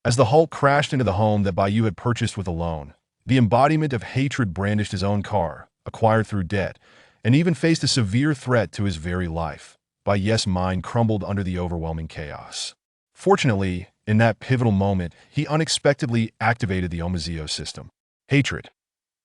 As the Hulk crashed into the home that Bai Yu had purchased with a loan, the embodiment of hatred brandished his own car, acquired through debt, and even faced a severe threat to his very life. Bai Yu's mind crumbled under the overwhelming chaos. Fortunately, in that pivotal moment, he unexpectedly activated the Omazeo system. Hatred.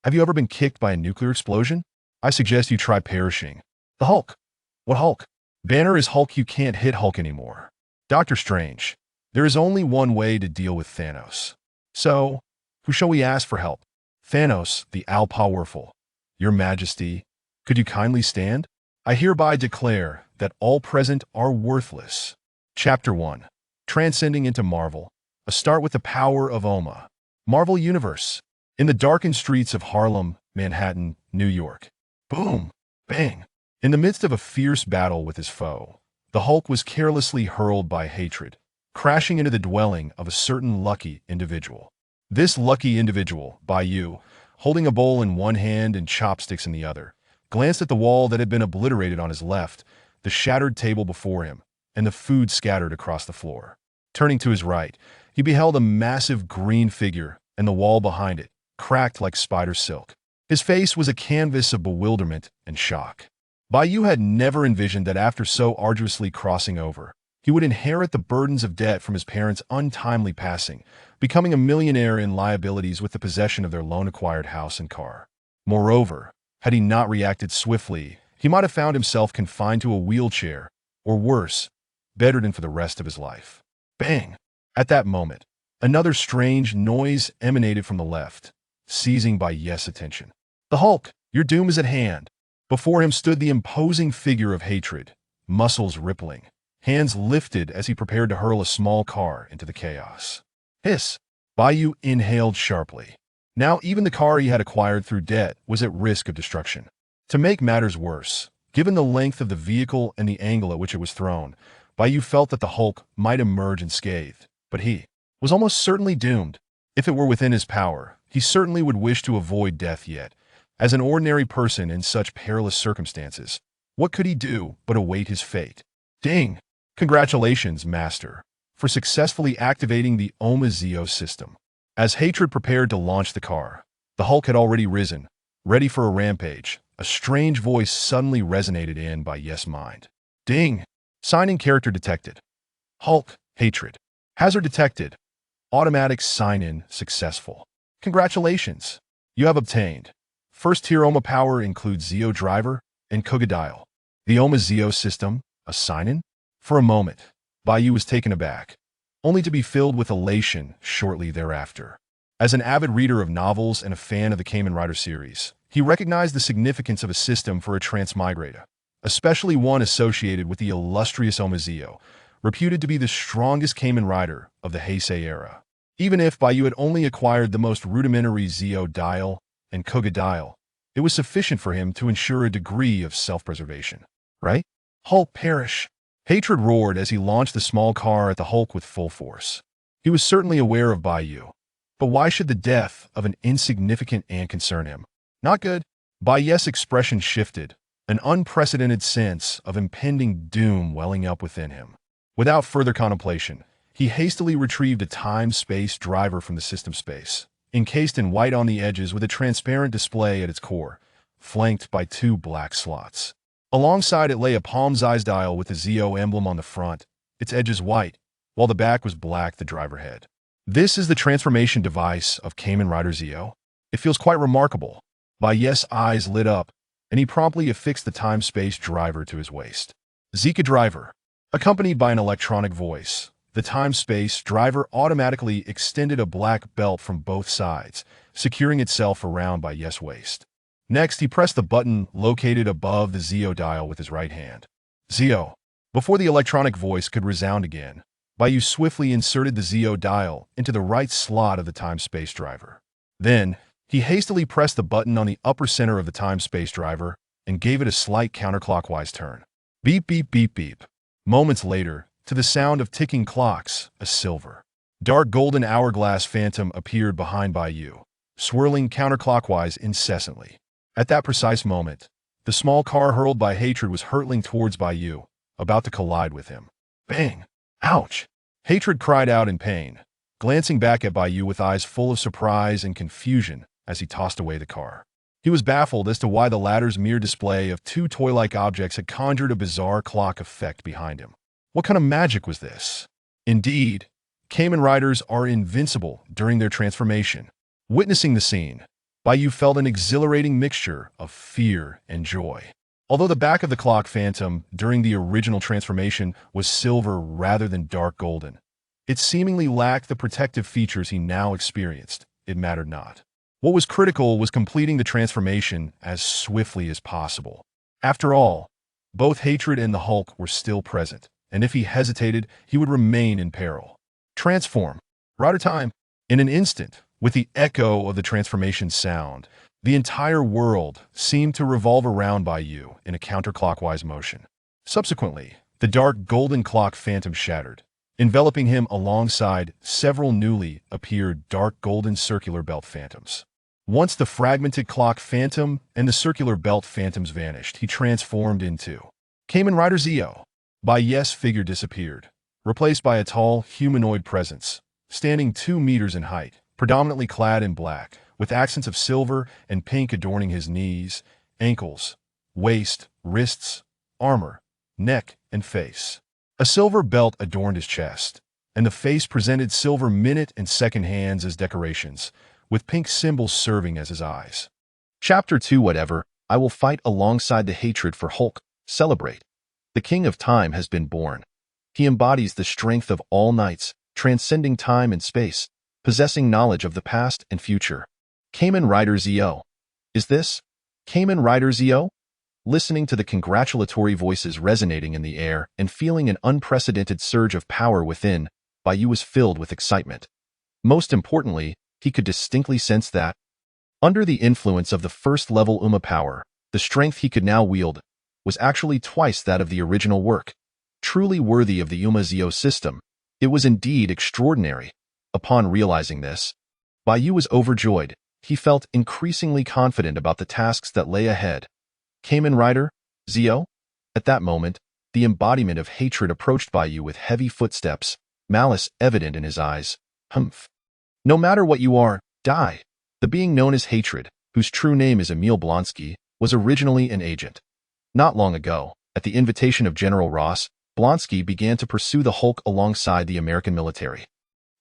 Have you ever been kicked by a nuclear explosion? I suggest you try perishing. The Hulk. What Hulk? Banner is Hulk. You can't hit Hulk anymore. Doctor Strange. There is only one way to deal with Thanos. So, who shall we ask for help? Thanos, the all-powerful. Your Majesty, could you kindly stand? I hereby declare that all present are worthless. Chapter 1. Transcending into Marvel. A start with the power of Oma. Marvel Universe. In the darkened streets of Harlem, Manhattan, New York. Boom! Bang! In the midst of a fierce battle with his foe, the Hulk was carelessly hurled by hatred, crashing into the dwelling of a certain lucky individual. This lucky individual, Bai Yu, holding a bowl in one hand and chopsticks in the other, glanced at the wall that had been obliterated on his left, the shattered table before him, and the food scattered across the floor. Turning to his right, he beheld a massive green figure and the wall behind it, cracked like spider silk. His face was a canvas of bewilderment and shock. Bai Yu had never envisioned that after so arduously crossing over, he would inherit the burdens of debt from his parents' untimely passing, becoming a millionaire in liabilities with the possession of their loan-acquired house and car. Moreover, had he not reacted swiftly, he might have found himself confined to a wheelchair, or worse, bedridden for the rest of his life. Bang! At that moment, another strange noise emanated from the left, seizing Bai Yu's attention. The Hulk, your doom is at hand. Before him stood the imposing figure of hatred, muscles rippling, hands lifted as he prepared to hurl a small car into the chaos. Hiss! Bai Yu inhaled sharply. Now even the car he had acquired through debt was at risk of destruction. To make matters worse, given the length of the vehicle and the angle at which it was thrown, Bai Yu felt that the Hulk might emerge unscathed, but he was almost certainly doomed. If it were within his power, he certainly would wish to avoid death yet. As an ordinary person in such perilous circumstances, what could he do but await his fate? Ding! Congratulations, Master, for successfully activating the Omazeo system. As hatred prepared to launch the car, the Hulk had already risen, ready for a rampage. A strange voice suddenly resonated in Bai Yu's mind. Ding! Sign-in character detected. Hulk, hatred. Hazard detected. Automatic sign-in successful. Congratulations! You have obtained. First-tier Oma power includes Zeo Driver and Kuuga Dial. The Omazeo system, a sign-in? For a moment, Bai Yu was taken aback, only to be filled with elation shortly thereafter. As an avid reader of novels and a fan of the Kamen Rider series, he recognized the significance of a system for a transmigrator, especially one associated with the illustrious Omazeo, reputed to be the strongest Kamen Rider of the Heisei era. Even if Bai Yu had only acquired the most rudimentary Zeo Dial and Kuuga Dial, it was sufficient for him to ensure a degree of self-preservation. Right? Hulk perish! Hatred roared as he launched the small car at the Hulk with full force. He was certainly aware of Bai Yu, but why should the death of an insignificant ant concern him? Not good. Bai Yu's expression shifted, an unprecedented sense of impending doom welling up within him. Without further contemplation, he hastily retrieved a time-space driver from the system space, encased in white on the edges with a transparent display at its core, flanked by two black slots. Alongside it lay a palm-sized dial with the Zeo emblem on the front, its edges white, while the back was black the driver head. This is the transformation device of Kamen Rider Zeo. It feels quite remarkable. Bai Yu's eyes lit up, and he promptly affixed the time-space driver to his waist. Zeka Driver. Accompanied by an electronic voice, the time-space driver automatically extended a black belt from both sides, securing itself around Bai Yu's waist. Next, he pressed the button located above the Zeo dial with his right hand. Zeo. Before the electronic voice could resound again, Bai Yu swiftly inserted the Zeo dial into the right slot of the time-space driver. Then, he hastily pressed the button on the upper center of the time-space driver and gave it a slight counterclockwise turn. Beep, beep, beep, beep. Moments later, to the sound of ticking clocks, a silver, dark golden hourglass phantom appeared behind Bai Yu, swirling counterclockwise incessantly. At that precise moment, the small car hurled by hatred was hurtling towards Bai Yu, about to collide with him. Bang! Ouch! Hatred cried out in pain, glancing back at Bai Yu with eyes full of surprise and confusion as he tossed away the car. He was baffled as to why the latter's mere display of two toy-like objects had conjured a bizarre clock effect behind him. What kind of magic was this? Indeed, Kamen Riders are invincible during their transformation. Witnessing the scene, Bai Yu felt an exhilarating mixture of fear and joy. Although the back of the clock phantom during the original transformation was silver rather than dark golden, it seemingly lacked the protective features he now experienced. It mattered not. What was critical was completing the transformation as swiftly as possible. After all, both Hatred and the Hulk were still present, and if he hesitated, he would remain in peril. Transform. Rider time. In an instant, with the echo of the transformation sound, the entire world seemed to revolve around Bai Yu in a counterclockwise motion. Subsequently, the dark golden clock phantom shattered, enveloping him alongside several newly appeared dark golden circular belt phantoms. Once the fragmented clock phantom and the circular belt phantoms vanished, he transformed into Kamen Rider Zio. Bai Yu's figure disappeared, replaced by a tall, humanoid presence, standing 2 meters in height, predominantly clad in black, with accents of silver and pink adorning his knees, ankles, waist, wrists, armor, neck, and face. A silver belt adorned his chest, and the face presented silver minute and second hands as decorations, with pink symbols serving as his eyes. Chapter 2 Whatever, I will fight alongside the hatred for Hulk. Celebrate. The King of Time has been born. He embodies the strength of all knights, transcending time and space, possessing knowledge of the past and future. Kamen Rider Zio. Is this Kamen Rider Zio? Listening to the congratulatory voices resonating in the air and feeling an unprecedented surge of power within, Bai Yu was filled with excitement. Most importantly, he could distinctly sense that, under the influence of the first-level Uma power, the strength he could now wield was actually twice that of the original work. Truly worthy of the Uma Zio system, it was indeed extraordinary. Upon realizing this, Bai Yu was overjoyed. He felt increasingly confident about the tasks that lay ahead. Kamen Rider Zio? At that moment, the embodiment of hatred approached Bai Yu with heavy footsteps, malice evident in his eyes. Humph. No matter what you are, die. The being known as Hatred, whose true name is Emil Blonsky, was originally an agent. Not long ago, at the invitation of General Ross, Blonsky began to pursue the Hulk alongside the American military.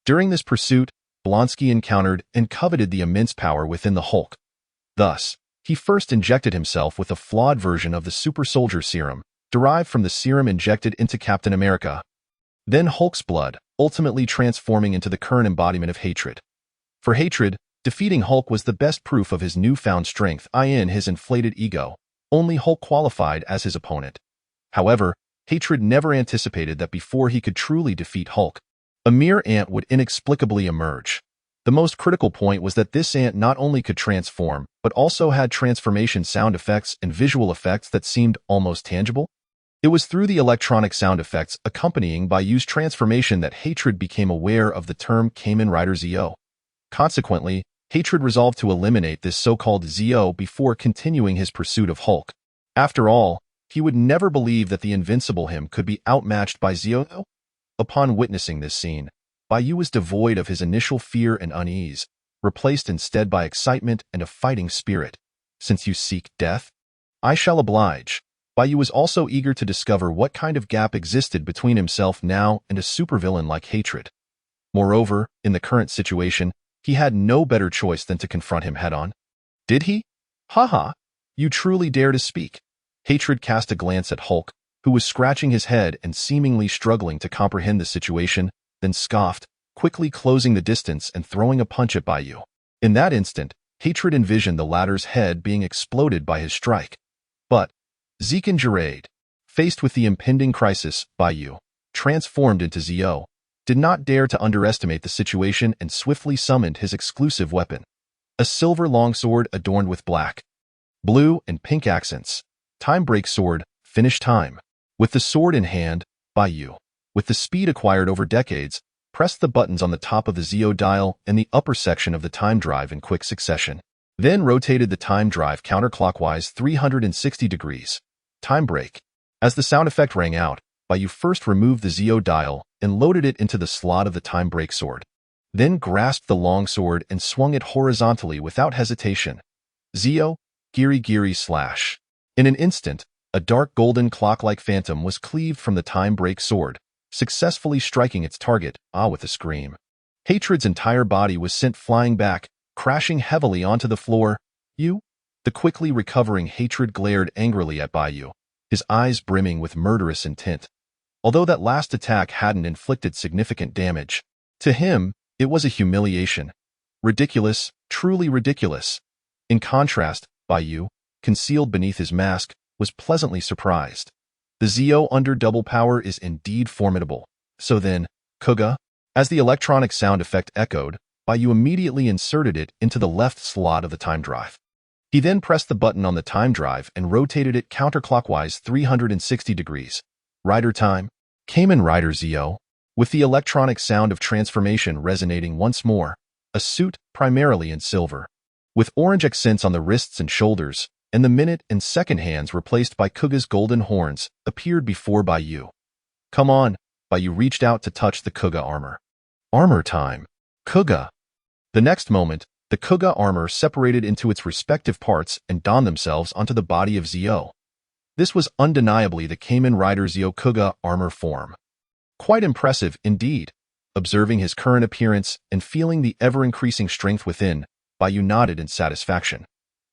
During this pursuit, Blonsky encountered and coveted the immense power within the Hulk. Thus, he first injected himself with a flawed version of the super soldier serum, derived from the serum injected into Captain America. Then Hulk's blood, ultimately transforming into the current embodiment of hatred. For Hatred, defeating Hulk was the best proof of his newfound strength, in his inflated ego. Only Hulk qualified as his opponent. However, Hatred never anticipated that before he could truly defeat Hulk, a mere ant would inexplicably emerge. The most critical point was that this ant not only could transform, but also had transformation sound effects and visual effects that seemed almost tangible. It was through the electronic sound effects accompanying Bai Yu's transformation that Hatred became aware of the term Kamen Rider Zio. Consequently, Hatred resolved to eliminate this so-called Zio before continuing his pursuit of Hulk. After all, he would never believe that the invincible him could be outmatched by Zio. Upon witnessing this scene, Bai Yu was devoid of his initial fear and unease, replaced instead by excitement and a fighting spirit. Since you seek death, I shall oblige. Bai Yu was also eager to discover what kind of gap existed between himself now and a supervillain like Hatred. Moreover, in the current situation, he had no better choice than to confront him head-on. Did he? Haha, you truly dare to speak. Hatred cast a glance at Hulk, who was scratching his head and seemingly struggling to comprehend the situation, then scoffed, quickly closing the distance and throwing a punch at Bai Yu. In that instant, Hatred envisioned the latter's head being exploded by his strike. But, Zekin Jarade, faced with the impending crisis, Bai Yu, transformed into Zio, did not dare to underestimate the situation and swiftly summoned his exclusive weapon. A silver longsword adorned with black, blue, and pink accents. Time break sword, finish time. With the sword in hand, Bai Yu, with the speed acquired over decades, pressed the buttons on the top of the Zio dial and the upper section of the time drive in quick succession. Then rotated the time drive counterclockwise 360 degrees. Time break. As the sound effect rang out, Bai Yu first removed the Zio dial and loaded it into the slot of the time break sword. then grasped the longsword and swung it horizontally without hesitation. Zio, Giri Giri slash. In an instant, a dark golden clock-like phantom was cleaved from the time-break sword, successfully striking its target, with a scream. Hatred's entire body was sent flying back, crashing heavily onto the floor. You? The quickly recovering Hatred glared angrily at Bai Yu, his eyes brimming with murderous intent. Although that last attack hadn't inflicted significant damage, to him, it was a humiliation. Ridiculous, truly ridiculous. In contrast, Bai Yu, concealed beneath his mask, was pleasantly surprised. The Zio under double power is indeed formidable. So then, Kuuga? As the electronic sound effect echoed, Bai Yu immediately inserted it into the left slot of the time drive. He then pressed the button on the time drive and rotated it counterclockwise 360 degrees. Rider time. Kamen Rider Zio. With the electronic sound of transformation resonating once more, a suit primarily in silver, with orange accents on the wrists and shoulders, and the minute and second hands replaced by Kuuga's golden horns, appeared before Bai Yu. Come on, Bai Yu reached out to touch the Kuuga armor. Armor time. Kuuga. The next moment, the Kuuga armor separated into its respective parts and donned themselves onto the body of Zio. This was undeniably the Kamen Rider Zio Kuuga armor form. Quite impressive indeed. Observing his current appearance and feeling the ever-increasing strength within, Bai Yu nodded in satisfaction.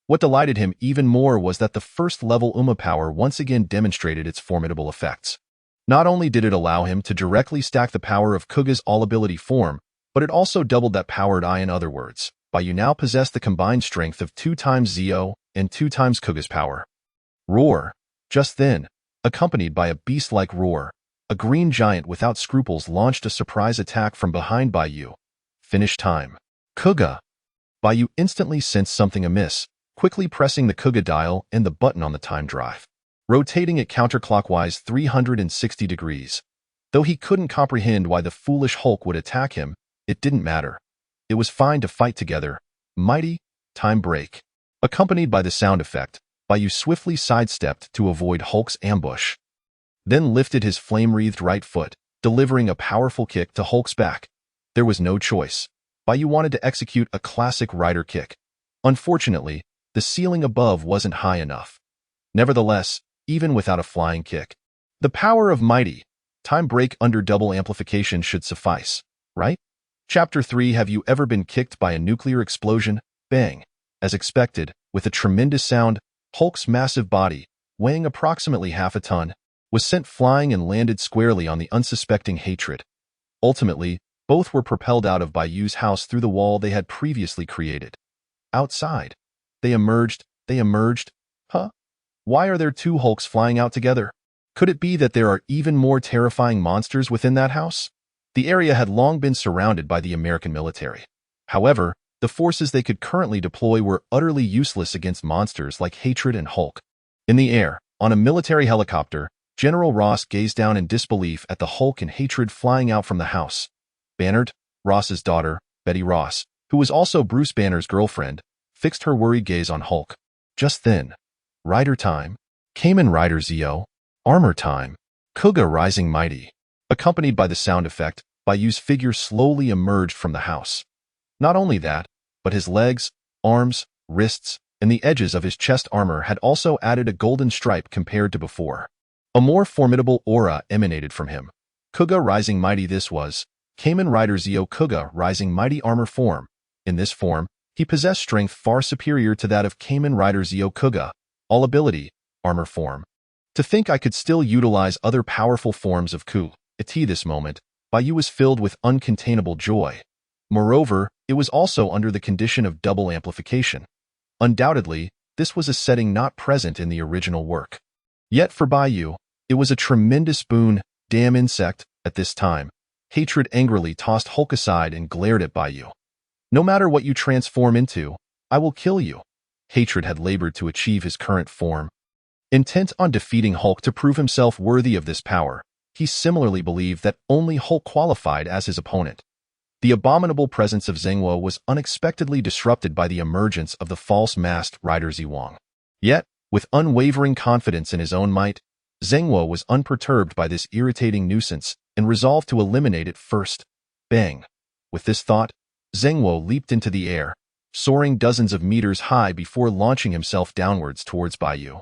What delighted him even more was that the first-level Uma power once again demonstrated its formidable effects. Not only did it allow him to directly stack the power of Kuuga's all-ability form, but it also doubled that powered eye. In other words, Bai Yu now possessed the combined strength of 2 times Zio and 2 times Kuuga's power. Roar. Just then, accompanied by a beast-like roar, a green giant without scruples launched a surprise attack from behind Bai Yu. Finish time. Kuuga. Bai Yu instantly sensed something amiss, quickly pressing the Kuuga dial and the button on the time drive, rotating it counterclockwise 360 degrees. Though he couldn't comprehend why the foolish Hulk would attack him, it didn't matter. It was fine to fight together. Mighty, time break. Accompanied by the sound effect, Bai Yu swiftly sidestepped to avoid Hulk's ambush, then lifted his flame-wreathed right foot, delivering a powerful kick to Hulk's back. There was no choice. Bai Yu wanted to execute a classic rider kick. Unfortunately, the ceiling above wasn't high enough. Nevertheless, even without a flying kick, the power of mighty, time break under double amplification should suffice, right? Chapter 3. Have you ever been kicked by a nuclear explosion? Bang. As expected, with a tremendous sound, Hulk's massive body, weighing approximately half a ton, was sent flying and landed squarely on the unsuspecting Hatred. Ultimately, both were propelled out of Bai Yu's house through the wall they had previously created. Outside, they emerged. Huh? Why are there 2 Hulks flying out together? Could it be that there are even more terrifying monsters within that house? The area had long been surrounded by the American military. However, the forces they could currently deploy were utterly useless against monsters like Hatred and Hulk. In the air, on a military helicopter, General Ross gazed down in disbelief at the Hulk and Hatred flying out from the house. Bannard, Ross's daughter, Betty Ross, who was also Bruce Banner's girlfriend, fixed her worried gaze on Hulk. Just then, Rider time. Kamen Rider Zio. Armor time. Kuuga rising mighty. Accompanied by the sound effect, Bai Yu's figure slowly emerged from the house. Not only that, but his legs, arms, wrists, and the edges of his chest armor had also added a golden stripe compared to before. A more formidable aura emanated from him. Kuuga rising mighty. This was Kamen Rider Zio Kuuga rising mighty armor form. In this form, he possessed strength far superior to that of Kamen Rider Zio Kuuga, all ability, armor form. To think I could still utilize other powerful forms of Kuuga. At this moment, Bai Yu was filled with uncontainable joy. Moreover, it was also under the condition of double amplification. Undoubtedly, this was a setting not present in the original work. Yet for Bai Yu, it was a tremendous boon. Damn insect. At this time, Hatred angrily tossed Hulk aside and glared at Bai Yu. No matter what you transform into, I will kill you. Hatred had labored to achieve his current form. Intent on defeating Hulk to prove himself worthy of this power, he similarly believed that only Hulk qualified as his opponent. The abominable presence of Zhengwo was unexpectedly disrupted by the emergence of the false-masked Rider Ziwang. Yet, with unwavering confidence in his own might, Zhengwo was unperturbed by this irritating nuisance and resolved to eliminate it first. Bang! With this thought, Zhengwo leaped into the air, soaring dozens of meters high before launching himself downwards towards Bai Yu.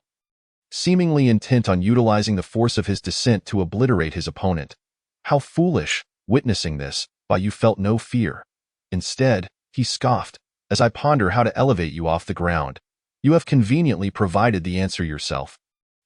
Seemingly intent on utilizing the force of his descent to obliterate his opponent. How foolish! Witnessing this, Bai Yu felt no fear. Instead, he scoffed, "As I ponder how to elevate you off the ground, you have conveniently provided the answer yourself.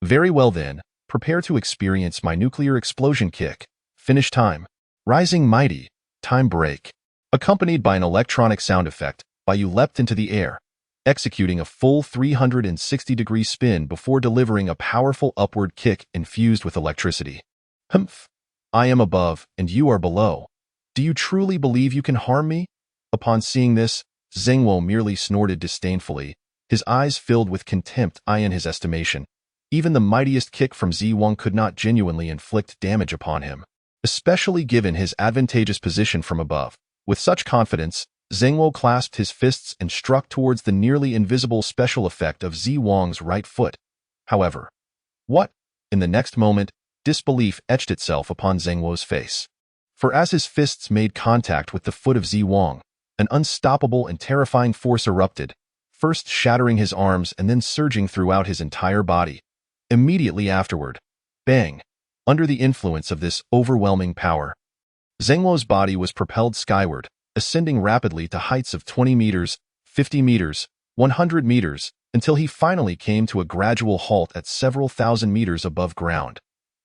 Very well then, prepare to experience my nuclear explosion kick. Finish time. Rising mighty. Time break." Accompanied by an electronic sound effect, Bai Yu leapt into the air, executing a full 360-degree spin before delivering a powerful upward kick infused with electricity. "Humph! I am above, and you are below. Do you truly believe you can harm me?" Upon seeing this, Zhengwo merely snorted disdainfully, his eyes filled with contempt. In his estimation, even the mightiest kick from Z1 could not genuinely inflict damage upon him, especially given his advantageous position from above. With such confidence, Zhengwo clasped his fists and struck towards the nearly invisible special effect of Zi Wang's right foot. However, what? In the next moment, disbelief etched itself upon Zhengwo's face. For as his fists made contact with the foot of Zi Wang, an unstoppable and terrifying force erupted, first shattering his arms and then surging throughout his entire body. Immediately afterward, bang! Under the influence of this overwhelming power, Zhengwo's body was propelled skyward, ascending rapidly to heights of 20 meters, 50 meters, 100 meters, until he finally came to a gradual halt at several thousand meters above ground.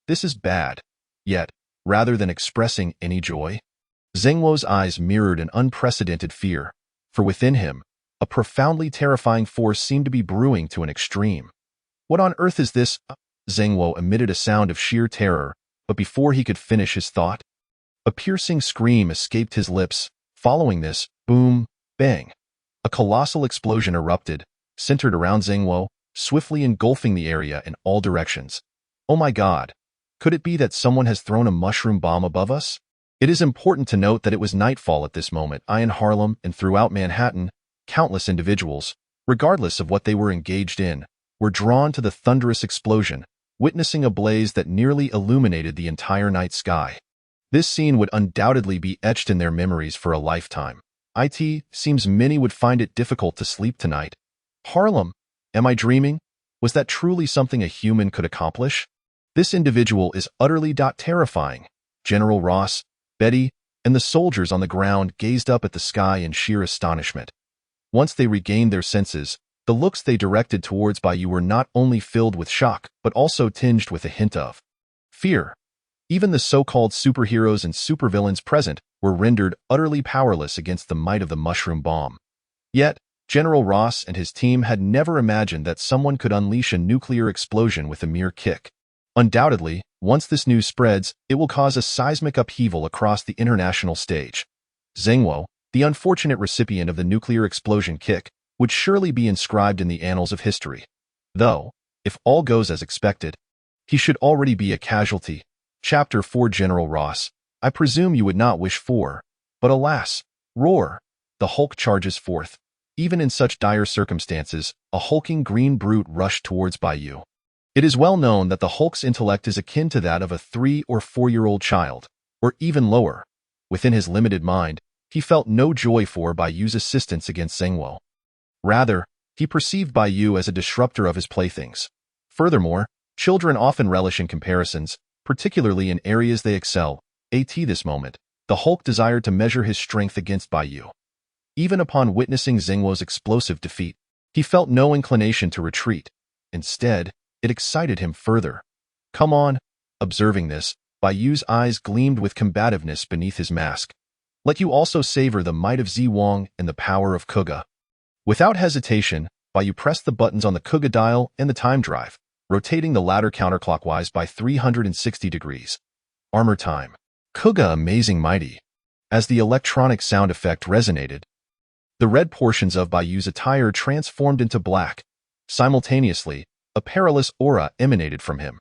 This is bad. Yet, rather than expressing any joy, Zhengwo's eyes mirrored an unprecedented fear, for within him, a profoundly terrifying force seemed to be brewing to an extreme. What on earth is this? Zhengwo emitted a sound of sheer terror, but before he could finish his thought, a piercing scream escaped his lips. Following this, boom, bang, a colossal explosion erupted, centered around Zhengwo, swiftly engulfing the area in all directions. Oh my God! Could it be that someone has thrown a mushroom bomb above us? It is important to note that it was nightfall at this moment. In Harlem and throughout Manhattan, countless individuals, regardless of what they were engaged in, were drawn to the thunderous explosion, witnessing a blaze that nearly illuminated the entire night sky. This scene would undoubtedly be etched in their memories for a lifetime. It seems many would find it difficult to sleep tonight. Harlem, am I dreaming? Was that truly something a human could accomplish? This individual is utterly terrifying. General Ross, Betty, and the soldiers on the ground gazed up at the sky in sheer astonishment. Once they regained their senses, the looks they directed towards Bai Yu were not only filled with shock, but also tinged with a hint of fear. Even the so-called superheroes and supervillains present were rendered utterly powerless against the might of the mushroom bomb. Yet, General Ross and his team had never imagined that someone could unleash a nuclear explosion with a mere kick. Undoubtedly, once this news spreads, it will cause a seismic upheaval across the international stage. Zhengwo, the unfortunate recipient of the nuclear explosion kick, would surely be inscribed in the annals of history. Though, if all goes as expected, he should already be a casualty. Chapter 4 General Ross, I presume you would not wish for, but alas, roar! The Hulk charges forth. Even in such dire circumstances, a hulking green brute rushed towards Bai Yu. It is well known that the Hulk's intellect is akin to that of a 3- or 4-year-old child, or even lower. Within his limited mind, he felt no joy for Bai Yu's assistance against Zhengwo. Rather, he perceived Bai Yu as a disruptor of his playthings. Furthermore, children often relish in comparisons, particularly in areas they excel. At this moment, the Hulk desired to measure his strength against Bai Yu. Even upon witnessing Zhengwo's explosive defeat, he felt no inclination to retreat. Instead, it excited him further. Come on! Observing this, Bai Yu's eyes gleamed with combativeness beneath his mask. Let you also savor the might of Zi Wang and the power of Kuuga. Without hesitation, Bai Yu pressed the buttons on the Kuuga dial and the time drive, rotating the latter counterclockwise by 360 degrees. Armor time. Kuuga amazing mighty. As the electronic sound effect resonated, the red portions of Bai Yu's attire transformed into black. Simultaneously, a perilous aura emanated from him.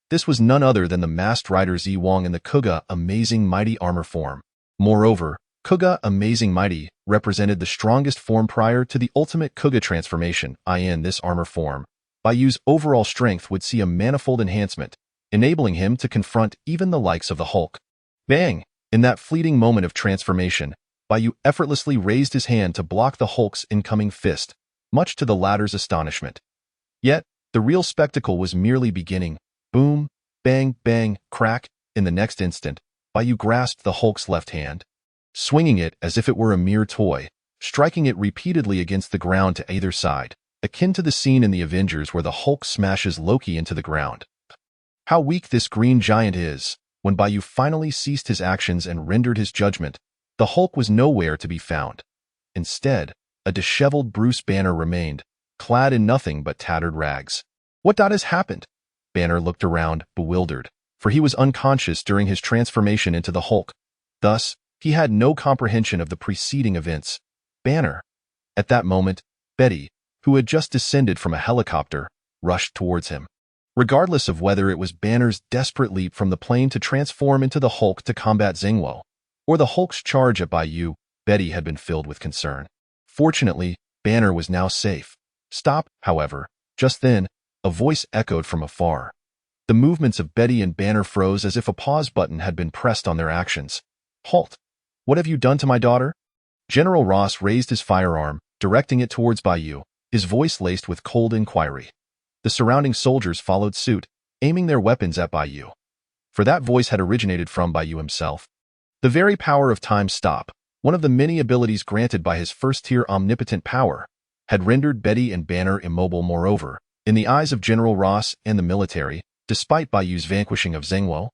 This was none other than the masked rider Zi Wang in the Kuuga amazing mighty armor form. Moreover, Kuuga amazing mighty represented the strongest form prior to the ultimate Kuuga transformation. In this armor form, Bai Yu's overall strength would see a manifold enhancement, enabling him to confront even the likes of the Hulk. Bang! In that fleeting moment of transformation, Bai Yu effortlessly raised his hand to block the Hulk's incoming fist, much to the latter's astonishment. Yet, the real spectacle was merely beginning. Boom, bang, bang, crack. In the next instant, Bai Yu grasped the Hulk's left hand, swinging it as if it were a mere toy, striking it repeatedly against the ground to either side, akin to the scene in the Avengers where the Hulk smashes Loki into the ground. How weak this green giant is! When Bai Yu finally ceased his actions and rendered his judgment, the Hulk was nowhere to be found. Instead, a disheveled Bruce Banner remained, clad in nothing but tattered rags. What has happened? Banner looked around, bewildered, for he was unconscious during his transformation into the Hulk. Thus, he had no comprehension of the preceding events. Banner. At that moment, Betty, who had just descended from a helicopter, rushed towards him. Regardless of whether it was Banner's desperate leap from the plane to transform into the Hulk to combat Zengwo, or the Hulk's charge at Bai Yu, Betty had been filled with concern. Fortunately, Banner was now safe. Stop, however. Just then, a voice echoed from afar. The movements of Betty and Banner froze as if a pause button had been pressed on their actions. Halt! What have you done to my daughter? General Ross raised his firearm, directing it towards Bai Yu, his voice laced with cold inquiry. The surrounding soldiers followed suit, aiming their weapons at Bai Yu. For that voice had originated from Bai Yu himself. The very power of time stop, one of the many abilities granted by his first-tier omnipotent power, had rendered Betty and Banner immobile. Moreover, in the eyes of General Ross and the military, despite Bai Yu's vanquishing of Zengwo,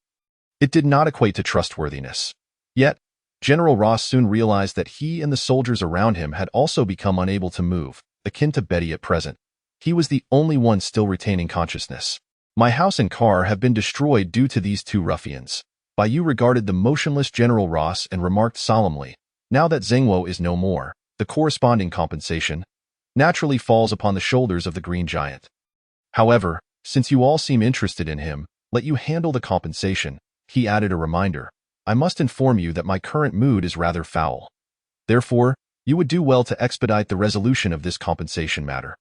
it did not equate to trustworthiness. Yet, General Ross soon realized that he and the soldiers around him had also become unable to move, akin to Betty at present. He was the only one still retaining consciousness. My house and car have been destroyed due to these two ruffians. Bai Yu regarded the motionless General Ross and remarked solemnly, now that Zengwo is no more, the corresponding compensation naturally falls upon the shoulders of the Green Giant. However, since you all seem interested in him, let you handle the compensation. He added a reminder. I must inform you that my current mood is rather foul. Therefore, you would do well to expedite the resolution of this compensation matter.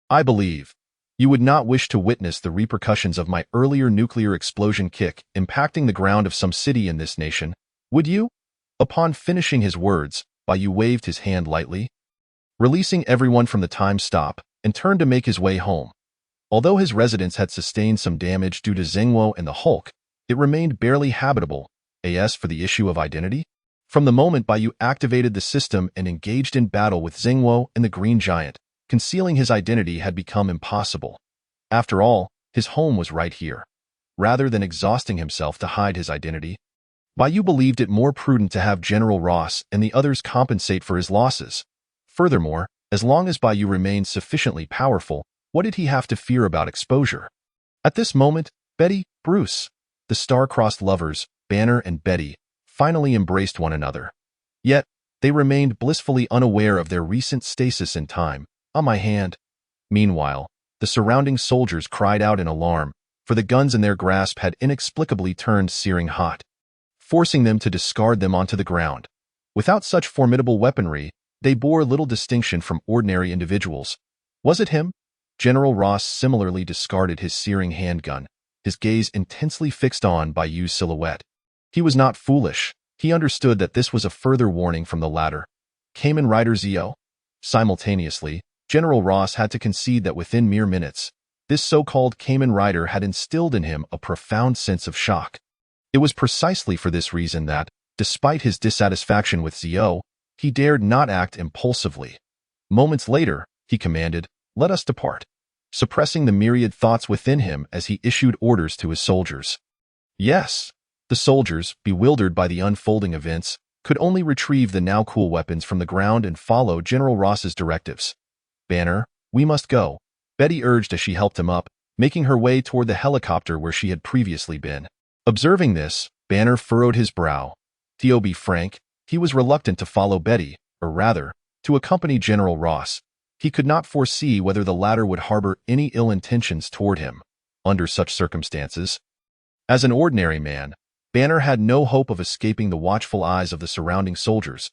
I believe you would not wish to witness the repercussions of my earlier nuclear explosion kick impacting the ground of some city in this nation, would you? Upon finishing his words, Bai Yu waved his hand lightly, releasing everyone from the time stop, and turned to make his way home. Although his residence had sustained some damage due to Zengwo and the Hulk, it remained barely habitable. As for the issue of identity, from the moment Bai Yu activated the system and engaged in battle with Zengwo and the Green Giant, concealing his identity had become impossible. After all, his home was right here. Rather than exhausting himself to hide his identity, Bai Yu believed it more prudent to have General Ross and the others compensate for his losses. Furthermore, as long as Bai Yu remained sufficiently powerful, what did he have to fear about exposure? At this moment, Betty, Bruce, the star-crossed lovers, Banner and Betty, finally embraced one another. Yet, they remained blissfully unaware of their recent stasis in time. On my hand. Meanwhile, the surrounding soldiers cried out in alarm, for the guns in their grasp had inexplicably turned searing hot, forcing them to discard them onto the ground. Without such formidable weaponry, they bore little distinction from ordinary individuals. Was it him? General Ross similarly discarded his searing handgun, his gaze intensely fixed on Bai Yu's silhouette. He was not foolish. He understood that this was a further warning from the latter. Kamen Rider Zio? Simultaneously, General Ross had to concede that within mere minutes, this so-called Kamen Rider had instilled in him a profound sense of shock. It was precisely for this reason that, despite his dissatisfaction with Zio, he dared not act impulsively. Moments later, he commanded, "Let us depart," suppressing the myriad thoughts within him as he issued orders to his soldiers. Yes, the soldiers, bewildered by the unfolding events, could only retrieve the now cool weapons from the ground and follow General Ross's directives. Banner, we must go, Betty urged as she helped him up, making her way toward the helicopter where she had previously been. Observing this, Banner furrowed his brow. To be frank, he was reluctant to follow Betty, or rather, to accompany General Ross. He could not foresee whether the latter would harbor any ill intentions toward him, under such circumstances. As an ordinary man, Banner had no hope of escaping the watchful eyes of the surrounding soldiers.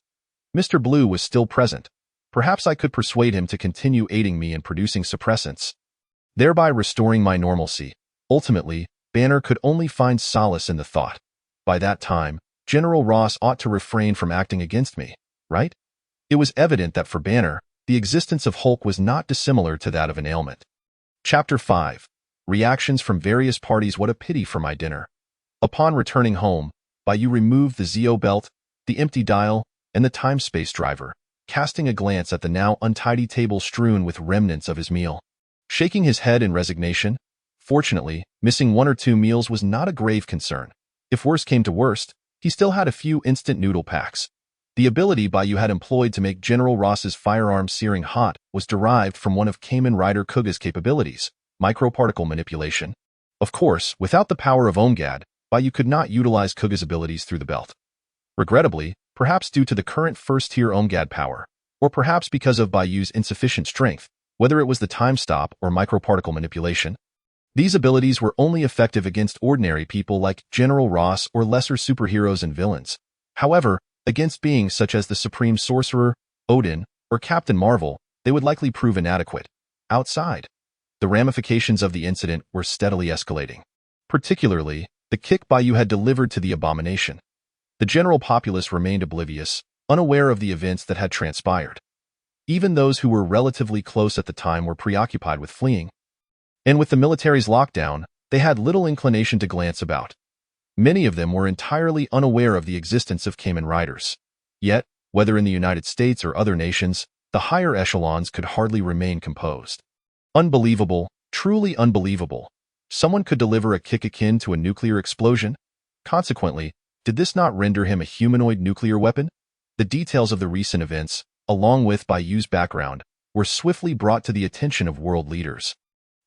Mr. Blue was still present. Perhaps I could persuade him to continue aiding me in producing suppressants, thereby restoring my normalcy. Ultimately, Banner could only find solace in the thought. By that time, General Ross ought to refrain from acting against me. right? It was evident that for Banner, the existence of Hulk was not dissimilar to that of an ailment. Chapter 5. Reactions from various parties. What a pity for my dinner. Upon returning home, Bai Yu removed the Zeo belt, the empty dial, and the time-space driver, casting a glance at the now untidy table strewn with remnants of his meal. Shaking his head in resignation, fortunately, missing 1 or 2 meals was not a grave concern. If worst came to worst, he still had a few instant noodle packs. The ability Bai Yu had employed to make General Ross's firearm searing hot was derived from one of Kamen Rider Kuuga's capabilities, microparticle manipulation. Of course, without the power of Omgad, Bai Yu could not utilize Kuuga's abilities through the belt. Regrettably, perhaps due to the current first-tier Omgad power, or perhaps because of Bai Yu's insufficient strength, whether it was the time stop or microparticle manipulation, these abilities were only effective against ordinary people like General Ross or lesser superheroes and villains. However, against beings such as the Supreme Sorcerer, Odin, or Captain Marvel, they would likely prove inadequate. Outside, the ramifications of the incident were steadily escalating. Particularly, the kick Bai Yu had delivered to the abomination. The general populace remained oblivious, unaware of the events that had transpired. Even those who were relatively close at the time were preoccupied with fleeing. And with the military's lockdown, they had little inclination to glance about. Many of them were entirely unaware of the existence of Kamen Riders. Yet, whether in the United States or other nations, the higher echelons could hardly remain composed. Unbelievable, truly unbelievable. Someone could deliver a kick akin to a nuclear explosion? Consequently, did this not render him a humanoid nuclear weapon? The details of the recent events, along with Bai Yu's background, were swiftly brought to the attention of world leaders.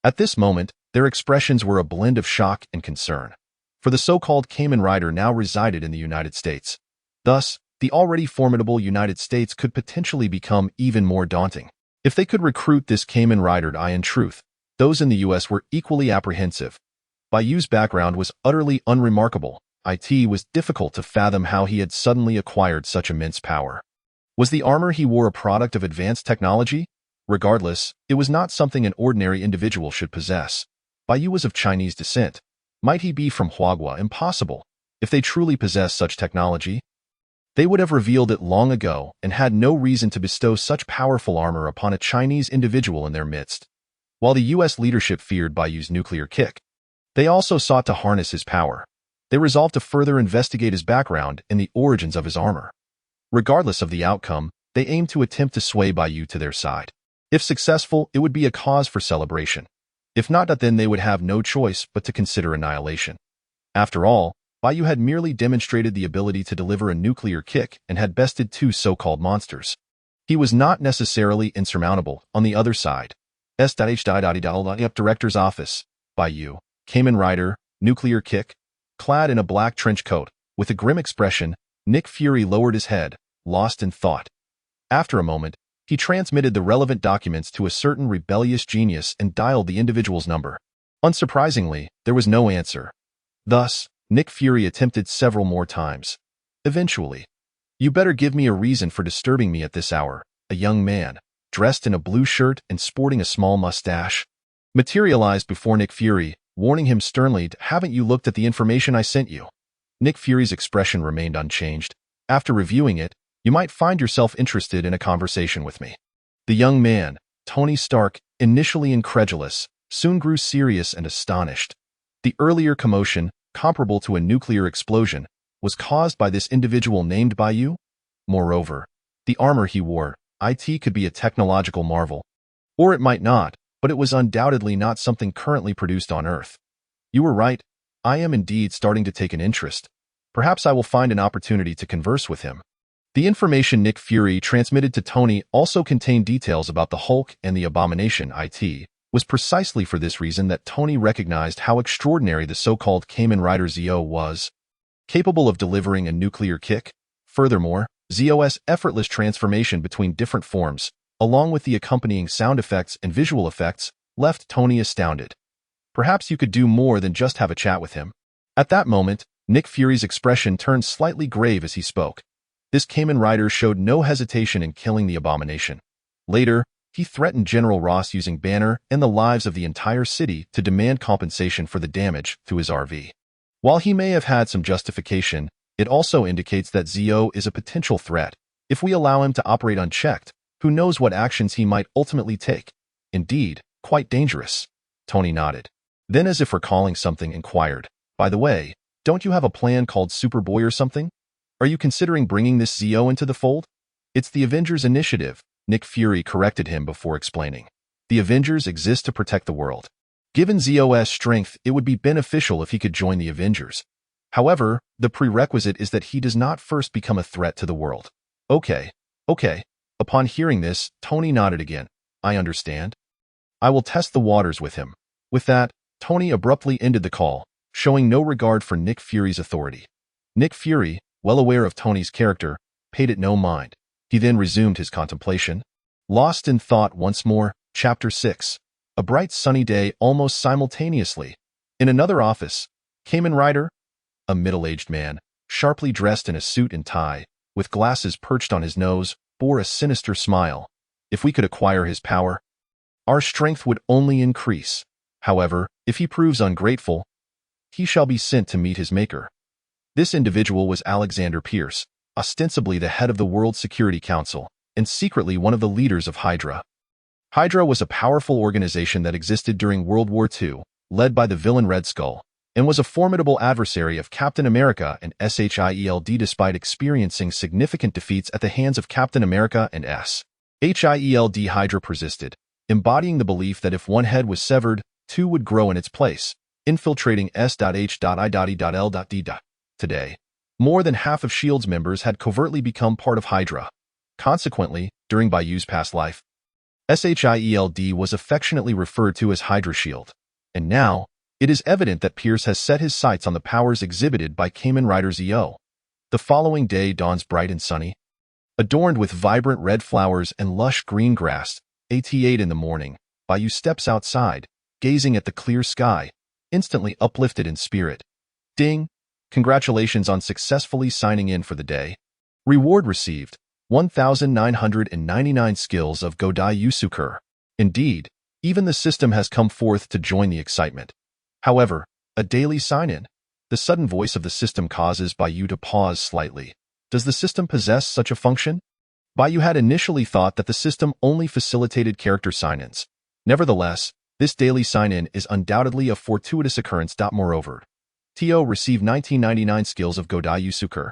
At this moment, their expressions were a blend of shock and concern. For the so-called Kamen Rider now resided in the United States. Thus, the already formidable United States could potentially become even more daunting. If they could recruit this Kamen Rider, in truth, those in the US were equally apprehensive. Bai Yu's background was utterly unremarkable. It was difficult to fathom how he had suddenly acquired such immense power. Was the armor he wore a product of advanced technology? Regardless, it was not something an ordinary individual should possess. Bai Yu was of Chinese descent. Might he be from Huagua? Impossible. If they truly possessed such technology, they would have revealed it long ago and had no reason to bestow such powerful armor upon a Chinese individual in their midst. While the U.S. leadership feared Bai Yu's nuclear kick, they also sought to harness his power. They resolved to further investigate his background and the origins of his armor. Regardless of the outcome, they aimed to attempt to sway Bai Yu to their side. If successful, it would be a cause for celebration. If not, then they would have no choice but to consider annihilation. After all, Bai Yu had merely demonstrated the ability to deliver a nuclear kick and had bested 2 so-called monsters. He was not necessarily insurmountable. On the other side, Director's Office, Bai Yu, Kamen Rider, nuclear kick, clad in a black trench coat, with a grim expression, Nick Fury lowered his head, lost in thought. After a moment, he transmitted the relevant documents to a certain rebellious genius and dialed the individual's number. Unsurprisingly, there was no answer. Thus, Nick Fury attempted several more times. Eventually, "You better give me a reason for disturbing me at this hour," a young man, dressed in a blue shirt and sporting a small mustache, materialized before Nick Fury, warning him sternly, "Haven't you looked at the information I sent you?" Nick Fury's expression remained unchanged. "After reviewing it, you might find yourself interested in a conversation with me." The young man, Tony Stark, initially incredulous, soon grew serious and astonished. The earlier commotion, comparable to a nuclear explosion, was caused by this individual named Bai Yu. Moreover, the armor he wore, could be a technological marvel. Or it might not, but it was undoubtedly not something currently produced on Earth. "You were right. I am indeed starting to take an interest. Perhaps I will find an opportunity to converse with him." The information Nick Fury transmitted to Tony also contained details about the Hulk and the Abomination. It was precisely for this reason that Tony recognized how extraordinary the so-called Kamen Rider Zeo was, capable of delivering a nuclear kick. Furthermore, Zeo's effortless transformation between different forms, along with the accompanying sound effects and visual effects, left Tony astounded. Perhaps you could do more than just have a chat with him. At that moment, Nick Fury's expression turned slightly grave as he spoke. This Kamen Rider showed no hesitation in killing the Abomination. Later, he threatened General Ross using Banner and the lives of the entire city to demand compensation for the damage to his RV. While he may have had some justification, it also indicates that Zeo is a potential threat. If we allow him to operate unchecked, who knows what actions he might ultimately take. Indeed, quite dangerous. Tony nodded. Then, as if recalling something, inquired, "By the way, don't you have a plan called Superboy or something? Are you considering bringing this Zio into the fold?" "It's the Avengers initiative," Nick Fury corrected him before explaining. "The Avengers exist to protect the world. Given Zio's strength, it would be beneficial if he could join the Avengers. However, the prerequisite is that he does not first become a threat to the world." Okay. Upon hearing this, Tony nodded again. "I understand. I will test the waters with him." With that, Tony abruptly ended the call, showing no regard for Nick Fury's authority. Nick Fury, well aware of Tony's character, paid it no mind. He then resumed his contemplation. Lost in thought once more, Chapter 6. A bright sunny day almost simultaneously. In another office, Kamen Rider, a middle-aged man, sharply dressed in a suit and tie, with glasses perched on his nose, bore a sinister smile. "If we could acquire his power, our strength would only increase. However, if he proves ungrateful, he shall be sent to meet his maker." This individual was Alexander Pierce, ostensibly the head of the World Security Council, and secretly one of the leaders of Hydra. Hydra was a powerful organization that existed during World War II, led by the villain Red Skull, and was a formidable adversary of Captain America and SHIELD despite experiencing significant defeats at the hands of Captain America and SHIELD. Hydra persisted, embodying the belief that if one head was severed, two would grow in its place, infiltrating S.H.I.L.D. Today, more than half of S.H.I.E.L.D.'s members had covertly become part of Hydra. Consequently, during Bai Yu's past life, SHIELD was affectionately referred to as Hydra Shield. And now, it is evident that Pierce has set his sights on the powers exhibited by Kamen Rider Zio. The following day dawns bright and sunny. Adorned with vibrant red flowers and lush green grass, at 8 in the morning, Bai Yu steps outside, gazing at the clear sky, instantly uplifted in spirit. Ding! Congratulations on successfully signing in for the day. Reward received, 1,999 skills of Godai Yusuker. Indeed, even the system has come forth to join the excitement. However, a daily sign-in. The sudden voice of the system causes Bai Yu to pause slightly. Does the system possess such a function? Bai Yu had initially thought that the system only facilitated character sign-ins. Nevertheless, this daily sign-in is undoubtedly a fortuitous occurrence. Moreover, Tio received 1999 skills of Godai Yusuker.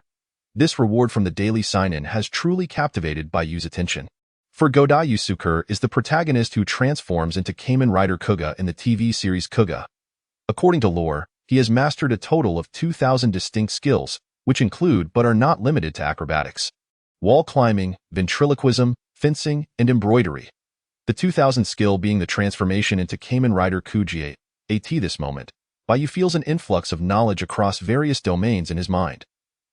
This reward from the daily sign-in has truly captivated Bai Yu's attention. For Godai Yusuker is the protagonist who transforms into Kamen Rider Kuuga in the TV series Kuuga. According to lore, he has mastered a total of 2,000 distinct skills, which include but are not limited to acrobatics, wall climbing, ventriloquism, fencing, and embroidery. The 2,000 skill being the transformation into Kamen Rider Kuuga. At this moment, Bai Yu feels an influx of knowledge across various domains in his mind.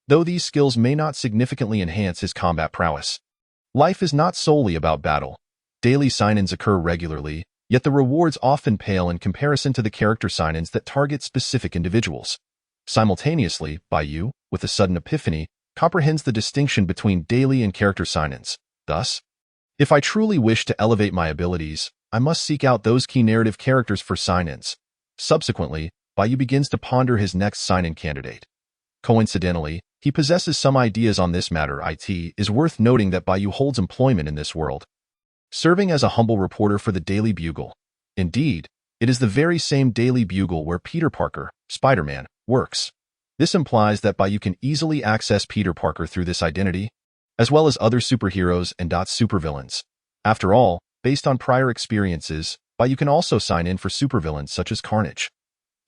Though these skills may not significantly enhance his combat prowess, life is not solely about battle. Daily sign-ins occur regularly, yet the rewards often pale in comparison to the character sign-ins that target specific individuals. Simultaneously, Bai Yu, with a sudden epiphany, comprehends the distinction between daily and character sign-ins. Thus, if I truly wish to elevate my abilities, I must seek out those key narrative characters for sign-ins. Subsequently, Bai Yu begins to ponder his next sign-in candidate. Coincidentally, he possesses some ideas on this matter. It is worth noting that Bai Yu holds employment in this world, serving as a humble reporter for the Daily Bugle. Indeed, it is the very same Daily Bugle where Peter Parker, Spider-Man, works. This implies that Bai Yu can easily access Peter Parker through this identity, as well as other superheroes and supervillains. After all, based on prior experiences, Bai Yu can also sign in for supervillains such as Carnage.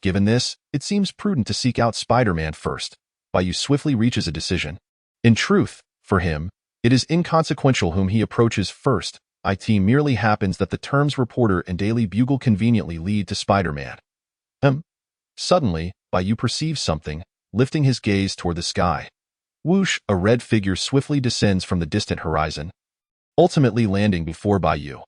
Given this, it seems prudent to seek out Spider-Man first. Bai Yu swiftly reaches a decision. In truth, for him, it is inconsequential whom he approaches first. It merely happens that the terms reporter and Daily Bugle conveniently lead to Spider-Man. Suddenly, Bai Yu perceives something, lifting his gaze toward the sky. Whoosh, a red figure swiftly descends from the distant horizon, ultimately landing before Bai Yu.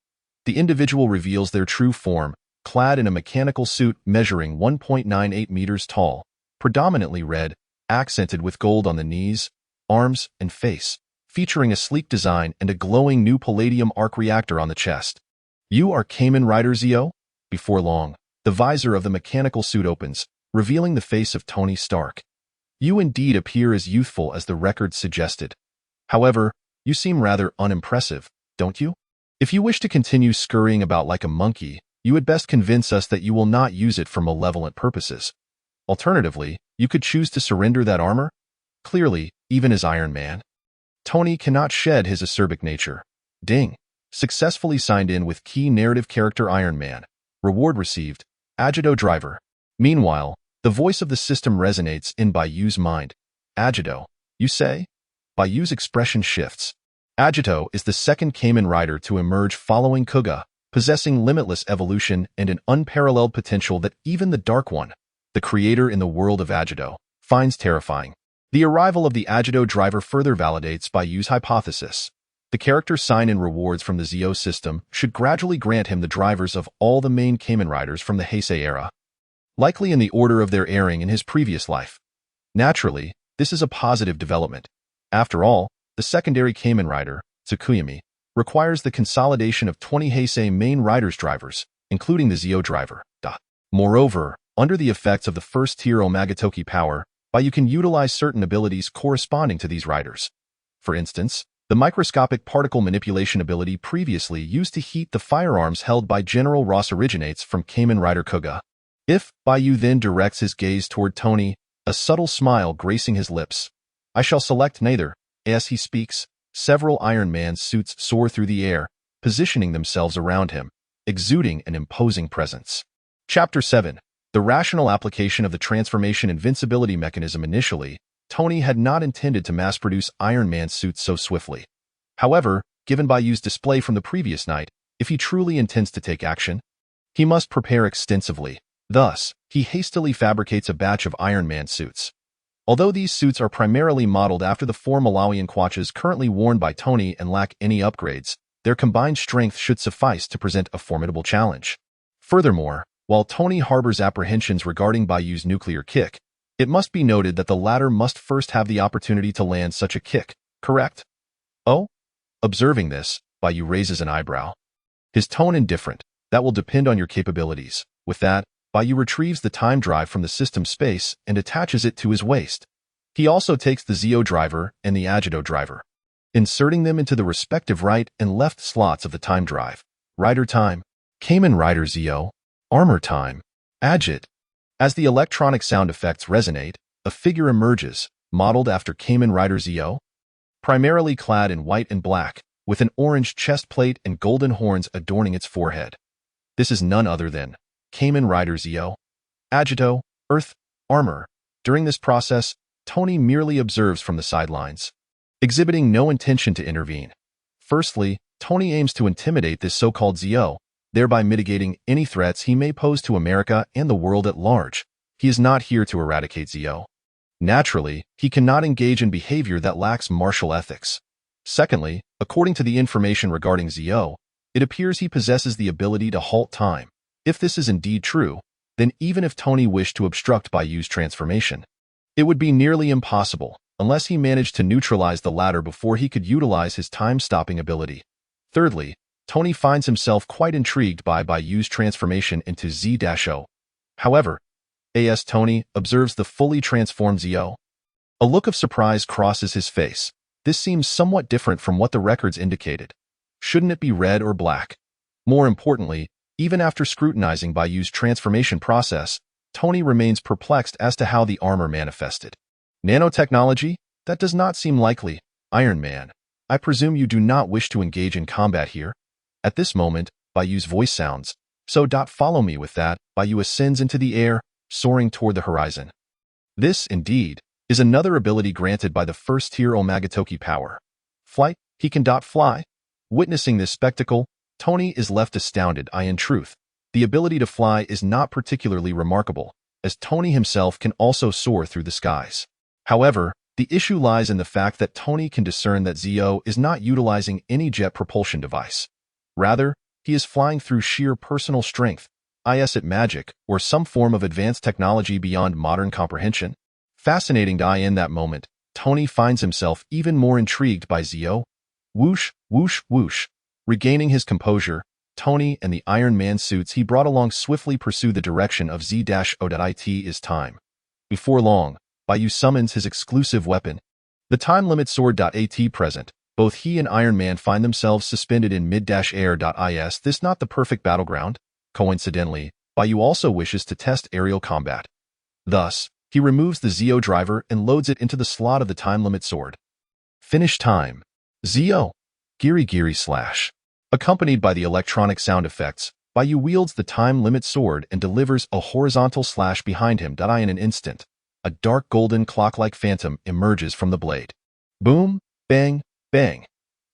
The individual reveals their true form, clad in a mechanical suit measuring 1.98 meters tall, predominantly red, accented with gold on the knees, arms, and face, featuring a sleek design and a glowing new palladium arc reactor on the chest. You are Kamen Rider Zio? Before long, the visor of the mechanical suit opens, revealing the face of Tony Stark. You indeed appear as youthful as the record suggested. However, you You seem rather unimpressive, don't you? If you wish to continue scurrying about like a monkey, you had best convince us that you will not use it for malevolent purposes. Alternatively, you could choose to surrender that armor? Clearly, even as Iron Man, Tony cannot shed his acerbic nature. Ding. Successfully signed in with key narrative character Iron Man. Reward received. Agito driver. Meanwhile, the voice of the system resonates in Bai Yu's mind. Agito, you say? Bai Yu's expression shifts. Agito is the second Kamen Rider to emerge following Kuuga, possessing limitless evolution and an unparalleled potential that even the Dark One, the creator in the world of Agito, finds terrifying. The arrival of the Agito driver further validates Bai Yu's hypothesis. The character's sign-in rewards from the Zio system should gradually grant him the drivers of all the main Kamen Riders from the Heisei era, likely in the order of their airing in his previous life. Naturally, this is a positive development. After all, the secondary Kamen Rider, Tsukuyami, requires the consolidation of 20 Heisei main Riders drivers, including the Zio driver. Moreover, under the effects of the first-tier Omagatoki power, Bai Yu can utilize certain abilities corresponding to these riders. For instance, the microscopic particle manipulation ability previously used to heat the firearms held by General Ross originates from Kamen Rider Kuuga. If Bai Yu then directs his gaze toward Tony, a subtle smile gracing his lips. I shall select neither. As he speaks, several Iron Man suits soar through the air, positioning themselves around him, exuding an imposing presence. Chapter 7. The rational application of the transformation invincibility mechanism. Initially, Tony had not intended to mass-produce Iron Man suits so swiftly. However, given Bai Yu's display from the previous night, if he truly intends to take action, he must prepare extensively. Thus, he hastily fabricates a batch of Iron Man suits. Although these suits are primarily modeled after the four Malawian quatches currently worn by Tony and lack any upgrades, their combined strength should suffice to present a formidable challenge. Furthermore, while Tony harbors apprehensions regarding Bai Yu's nuclear kick, it must be noted that the latter must first have the opportunity to land such a kick, correct? Oh? Observing this, Bai Yu raises an eyebrow. His tone indifferent. That will depend on your capabilities. With that, Bai Yu retrieves the time drive from the system space and attaches it to his waist. He also takes the Zio driver and the Agito driver, inserting them into the respective right and left slots of the time drive. Rider time. Kamen Rider Zio. Armor time. Agit. As the electronic sound effects resonate, a figure emerges, modeled after Kamen Rider Zio, primarily clad in white and black, with an orange chest plate and golden horns adorning its forehead. This is none other than Kamen Rider Zio. Agito, Earth, Armor. During this process, Tony merely observes from the sidelines, exhibiting no intention to intervene. Firstly, Tony aims to intimidate this so-called Zio, thereby mitigating any threats he may pose to America and the world at large. He is not here to eradicate Zio. Naturally, he cannot engage in behavior that lacks martial ethics. Secondly, according to the information regarding Zio, it appears he possesses the ability to halt time. If this is indeed true, then even if Tony wished to obstruct Bai Yu's transformation, it would be nearly impossible, unless he managed to neutralize the latter before he could utilize his time-stopping ability. Thirdly, Tony finds himself quite intrigued by Bai Yu's transformation into Z-O. However, as Tony observes the fully transformed Zio, a look of surprise crosses his face. This seems somewhat different from what the records indicated. Shouldn't it be red or black? More importantly, even after scrutinizing Bai Yu's transformation process, Tony remains perplexed as to how the armor manifested. Nanotechnology? That does not seem likely. Iron Man, I presume you do not wish to engage in combat here? At this moment, Bai Yu's voice sounds. So follow me. With that, Bai Yu ascends into the air, soaring toward the horizon. This, indeed, is another ability granted by the first-tier Omagatoki power. Flight, he can fly. Witnessing this spectacle, Tony is left astounded. In truth, the ability to fly is not particularly remarkable, as Tony himself can also soar through the skies. However, the issue lies in the fact that Tony can discern that Zio is not utilizing any jet propulsion device. Rather, he is flying through sheer personal strength, it magic, or some form of advanced technology beyond modern comprehension. Fascinating. In that moment, Tony finds himself even more intrigued by Zio. Whoosh, whoosh, whoosh. Regaining his composure, Tony and the Iron Man suits he brought along swiftly pursue the direction of Z-O. It is time. Before long, Bai Yu summons his exclusive weapon, the time limit sword. Present, Both he and Iron Man find themselves suspended in mid-air. Is this not the perfect battleground? Coincidentally, Bai Yu also wishes to test aerial combat. Thus, he removes the Zeo driver and loads it into the slot of the time limit sword. Finish time. Zeo. Giri Giri slash. Accompanied by the electronic sound effects, Bai Yu wields the time limit sword and delivers a horizontal slash behind him. In an instant, a dark golden clock-like phantom emerges from the blade. Boom, bang, bang.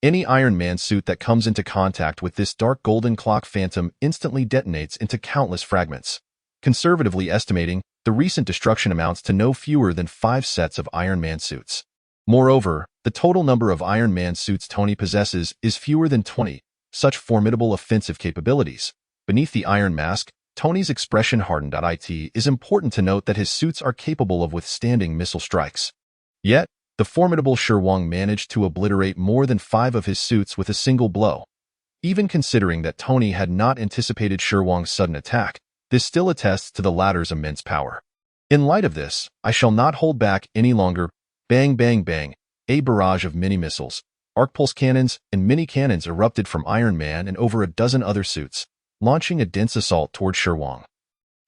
Any Iron Man suit that comes into contact with this dark golden clock phantom instantly detonates into countless fragments. Conservatively estimating, the recent destruction amounts to no fewer than 5 sets of Iron Man suits. Moreover, the total number of Iron Man suits Tony possesses is fewer than 20, such formidable offensive capabilities. Beneath the iron mask, Tony's expression hardened. It is important to note that his suits are capable of withstanding missile strikes. Yet, the formidable Shirwang managed to obliterate more than 5 of his suits with a single blow. Even considering that Tony had not anticipated Shirwang's sudden attack, this still attests to the latter's immense power. In light of this, I shall not hold back any longer. Bang, bang, bang. A barrage of mini-missiles, arc-pulse cannons, and mini-cannons erupted from Iron Man and over a dozen other suits, launching a dense assault toward Shirwang.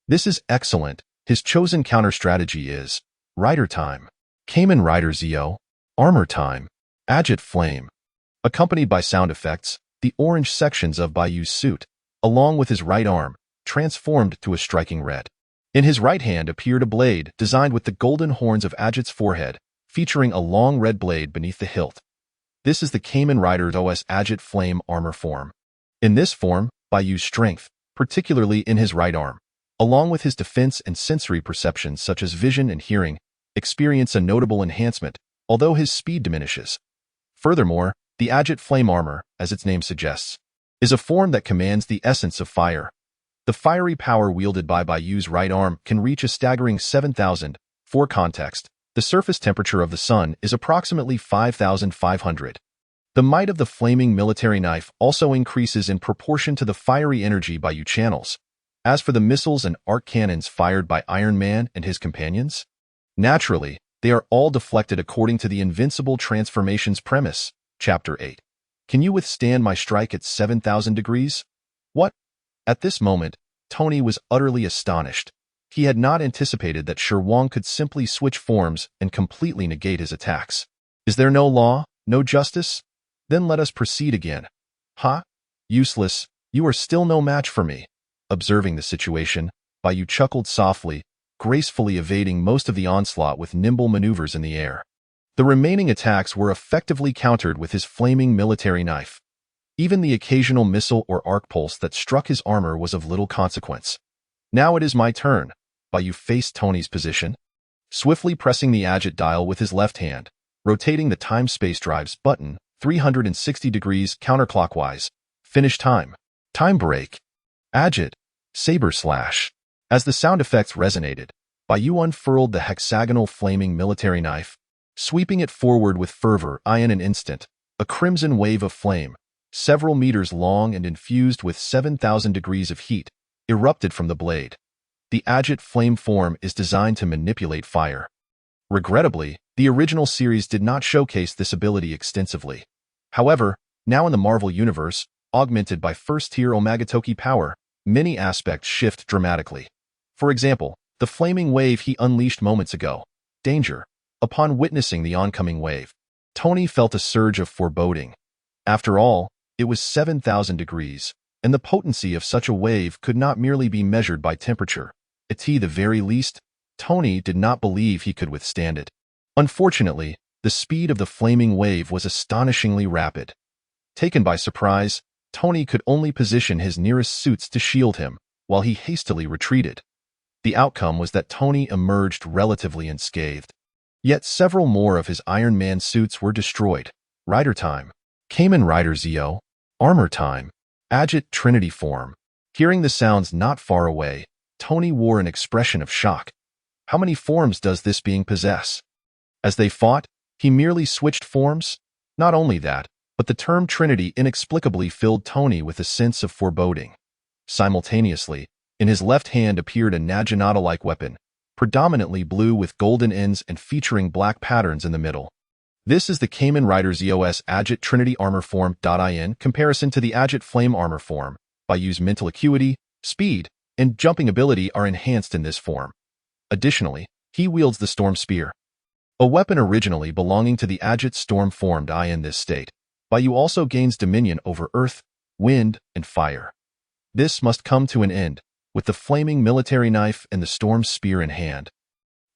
This is excellent. His chosen counter-strategy is Rider Time. Kamen Rider Zeo. Armor Time. Agit Flame. Accompanied by sound effects, the orange sections of Bai Yu's suit, along with his right arm, transformed to a striking red. In his right hand appeared a blade designed with the golden horns of Agit's forehead, featuring a long red blade beneath the hilt. This is the Kamen Rider's OS Agit Flame armor form. In this form, Bai Yu's strength, particularly in his right arm, along with his defense and sensory perceptions such as vision and hearing, experience a notable enhancement, although his speed diminishes. Furthermore, the Agit Flame armor, as its name suggests, is a form that commands the essence of fire. The fiery power wielded by Bai Yu's right arm can reach a staggering 7,000. For context, the surface temperature of the sun is approximately 5,500. The might of the flaming military knife also increases in proportion to the fiery energy Bai Yu channels. As for the missiles and arc cannons fired by Iron Man and his companions, naturally, they are all deflected according to the Invincible Transformations premise, Chapter 8. Can you withstand my strike at 7,000 degrees? What? At this moment, Tony was utterly astonished. He had not anticipated that Shirwang could simply switch forms and completely negate his attacks. Is there no law, no justice? Then let us proceed again. Ha? Useless, you are still no match for me. Observing the situation, Bai Yu chuckled softly, gracefully evading most of the onslaught with nimble maneuvers in the air. The remaining attacks were effectively countered with his flaming military knife. Even the occasional missile or arc pulse that struck his armor was of little consequence. Now it is my turn. Bai Yu faced Tony's position, swiftly pressing the Agit dial with his left hand, rotating the time-space drives button 360 degrees counterclockwise. Finish time. Time break. Agit. Saber slash. As the sound effects resonated, Bai Yu unfurled the hexagonal flaming military knife, sweeping it forward with fervor. In an instant, a crimson wave of flame, several meters long and infused with 7,000 degrees of heat, erupted from the blade. The Agit Flame form is designed to manipulate fire. Regrettably, the original series did not showcase this ability extensively. However, now in the Marvel Universe, augmented by first-tier Omagatoki power, many aspects shift dramatically. For example, the flaming wave he unleashed moments ago. Danger. Upon witnessing the oncoming wave, Tony felt a surge of foreboding. After all, it was 7,000 degrees, and the potency of such a wave could not merely be measured by temperature. At the very least, Tony did not believe he could withstand it. Unfortunately, the speed of the flaming wave was astonishingly rapid. Taken by surprise, Tony could only position his nearest suits to shield him, while he hastily retreated. The outcome was that Tony emerged relatively unscathed. Yet several more of his Iron Man suits were destroyed. Rider Time. Kamen Rider Zeo. Armor Time. Agit Trinity Form. Hearing the sounds not far away, Tony wore an expression of shock. How many forms does this being possess? As they fought, he merely switched forms? Not only that, but the term Trinity inexplicably filled Tony with a sense of foreboding. Simultaneously, in his left hand appeared a Naginata-like weapon, predominantly blue with golden ends and featuring black patterns in the middle. This is the Kamen Rider's EOS Agit Trinity Armor Form. In comparison to the Agit Flame Armor Form, Bai Yu's mental acuity, speed, and jumping ability are enhanced in this form. Additionally, he wields the Storm Spear, a weapon originally belonging to the Agit Storm form. In this state, Bai Yu also gains dominion over earth, wind, and fire. This must come to an end, with the flaming military knife and the Storm Spear in hand.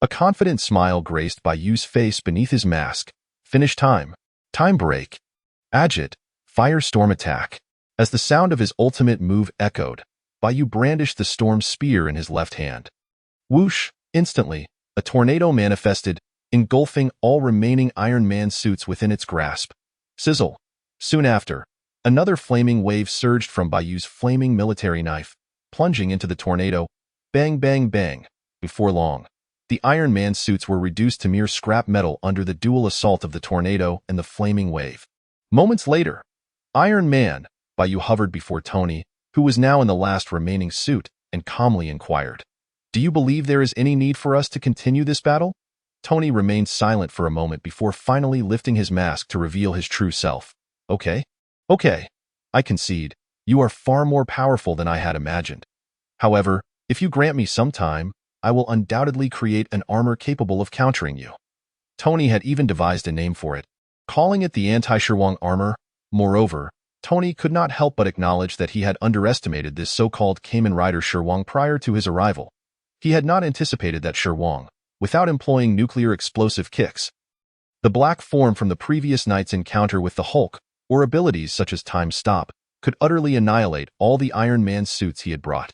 A confident smile graced Bai Yu's face beneath his mask. Finish time. Time break. Agit. Firestorm attack. As the sound of his ultimate move echoed, Bai Yu brandished the Storm Spear in his left hand. Whoosh! Instantly, a tornado manifested, engulfing all remaining Iron Man suits within its grasp. Sizzle. Soon after, another flaming wave surged from Bai Yu's flaming military knife, plunging into the tornado. Bang, bang, bang. Before long, the Iron Man suits were reduced to mere scrap metal under the dual assault of the tornado and the flaming wave. Moments later, Iron Man, Bai Yu hovered before Tony, who was now in the last remaining suit, and calmly inquired, "Do you believe there is any need for us to continue this battle?" Tony remained silent for a moment before finally lifting his mask to reveal his true self. Okay, I concede, you are far more powerful than I had imagined. However, if you grant me some time, I will undoubtedly create an armor capable of countering you. Tony had even devised a name for it, calling it the Anti-Sherwong armor. Moreover, Tony could not help but acknowledge that he had underestimated this so-called Kamen Rider Sherwong prior to his arrival. He had not anticipated that Sherwong, without employing nuclear explosive kicks, the black form from the previous night's encounter with the Hulk, or abilities such as Time Stop, could utterly annihilate all the Iron Man suits he had brought.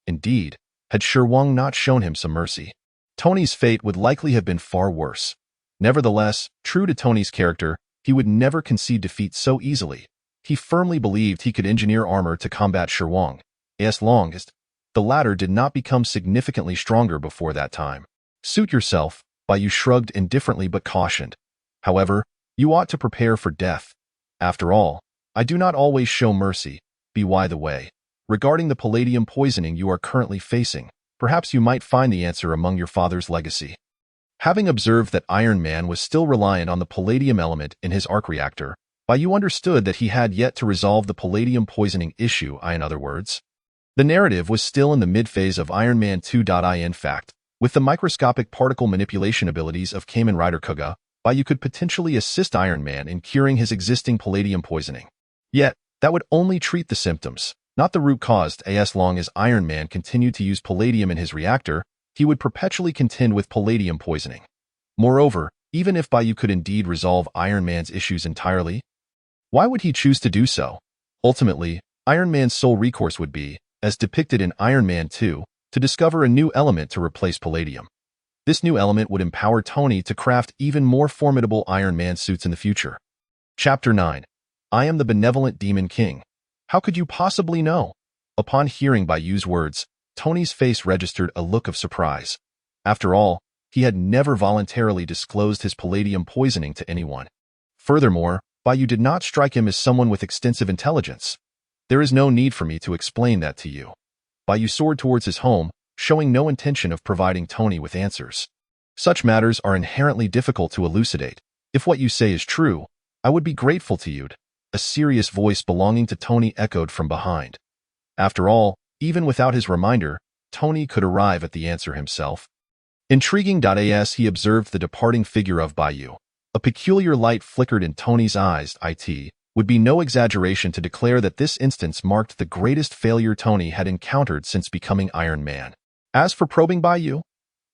Indeed, had Sherwong not shown him some mercy, Tony's fate would likely have been far worse. Nevertheless, true to Tony's character, he would never concede defeat so easily. He firmly believed he could engineer armor to combat Sherwong, as long as the latter did not become significantly stronger before that time. Suit yourself, Bai Yu shrugged indifferently but cautioned. However, you ought to prepare for death. After all, I do not always show mercy. By the way, regarding the palladium poisoning you are currently facing, perhaps you might find the answer among your father's legacy. Having observed that Iron Man was still reliant on the palladium element in his arc reactor, Bai Yu understood that he had yet to resolve the palladium poisoning issue. In other words, the narrative was still in the mid-phase of Iron Man 2. In fact, with the microscopic particle manipulation abilities of Kamen Rider Kuuga, Bai Yu could potentially assist Iron Man in curing his existing palladium poisoning. Yet, that would only treat the symptoms, not the root cause. As long as Iron Man continued to use palladium in his reactor, he would perpetually contend with palladium poisoning. Moreover, even if Bai Yu could indeed resolve Iron Man's issues entirely, why would he choose to do so? Ultimately, Iron Man's sole recourse would be, as depicted in Iron Man 2, to discover a new element to replace palladium. This new element would empower Tony to craft even more formidable Iron Man suits in the future. Chapter 9. I am the Benevolent Demon King. How could you possibly know? Upon hearing Bai Yu's words, Tony's face registered a look of surprise. After all, he had never voluntarily disclosed his palladium poisoning to anyone. Furthermore, Bai Yu did not strike him as someone with extensive intelligence. There is no need for me to explain that to you. Bai Yu soared towards his home, showing no intention of providing Tony with answers. Such matters are inherently difficult to elucidate. If what you say is true, I would be grateful to you. A serious voice belonging to Tony echoed from behind. After all, even without his reminder, Tony could arrive at the answer himself. Intriguing. As he observed the departing figure of Bai Yu, a peculiar light flickered in Tony's eyes. It would be no exaggeration to declare that this instance marked the greatest failure Tony had encountered since becoming Iron Man. As for probing Bai Yu,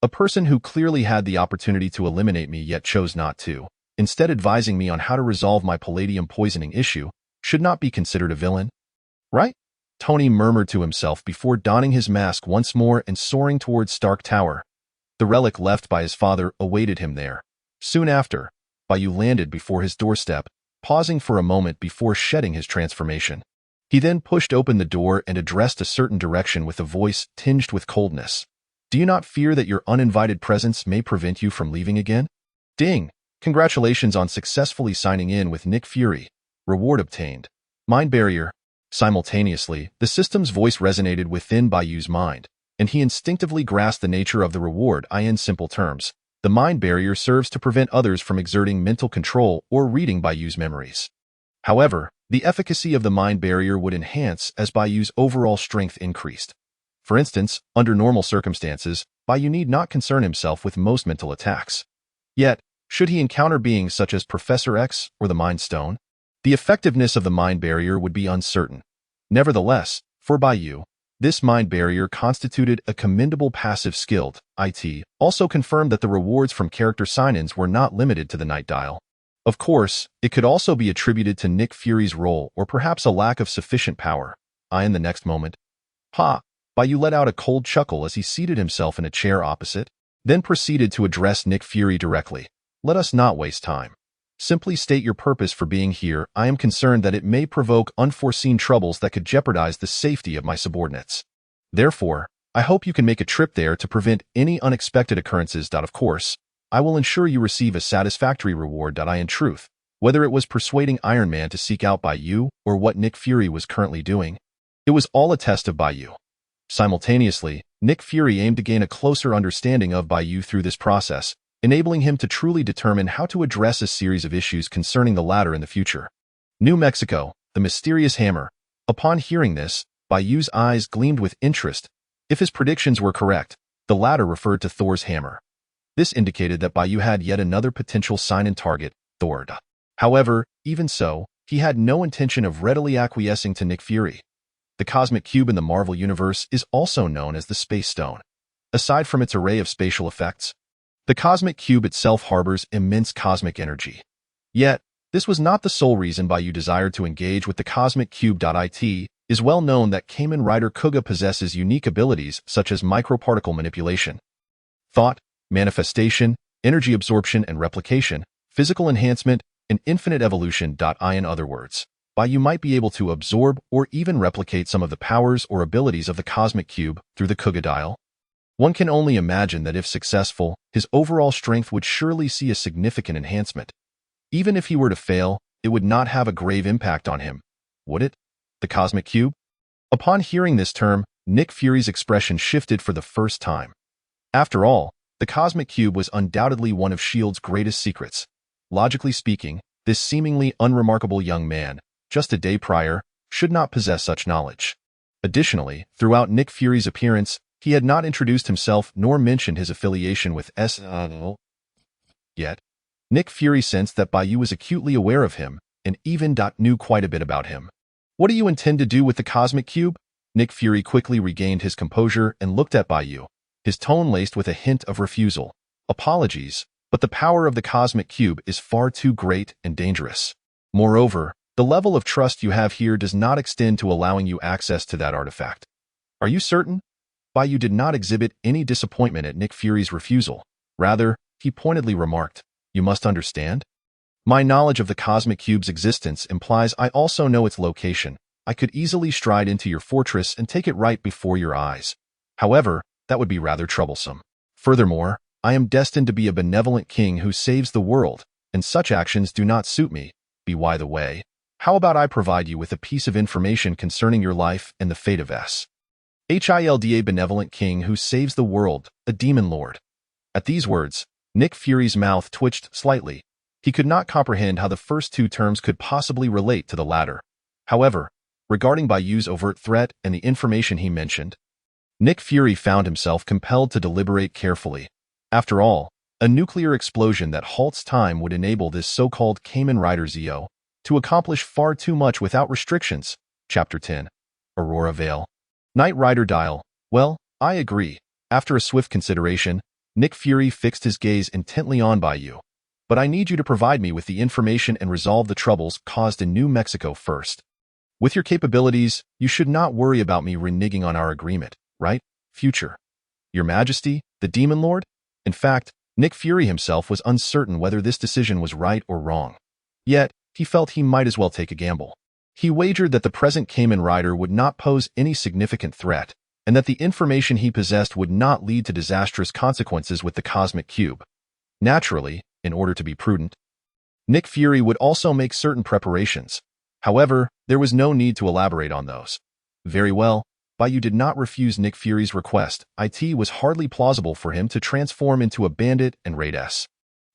a person who clearly had the opportunity to eliminate me yet chose not to, instead advising me on how to resolve my palladium poisoning issue, should not be considered a villain, right? Tony murmured to himself before donning his mask once more and soaring towards Stark Tower. The relic left by his father awaited him there. Soon after, Bai Yu landed before his doorstep, pausing for a moment before shedding his transformation. He then pushed open the door and addressed a certain direction with a voice tinged with coldness. Do you not fear that your uninvited presence may prevent you from leaving again? Ding! Congratulations on successfully signing in with Nick Fury. Reward obtained. Mind barrier. Simultaneously, the system's voice resonated within Bai Yu's mind, and he instinctively grasped the nature of the reward in simple terms. The mind barrier serves to prevent others from exerting mental control or reading Bai Yu's memories. However, the efficacy of the mind barrier would enhance as Bai Yu's overall strength increased. For instance, under normal circumstances, Bai Yu need not concern himself with most mental attacks. Yet, should he encounter beings such as Professor X or the Mind Stone, the effectiveness of the mind barrier would be uncertain. Nevertheless, for Bai Yu, this mind barrier constituted a commendable passive skill. It also confirmed that the rewards from character sign-ins were not limited to the Night Dial. Of course, it could also be attributed to Nick Fury's role or perhaps a lack of sufficient power. In the next moment, Bai Yu let out a cold chuckle as he seated himself in a chair opposite, then proceeded to address Nick Fury directly. Let us not waste time. Simply state your purpose for being here. I am concerned that it may provoke unforeseen troubles that could jeopardize the safety of my subordinates. Therefore, I hope you can make a trip there to prevent any unexpected occurrences. Of course, I will ensure you receive a satisfactory reward. In truth, whether it was persuading Iron Man to seek out Bai Yu or what Nick Fury was currently doing, it was all a test of Bai Yu. Simultaneously, Nick Fury aimed to gain a closer understanding of Bai Yu through this process, enabling him to truly determine how to address a series of issues concerning the latter in the future. New Mexico, the mysterious hammer. Upon hearing this, Bai Yu's eyes gleamed with interest. If his predictions were correct, the latter referred to Thor's hammer. This indicated that Bai Yu had yet another potential sign-in target, Thor. However, even so, he had no intention of readily acquiescing to Nick Fury. The cosmic cube in the Marvel Universe is also known as the Space Stone. Aside from its array of spatial effects, the cosmic cube itself harbors immense cosmic energy. Yet, this was not the sole reason Bai Yu desired to engage with the cosmic cube. It is well known that Kamen Rider Kuuga possesses unique abilities such as microparticle manipulation, thought, manifestation, energy absorption and replication, physical enhancement, and infinite evolution. In other words, Bai Yu might be able to absorb or even replicate some of the powers or abilities of the cosmic cube through the Kuuga dial. One can only imagine that if successful, his overall strength would surely see a significant enhancement. Even if he were to fail, it would not have a grave impact on him, would it? The cosmic cube? Upon hearing this term, Nick Fury's expression shifted for the first time. After all, the cosmic cube was undoubtedly one of S.H.I.E.L.D.'s greatest secrets. Logically speaking, this seemingly unremarkable young man, just a day prior, should not possess such knowledge. Additionally, throughout Nick Fury's appearance, he had not introduced himself nor mentioned his affiliation with S.H.I.E.L.D. Yet, Nick Fury sensed that Bai Yu was acutely aware of him, and even knew quite a bit about him. What do you intend to do with the cosmic cube? Nick Fury quickly regained his composure and looked at Bai Yu, his tone laced with a hint of refusal. Apologies, but the power of the cosmic cube is far too great and dangerous. Moreover, the level of trust you have here does not extend to allowing you access to that artifact. Are you certain? Bai Yu did not exhibit any disappointment at Nick Fury's refusal. Rather, he pointedly remarked, "You must understand. My knowledge of the cosmic cube's existence implies I also know its location. I could easily stride into your fortress and take it right before your eyes. However, that would be rather troublesome. Furthermore, I am destined to be a benevolent king who saves the world, and such actions do not suit me. By the way, how about I provide you with a piece of information concerning your life and the fate of S.H.I.E.L.D. A benevolent king who saves the world, a demon lord." At these words, Nick Fury's mouth twitched slightly. He could not comprehend how the first two terms could possibly relate to the latter. However, regarding Bai Yu's overt threat and the information he mentioned, Nick Fury found himself compelled to deliberate carefully. After all, a nuclear explosion that halts time would enable this so-called Kamen Rider Zeo to accomplish far too much without restrictions. Chapter 10. Aurora Vale. Knight Rider Dial. Well, I agree. After a swift consideration, Nick Fury fixed his gaze intently on Bai Yu. But I need you to provide me with the information and resolve the troubles caused in New Mexico first. With your capabilities, you should not worry about me reneging on our agreement, right? Future. Your Majesty, the Demon Lord? In fact, Nick Fury himself was uncertain whether this decision was right or wrong. Yet, he felt he might as well take a gamble. He wagered that the present Kamen Rider would not pose any significant threat, and that the information he possessed would not lead to disastrous consequences with the cosmic cube. Naturally, in order to be prudent, Nick Fury would also make certain preparations. However, there was no need to elaborate on those. Very well, Bai Yu did not refuse Nick Fury's request. It was hardly plausible for him to transform into a bandit and raid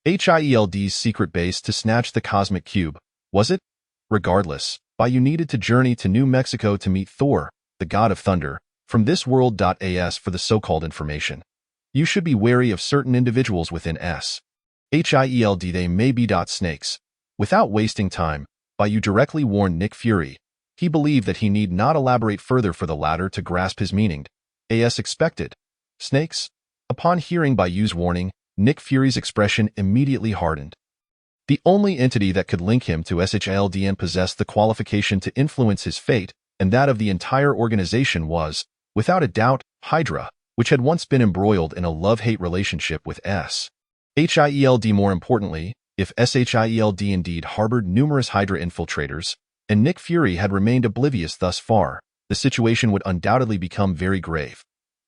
Hield's secret base to snatch the cosmic cube, was it? Regardless, Bai Yu needed to journey to New Mexico to meet Thor, the god of thunder, from this world.as for the so-called information. You should be wary of certain individuals within Hield. They may be snakes. Without wasting time, Bai Yu directly warned Nick Fury. He believed that he need not elaborate further for the latter to grasp his meaning. As expected. Snakes? Upon hearing Bai Yu's warning, Nick Fury's expression immediately hardened. The only entity that could link him to Hield and possess the qualification to influence his fate and that of the entire organization was, without a doubt, Hydra, which had once been embroiled in a love-hate relationship with Hield. More importantly, if Hield indeed harbored numerous Hydra infiltrators, and Nick Fury had remained oblivious thus far, the situation would undoubtedly become very grave.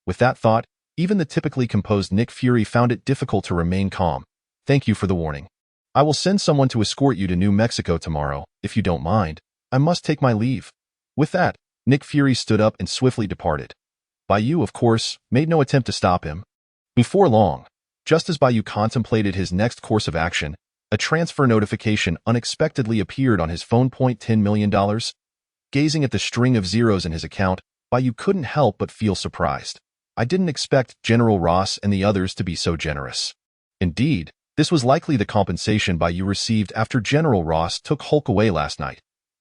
With that thought, even the typically composed Nick Fury found it difficult to remain calm. Thank you for the warning. I will send someone to escort you to New Mexico tomorrow, if you don't mind. I must take my leave. With that, Nick Fury stood up and swiftly departed. Bai Yu, of course, made no attempt to stop him. Before long, just as Bai Yu contemplated his next course of action, a transfer notification unexpectedly appeared on his phone. $10 million. Gazing at the string of zeros in his account, Bai Yu couldn't help but feel surprised. I didn't expect General Ross and the others to be so generous. Indeed, this was likely the compensation Bai Yu received after General Ross took Hulk away last night.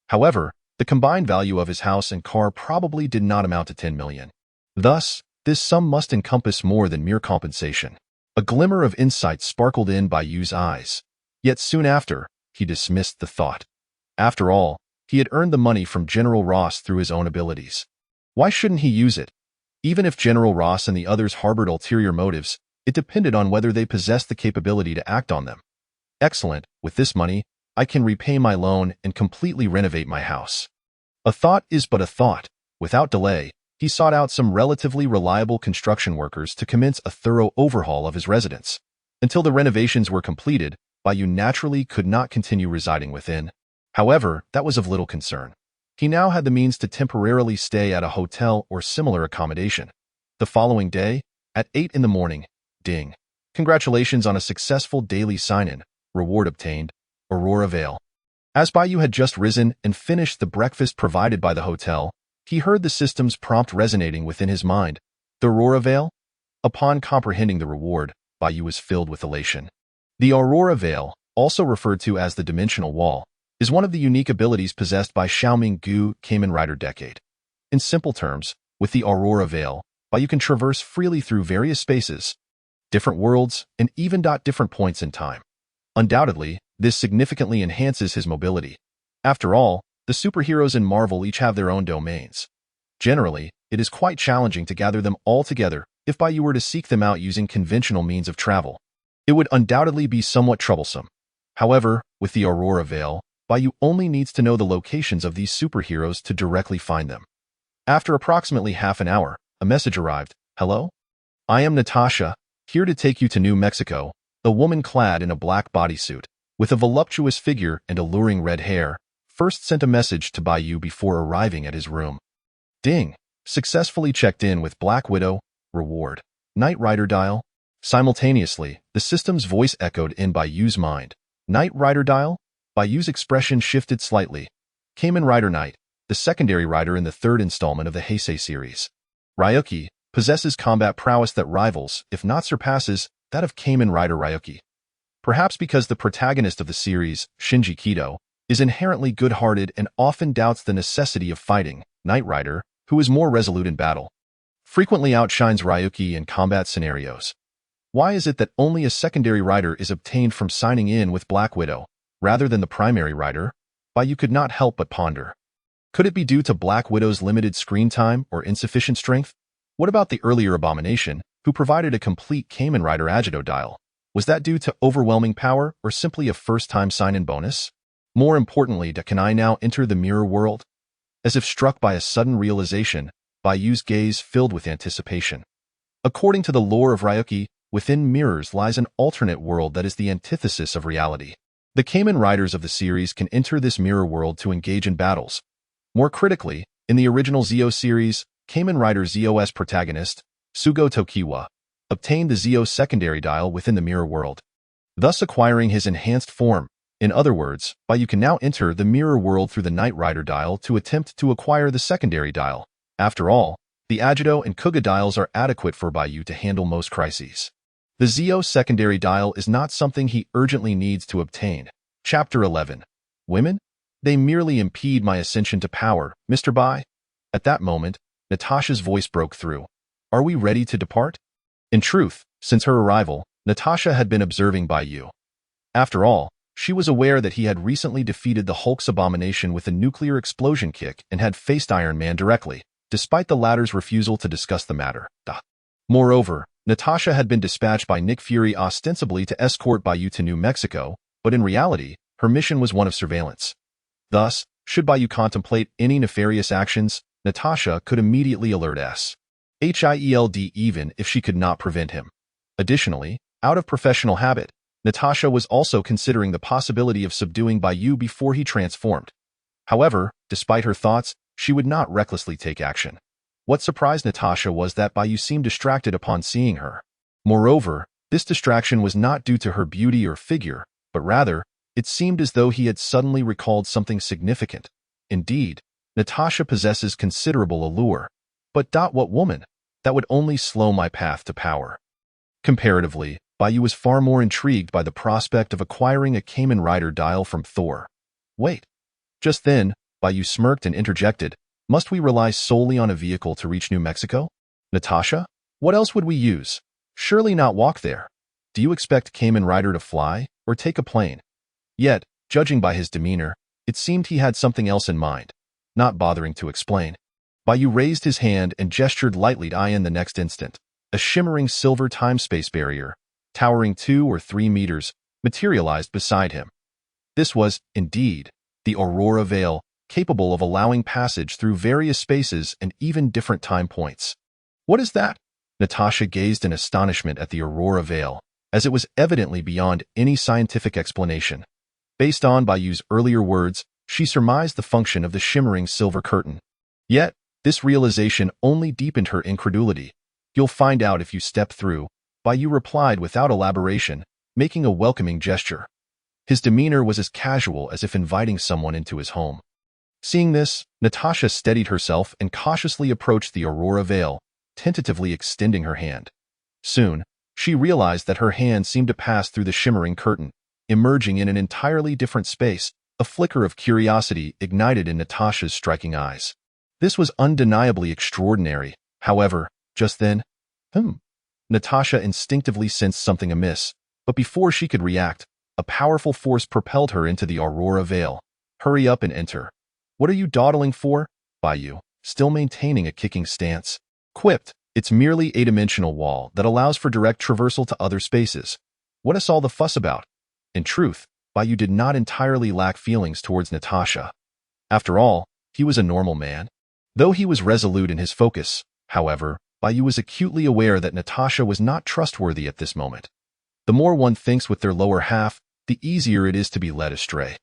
However, the combined value of his house and car probably did not amount to 10 million. Thus, this sum must encompass more than mere compensation. A glimmer of insight sparkled in Bai Yu's eyes. Yet soon after, he dismissed the thought. After all, he had earned the money from General Ross through his own abilities. Why shouldn't he use it? Even if General Ross and the others harbored ulterior motives, it depended on whether they possessed the capability to act on them. Excellent, with this money, I can repay my loan and completely renovate my house. A thought is but a thought. Without delay, he sought out some relatively reliable construction workers to commence a thorough overhaul of his residence. Until the renovations were completed, Bai Yu naturally could not continue residing within. However, that was of little concern. He now had the means to temporarily stay at a hotel or similar accommodation. The following day, at 8 in the morning, ding. Congratulations on a successful daily sign-in. Reward obtained. Aurora Vale. As Bai Yu had just risen and finished the breakfast provided by the hotel, he heard the system's prompt resonating within his mind. The Aurora Vale? Upon comprehending the reward, Bai Yu was filled with elation. The Aurora Vale, also referred to as the Dimensional Wall, is one of the unique abilities possessed by Xiaoming Gu Kamen Rider Decade. In simple terms, with the Aurora Vale, Bai Yu can traverse freely through various spaces, different worlds, and even different points in time. Undoubtedly, this significantly enhances his mobility. After all, the superheroes in Marvel each have their own domains. Generally, it is quite challenging to gather them all together if Bai Yu were to seek them out using conventional means of travel. It would undoubtedly be somewhat troublesome. However, with the Aurora Vale, Bai Yu only needs to know the locations of these superheroes to directly find them. After approximately half an hour, a message arrived. Hello? I am Natasha, here to take you to New Mexico. A woman clad in a black bodysuit, with a voluptuous figure and alluring red hair, first sent a message to Bai Yu before arriving at his room. Ding! Successfully checked in with Black Widow. Reward. Knight Rider dial. Simultaneously, the system's voice echoed in Bai Yu's mind. Knight Rider dial? Bai Yu's expression shifted slightly. Kamen Rider Knight, the secondary rider in the third installment of the Heisei series. Ryuki possesses combat prowess that rivals, if not surpasses, that of Kamen Rider Ryuki. Perhaps because the protagonist of the series, Shinji Kido, is inherently good-hearted and often doubts the necessity of fighting, Knight Rider, who is more resolute in battle, frequently outshines Ryuki in combat scenarios. Why is it that only a secondary rider is obtained from signing in with Black Widow, rather than the primary rider? Bai Yu could not help but ponder. Could it be due to Black Widow's limited screen time or insufficient strength? What about the earlier Abomination, who provided a complete Kamen Rider Agito dial? Was that due to overwhelming power or simply a first-time sign-in bonus? More importantly, can I now enter the mirror world? As if struck by a sudden realization, Bai Yu's gaze filled with anticipation. According to the lore of Ryuki, within mirrors lies an alternate world that is the antithesis of reality. The Kamen Riders of the series can enter this mirror world to engage in battles. More critically, in the original Zeo series, Kamen Rider ZOS protagonist, Sugo Tokiwa, obtained the ZO secondary dial within the mirror world, thus acquiring his enhanced form. In other words, Bai Yu can now enter the mirror world through the Knight Rider dial to attempt to acquire the secondary dial. After all, the Agito and Kuuga dials are adequate for Bai Yu to handle most crises. The ZO secondary dial is not something he urgently needs to obtain. Chapter 11. Women? They merely impede my ascension to power, Mr. Bai. At that moment, Natasha's voice broke through. Are we ready to depart? In truth, since her arrival, Natasha had been observing Bai Yu. After all, she was aware that he had recently defeated the Hulk's abomination with a nuclear explosion kick and had faced Iron Man directly, despite the latter's refusal to discuss the matter. Moreover, Natasha had been dispatched by Nick Fury ostensibly to escort Bai Yu to New Mexico, but in reality, her mission was one of surveillance. Thus, should Bai Yu contemplate any nefarious actions, Natasha could immediately alert Hield even if she could not prevent him. Additionally, out of professional habit, Natasha was also considering the possibility of subduing Bai Yu before he transformed. However, despite her thoughts, she would not recklessly take action. What surprised Natasha was that Bai Yu seemed distracted upon seeing her. Moreover, this distraction was not due to her beauty or figure, but rather, it seemed as though he had suddenly recalled something significant. Indeed, Natasha possesses considerable allure. But what woman? That would only slow my path to power. Comparatively, Bai Yu was far more intrigued by the prospect of acquiring a Kamen Rider dial from Thor. Wait. Just then, Bai Yu smirked and interjected, must we rely solely on a vehicle to reach New Mexico? Natasha? What else would we use? Surely not walk there. Do you expect Kamen Rider to fly, or take a plane? Yet, judging by his demeanor, it seemed he had something else in mind. Not bothering to explain, Bai Yu raised his hand and gestured lightly to Ian the next instant. A shimmering silver time-space barrier, towering 2 or 3 meters, materialized beside him. This was, indeed, the Aurora Veil, capable of allowing passage through various spaces and even different time points. What is that? Natasha gazed in astonishment at the Aurora Veil, as it was evidently beyond any scientific explanation. Based on Bai Yu's earlier words, she surmised the function of the shimmering silver curtain. Yet, this realization only deepened her incredulity. You'll find out if you step through, Bai Yu replied without elaboration, making a welcoming gesture. His demeanor was as casual as if inviting someone into his home. Seeing this, Natasha steadied herself and cautiously approached the Aurora Veil, tentatively extending her hand. Soon, she realized that her hand seemed to pass through the shimmering curtain, emerging in an entirely different space. A flicker of curiosity ignited in Natasha's striking eyes. This was undeniably extraordinary. However, just then, Natasha instinctively sensed something amiss, but before she could react, a powerful force propelled her into the Aurora Veil. Hurry up and enter. What are you dawdling for? Bai Yu, still maintaining a kicking stance, quipped. It's merely a dimensional wall that allows for direct traversal to other spaces. What is all the fuss about? In truth, Bai Yu did not entirely lack feelings towards Natasha. After all, he was a normal man. Though he was resolute in his focus, however, Bai Yu was acutely aware that Natasha was not trustworthy at this moment. The more one thinks with their lower half, the easier it is to be led astray.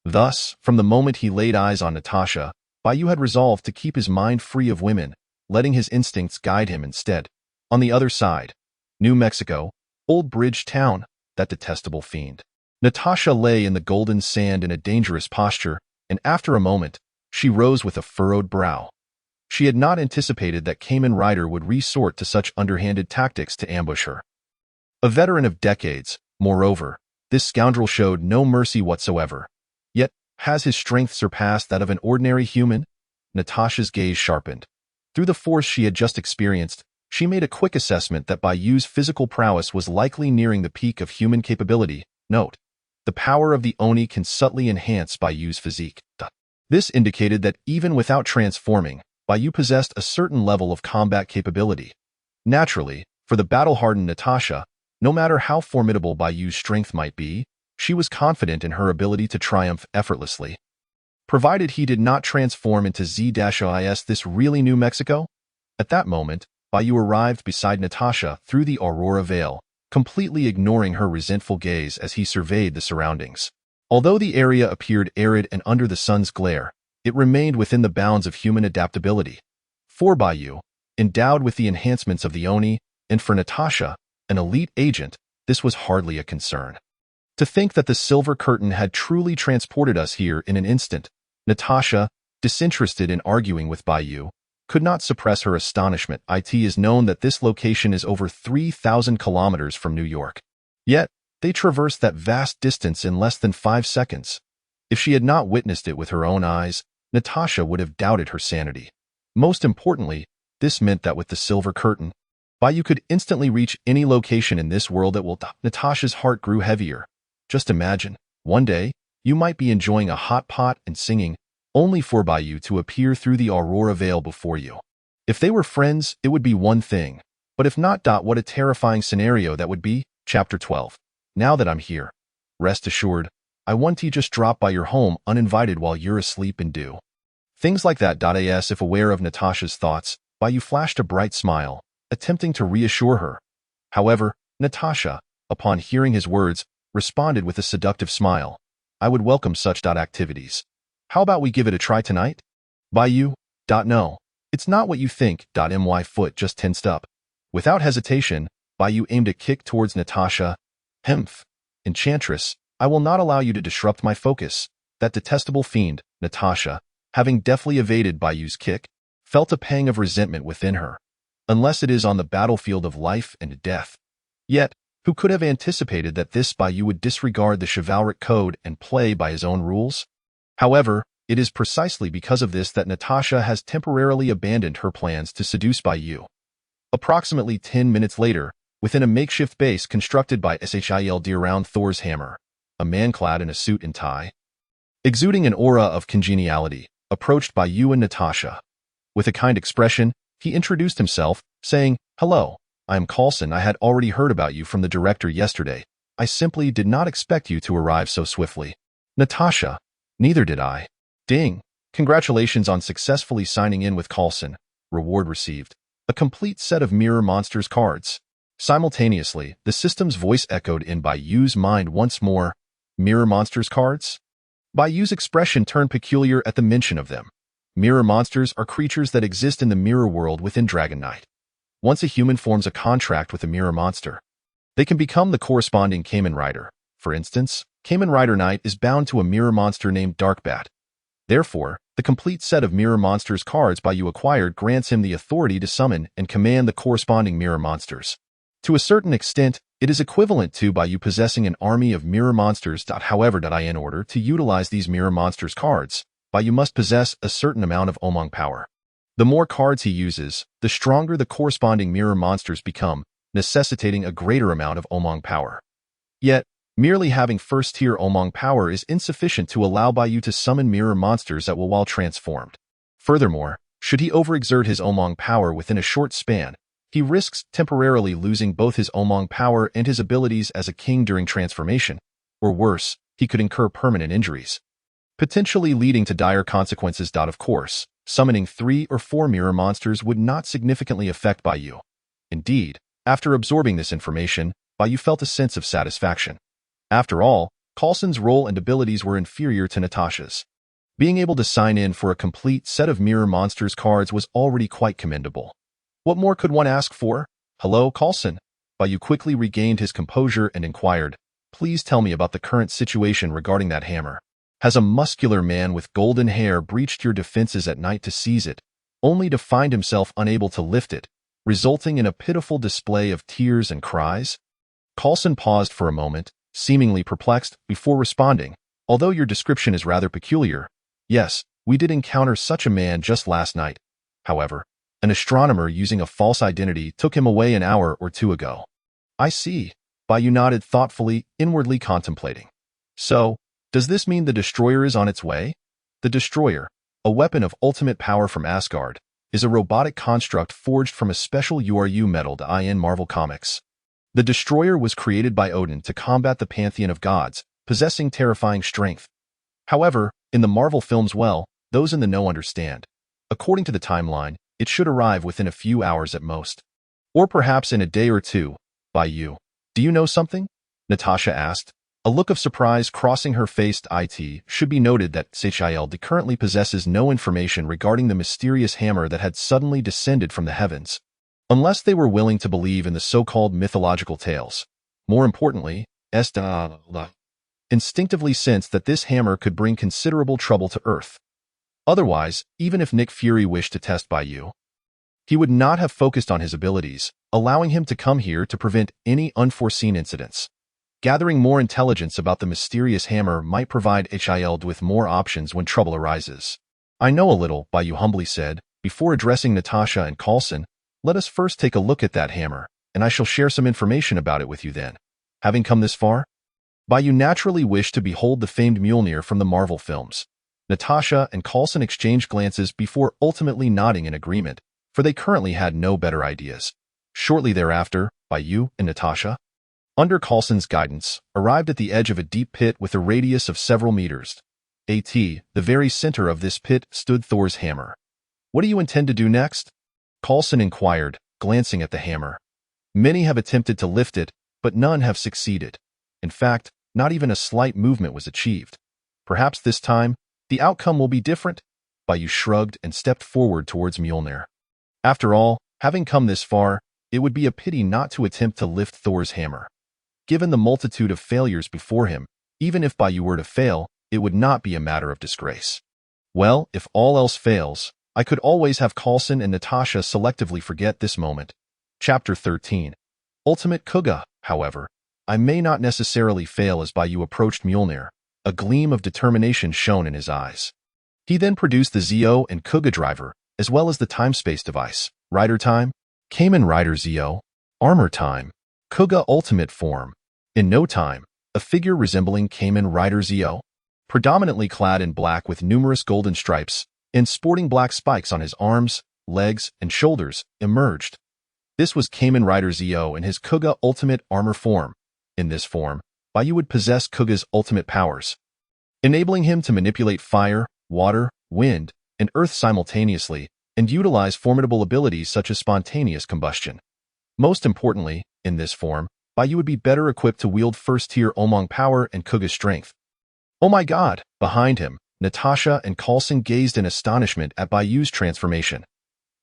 Thus, from the moment he laid eyes on Natasha, Bai Yu had resolved to keep his mind free of women, letting his instincts guide him instead. On the other side, New Mexico, Old Bridge Town, that detestable fiend. Natasha lay in the golden sand in a dangerous posture, and after a moment, she rose with a furrowed brow. She had not anticipated that Kamen Rider would resort to such underhanded tactics to ambush her. A veteran of decades, moreover, this scoundrel showed no mercy whatsoever. Yet, has his strength surpassed that of an ordinary human? Natasha's gaze sharpened. Through the force she had just experienced, she made a quick assessment that Bai Yu's physical prowess was likely nearing the peak of human capability. Note: the power of the Oni can subtly enhance Bai Yu's physique. This indicated that even without transforming, Bai Yu possessed a certain level of combat capability. Naturally, for the battle-hardened Natasha, no matter how formidable Bai Yu's strength might be, she was confident in her ability to triumph effortlessly. Provided he did not transform into Z-OIS this really New Mexico? At that moment, Bai Yu arrived beside Natasha through the Aurora Veil, completely ignoring her resentful gaze as he surveyed the surroundings. Although the area appeared arid and under the sun's glare, it remained within the bounds of human adaptability. For Bai Yu, endowed with the enhancements of the Oni, and for Natasha, an elite agent, this was hardly a concern. To think that the Silver Curtain had truly transported us here in an instant, Natasha, disinterested in arguing with Bai Yu, could not suppress her astonishment. It is known that this location is over 3,000 kilometers from New York. Yet, they traversed that vast distance in less than 5 seconds. If she had not witnessed it with her own eyes, Natasha would have doubted her sanity. Most importantly, this meant that with the Silver Curtain, Bai Yu could instantly reach any location in this world that will. Natasha's heart grew heavier. Just imagine, one day, you might be enjoying a hot pot and singing, only for Bai Yu to appear through the aurora veil before you. If they were friends, it would be one thing. But if not, what a terrifying scenario that would be. Chapter 12. Now that I'm here, rest assured, I won't just drop by your home uninvited while you're asleep and do things like that. As if aware of Natasha's thoughts, Bai Yu flashed a bright smile, attempting to reassure her. However, Natasha, upon hearing his words, responded with a seductive smile. I would welcome such activities. How about we give it a try tonight? Bai Yu, no, it's not what you think. My foot just tensed up. Without hesitation, Bai Yu aimed a kick towards Natasha. Hemph, Enchantress, I will not allow you to disrupt my focus. That detestable fiend, Natasha, having deftly evaded Bai Yu's kick, felt a pang of resentment within her. Unless it is on the battlefield of life and death. Yet, who could have anticipated that this Bai Yu would disregard the chivalric code and play by his own rules? However, it is precisely because of this that Natasha has temporarily abandoned her plans to seduce Bai Yu. Approximately 10 minutes later, within a makeshift base constructed by Shield around Thor's hammer, a man clad in a suit and tie, exuding an aura of congeniality, approached Bai Yu and Natasha. With a kind expression, he introduced himself, saying, "Hello, I am Coulson. I had already heard about you from the director yesterday. I simply did not expect you to arrive so swiftly." Natasha, neither did I. Ding. Congratulations on successfully signing in with Coulson. Reward received. A complete set of Mirror Monsters cards. Simultaneously, the system's voice echoed in Bai Yu's mind once more. Mirror Monsters cards? Bai Yu's expression turned peculiar at the mention of them. Mirror monsters are creatures that exist in the mirror world within Dragon Knight. Once a human forms a contract with a mirror monster, they can become the corresponding Kamen Rider. For instance, Kamen Rider Knight is bound to a mirror monster named Darkbat. Therefore, the complete set of Mirror Monsters cards Bai Yu acquired grants him the authority to summon and command the corresponding mirror monsters. To a certain extent, it is equivalent to Bai Yu possessing an army of mirror monsters. However, in order to utilize these Mirror Monsters cards, Bai Yu must possess a certain amount of Omong power. The more cards he uses, the stronger the corresponding mirror monsters become, necessitating a greater amount of Omong power. Yet, merely having first-tier Omong power is insufficient to allow Bai Yu to summon mirror monsters that will while transformed. Furthermore, should he overexert his Omong power within a short span, he risks temporarily losing both his Omong power and his abilities as a king during transformation, or worse, he could incur permanent injuries, potentially leading to dire consequences. Of course, summoning 3 or 4 mirror monsters would not significantly affect Bai Yu. Indeed, after absorbing this information, Bai Yu felt a sense of satisfaction. After all, Coulson's role and abilities were inferior to Natasha's. Being able to sign in for a complete set of Mirror Monsters cards was already quite commendable. What more could one ask for? Hello, Coulson. Bai Yu quickly regained his composure and inquired, "Please tell me about the current situation regarding that hammer. Has a muscular man with golden hair breached your defenses at night to seize it, only to find himself unable to lift it, resulting in a pitiful display of tears and cries?" Coulson paused for a moment, seemingly perplexed, before responding, "Although your description is rather peculiar, yes, we did encounter such a man just last night. However, an astronomer using a false identity took him away an hour or 2 ago." "I see." Bai Yu nodded thoughtfully, inwardly contemplating. "So, does this mean the Destroyer is on its way?" The Destroyer, a weapon of ultimate power from Asgard, is a robotic construct forged from a special URU metal in Marvel Comics. The Destroyer was created by Odin to combat the pantheon of gods, possessing terrifying strength. However, in the Marvel films, those in the know understand. According to the timeline, it should arrive within a few hours at most. Or perhaps in a day or 2. Bai Yu, do you know something? Natasha asked, A look of surprise crossing her face. It should be noted that Seychelles currently possesses no information regarding the mysterious hammer that had suddenly descended from the heavens, unless they were willing to believe in the so-called mythological tales. More importantly, Esta instinctively sensed that this hammer could bring considerable trouble to Earth. Otherwise, even if Nick Fury wished to test Bai Yu, he would not have focused on his abilities, allowing him to come here to prevent any unforeseen incidents. Gathering more intelligence about the mysterious hammer might provide Hild with more options when trouble arises. I know a little, Bai Yu humbly said. Before addressing Natasha and Coulson, let us first take a look at that hammer, and I shall share some information about it with you then. Having come this far, Bai Yu naturally wished to behold the famed Mjolnir from the Marvel films. Natasha and Coulson exchanged glances before ultimately nodding in agreement, for they currently had no better ideas. Shortly thereafter, Bai Yu and Natasha, under Coulson's guidance, arrived at the edge of a deep pit with a radius of several meters. The very center of this pit stood Thor's hammer. What do you intend to do next? Coulson inquired, glancing at the hammer. Many have attempted to lift it, but none have succeeded. In fact, not even a slight movement was achieved. Perhaps this time, the outcome will be different? Bai Yu shrugged and stepped forward towards Mjolnir. After all, having come this far, it would be a pity not to attempt to lift Thor's hammer. Given the multitude of failures before him, even if Bai Yu were to fail, it would not be a matter of disgrace. Well, if all else fails, I could always have Coulson and Natasha selectively forget this moment. Chapter 13. Ultimate Kuuga, however. I may not necessarily fail. As Bai Yu approached Mjolnir, a gleam of determination shone in his eyes. He then produced the Zeo and Kuuga driver, as well as the time-space device. Rider time, Kamen Rider Zeo. Armor time, Kuuga ultimate form. In no time, a figure resembling Kamen Rider Zeo, predominantly clad in black with numerous golden stripes, and sporting black spikes on his arms, legs, and shoulders, emerged. This was Kamen Rider Zeo in his Kuuga ultimate armor form. In this form, Bai Yu would possess Kuuga's ultimate powers, enabling him to manipulate fire, water, wind, and earth simultaneously, and utilize formidable abilities such as spontaneous combustion. Most importantly, in this form, Bai Yu would be better equipped to wield first-tier Omong power and Kuuga's strength. Oh my god! Behind him, Natasha and Coulson gazed in astonishment at Bai Yu's transformation.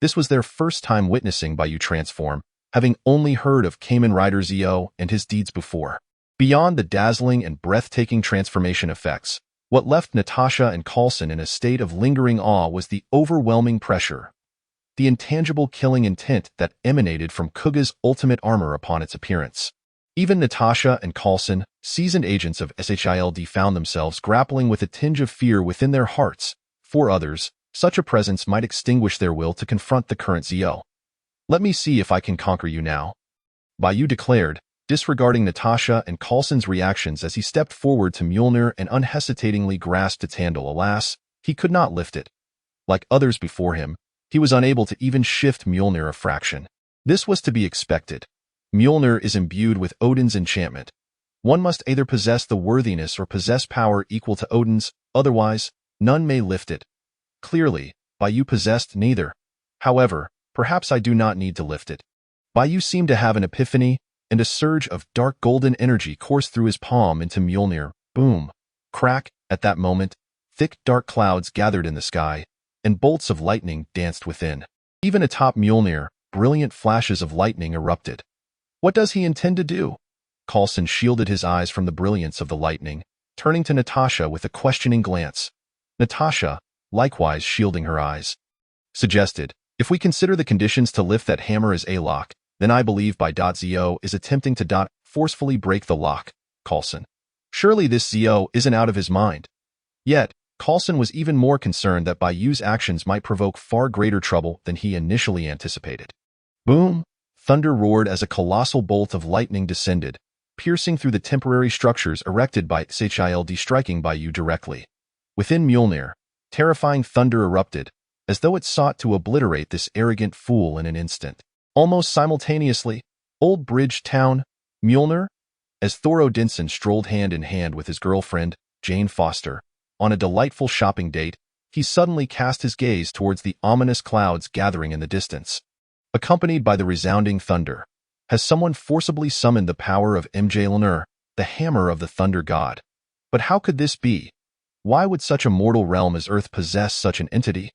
This was their first time witnessing Bai Yu transform, having only heard of Kamen Rider Zeo and his deeds before. Beyond the dazzling and breathtaking transformation effects, what left Natasha and Coulson in a state of lingering awe was the overwhelming pressure, the intangible killing intent that emanated from Kuuga's ultimate armor upon its appearance. Even Natasha and Coulson, seasoned agents of SHILD, found themselves grappling with a tinge of fear within their hearts. For others, such a presence might extinguish their will to confront the current Zeo. Let me see if I can conquer you now, Bai Yu declared, disregarding Natasha and Coulson's reactions as he stepped forward to Mjolnir and unhesitatingly grasped its handle. Alas, he could not lift it. Like others before him, he was unable to even shift Mjolnir a fraction. This was to be expected. Mjolnir is imbued with Odin's enchantment. One must either possess the worthiness or possess power equal to Odin's, otherwise, none may lift it. Clearly, Bai Yu possessed neither. However, perhaps I do not need to lift it. Bai Yu seemed to have an epiphany, and a surge of dark golden energy coursed through his palm into Mjolnir. Boom! Crack! At that moment, thick dark clouds gathered in the sky, and bolts of lightning danced within. Even atop Mjolnir, brilliant flashes of lightning erupted. What does he intend to do? Coulson shielded his eyes from the brilliance of the lightning, turning to Natasha with a questioning glance. Natasha, likewise shielding her eyes, suggested, if we consider the conditions to lift that hammer as a lock, then I believe Bai Zeo is attempting to forcefully break the lock. Coulson. Surely this Zeo isn't out of his mind. Yet, Coulson was even more concerned that Bai Yu's actions might provoke far greater trouble than he initially anticipated. Boom! Thunder roared as a colossal bolt of lightning descended, piercing through the temporary structures erected by SHILD, striking Bai Yu directly. Within Mjolnir, terrifying thunder erupted, as though it sought to obliterate this arrogant fool in an instant. Almost simultaneously, Old Bridge Town, Mjolnir, as Thor Odinson strolled hand in hand with his girlfriend, Jane Foster, on a delightful shopping date, he suddenly cast his gaze towards the ominous clouds gathering in the distance. Accompanied by the resounding thunder, has someone forcibly summoned the power of Mjolnir? the hammer of the thunder god. But how could this be? Why would such a mortal realm as Earth possess such an entity?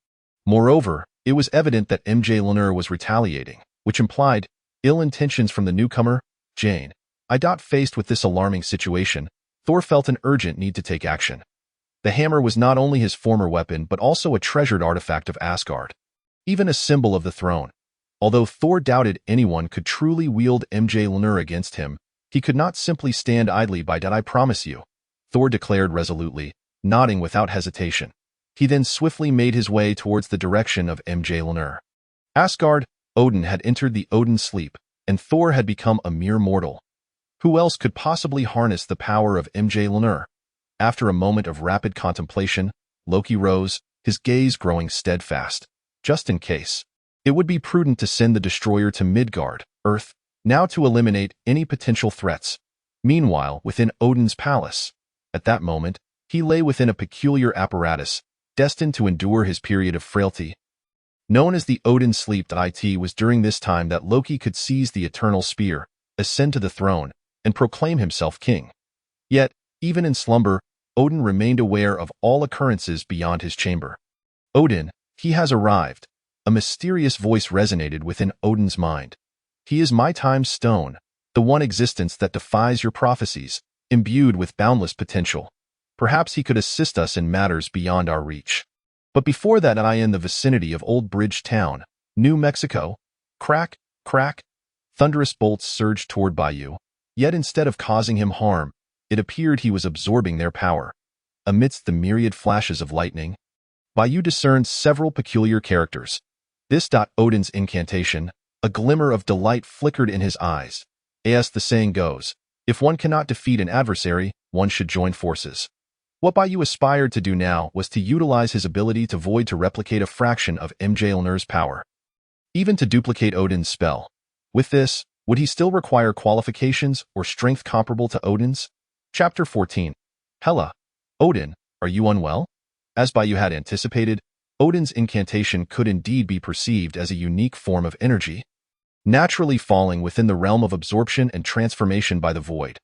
Moreover, it was evident that Mjolnir was retaliating, which implied ill intentions from the newcomer, Jane. Faced with this alarming situation, Thor felt an urgent need to take action. The hammer was not only his former weapon but also a treasured artifact of Asgard, even a symbol of the throne. Although Thor doubted anyone could truly wield Mjolnir against him, he could not simply stand idly by. "I promise you," Thor declared resolutely, nodding without hesitation. He then swiftly made his way towards the direction of Mjolnir. Asgard, Odin had entered the Odin sleep, and Thor had become a mere mortal. Who else could possibly harness the power of Mjolnir? After a moment of rapid contemplation, Loki rose, his gaze growing steadfast. Just in case, it would be prudent to send the destroyer to Midgard, Earth, now to eliminate any potential threats. Meanwhile, within Odin's palace, at that moment, he lay within a peculiar apparatus, destined to endure his period of frailty. Known as the Odin sleep. It was during this time that Loki could seize the eternal spear, ascend to the throne, and proclaim himself king. Yet, even in slumber, Odin remained aware of all occurrences beyond his chamber. "Odin, he has arrived," a mysterious voice resonated within Odin's mind. "He is my time stone, the one existence that defies your prophecies, imbued with boundless potential. Perhaps he could assist us in matters beyond our reach." But before that, in the vicinity of Old Bridge Town, New Mexico, crack, crack, thunderous bolts surged toward Bai Yu. Yet instead of causing him harm, it appeared he was absorbing their power. Amidst the myriad flashes of lightning, Bai Yu discerned several peculiar characters. Odin's incantation, a glimmer of delight flickered in his eyes. As the saying goes, if one cannot defeat an adversary, one should join forces. What Bai Yu aspired to do now was to utilize his ability to void to replicate a fraction of Mjolnir's power, even to duplicate Odin's spell. With this, would he still require qualifications or strength comparable to Odin's? Chapter 14. Hela. "Odin, are you unwell?" As Bai Yu had anticipated, Odin's incantation could indeed be perceived as a unique form of energy, naturally falling within the realm of absorption and transformation by the void.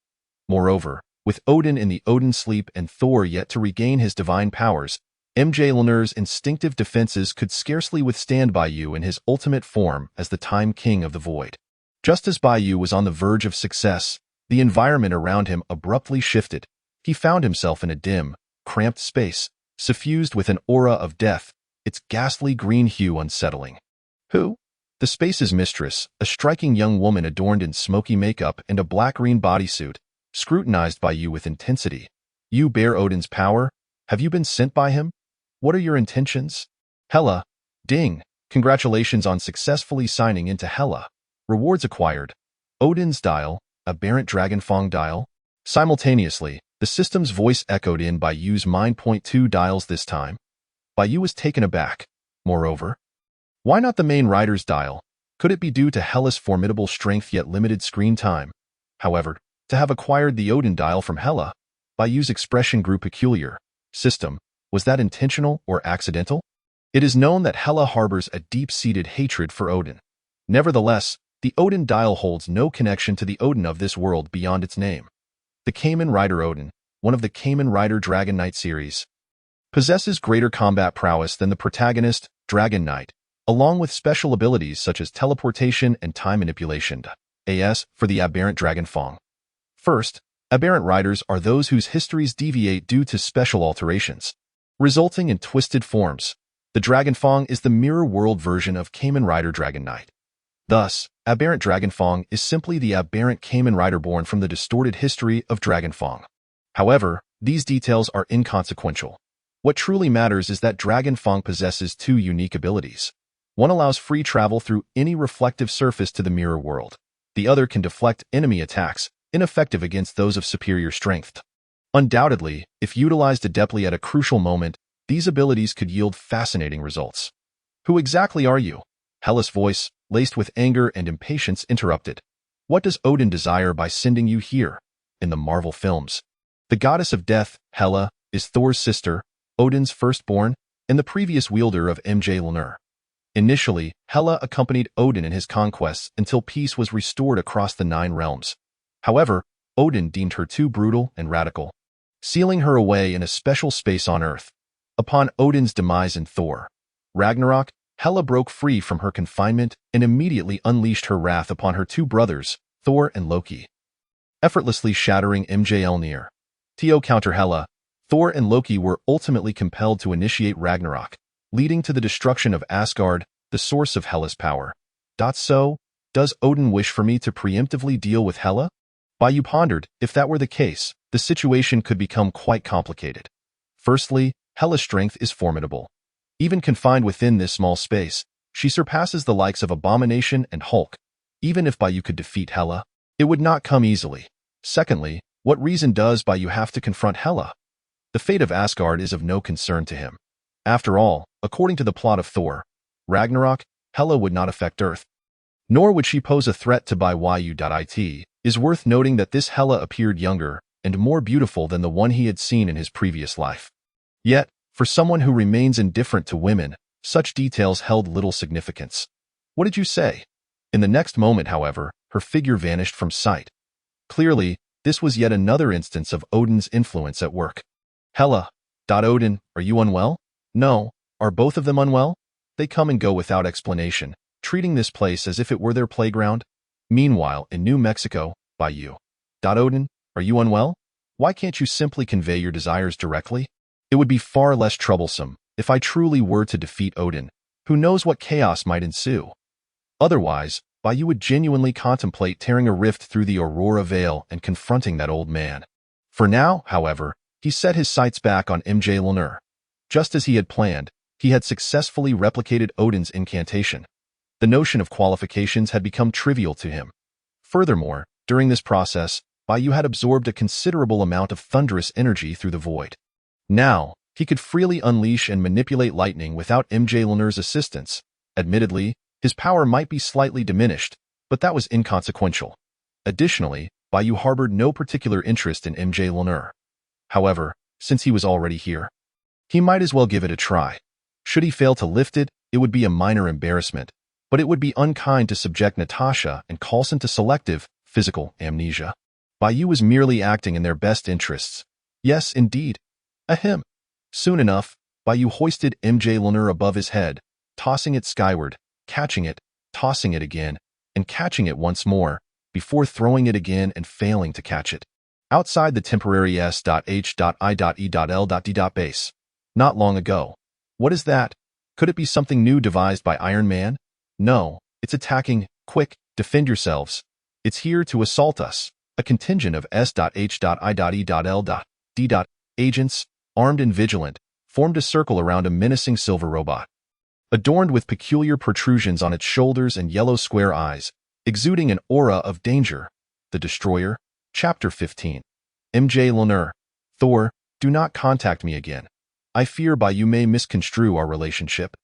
Moreover, with Odin in the Odin sleep and Thor yet to regain his divine powers, Mjolnir's instinctive defenses could scarcely withstand Bai Yu in his ultimate form as the Time King of the Void. Just as Bai Yu was on the verge of success, the environment around him abruptly shifted. He found himself in a dim, cramped space, suffused with an aura of death, its ghastly green hue unsettling. Who? The space's mistress, a striking young woman adorned in smoky makeup and a black-green bodysuit, scrutinized Bai Yu with intensity. "You bear Odin's power? Have you been sent by him? What are your intentions?" "Hela." "Ding. Congratulations on successfully signing into Hela. Rewards acquired. Odin's dial, aberrant dragonfang dial." Simultaneously, the system's voice echoed in Bai Yu's mind. "2 dials this time." Bai Yu was taken aback. Moreover, why not the main rider's dial? Could it be due to Hela's formidable strength yet limited screen time? However, to have acquired the Odin dial from Hela, Bai Yu's expression grew peculiar. System, was that intentional or accidental? It is known that Hela harbors a deep-seated hatred for Odin. Nevertheless, the Odin dial holds no connection to the Odin of this world beyond its name. The Kamen Rider Odin, one of the Kamen Rider Dragon Knight series, possesses greater combat prowess than the protagonist, Dragon Knight, along with special abilities such as teleportation and time manipulation. As for the aberrant dragonfang. First, aberrant riders are those whose histories deviate due to special alterations, resulting in twisted forms. The dragonfang is the mirror world version of Kamen Rider Dragon Knight. Thus, aberrant dragonfang is simply the aberrant Kamen Rider born from the distorted history of dragonfang. However, these details are inconsequential. What truly matters is that dragonfang possesses 2 unique abilities. One allows free travel through any reflective surface to the mirror world. The other can deflect enemy attacks, ineffective against those of superior strength. Undoubtedly, if utilized adeptly at a crucial moment, these abilities could yield fascinating results. "Who exactly are you?" Hela's voice, laced with anger and impatience, interrupted. "What does Odin desire by sending you here?" In the Marvel films, the goddess of death, Hela, is Thor's sister, Odin's firstborn, and the previous wielder of Mjolnir. Initially, Hela accompanied Odin in his conquests until peace was restored across the 9 realms. However, Odin deemed her too brutal and radical, sealing her away in a special space on Earth. Upon Odin's demise in Thor Ragnarok, Hela broke free from her confinement and immediately unleashed her wrath upon her two brothers, Thor and Loki, effortlessly shattering Mjolnir. To counter Hela, Thor and Loki were ultimately compelled to initiate Ragnarok, leading to the destruction of Asgard, the source of Hela's power. So, does Odin wish for me to preemptively deal with Hela? Bai Yu pondered. If that were the case, the situation could become quite complicated. Firstly, Hela's strength is formidable. Even confined within this small space, she surpasses the likes of Abomination and Hulk. Even if Bai Yu could defeat Hela, it would not come easily. Secondly, what reason does Bai Yu have to confront Hela? The fate of Asgard is of no concern to him. After all, according to the plot of Thor Ragnarok, Hela would not affect Earth, nor would she pose a threat to Bai Yu. It is worth noting that this Hela appeared younger and more beautiful than the one he had seen in his previous life. Yet, for someone who remains indifferent to women, such details held little significance. What did you say? In the next moment, however, her figure vanished from sight. Clearly, this was yet another instance of Odin's influence at work. Hela. Odin, are you unwell? No. Are both of them unwell? They come and go without explanation, treating this place as if it were their playground. Meanwhile, in New Mexico, Bai Yu. Odin, are you unwell? Why can't you simply convey your desires directly? It would be far less troublesome if I truly were to defeat Odin. Who knows what chaos might ensue? Otherwise, Bai Yu would genuinely contemplate tearing a rift through the Aurora Veil and confronting that old man. For now, however, he set his sights back on Mjolnir. Just as he had planned, he had successfully replicated Odin's incantation. The notion of qualifications had become trivial to him. Furthermore, during this process, Bai Yu had absorbed a considerable amount of thunderous energy through the void. Now, he could freely unleash and manipulate lightning without Mjolnir's assistance. Admittedly, his power might be slightly diminished, but that was inconsequential. Additionally, Bai Yu harbored no particular interest in Mjolnir. However, since he was already here, he might as well give it a try. Should he fail to lift it, it would be a minor embarrassment, but it would be unkind to subject Natasha and Coulson to selective, physical amnesia. Bai Yu was merely acting in their best interests. Yes, indeed. Ahem. Soon enough, Bai Yu hoisted Mjolnir above his head, tossing it skyward, catching it, tossing it again, and catching it once more, before throwing it again and failing to catch it. Outside the temporary S.H.I.E.L.D. base. Not long ago. What is that? Could it be something new devised by Iron Man? No, it's attacking. Quick, defend yourselves. It's here to assault us. A contingent of S.H.I.E.L.D. agents, armed and vigilant, formed a circle around a menacing silver robot. Adorned with peculiar protrusions on its shoulders and yellow square eyes, exuding an aura of danger. The Destroyer. Chapter 15. Mjolnir. Thor, do not contact me again. I fear Bai Yu may misconstrue our relationship.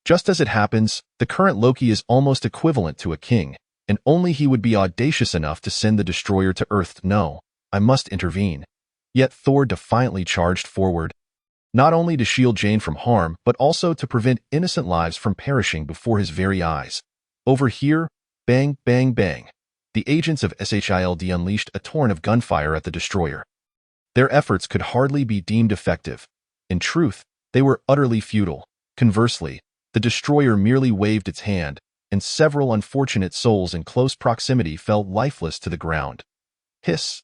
Just as it happens, the current Loki is almost equivalent to a king, and only he would be audacious enough to send the Destroyer to Earth. No, I must intervene. Yet Thor defiantly charged forward, not only to shield Jane from harm, but also to prevent innocent lives from perishing before his very eyes. Over here, bang, bang, bang. The agents of SHIELD unleashed a torrent of gunfire at the Destroyer. Their efforts could hardly be deemed effective. In truth, they were utterly futile. Conversely, the Destroyer merely waved its hand, and several unfortunate souls in close proximity fell lifeless to the ground. Hiss!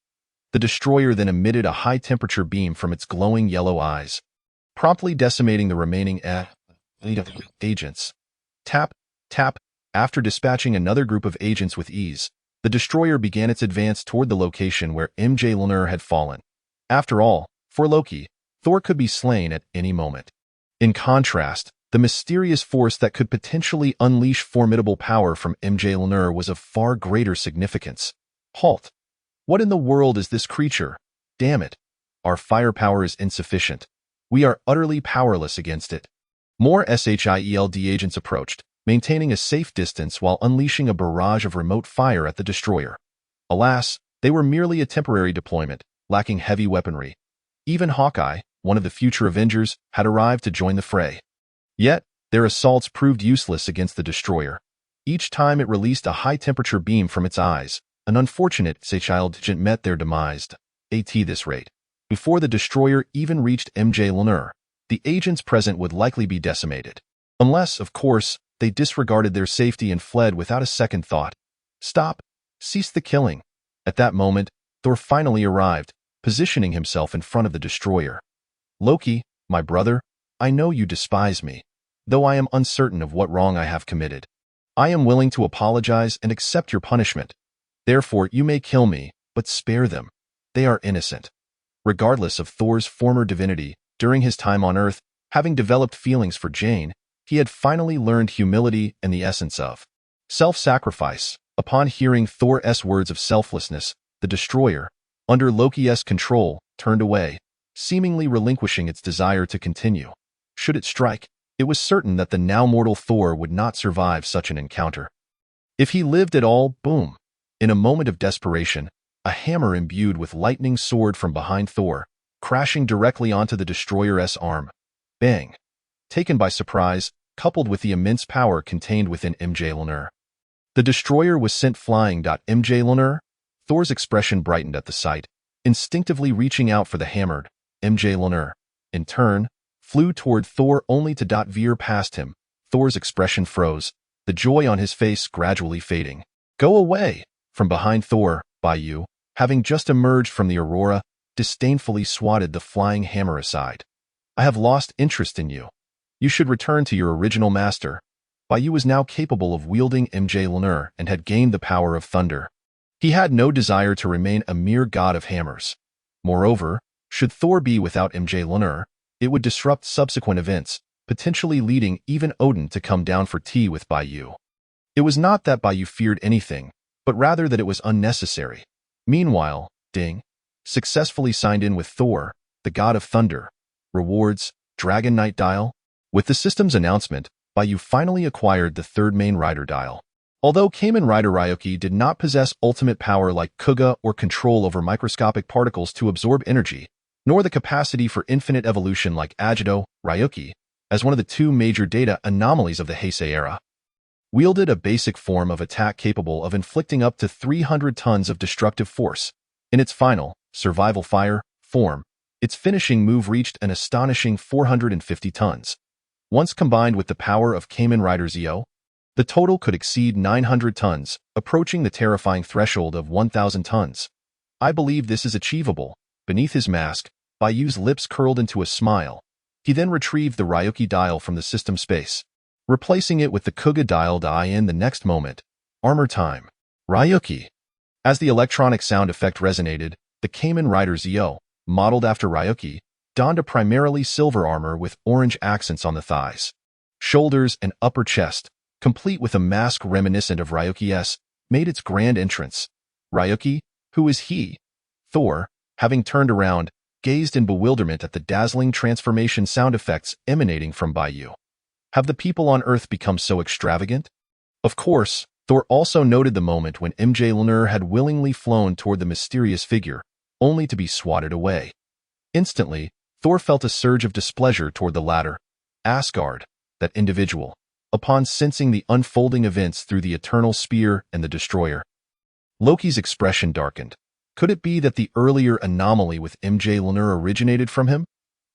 The Destroyer then emitted a high-temperature beam from its glowing yellow eyes, promptly decimating the remaining agents. Tap, tap. After dispatching another group of agents with ease, the Destroyer began its advance toward the location where Mjolnir had fallen. After all, for Loki, Thor could be slain at any moment. In contrast, the mysterious force that could potentially unleash formidable power from Mjolnir was of far greater significance. Halt! What in the world is this creature? Damn it! Our firepower is insufficient. We are utterly powerless against it. More SHIELD agents approached, maintaining a safe distance while unleashing a barrage of remote fire at the Destroyer. Alas, they were merely a temporary deployment, lacking heavy weaponry. Even Hawkeye, one of the future Avengers, had arrived to join the fray. Yet, their assaults proved useless against the Destroyer. Each time it released a high-temperature beam from its eyes, An unfortunate child met their demise at this rate. Before the destroyer even reached Mjolnir, the agents present would likely be decimated. Unless, of course, they disregarded their safety and fled without a second thought. Stop. Cease the killing. At that moment, Thor finally arrived, positioning himself in front of the destroyer. Loki, my brother, I know you despise me, though I am uncertain of what wrong I have committed. I am willing to apologize and accept your punishment. Therefore, you may kill me, but spare them. They are innocent. Regardless of Thor's former divinity, during his time on Earth, having developed feelings for Jane, he had finally learned humility and the essence of self-sacrifice. Upon hearing Thor's words of selflessness, the destroyer, under Loki's control, turned away, seemingly relinquishing its desire to continue. Should it strike, it was certain that the now mortal Thor would not survive such an encounter. If he lived at all, boom. In a moment of desperation, a hammer imbued with lightning soared from behind Thor, crashing directly onto the destroyer's arm. Bang! Taken by surprise, coupled with the immense power contained within Mjolnir. The destroyer was sent flying. Mjolnir? Thor's expression brightened at the sight, instinctively reaching out for the hammered Mjolnir. In turn, flew toward Thor only to veer past him. Thor's expression froze, the joy on his face gradually fading. Go away! From behind Thor, Bai Yu, having just emerged from the aurora, disdainfully swatted the flying hammer aside. I have lost interest in you. You should return to your original master. Bai Yu was now capable of wielding Mjolnir and had gained the power of thunder. He had no desire to remain a mere god of hammers. Moreover, should Thor be without Mjolnir, it would disrupt subsequent events, potentially leading even Odin to come down for tea with Bai Yu. It was not that Bai Yu feared anything, but rather that it was unnecessary. Meanwhile, Ding successfully signed in with Thor, the god of thunder. Rewards, Dragon Knight Dial. With the system's announcement, Bai Yu finally acquired the third main rider dial. Although Kamen Rider Ryoki did not possess ultimate power like Kuuga or control over microscopic particles to absorb energy, nor the capacity for infinite evolution like Agido, Ryoki, as one of the two major data anomalies of the Heisei era, wielded a basic form of attack capable of inflicting up to 300 tons of destructive force. In its final, survival fire, form, its finishing move reached an astonishing 450 tons. Once combined with the power of Kamen Rider Zio, the total could exceed 900 tons, approaching the terrifying threshold of 1,000 tons. I believe this is achievable. Beneath his mask, Bai Yu's lips curled into a smile. He then retrieved the Ryoki dial from the system space, replacing it with the Kuuga dial in the next moment. Armor time. Ryoki. As the electronic sound effect resonated, the Kamen Rider Zio, modeled after Ryoki, donned a primarily silver armor with orange accents on the thighs, shoulders, and upper chest, complete with a mask reminiscent of Ryoki's, made its grand entrance. Ryoki, who is he? Thor, having turned around, gazed in bewilderment at the dazzling transformation sound effects emanating from Bai Yu. Have the people on Earth become so extravagant? Of course, Thor also noted the moment when Mjolnir had willingly flown toward the mysterious figure, only to be swatted away. Instantly, Thor felt a surge of displeasure toward the latter, Asgard, that individual, upon sensing the unfolding events through the eternal spear and the destroyer. Loki's expression darkened. Could it be that the earlier anomaly with Mjolnir originated from him?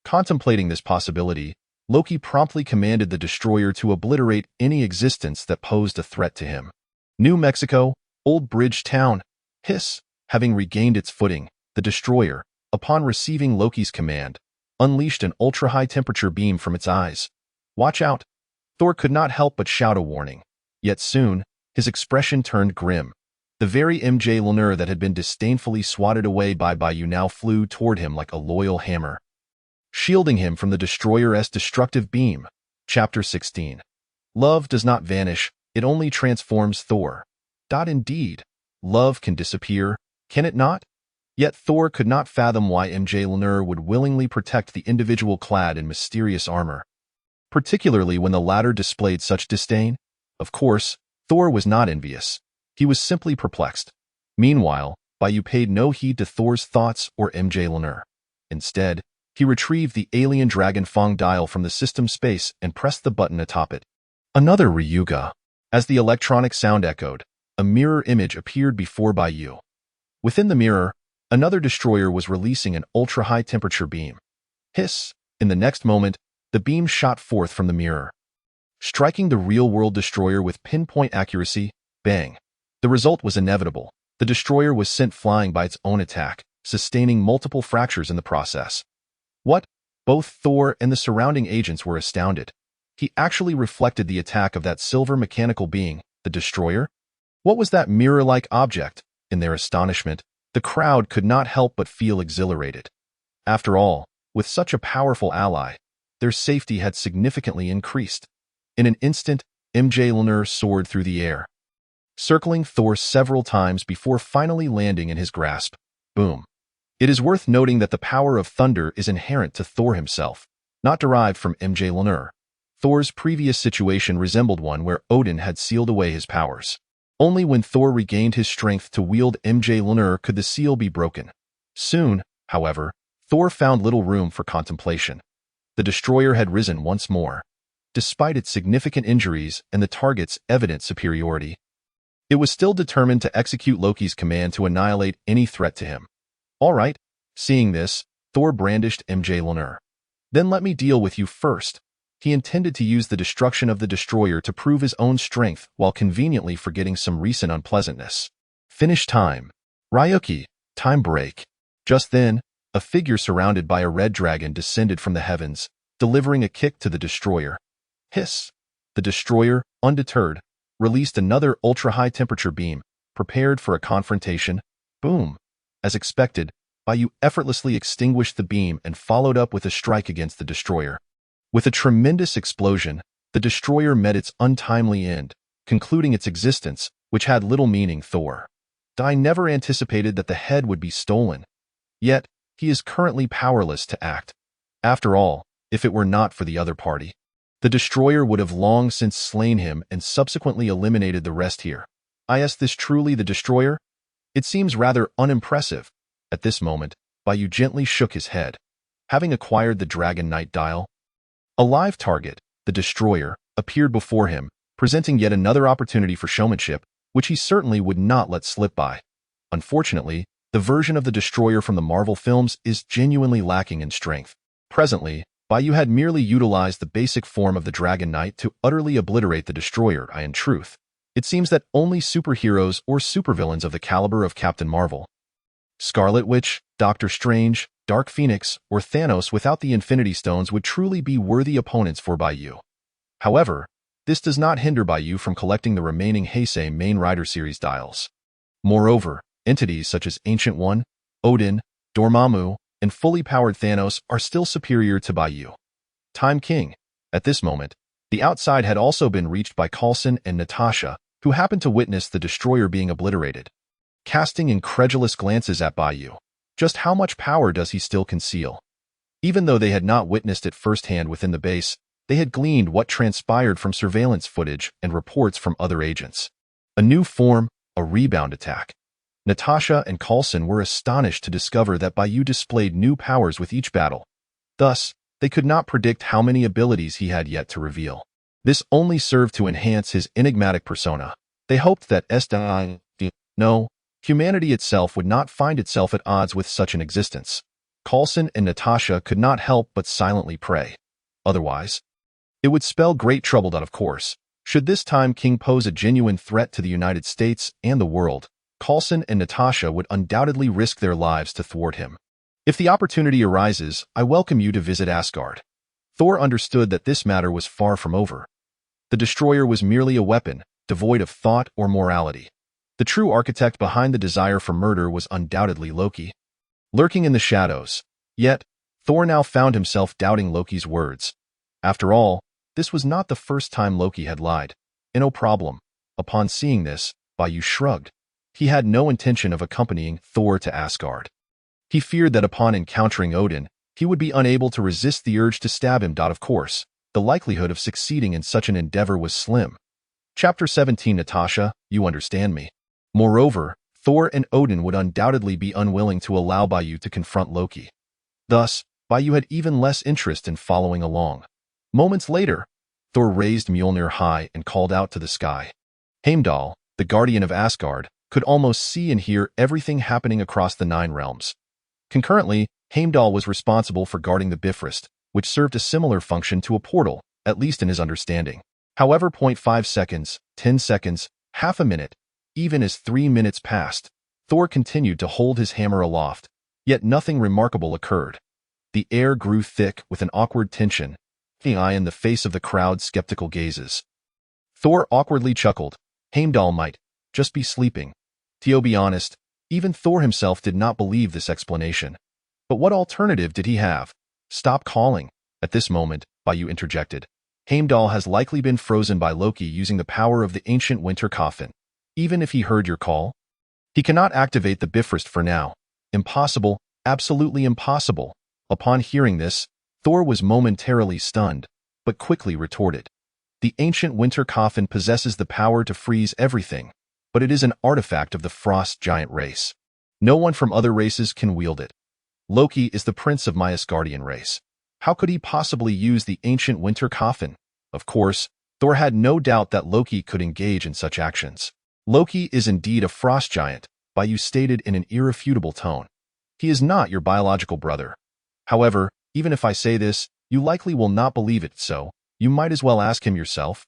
Contemplating this possibility, Loki promptly commanded the destroyer to obliterate any existence that posed a threat to him. New Mexico, Old Bridge Town, Hiss, having regained its footing, the destroyer, upon receiving Loki's command, unleashed an ultra-high temperature beam from its eyes. Watch out! Thor could not help but shout a warning. Yet soon, his expression turned grim. The very Mjolnir that had been disdainfully swatted away by Bai Yu now flew toward him like a loyal hammer, shielding him from the destroyer's destructive beam. Chapter 16. Love does not vanish, it only transforms Thor. Indeed, love can disappear, can it not? Yet Thor could not fathom why Mjolnir would willingly protect the individual clad in mysterious armor, particularly when the latter displayed such disdain. Of course, Thor was not envious. He was simply perplexed. Meanwhile, Bai Yu paid no heed to Thor's thoughts or Mjolnir. Instead, he retrieved the alien Dragon Fang dial from the system space and pressed the button atop it. Another Ryuga. As the electronic sound echoed, a mirror image appeared before Bai Yu. Within the mirror, another destroyer was releasing an ultra-high temperature beam. Hiss! In the next moment, the beam shot forth from the mirror, striking the real-world destroyer with pinpoint accuracy. Bang! The result was inevitable. The destroyer was sent flying by its own attack, sustaining multiple fractures in the process. What? Both Thor and the surrounding agents were astounded. He actually reflected the attack of that silver mechanical being, the destroyer? What was that mirror-like object? In their astonishment, the crowd could not help but feel exhilarated. After all, with such a powerful ally, their safety had significantly increased. In an instant, Mjolnir soared through the air, circling Thor several times before finally landing in his grasp. Boom. It is worth noting that the power of thunder is inherent to Thor himself, not derived from Mjolnir. Thor's previous situation resembled one where Odin had sealed away his powers. Only when Thor regained his strength to wield Mjolnir could the seal be broken. Soon, however, Thor found little room for contemplation. The destroyer had risen once more, despite its significant injuries and the target's evident superiority. It was still determined to execute Loki's command to annihilate any threat to him. All right, seeing this, Thor brandished Mjolnir. Then let me deal with you first. He intended to use the destruction of the destroyer to prove his own strength while conveniently forgetting some recent unpleasantness. Finish time. Ryuki, time break. Just then, a figure surrounded by a red dragon descended from the heavens, delivering a kick to the destroyer. Hiss! The destroyer, undeterred, released another ultra-high temperature beam, prepared for a confrontation. Boom! As expected, Bai Yu effortlessly extinguished the beam and followed up with a strike against the destroyer. With a tremendous explosion, the destroyer met its untimely end, concluding its existence, which had little meaning. Thor never anticipated that the head would be stolen. Yet, he is currently powerless to act. After all, if it were not for the other party, the destroyer would have long since slain him and subsequently eliminated the rest here. Is this truly the destroyer? It seems rather unimpressive. At this moment, Bai Yu gently shook his head. Having acquired the Dragon Knight dial, a live target, the destroyer, appeared before him, presenting yet another opportunity for showmanship, which he certainly would not let slip by. Unfortunately, the version of the destroyer from the Marvel films is genuinely lacking in strength. Presently, Bai Yu had merely utilized the basic form of the Dragon Knight to utterly obliterate the destroyer. In truth, it seems that only superheroes or supervillains of the caliber of Captain Marvel, Scarlet Witch, Doctor Strange, Dark Phoenix, or Thanos without the Infinity Stones would truly be worthy opponents for Bai Yu. However, this does not hinder Bai Yu from collecting the remaining Heisei main Rider series dials. Moreover, entities such as Ancient One, Odin, Dormammu, and fully powered Thanos are still superior to Bai Yu. Time King. At this moment, the outside had also been reached by Coulson and Natasha, who happened to witness the destroyer being obliterated. Casting incredulous glances at Bai Yu, just how much power does he still conceal? Even though they had not witnessed it firsthand within the base, they had gleaned what transpired from surveillance footage and reports from other agents. A new form, a rebound attack. Natasha and Coulson were astonished to discover that Bai Yu displayed new powers with each battle. Thus, they could not predict how many abilities he had yet to reveal. This only served to enhance his enigmatic persona. They hoped that humanity itself would not find itself at odds with such an existence. Coulson and Natasha could not help but silently pray. Otherwise, it would spell great trouble. Of course, should this Time King pose a genuine threat to the United States and the world, Coulson and Natasha would undoubtedly risk their lives to thwart him. If the opportunity arises, I welcome you to visit Asgard. Thor understood that this matter was far from over. The destroyer was merely a weapon, devoid of thought or morality. The true architect behind the desire for murder was undoubtedly Loki, lurking in the shadows. Yet, Thor now found himself doubting Loki's words. After all, this was not the first time Loki had lied. No problem. Upon seeing this, Bai Yu shrugged. He had no intention of accompanying Thor to Asgard. He feared that upon encountering Odin, he would be unable to resist the urge to stab him. Of course, the likelihood of succeeding in such an endeavor was slim. Chapter 17. Natasha, you understand me. Moreover, Thor and Odin would undoubtedly be unwilling to allow Bai Yu to confront Loki. Thus, Bai Yu had even less interest in following along. Moments later, Thor raised Mjolnir high and called out to the sky. Heimdall, the guardian of Asgard, could almost see and hear everything happening across the 9 realms. Concurrently, Heimdall was responsible for guarding the Bifrost, which served a similar function to a portal, at least in his understanding. However, 0.5 seconds, 10 seconds, half a minute, even as 3 minutes passed, Thor continued to hold his hammer aloft, yet nothing remarkable occurred. The air grew thick with an awkward tension, the eye in the face of the crowd's skeptical gazes. Thor awkwardly chuckled. Heimdall might just be sleeping. To be honest, even Thor himself did not believe this explanation. But what alternative did he have? Stop calling. At this moment, Bai Yu interjected. Heimdall has likely been frozen by Loki using the power of the ancient winter coffin. Even if he heard your call, he cannot activate the Bifrost for now. Impossible, absolutely impossible. Upon hearing this, Thor was momentarily stunned, but quickly retorted. The ancient winter coffin possesses the power to freeze everything, but it is an artifact of the frost giant race. No one from other races can wield it. Loki is the prince of my Asgardian race. How could he possibly use the ancient winter coffin? Of course, Thor had no doubt that Loki could engage in such actions. Loki is indeed a frost giant, Bai Yu stated in an irrefutable tone. He is not your biological brother. However, even if I say this, you likely will not believe it, so you might as well ask him yourself.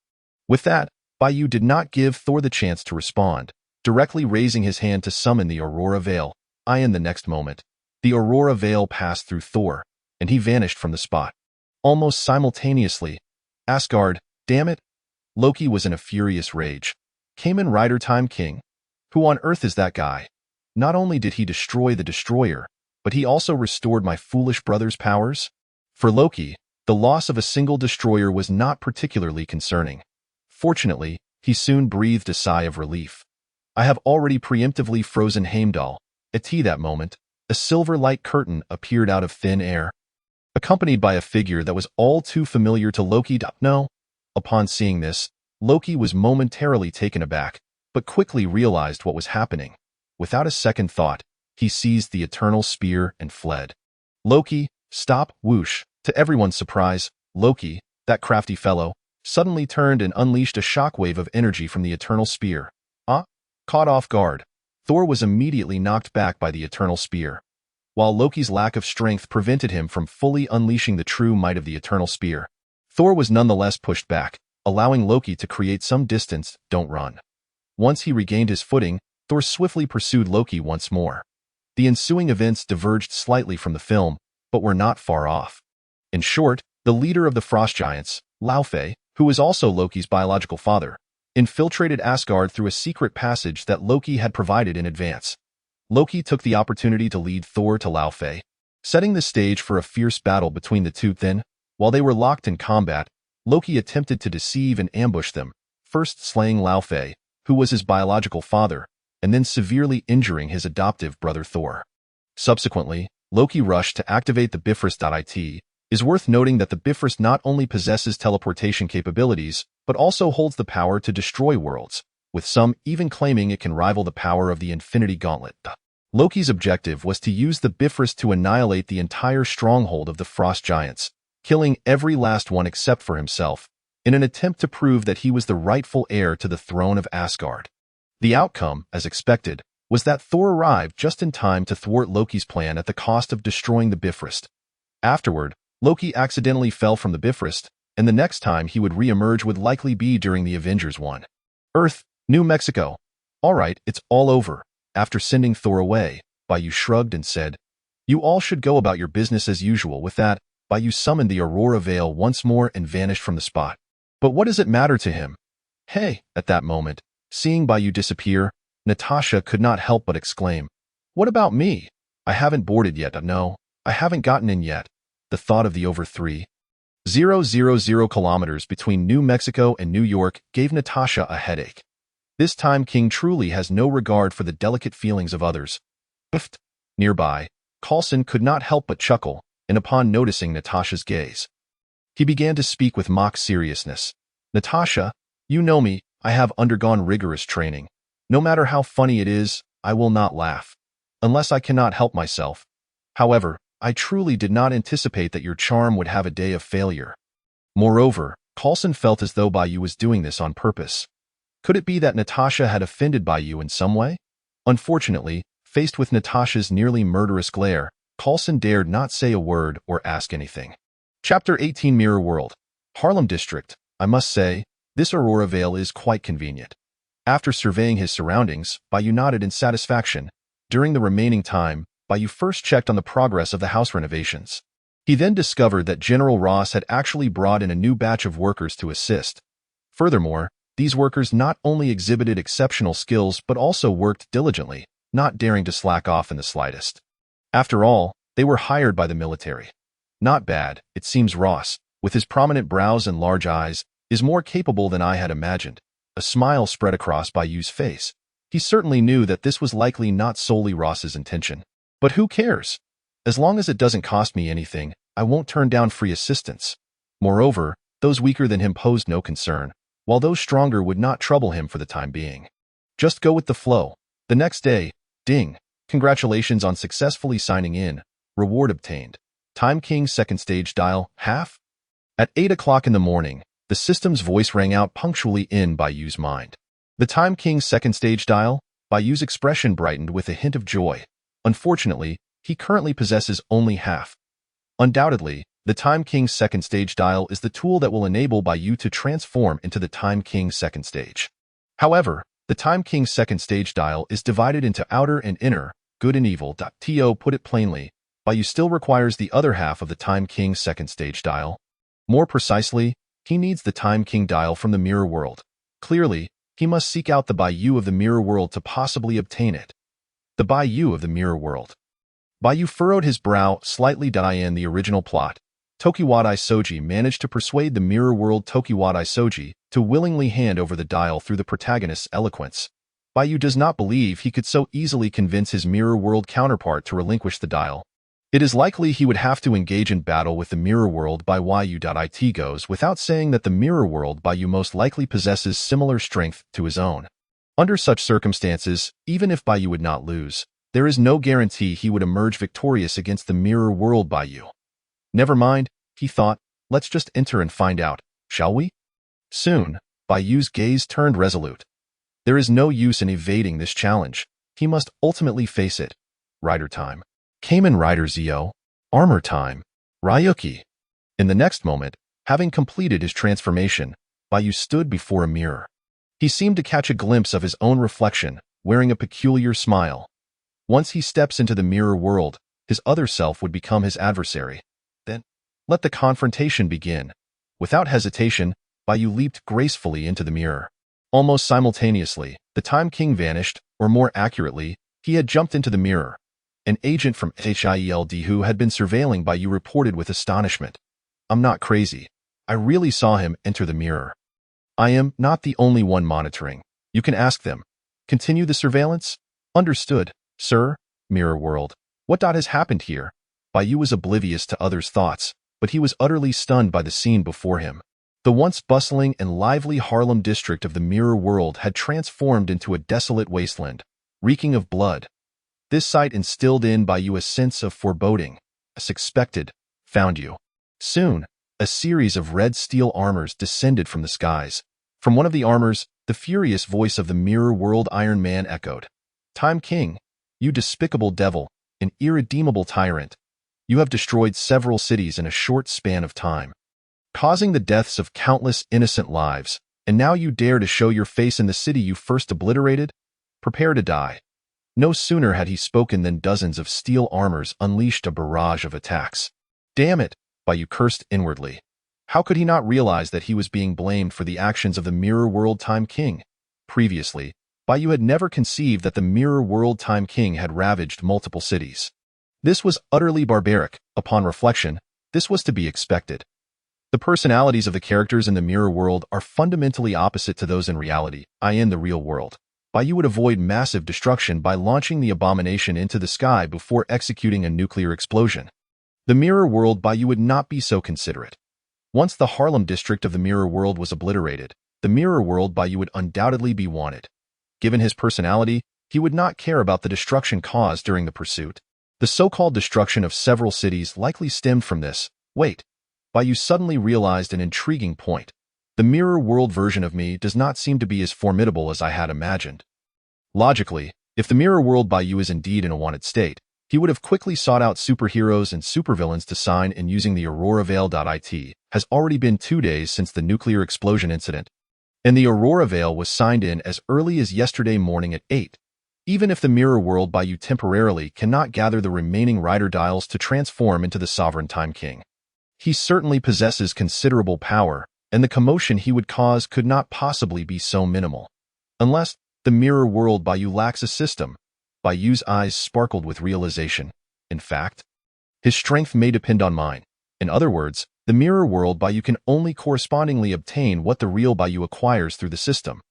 With that, Bai Yu did not give Thor the chance to respond, directly raising his hand to summon the Aurora Veil. In the next moment, the Aurora Veil passed through Thor, and he vanished from the spot. Almost simultaneously, Asgard, damn it! Loki was in a furious rage. Kamen Rider Time King? Who on earth is that guy? Not only did he destroy the Destroyer, but he also restored my foolish brother's powers? For Loki, the loss of a single destroyer was not particularly concerning. Fortunately, he soon breathed a sigh of relief. I have already preemptively frozen Heimdall. At that moment, a silver light curtain appeared out of thin air, accompanied by a figure that was all too familiar to Loki. No. Upon seeing this, Loki was momentarily taken aback, but quickly realized what was happening. Without a second thought, he seized the eternal spear and fled. Loki, stop, whoosh. To everyone's surprise, Loki, that crafty fellow, suddenly turned and unleashed a shockwave of energy from the eternal spear. Caught off guard, Thor was immediately knocked back by the eternal spear. While Loki's lack of strength prevented him from fully unleashing the true might of the eternal spear, Thor was nonetheless pushed back, allowing Loki to create some distance. Don't run. Once he regained his footing, Thor swiftly pursued Loki once more. The ensuing events diverged slightly from the film, but were not far off. In short, the leader of the Frost Giants, Laufey, who was also Loki's biological father, infiltrated Asgard through a secret passage that Loki had provided in advance. Loki took the opportunity to lead Thor to Laufey, setting the stage for a fierce battle between the two. Then, while they were locked in combat, Loki attempted to deceive and ambush them, first slaying Laufey, who was his biological father, and then severely injuring his adoptive brother Thor. Subsequently, Loki rushed to activate the Bifrost. It is worth noting that the Bifrost not only possesses teleportation capabilities, but also holds the power to destroy worlds, with some even claiming it can rival the power of the Infinity Gauntlet. Loki's objective was to use the Bifrost to annihilate the entire stronghold of the Frost Giants, killing every last one except for himself, in an attempt to prove that he was the rightful heir to the throne of Asgard. The outcome, as expected, was that Thor arrived just in time to thwart Loki's plan at the cost of destroying the Bifrost. Afterward, Loki accidentally fell from the Bifrost, and the next time he would re-emerge would likely be during the Avengers 1. Earth, New Mexico. All right, it's all over. After sending Thor away, Bai Yu shrugged and said, "You all should go about your business as usual." With that, Bai Yu summoned the Aurora Veil once more and vanished from the spot. But what does it matter to him? Hey, at that moment, seeing Bai Yu disappear, Natasha could not help but exclaim, "What about me? I haven't boarded yet. No, I haven't gotten in yet." The thought of the over 3,000 kilometers between New Mexico and New York gave Natasha a headache. This Time King truly has no regard for the delicate feelings of others. Nearby, Coulson could not help but chuckle, and upon noticing Natasha's gaze, he began to speak with mock seriousness. "Natasha, you know me, I have undergone rigorous training. No matter how funny it is, I will not laugh, unless I cannot help myself. However, I truly did not anticipate that your charm would have a day of failure." Moreover, Coulson felt as though Bai Yu was doing this on purpose. Could it be that Natasha had offended Bai Yu in some way? Unfortunately, faced with Natasha's nearly murderous glare, Coulson dared not say a word or ask anything. Chapter 18 Mirror World. Harlem District. I must say, this Aurora Vale is quite convenient. After surveying his surroundings, Bai Yu nodded in satisfaction. During the remaining time, Bai Yu first checked on the progress of the house renovations. He then discovered that General Ross had actually brought in a new batch of workers to assist. Furthermore, these workers not only exhibited exceptional skills but also worked diligently, not daring to slack off in the slightest. After all, they were hired by the military. Not bad, it seems Ross, with his prominent brows and large eyes, is more capable than I had imagined. A smile spread across Bai Yu's face. He certainly knew that this was likely not solely Ross's intention. But who cares? As long as it doesn't cost me anything, I won't turn down free assistance. Moreover, those weaker than him posed no concern, while those stronger would not trouble him for the time being. Just go with the flow. The next day, ding, congratulations on successfully signing in, reward obtained. Time King second stage dial, half? At 8 o'clock in the morning, the system's voice rang out punctually in Bai Yu's mind. The Time King's second stage dial? Bai Yu's expression brightened with a hint of joy. Unfortunately, he currently possesses only half. Undoubtedly, the Time King's second stage dial is the tool that will enable Bai Yu to transform into the Time King's second stage. However, the Time King's second stage dial is divided into outer and inner, good and evil. To put it plainly, Bai Yu still requires the other half of the Time King's second stage dial. More precisely, he needs the Time King dial from the Mirror World. Clearly, he must seek out the Bai Yu of the Mirror World to possibly obtain it. The Bai Yu of the Mirror World. Bai Yu furrowed his brow slightly. In the original plot, Tokiwadai Soji managed to persuade the Mirror World Tokiwadai Soji to willingly hand over the dial through the protagonist's eloquence. Bai Yu does not believe he could so easily convince his Mirror World counterpart to relinquish the dial. It is likely he would have to engage in battle with the Mirror World Bai Yu. It goes without saying that the Mirror World Bai Yu most likely possesses similar strength to his own. Under such circumstances, even if Bai Yu would not lose, there is no guarantee he would emerge victorious against the Mirror World Bai Yu. Never mind, he thought, let's just enter and find out, shall we? Soon, Bai Yu's gaze turned resolute. There is no use in evading this challenge. He must ultimately face it. Rider time. Kamen Rider Zio. Armor time. Ryuki. In the next moment, having completed his transformation, Bai Yu stood before a mirror. He seemed to catch a glimpse of his own reflection, wearing a peculiar smile. Once he steps into the Mirror World, his other self would become his adversary. Then, let the confrontation begin. Without hesitation, Bai Yu leaped gracefully into the mirror. Almost simultaneously, the Time King vanished, or more accurately, he had jumped into the mirror. An agent from Hield who had been surveilling Bai Yu reported with astonishment. I'm not crazy. I really saw him enter the mirror. I am not the only one monitoring. You can ask them. Continue the surveillance? Understood, sir. Mirror World. What has happened here? Bai Yu was oblivious to others' thoughts, but he was utterly stunned by the scene before him. The once bustling and lively Harlem district of the Mirror World had transformed into a desolate wasteland, reeking of blood. This sight instilled in Bai Yu a sense of foreboding. As expected, found you. Soon, a series of red steel armors descended from the skies. From one of the armors, the furious voice of the Mirror World Iron Man echoed. Time King, you despicable devil, an irredeemable tyrant. You have destroyed several cities in a short span of time, causing the deaths of countless innocent lives, and now you dare to show your face in the city you first obliterated? Prepare to die. No sooner had he spoken than dozens of steel armors unleashed a barrage of attacks. Damn it, Bai Yu cursed inwardly. How could he not realize that he was being blamed for the actions of the Mirror World Time King? Previously, Bai Yu had never conceived that the Mirror World Time King had ravaged multiple cities. This was utterly barbaric. Upon reflection, this was to be expected. The personalities of the characters in the Mirror World are fundamentally opposite to those in reality, in the real world. Bai Yu would avoid massive destruction by launching the abomination into the sky before executing a nuclear explosion. The Mirror World Bai Yu would not be so considerate. Once the Harlem district of the Mirror World was obliterated, the Mirror World Bai Yu would undoubtedly be wanted. Given his personality, he would not care about the destruction caused during the pursuit. The so-called destruction of several cities likely stemmed from this. Wait, Bai Yu suddenly realized an intriguing point. The mirror world version of me does not seem to be as formidable as I had imagined. Logically, if the mirror world Bai Yu is indeed in a wanted state, he would have quickly sought out superheroes and supervillains to sign in using the Aurora Veil. It has already been 2 days since the nuclear explosion incident, and the Aurora Veil was signed in as early as yesterday morning at 8. Even if the mirror world Bai Yu temporarily cannot gather the remaining rider dials to transform into the sovereign Time King, he certainly possesses considerable power, and the commotion he would cause could not possibly be so minimal. Unless the mirror world Bai Yu lacks a system. Bai Yu's eyes sparkled with realization. In fact, his strength may depend on mine. In other words, the mirror world Bai Yu can only correspondingly obtain what the real Bai Yu acquires through the system.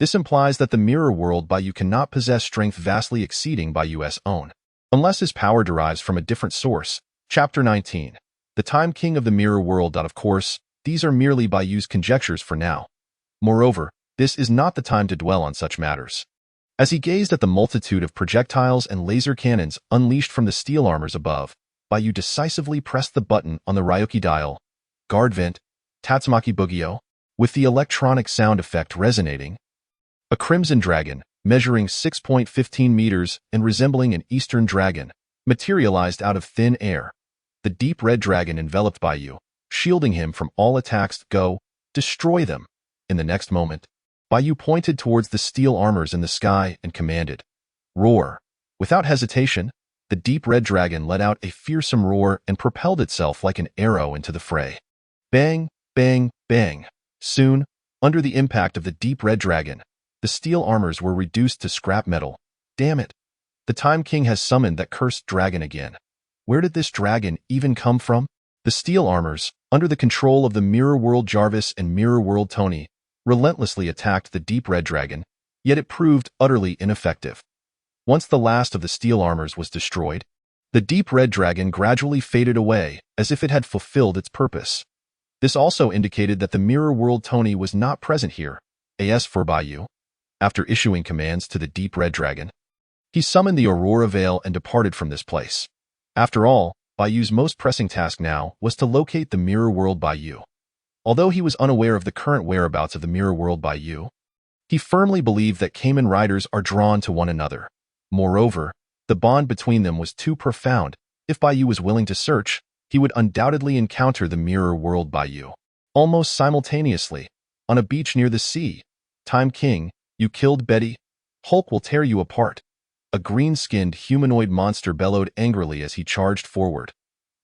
This implies that the mirror world Bai Yu cannot possess strength vastly exceeding Bai Yu's own, unless his power derives from a different source. Chapter 19. The Time King of the Mirror World. Of course, these are merely Bai Yu's conjectures for now. Moreover, this is not the time to dwell on such matters. As he gazed at the multitude of projectiles and laser cannons unleashed from the steel armors above, Bai Yu decisively pressed the button on the Ryoki dial, Guard Vent, Tatsumaki Bugyo, with the electronic sound effect resonating. A crimson dragon, measuring 6.15 meters and resembling an eastern dragon, materialized out of thin air. The deep red dragon enveloped Bai Yu, shielding him from all attacks. Go, destroy them. In the next moment, Bai Yu pointed towards the steel armors in the sky and commanded, Roar. Without hesitation, the deep red dragon let out a fearsome roar and propelled itself like an arrow into the fray. Bang, bang, bang. Soon, under the impact of the deep red dragon, the steel armors were reduced to scrap metal. Damn it. The Time King has summoned that cursed dragon again. Where did this dragon even come from? The steel armors, under the control of the Mirror World Jarvis and Mirror World Tony, relentlessly attacked the deep red dragon, yet it proved utterly ineffective. Once the last of the steel armors was destroyed, the deep red dragon gradually faded away as if it had fulfilled its purpose. This also indicated that the Mirror World Tony was not present here. As for Bai Yu, after issuing commands to the deep red dragon, he summoned the Aurora Veil and departed from this place. After all, Bai Yu's most pressing task now was to locate the Mirror World Bai Yu. Although he was unaware of the current whereabouts of the Mirror World Bai Yu, he firmly believed that Kamen Riders are drawn to one another. Moreover, the bond between them was too profound. If Bai Yu was willing to search, he would undoubtedly encounter the Mirror World Bai Yu. Almost simultaneously, on a beach near the sea, Time King, you killed Betty? Hulk will tear you apart. A green-skinned humanoid monster bellowed angrily as he charged forward.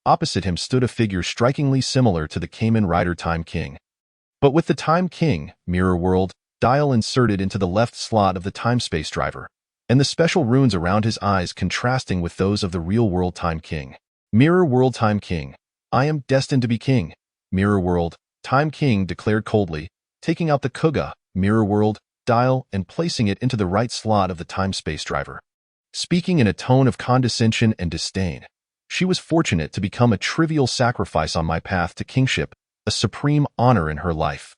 Opposite him stood a figure strikingly similar to the Kamen Rider Time King, but with the Time King, Mirror World, dial inserted into the left slot of the time-space driver, and the special runes around his eyes contrasting with those of the real-world Time King. Mirror World Time King, I am destined to be king. Mirror World, Time King declared coldly, taking out the Kuuga, Mirror World, dial and placing it into the right slot of the time-space driver. Speaking in a tone of condescension and disdain, she was fortunate to become a trivial sacrifice on my path to kingship, a supreme honor in her life.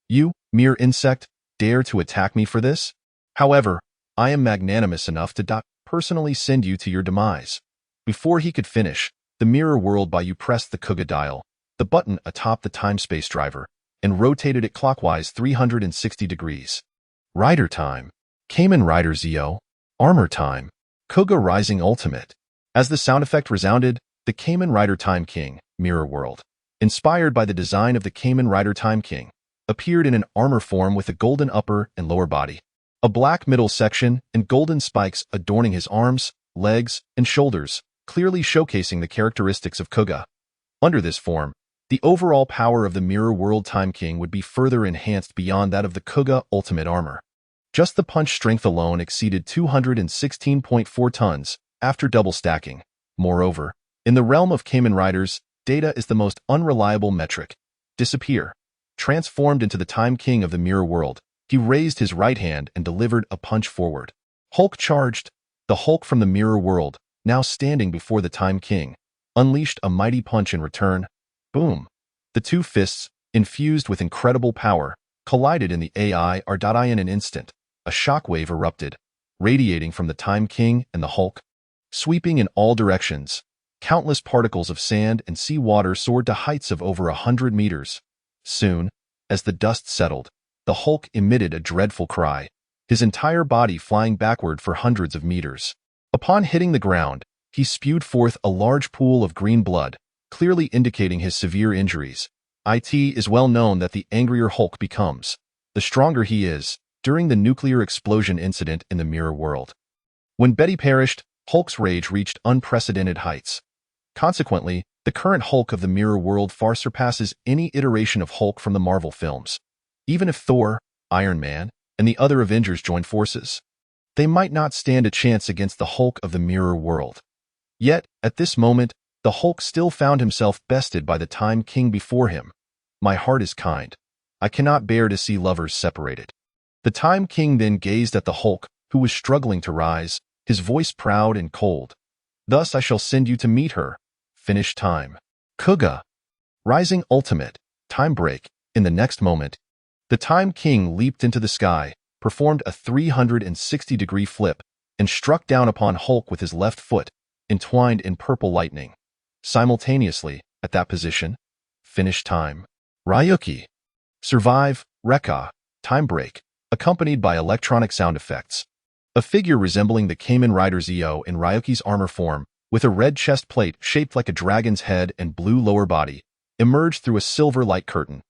You, mere insect, dare to attack me for this? However, I am magnanimous enough to personally send you to your demise. Before he could finish, the Mirror World Bai Yu pressed the Kuuga dial, the button atop the time-space driver, and rotated it clockwise 360 degrees. Rider time. Kamen Rider Zio. Armor time. Kuuga Rising Ultimate. As the sound effect resounded, the Kamen Rider Time King, Mirror World, inspired by the design of the Kamen Rider Time King, appeared in an armor form with a golden upper and lower body, a black middle section, and golden spikes adorning his arms, legs, and shoulders, clearly showcasing the characteristics of Kuuga. Under this form, the overall power of the Mirror World Time King would be further enhanced beyond that of the Kuuga Ultimate Armor. Just the punch strength alone exceeded 216.4 tons, after double stacking. Moreover, in the realm of Kamen Riders, data is the most unreliable metric. Disappear. Transformed into the Time King of the Mirror World, he raised his right hand and delivered a punch forward. Hulk charged. The Hulk from the Mirror World, now standing before the Time King, unleashed a mighty punch in return. Boom. The two fists, infused with incredible power, collided in the AI in an instant. A shockwave erupted, radiating from the Time King and the Hulk. Sweeping in all directions, countless particles of sand and sea water soared to heights of over 100 meters. Soon, As the dust settled, the Hulk emitted a dreadful cry, his entire body flying backward for hundreds of meters. Upon hitting the ground, he spewed forth a large pool of green blood, clearly indicating his severe injuries. It is well known that the angrier Hulk becomes, the stronger he is, during the nuclear explosion incident in the Mirror World. When Betty perished, Hulk's rage reached unprecedented heights. Consequently, the current Hulk of the Mirror World far surpasses any iteration of Hulk from the Marvel films. Even if Thor, Iron Man, and the other Avengers joined forces, they might not stand a chance against the Hulk of the Mirror World. Yet, at this moment, the Hulk still found himself bested by the Time King before him. My heart is kind. I cannot bear to see lovers separated. The Time King then gazed at the Hulk, who was struggling to rise, his voice proud and cold. Thus I shall send you to meet her. Finish time. Kuuga. Rising ultimate. Time break. In the next moment, the Time King leaped into the sky, performed a 360-degree flip, and struck down upon Hulk with his left foot, entwined in purple lightning. Simultaneously, at that position, finish time. Ryuki. Survive, Rekka. Time break, accompanied by electronic sound effects. A figure resembling the Kamen Rider Zeo in Ryuki's armor form, with a red chest plate shaped like a dragon's head and blue lower body, emerged through a silver light curtain.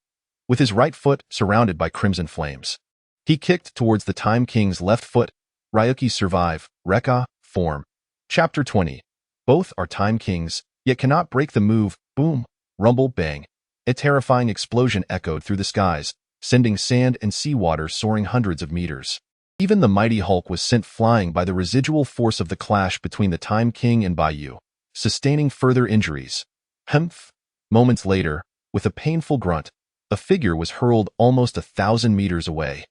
With his right foot surrounded by crimson flames, he kicked towards the Time King's left foot. Ryuki's Survive, Rekka, form. Chapter 20. Both are Time Kings, yet cannot break the move. Boom, rumble, bang. A terrifying explosion echoed through the skies, sending sand and seawater soaring hundreds of meters. Even the mighty Hulk was sent flying by the residual force of the clash between the Time King and Bai Yu, sustaining further injuries. Humph! Moments later, with a painful grunt, a figure was hurled almost 1,000 meters away.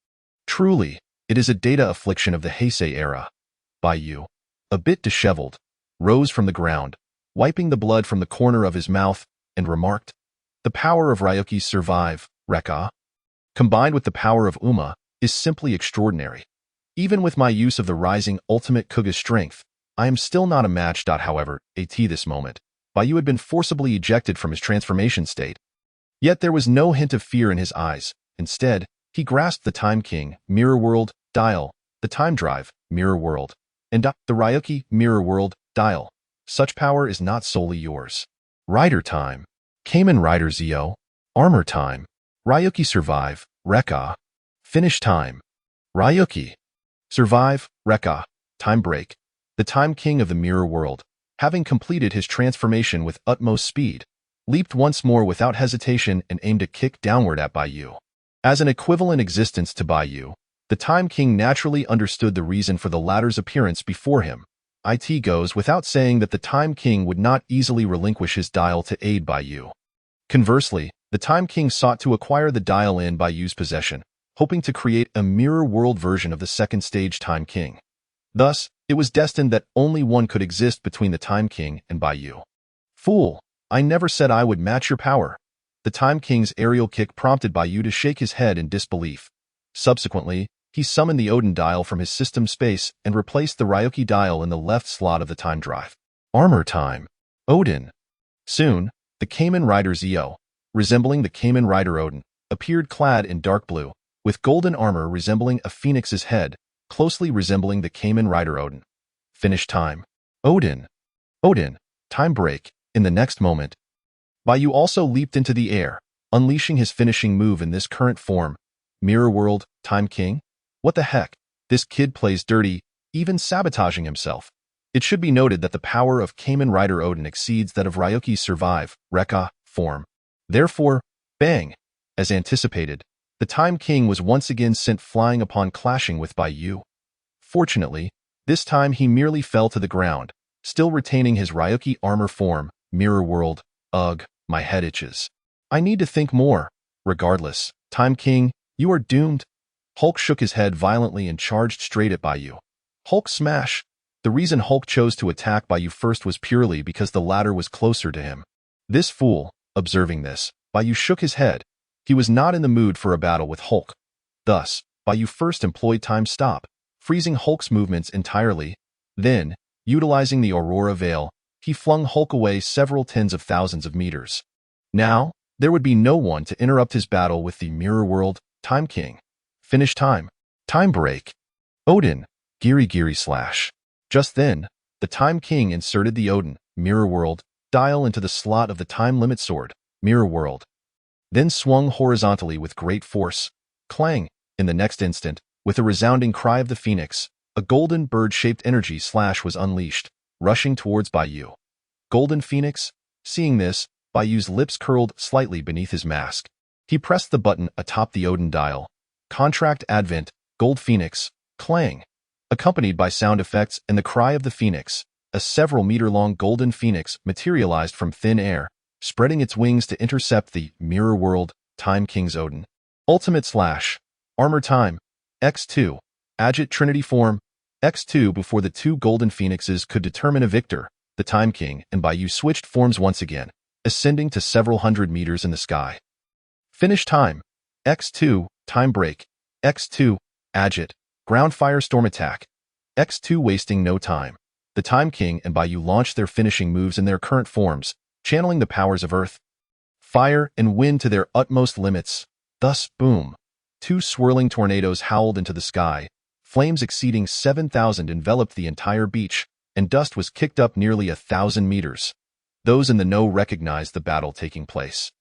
Truly, it is a data affliction of the Heisei era. Bai Yu, a bit disheveled, rose from the ground, wiping the blood from the corner of his mouth, and remarked, "The power of Ryuki's Survive, Rekka, combined with the power of Uma, is simply extraordinary. Even with my use of the rising ultimate Kuuga's strength, I am still not a match. However, at this moment, Bai Yu had been forcibly ejected from his transformation state. Yet there was no hint of fear in his eyes. Instead, he grasped the Time King, Mirror World, dial, the Time Drive, Mirror World, and the Ryuki, Mirror World, dial. Such power is not solely yours. Rider Time. Kamen Rider Zeo. Armor Time. Ryuki Survive, Rekka. Finish Time. Ryuki. Survive, Rekka. Time break. The Time King of the Mirror World, having completed his transformation with utmost speed, leaped once more without hesitation and aimed a kick downward at Bai Yu. As an equivalent existence to Bai Yu, the Time King naturally understood the reason for the latter's appearance before him. It goes without saying that the Time King would not easily relinquish his dial to aid Bai Yu. Conversely, the Time King sought to acquire the dial in Bai Yu's possession, hoping to create a mirror world version of the second stage Time King. Thus, it was destined that only one could exist between the Time King and Bai Yu. Fool, I never said I would match your power. The Time King's aerial kick prompted Bai Yu to shake his head in disbelief. Subsequently, he summoned the Odin dial from his system space and replaced the Ryuki dial in the left slot of the Time Drive. Armor Time. Odin. Soon, the Kamen Rider Zeo, resembling the Kamen Rider Odin, appeared clad in dark blue, with golden armor resembling a phoenix's head, closely resembling the Kamen Rider Odin. Finish time. Odin. Odin. Time break. In the next moment, Bai Yu also leaped into the air, unleashing his finishing move in this current form. Mirror World, Time King? What the heck? This kid plays dirty, even sabotaging himself. It should be noted that the power of Kamen Rider Odin exceeds that of Ryuki's Survive, Rekka, form. Therefore, bang! As anticipated, the Time King was once again sent flying upon clashing with Bai Yu. Fortunately, this time he merely fell to the ground, still retaining his Ryuki armor form. Mirror World, ugh, my head itches. I need to think more. Regardless, Time King, you are doomed. Hulk shook his head violently and charged straight at Bai Yu. Hulk smash! The reason Hulk chose to attack Bai Yu first was purely because the latter was closer to him. This fool, observing this, Bai Yu shook his head. He was not in the mood for a battle with Hulk. Thus, Bai Yu first employed Time Stop, freezing Hulk's movements entirely. Then, utilizing the Aurora Veil, he flung Hulk away several tens of thousands of meters. Now, There would be no one to interrupt his battle with the Mirror World Time King. Finish time. Time break. Odin, Giri slash. Just then, the Time King inserted the Odin, Mirror World, dial into the slot of the time limit sword, Mirror World, then swung horizontally with great force. Clang! In the next instant, with a resounding cry of the phoenix, a golden bird-shaped energy slash was unleashed, rushing towards Bai Yu. Golden Phoenix? Seeing this, Bai Yu's lips curled slightly beneath his mask. He pressed the button atop the Odin dial. Contract Advent, Gold Phoenix, clang! Accompanied by sound effects and the cry of the phoenix, a several-meter-long golden phoenix materialized from thin air, spreading its wings to intercept the Mirror World Time King's Odin. Ultimate slash. Armor time. X2. Agit Trinity form. X2. Before the two golden phoenixes could determine a victor, the Time King and Bai Yu switched forms once again, ascending to several hundred meters in the sky. Finish time. X2. Time break. X2. Agit. Ground firestorm attack. X2. Wasting no time. The Time King and Bai Yu launched their finishing moves in their current forms, channeling the powers of earth, fire, and wind to their utmost limits. Thus, boom! Two swirling tornadoes howled into the sky. Flames exceeding 7,000 enveloped the entire beach, and dust was kicked up nearly 1,000 meters. Those in the know recognized the battle taking place.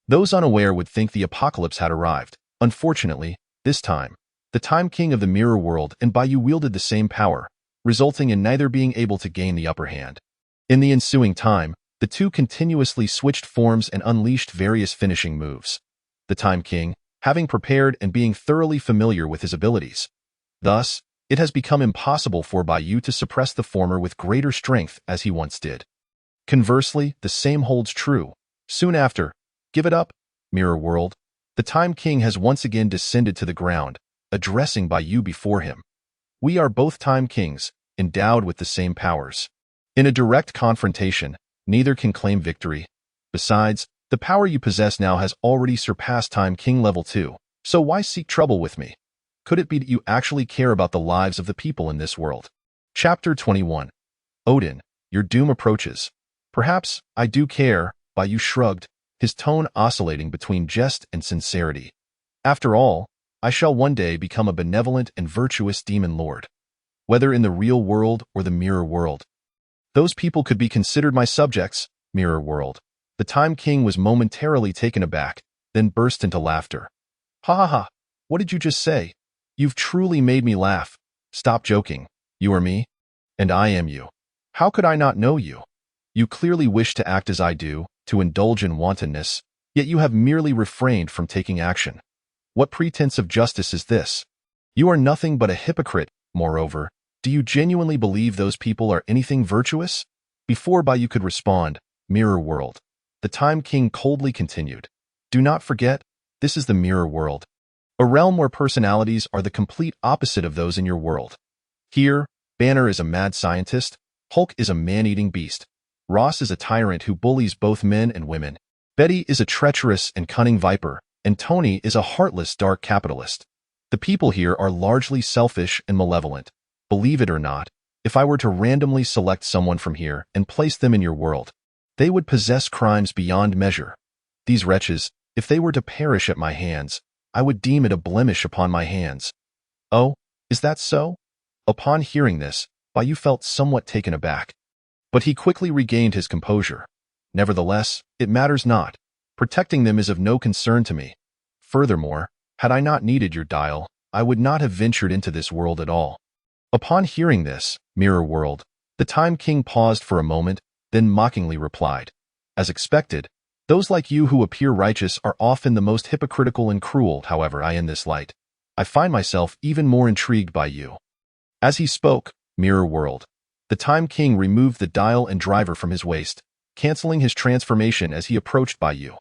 Those unaware would think the apocalypse had arrived. Unfortunately, this time, the Time King of the Mirror World and Bai Yu wielded the same power, resulting in neither being able to gain the upper hand. In the ensuing time, the two continuously switched forms and unleashed various finishing moves. The Time King, having prepared and being thoroughly familiar with his abilities. Thus, it has become impossible for Bai Yu to suppress the former with greater strength as he once did. Conversely, the same holds true. Soon after, give it up, Mirror World. The Time King has once again descended to the ground, addressing Bai Yu before him. We are both Time Kings, endowed with the same powers. In a direct confrontation, neither can claim victory. Besides, the power you possess now has already surpassed Time King level 2, so why seek trouble with me? Could it be that you actually care about the lives of the people in this world? Chapter 21. Odin, your doom approaches. Perhaps I do care, Bai Yu shrugged, his tone oscillating between jest and sincerity. After all, I shall one day become a benevolent and virtuous demon lord. Whether in the real world or the Mirror World. Those people could be considered my subjects, Mirror World. The Time King was momentarily taken aback, then burst into laughter. Ha ha ha, what did you just say? You've truly made me laugh. Stop joking. You are me, and I am you. How could I not know you? You clearly wish to act as I do, to indulge in wantonness, yet you have merely refrained from taking action. What pretense of justice is this? You are nothing but a hypocrite. Moreover, do you genuinely believe those people are anything virtuous? Before Bai Yu could respond, Mirror World, the Time King coldly continued. Do not forget, this is the Mirror World, a realm where personalities are the complete opposite of those in your world. Here, Banner is a mad scientist, Hulk is a man-eating beast, Ross is a tyrant who bullies both men and women, Betty is a treacherous and cunning viper, and Tony is a heartless dark capitalist. The people here are largely selfish and malevolent. Believe it or not, if I were to randomly select someone from here and place them in your world, they would possess crimes beyond measure. These wretches, if they were to perish at my hands, I would deem it a blemish upon my hands. Oh, is that so? Upon hearing this, Bai Yu felt somewhat taken aback. But he quickly regained his composure. Nevertheless, it matters not. Protecting them is of no concern to me. Furthermore, had I not needed your dial, I would not have ventured into this world at all. Upon hearing this, Mirror World, the Time King paused for a moment, then mockingly replied. As expected, those like you who appear righteous are often the most hypocritical and cruel. However, in this light, I find myself even more intrigued by you. As he spoke, Mirror World, the Time King removed the dial and driver from his waist, canceling his transformation as he approached Bai Yu.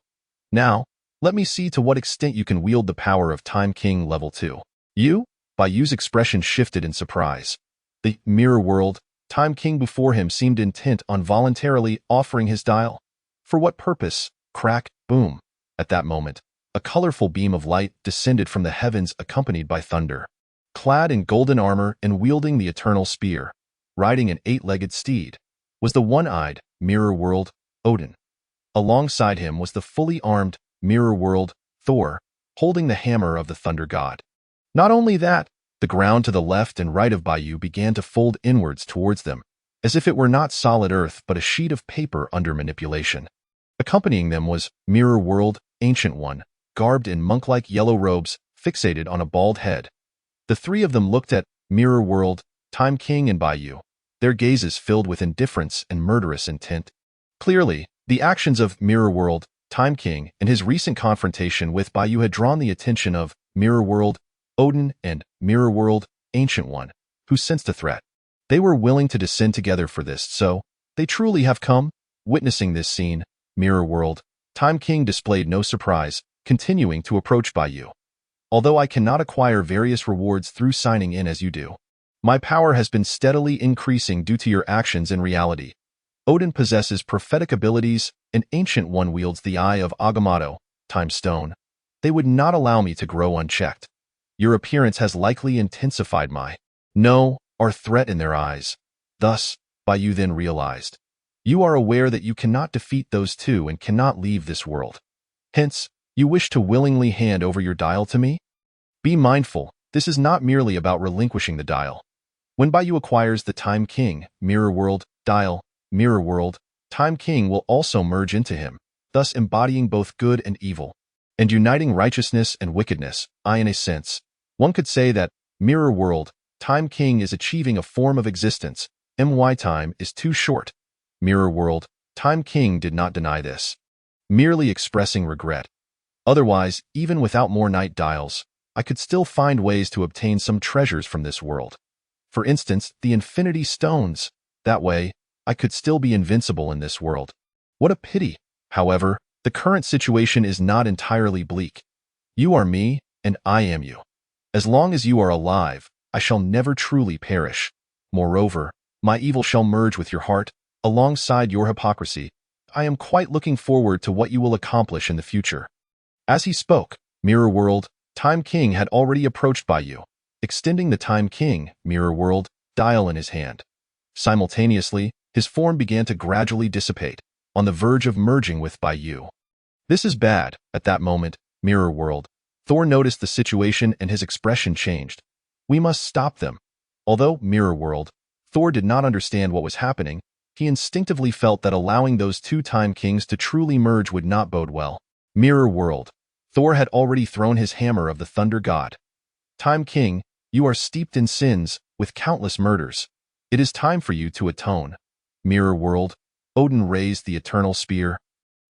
Now, let me see to what extent you can wield the power of Time King level 2. You? Bai Yu's expression shifted in surprise. The Mirror World, Time King before him seemed intent on voluntarily offering his dial. For what purpose? Crack, boom. At that moment, a colorful beam of light descended from the heavens accompanied by thunder. Clad in golden armor and wielding the eternal spear, riding an 8-legged steed, was the one-eyed Mirror World, Odin. Alongside him was the fully armed mirror world, Thor, holding the hammer of the thunder god. Not only that, the ground to the left and right of Bai Yu began to fold inwards towards them, as if it were not solid earth but a sheet of paper under manipulation. Accompanying them was Mirror World, Ancient One, garbed in monk-like yellow robes, fixated on a bald head. The three of them looked at Mirror World, Time King and Bai Yu, their gazes filled with indifference and murderous intent. Clearly, the actions of Mirror World, Time King, and his recent confrontation with Bai Yu had drawn the attention of Mirror World, Odin and Mirror World, Ancient One, who sensed a threat. They were willing to descend together for this, so they truly have come. Witnessing this scene, Mirror World, Time King displayed no surprise, continuing to approach Bai Yu. Although I cannot acquire various rewards through signing in as you do, my power has been steadily increasing due to your actions in reality. Odin possesses prophetic abilities, and Ancient One wields the Eye of Agamotto, Time Stone. They would not allow me to grow unchecked. Your appearance has likely intensified our threat in their eyes. Thus, Bai Yu then realized. You are aware that you cannot defeat those two and cannot leave this world. Hence, you wish to willingly hand over your dial to me? Be mindful, this is not merely about relinquishing the dial. When Bai Yu acquires the Time King, Mirror World, dial, Mirror World, Time King will also merge into him, thus embodying both good and evil, and uniting righteousness and wickedness. In a sense, one could say that Mirror World, Time King is achieving a form of existence. Time is too short. Mirror World, Time King did not deny this, merely expressing regret. Otherwise, even without more night dials, I could still find ways to obtain some treasures from this world. For instance, the Infinity Stones. That way, I could still be invincible in this world. What a pity. However, the current situation is not entirely bleak. You are me, and I am you. As long as you are alive, I shall never truly perish. Moreover, my evil shall merge with your heart, alongside your hypocrisy. I am quite looking forward to what you will accomplish in the future. As he spoke, Mirror World, Time King had already approached Bai Yu, extending the Time King, Mirror World, dial in his hand. Simultaneously, his form began to gradually dissipate, on the verge of merging with Bai Yu. This is bad. At that moment, Mirror World, Thor noticed the situation and his expression changed. We must stop them. Although, Mirror World, Thor did not understand what was happening, he instinctively felt that allowing those two Time Kings to truly merge would not bode well. Mirror World, Thor had already thrown his hammer of the Thunder God. Time King, you are steeped in sins, with countless murders. It is time for you to atone. Mirror World, Odin raised the eternal spear.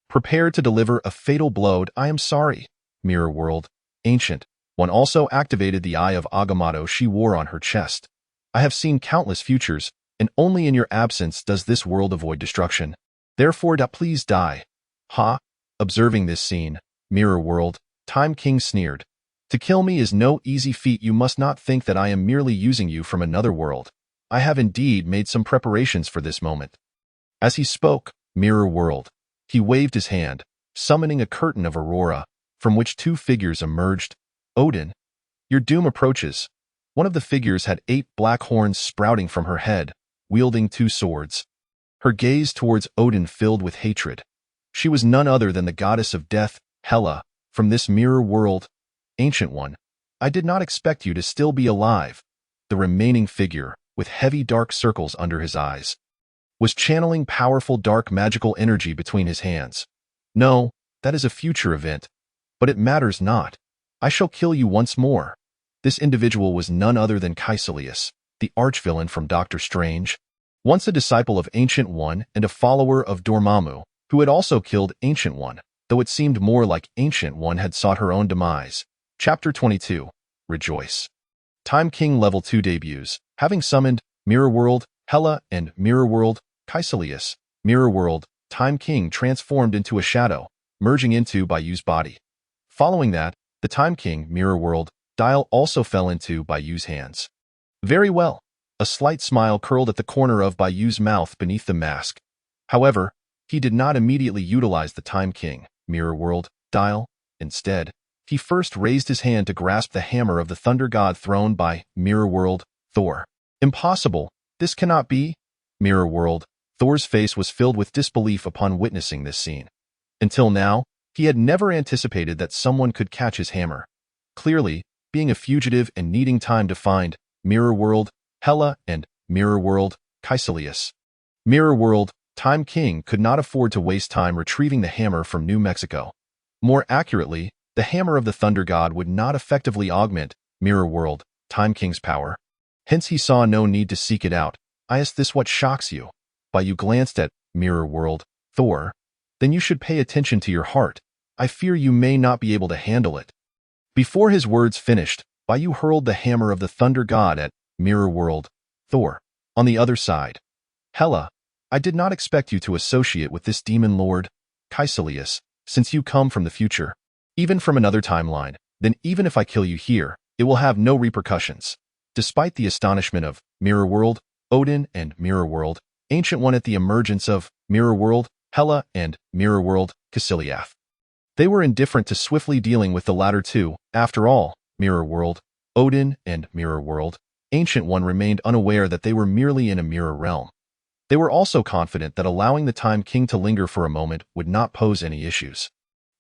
Prepared to deliver a fatal blow. I am sorry. Mirror World, Ancient One also activated the Eye of Agamotto she wore on her chest. I have seen countless futures, and only in your absence does this world avoid destruction. Therefore, please die. Ha! Observing this scene, Mirror World, Time King sneered. To kill me is no easy feat. You must not think that I am merely using you from another world. I have indeed made some preparations for this moment. As he spoke, Mirror World, he waved his hand, summoning a curtain of aurora, from which two figures emerged. Odin, your doom approaches. One of the figures had 8 black horns sprouting from her head, wielding 2 swords. Her gaze towards Odin filled with hatred. She was none other than the goddess of death, Hela, from this Mirror World. Ancient One, I did not expect you to still be alive. The remaining figure, with heavy dark circles under his eyes, was channeling powerful dark magical energy between his hands. No, that is a future event. But it matters not. I shall kill you once more. This individual was none other than Caecilius, the archvillain from Doctor Strange, once a disciple of Ancient One and a follower of Dormammu, who had also killed Ancient One, though it seemed more like Ancient One had sought her own demise. Chapter 22. Rejoice. Time King Level 2 debuts, having summoned Mirror World, Hela, and Mirror World, Caecilius. Mirror World, Time King transformed into a shadow, merging into Bai Yu's body. Following that, the Time King, Mirror World, dial also fell into Bai Yu's hands. Very well. A slight smile curled at the corner of Bai Yu's mouth beneath the mask. However, he did not immediately utilize the Time King, Mirror World, dial. Instead, he first raised his hand to grasp the hammer of the Thunder God thrown by Mirror World, Thor. Impossible. This cannot be. Mirror World, Thor's face was filled with disbelief upon witnessing this scene. Until now, He had never anticipated that someone could catch his hammer. Clearly, being a fugitive and needing time to find Mirror World, Hela, and Mirror World, Caecilius. Mirror World, Time King could not afford to waste time retrieving the hammer from New Mexico. More accurately, the hammer of the Thunder God would not effectively augment Mirror World, Time King's power. Hence he saw no need to seek it out. Is this what shocks you? Bai Yu glanced at Mirror World, Thor. Then you should pay attention to your heart. I fear you may not be able to handle it. Before his words finished, Bai Yu hurled the hammer of the Thunder God at Mirror World, Thor. On the other side, Hela, I did not expect you to associate with this demon lord, Caecilius, since you come from the future. Even from another timeline, then even if I kill you here, it will have no repercussions. Despite the astonishment of Mirror World, Odin and Mirror World, Ancient One at the emergence of Mirror World, Hela and Mirror World, Caecilius. They were indifferent to swiftly dealing with the latter two. After all, Mirror World, Odin and Mirror World, Ancient One remained unaware that they were merely in a mirror realm. They were also confident that allowing the Time King to linger for a moment would not pose any issues.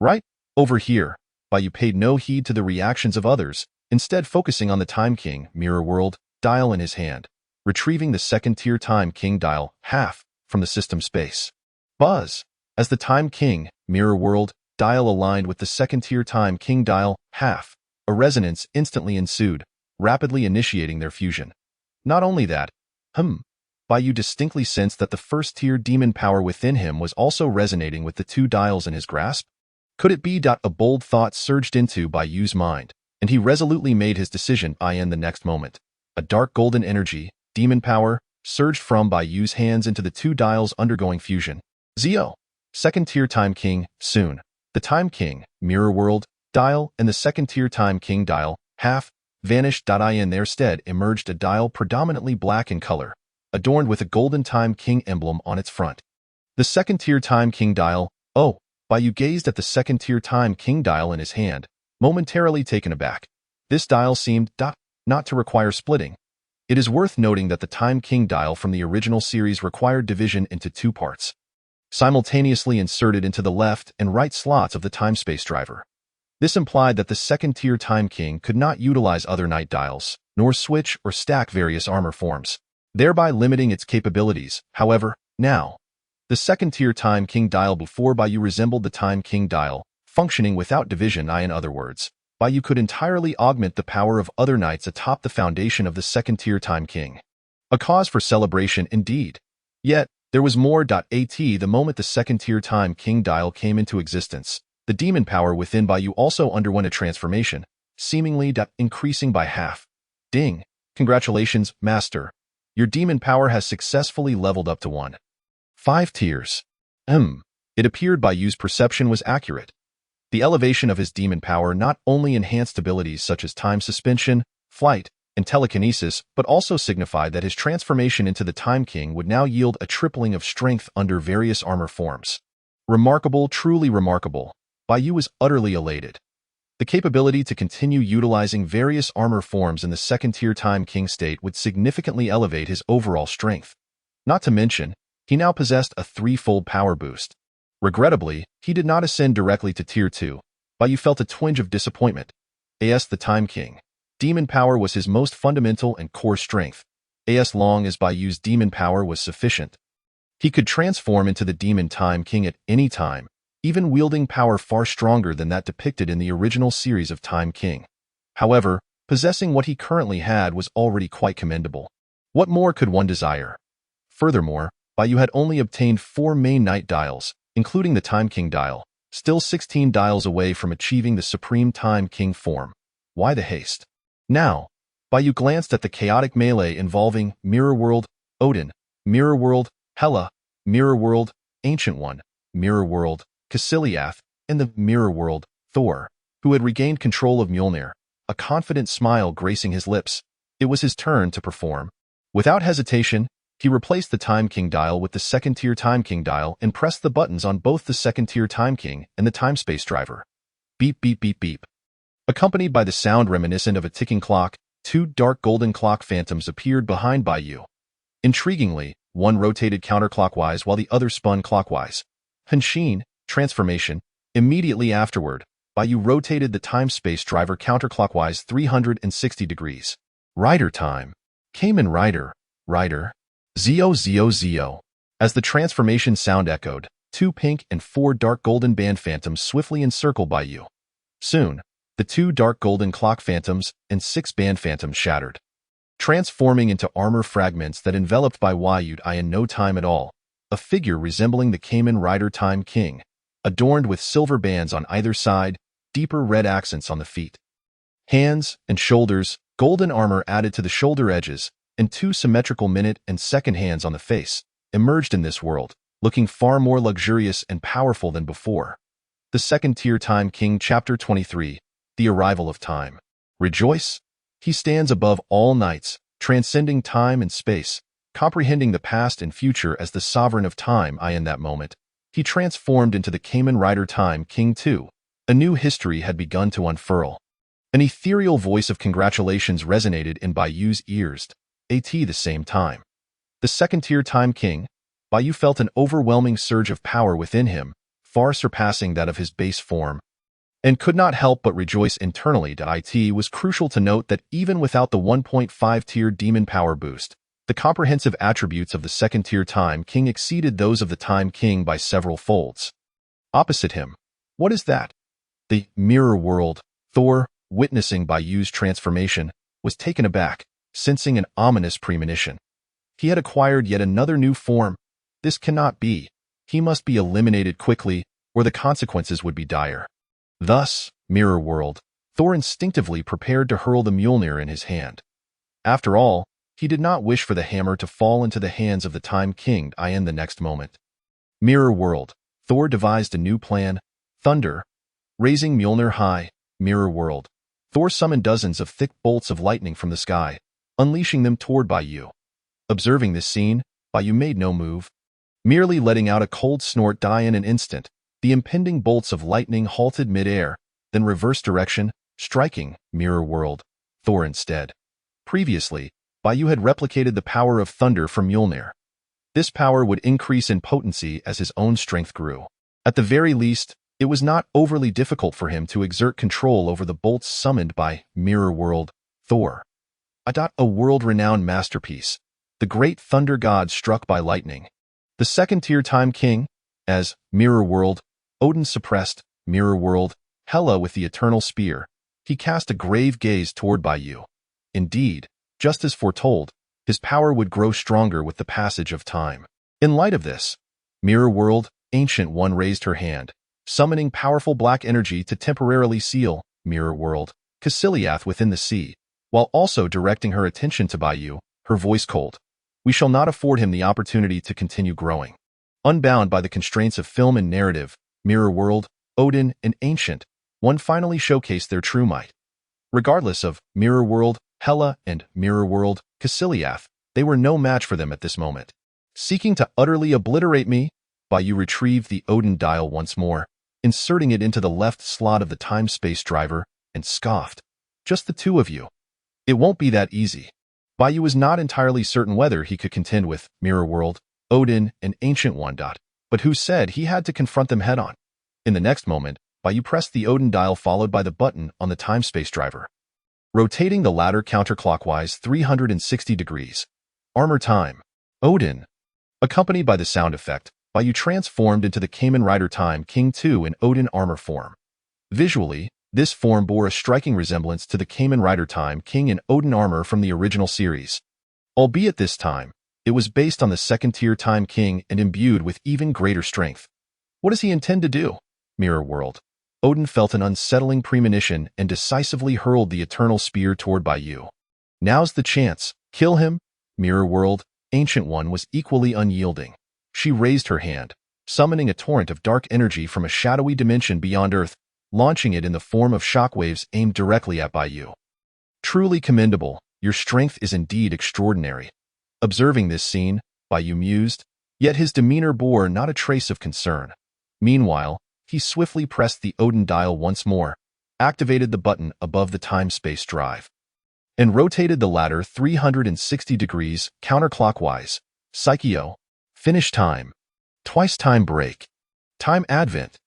Right over here, Bai Yu paid no heed to the reactions of others, instead focusing on the Time King, Mirror World, dial in his hand, retrieving the second-tier Time King dial, half, from the system space. Buzz! As the Time King, Mirror World, dial aligned with the second-tier Time King dial, half, a resonance instantly ensued, rapidly initiating their fusion. Not only that, Bai Yu distinctly sensed that the first-tier demon power within him was also resonating with the two dials in his grasp. Could it be? A bold thought surged into Bai Yu's mind, and he resolutely made his decision in the next moment. A dark golden energy, demon power, surged from Bai Yu's hands into the two dials undergoing fusion. Zio! Second-tier Time King, soon. The Time King, Mirror World, dial, and the second-tier Time King dial, half, vanished. In their stead emerged a dial predominantly black in color, adorned with a golden Time King emblem on its front. The second-tier Time King dial, Bai Yu gazed at the second-tier Time King dial in his hand, momentarily taken aback. This dial seemed not to require splitting. It is worth noting that the Time King dial from the original series required division into two parts, simultaneously inserted into the left and right slots of the time-space driver. This implied that the second-tier Time King could not utilize other night dials, nor switch or stack various armor forms, thereby limiting its capabilities. However, now, the second-tier Time King dial before Bai Yu resembled the Time King dial, functioning without division. In other words, Bai Yu could entirely augment the power of other knights atop the foundation of the second-tier Time King. A cause for celebration indeed. Yet, there was more. The moment the second-tier Time King dial came into existence, the demon power within Bai Yu also underwent a transformation, seemingly increasing by half. Ding! Congratulations, Master. Your demon power has successfully leveled up to 1.5 tiers. It appeared Bai Yu's perception was accurate. The elevation of his demon power not only enhanced abilities such as time suspension, flight, and telekinesis, but also signified that his transformation into the Time King would now yield a tripling of strength under various armor forms. Remarkable, truly remarkable. Bai Yu was utterly elated. The capability to continue utilizing various armor forms in the second-tier Time King state would significantly elevate his overall strength. Not to mention, he now possessed a threefold power boost. Regrettably, he did not ascend directly to Tier 2. Bai Yu felt a twinge of disappointment. The Time King. Demon power was his most fundamental and core strength. As long as Bai Yu's demon power was sufficient, he could transform into the Demon Time King at any time, even wielding power far stronger than that depicted in the original series of Time King. However, possessing what he currently had was already quite commendable. What more could one desire? Furthermore, Bai Yu had only obtained 4 main night dials, including the Time King dial, still 16 dials away from achieving the Supreme Time King form. Why the haste? Now, Bai Yu glanced at the chaotic melee involving Mirror World, Odin, Mirror World, Hela, Mirror World, Ancient One, Mirror World, Caecilius, and the Mirror World, Thor, who had regained control of Mjolnir, a confident smile gracing his lips. It was his turn to perform. Without hesitation, he replaced the Time King dial with the second-tier Time King dial and pressed the buttons on both the second-tier Time King and the time-space driver. Beep, beep, beep, beep. Accompanied by the sound reminiscent of a ticking clock, 2 dark golden clock phantoms appeared behind Bai Yu. Intriguingly, one rotated counterclockwise while the other spun clockwise. Henshin, transformation, Immediately afterward, Bai Yu rotated the time-space driver counterclockwise 360 degrees. Rider time. Kamen Rider. Rider. Zio Zio Zio. As the transformation sound echoed, 2 pink and 4 dark golden band phantoms swiftly encircled Bai Yu. Soon, the 2 dark golden clock phantoms and 6 band phantoms shattered, transforming into armor fragments that enveloped Bai Yu in no time at all, a figure resembling the Kamen Rider Time King, adorned with silver bands on either side, deeper red accents on the feet. Hands and shoulders, golden armor added to the shoulder edges, and 2 symmetrical minute and second hands on the face, emerged in this world, looking far more luxurious and powerful than before. The Second-Tier Time King Chapter 23, The Arrival of Time. Rejoice? He stands above all knights, transcending time and space, comprehending the past and future as the sovereign of time. In that moment, he transformed into the Kamen Rider Time King too. A new history had begun to unfurl. An ethereal voice of congratulations resonated in Bai Yu's ears. At the same time, the Second-Tier Time King, Bai Yu felt an overwhelming surge of power within him, far surpassing that of his base form, and could not help but rejoice internally. It was crucial to note that even without the 1.5-tier demon power boost, the comprehensive attributes of the Second-Tier Time King exceeded those of the Time King by several folds. Opposite him, what is that? The mirror world. Thor, witnessing Bai Yu's transformation, was taken aback, sensing an ominous premonition. He had acquired yet another new form. This cannot be. He must be eliminated quickly, or the consequences would be dire. Thus, mirror world, Thor instinctively prepared to hurl the Mjolnir in his hand. After all, he did not wish for the hammer to fall into the hands of the Time King in the next moment. Mirror world, Thor devised a new plan. Thunder. Raising Mjolnir high, mirror world, Thor summoned dozens of thick bolts of lightning from the sky, unleashing them toward Bai Yu. Observing this scene, Bai Yu made no move, merely letting out a cold snort. In an instant, the impending bolts of lightning halted mid-air, then reversed direction, striking mirror world, Thor instead. Previously, Bai Yu had replicated the power of thunder from Mjolnir. This power would increase in potency as his own strength grew. At the very least, it was not overly difficult for him to exert control over the bolts summoned by mirror world, Thor. A world-renowned masterpiece, the great thunder god struck by lightning. The Second-Tier Time King, as mirror world, Odin suppressed mirror world, Hela with the eternal spear. He cast a grave gaze toward Bai Yu. Indeed, just as foretold, his power would grow stronger with the passage of time. In light of this, mirror world, Ancient One raised her hand, summoning powerful black energy to temporarily seal mirror world, Godzilla within the sea, while also directing her attention to Bai Yu, her voice cold. We shall not afford him the opportunity to continue growing. Unbound by the constraints of film and narrative, mirror world, Odin and Ancient One finally showcased their true might. Regardless of mirror world, Hela and mirror world, Godzilla, they were no match for them at this moment. Seeking to utterly obliterate me, Bai Yu retrieved the Odin dial once more, inserting it into the left slot of the time-space driver, and scoffed. Just the two of you. It won't be that easy. Bai Yu was not entirely certain whether he could contend with mirror world, Odin and Ancient One. But who said he had to confront them head-on? In the next moment, Bai Yu pressed the Odin dial followed by the button on the time-space driver, rotating the latter counterclockwise 360 degrees. Armor time. Odin. Accompanied by the sound effect, Bai Yu transformed into the Kamen Rider Time King 2 in Odin armor form. Visually, this form bore a striking resemblance to the Kamen Rider Time King in Odin armor from the original series. Albeit this time, it was based on the Second-Tier Time King and imbued with even greater strength. What does he intend to do? Mirror world. Odin felt an unsettling premonition and decisively hurled the eternal spear toward Bai Yu. Now's the chance. Kill him? Mirror world, Ancient One was equally unyielding. She raised her hand, summoning a torrent of dark energy from a shadowy dimension beyond Earth, launching it in the form of shockwaves aimed directly at Bai Yu. Truly commendable, your strength is indeed extraordinary. Observing this scene, Bai Yu mused, yet his demeanor bore not a trace of concern. Meanwhile, he swiftly pressed the Odin dial once more, activated the button above the time-space drive, and rotated the latter 360 degrees counterclockwise. Psycheo. Finish time. Twice time break. Time advent.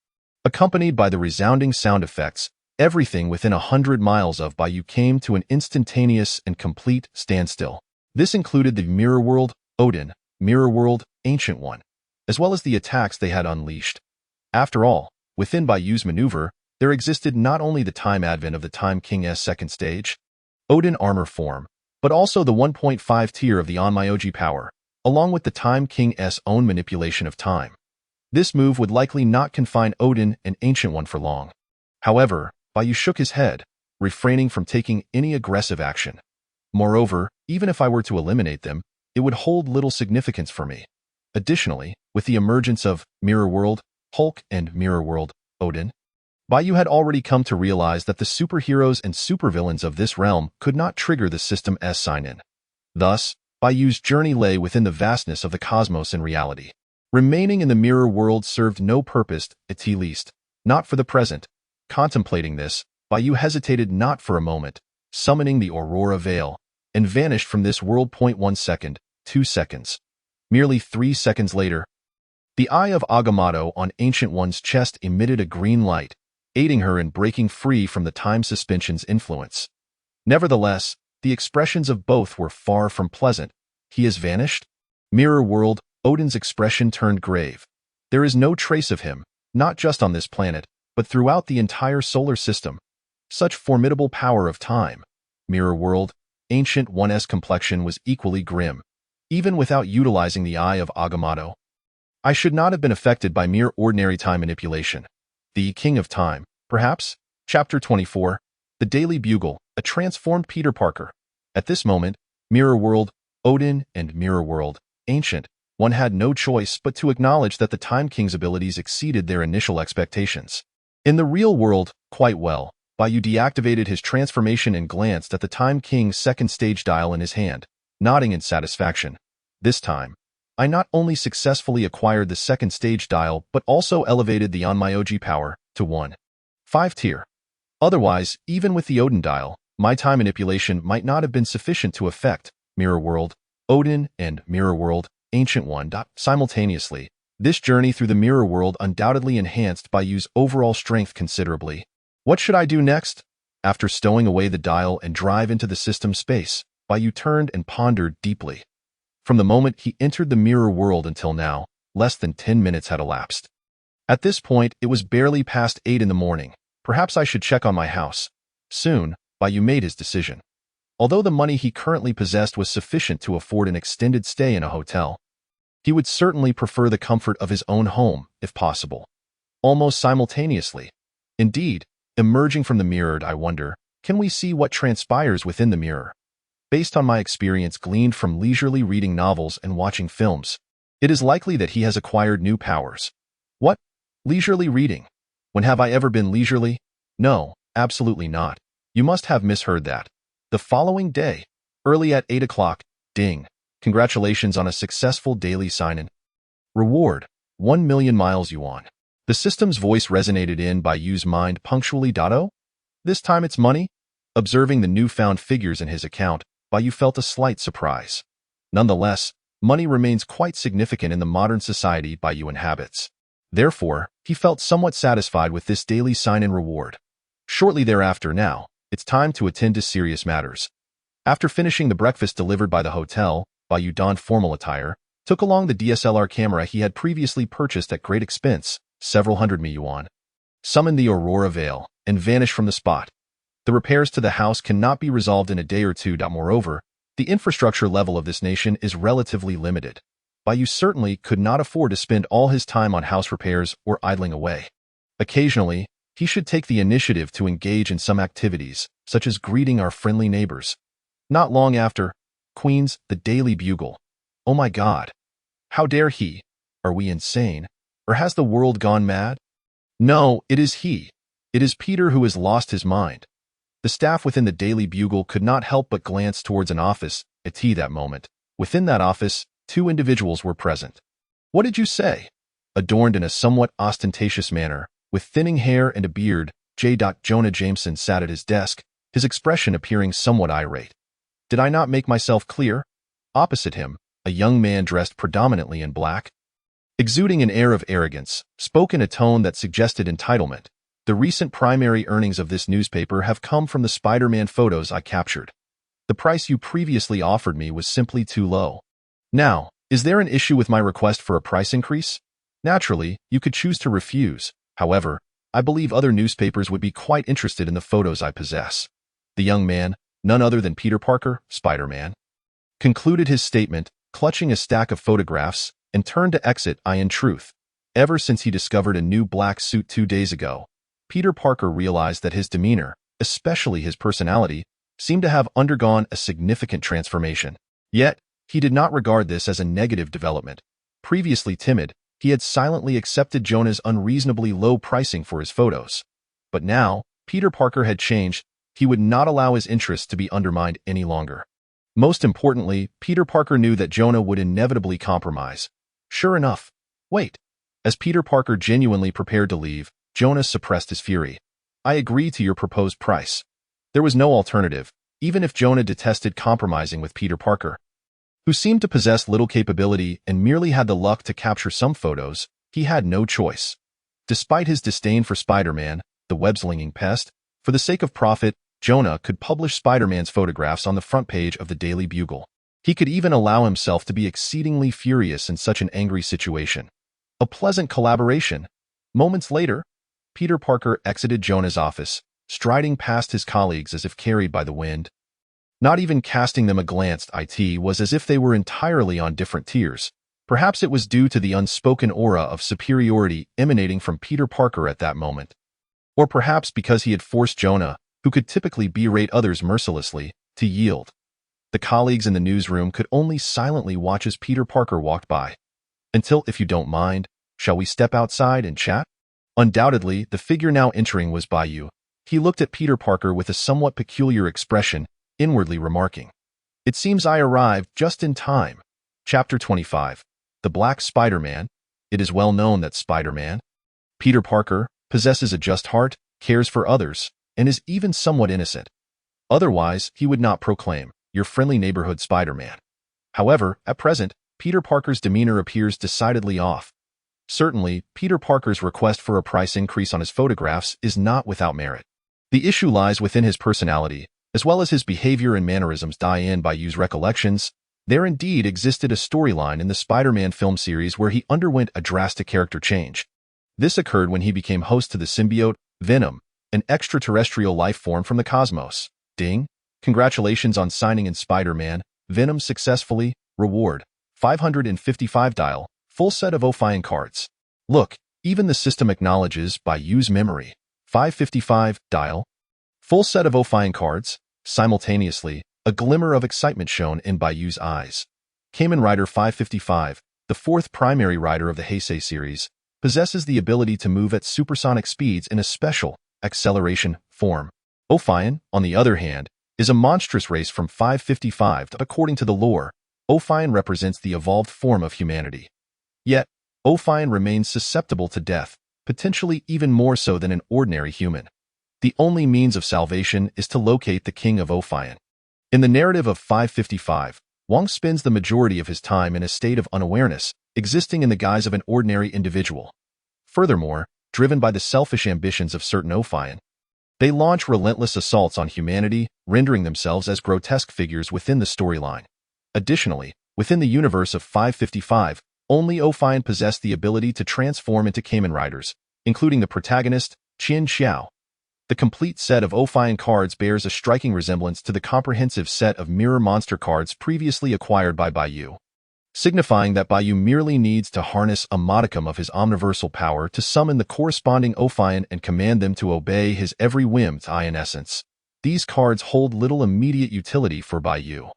Accompanied by the resounding sound effects, everything within 100 miles of Bai Yu came to an instantaneous and complete standstill. This included the mirror world, Odin, mirror world, Ancient One, as well as the attacks they had unleashed. After all, within Bai Yu's maneuver, there existed not only the time advent of the Time King's second stage, Odin armor form, but also the 1.5 tier of the Onmyoji power, along with the Time King's own manipulation of time. This move would likely not confine Odin and Ancient One for long. However, Bai Yu shook his head, refraining from taking any aggressive action. Moreover, even if I were to eliminate them, it would hold little significance for me. Additionally, with the emergence of Mirror World, Hulk and Mirror World, Odin, Bai Yu had already come to realize that the superheroes and supervillains of this realm could not trigger the system's sign-in. Thus, Bai Yu's journey lay within the vastness of the cosmos in reality. Remaining in the mirror world served no purpose, at least, not for the present. Contemplating this, Bai Yu hesitated not for a moment, summoning the Aurora Veil, and vanished from this world. 1 second, 2 seconds. Merely 3 seconds later, the eye of Agamotto on Ancient One's chest emitted a green light, aiding her in breaking free from the time suspension's influence. Nevertheless, the expressions of both were far from pleasant. He has vanished? Mirror world, Odin's expression turned grave. There is no trace of him, not just on this planet, but throughout the entire solar system. Such formidable power of time. Mirror world, Ancient One's complexion was equally grim, even without utilizing the eye of Agamotto. I should not have been affected by mere ordinary time manipulation. The King of Time, perhaps? Chapter 24, The Daily Bugle, a transformed Peter Parker. At this moment, Mirror World, Odin and Mirror World, Ancient One had no choice but to acknowledge that the Time King's abilities exceeded their initial expectations. In the real world, quite well, Bai Yu deactivated his transformation and glanced at the Time King's second stage dial in his hand, nodding in satisfaction. This time, I not only successfully acquired the second stage dial but also elevated the Onmyoji power to 1.5 tier. Otherwise, even with the Odin dial, my time manipulation might not have been sufficient to affect Mirror World, Odin and Mirror World, Ancient One. Simultaneously, this journey through the Mirror World undoubtedly enhanced Bai Yu's overall strength considerably. What should I do next? After stowing away the dial and drive into the system space, Bai Yu turned and pondered deeply. From the moment he entered the mirror world until now, less than 10 minutes had elapsed. At this point, it was barely past 8 in the morning. Perhaps I should check on my house. Soon, Bai Yu made his decision. Although the money he currently possessed was sufficient to afford an extended stay in a hotel, he would certainly prefer the comfort of his own home, if possible. Almost simultaneously. Indeed, emerging from the mirror, I wonder, can we see what transpires within the mirror? Based on my experience gleaned from leisurely reading novels and watching films, it is likely that he has acquired new powers. What? Leisurely reading? When have I ever been leisurely? No, absolutely not. You must have misheard that. The following day, early at 8 o'clock, ding. Congratulations on a successful daily sign-in. Reward, 1 million miles yuan. The system's voice resonated in Bai Yu's mind punctually. This time it's money? Observing the newfound figures in his account, Bai Yu felt a slight surprise. Nonetheless, money remains quite significant in the modern society Bai Yu inhabits. Therefore, he felt somewhat satisfied with this daily sign-in reward. Shortly thereafter now, it's time to attend to serious matters. After finishing the breakfast delivered by the hotel, Bai Yu donned formal attire, took along the DSLR camera he had previously purchased at great expense, several hundred yuan, summoned the Aurora Veil, and vanished from the spot. The repairs to the house cannot be resolved in a day or two. Moreover, the infrastructure level of this nation is relatively limited. Bai Yu certainly could not afford to spend all his time on house repairs or idling away. Occasionally, he should take the initiative to engage in some activities, such as greeting our friendly neighbors. Not long after, Queen's The Daily Bugle. Oh my God. How dare he? Are we insane? Or has the world gone mad? No, it is he. It is Peter who has lost his mind. The staff within the Daily Bugle could not help but glance towards an office at that moment. Within that office, 2 individuals were present. What did you say? Adorned in a somewhat ostentatious manner, with thinning hair and a beard, J. Jonah Jameson sat at his desk, his expression appearing somewhat irate. Did I not make myself clear? Opposite him, a young man dressed predominantly in black. exuding an air of arrogance, spoke in a tone that suggested entitlement. The recent primary earnings of this newspaper have come from the Spider-Man photos I captured. The price you previously offered me was simply too low. Now, is there an issue with my request for a price increase? Naturally, you could choose to refuse. However, I believe other newspapers would be quite interested in the photos I possess. The young man, none other than Peter Parker, Spider-Man, concluded his statement, clutching a stack of photographs, and turned to exit. In truth, ever since he discovered a new black suit 2 days ago, Peter Parker realized that his demeanor, especially his personality, seemed to have undergone a significant transformation. Yet, he did not regard this as a negative development. Previously timid, he had silently accepted Jonah's unreasonably low pricing for his photos. But now, Peter Parker had changed. He would not allow his interests to be undermined any longer. Most importantly, Peter Parker knew that Jonah would inevitably compromise. Sure enough. Wait. As Peter Parker genuinely prepared to leave, Jonah suppressed his fury. I agree to your proposed price. There was no alternative, even if Jonah detested compromising with Peter Parker, who seemed to possess little capability and merely had the luck to capture some photos. He had no choice. Despite his disdain for Spider-Man, the web-slinging pest, for the sake of profit, Jonah could publish Spider-Man's photographs on the front page of the Daily Bugle. He could even allow himself to be exceedingly furious in such an angry situation. A pleasant collaboration. Moments later, Peter Parker exited Jonah's office, striding past his colleagues as if carried by the wind. Not even casting them a glance, it was as if they were entirely on different tiers. Perhaps it was due to the unspoken aura of superiority emanating from Peter Parker at that moment. Or perhaps because he had forced Jonah, who could typically berate others mercilessly, to yield. The colleagues in the newsroom could only silently watch as Peter Parker walked by. Until, if you don't mind, shall we step outside and chat? Undoubtedly, the figure now entering was Bai Yu. He looked at Peter Parker with a somewhat peculiar expression, inwardly remarking, "It seems I arrived just in time." Chapter 25. The Black Spider-Man. It is well known that Spider-Man, Peter Parker, possesses a just heart, cares for others, and is even somewhat innocent. Otherwise, he would not proclaim, "Your friendly neighborhood Spider-Man." However, at present, Peter Parker's demeanor appears decidedly off. Certainly, Peter Parker's request for a price increase on his photographs is not without merit. The issue lies within his personality, as well as his behavior and mannerisms. In Bai Yu's recollections, there indeed existed a storyline in the Spider-Man film series where he underwent a drastic character change. This occurred when he became host to the symbiote, Venom, an extraterrestrial life form from the cosmos. Ding! Congratulations on signing in Spider-Man, Venom successfully. Reward, 555 dial, full set of Ophion cards. Look, even the system acknowledges Bai Yu's memory. 555 dial, full set of Ophion cards. Simultaneously, a glimmer of excitement shone in Bai Yu's eyes. Kamen Rider 555, the fourth primary rider of the Heisei series, possesses the ability to move at supersonic speeds in a special acceleration form. Ophion, on the other hand, is a monstrous race from 555. According to the lore, Ophion represents the evolved form of humanity. Yet, Ophion remains susceptible to death, potentially even more so than an ordinary human. The only means of salvation is to locate the king of Ophion. In the narrative of 555, Wong spends the majority of his time in a state of unawareness, existing in the guise of an ordinary individual. Furthermore, driven by the selfish ambitions of certain Ophion, they launch relentless assaults on humanity, rendering themselves as grotesque figures within the storyline. Additionally, within the universe of 555, only Ophion possess the ability to transform into Kamen Riders, including the protagonist, Qin Xiao. The complete set of Ophion cards bears a striking resemblance to the comprehensive set of mirror monster cards previously acquired by Bai Yu, signifying that Bai Yu merely needs to harness a modicum of his omniversal power to summon the corresponding Ophion and command them to obey his every whim. In essence, these cards hold little immediate utility for Bai Yu.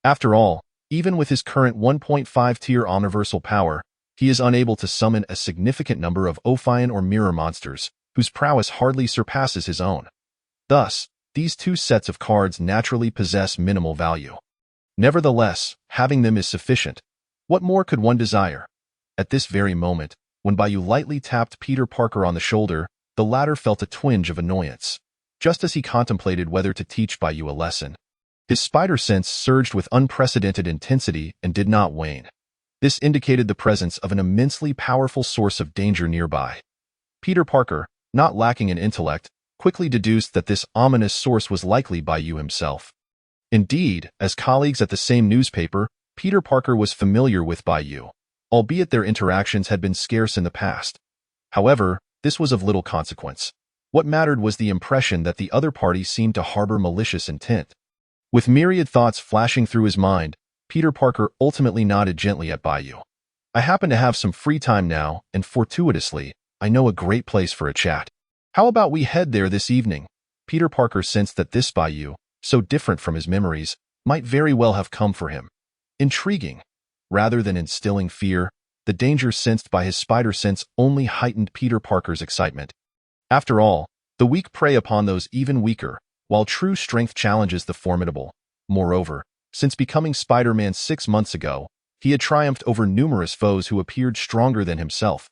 After all, even with his current 1.5 tier omniversal power, he is unable to summon a significant number of Ophion or mirror monsters, whose prowess hardly surpasses his own. Thus, these two sets of cards naturally possess minimal value. Nevertheless, having them is sufficient. What more could one desire? At this very moment, when Bai Yu lightly tapped Peter Parker on the shoulder, the latter felt a twinge of annoyance. Just as he contemplated whether to teach Bai Yu a lesson, his spider sense surged with unprecedented intensity and did not wane. This indicated the presence of an immensely powerful source of danger nearby. Peter Parker, not lacking in intellect, quickly deduced that this ominous source was likely Bai Yu himself. Indeed, as colleagues at the same newspaper, Peter Parker was familiar with Bai Yu, albeit their interactions had been scarce in the past. However, this was of little consequence. What mattered was the impression that the other party seemed to harbor malicious intent. With myriad thoughts flashing through his mind, Peter Parker ultimately nodded gently at Bai Yu. I happen to have some free time now, and fortuitously, I know a great place for a chat. How about we head there this evening? Peter Parker sensed that this Bai Yu, so different from his memories, might very well have come for him. Intriguing. Rather than instilling fear, the danger sensed by his spider sense only heightened Peter Parker's excitement. After all, the weak prey upon those even weaker, while true strength challenges the formidable. Moreover, since becoming Spider-Man 6 months ago, he had triumphed over numerous foes who appeared stronger than himself.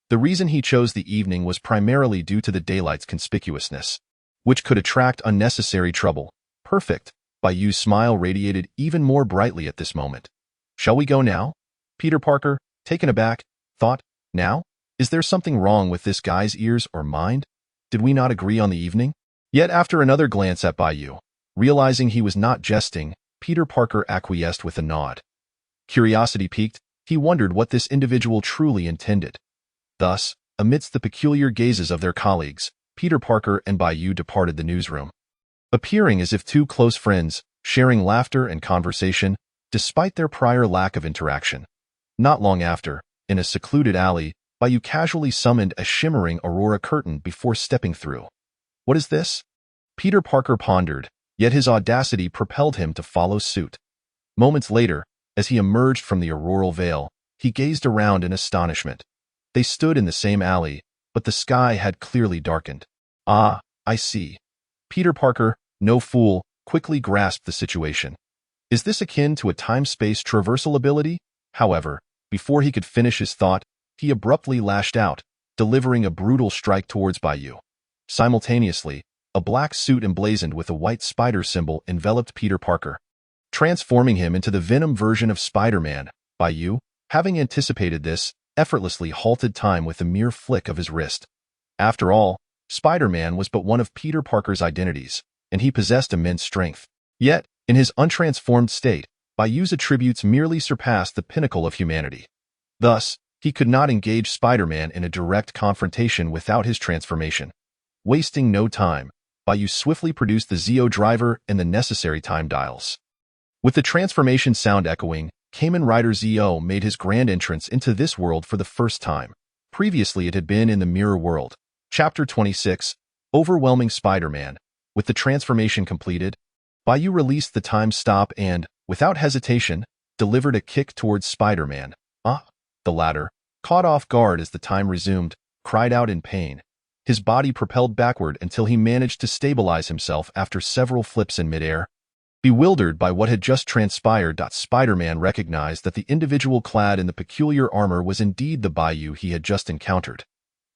The reason he chose the evening was primarily due to the daylight's conspicuousness, which could attract unnecessary trouble. Perfect. Bai Yu's smile radiated even more brightly at this moment. Shall we go now? Peter Parker, taken aback, thought, now? Is there something wrong with this guy's ears or mind? Did we not agree on the evening? Yet after another glance at Bai Yu, realizing he was not jesting, Peter Parker acquiesced with a nod. Curiosity piqued, he wondered what this individual truly intended. Thus, amidst the peculiar gazes of their colleagues, Peter Parker and Bai Yu departed the newsroom. Appearing as if two close friends, sharing laughter and conversation, despite their prior lack of interaction. Not long after, in a secluded alley, Bai Yu casually summoned a shimmering aurora curtain before stepping through. What is this? Peter Parker pondered, yet his audacity propelled him to follow suit. Moments later, as he emerged from the auroral veil, he gazed around in astonishment. They stood in the same alley, but the sky had clearly darkened. Ah, I see. Peter Parker, no fool, quickly grasped the situation. Is this akin to a time-space traversal ability? However, before he could finish his thought, he abruptly lashed out, delivering a brutal strike towards Bai Yu. Simultaneously, a black suit emblazoned with a white spider symbol enveloped Peter Parker, transforming him into the Venom version of Spider-Man. Bai Yu, having anticipated this, effortlessly halted time with a mere flick of his wrist. After all, Spider-Man was but one of Peter Parker's identities, and he possessed immense strength. Yet, in his untransformed state, Bai Yu's attributes merely surpassed the pinnacle of humanity. Thus, he could not engage Spider-Man in a direct confrontation without his transformation. Wasting no time, Bai Yu swiftly produced the Zeo driver and the necessary time dials. With the transformation sound echoing, Kamen Rider Zeo made his grand entrance into this world for the first time. Previously it had been in the Mirror World. Chapter 26, Overwhelming Spider-Man. With the transformation completed, Bai Yu released the time stop and, without hesitation, delivered a kick towards Spider-Man. The latter, caught off guard as the time resumed, cried out in pain. His body propelled backward until he managed to stabilize himself after several flips in midair. Bewildered by what had just transpired, Spider-Man recognized that the individual clad in the peculiar armor was indeed the Bai Yu he had just encountered.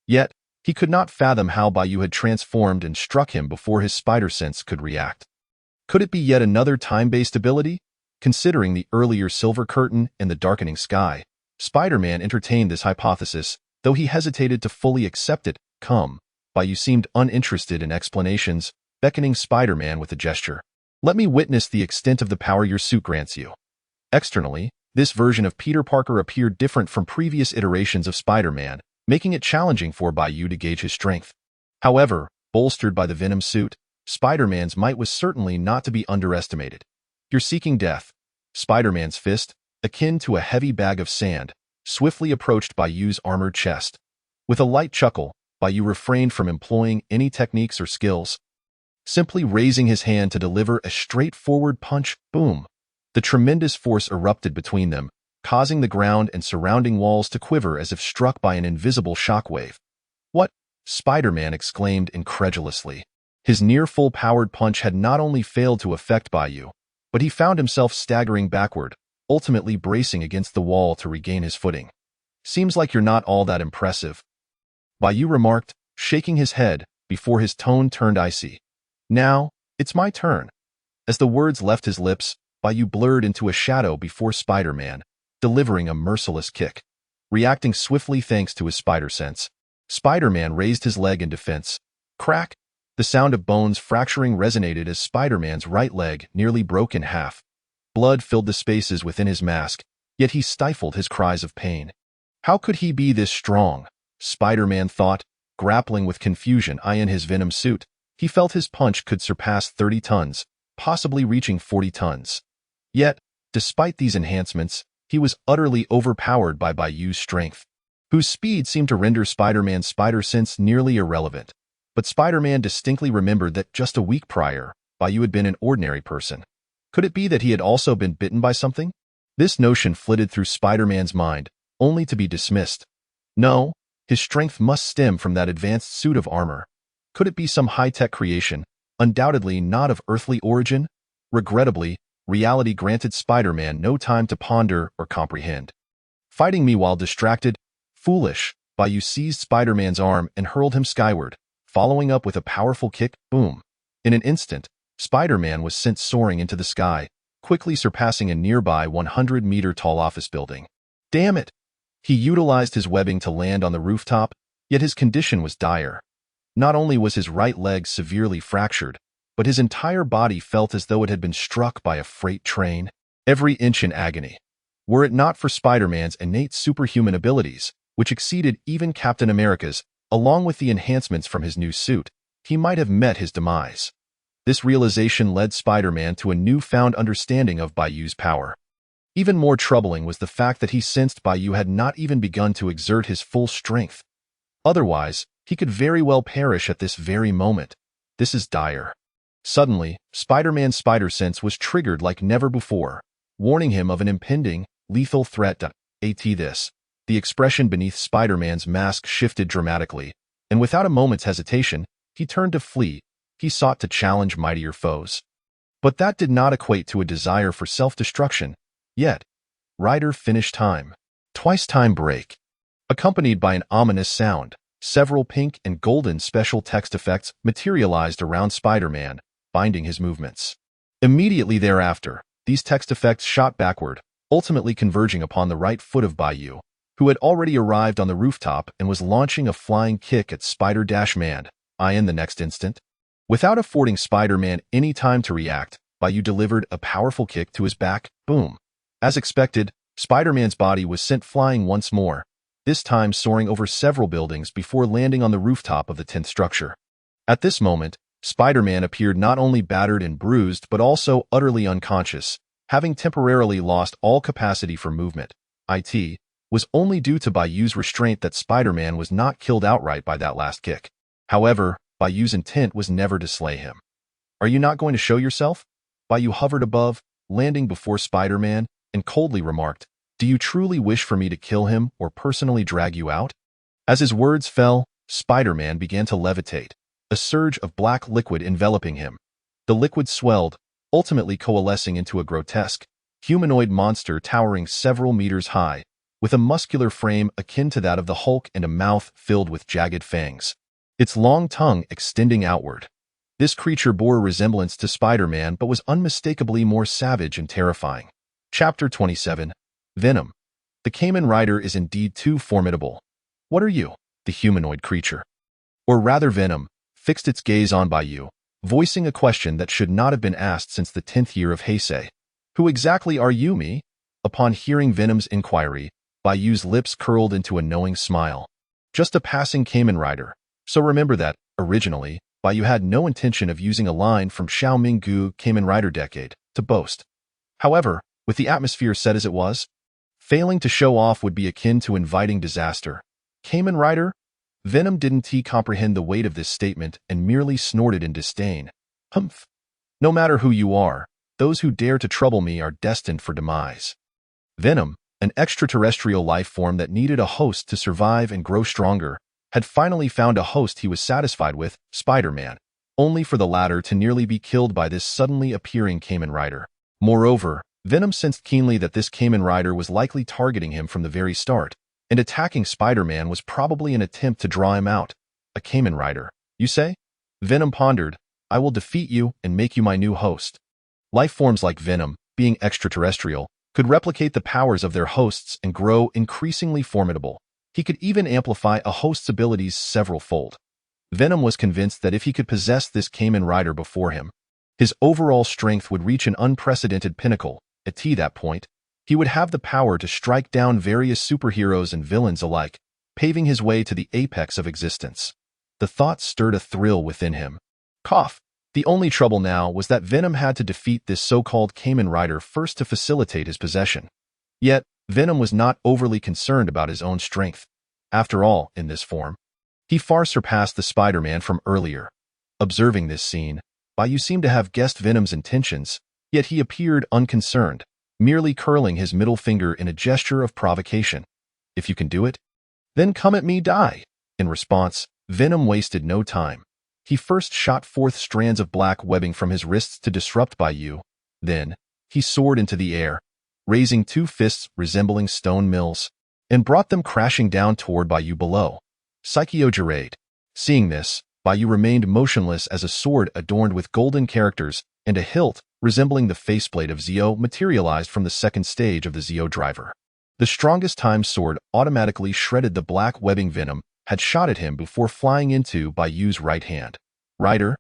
Yet, he could not fathom how Bai Yu had transformed and struck him before his spider sense could react. Could it be yet another time-based ability? Considering the earlier silver curtain and the darkening sky, Spider-Man entertained this hypothesis, though he hesitated to fully accept it. Bai Yu seemed uninterested in explanations, beckoning Spider-Man with a gesture. Let me witness the extent of the power your suit grants you. Externally, this version of Peter Parker appeared different from previous iterations of Spider-Man, making it challenging for Bai Yu to gauge his strength. However, bolstered by the Venom suit, Spider-Man's might was certainly not to be underestimated. You're seeking death. Spider-Man's fist, akin to a heavy bag of sand, swiftly approached Bai Yu's armored chest. With a light chuckle, Bai Yu refrained from employing any techniques or skills, simply raising his hand to deliver a straightforward punch. Boom! The tremendous force erupted between them, causing the ground and surrounding walls to quiver as if struck by an invisible shockwave. What? Spider-Man exclaimed incredulously. His near full-powered punch had not only failed to affect Bai Yu, but he found himself staggering backward, ultimately bracing against the wall to regain his footing. Seems like you're not all that impressive, Bai Yu remarked, shaking his head, before his tone turned icy. Now, it's my turn. As the words left his lips, Bai Yu blurred into a shadow before Spider-Man, delivering a merciless kick. Reacting swiftly thanks to his spider sense, Spider-Man raised his leg in defense. Crack! The sound of bones fracturing resonated as Spider-Man's right leg nearly broke in half. Blood filled the spaces within his mask, yet he stifled his cries of pain. How could he be this strong? Spider-Man thought, grappling with confusion in his Venom suit. He felt his punch could surpass 30 tons, possibly reaching 40 tons. Yet, despite these enhancements, he was utterly overpowered by Bai Yu's strength, whose speed seemed to render Spider-Man's spider sense nearly irrelevant. But Spider-Man distinctly remembered that just a week prior, Bai Yu had been an ordinary person. Could it be that he had also been bitten by something? This notion flitted through Spider-Man's mind, only to be dismissed. No, his strength must stem from that advanced suit of armor. Could it be some high-tech creation, undoubtedly not of earthly origin? Regrettably, reality granted Spider-Man no time to ponder or comprehend. Fighting me while distracted? Foolish! Bai Yu seized Spider-Man's arm and hurled him skyward, following up with a powerful kick. Boom! In an instant, Spider-Man was sent soaring into the sky, quickly surpassing a nearby 100-meter-tall office building. Damn it! He utilized his webbing to land on the rooftop, yet his condition was dire. Not only was his right leg severely fractured, but his entire body felt as though it had been struck by a freight train, every inch in agony. Were it not for Spider-Man's innate superhuman abilities, which exceeded even Captain America's, along with the enhancements from his new suit, he might have met his demise. This realization led Spider-Man to a newfound understanding of Bai Yu's power. Even more troubling was the fact that he sensed Bai Yu had not even begun to exert his full strength. Otherwise, he could very well perish at this very moment. This is dire. Suddenly, Spider-Man's spider sense was triggered like never before, warning him of an impending, lethal threat. The expression beneath Spider-Man's mask shifted dramatically, and without a moment's hesitation, he turned to flee. He sought to challenge mightier foes. But that did not equate to a desire for self-destruction. Yet, Rider finished time. Twice time break. Accompanied by an ominous sound, several pink and golden special text effects materialized around Spider-Man, binding his movements. Immediately thereafter, these text effects shot backward, ultimately converging upon the right foot of Bai Yu, who had already arrived on the rooftop and was launching a flying kick at Spider-Man. In the next instant, without affording Spider-Man any time to react, Bai Yu delivered a powerful kick to his back. Boom! As expected, Spider-Man's body was sent flying once more, this time soaring over several buildings before landing on the rooftop of the 10th structure. At this moment, Spider-Man appeared not only battered and bruised but also utterly unconscious, having temporarily lost all capacity for movement. It was only due to Bai Yu's restraint that Spider-Man was not killed outright by that last kick. However, Bai Yu's intent was never to slay him. Are you not going to show yourself? Bai Yu hovered above, landing before Spider-Man, and coldly remarked, "Do you truly wish for me to kill him or personally drag you out?" As his words fell, Spider-Man began to levitate, a surge of black liquid enveloping him. The liquid swelled, ultimately coalescing into a grotesque, humanoid monster towering several meters high, with a muscular frame akin to that of the Hulk and a mouth filled with jagged fangs, its long tongue extending outward. This creature bore a resemblance to Spider-Man but was unmistakably more savage and terrifying. Chapter 27. Venom. The Kamen Rider is indeed too formidable. What are you? The humanoid creature, or rather Venom, fixed its gaze on Bai Yu, voicing a question that should not have been asked since the 10th year of Heisei. Who exactly are you, me? Upon hearing Venom's inquiry, Bai Yu's lips curled into a knowing smile. Just a passing Kamen Rider. So remember that, originally, Bai Yu had no intention of using a line from Xiao Ming-gu Kamen Rider Decade to boast. However, with the atmosphere set as it was, failing to show off would be akin to inviting disaster. Kamen Rider? Venom didn't comprehend the weight of this statement and merely snorted in disdain. Humph! No matter who you are, those who dare to trouble me are destined for demise. Venom, an extraterrestrial life form that needed a host to survive and grow stronger, had finally found a host he was satisfied with, Spider-Man, only for the latter to nearly be killed by this suddenly appearing Kamen Rider. Moreover, Venom sensed keenly that this Kamen Rider was likely targeting him from the very start, and attacking Spider-Man was probably an attempt to draw him out. A Kamen Rider, you say? Venom pondered. I will defeat you and make you my new host. Life forms like Venom, being extraterrestrial, could replicate the powers of their hosts and grow increasingly formidable. He could even amplify a host's abilities several-fold. Venom was convinced that if he could possess this Kamen Rider before him, his overall strength would reach an unprecedented pinnacle. At that point, he would have the power to strike down various superheroes and villains alike, paving his way to the apex of existence. The thought stirred a thrill within him. Cough. The only trouble now was that Venom had to defeat this so-called Kamen Rider first to facilitate his possession. Yet, Venom was not overly concerned about his own strength. After all, in this form, he far surpassed the Spider-Man from earlier. Observing this scene, Bai Yu seemed to have guessed Venom's intentions, yet he appeared unconcerned, merely curling his middle finger in a gesture of provocation. If you can do it, then come at me, die. In response, Venom wasted no time. He first shot forth strands of black webbing from his wrists to disrupt Bai Yu. Then, he soared into the air, raising two fists resembling stone mills, and brought them crashing down toward Bai Yu below. Psycho Gerade. Seeing this, Bai Yu remained motionless as a sword adorned with golden characters and a hilt resembling the faceplate of Zeo materialized from the second stage of the Zeo driver. The strongest time sword automatically shredded the black webbing Venom had shot at him before flying into Bai Yu's right hand. Rider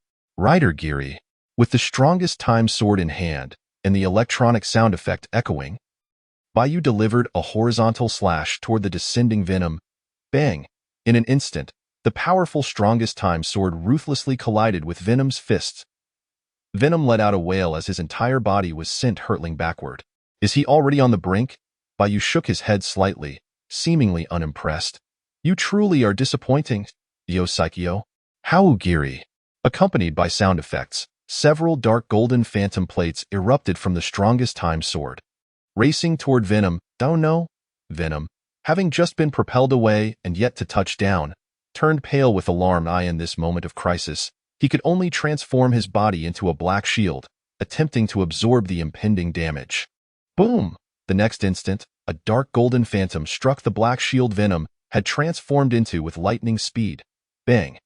Giri. With the strongest time sword in hand and the electronic sound effect echoing, Bai Yu delivered a horizontal slash toward the descending Venom. Bang! In an instant, the powerful strongest time sword ruthlessly collided with Venom's fists. Venom let out a wail as his entire body was sent hurtling backward. Is he already on the brink? Bai Yu shook his head slightly, seemingly unimpressed. You truly are disappointing, Yo Psycho. How Giri. Accompanied by sound effects, several dark golden phantom plates erupted from the strongest time sword. Racing toward Venom, don't know? Venom, having just been propelled away and yet to touch down, turned pale with alarm. In this moment of crisis, he could only transform his body into a black shield, attempting to absorb the impending damage. Boom! The next instant, a dark golden phantom struck the black shield Venom had transformed into with lightning speed. Bang!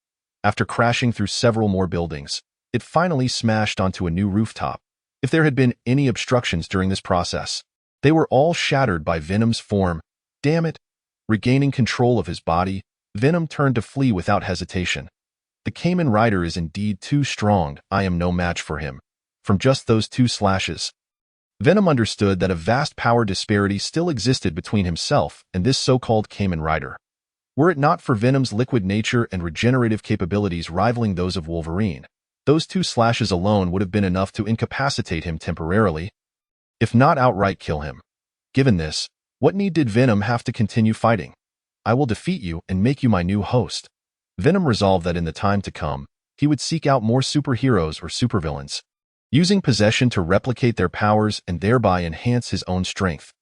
After crashing through several more buildings, it finally smashed onto a new rooftop. If there had been any obstructions during this process, they were all shattered by Venom's form. Damn it! Regaining control of his body, Venom turned to flee without hesitation. The Kamen Rider is indeed too strong. I am no match for him. From just those two slashes, Venom understood that a vast power disparity still existed between himself and this so-called Kamen Rider. Were it not for Venom's liquid nature and regenerative capabilities rivaling those of Wolverine, those two slashes alone would have been enough to incapacitate him temporarily, if not outright kill him. Given this, what need did Venom have to continue fighting? I will defeat you and make you my new host. Venom resolved that in the time to come, he would seek out more superheroes or supervillains, using possession to replicate their powers and thereby enhance his own strength.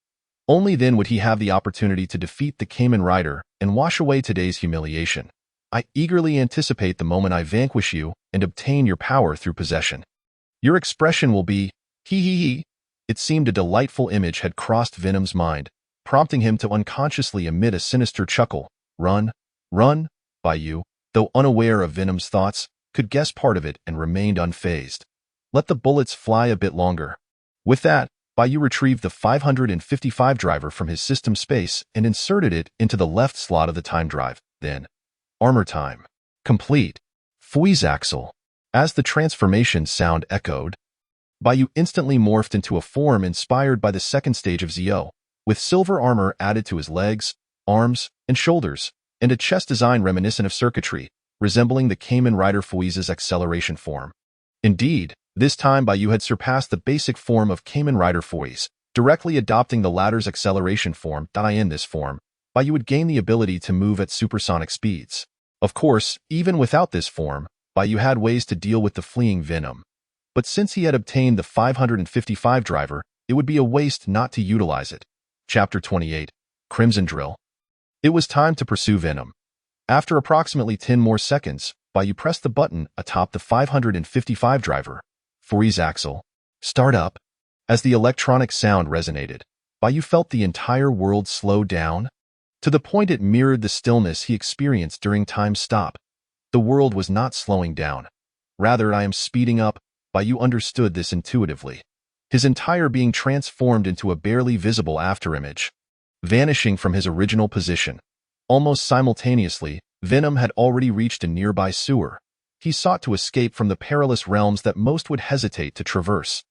Only then would he have the opportunity to defeat the Kamen Rider and wash away today's humiliation. I eagerly anticipate the moment I vanquish you and obtain your power through possession. Your expression will be, hee hee hee. It seemed a delightful image had crossed Venom's mind, prompting him to unconsciously emit a sinister chuckle. Run, Bai Yu, though unaware of Venom's thoughts, could guess part of it and remained unfazed. Let the bullets fly a bit longer. With that, Bai Yu retrieved the 555 driver from his system space and inserted it into the left slot of the time drive. Then, armor time. Complete. Fuizaxel. As the transformation sound echoed, Bai Yu instantly morphed into a form inspired by the second stage of Zeo, with silver armor added to his legs, arms, and shoulders, and a chest design reminiscent of circuitry, resembling the Kamen Rider Fuiza's acceleration form. Indeed, this time Bai Yu had surpassed the basic form of Kamen Rider Fuiz, directly adopting the latter's acceleration form. In this form, Bai Yu would gain the ability to move at supersonic speeds. Of course, even without this form, Bai Yu had ways to deal with the fleeing Venom. But since he had obtained the 555 driver, it would be a waste not to utilize it. Chapter 28, Crimson Drill. It was time to pursue Venom. After approximately 10 more seconds, Bai Yu pressed the button atop the 555 driver. Fuizaxel. Start up. As the electronic sound resonated, Bai Yu felt the entire world slow down, to the point it mirrored the stillness he experienced during time stop. The world was not slowing down. Rather, I am speeding up. Bai Yu understood this intuitively. his entire being transformed into a barely visible afterimage, vanishing from his original position. Almost simultaneously, Venom had already reached a nearby sewer. He sought to escape from the perilous realms that most would hesitate to traverse.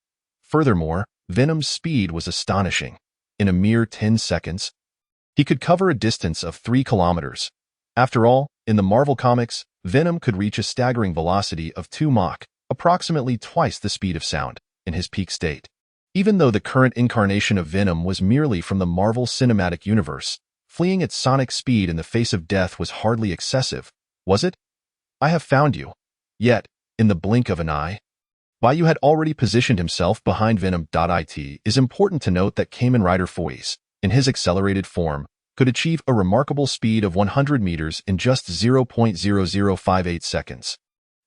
Furthermore, Venom's speed was astonishing. In a mere 10 seconds, he could cover a distance of 3 kilometers. After all, in the Marvel comics, Venom could reach a staggering velocity of 2 Mach, approximately twice the speed of sound, in his peak state. Even though the current incarnation of Venom was merely from the Marvel Cinematic Universe, fleeing at sonic speed in the face of death was hardly excessive, was it? I have found you. Yet, in the blink of an eye, Bai Yu had already positioned himself behind Venom. It is important to note that Kamen Rider Foiz, in his accelerated form, could achieve a remarkable speed of 100 meters in just 0.0058 seconds.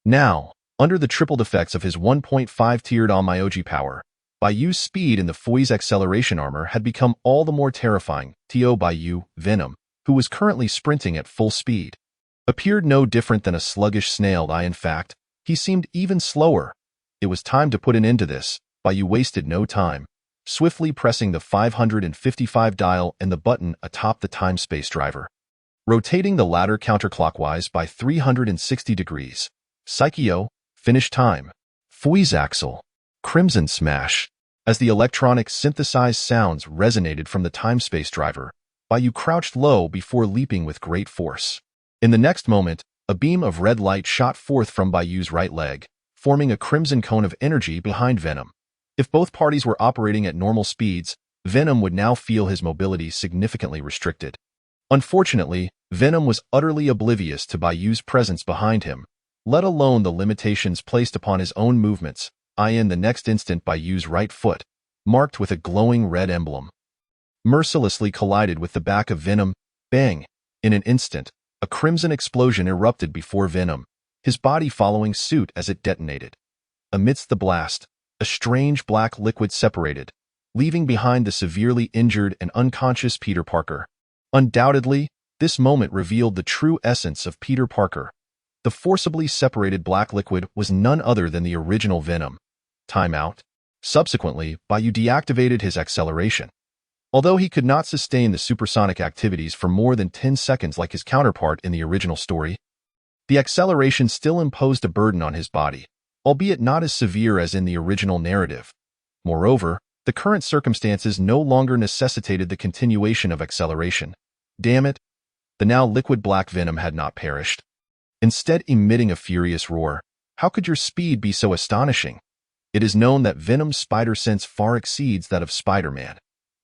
Now, under the tripled effects of his 1.5-tiered Onmyoji power, Bai Yu's speed in the Foiz acceleration armor had become all the more terrifying. Bai Yu, Venom, who was currently sprinting at full speed, appeared no different than a sluggish snail. In fact, he seemed even slower. It was time to put an end to this. Bai Yu wasted no time, swiftly pressing the 555 dial and the button atop the time-space driver, rotating the latter counterclockwise by 360 degrees. Psycho, finish time. Foiz axle. Crimson smash. As the electronic synthesized sounds resonated from the time-space driver, Bai Yu crouched low before leaping with great force. In the next moment, a beam of red light shot forth from Bai Yu's right leg, forming a crimson cone of energy behind Venom. If both parties were operating at normal speeds, Venom would now feel his mobility significantly restricted. Unfortunately, Venom was utterly oblivious to Bai Yu's presence behind him, let alone the limitations placed upon his own movements. In the next instant, Bai Yu's right foot, marked with a glowing red emblem, mercilessly collided with the back of Venom. Bang! In an instant, a crimson explosion erupted before Venom, his body following suit as it detonated. Amidst the blast, a strange black liquid separated, leaving behind the severely injured and unconscious Peter Parker. Undoubtedly, this moment revealed the true essence of Peter Parker. The forcibly separated black liquid was none other than the original Venom. Timeout. Subsequently, Bai Yu deactivated his acceleration. Although he could not sustain the supersonic activities for more than 10 seconds like his counterpart in the original story, the acceleration still imposed a burden on his body, albeit not as severe as in the original narrative. Moreover, the current circumstances no longer necessitated the continuation of acceleration. Damn it! The now liquid black Venom had not perished. Instead emitting a furious roar, how could your speed be so astonishing? It is known that Venom's spider sense far exceeds that of Spider-Man.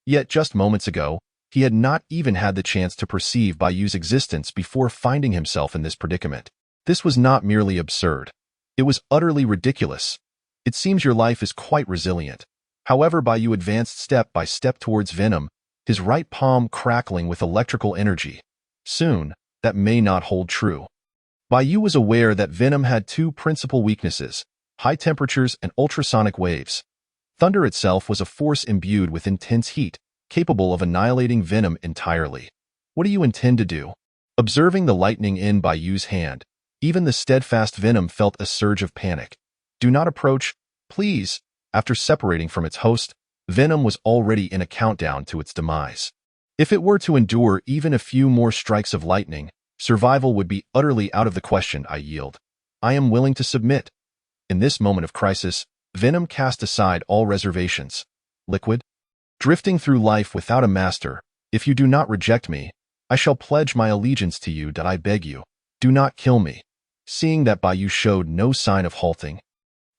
Yet just moments ago, he had not even had the chance to perceive Bai Yu's existence before finding himself in this predicament. This was not merely absurd. It was utterly ridiculous. It seems your life is quite resilient. However, Bai Yu advanced step by step towards Venom, his right palm crackling with electrical energy. Soon, that may not hold true. Bai Yu was aware that Venom had 2 principal weaknesses: high temperatures and ultrasonic waves. Thunder itself was a force imbued with intense heat, capable of annihilating Venom entirely. What do you intend to do? Observing the lightning in Bai Yu's hand, even the steadfast Venom felt a surge of panic. Do not approach, please. After separating from its host, Venom was already in a countdown to its demise. If it were to endure even a few more strikes of lightning, survival would be utterly out of the question. I yield. I am willing to submit. In this moment of crisis, Venom cast aside all reservations. Liquid? Drifting through life without a master, if you do not reject me, I shall pledge my allegiance to you. I beg you, do not kill me. Seeing that Bai Yu showed no sign of halting,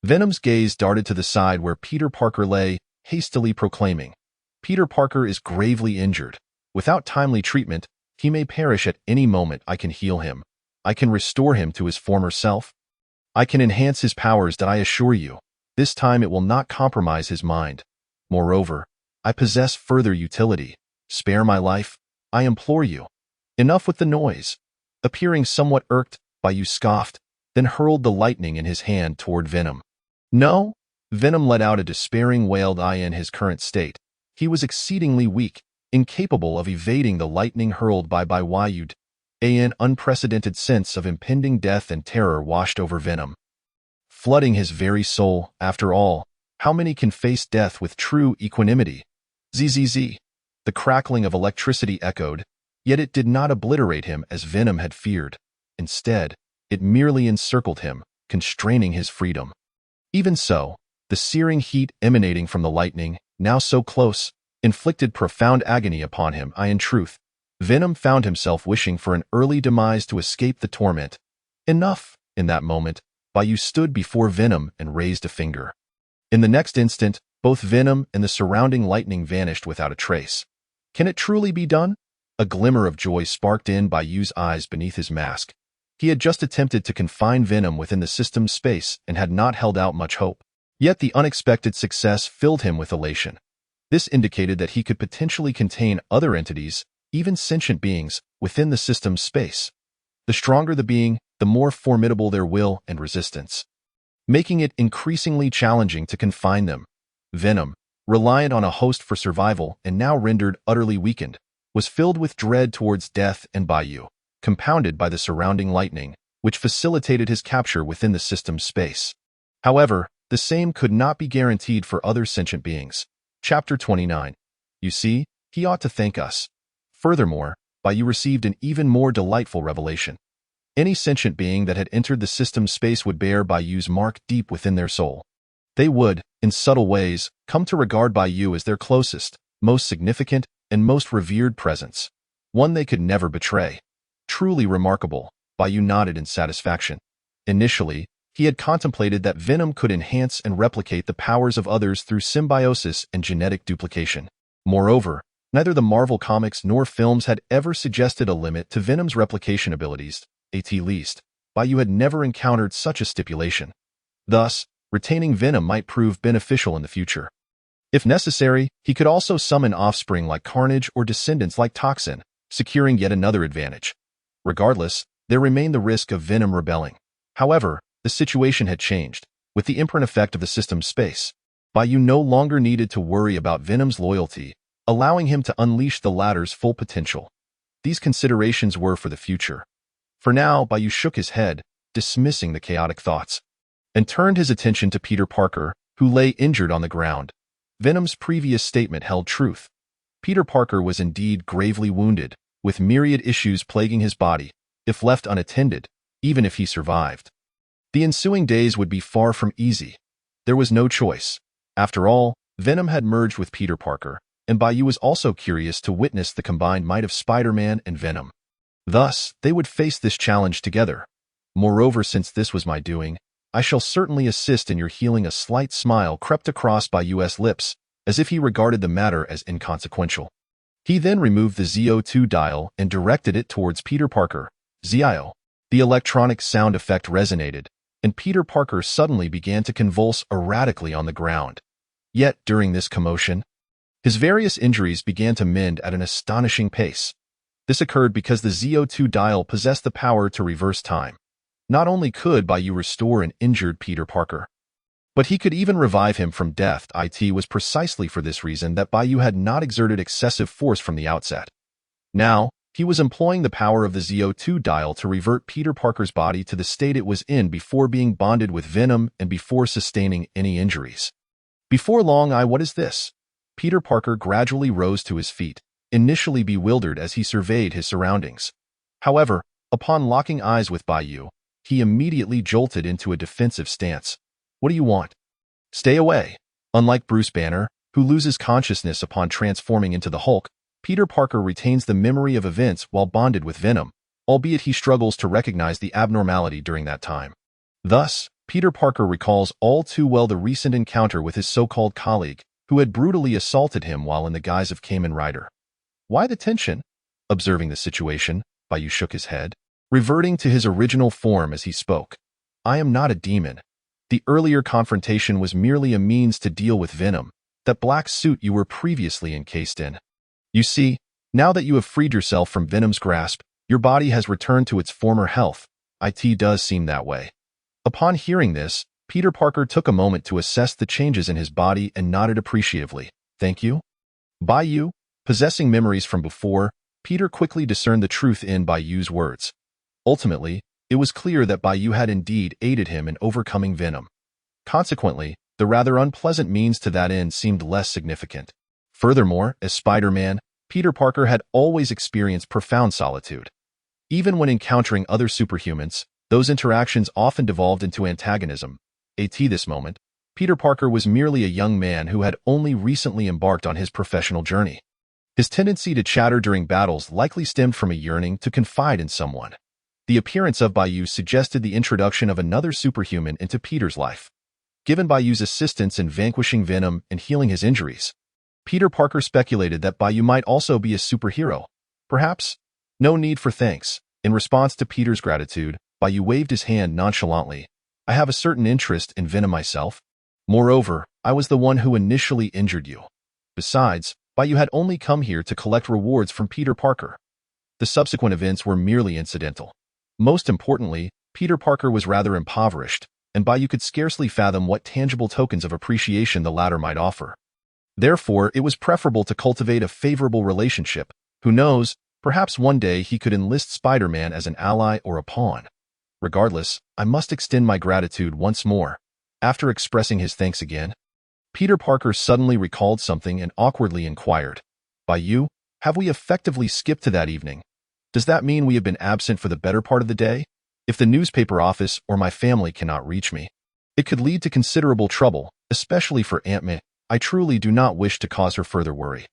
Venom's gaze darted to the side where Peter Parker lay, hastily proclaiming, Peter Parker is gravely injured. Without timely treatment, he may perish at any moment. I can heal him. I can restore him to his former self. I can enhance his powers. I assure you, this time it will not compromise his mind. Moreover, I possess further utility. Spare my life, I implore you. Enough with the noise. Appearing somewhat irked, Bai Yu scoffed, then hurled the lightning in his hand toward Venom. No? Venom let out a despairing wail. In his current state, he was exceedingly weak, incapable of evading the lightning hurled by Bai Yu. An unprecedented sense of impending death and terror washed over Venom, flooding his very soul. After all, How many can face death with true equanimity? Zzz. The crackling of electricity echoed, yet it did not obliterate him as Venom had feared. Instead, it merely encircled him, constraining his freedom. Even so, the searing heat emanating from the lightning, now so close, inflicted profound agony upon him. In truth, Venom found himself wishing for an early demise to escape the torment. Enough! In that moment, Bai Yu stood before Venom and raised a finger. In the next instant, both Venom and the surrounding lightning vanished without a trace. Can it truly be done? A glimmer of joy sparked in Bai Yu's eyes beneath his mask. He had just attempted to confine Venom within the system's space and had not held out much hope. Yet the unexpected success filled him with elation. This indicated that he could potentially contain other entities, even sentient beings, within the system's space. The stronger the being, the more formidable their will and resistance, making it increasingly challenging to confine them. Venom, reliant on a host for survival and now rendered utterly weakened, was filled with dread towards death and Bai Yu, compounded by the surrounding lightning, which facilitated his capture within the system's space. However, the same could not be guaranteed for other sentient beings. Chapter 29. You see, he ought to thank us. Furthermore, Bai Yu received an even more delightful revelation. Any sentient being that had entered the system's space would bear Bai Yu's mark deep within their soul. They would, in subtle ways, come to regard Bai Yu as their closest, most significant, and most revered presence, one they could never betray. Truly remarkable, Bai Yu nodded in satisfaction. Initially, he had contemplated that Venom could enhance and replicate the powers of others through symbiosis and genetic duplication. Moreover, neither the Marvel comics nor films had ever suggested a limit to Venom's replication abilities. At least, Bai Yu had never encountered such a stipulation. Thus, retaining Venom might prove beneficial in the future. If necessary, he could also summon offspring like Carnage or descendants like Toxin, securing yet another advantage. Regardless, there remained the risk of Venom rebelling. However, the situation had changed. With the imprint effect of the system's space, Bai Yu no longer needed to worry about Venom's loyalty, allowing him to unleash the latter's full potential. These considerations were for the future. For now, Bai Yu shook his head, dismissing the chaotic thoughts, and turned his attention to Peter Parker, who lay injured on the ground. Venom's previous statement held truth. Peter Parker was indeed gravely wounded, with myriad issues plaguing his body, if left unattended, even if he survived. The ensuing days would be far from easy. There was no choice. After all, Venom had merged with Peter Parker, and Bai Yu was also curious to witness the combined might of Spider-Man and Venom. Thus, they would face this challenge together. Moreover, since this was my doing, I shall certainly assist in your healing. A slight smile crept across Bai Yu's lips, as if he regarded the matter as inconsequential. He then removed the ZO2 dial and directed it towards Peter Parker. ZIO. The electronic sound effect resonated, and Peter Parker suddenly began to convulse erratically on the ground. Yet, during this commotion, his various injuries began to mend at an astonishing pace. This occurred because the ZO2 dial possessed the power to reverse time. Not only could Bai Yu restore an injured Peter Parker, but he could even revive him from death. It was precisely for this reason that Bai Yu had not exerted excessive force from the outset. Now, he was employing the power of the ZO2 dial to revert Peter Parker's body to the state it was in before being bonded with Venom and before sustaining any injuries. Before long, what is this? Peter Parker gradually rose to his feet, initially bewildered as he surveyed his surroundings. However, upon locking eyes with Bai Yu, he immediately jolted into a defensive stance. What do you want? Stay away. Unlike Bruce Banner, who loses consciousness upon transforming into the Hulk, Peter Parker retains the memory of events while bonded with Venom, albeit he struggles to recognize the abnormality during that time. Thus, Peter Parker recalls all too well the recent encounter with his so-called colleague, who had brutally assaulted him while in the guise of Kamen Rider. Why the tension? Observing the situation, Bai Yu shook his head, reverting to his original form as he spoke. I am not a demon. The earlier confrontation was merely a means to deal with Venom, that black suit you were previously encased in. You see, now that you have freed yourself from Venom's grasp, your body has returned to its former health. It does seem that way. Upon hearing this, Peter Parker took a moment to assess the changes in his body and nodded appreciatively. Thank you. Bai Yu, possessing memories from before, Peter quickly discerned the truth in Bai Yu's words. Ultimately, it was clear that Bai Yu had indeed aided him in overcoming Venom. Consequently, the rather unpleasant means to that end seemed less significant. Furthermore, as Spider-Man, Peter Parker had always experienced profound solitude. Even when encountering other superhumans, those interactions often devolved into antagonism. At this moment, Peter Parker was merely a young man who had only recently embarked on his professional journey. His tendency to chatter during battles likely stemmed from a yearning to confide in someone. The appearance of Bai Yu suggested the introduction of another superhuman into Peter's life. Given Bai Yu's assistance in vanquishing Venom and healing his injuries, Peter Parker speculated that Bai Yu might also be a superhero. Perhaps? No need for thanks. In response to Peter's gratitude, Bai Yu waved his hand nonchalantly. I have a certain interest in Venom myself. Moreover, I was the one who initially injured you. Besides, Bai Yu had only come here to collect rewards from Peter Parker. The subsequent events were merely incidental. Most importantly, Peter Parker was rather impoverished, and Bai Yu could scarcely fathom what tangible tokens of appreciation the latter might offer. Therefore, it was preferable to cultivate a favorable relationship. Who knows, perhaps one day he could enlist Spider-Man as an ally or a pawn. Regardless, I must extend my gratitude once more. After expressing his thanks again, Peter Parker suddenly recalled something and awkwardly inquired, Bai Yu, have we effectively skipped to that evening? Does that mean we have been absent for the better part of the day? If the newspaper office or my family cannot reach me, it could lead to considerable trouble, especially for Aunt May. I truly do not wish to cause her further worry.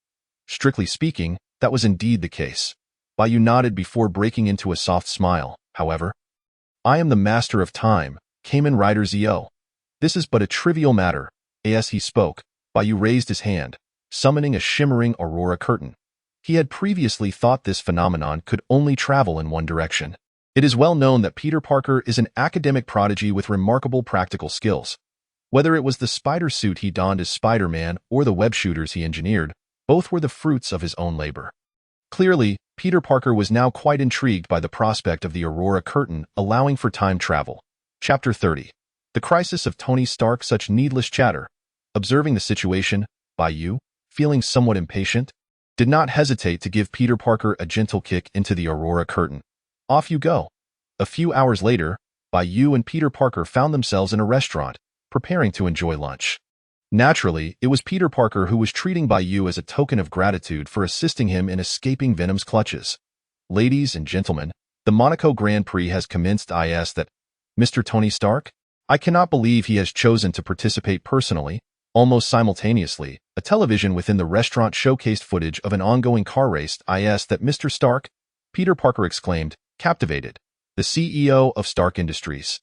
Strictly speaking, that was indeed the case. Bai Yu nodded before breaking into a soft smile. However, I am the master of time, Kamen Rider Zio. This is but a trivial matter. As he spoke, Bai Yu raised his hand, summoning a shimmering aurora curtain. He had previously thought this phenomenon could only travel in one direction. It is well known that Peter Parker is an academic prodigy with remarkable practical skills. Whether it was the spider suit he donned as Spider-Man or the web shooters he engineered, both were the fruits of his own labor. Clearly, Peter Parker was now quite intrigued by the prospect of the aurora curtain allowing for time travel. Chapter 30. The crisis of Tony Stark. Such needless chatter. Observing the situation, Bai Yu, feeling somewhat impatient, did not hesitate to give Peter Parker a gentle kick into the aurora curtain. Off you go. A few hours later, Bai Yu and Peter Parker found themselves in a restaurant, preparing to enjoy lunch. Naturally, it was Peter Parker who was treating Bai Yu as a token of gratitude for assisting him in escaping Venom's clutches. Ladies and gentlemen, the Monaco Grand Prix has commenced. I ask that, Mr. Tony Stark? I cannot believe he has chosen to participate personally. Almost simultaneously, a television within the restaurant showcased footage of an ongoing car race. I asked that, Mr. Stark? Peter Parker exclaimed, captivated. The CEO of Stark Industries.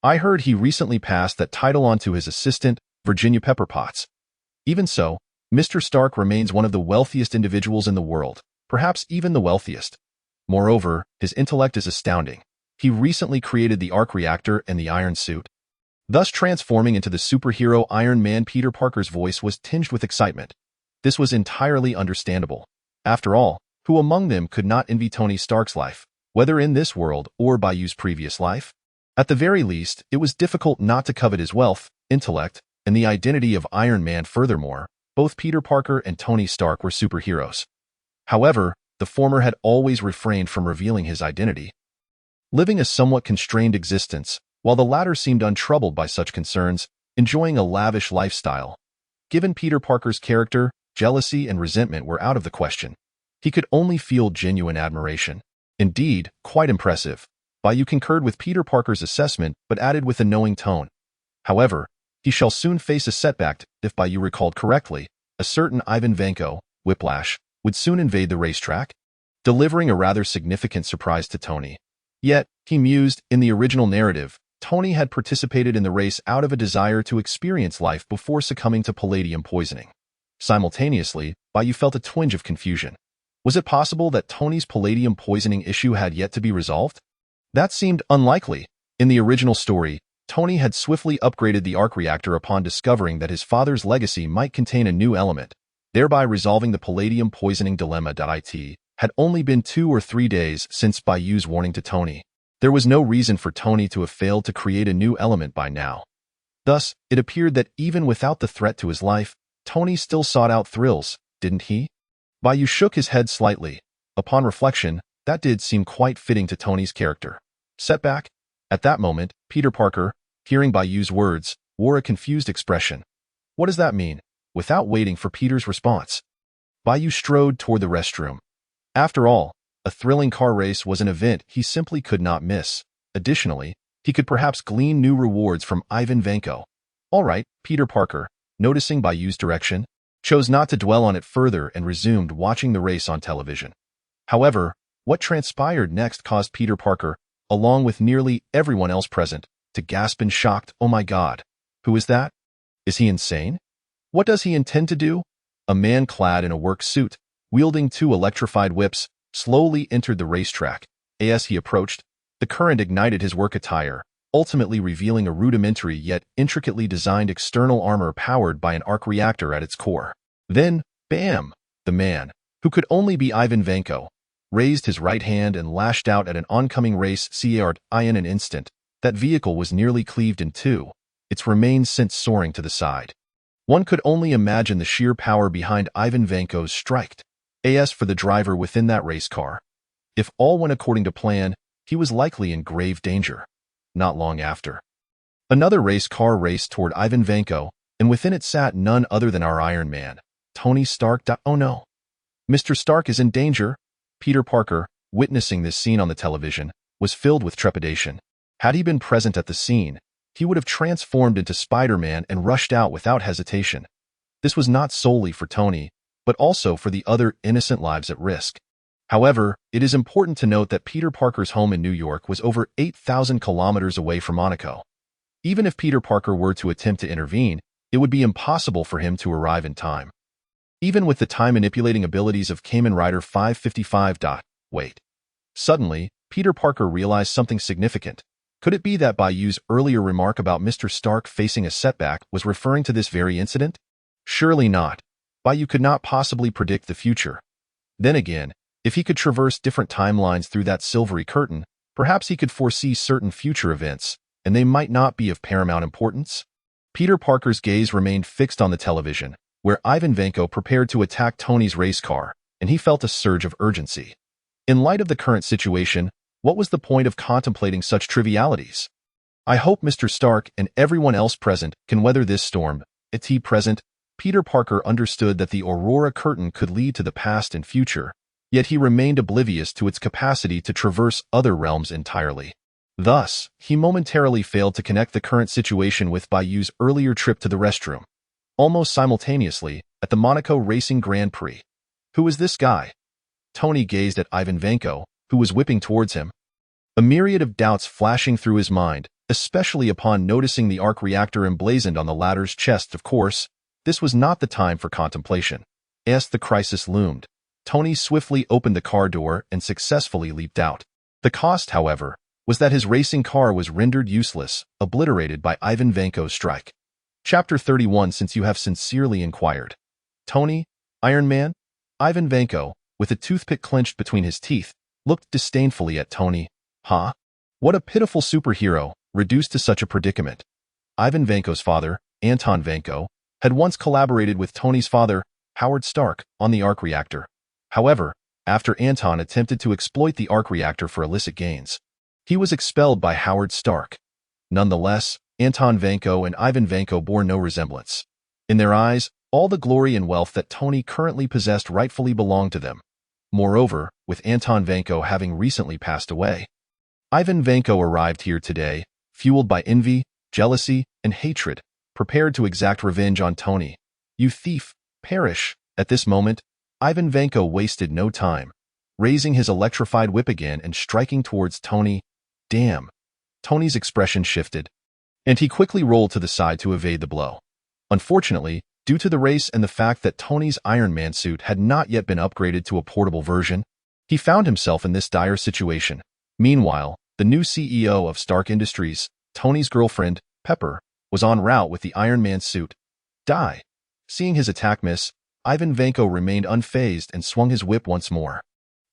I heard he recently passed that title on to his assistant, Virginia Pepperpotts. Even so, Mr. Stark remains one of the wealthiest individuals in the world, perhaps even the wealthiest. Moreover, his intellect is astounding. He recently created the arc reactor and the iron suit, thus transforming into the superhero Iron Man. Peter Parker's voice was tinged with excitement. This was entirely understandable. After all, who among them could not envy Tony Stark's life, whether in this world or Bai Yu's previous life? At the very least, it was difficult not to covet his wealth, intellect, and the identity of Iron Man. Furthermore, both Peter Parker and Tony Stark were superheroes. However, the former had always refrained from revealing his identity, living a somewhat constrained existence, while the latter seemed untroubled by such concerns, enjoying a lavish lifestyle. Given Peter Parker's character, jealousy and resentment were out of the question. He could only feel genuine admiration. Indeed, quite impressive. Bai Yu concurred with Peter Parker's assessment, but added with a knowing tone. However, he shall soon face a setback. If Bai Yu recalled correctly, a certain Ivan Vanko, Whiplash, would soon invade the racetrack, delivering a rather significant surprise to Tony. Yet, he mused, in the original narrative, Tony had participated in the race out of a desire to experience life before succumbing to palladium poisoning. Simultaneously, Bai Yu felt a twinge of confusion. Was it possible that Tony's palladium poisoning issue had yet to be resolved? That seemed unlikely. In the original story, Tony had swiftly upgraded the arc reactor upon discovering that his father's legacy might contain a new element, thereby resolving the palladium poisoning dilemma. It had only been 2 or 3 days since Bai Yu's warning to Tony. There was no reason for Tony to have failed to create a new element by now. Thus, it appeared that even without the threat to his life, Tony still sought out thrills, didn't he? Bai Yu shook his head slightly. Upon reflection, that did seem quite fitting to Tony's character. Setback? At that moment, Peter Parker, hearing Bai Yu's words, wore a confused expression. What does that mean? Without waiting for Peter's response, Bai Yu strode toward the restroom. After all, a thrilling car race was an event he simply could not miss. Additionally, he could perhaps glean new rewards from Ivan Vanko. All right, Peter Parker, noticing Bai Yu's direction, chose not to dwell on it further and resumed watching the race on television. However, what transpired next caused Peter Parker, along with nearly everyone else present, to gasp in shocked, "Oh my God, who is that? Is he insane? What does he intend to do?" A man clad in a work suit, wielding two electrified whips, slowly entered the racetrack. As he approached, the current ignited his work attire, ultimately revealing a rudimentary yet intricately designed external armor powered by an arc reactor at its core. Then, bam! The man, who could only be Ivan Vanko, raised his right hand and lashed out at an oncoming race car. In an instant, that vehicle was nearly cleaved in two, its remains sent soaring to the side. One could only imagine the sheer power behind Ivan Vanko's strike. As for the driver within that race car, if all went according to plan, he was likely in grave danger. Not long after, another race car raced toward Ivan Vanko, and within it sat none other than our Iron Man, Tony Stark. Oh no! Mr. Stark is in danger. Peter Parker, witnessing this scene on the television, was filled with trepidation. Had he been present at the scene, he would have transformed into Spider-Man and rushed out without hesitation. This was not solely for Tony, but also for the other innocent lives at risk. However, it is important to note that Peter Parker's home in New York was over 8,000 kilometers away from Monaco. Even if Peter Parker were to attempt to intervene, it would be impossible for him to arrive in time. Even with the time-manipulating abilities of Kamen Rider 555. Wait. Suddenly, Peter Parker realized something significant. Could it be that Bai Yu's earlier remark about Mr. Stark facing a setback was referring to this very incident? Surely not. Bai Yu could not possibly predict the future. Then again, if he could traverse different timelines through that silvery curtain, perhaps he could foresee certain future events, and they might not be of paramount importance. Peter Parker's gaze remained fixed on the television, where Ivan Vanko prepared to attack Tony's race car, and he felt a surge of urgency. In light of the current situation, what was the point of contemplating such trivialities? I hope Mr. Stark and everyone else present can weather this storm. Present, Peter Parker understood that the Aurora Curtain could lead to the past and future, yet he remained oblivious to its capacity to traverse other realms entirely. Thus, he momentarily failed to connect the current situation with Bai Yu's earlier trip to the restroom. Almost simultaneously, at the Monaco Racing Grand Prix. Who is this guy? Tony gazed at Ivan Vanko, who was whipping towards him. A myriad of doubts flashing through his mind, especially upon noticing the arc reactor emblazoned on the latter's chest. Of course, this was not the time for contemplation. As the crisis loomed, Tony swiftly opened the car door and successfully leaped out. The cost, however, was that his racing car was rendered useless, obliterated by Ivan Vanko's strike. Chapter 31. Since you have sincerely inquired. Tony, Iron Man? Ivan Vanko, with a toothpick clenched between his teeth, looked disdainfully at Tony. Huh? What a pitiful superhero, reduced to such a predicament. Ivan Vanko's father, Anton Vanko, had once collaborated with Tony's father, Howard Stark, on the arc reactor. However, after Anton attempted to exploit the arc reactor for illicit gains, he was expelled by Howard Stark. Nonetheless, Anton Vanko and Ivan Vanko bore no resemblance. In their eyes, all the glory and wealth that Tony currently possessed rightfully belonged to them. Moreover, with Anton Vanko having recently passed away, Ivan Vanko arrived here today, fueled by envy, jealousy, and hatred, prepared to exact revenge on Tony. You thief, perish! At this moment, Ivan Vanko wasted no time, raising his electrified whip again and striking towards Tony. Damn! Tony's expression shifted, and he quickly rolled to the side to evade the blow. Unfortunately, due to the race and the fact that Tony's Iron Man suit had not yet been upgraded to a portable version, he found himself in this dire situation. Meanwhile, the new CEO of Stark Industries, Tony's girlfriend, Pepper, was en route with the Iron Man suit. Die! Seeing his attack miss, Ivan Vanko remained unfazed and swung his whip once more.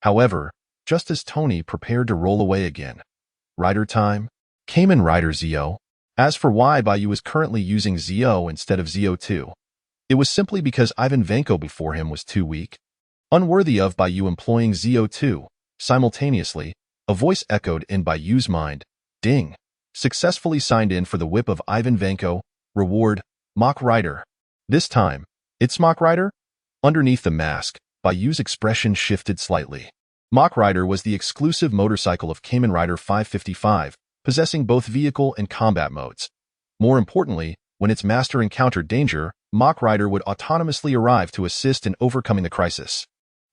However, just as Tony prepared to roll away again. Rider time? Kamen Rider Zio. As for why Bai Yu is currently using Zio instead of Zio2, it was simply because Ivan Vanko before him was too weak. Unworthy of Bai Yu employing Zio2. Simultaneously, a voice echoed in Bai Yu's mind. Ding! Successfully signed in for the whip of Ivan Vanko. Reward, Mach Rider. This time, it's Mach Rider? Underneath the mask, Bai Yu's expression shifted slightly. Mach Rider was the exclusive motorcycle of Kamen Rider 555, possessing both vehicle and combat modes. More importantly, when its master encountered danger, Mach Rider would autonomously arrive to assist in overcoming the crisis.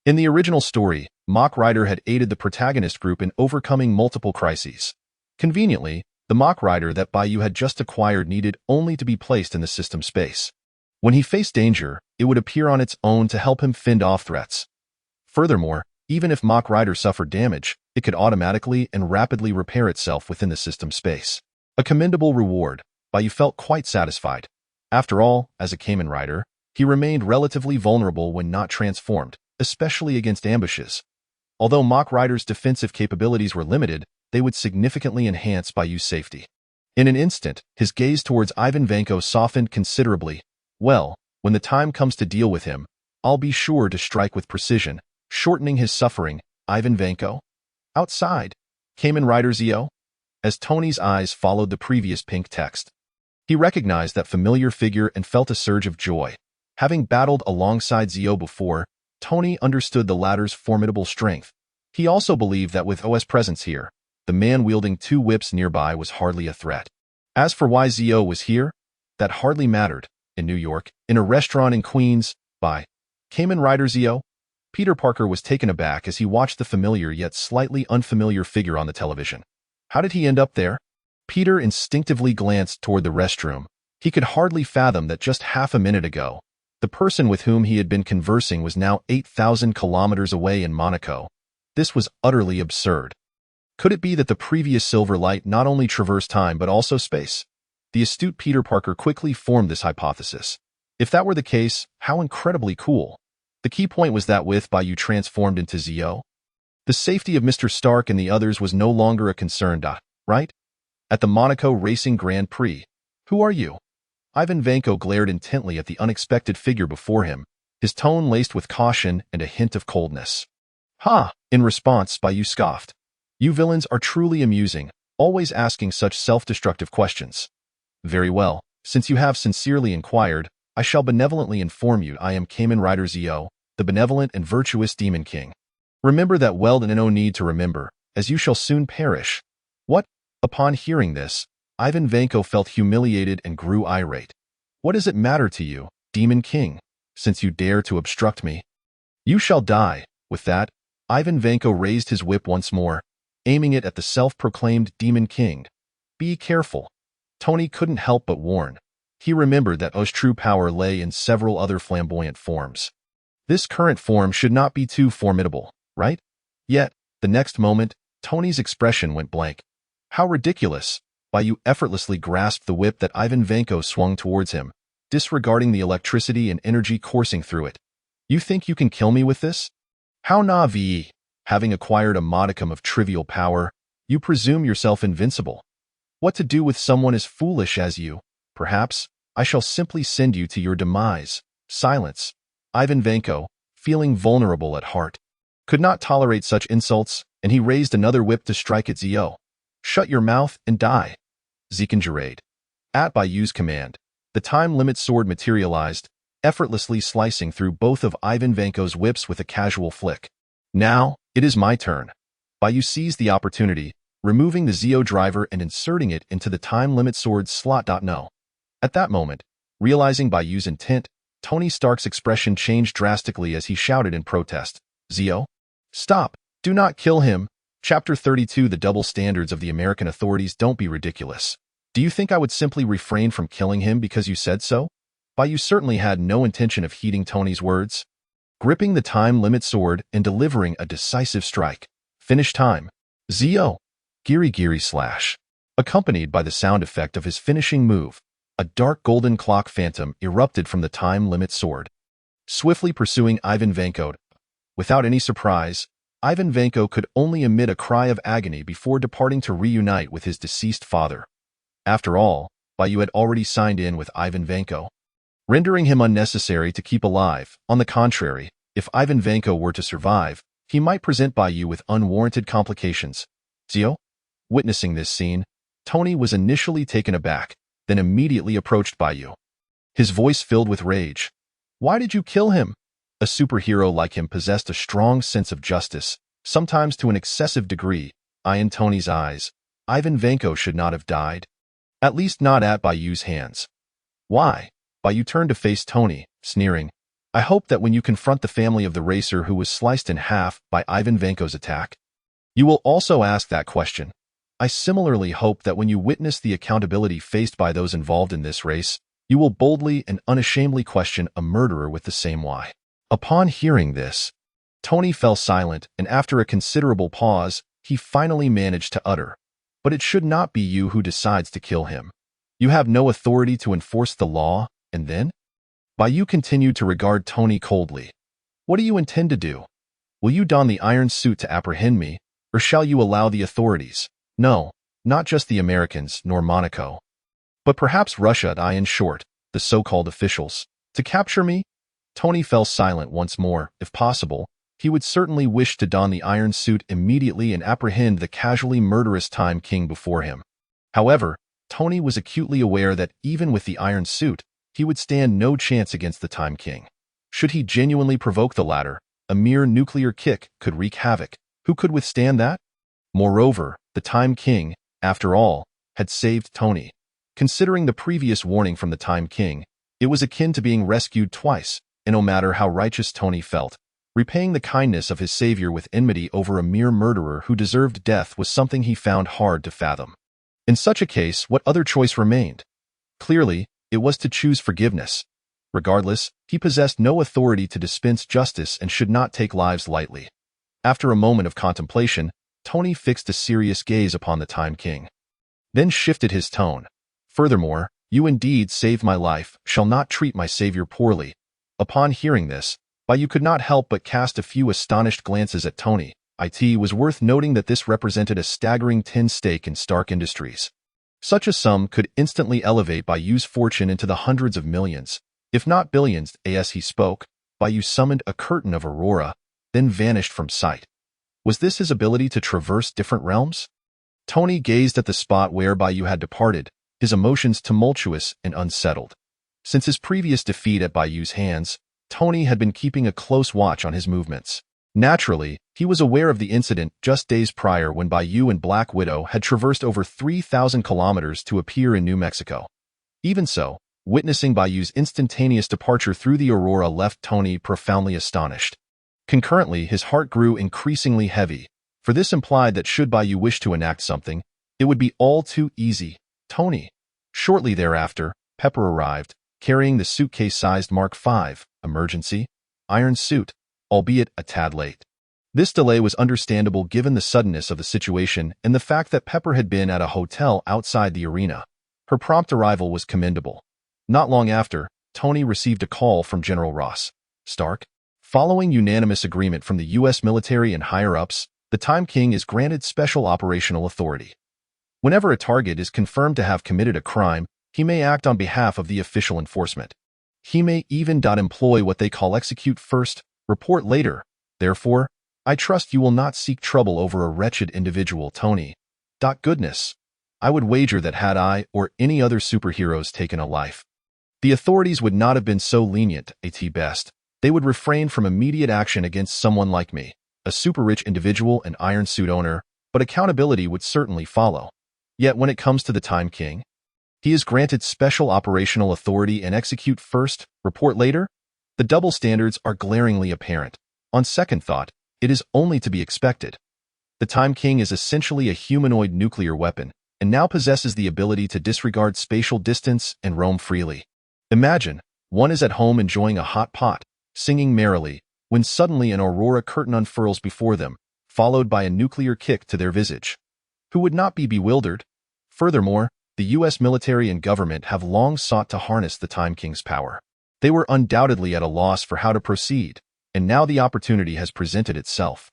In the original story, Mach Rider had aided the protagonist group in overcoming multiple crises. Conveniently, the Mach Rider that Bai Yu had just acquired needed only to be placed in the system space. When he faced danger, it would appear on its own to help him fend off threats. Furthermore, even if Mach Rider suffered damage, it could automatically and rapidly repair itself within the system space. A commendable reward. Bai Yu felt quite satisfied. After all, as a Kamen Rider, he remained relatively vulnerable when not transformed, especially against ambushes. Although Mach Rider's defensive capabilities were limited, they would significantly enhance Bai Yu's safety. In an instant, his gaze towards Ivan Vanko softened considerably. Well, when the time comes to deal with him, I'll be sure to strike with precision, shortening his suffering. Ivan Vanko? Outside. Kamen Rider Zio? As Tony's eyes followed the previous pink text, he recognized that familiar figure and felt a surge of joy. Having battled alongside Zio before, Tony understood the latter's formidable strength. He also believed that with OS presence here, the man wielding two whips nearby was hardly a threat. As for why Zio was here, that hardly mattered. In New York, in a restaurant in Queens, by Kamen Rider Zio, Peter Parker was taken aback as he watched the familiar yet slightly unfamiliar figure on the television. How did he end up there? Peter instinctively glanced toward the restroom. He could hardly fathom that just half a minute ago, the person with whom he had been conversing was now 8,000 kilometers away in Monaco. This was utterly absurd. Could it be that the previous silver light not only traversed time but also space? The astute Peter Parker quickly formed this hypothesis. If that were the case, how incredibly cool. The key point was that with Bai Yu transformed into Zio, the safety of Mr. Stark and the others was no longer a concern, right? At the Monaco Racing Grand Prix. Who are you? Ivan Vanko glared intently at the unexpected figure before him, his tone laced with caution and a hint of coldness. Ha! In response, Bai Yu scoffed. You villains are truly amusing, always asking such self-destructive questions. Very well, since you have sincerely inquired, I shall benevolently inform you I am Kamen Rider Zio, the benevolent and virtuous Demon King. Remember that well and no need to remember, as you shall soon perish. What? Upon hearing this, Ivan Vanko felt humiliated and grew irate. What does it matter to you, Demon King, since you dare to obstruct me? You shall die. With that, Ivan Vanko raised his whip once more, aiming it at the self-proclaimed Demon King. Be careful. Tony couldn't help but warn. He remembered that O's true power lay in several other flamboyant forms. This current form should not be too formidable, right? Yet, the next moment, Tony's expression went blank. How ridiculous! Bai Yu effortlessly grasped the whip that Ivan Vanko swung towards him, disregarding the electricity and energy coursing through it. You think you can kill me with this? How naive! Having acquired a modicum of trivial power, you presume yourself invincible. What to do with someone as foolish as you? Perhaps, I shall simply send you to your demise. Silence. Ivan Vanko, feeling vulnerable at heart, could not tolerate such insults, and he raised another whip to strike at Zio. Shut your mouth and die. Zekanjarade. At Bai Yu's command, the time-limit sword materialized, effortlessly slicing through both of Ivan Vanko's whips with a casual flick. Now, it is my turn. Bai Yu seized the opportunity, removing the Zio driver and inserting it into the time-limit sword's slot. No. At that moment, realizing Bai Yu's intent, Tony Stark's expression changed drastically as he shouted in protest. Zio? Stop! Do not kill him! Chapter 32 The double standards of the American authorities. Don't be ridiculous. Do you think I would simply refrain from killing him because you said so? Bai Yu certainly had no intention of heeding Tony's words. Gripping the time-limit sword and delivering a decisive strike. Finish time. Zio! Giri Giri slash. Accompanied by the sound effect of his finishing move, a dark golden clock phantom erupted from the time-limit sword, swiftly pursuing Ivan Vanko. Without any surprise, Ivan Vanko could only emit a cry of agony before departing to reunite with his deceased father. After all, Bai Yu had already signed in with Ivan Vanko, rendering him unnecessary to keep alive. On the contrary, if Ivan Vanko were to survive, he might present Bai Yu with unwarranted complications. Zio? Witnessing this scene, Tony was initially taken aback. then immediately approached Bai Yu. His voice filled with rage. "Why did you kill him?" A superhero like him possessed a strong sense of justice, sometimes to an excessive degree. In Tony's eyes, Ivan Vanko should not have died. At least not at Bai Yu's hands. "Why?" Bai Yu turned to face Tony, sneering. "I hope that when you confront the family of the racer who was sliced in half by Ivan Vanko's attack, you will also ask that question. I similarly hope that when you witness the accountability faced by those involved in this race, you will boldly and unashamedly question a murderer with the same why." Upon hearing this, Tony fell silent, and after a considerable pause, he finally managed to utter, "But it should not be you who decides to kill him. You have no authority to enforce the law, and then?" Bai Yu continued to regard Tony coldly. "What do you intend to do? Will you don the iron suit to apprehend me, or shall you allow the authorities? No, not just the Americans, nor Monaco, but perhaps Russia, in short, the so-called officials, to capture me?" Tony fell silent once more. If possible, he would certainly wish to don the iron suit immediately and apprehend the casually murderous Time King before him. However, Tony was acutely aware that even with the iron suit, he would stand no chance against the Time King. Should he genuinely provoke the latter, a mere nuclear kick could wreak havoc. Who could withstand that? Moreover, the Time King, after all, had saved Tony. Considering the previous warning from the Time King, it was akin to being rescued twice, and no matter how righteous Tony felt, repaying the kindness of his savior with enmity over a mere murderer who deserved death was something he found hard to fathom. In such a case, what other choice remained? Clearly, it was to choose forgiveness. Regardless, he possessed no authority to dispense justice and should not take lives lightly. After a moment of contemplation, Tony fixed a serious gaze upon the Time King, then shifted his tone. "Furthermore, you indeed saved my life, shall not treat my savior poorly." Upon hearing this, Bai Yu could not help but cast a few astonished glances at Tony. It was worth noting that this represented a staggering 10 stake in Stark Industries. Such a sum could instantly elevate Bai Yu's fortune into the hundreds of millions, if not billions. As he spoke, Bai Yu summoned a curtain of aurora, then vanished from sight. Was this his ability to traverse different realms? Tony gazed at the spot where Bai Yu had departed, his emotions tumultuous and unsettled. Since his previous defeat at Bai Yu's hands, Tony had been keeping a close watch on his movements. Naturally, he was aware of the incident just days prior when Bai Yu and Black Widow had traversed over 3,000 kilometers to appear in New Mexico. Even so, witnessing Bai Yu's instantaneous departure through the aurora left Tony profoundly astonished. Concurrently, his heart grew increasingly heavy, for this implied that should Bai Yu wish to enact something, it would be all too easy. Tony. Shortly thereafter, Pepper arrived, carrying the suitcase-sized Mark V, emergency, iron suit, albeit a tad late. This delay was understandable given the suddenness of the situation and the fact that Pepper had been at a hotel outside the arena. Her prompt arrival was commendable. Not long after, Tony received a call from General Ross Stark. Following unanimous agreement from the U.S. military and higher-ups, the Time King is granted special operational authority. Whenever a target is confirmed to have committed a crime, he may act on behalf of the official enforcement. He may even employ what they call execute first, report later. Therefore, I trust you will not seek trouble over a wretched individual, Tony. Goodness. I would wager that had I or any other superheroes taken a life, the authorities would not have been so lenient. At best, they would refrain from immediate action against someone like me, a super-rich individual and iron suit owner, but accountability would certainly follow. Yet when it comes to the Time King, he is granted special operational authority and execute first, report later? The double standards are glaringly apparent. On second thought, it is only to be expected. The Time King is essentially a humanoid nuclear weapon, and now possesses the ability to disregard spatial distance and roam freely. Imagine, one is at home enjoying a hot pot, singing merrily, when suddenly an aurora curtain unfurls before them, followed by a nuclear kick to their visage. Who would not be bewildered? Furthermore, the U.S. military and government have long sought to harness the Time King's power. They were undoubtedly at a loss for how to proceed, and now the opportunity has presented itself.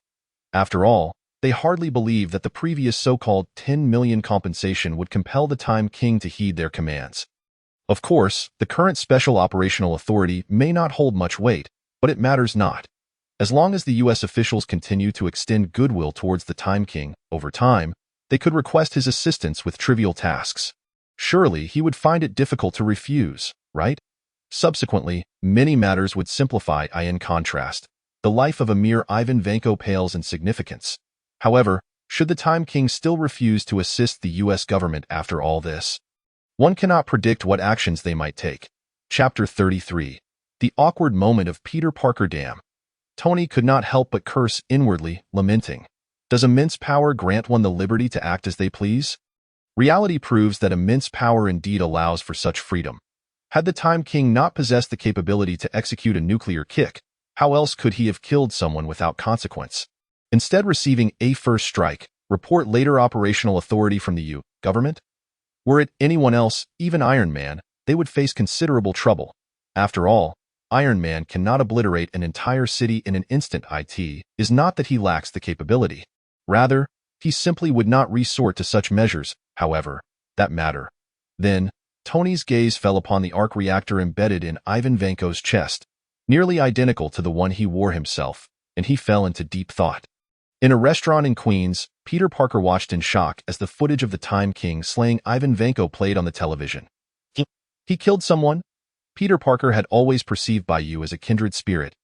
After all, they hardly believed that the previous so-called 10 million compensation would compel the Time King to heed their commands. Of course, the current special operational authority may not hold much weight, but it matters not. As long as the U.S. officials continue to extend goodwill towards the Time King, over time, they could request his assistance with trivial tasks. Surely he would find it difficult to refuse, right? Subsequently, many matters would simplify. In contrast, the life of a mere Ivan Vanko pales in significance. However, should the Time King still refuse to assist the U.S. government after all this? One cannot predict what actions they might take. Chapter 33. The awkward moment of Peter Parker. Damn. Tony could not help but curse inwardly, lamenting. Does immense power grant one the liberty to act as they please? Reality proves that immense power indeed allows for such freedom. Had the Time King not possessed the capability to execute a nuclear kick, how else could he have killed someone without consequence? Instead receiving a first strike, report later operational authority from the U.S. government? Were it anyone else, even Iron Man, they would face considerable trouble. After all, Iron Man cannot obliterate an entire city in an instant. It is not that he lacks the capability. Rather, he simply would not resort to such measures, however, that matter. Then, Tony's gaze fell upon the arc reactor embedded in Ivan Vanko's chest, nearly identical to the one he wore himself, and he fell into deep thought. In a restaurant in Queens, Peter Parker watched in shock as the footage of the Time King slaying Ivan Vanko played on the television. He killed someone? Peter Parker had always perceived Bai Yu as a kindred spirit,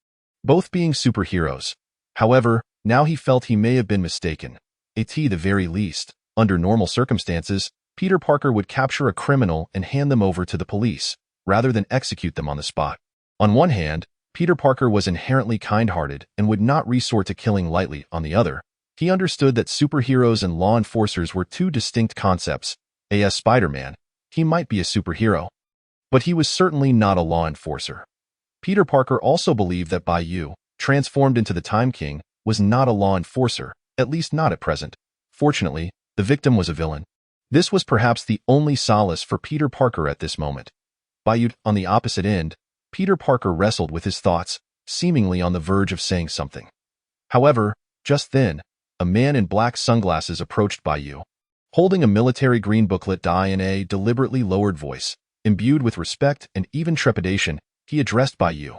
both being superheroes. However, now he felt he may have been mistaken. At the very least, under normal circumstances, Peter Parker would capture a criminal and hand them over to the police, rather than execute them on the spot. On one hand, Peter Parker was inherently kind-hearted and would not resort to killing lightly. On the other, he understood that superheroes and law enforcers were two distinct concepts. As Spider-Man, he might be a superhero, but he was certainly not a law enforcer. Peter Parker also believed that Bai Yu, transformed into the Time King, was not a law enforcer, at least not at present. Fortunately, the victim was a villain. This was perhaps the only solace for Peter Parker at this moment. Bai Yu, on the opposite end, Peter Parker wrestled with his thoughts, seemingly on the verge of saying something. However, just then, a man in black sunglasses approached Bai Yu. Holding a military green booklet, in a deliberately lowered voice, imbued with respect and even trepidation, he addressed Bai Yu.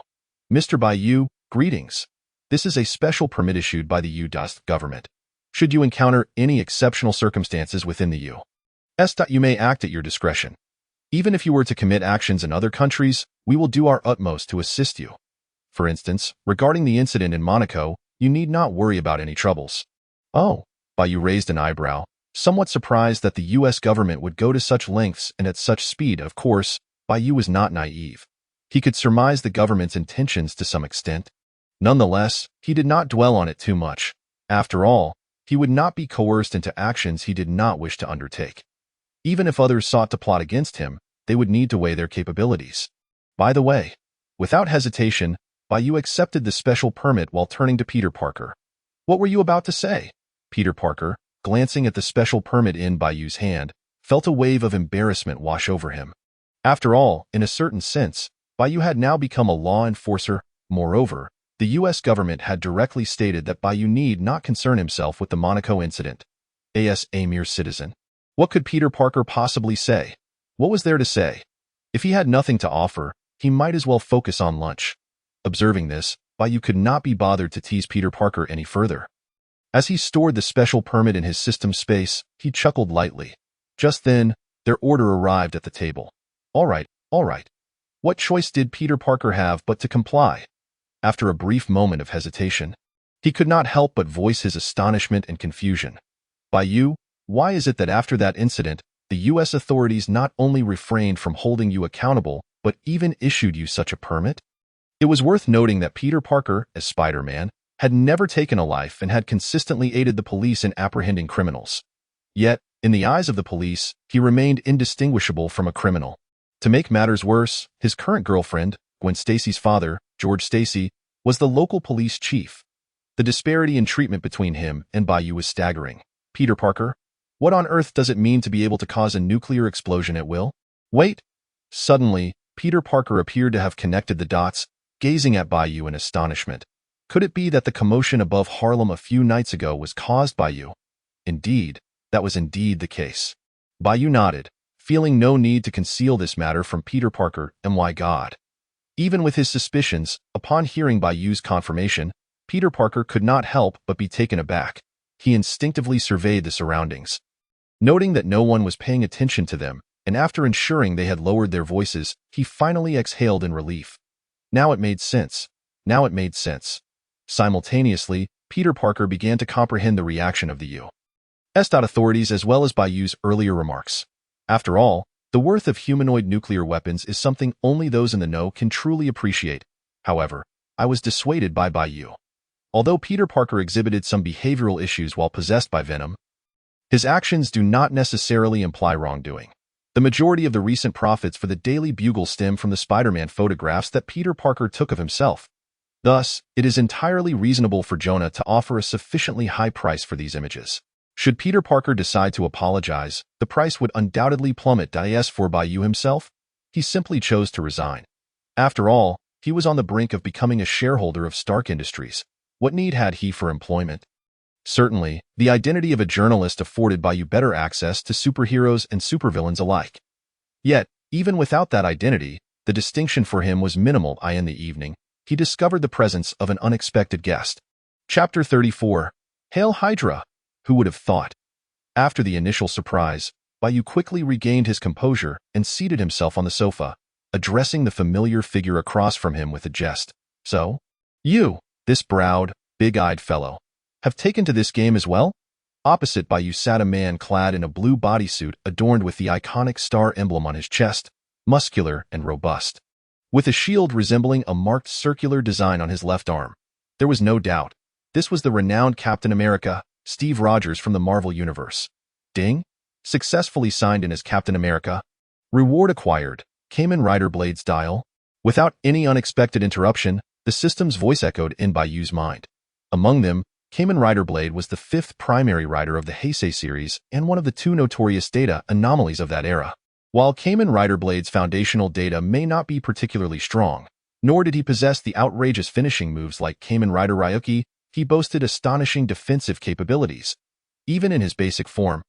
Mr. Bai Yu, greetings. This is a special permit issued by the U.S. government. Should you encounter any exceptional circumstances within the U.S., you may act at your discretion. Even if you were to commit actions in other countries, we will do our utmost to assist you. For instance, regarding the incident in Monaco, you need not worry about any troubles. Oh, Bai Yu raised an eyebrow, somewhat surprised that the U.S. government would go to such lengths and at such speed. Of course, Bai Yu was not naive. He could surmise the government's intentions to some extent. Nonetheless, he did not dwell on it too much. After all, he would not be coerced into actions he did not wish to undertake. Even if others sought to plot against him, they would need to weigh their capabilities. By the way, without hesitation, Bai Yu accepted the special permit while turning to Peter Parker. What were you about to say? Peter Parker, glancing at the special permit in Bai Yu's hand, felt a wave of embarrassment wash over him. After all, in a certain sense, Bai Yu had now become a law enforcer. Moreover, the U.S. government had directly stated that Bai Yu need not concern himself with the Monaco incident. As a mere citizen, what could Peter Parker possibly say? What was there to say? If he had nothing to offer, he might as well focus on lunch. Observing this, Bai Yu could not be bothered to tease Peter Parker any further. As he stored the special permit in his system space, he chuckled lightly. Just then, their order arrived at the table. All right. What choice did Peter Parker have but to comply? After a brief moment of hesitation, he could not help but voice his astonishment and confusion. Bai Yu, why is it that after that incident, the U.S. authorities not only refrained from holding you accountable, but even issued you such a permit? It was worth noting that Peter Parker, as Spider-Man, had never taken a life and had consistently aided the police in apprehending criminals. Yet, in the eyes of the police, he remained indistinguishable from a criminal. To make matters worse, his current girlfriend, Gwen Stacy's father, George Stacy, was the local police chief. The disparity in treatment between him and Bai Yu was staggering. Peter Parker, what on earth does it mean to be able to cause a nuclear explosion at will? Wait! Suddenly, Peter Parker appeared to have connected the dots, gazing at Bai Yu in astonishment. Could it be that the commotion above Harlem a few nights ago was caused by you? Indeed, that was indeed the case. Bai Yu nodded, feeling no need to conceal this matter from Peter Parker. My God. Even with his suspicions, upon hearing Bai Yu's confirmation, Peter Parker could not help but be taken aback. He instinctively surveyed the surroundings. Noting that no one was paying attention to them, and after ensuring they had lowered their voices, he finally exhaled in relief. Now it made sense. Now it made sense. Simultaneously, Peter Parker began to comprehend the reaction of the U.S. authorities as well as Bai Yu's earlier remarks. After all, the worth of humanoid nuclear weapons is something only those in the know can truly appreciate. However, I was dissuaded by Bai Yu. Although Peter Parker exhibited some behavioral issues while possessed by Venom, his actions do not necessarily imply wrongdoing. The majority of the recent profits for the Daily Bugle stem from the Spider-Man photographs that Peter Parker took of himself. Thus, it is entirely reasonable for Jonah to offer a sufficiently high price for these images. Should Peter Parker decide to apologize, the price would undoubtedly plummet. As for Bai Yu himself, he simply chose to resign. After all, he was on the brink of becoming a shareholder of Stark Industries. What need had he for employment? Certainly, the identity of a journalist afforded Bai Yu better access to superheroes and supervillains alike. Yet, even without that identity, the distinction for him was minimal. In the evening, he discovered the presence of an unexpected guest. Chapter 34. Hail Hydra! Who would have thought? After the initial surprise, Bai Yu quickly regained his composure and seated himself on the sofa, addressing the familiar figure across from him with a jest. So, you, this browed, big-eyed fellow, have taken to this game as well? Opposite Bai Yu sat a man clad in a blue bodysuit adorned with the iconic star emblem on his chest, muscular and robust, with a shield resembling a marked circular design on his left arm. There was no doubt. This was the renowned Captain America, Steve Rogers from the Marvel Universe. Ding! Successfully signed in as Captain America. Reward acquired. Kamen Rider Blade's dial. Without any unexpected interruption, the system's voice echoed in Bai Yu's mind. Among them, Kamen Rider Blade was the fifth primary rider of the Heisei series and one of the two notorious data anomalies of that era. While Kamen Rider Blade's foundational data may not be particularly strong, nor did he possess the outrageous finishing moves like Kamen Rider Ryuki, he boasted astonishing defensive capabilities. Even in his basic form,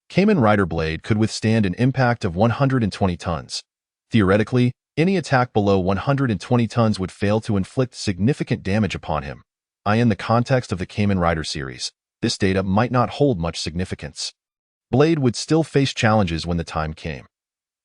Kamen Rider Blade could withstand an impact of 120 tons. Theoretically, any attack below 120 tons would fail to inflict significant damage upon him. In the context of the Kamen Rider series, this data might not hold much significance. Blade would still face challenges when the time came.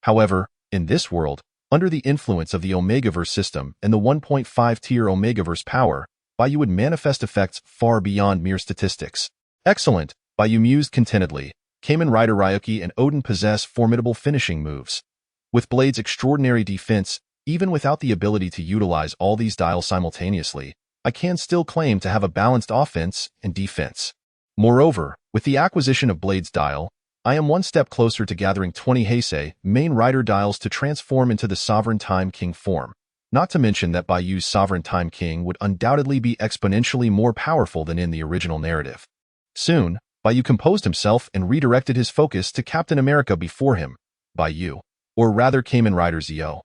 However, in this world, under the influence of the Omegaverse system and the 1.5-tier Omegaverse power, Bai Yu would manifest effects far beyond mere statistics. Excellent, Bai Yu mused contentedly. Kamen Rider Ryuki and Odin possess formidable finishing moves. With Blade's extraordinary defense, even without the ability to utilize all these dials simultaneously, I can still claim to have a balanced offense and defense. Moreover, with the acquisition of Blade's dial, I am one step closer to gathering 20 Heisei main rider dials to transform into the Sovereign Time King form. Not to mention that Bai Yu's Sovereign Time King would undoubtedly be exponentially more powerful than in the original narrative. Soon, Bai Yu composed himself and redirected his focus to Captain America before him. Bai Yu, or rather Kamen Rider Zio.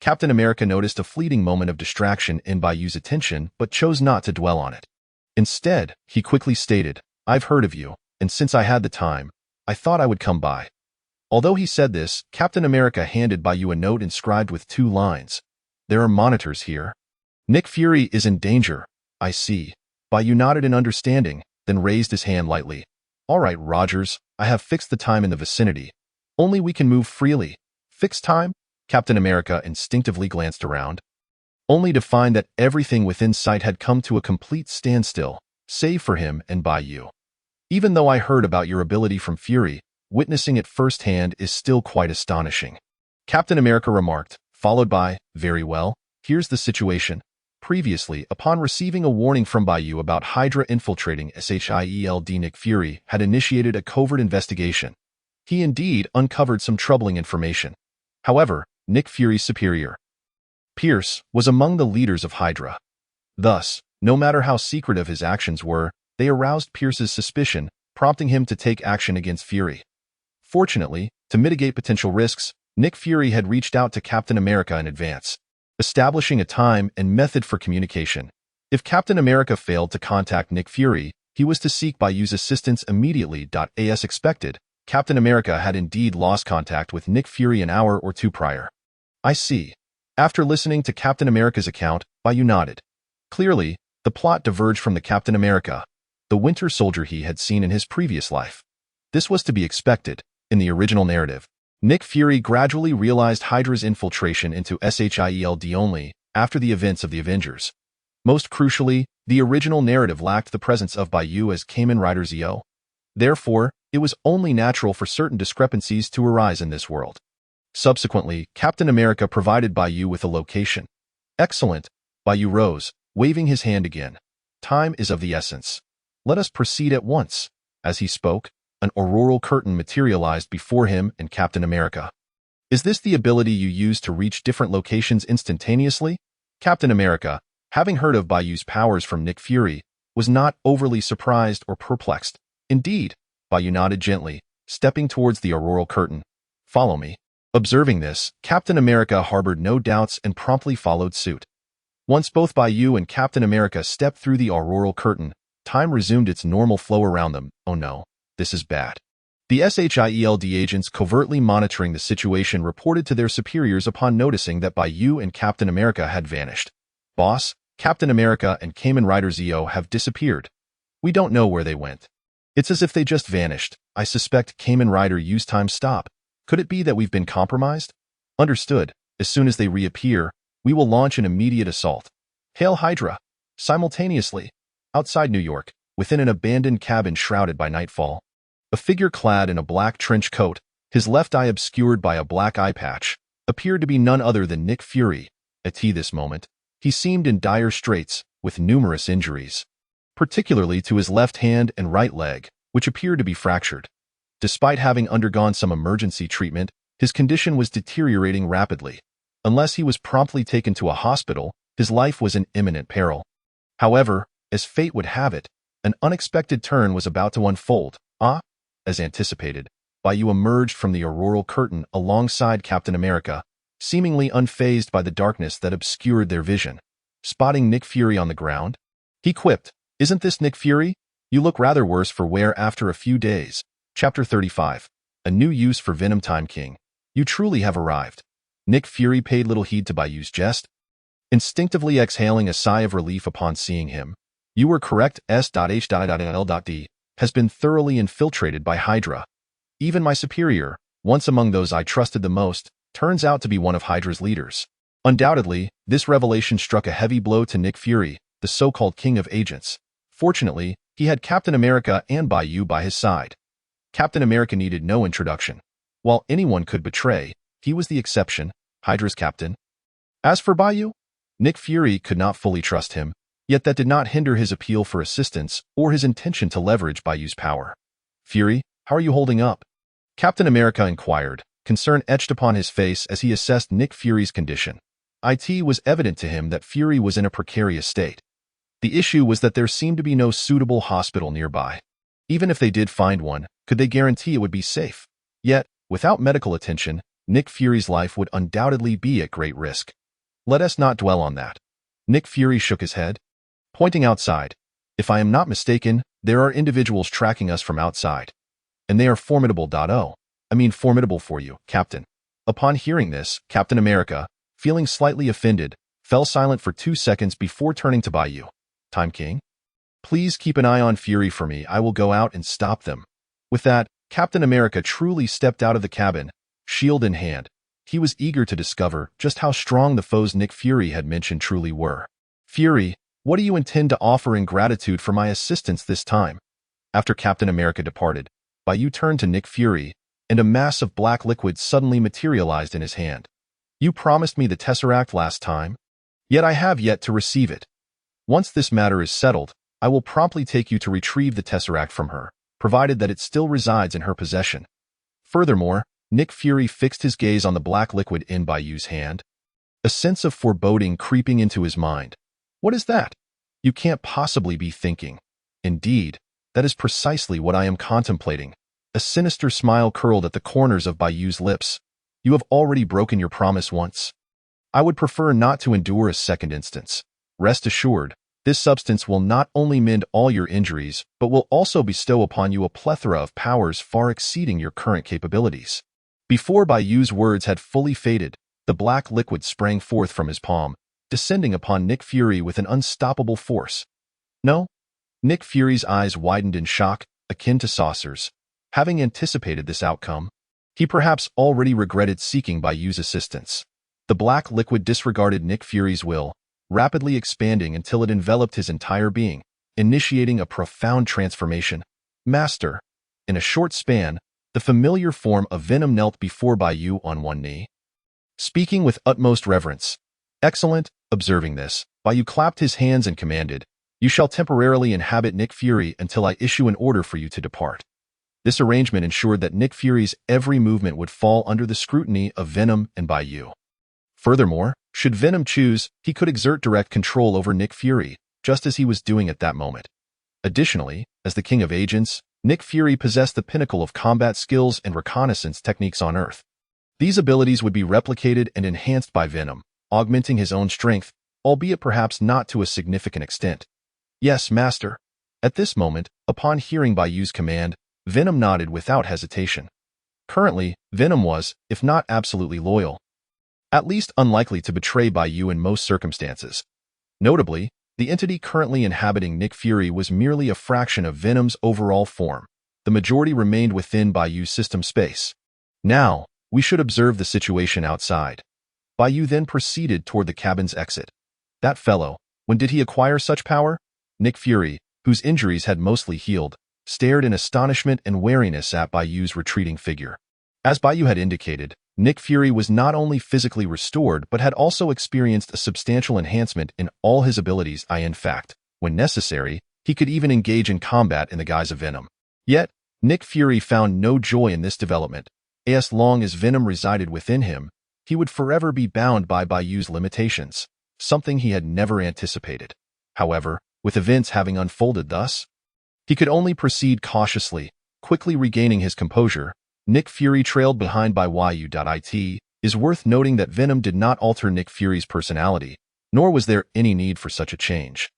Captain America noticed a fleeting moment of distraction in Bai Yu's attention but chose not to dwell on it. Instead, he quickly stated, "I've heard of you, and since I had the time, I thought I would come by." Although he said this, Captain America handed Bai Yu a note inscribed with 2 lines. "There are monitors here. Nick Fury is in danger." "I see." Bai Yu nodded in understanding, then raised his hand lightly. "All right, Rogers, I have fixed the time in the vicinity. Only we can move freely." "Fixed time?" Captain America instinctively glanced around, only to find that everything within sight had come to a complete standstill, save for him and Bai Yu. "Even though I heard about your ability from Fury, witnessing it firsthand is still quite astonishing," Captain America remarked, followed by, "Very well, here's the situation." Previously, upon receiving a warning from Bai Yu about Hydra infiltrating SHIELD, Nick Fury had initiated a covert investigation. He indeed uncovered some troubling information. However, Nick Fury's superior, Pierce, was among the leaders of Hydra. Thus, no matter how secretive his actions were, they aroused Pierce's suspicion, prompting him to take action against Fury. Fortunately, to mitigate potential risks, Nick Fury had reached out to Captain America in advance, establishing a time and method for communication. If Captain America failed to contact Nick Fury, he was to seek Bai Yu's assistance immediately. As expected, Captain America had indeed lost contact with Nick Fury an hour or 2 prior. "I see." After listening to Captain America's account, Bai Yu nodded. Clearly, the plot diverged from the Captain America, the Winter Soldier he had seen in his previous life. This was to be expected. In the original narrative, Nick Fury gradually realized Hydra's infiltration into Shield only after the events of the Avengers. Most crucially, the original narrative lacked the presence of Bai Yu as Kamen Rider Zio. Therefore, it was only natural for certain discrepancies to arise in this world. Subsequently, Captain America provided Bai Yu with a location. Excellent. Bai Yu rose, waving his hand again. Time is of the essence. Let us proceed at once. As he spoke, an auroral curtain materialized before him and Captain America. Is this the ability you use to reach different locations instantaneously? Captain America, having heard of Bai Yu's powers from Nick Fury, was not overly surprised or perplexed. Indeed, Bai Yu nodded gently, stepping towards the auroral curtain. Follow me. Observing this, Captain America harbored no doubts and promptly followed suit. Once both Bai Yu and Captain America stepped through the auroral curtain, time resumed its normal flow around them. Oh no, this is bad. The SHIELD agents covertly monitoring the situation reported to their superiors upon noticing that Bai Yu and Captain America had vanished. Boss, Captain America and Kamen Rider Zio have disappeared. We don't know where they went. It's as if they just vanished. I suspect Kamen Rider used time stop. Could it be that we've been compromised? Understood. As soon as they reappear, we will launch an immediate assault. Hail Hydra! Simultaneously, outside New York, within an abandoned cabin shrouded by nightfall, a figure clad in a black trench coat, his left eye obscured by a black eye patch, appeared to be none other than Nick Fury. At this moment, he seemed in dire straits, with numerous injuries, particularly to his left hand and right leg, which appeared to be fractured. Despite having undergone some emergency treatment, his condition was deteriorating rapidly. Unless he was promptly taken to a hospital, his life was in imminent peril. However, as fate would have it, an unexpected turn was about to unfold. As anticipated, Bai Yu emerged from the auroral curtain alongside Captain America, seemingly unfazed by the darkness that obscured their vision. Spotting Nick Fury on the ground, he quipped, "Isn't this Nick Fury? You look rather worse for wear after a few days." Chapter 35. A new use for Venom. Time King. You truly have arrived. Nick Fury paid little heed to Bai Yu's jest, instinctively exhaling a sigh of relief upon seeing him. You were correct. S.H.L.D. has been thoroughly infiltrated by Hydra. Even my superior, once among those I trusted the most, turns out to be one of Hydra's leaders. Undoubtedly, this revelation struck a heavy blow to Nick Fury, the so-called king of agents. Fortunately, he had Captain America and Bai Yu by his side. Captain America needed no introduction. While anyone could betray, he was the exception, Hydra's captain. As for Bai Yu, Nick Fury could not fully trust him, yet that did not hinder his appeal for assistance or his intention to leverage Bai Yu's power. Fury, how are you holding up? Captain America inquired, concern etched upon his face as he assessed Nick Fury's condition. It was evident to him that Fury was in a precarious state. The issue was that there seemed to be no suitable hospital nearby. Even if they did find one, could they guarantee it would be safe? Yet, without medical attention, Nick Fury's life would undoubtedly be at great risk. Let us not dwell on that. Nick Fury shook his head, pointing outside. If I am not mistaken, there are individuals tracking us from outside. And they are formidable. Formidable for you, Captain. Upon hearing this, Captain America, feeling slightly offended, fell silent for 2 seconds before turning to Bai Yu. Time King? Please keep an eye on Fury for me. I will go out and stop them. With that, Captain America truly stepped out of the cabin, shield in hand. He was eager to discover just how strong the foes Nick Fury had mentioned truly were. Fury, what do you intend to offer in gratitude for my assistance this time? After Captain America departed, Bai Yu turned to Nick Fury, and a mass of black liquid suddenly materialized in his hand. You promised me the Tesseract last time, yet I have yet to receive it. Once this matter is settled, I will promptly take you to retrieve the Tesseract from her, provided that it still resides in her possession. Furthermore, Nick Fury fixed his gaze on the black liquid in Bai Yu's hand, a sense of foreboding creeping into his mind. What is that? You can't possibly be thinking. Indeed, that is precisely what I am contemplating. A sinister smile curled at the corners of Bai Yu's lips. You have already broken your promise once. I would prefer not to endure a second instance. Rest assured, this substance will not only mend all your injuries, but will also bestow upon you a plethora of powers far exceeding your current capabilities. Before Bai Yu's words had fully faded, the black liquid sprang forth from his palm, descending upon Nick Fury with an unstoppable force. No? Nick Fury's eyes widened in shock, akin to saucers. Having anticipated this outcome, He perhaps already regretted seeking Bai Yu's assistance. The black liquid disregarded Nick Fury's will, rapidly expanding until it enveloped his entire being, initiating a profound transformation. Master. In a short span, the familiar form of Venom knelt before Bai Yu on one knee, speaking with utmost reverence. Excellent. Observing this, Bai Yu clapped his hands and commanded, "You shall temporarily inhabit Nick Fury until I issue an order for you to depart." This arrangement ensured that Nick Fury's every movement would fall under the scrutiny of Venom and Bai Yu. Furthermore, should Venom choose, he could exert direct control over Nick Fury, just as he was doing at that moment. Additionally, as the King of Agents, Nick Fury possessed the pinnacle of combat skills and reconnaissance techniques on Earth. These abilities would be replicated and enhanced by Venom, augmenting his own strength, albeit perhaps not to a significant extent. Yes, Master. At this moment, upon hearing Bai Yu's command, Venom nodded without hesitation. Currently, Venom was, if not absolutely loyal, at least unlikely to betray Bai Yu in most circumstances. Notably, the entity currently inhabiting Nick Fury was merely a fraction of Venom's overall form. The majority remained within Bai Yu's system space. Now, we should observe the situation outside. Bai Yu then proceeded toward the cabin's exit. That fellow, when did he acquire such power? Nick Fury, whose injuries had mostly healed, stared in astonishment and wariness at Bai Yu's retreating figure. As Bai Yu had indicated, Nick Fury was not only physically restored but had also experienced a substantial enhancement in all his abilities. In fact, when necessary, he could even engage in combat in the guise of Venom. Yet, Nick Fury found no joy in this development. As long as Venom resided within him, he would forever be bound by Bai Yu's limitations, something he had never anticipated. However, with events having unfolded thus, he could only proceed cautiously, quickly regaining his composure. Nick Fury trailed behind by Yu. It is worth noting that Venom did not alter Nick Fury's personality, nor was there any need for such a change.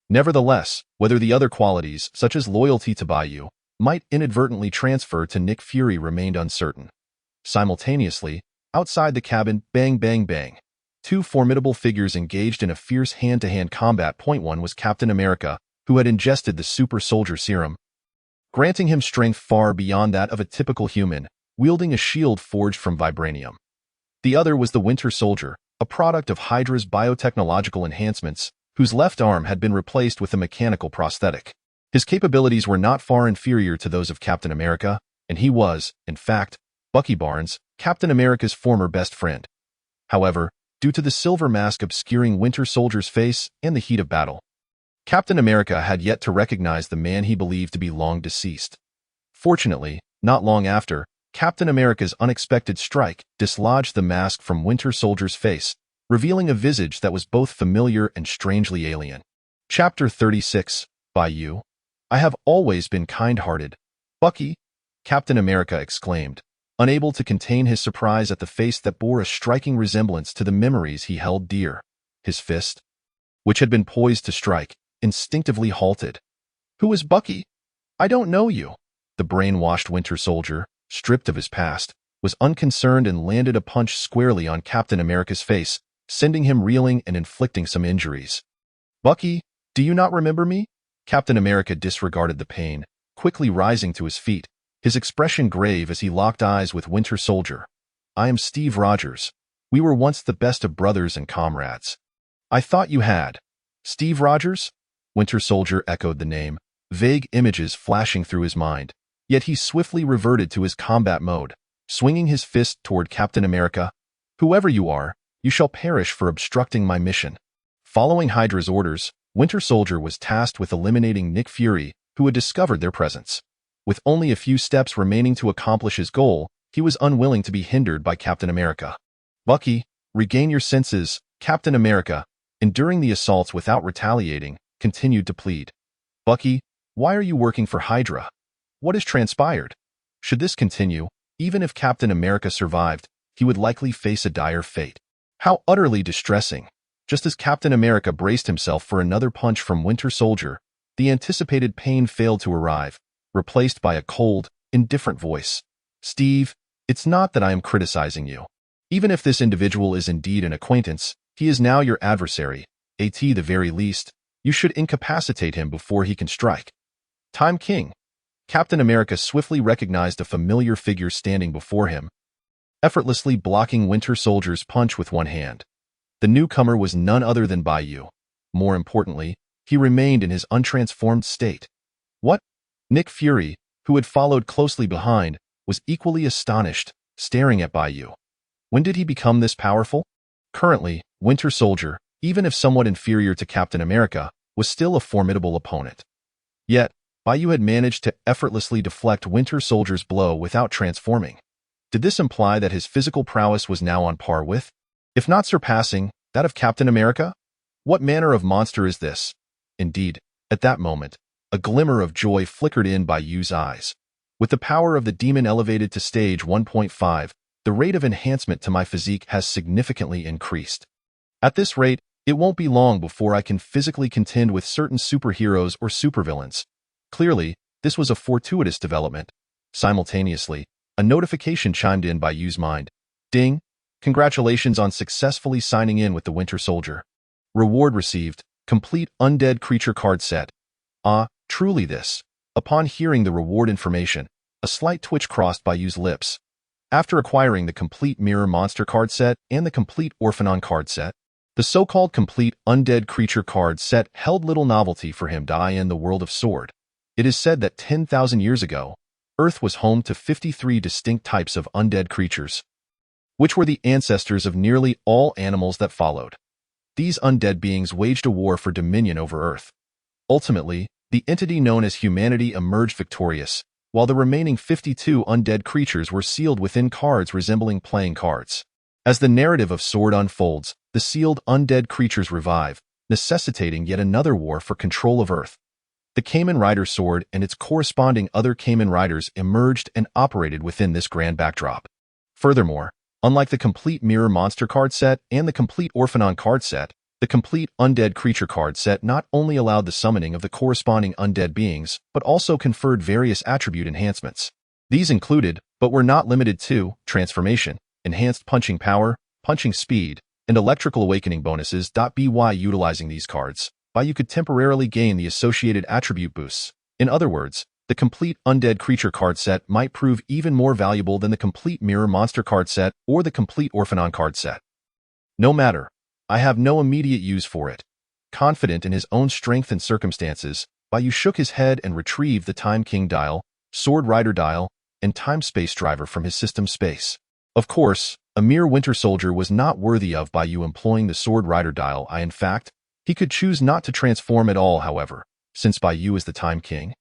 Nevertheless, whether the other qualities, such as loyalty to Bai Yu, might inadvertently transfer to Nick Fury remained uncertain. Simultaneously, outside the cabin, bang bang bang, two formidable figures engaged in a fierce hand-to-hand combat. Point one was Captain America, who had ingested the super soldier serum, granting him strength far beyond that of a typical human, wielding a shield forged from vibranium. The other was the Winter Soldier, a product of Hydra's biotechnological enhancements, whose left arm had been replaced with a mechanical prosthetic. His capabilities were not far inferior to those of Captain America, and he was, in fact, Bucky Barnes, Captain America's former best friend. However, due to the silver mask obscuring Winter Soldier's face and the heat of battle, Captain America had yet to recognize the man he believed to be long deceased. Fortunately, not long after, Captain America's unexpected strike dislodged the mask from Winter Soldier's face, revealing a visage that was both familiar and strangely alien. Chapter 36, Bai Yu. I have always been kind-hearted. Bucky, Captain America exclaimed, unable to contain his surprise at the face that bore a striking resemblance to the memories he held dear. His fist, which had been poised to strike, instinctively halted. Who is Bucky? I don't know you. The brainwashed Winter Soldier, stripped of his past, was unconcerned and landed a punch squarely on Captain America's face, sending him reeling and inflicting some injuries. Bucky, do you not remember me? Captain America disregarded the pain, quickly rising to his feet, his expression grave as he locked eyes with Winter Soldier. I am Steve Rogers. We were once the best of brothers and comrades. I thought you had. Steve Rogers? Winter Soldier echoed the name, vague images flashing through his mind. Yet he swiftly reverted to his combat mode, swinging his fist toward Captain America. Whoever you are, you shall perish for obstructing my mission. Following Hydra's orders, Winter Soldier was tasked with eliminating Nick Fury, who had discovered their presence. With only a few steps remaining to accomplish his goal, he was unwilling to be hindered by Captain America. Bucky, regain your senses. Captain America, enduring the assaults without retaliating, continued to plead. Bucky, why are you working for Hydra? What has transpired? Should this continue, even if Captain America survived, he would likely face a dire fate. How utterly distressing. Just as Captain America braced himself for another punch from Winter Soldier, the anticipated pain failed to arrive, replaced by a cold, indifferent voice. Steve, it's not that I am criticizing you. Even if this individual is indeed an acquaintance, he is now your adversary. At the very least, you should incapacitate him before he can strike. Time King. Captain America swiftly recognized a familiar figure standing before him, effortlessly blocking Winter Soldier's punch with one hand. The newcomer was none other than Bai Yu. More importantly, he remained in his untransformed state. What? Nick Fury, who had followed closely behind, was equally astonished, staring at Bai Yu. When did he become this powerful? Currently, Winter Soldier, even if somewhat inferior to Captain America, was still a formidable opponent. Yet, Bai Yu had managed to effortlessly deflect Winter Soldier's blow without transforming. Did this imply that his physical prowess was now on par with, if not surpassing, that of Captain America? What manner of monster is this? Indeed, at that moment, a glimmer of joy flickered in Bai Yu's eyes. With the power of the demon elevated to stage 1.5, the rate of enhancement to my physique has significantly increased. At this rate, it won't be long before I can physically contend with certain superheroes or supervillains. Clearly, this was a fortuitous development. Simultaneously, a notification chimed in Bai Yu's mind. Ding! Congratulations on successfully signing in with the Winter Soldier. Reward received, complete undead creature card set. Ah, truly this. Upon hearing the reward information, a slight twitch crossed Bai Yu's lips. After acquiring the complete Mirror Monster card set and the complete Orphanon card set, the so-called complete undead creature card set held little novelty for him in the world of Sword. It is said that 10,000 years ago, Earth was home to 53 distinct types of undead creatures, which were the ancestors of nearly all animals that followed. These undead beings waged a war for dominion over Earth. Ultimately, the entity known as humanity emerged victorious, while the remaining 52 undead creatures were sealed within cards resembling playing cards. As the narrative of Sword unfolds, the sealed undead creatures revive, necessitating yet another war for control of Earth. The Kamen Rider sword and its corresponding other Kamen Riders emerged and operated within this grand backdrop. Furthermore, unlike the complete Mirror Monster card set and the complete Orphanon card set, the complete Undead Creature card set not only allowed the summoning of the corresponding undead beings, but also conferred various attribute enhancements. These included, but were not limited to, transformation, enhanced punching power, punching speed, and electrical awakening bonuses. By utilizing these cards, Bai Yu could temporarily gain the associated attribute boosts. In other words, the complete Undead Creature card set might prove even more valuable than the complete Mirror Monster card set or the complete Orphanon card set. No matter, I have no immediate use for it. Confident in his own strength and circumstances, Bai Yu shook his head and retrieved the Time King dial, Sword Rider dial, and Time Space Driver from his system space. Of course, a mere Winter Soldier was not worthy of Bai Yu employing the Sword Rider dial. In fact, he could choose not to transform at all. However, since Bai Yu is the Time King,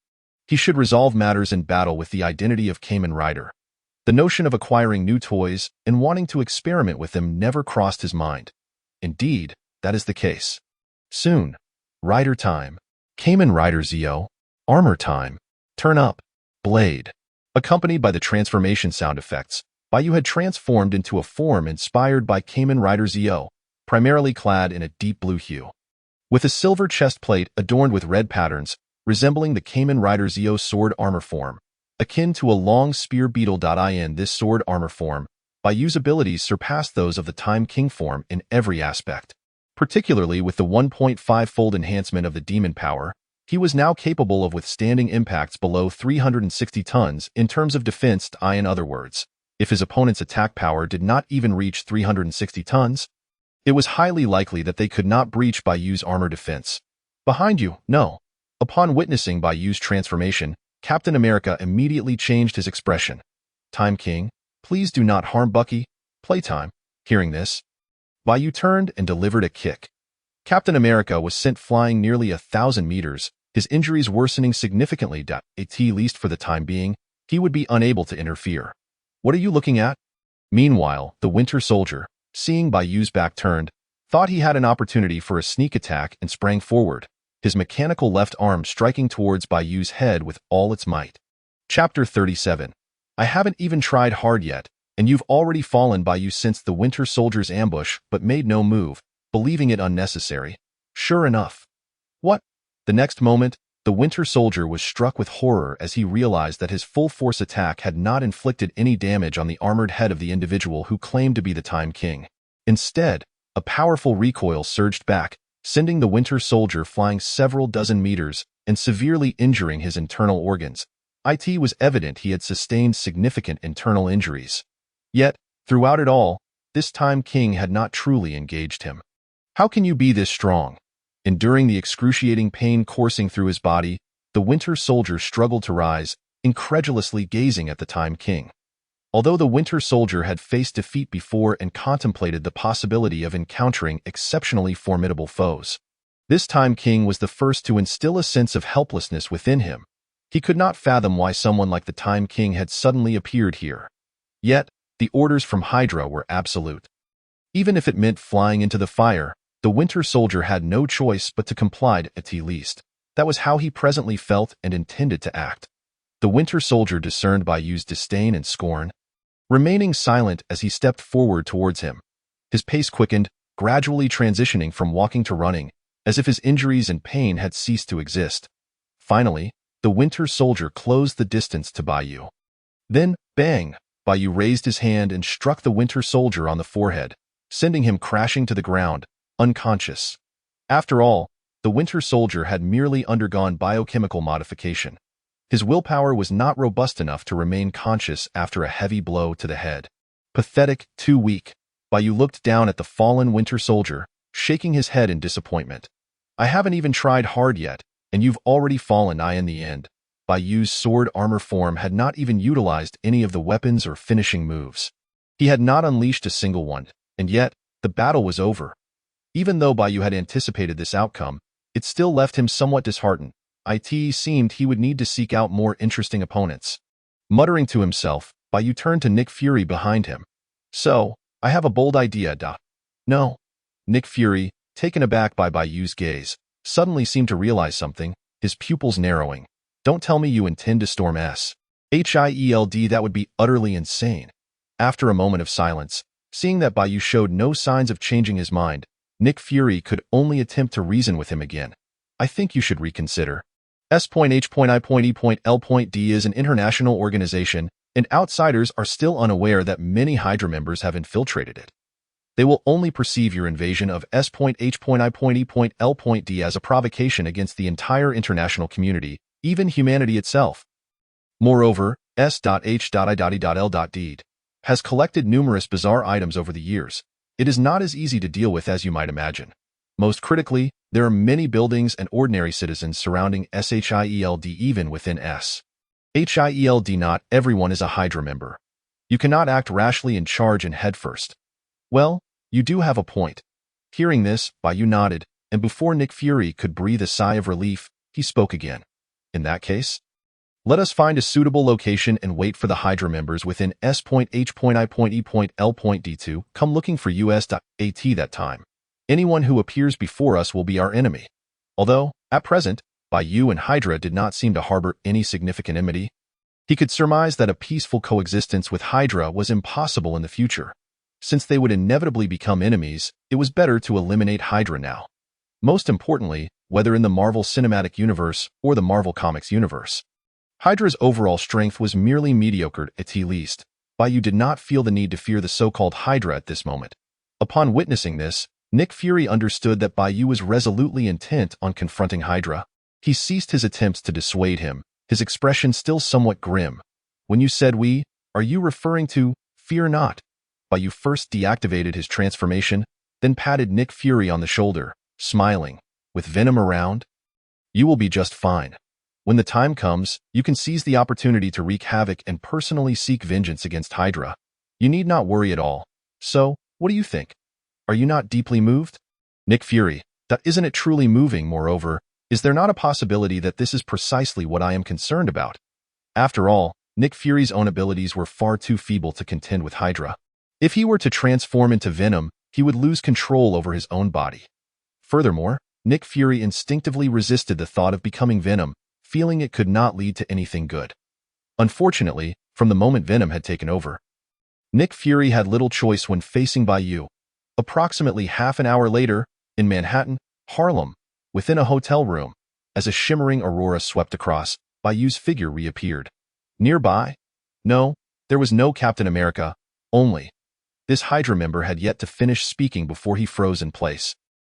he should resolve matters in battle with the identity of Kamen Rider. The notion of acquiring new toys and wanting to experiment with them never crossed his mind. Indeed, that is the case. Soon, Rider time. Kamen Rider Zio. Armor time. Turn up. Blade. Accompanied by the transformation sound effects, Bai Yu had transformed into a form inspired by Kamen Rider Zio, primarily clad in a deep blue hue. With a silver chest plate adorned with red patterns, resembling the Kamen Rider Zio sword armor form, akin to a long spear beetle. In this sword armor form, Bai Yu's abilities surpassed those of the Time King form in every aspect. Particularly with the 1.5-fold enhancement of the demon power, he was now capable of withstanding impacts below 360 tons in terms of defense. In other words, if his opponent's attack power did not even reach 360 tons, it was highly likely that they could not breach Bai Yu's armor defense. Behind you, no. Upon witnessing Bai Yu's transformation, Captain America immediately changed his expression. Time King, please do not harm Bucky. Playtime. Hearing this, Bai Yu turned and delivered a kick. Captain America was sent flying nearly 1,000 meters, his injuries worsening significantly. At least for the time being, he would be unable to interfere. What are you looking at? Meanwhile, the Winter Soldier, seeing Bai Yu's back turned, thought he had an opportunity for a sneak attack and sprang forward, his mechanical left arm striking towards Bai Yu's head with all its might. Chapter 37. I haven't even tried hard yet, and you've already fallen. Bai Yu sensed the Winter Soldier's ambush but made no move, believing it unnecessary. Sure enough. What? The next moment, the Winter Soldier was struck with horror as he realized that his full-force attack had not inflicted any damage on the armored head of the individual who claimed to be the Time King. Instead, a powerful recoil surged back, sending the Winter Soldier flying several dozen meters and severely injuring his internal organs. It was evident he had sustained significant internal injuries. Yet, throughout it all, this time King had not truly engaged him. How can you be this strong? Enduring the excruciating pain coursing through his body, the Winter Soldier struggled to rise, incredulously gazing at the Time King. Although the Winter Soldier had faced defeat before and contemplated the possibility of encountering exceptionally formidable foes, this Time King was the first to instill a sense of helplessness within him. He could not fathom why someone like the Time King had suddenly appeared here. Yet, the orders from Hydra were absolute. Even if it meant flying into the fire, the Winter Soldier had no choice but to comply at least. That was how he presently felt and intended to act. The Winter Soldier discerned Bai Yu's disdain and scorn, remaining silent as he stepped forward towards him. His pace quickened, gradually transitioning from walking to running, as if his injuries and pain had ceased to exist. Finally, the Winter Soldier closed the distance to Bai Yu. Then, bang! Bai Yu raised his hand and struck the Winter Soldier on the forehead, sending him crashing to the ground, unconscious. After all, the Winter Soldier had merely undergone biochemical modification. His willpower was not robust enough to remain conscious after a heavy blow to the head. Pathetic, too weak. Bai Yu looked down at the fallen Winter Soldier, shaking his head in disappointment. I haven't even tried hard yet, and you've already fallen in the end. Bai Yu's sword armor form had not even utilized any of the weapons or finishing moves. He had not unleashed a single one, and yet, the battle was over. Even though Bai Yu had anticipated this outcome, it still left him somewhat disheartened. It seemed he would need to seek out more interesting opponents. Muttering to himself, Bai Yu turned to Nick Fury behind him. So, I have a bold idea, No. Nick Fury, taken aback by Bai Yu's gaze, suddenly seemed to realize something, his pupils narrowing. Don't tell me you intend to storm Hield, that would be utterly insane. After a moment of silence, seeing that Bai Yu showed no signs of changing his mind, Nick Fury could only attempt to reason with him again. I think you should reconsider. S.H.I.E.L.D. is an international organization, and outsiders are still unaware that many Hydra members have infiltrated it. They will only perceive your invasion of S.H.I.E.L.D. as a provocation against the entire international community, even humanity itself. Moreover, S.H.I.E.L.D. has collected numerous bizarre items over the years. It is not as easy to deal with as you might imagine. Most critically, there are many buildings and ordinary citizens surrounding SHIELD even within SHIELD. Not everyone is a Hydra member. You cannot act rashly and charge in headfirst. Well, you do have a point. Hearing this, Bai Yu nodded, and before Nick Fury could breathe a sigh of relief, he spoke again. In that case, let us find a suitable location and wait for the Hydra members within S.H.I.E.L.D. to come looking for us.at that time. Anyone who appears before us will be our enemy. Although, at present, Bai Yu and Hydra did not seem to harbor any significant enmity. He could surmise that a peaceful coexistence with Hydra was impossible in the future. Since they would inevitably become enemies, it was better to eliminate Hydra now. Most importantly, whether in the Marvel Cinematic Universe or the Marvel Comics universe. Hydra's overall strength was merely mediocre at least. Bai Yu did not feel the need to fear the so-called Hydra at this moment. Upon witnessing this, Nick Fury understood that Bai Yu was resolutely intent on confronting Hydra. He ceased his attempts to dissuade him, his expression still somewhat grim. When you said we, are you referring to, fear not? Bai Yu first deactivated his transformation, then patted Nick Fury on the shoulder, smiling. With Venom around? You will be just fine. When the time comes, you can seize the opportunity to wreak havoc and personally seek vengeance against Hydra. You need not worry at all. So, what do you think? Are you not deeply moved? Nick Fury, isn't it truly moving? Moreover, is there not a possibility that this is precisely what I am concerned about? After all, Nick Fury's own abilities were far too feeble to contend with Hydra. If he were to transform into Venom, he would lose control over his own body. Furthermore, Nick Fury instinctively resisted the thought of becoming Venom, feeling it could not lead to anything good. Unfortunately, from the moment Venom had taken over, Nick Fury had little choice when facing Bai Yu. Approximately half an hour later, in Manhattan, Harlem, within a hotel room, as a shimmering aurora swept across, Bai Yu's figure reappeared. Nearby? No, there was no Captain America, only. This Hydra member had yet to finish speaking before he froze in place.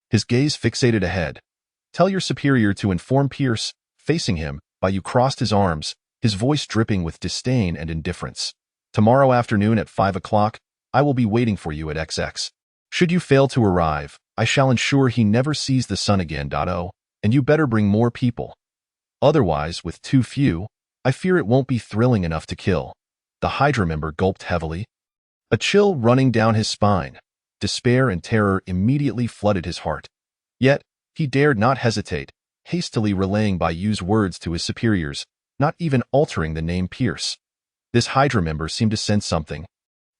His gaze fixated ahead. Tell your superior to inform Pierce. Facing him, Bai Yu crossed his arms, his voice dripping with disdain and indifference. "Tomorrow afternoon at 5 o'clock, I will be waiting for you at XX. Should you fail to arrive, I shall ensure he never sees the sun again. And you better bring more people. Otherwise, with too few, I fear it won't be thrilling enough to kill." The Hydra member gulped heavily, a chill running down his spine. Despair and terror immediately flooded his heart. Yet, he dared not hesitate, hastily relaying Bai Yu's words to his superiors, not even altering the name Pierce. This Hydra member seemed to sense something.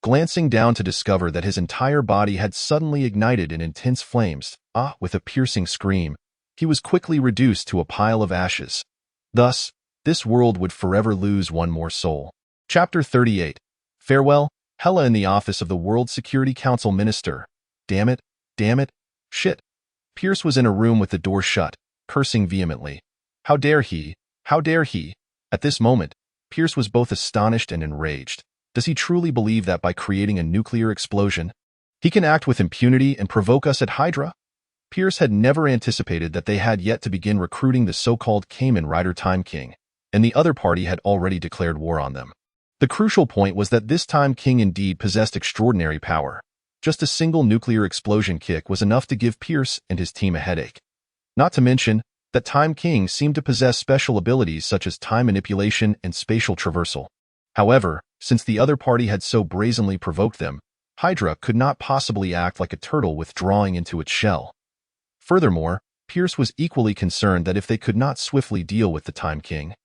Glancing down to discover that his entire body had suddenly ignited in intense flames, with a piercing scream, he was quickly reduced to a pile of ashes. Thus, this world would forever lose one more soul. Chapter 38. Farewell, Hela. In the office of the World Security Council Minister. Damn it, shit. Pierce was in a room with the door shut, cursing vehemently. How dare he? How dare he? At this moment, Pierce was both astonished and enraged. Does he truly believe that by creating a nuclear explosion, he can act with impunity and provoke us at Hydra? Pierce had never anticipated that they had yet to begin recruiting the so-called Kamen Rider Time King, and the other party had already declared war on them. The crucial point was that this Time King indeed possessed extraordinary power. Just a single nuclear explosion kick was enough to give Pierce and his team a headache. Not to mention that Time King seemed to possess special abilities such as time manipulation and spatial traversal. However, since the other party had so brazenly provoked them, Hydra could not possibly act like a turtle withdrawing into its shell. Furthermore, Pierce was equally concerned that if they could not swiftly deal with the Time King,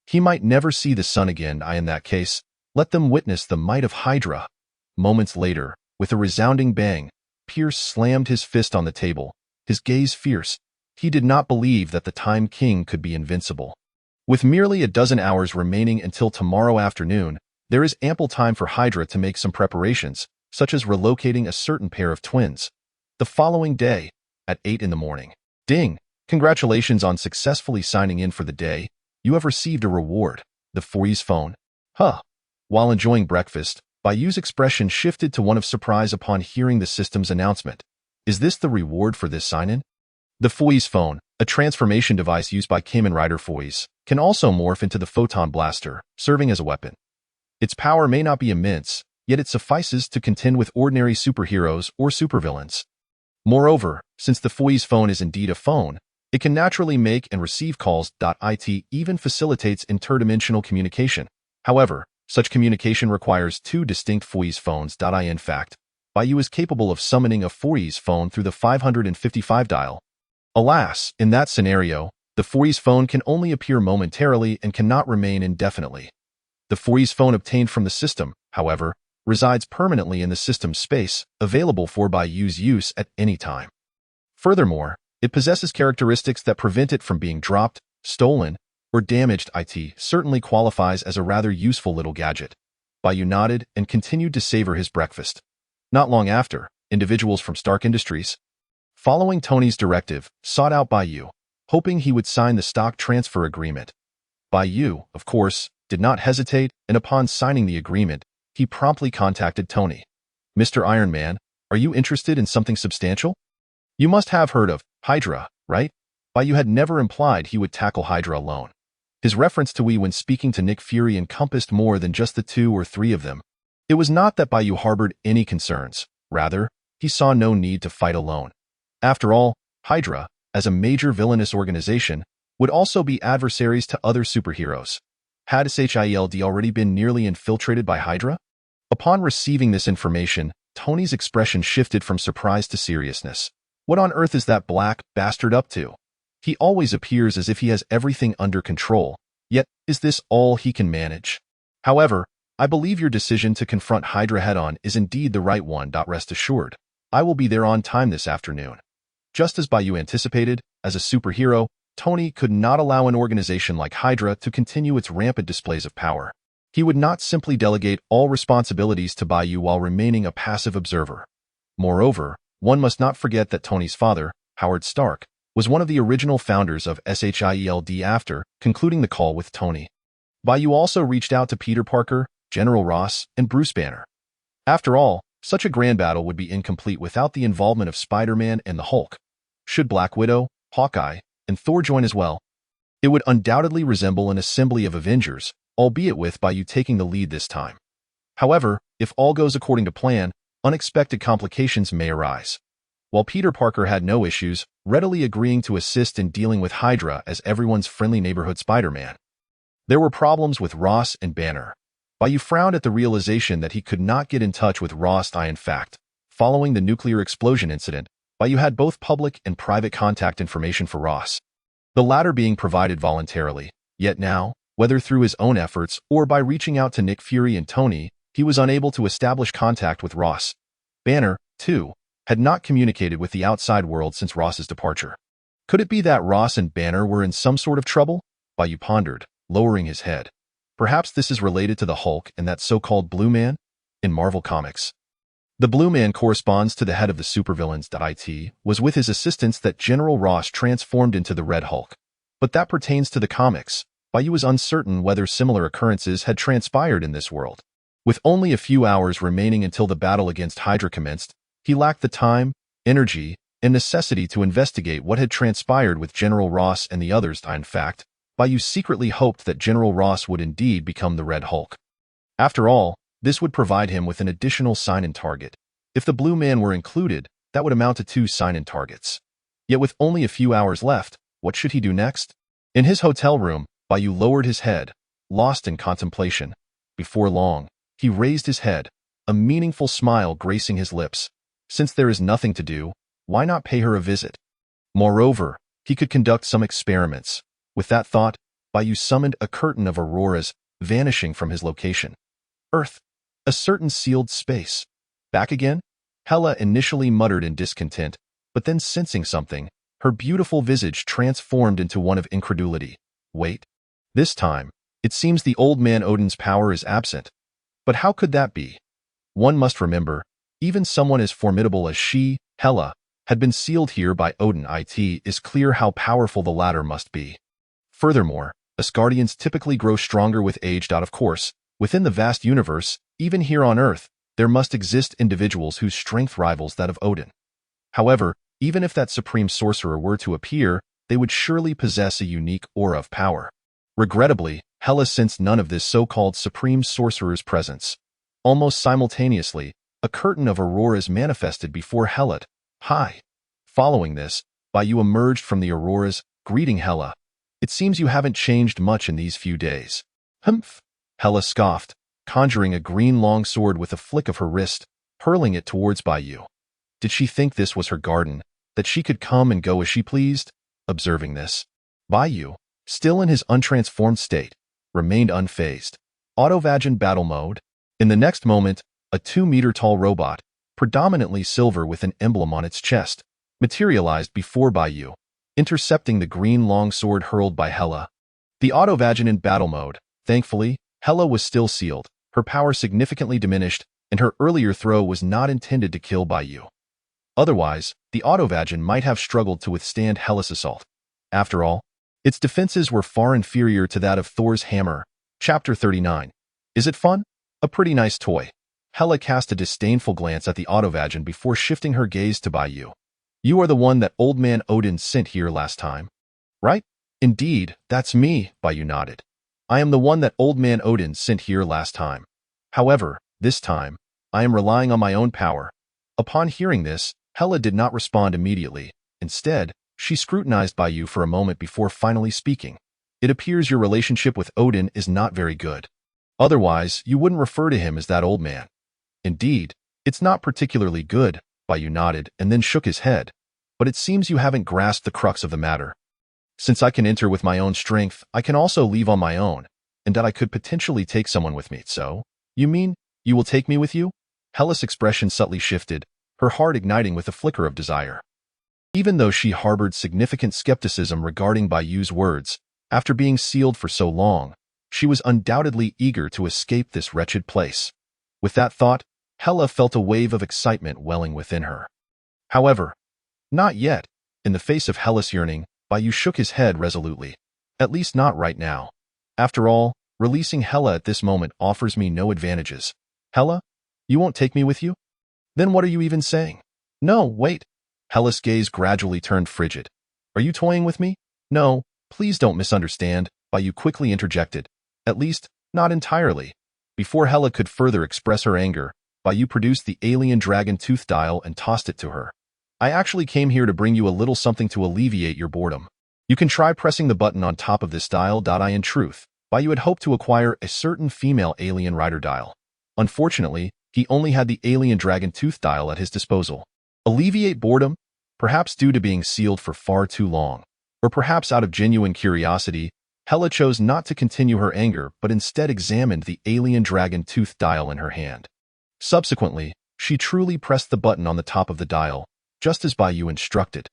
he might never see the sun again. In that case, let them witness the might of Hydra. Moments later, with a resounding bang, Pierce slammed his fist on the table, his gaze fierce. He did not believe that the Time King could be invincible. With merely a dozen hours remaining until tomorrow afternoon, there is ample time for Hydra to make some preparations, such as relocating a certain pair of twins. The following day, at 8 in the morning. Ding! Congratulations on successfully signing in for the day. You have received a reward. The Prix phone. While enjoying breakfast, Bai Yu's expression shifted to one of surprise upon hearing the system's announcement. Is this the reward for this sign-in? The Prix phone, a transformation device used by Kamen Rider Prix, can also morph into the Photon Blaster, serving as a weapon. Its power may not be immense, yet it suffices to contend with ordinary superheroes or supervillains. Moreover, since the Prix phone is indeed a phone, it can naturally make and receive calls. It even facilitates interdimensional communication. However, such communication requires two distinct Prix phones. In fact, Bai Yu is capable of summoning a Prix phone through the 555 dial. Alas, in that scenario, the Prix phone can only appear momentarily and cannot remain indefinitely. The Prix phone obtained from the system, however, resides permanently in the system's space, available for Bai Yu's use at any time. Furthermore, it possesses characteristics that prevent it from being dropped, stolen, or damaged. It certainly qualifies as a rather useful little gadget. Bai Yu nodded and continued to savor his breakfast. Not long after, individuals from Stark Industries, following Tony's directive, sought out Bai Yu, hoping he would sign the stock transfer agreement. Bai Yu, of course, did not hesitate, and upon signing the agreement, he promptly contacted Tony. "Mr. Iron Man, are you interested in something substantial? You must have heard of Hydra, right?" Bai Yu had never implied he would tackle Hydra alone. His reference to we when speaking to Nick Fury encompassed more than just the 2 or 3 of them. It was not that Bai Yu harbored any concerns. Rather, he saw no need to fight alone. After all, Hydra, as a major villainous organization, would also be adversaries to other superheroes. Had Shield already been nearly infiltrated by Hydra? Upon receiving this information, Tony's expression shifted from surprise to seriousness. What on earth is that black bastard up to? He always appears as if he has everything under control, yet is this all he can manage? However, I believe your decision to confront Hydra head-on is indeed the right one. Rest assured, I will be there on time this afternoon. Just as Bai Yu anticipated, as a superhero, Tony could not allow an organization like Hydra to continue its rampant displays of power. He would not simply delegate all responsibilities to Bai Yu while remaining a passive observer. Moreover, one must not forget that Tony's father, Howard Stark, was one of the original founders of SHIELD. After concluding the call with Tony, Bai Yu also reached out to Peter Parker, General Ross, and Bruce Banner. After all, such a grand battle would be incomplete without the involvement of Spider-Man and the Hulk. Should Black Widow, Hawkeye, and Thor join as well, it would undoubtedly resemble an assembly of Avengers, albeit with Bai Yu taking the lead this time. However, if all goes according to plan, unexpected complications may arise. While Peter Parker had no issues, readily agreeing to assist in dealing with Hydra as everyone's friendly neighborhood Spider-Man, there were problems with Ross and Banner. Bai Yu frowned at the realization that he could not get in touch with Ross. In fact, following the nuclear explosion incident, Bai Yu had both public and private contact information for Ross, the latter being provided voluntarily. Yet now, whether through his own efforts or by reaching out to Nick Fury and Tony, he was unable to establish contact with Ross. Banner, too, had not communicated with the outside world since Ross's departure. Could it be that Ross and Banner were in some sort of trouble? Bai Yu pondered, lowering his head. Perhaps this is related to the Hulk and that so-called Blue Man? In Marvel Comics, the Blue Man corresponds to the head of the supervillains. It was with his assistance that General Ross transformed into the Red Hulk. But that pertains to the comics. Bai Yu was uncertain whether similar occurrences had transpired in this world. With only a few hours remaining until the battle against Hydra commenced, he lacked the time, energy, and necessity to investigate what had transpired with General Ross and the others. In fact, Bai Yu secretly hoped that General Ross would indeed become the Red Hulk. After all, this would provide him with an additional sign-in target. If the Blue Man were included, that would amount to 2 sign-in targets. Yet with only a few hours left, what should he do next? In his hotel room, Bai Yu lowered his head, lost in contemplation. Before long, he raised his head, a meaningful smile gracing his lips. Since there is nothing to do, why not pay her a visit? Moreover, he could conduct some experiments. With that thought, Bai Yu summoned a curtain of auroras, vanishing from his location. Earth. A certain sealed space. Back again? Hela initially muttered in discontent, but then sensing something, her beautiful visage transformed into one of incredulity. Wait. This time, it seems the old man Odin's power is absent. But how could that be? One must remember, even someone as formidable as she, Hela, had been sealed here by Odin. It is clear how powerful the latter must be. Furthermore, Asgardians typically grow stronger with age. Of course, within the vast universe, even here on Earth, there must exist individuals whose strength rivals that of Odin. However, even if that supreme sorcerer were to appear, they would surely possess a unique aura of power. Regrettably, Hela sensed none of this so-called supreme sorcerer's presence. Almost simultaneously, a curtain of auroras manifested before Hela. Hi. Following this, Bai Yu emerged from the auroras, greeting Hela. It seems you haven't changed much in these few days. Humph. Hela scoffed, conjuring a green longsword with a flick of her wrist, hurling it towards Bai Yu. Did she think this was her garden, that she could come and go as she pleased? Observing this, Bai Yu, still in his untransformed state, remained unfazed. Auto-Vagin battle mode. In the next moment, a 2-meter-tall robot, predominantly silver with an emblem on its chest, materialized before Bai Yu, intercepting the green longsword hurled by Hela. The Auto-Vagin in battle mode. Thankfully, Hela was still sealed, her power significantly diminished, and her earlier throw was not intended to kill Bai Yu. Otherwise, the Auto-Vagin might have struggled to withstand Hela's assault. After all, its defenses were far inferior to that of Thor's hammer. Chapter 39. Is it fun? A pretty nice toy. Hela cast a disdainful glance at the Auto-Vagin before shifting her gaze to Bai Yu. You are the one that old man Odin sent here last time, right? Indeed, that's me, Bai Yu nodded. I am the one that old man Odin sent here last time. However, this time, I am relying on my own power. Upon hearing this, Hela did not respond immediately. Instead, she scrutinized Bai Yu for a moment before finally speaking. It appears your relationship with Odin is not very good. Otherwise, you wouldn't refer to him as that old man. Indeed, it's not particularly good, Bai Yu nodded and then shook his head. But it seems you haven't grasped the crux of the matter. Since I can enter with my own strength, I can also leave on my own, and that I could potentially take someone with me. So, you mean, you will take me with you? Hela's expression subtly shifted, her heart igniting with a flicker of desire. Even though she harbored significant skepticism regarding Bai Yu's words, after being sealed for so long, she was undoubtedly eager to escape this wretched place. With that thought, Hela felt a wave of excitement welling within her. However, not yet. In the face of Hela's yearning, Bai Yu shook his head resolutely. At least not right now. After all, releasing Hela at this moment offers me no advantages. Hela? You won't take me with you? Then what are you even saying? No, wait. Hela's gaze gradually turned frigid. Are you toying with me? No, please don't misunderstand, Bai Yu quickly interjected. At least, Not entirely. Before Hela could further express her anger, Bai Yu produced the alien dragon tooth dial and tossed it to her. I actually came here to bring you a little something to alleviate your boredom. You can try pressing the button on top of this dial. In truth, Bai Yu had hoped to acquire a certain female alien rider dial. Unfortunately, he only had the alien dragon tooth dial at his disposal. Alleviate boredom? Perhaps due to being sealed for far too long. Or perhaps out of genuine curiosity, Hela chose not to continue her anger but instead examined the alien dragon tooth dial in her hand. Subsequently, she truly pressed the button on the top of the dial, just as Bai Yu instructed.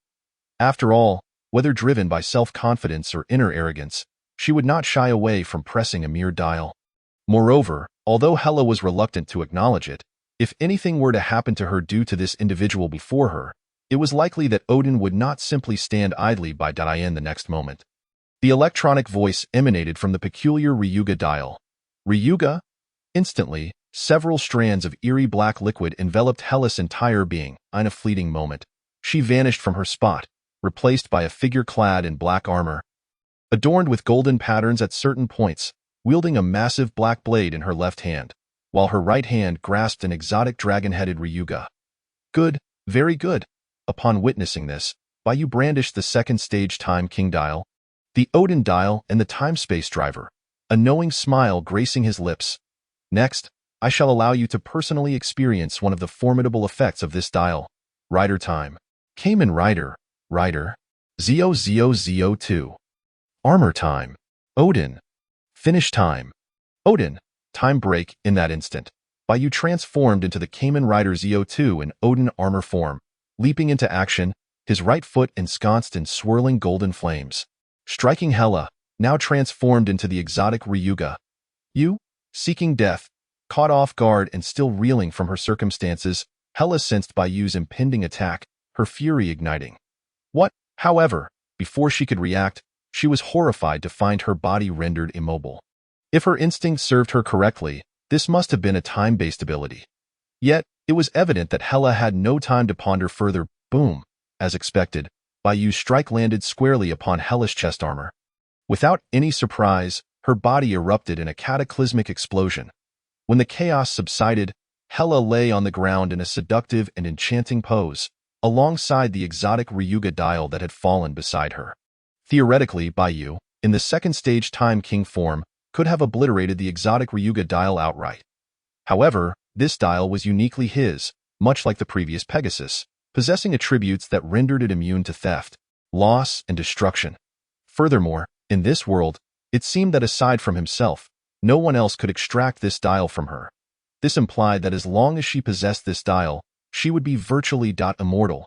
After all, whether driven by self-confidence or inner arrogance, she would not shy away from pressing a mere dial. Moreover, although Hela was reluctant to acknowledge it, if anything were to happen to her due to this individual before her, it was likely that Odin would not simply stand idly by the next moment. The electronic voice emanated from the peculiar Ryuga dial. Ryuga? Instantly, several strands of eerie black liquid enveloped Hela's entire being. In a fleeting moment, she vanished from her spot, replaced by a figure clad in black armor, adorned with golden patterns at certain points, wielding a massive black blade in her left hand, while her right hand grasped an exotic dragon-headed Ryuga. Good, very good. Upon witnessing this, Bai Yu brandished the second stage Time King dial, the Odin dial, and the time-space driver, a knowing smile gracing his lips. Next, I shall allow you to personally experience one of the formidable effects of this dial. Rider time. Kamen Rider. Rider. ZO002. Armor time. Odin. Finish time. Odin. Time break. In that instant, Bai Yu transformed into the Kamen Rider ZO2 in Odin armor form, leaping into action, his right foot ensconced in swirling golden flames. Striking Hela, now transformed into the exotic Ryuga. You, seeking death, caught off guard and still reeling from her circumstances, Hela sensed Bai Yu's impending attack, her fury igniting. What, however, before she could react, she was horrified to find her body rendered immobile. If her instincts served her correctly, this must have been a time-based ability. Yet, it was evident that Hela had no time to ponder further. Boom! As expected, Bai Yu's strike landed squarely upon Hela's chest armor. Without any surprise, her body erupted in a cataclysmic explosion. When the chaos subsided, Hela lay on the ground in a seductive and enchanting pose, alongside the exotic Ryuga dial that had fallen beside her. Theoretically, Bai Yu, in the second stage Time King form, could have obliterated the exotic Ryuga dial outright. However, this dial was uniquely his, much like the previous Pegasus, possessing attributes that rendered it immune to theft, loss, and destruction. Furthermore, in this world, it seemed that aside from himself, no one else could extract this dial from her. This implied that as long as she possessed this dial, she would be virtually immortal.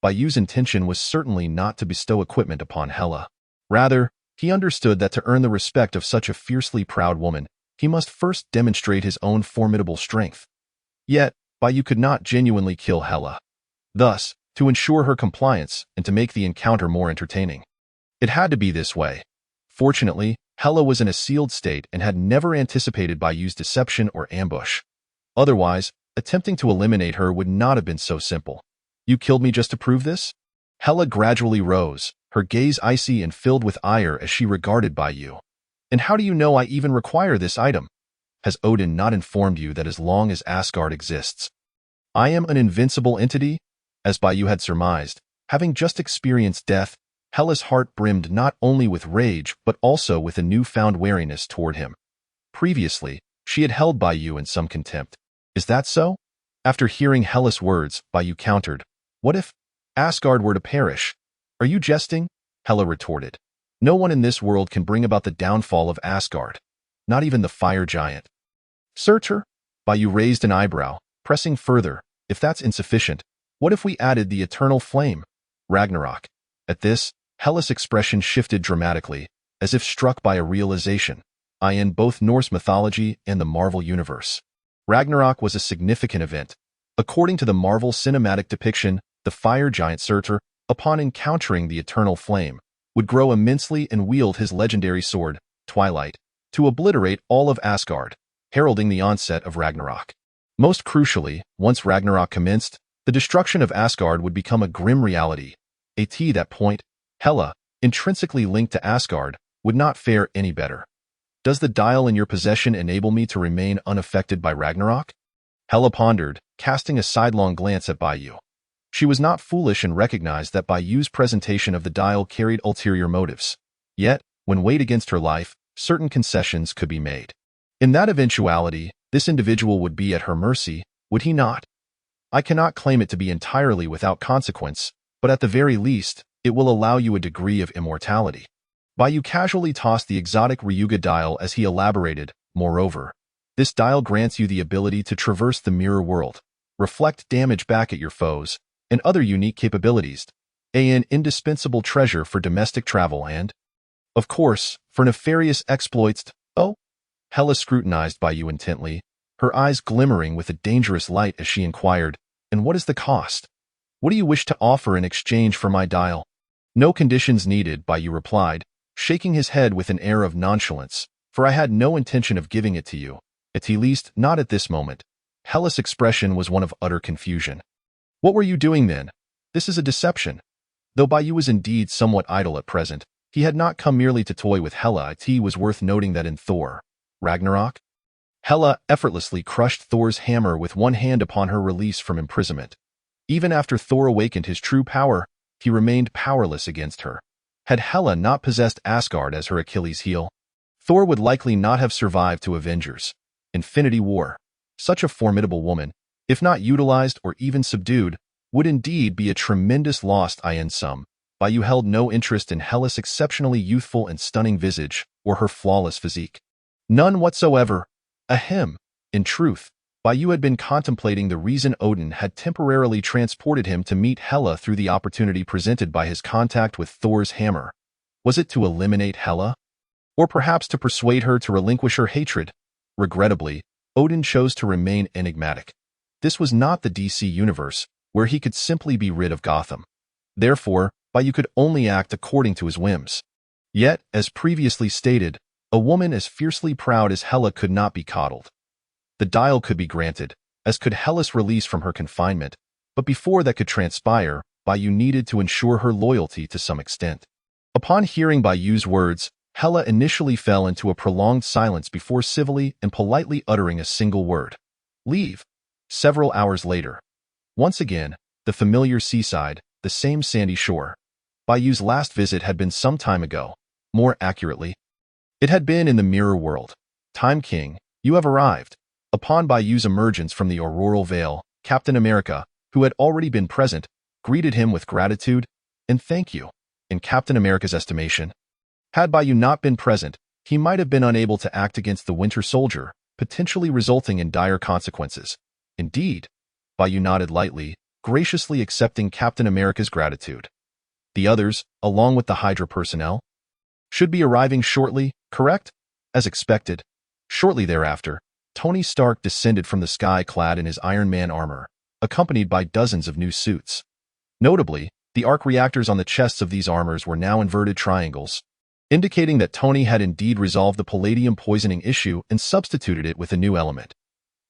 Bai Yu's intention was certainly not to bestow equipment upon Hela. Rather, he understood that to earn the respect of such a fiercely proud woman, he must first demonstrate his own formidable strength. Yet, Bai Yu could not genuinely kill Hela. Thus, to ensure her compliance and to make the encounter more entertaining, it had to be this way. Fortunately, Hela was in a sealed state and had never anticipated Bai Yu's deception or ambush. Otherwise, attempting to eliminate her would not have been so simple. You killed me just to prove this? Hela gradually rose, her gaze icy and filled with ire as she regarded Bai Yu. And how do you know I even require this item? Has Odin not informed you that as long as Asgard exists, I am an invincible entity? As Bai Yu had surmised, having just experienced death, Hela's heart brimmed not only with rage but also with a newfound wariness toward him. Previously, she had held Bai Yu in some contempt. Is that so? After hearing Hela's words, Bai Yu countered. What if Asgard were to perish? Are you jesting? Hela retorted. No one in this world can bring about the downfall of Asgard. Not even the fire giant. Surtur? Bai Yu raised an eyebrow, pressing further. If that's insufficient, what if we added the eternal flame? Ragnarok. At this, Hela's expression shifted dramatically, as if struck by a realization. In both Norse mythology and the Marvel Universe, Ragnarok was a significant event. According to the Marvel cinematic depiction, the fire giant Surtur, upon encountering the eternal flame, would grow immensely and wield his legendary sword, Twilight, to obliterate all of Asgard, heralding the onset of Ragnarok. Most crucially, once Ragnarok commenced, the destruction of Asgard would become a grim reality. At that point, Hela, intrinsically linked to Asgard, would not fare any better. Does the dial in your possession enable me to remain unaffected by Ragnarok? Hela pondered, casting a sidelong glance at Bai Yu. She was not foolish and recognized that Bai Yu's presentation of the dial carried ulterior motives. Yet, when weighed against her life, certain concessions could be made. In that eventuality, this individual would be at her mercy, would he not? I cannot claim it to be entirely without consequence, but at the very least, it will allow you a degree of immortality. Bai Yu casually tossed the exotic Ryuga dial as he elaborated, moreover. This dial grants you the ability to traverse the mirror world, reflect damage back at your foes, and other unique capabilities, an indispensable treasure for domestic travel and, of course, for nefarious exploits. Oh? Hela scrutinized Bai Yu intently, her eyes glimmering with a dangerous light as she inquired, and what is the cost? What do you wish to offer in exchange for my dial? No conditions needed, Bai Yu replied, shaking his head with an air of nonchalance, for I had no intention of giving it to you, at least not at this moment. Hela's expression was one of utter confusion. What were you doing then? This is a deception. Though Bai Yu was indeed somewhat idle at present, he had not come merely to toy with Hela. It was worth noting that in Thor, Ragnarok, Hela effortlessly crushed Thor's hammer with one hand upon her release from imprisonment. Even after Thor awakened his true power, he remained powerless against her. Had Hela not possessed Asgard as her Achilles heel, Thor would likely not have survived to Avengers. Infinity War. Such a formidable woman, if not utilized or even subdued, would indeed be a tremendous loss. In sum, Bai Yu held no interest in Hela's exceptionally youthful and stunning visage or her flawless physique. None whatsoever. Ahem. In truth, Bai Yu had been contemplating the reason Odin had temporarily transported him to meet Hela through the opportunity presented by his contact with Thor's hammer. Was it to eliminate Hela? Or perhaps to persuade her to relinquish her hatred? Regrettably, Odin chose to remain enigmatic. This was not the DC universe, where he could simply be rid of Gotham. Therefore, Bai Yu could only act according to his whims. Yet, as previously stated, a woman as fiercely proud as Hela could not be coddled. The dial could be granted, as could Hela's release from her confinement, but before that could transpire, Bai Yu needed to ensure her loyalty to some extent. Upon hearing Bai Yu's words, Hela initially fell into a prolonged silence before civilly and politely uttering a single word. Leave. Several hours later. Once again, the familiar seaside, the same sandy shore. Bai Yu's last visit had been some time ago. More accurately, it had been in the mirror world. Time King, you have arrived. Upon Bai Yu's emergence from the auroral veil, Captain America, who had already been present, greeted him with gratitude and thank you. In Captain America's estimation, had Bai Yu not been present, he might have been unable to act against the Winter Soldier, potentially resulting in dire consequences. Indeed, Bai Yu nodded lightly, graciously accepting Captain America's gratitude. The others, along with the Hydra personnel, should be arriving shortly, correct? As expected. Shortly thereafter, Tony Stark descended from the sky clad in his Iron Man armor, accompanied by dozens of new suits. Notably, the arc reactors on the chests of these armors were now inverted triangles, indicating that Tony had indeed resolved the palladium poisoning issue and substituted it with a new element.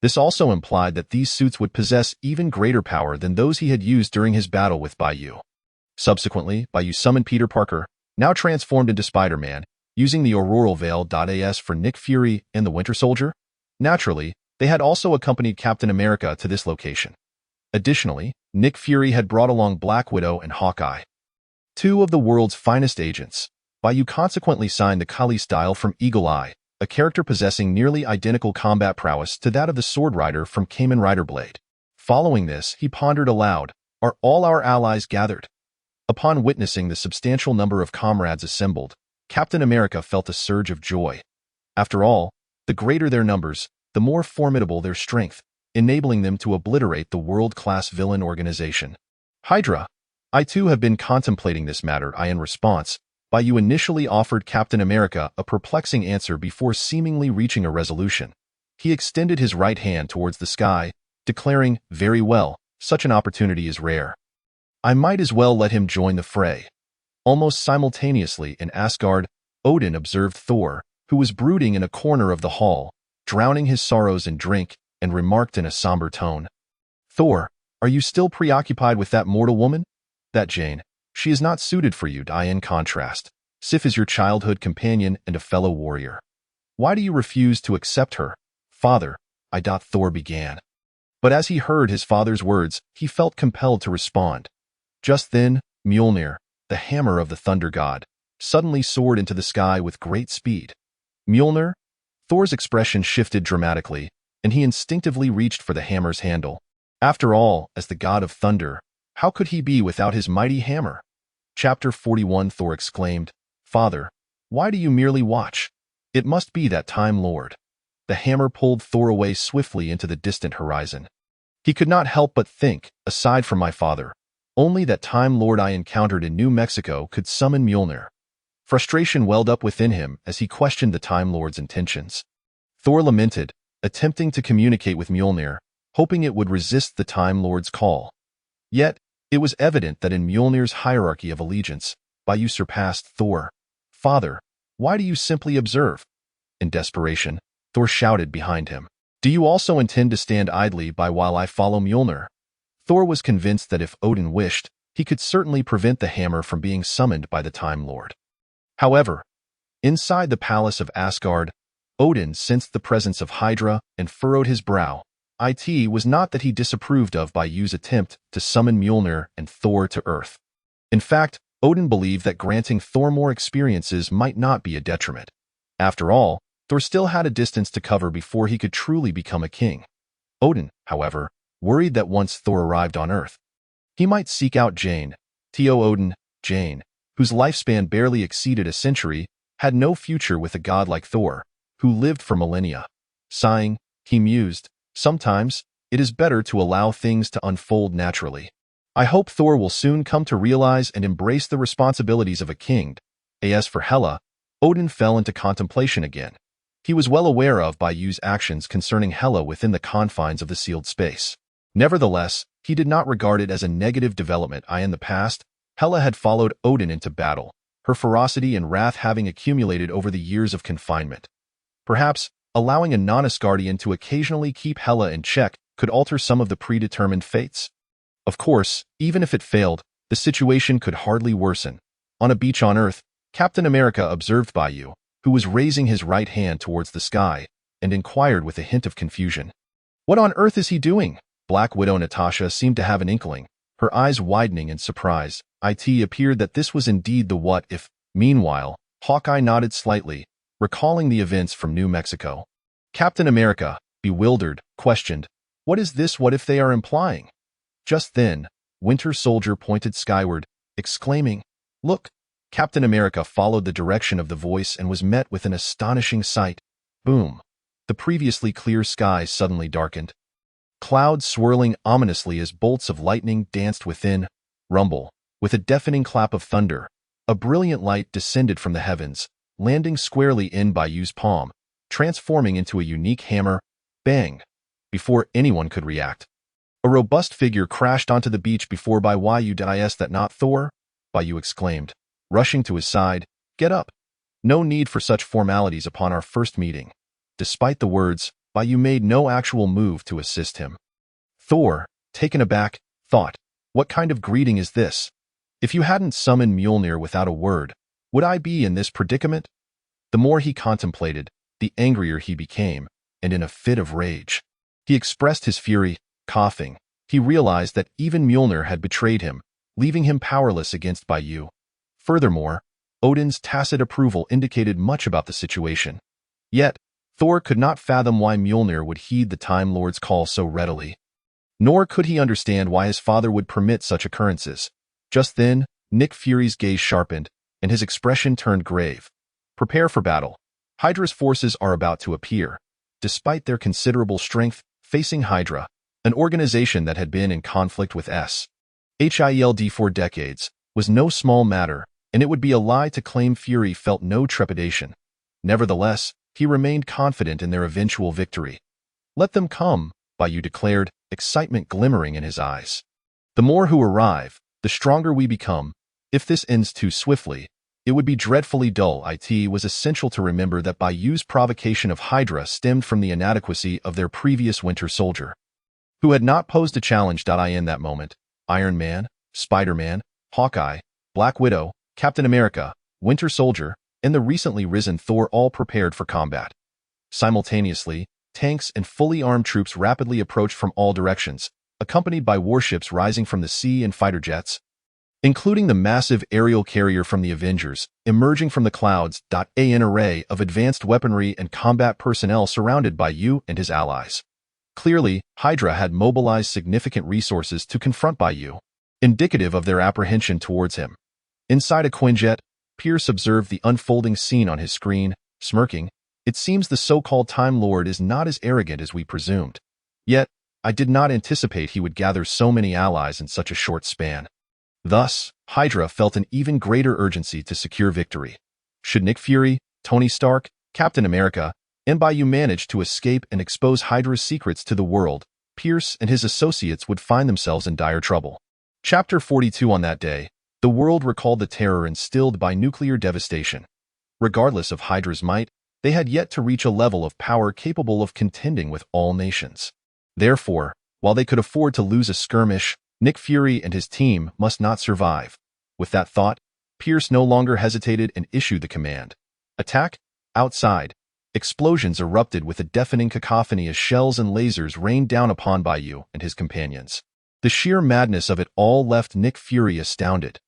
This also implied that these suits would possess even greater power than those he had used during his battle with Bai Yu. Subsequently, Bai Yu summoned Peter Parker, now transformed into Spider-Man, using the Auroral Veil.as for Nick Fury and the Winter Soldier. Naturally, they had also accompanied Captain America to this location. Additionally, Nick Fury had brought along Black Widow and Hawkeye, two of the world's finest agents. Bai Yu consequently signed the Kali style from Eagle Eye, a character possessing nearly identical combat prowess to that of the Sword Rider from Kamen Rider Blade. Following this, he pondered aloud, are all our allies gathered? Upon witnessing the substantial number of comrades assembled, Captain America felt a surge of joy. After all, the greater their numbers, the more formidable their strength, enabling them to obliterate the world-class villain organization. Hydra. I too have been contemplating this matter. In response, Bai Yu initially offered Captain America a perplexing answer before seemingly reaching a resolution. He extended his right hand towards the sky, declaring, very well, such an opportunity is rare. I might as well let him join the fray. Almost simultaneously in Asgard, Odin observed Thor, who was brooding in a corner of the hall, drowning his sorrows in drink, and remarked in a somber tone, Thor, are you still preoccupied with that mortal woman? That Jane. She is not suited for you. In contrast, Sif is your childhood companion and a fellow warrior. Why do you refuse to accept her? Father, Thor began. But as he heard his father's words, he felt compelled to respond. Just then, Mjolnir, the hammer of the thunder god, suddenly soared into the sky with great speed. Mjolnir? Thor's expression shifted dramatically, and he instinctively reached for the hammer's handle. After all, as the god of thunder, how could he be without his mighty hammer? Chapter 41 Thor exclaimed, Father, why do you merely watch? It must be that Time Lord. The hammer pulled Thor away swiftly into the distant horizon. He could not help but think, aside from my father, only that Time Lord I encountered in New Mexico could summon Mjolnir. Frustration welled up within him as he questioned the Time Lord's intentions. Thor lamented, attempting to communicate with Mjolnir, hoping it would resist the Time Lord's call. Yet, it was evident that in Mjolnir's hierarchy of allegiance, Bai Yu surpassed Thor. Father, why do you simply observe? In desperation, Thor shouted behind him. Do you also intend to stand idly by while I follow Mjolnir? Thor was convinced that if Odin wished, he could certainly prevent the hammer from being summoned by the Time Lord. However, inside the palace of Asgard, Odin sensed the presence of Hydra and furrowed his brow. It was not that he disapproved of Bai Yu's attempt to summon Mjolnir and Thor to Earth. In fact, Odin believed that granting Thor more experiences might not be a detriment. After all, Thor still had a distance to cover before he could truly become a king. Odin, however, worried that once Thor arrived on Earth, he might seek out Jane. Odin, Jane, whose lifespan barely exceeded a century, had no future with a god like Thor, who lived for millennia. Sighing, he mused, sometimes, it is better to allow things to unfold naturally. I hope Thor will soon come to realize and embrace the responsibilities of a king. As for Hela, Odin fell into contemplation again. He was well aware of Bai Yu's actions concerning Hela within the confines of the sealed space. Nevertheless, he did not regard it as a negative development. In the past, Hela had followed Odin into battle, her ferocity and wrath having accumulated over the years of confinement. Perhaps, allowing a non-Asgardian to occasionally keep Hela in check could alter some of the predetermined fates. Of course, even if it failed, the situation could hardly worsen. On a beach on Earth, Captain America observed Bai Yu, who was raising his right hand towards the sky, and inquired with a hint of confusion. What on earth is he doing? Black Widow Natasha seemed to have an inkling, her eyes widening in surprise. It appeared that this was indeed the what-if. Meanwhile, Hawkeye nodded slightly, recalling the events from New Mexico. Captain America, bewildered, questioned, what is this what if they are implying? Just then, Winter Soldier pointed skyward, exclaiming, Look! Captain America followed the direction of the voice and was met with an astonishing sight. Boom! The previously clear sky suddenly darkened. Clouds swirling ominously as bolts of lightning danced within. Rumble! With a deafening clap of thunder, a brilliant light descended from the heavens, landing squarely in Bai Yu's palm, transforming into a unique hammer. Bang! Before anyone could react, a robust figure crashed onto the beach before Bai Yu. Is that not Thor? Bai Yu exclaimed, rushing to his side. Get up! No need for such formalities upon our first meeting. Despite the words, Bai Yu made no actual move to assist him. Thor, taken aback, thought, what kind of greeting is this? If you hadn't summoned Mjolnir without a word, would I be in this predicament? The more he contemplated, the angrier he became, and in a fit of rage, he expressed his fury, coughing. He realized that even Mjolnir had betrayed him, leaving him powerless against Bai Yu. Furthermore, Odin's tacit approval indicated much about the situation. Yet, Thor could not fathom why Mjolnir would heed the Time Lord's call so readily. Nor could he understand why his father would permit such occurrences. Just then, Nick Fury's gaze sharpened, and his expression turned grave. Prepare for battle. Hydra's forces are about to appear. Despite their considerable strength, facing Hydra, an organization that had been in conflict with Hild for decades, was no small matter, and it would be a lie to claim Fury felt no trepidation. Nevertheless, he remained confident in their eventual victory. Let them come, Bai Yu declared, excitement glimmering in his eyes. The more who arrive, the stronger we become. If this ends too swiftly, it would be dreadfully dull. It was essential to remember that Bai Yu's provocation of Hydra stemmed from the inadequacy of their previous Winter Soldier, who had not posed a challenge. In that moment, Iron Man, Spider-Man, Hawkeye, Black Widow, Captain America, Winter Soldier, and the recently risen Thor all prepared for combat. Simultaneously, tanks and fully armed troops rapidly approached from all directions, accompanied by warships rising from the sea and fighter jets, including the massive aerial carrier from the Avengers, emerging from the clouds. An array of advanced weaponry and combat personnel surrounded Bai Yu and his allies. Clearly, Hydra had mobilized significant resources to confront Bai Yu, indicative of their apprehension towards him. Inside a Quinjet, Pierce observed the unfolding scene on his screen, smirking. It seems the so-called Time Lord is not as arrogant as we presumed. Yet, I did not anticipate he would gather so many allies in such a short span. Thus, Hydra felt an even greater urgency to secure victory. Should Nick Fury, Tony Stark, Captain America, and Bai Yu manage to escape and expose Hydra's secrets to the world, Pierce and his associates would find themselves in dire trouble. Chapter 42. On that day, the world recalled the terror instilled by nuclear devastation. Regardless of Hydra's might, they had yet to reach a level of power capable of contending with all nations. Therefore, while they could afford to lose a skirmish, Nick Fury and his team must not survive. With that thought, Pierce no longer hesitated and issued the command. Attack! Outside, explosions erupted with a deafening cacophony as shells and lasers rained down upon Bai Yu and his companions. The sheer madness of it all left Nick Fury astounded.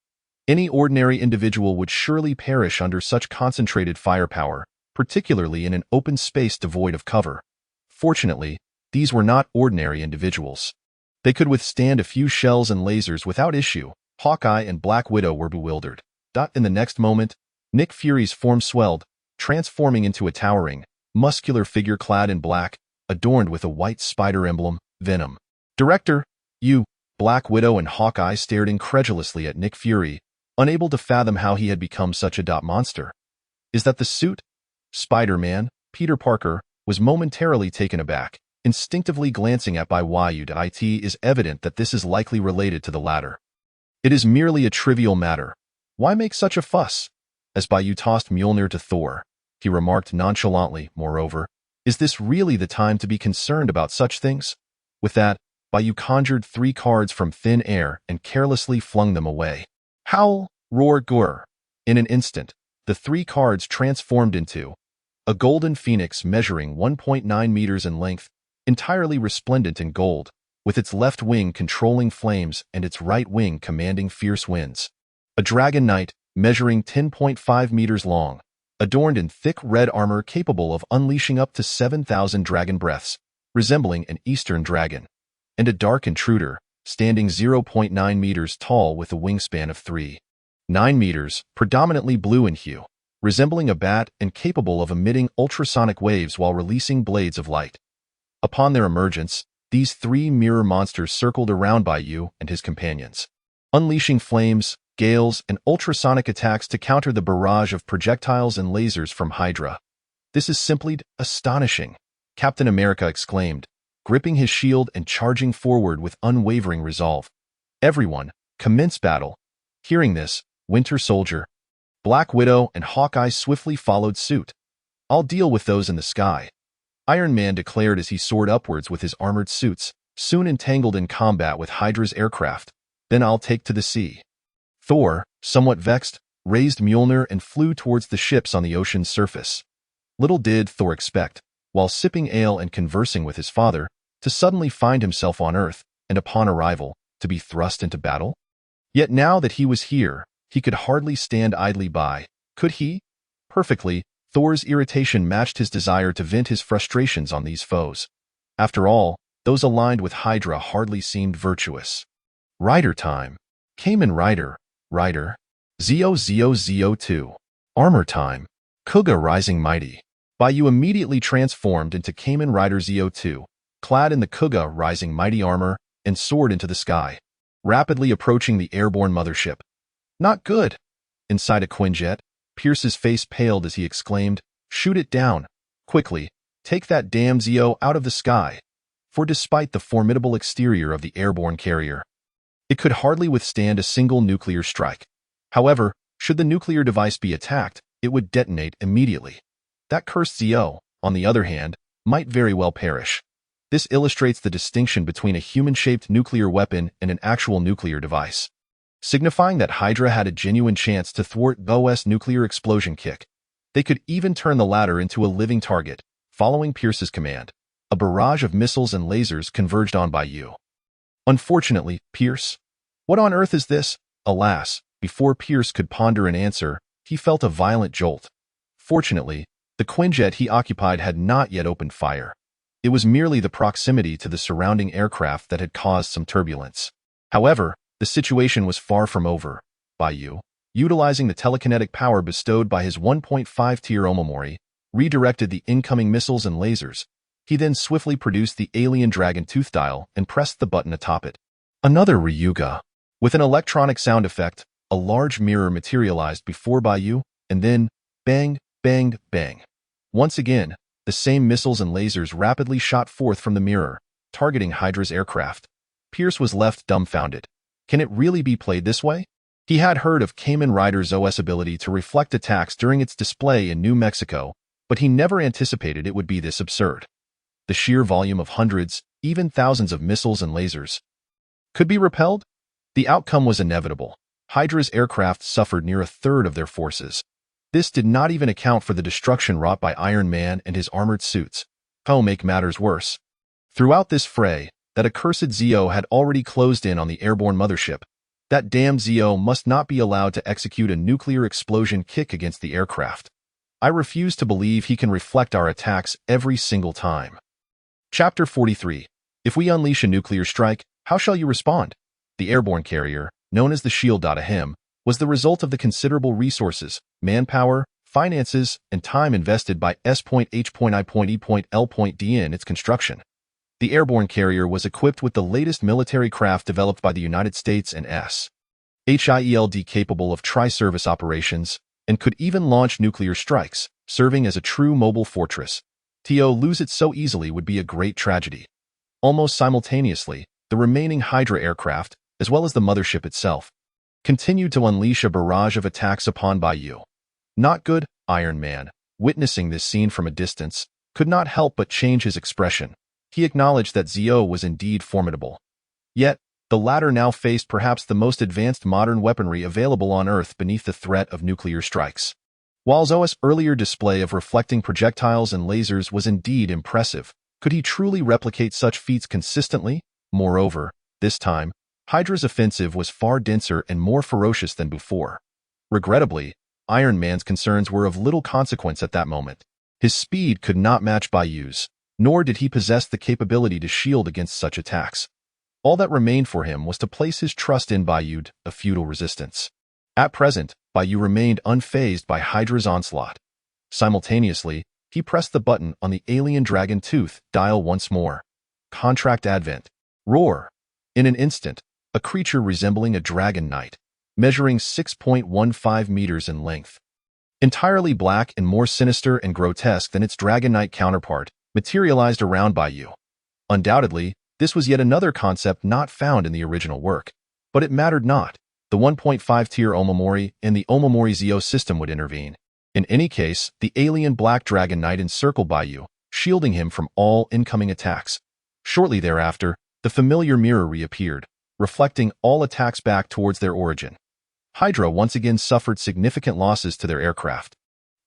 Any ordinary individual would surely perish under such concentrated firepower, particularly in an open space devoid of cover. Fortunately, these were not ordinary individuals. They could withstand a few shells and lasers without issue. Hawkeye and Black Widow were bewildered. In the next moment, Nick Fury's form swelled, transforming into a towering, muscular figure clad in black, adorned with a white spider emblem, Venom. Director, you, Black Widow and Hawkeye stared incredulously at Nick Fury, unable to fathom how he had become such a monster. Is that the suit? Spider-Man, Peter Parker, was momentarily taken aback, instinctively glancing at Bai Yu. It is evident that this is likely related to the latter. It is merely a trivial matter. Why make such a fuss? As Bai Yu tossed Mjolnir to Thor, he remarked nonchalantly, moreover, is this really the time to be concerned about such things? With that, Bai Yu conjured 3 cards from thin air and carelessly flung them away. Howl, roar, gur. In an instant, the 3 cards transformed into a golden phoenix measuring 1.9 meters in length, entirely resplendent in gold, with its left wing controlling flames and its right wing commanding fierce winds. A dragon knight, measuring 10.5 meters long, adorned in thick red armor capable of unleashing up to 7,000 dragon breaths, resembling an eastern dragon. And a dark intruder, standing 0.9 meters tall with a wingspan of 3.9 meters, predominantly blue in hue, resembling a bat and capable of emitting ultrasonic waves while releasing blades of light. Upon their emergence, these 3 mirror monsters circled around Bai Yu and his companions, unleashing flames, gales, and ultrasonic attacks to counter the barrage of projectiles and lasers from Hydra. This is simply astonishing, Captain America exclaimed, gripping his shield and charging forward with unwavering resolve. Everyone, commence battle. Hearing this, Winter Soldier, Black Widow, and Hawkeye swiftly followed suit. I'll deal with those in the sky, Iron Man declared as he soared upwards with his armored suits, soon entangled in combat with Hydra's aircraft. Then I'll take to the sea. Thor, somewhat vexed, raised Mjolnir and flew towards the ships on the ocean's surface. Little did Thor expect, while sipping ale and conversing with his father, to suddenly find himself on Earth, and upon arrival, to be thrust into battle. Yet now that he was here, he could hardly stand idly by, could he? Perfectly, Thor's irritation matched his desire to vent his frustrations on these foes. After all, those aligned with Hydra hardly seemed virtuous. Rider time. Kamen Rider, Rider. ZO2. Armor time. Kuuga rising mighty. Bai Yu immediately transformed into Kamen Rider ZO2, clad in the Kuuga rising mighty armor, and soared into the sky, rapidly approaching the airborne mothership. Not good. Inside a Quinjet, Pierce's face paled as he exclaimed, "Shoot it down. Quickly, take that damn ZO out of the sky." For despite the formidable exterior of the airborne carrier, it could hardly withstand a single nuclear strike. However, should the nuclear device be attacked, it would detonate immediately. That cursed ZO, on the other hand, might very well perish. This illustrates the distinction between a human-shaped nuclear weapon and an actual nuclear device, signifying that Hydra had a genuine chance to thwart Bo's nuclear explosion kick. They could even turn the latter into a living target, Following Pierce's command, a barrage of missiles and lasers converged on Bai Yu. Unfortunately, Pierce, what on earth is this? Alas, before Pierce could ponder an answer, he felt a violent jolt. Fortunately, the Quinjet he occupied had not yet opened fire. It was merely the proximity to the surrounding aircraft that had caused some turbulence. However, the situation was far from over. Bai Yu, utilizing the telekinetic power bestowed by his 1.5-tier Omamori, redirected the incoming missiles and lasers. He then swiftly produced the alien dragon tooth dial and pressed the button atop it. Another Ryuga. With an electronic sound effect, a large mirror materialized before Bai Yu, and then, bang, bang, bang. Once again, the same missiles and lasers rapidly shot forth from the mirror, targeting Hydra's aircraft. Pierce was left dumbfounded. Can it really be played this way? He had heard of Kamen Rider's OS ability to reflect attacks during its display in New Mexico, but he never anticipated it would be this absurd. The sheer volume of hundreds, even thousands of missiles and lasers could be repelled? The outcome was inevitable. Hydra's aircraft suffered near a third of their forces. This did not even account for the destruction wrought by Iron Man and his armored suits. To make matters worse, throughout this fray, that accursed Zeo had already closed in on the airborne mothership. That damn Zeo must not be allowed to execute a nuclear explosion kick against the aircraft. I refuse to believe he can reflect our attacks every single time. Chapter 43. If we unleash a nuclear strike, how shall you respond? The airborne carrier, known as the Shield.Ahem, was the result of the considerable resources, manpower, finances, and time invested by S.H.I.E.L.D. in its construction. The airborne carrier was equipped with the latest military craft developed by the United States and S.H.I.E.L.D. capable of tri-service operations, and could even launch nuclear strikes, serving as a true mobile fortress. To lose it so easily would be a great tragedy. Almost simultaneously, the remaining Hydra aircraft, as well as the mothership itself, continued to unleash a barrage of attacks upon Bai Yu. Not good, Iron Man, witnessing this scene from a distance, could not help but change his expression. He acknowledged that Zeo was indeed formidable. Yet, the latter now faced perhaps the most advanced modern weaponry available on Earth beneath the threat of nuclear strikes. While Zoa's earlier display of reflecting projectiles and lasers was indeed impressive, could he truly replicate such feats consistently? Moreover, this time, Hydra's offensive was far denser and more ferocious than before. Regrettably, Iron Man's concerns were of little consequence at that moment. His speed could not match Bai Yu's, nor did he possess the capability to shield against such attacks. All that remained for him was to place his trust in Bai Yu, a futile resistance. At present, Bai Yu remained unfazed by Hydra's onslaught. Simultaneously, he pressed the button on the alien dragon tooth dial once more. Contract Advent. Roar. In an instant, a creature resembling a dragon knight, measuring 6.15 meters in length, entirely black and more sinister and grotesque than its dragon knight counterpart, materialized around Bai Yu. Undoubtedly, this was yet another concept not found in the original work, but it mattered not. The 1.5-tier Omamori and the Omamori Zeo system would intervene. In any case, the alien black dragon knight encircled Bai Yu, shielding him from all incoming attacks. Shortly thereafter, the familiar mirror reappeared, reflecting all attacks back towards their origin. Hydra once again suffered significant losses to their aircraft.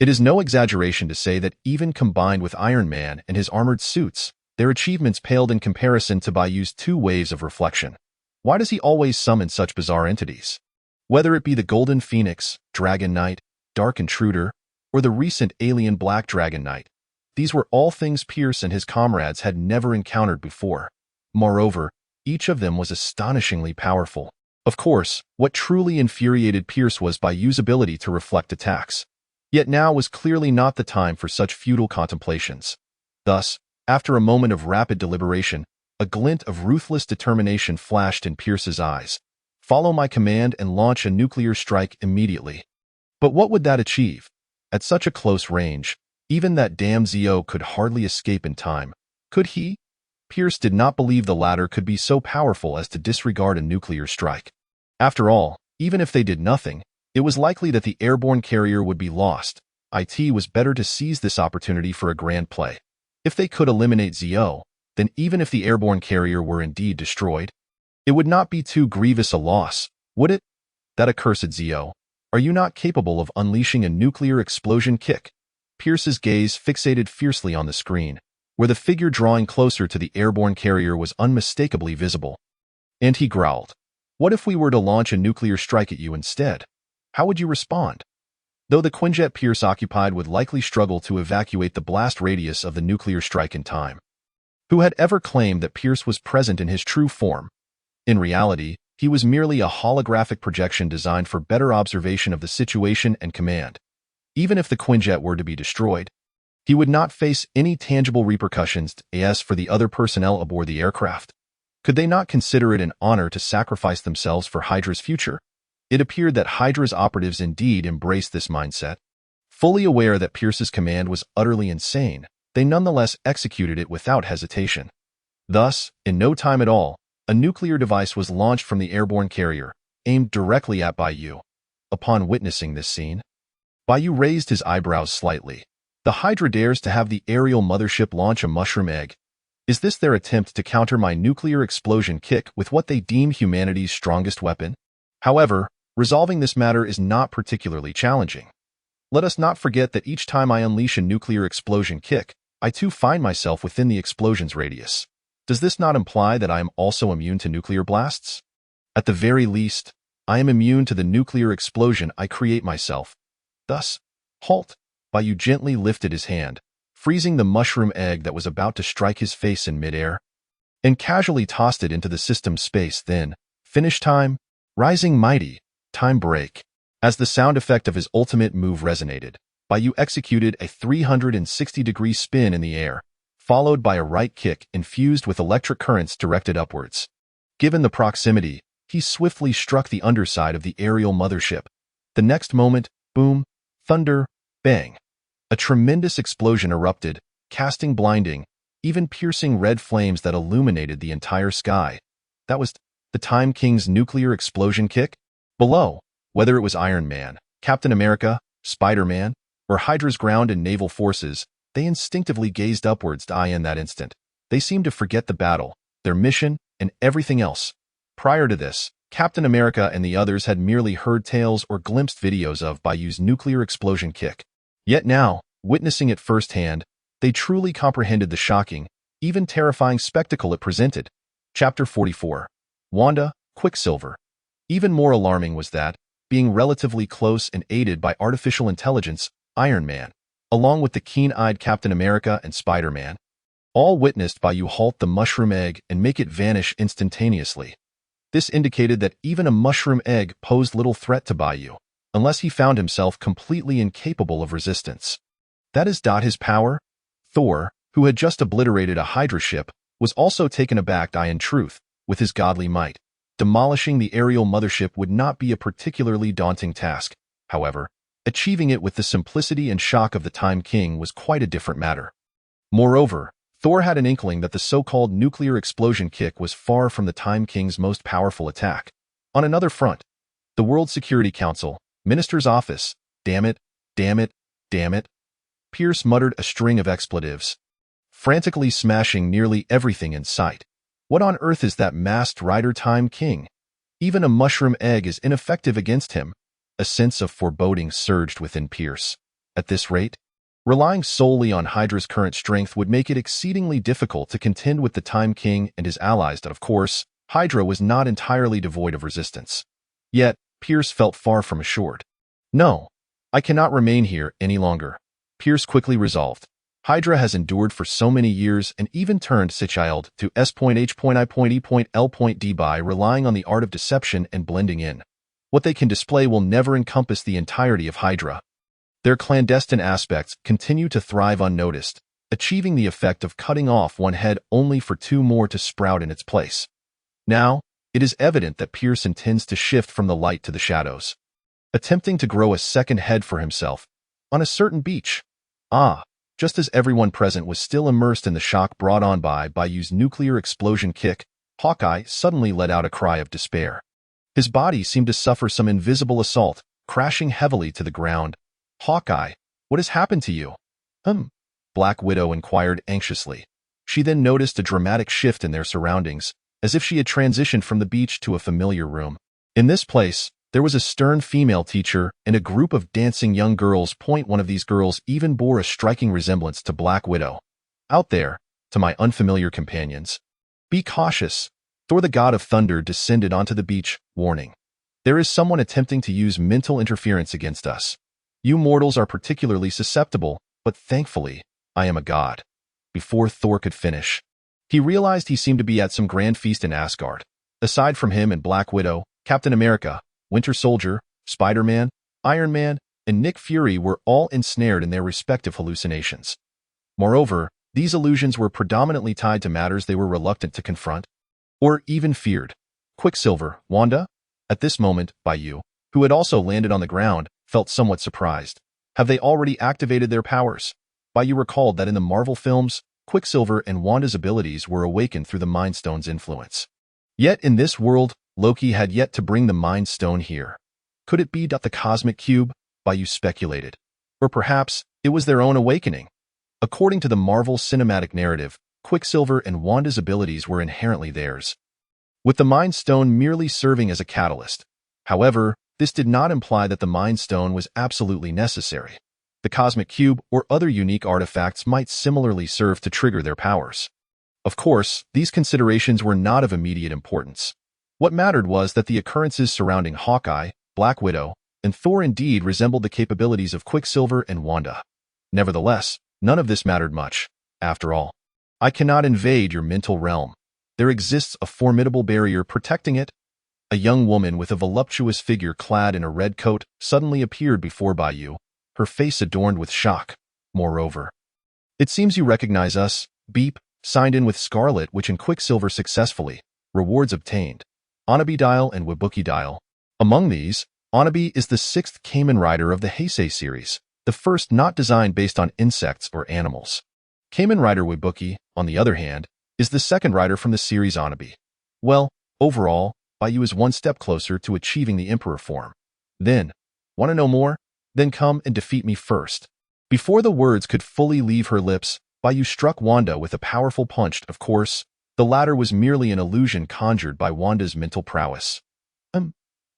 It is no exaggeration to say that even combined with Iron Man and his armored suits, their achievements paled in comparison to Bai Yu's 2 waves of reflection. Why does he always summon such bizarre entities? Whether it be the Golden Phoenix, Dragon Knight, Dark Intruder, or the recent alien Black Dragon Knight, these were all things Pierce and his comrades had never encountered before. Moreover, each of them was astonishingly powerful. Of course, what truly infuriated Pierce was Bai Yu's ability to reflect attacks. Yet now was clearly not the time for such futile contemplations. Thus, after a moment of rapid deliberation, a glint of ruthless determination flashed in Pierce's eyes. Follow my command and launch a nuclear strike immediately. But what would that achieve? At such a close range, even that damn Zeo could hardly escape in time. Could he? Pierce did not believe the latter could be so powerful as to disregard a nuclear strike. After all, even if they did nothing, it was likely that the airborne carrier would be lost. It was better to seize this opportunity for a grand play. If they could eliminate Zeo, then even if the airborne carrier were indeed destroyed, it would not be too grievous a loss, would it? That accursed Zeo, are you not capable of unleashing a nuclear explosion kick? Pierce's gaze fixated fiercely on the screen, where the figure drawing closer to the airborne carrier was unmistakably visible. And he growled, "What if we were to launch a nuclear strike at you instead? How would you respond?" Though the Quinjet Pierce occupied would likely struggle to evacuate the blast radius of the nuclear strike in time. Who had ever claimed that Pierce was present in his true form? In reality, he was merely a holographic projection designed for better observation of the situation and command. Even if the Quinjet were to be destroyed, he would not face any tangible repercussions as for the other personnel aboard the aircraft. Could they not consider it an honor to sacrifice themselves for Hydra's future? It appeared that Hydra's operatives indeed embraced this mindset. Fully aware that Pierce's command was utterly insane, they nonetheless executed it without hesitation. Thus, in no time at all, a nuclear device was launched from the airborne carrier, aimed directly at Bai Yu. Upon witnessing this scene, Bai Yu raised his eyebrows slightly. The Hydra dares to have the aerial mothership launch a mushroom egg. Is this their attempt to counter my nuclear explosion kick with what they deem humanity's strongest weapon? However, resolving this matter is not particularly challenging. Let us not forget that each time I unleash a nuclear explosion kick, I too find myself within the explosion's radius. Does this not imply that I am also immune to nuclear blasts? At the very least, I am immune to the nuclear explosion I create myself. Thus, halt! Bai Yu gently lifted his hand, freezing the mushroom egg that was about to strike his face in midair, and casually tossed it into the system's space. Then, finish time, rising mighty, time break. As the sound effect of his ultimate move resonated, Bai Yu executed a 360-degree spin in the air, followed by a right kick infused with electric currents directed upwards. Given the proximity, he swiftly struck the underside of the aerial mothership. The next moment, boom, thunder, bang. A tremendous explosion erupted, casting blinding, even piercing red flames that illuminated the entire sky. That was the Time King's nuclear explosion kick? Below, whether it was Iron Man, Captain America, Spider-Man, or Hydra's ground and naval forces, they instinctively gazed upwards in that instant. They seemed to forget the battle, their mission, and everything else. Prior to this, Captain America and the others had merely heard tales or glimpsed videos of Bai Yu's nuclear explosion kick. Yet now, witnessing it firsthand, they truly comprehended the shocking, even terrifying spectacle it presented. Chapter 44. Wanda, Quicksilver. Even more alarming was that, being relatively close and aided by artificial intelligence, Iron Man, along with the keen-eyed Captain America and Spider-Man, all witnessed Bai Yu halt the mushroom egg and make it vanish instantaneously. This indicated that even a mushroom egg posed little threat to Bai Yu, unless he found himself completely incapable of resistance. That is his power? Thor, who had just obliterated a Hydra ship, was also taken aback in truth, with his godly might. Demolishing the aerial mothership would not be a particularly daunting task. However, achieving it with the simplicity and shock of the Time King was quite a different matter. Moreover, Thor had an inkling that the so-called nuclear explosion kick was far from the Time King's most powerful attack. On another front, the World Security Council, Minister's Office, damn it, damn it, damn it. Pierce muttered a string of expletives, frantically smashing nearly everything in sight. What on earth is that masked rider Time King? Even a mushroom egg is ineffective against him. A sense of foreboding surged within Pierce. At this rate, relying solely on Hydra's current strength would make it exceedingly difficult to contend with the Time King and his allies. Of course, Hydra was not entirely devoid of resistance. Yet, Pierce felt far from assured. No, I cannot remain here any longer. Pierce quickly resolved. Hydra has endured for so many years and even turned child to S.H.I.E.L.D by relying on the art of deception and blending in. What they can display will never encompass the entirety of Hydra. Their clandestine aspects continue to thrive unnoticed, achieving the effect of cutting off one head only for two more to sprout in its place. Now, it is evident that Pierce intends to shift from the light to the shadows, attempting to grow a second head for himself on a certain beach. Just as everyone present was still immersed in the shock brought on by Bai Yu's nuclear explosion kick, Hawkeye suddenly let out a cry of despair. His body seemed to suffer some invisible assault, crashing heavily to the ground. Hawkeye, what has happened to you? Black Widow inquired anxiously. She then noticed a dramatic shift in their surroundings, as if she had transitioned from the beach to a familiar room. In this place, There was a stern female teacher and a group of dancing young girls. One of these girls even bore a striking resemblance to Black Widow. Out there, to my unfamiliar companions. Be cautious. Thor the god of thunder descended onto the beach, warning. There is someone attempting to use mental interference against us. You mortals are particularly susceptible, but thankfully, I am a god. Before Thor could finish, he realized he seemed to be at some grand feast in Asgard. Aside from him and Black Widow, Captain America, Winter Soldier, Spider-Man, Iron Man, and Nick Fury were all ensnared in their respective hallucinations. Moreover, these illusions were predominantly tied to matters they were reluctant to confront, or even feared. Quicksilver, Wanda? At this moment, Bai Yu, who had also landed on the ground, felt somewhat surprised. Have they already activated their powers? Bai Yu recalled that in the Marvel films, Quicksilver and Wanda's abilities were awakened through the Mind Stone's influence. Yet in this world, Loki had yet to bring the Mind Stone here. Could it be the Cosmic Cube? Bai Yu speculated. Or perhaps, it was their own awakening. According to the Marvel cinematic narrative, Quicksilver and Wanda's abilities were inherently theirs, with the Mind Stone merely serving as a catalyst. However, this did not imply that the Mind Stone was absolutely necessary. The Cosmic Cube or other unique artifacts might similarly serve to trigger their powers. Of course, these considerations were not of immediate importance. What mattered was that the occurrences surrounding Hawkeye, Black Widow, and Thor indeed resembled the capabilities of Quicksilver and Wanda. Nevertheless, none of this mattered much. After all, I cannot invade your mental realm. There exists a formidable barrier protecting it. A young woman with a voluptuous figure clad in a red coat suddenly appeared before Bai Yu, her face adorned with shock. Moreover, it seems you recognize us. Beep, signed in with Scarlet Witch and Quicksilver successfully. Rewards obtained. Anabi Dial and Wabuki Dial. Among these, Anabi is the 6th Kamen Rider of the Heisei series, the first not designed based on insects or animals. Kamen Rider Wabuki, on the other hand, is the 2nd rider from the series Anabi. Well, overall, Bai Yu is one step closer to achieving the Emperor form. Then, want to know more? Then come and defeat me first. Before the words could fully leave her lips, Bai Yu struck Wanda with a powerful punch. Of course, the latter was merely an illusion conjured by Wanda's mental prowess.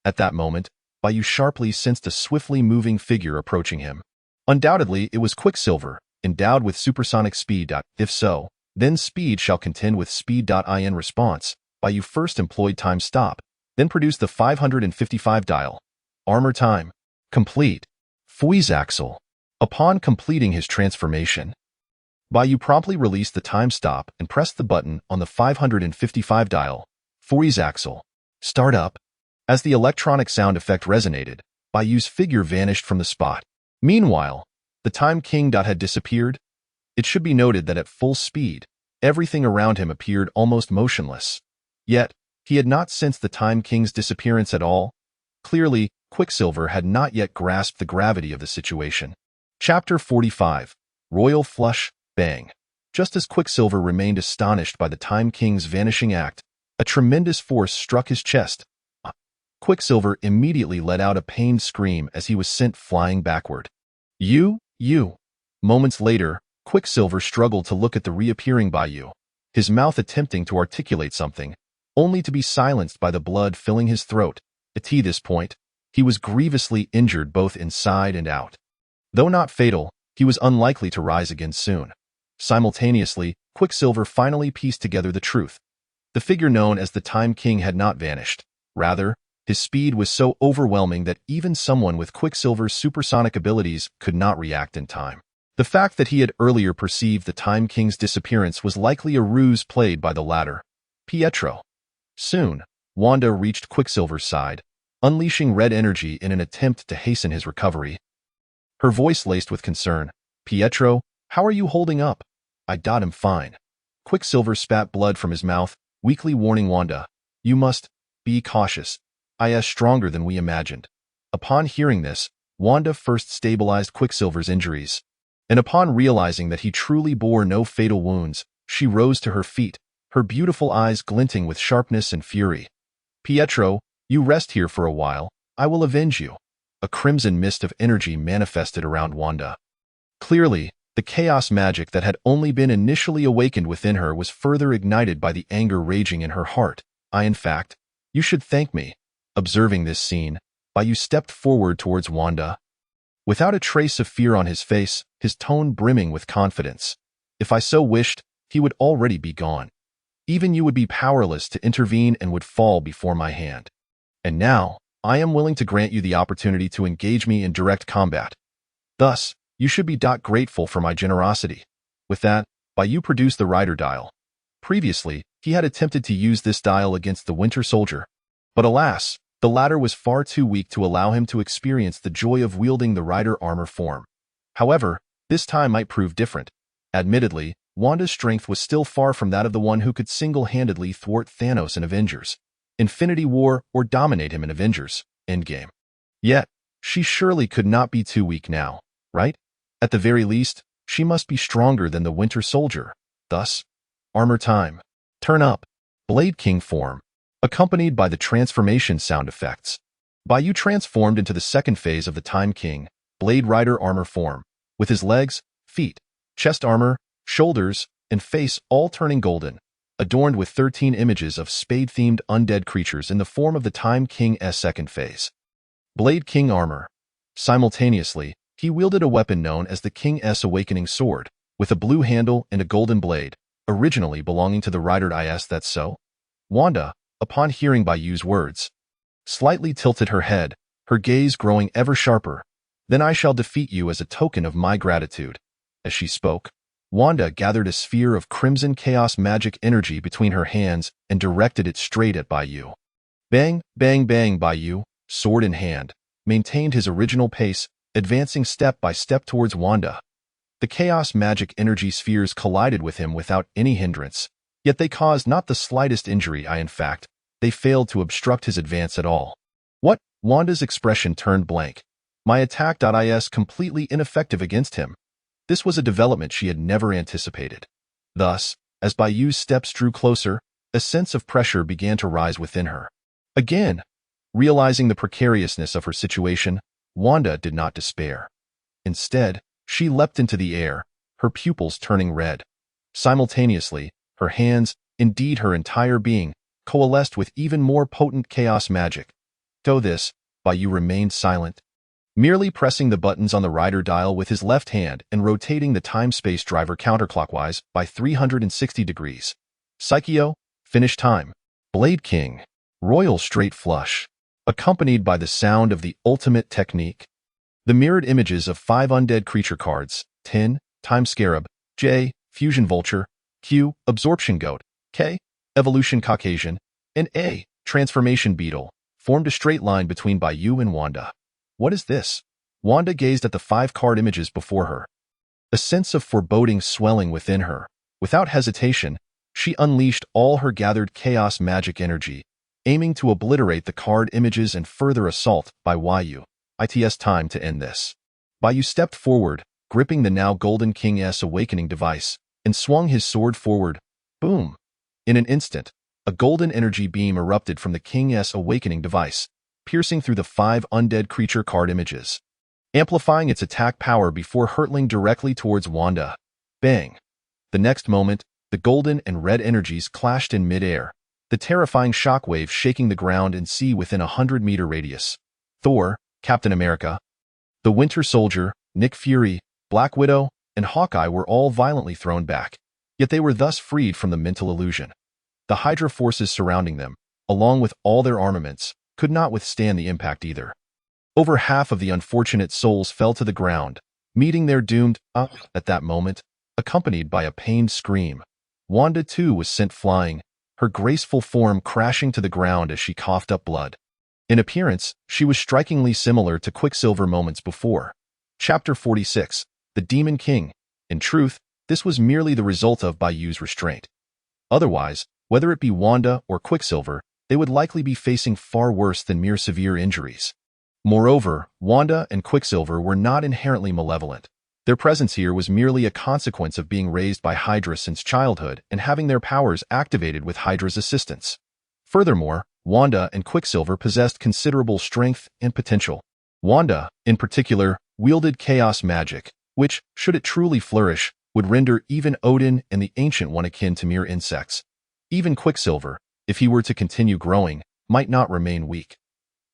At that moment, Bai Yu sharply sensed a swiftly moving figure approaching him. Undoubtedly, it was Quicksilver, endowed with supersonic speed. If so, then speed shall contend with speed. In response, Bai Yu first employed Time Stop, then produced the 555 dial. Armor time. Complete. Fuizaxel. Upon completing his transformation, Bai Yu promptly released the Time Stop and pressed the button on the 555 dial. Fuizaxel. Start up. As the electronic sound effect resonated, Bai Yu's figure vanished from the spot. Meanwhile, the Time King had disappeared. It should be noted that at full speed, everything around him appeared almost motionless. Yet, he had not sensed the Time King's disappearance at all. Clearly, Quicksilver had not yet grasped the gravity of the situation. Chapter 45. Royal Flush, Bang. Just as Quicksilver remained astonished by the Time King's vanishing act, a tremendous force struck his chest. Quicksilver immediately let out a pained scream as he was sent flying backward. You. Moments later, Quicksilver struggled to look at the reappearing Bai Yu, his mouth attempting to articulate something, only to be silenced by the blood filling his throat. At this point, he was grievously injured both inside and out. Though not fatal, he was unlikely to rise again soon. Simultaneously, Quicksilver finally pieced together the truth. The figure known as the Time King had not vanished. Rather, his speed was so overwhelming that even someone with Quicksilver's supersonic abilities could not react in time. The fact that he had earlier perceived the Time King's disappearance was likely a ruse played by the latter. Pietro. Soon, Wanda reached Quicksilver's side, unleashing red energy in an attempt to hasten his recovery. Her voice laced with concern. Pietro, how are you holding up? I'm fine. Quicksilver spat blood from his mouth, weakly warning Wanda. You must be cautious. I stronger than we imagined. Upon hearing this, Wanda first stabilized Quicksilver's injuries, and upon realizing that he truly bore no fatal wounds, she rose to her feet, her beautiful eyes glinting with sharpness and fury. Pietro, you rest here for a while. I will avenge you. A crimson mist of energy manifested around Wanda. Clearly, the chaos magic that had only been initially awakened within her was further ignited by the anger raging in her heart. In fact, you should thank me. Observing this scene, Bai Yu stepped forward towards Wanda. Without a trace of fear on his face, his tone brimming with confidence. If I so wished, he would already be gone. Even you would be powerless to intervene and would fall before my hand. And now, I am willing to grant you the opportunity to engage me in direct combat. Thus, you should be grateful for my generosity. With that, Bai Yu produced the rider dial. Previously, he had attempted to use this dial against the Winter Soldier. But alas, the latter was far too weak to allow him to experience the joy of wielding the rider armor form. However, this time might prove different. Admittedly, Wanda's strength was still far from that of the one who could single-handedly thwart Thanos in Avengers, Infinity War, or dominate him in Avengers Endgame. Yet, she surely could not be too weak now, right? At the very least, she must be stronger than the Winter Soldier. Thus, armor time. Turn up. Blade King form. Accompanied by the transformation sound effects. Bai Yu transformed into the second phase of the Time King, Blade Rider armor form, with his legs, feet, chest armor, shoulders, and face all turning golden, adorned with 13 images of spade-themed undead creatures in the form of the Time King's second phase. Blade King armor. Simultaneously, he wielded a weapon known as the King's Awakening Sword, with a blue handle and a golden blade, originally belonging to the rider. Is that so? Wanda, upon hearing Bai Yu's words, slightly tilted her head, her gaze growing ever sharper. Then I shall defeat you as a token of my gratitude. As she spoke, Wanda gathered a sphere of crimson chaos magic energy between her hands and directed it straight at Bai Yu. Bang, bang, bang. Bai Yu, sword in hand, maintained his original pace, advancing step by step towards Wanda. The chaos magic energy spheres collided with him without any hindrance, yet they caused not the slightest injury. In fact, they failed to obstruct his advance at all. What? Wanda's expression turned blank. My attack is completely ineffective against him. This was a development she had never anticipated. Thus, as Bai Yu's steps drew closer, a sense of pressure began to rise within her. Again, realizing the precariousness of her situation, Wanda did not despair. Instead, she leapt into the air, her pupils turning red. Simultaneously, her hands, indeed her entire being, coalesced with even more potent chaos magic. Though this, Bai Yu remained silent, merely pressing the buttons on the rider dial with his left hand and rotating the time-space driver counterclockwise by 360 degrees. Psycheo, finish time. Blade King, Royal Straight Flush, accompanied by the sound of the ultimate technique. The mirrored images of 5 undead creature cards, 10, Time Scarab, J, Fusion Vulture, Q, Absorption Goat, K, Evolution Caucasian, and A, Transformation Beetle, formed a straight line between Bai Yu and Wanda. What is this? Wanda gazed at the 5 card images before her. A sense of foreboding swelling within her. Without hesitation, she unleashed all her gathered chaos magic energy, aiming to obliterate the card images and further assault Bai Yu. It's time to end this. Bai Yu stepped forward, gripping the now golden King's awakening device, and swung his sword forward. Boom! In an instant, a golden energy beam erupted from the King's awakening device, piercing through the 5 undead creature card images, amplifying its attack power before hurtling directly towards Wanda. Bang! The next moment, the golden and red energies clashed in midair, the terrifying shockwave shaking the ground and sea within a 100-meter radius. Thor, Captain America, the Winter Soldier, Nick Fury, Black Widow, and Hawkeye were all violently thrown back, yet they were thus freed from the mental illusion. The Hydra forces surrounding them, along with all their armaments, could not withstand the impact either. Over half of the unfortunate souls fell to the ground, meeting their doomed at that moment, accompanied by a pained scream. Wanda too was sent flying, her graceful form crashing to the ground as she coughed up blood. In appearance, she was strikingly similar to Quicksilver moments before. Chapter 46, The Demon King. In truth, this was merely the result of Bai Yu's restraint. Otherwise, whether it be Wanda or Quicksilver, they would likely be facing far worse than mere severe injuries. Moreover, Wanda and Quicksilver were not inherently malevolent. Their presence here was merely a consequence of being raised by Hydra since childhood and having their powers activated with Hydra's assistance. Furthermore, Wanda and Quicksilver possessed considerable strength and potential. Wanda, in particular, wielded chaos magic, which, should it truly flourish, would render even Odin and the Ancient One akin to mere insects. Even Quicksilver, if he were to continue growing, might not remain weak.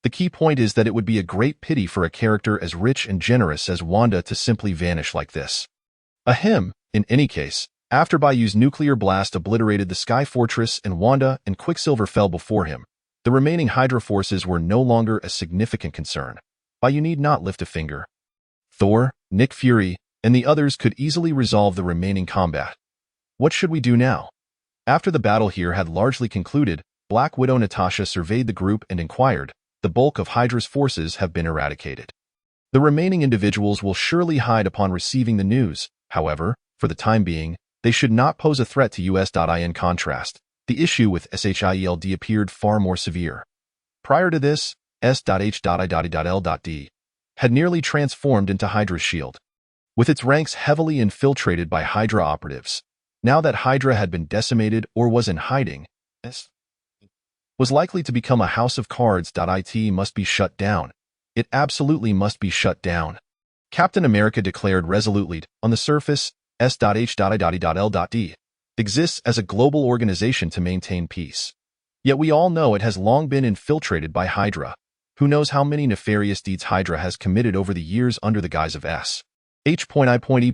The key point is that it would be a great pity for a character as rich and generous as Wanda to simply vanish like this. Ahem, in any case, after Bai Yu's nuclear blast obliterated the Sky Fortress and Wanda and Quicksilver fell before him, the remaining Hydra forces were no longer a significant concern. Bai Yu need not lift a finger. Thor, Nick Fury, and the others could easily resolve the remaining combat. What should we do now? After the battle here had largely concluded, Black Widow Natasha surveyed the group and inquired, the bulk of Hydra's forces have been eradicated. The remaining individuals will surely hide upon receiving the news. However, for the time being, they should not pose a threat to US. In contrast, the issue with SHIELD appeared far more severe. Prior to this, S.H.I.L.D. had nearly transformed into Hydra's shield, with its ranks heavily infiltrated by Hydra operatives. Now that Hydra had been decimated or was in hiding, S was likely to become a house of cards. It must be shut down. It absolutely must be shut down. Captain America declared resolutely, on the surface, S.H.I.L.D. exists as a global organization to maintain peace. Yet we all know it has long been infiltrated by Hydra. Who knows how many nefarious deeds Hydra has committed over the years under the guise of S.H.I.L.D.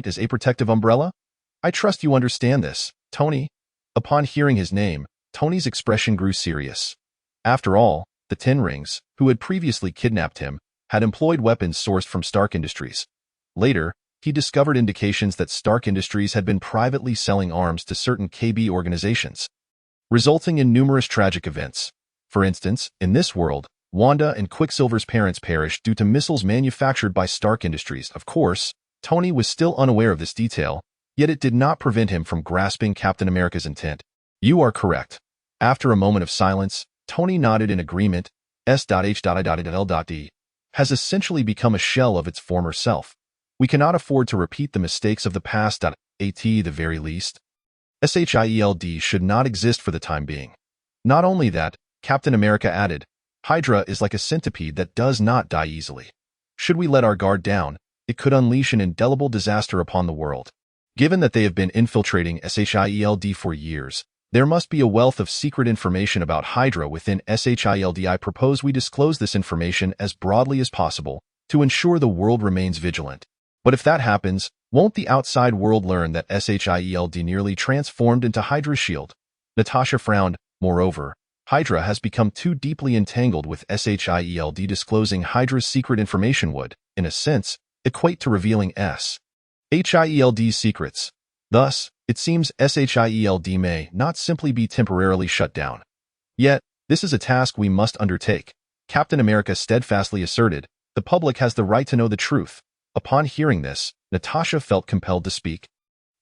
as a protective umbrella? I trust you understand this, Tony. Upon hearing his name, Tony's expression grew serious. After all, the Ten Rings, who had previously kidnapped him, had employed weapons sourced from Stark Industries. Later, he discovered indications that Stark Industries had been privately selling arms to certain KB organizations, resulting in numerous tragic events. For instance, in this world, Wanda and Quicksilver's parents perished due to missiles manufactured by Stark Industries. Of course, Tony was still unaware of this detail, yet it did not prevent him from grasping Captain America's intent. You are correct. After a moment of silence, Tony nodded in agreement. S.H.I.L.D. has essentially become a shell of its former self. We cannot afford to repeat the mistakes of the past. At the very least, SHIELD should not exist for the time being. Not only that, Captain America added, Hydra is like a centipede that does not die easily. Should we let our guard down, it could unleash an indelible disaster upon the world. Given that they have been infiltrating SHIELD for years, there must be a wealth of secret information about Hydra within SHIELD. I propose we disclose this information as broadly as possible to ensure the world remains vigilant. But if that happens, won't the outside world learn that SHIELD nearly transformed into Hydra's shield? Natasha frowned. Moreover, Hydra has become too deeply entangled with SHIELD. Disclosing Hydra's secret information would, in a sense, equate to revealing SHIELD's secrets. Thus, it seems SHIELD may not simply be temporarily shut down. Yet, this is a task we must undertake. Captain America steadfastly asserted, the public has the right to know the truth. Upon hearing this, Natasha felt compelled to speak,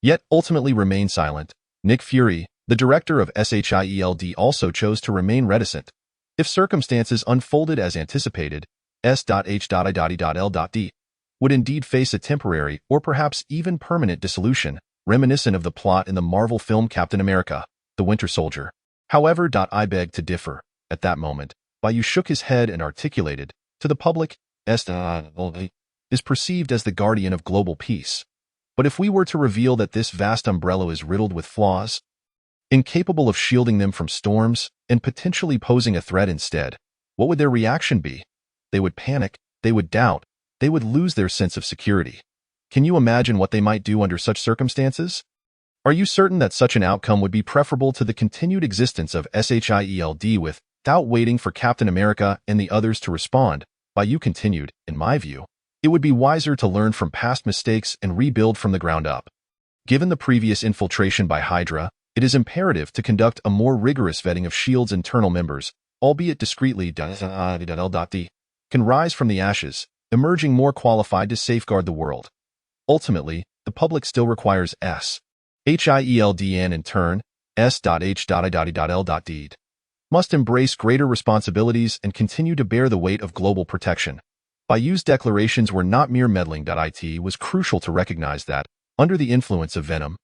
yet ultimately remained silent. Nick Fury, the director of SHIELD, also chose to remain reticent. If circumstances unfolded as anticipated, S.H.I.L.D. would indeed face a temporary or perhaps even permanent dissolution, reminiscent of the plot in the Marvel film Captain America, the Winter Soldier. However, I beg to differ. At that moment, Bai Yu shook his head and articulated, to the public, S.H.I.L.D. is perceived as the guardian of global peace. But if we were to reveal that this vast umbrella is riddled with flaws, incapable of shielding them from storms, and potentially posing a threat instead, what would their reaction be? They would panic, they would doubt, they would lose their sense of security. Can you imagine what they might do under such circumstances? Are you certain that such an outcome would be preferable to the continued existence of SHIELD? Without waiting for Captain America and the others to respond, Bai Yu continued, in my view, it would be wiser to learn from past mistakes and rebuild from the ground up. Given the previous infiltration by Hydra, it is imperative to conduct a more rigorous vetting of S.H.I.E.L.D.'s internal members, albeit discreetly. Can rise from the ashes, emerging more qualified to safeguard the world. Ultimately, the public still requires SHIELD and in turn, S.H.I.L.D. must embrace greater responsibilities and continue to bear the weight of global protection. Bai Yu's declarations were not mere meddling. It was crucial to recognize that, under the influence of Venom,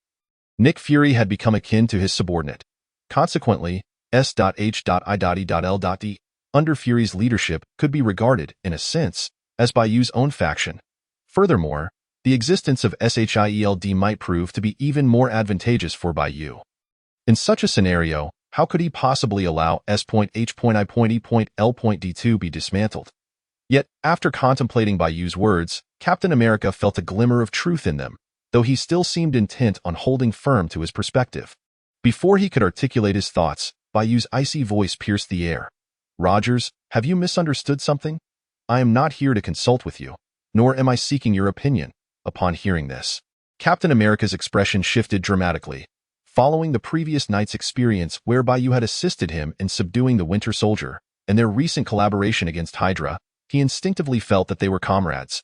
Nick Fury had become akin to his subordinate. Consequently, S.H.I.L.D. under Fury's leadership could be regarded, in a sense, as Bai Yu's own faction. Furthermore, the existence of SHIELD might prove to be even more advantageous for Bai Yu. In such a scenario, How could he possibly allow S.H.I.E.L.D be dismantled? Yet, after contemplating Bai Yu's words, Captain America felt a glimmer of truth in them, though he still seemed intent on holding firm to his perspective. Before he could articulate his thoughts, Bai Yu's icy voice pierced the air. Rogers, have you misunderstood something? I am not here to consult with you, nor am I seeking your opinion. Upon hearing this, Captain America's expression shifted dramatically. Following the previous night's experience where Bai Yu had assisted him in subduing the Winter Soldier, and their recent collaboration against Hydra, he instinctively felt that they were comrades,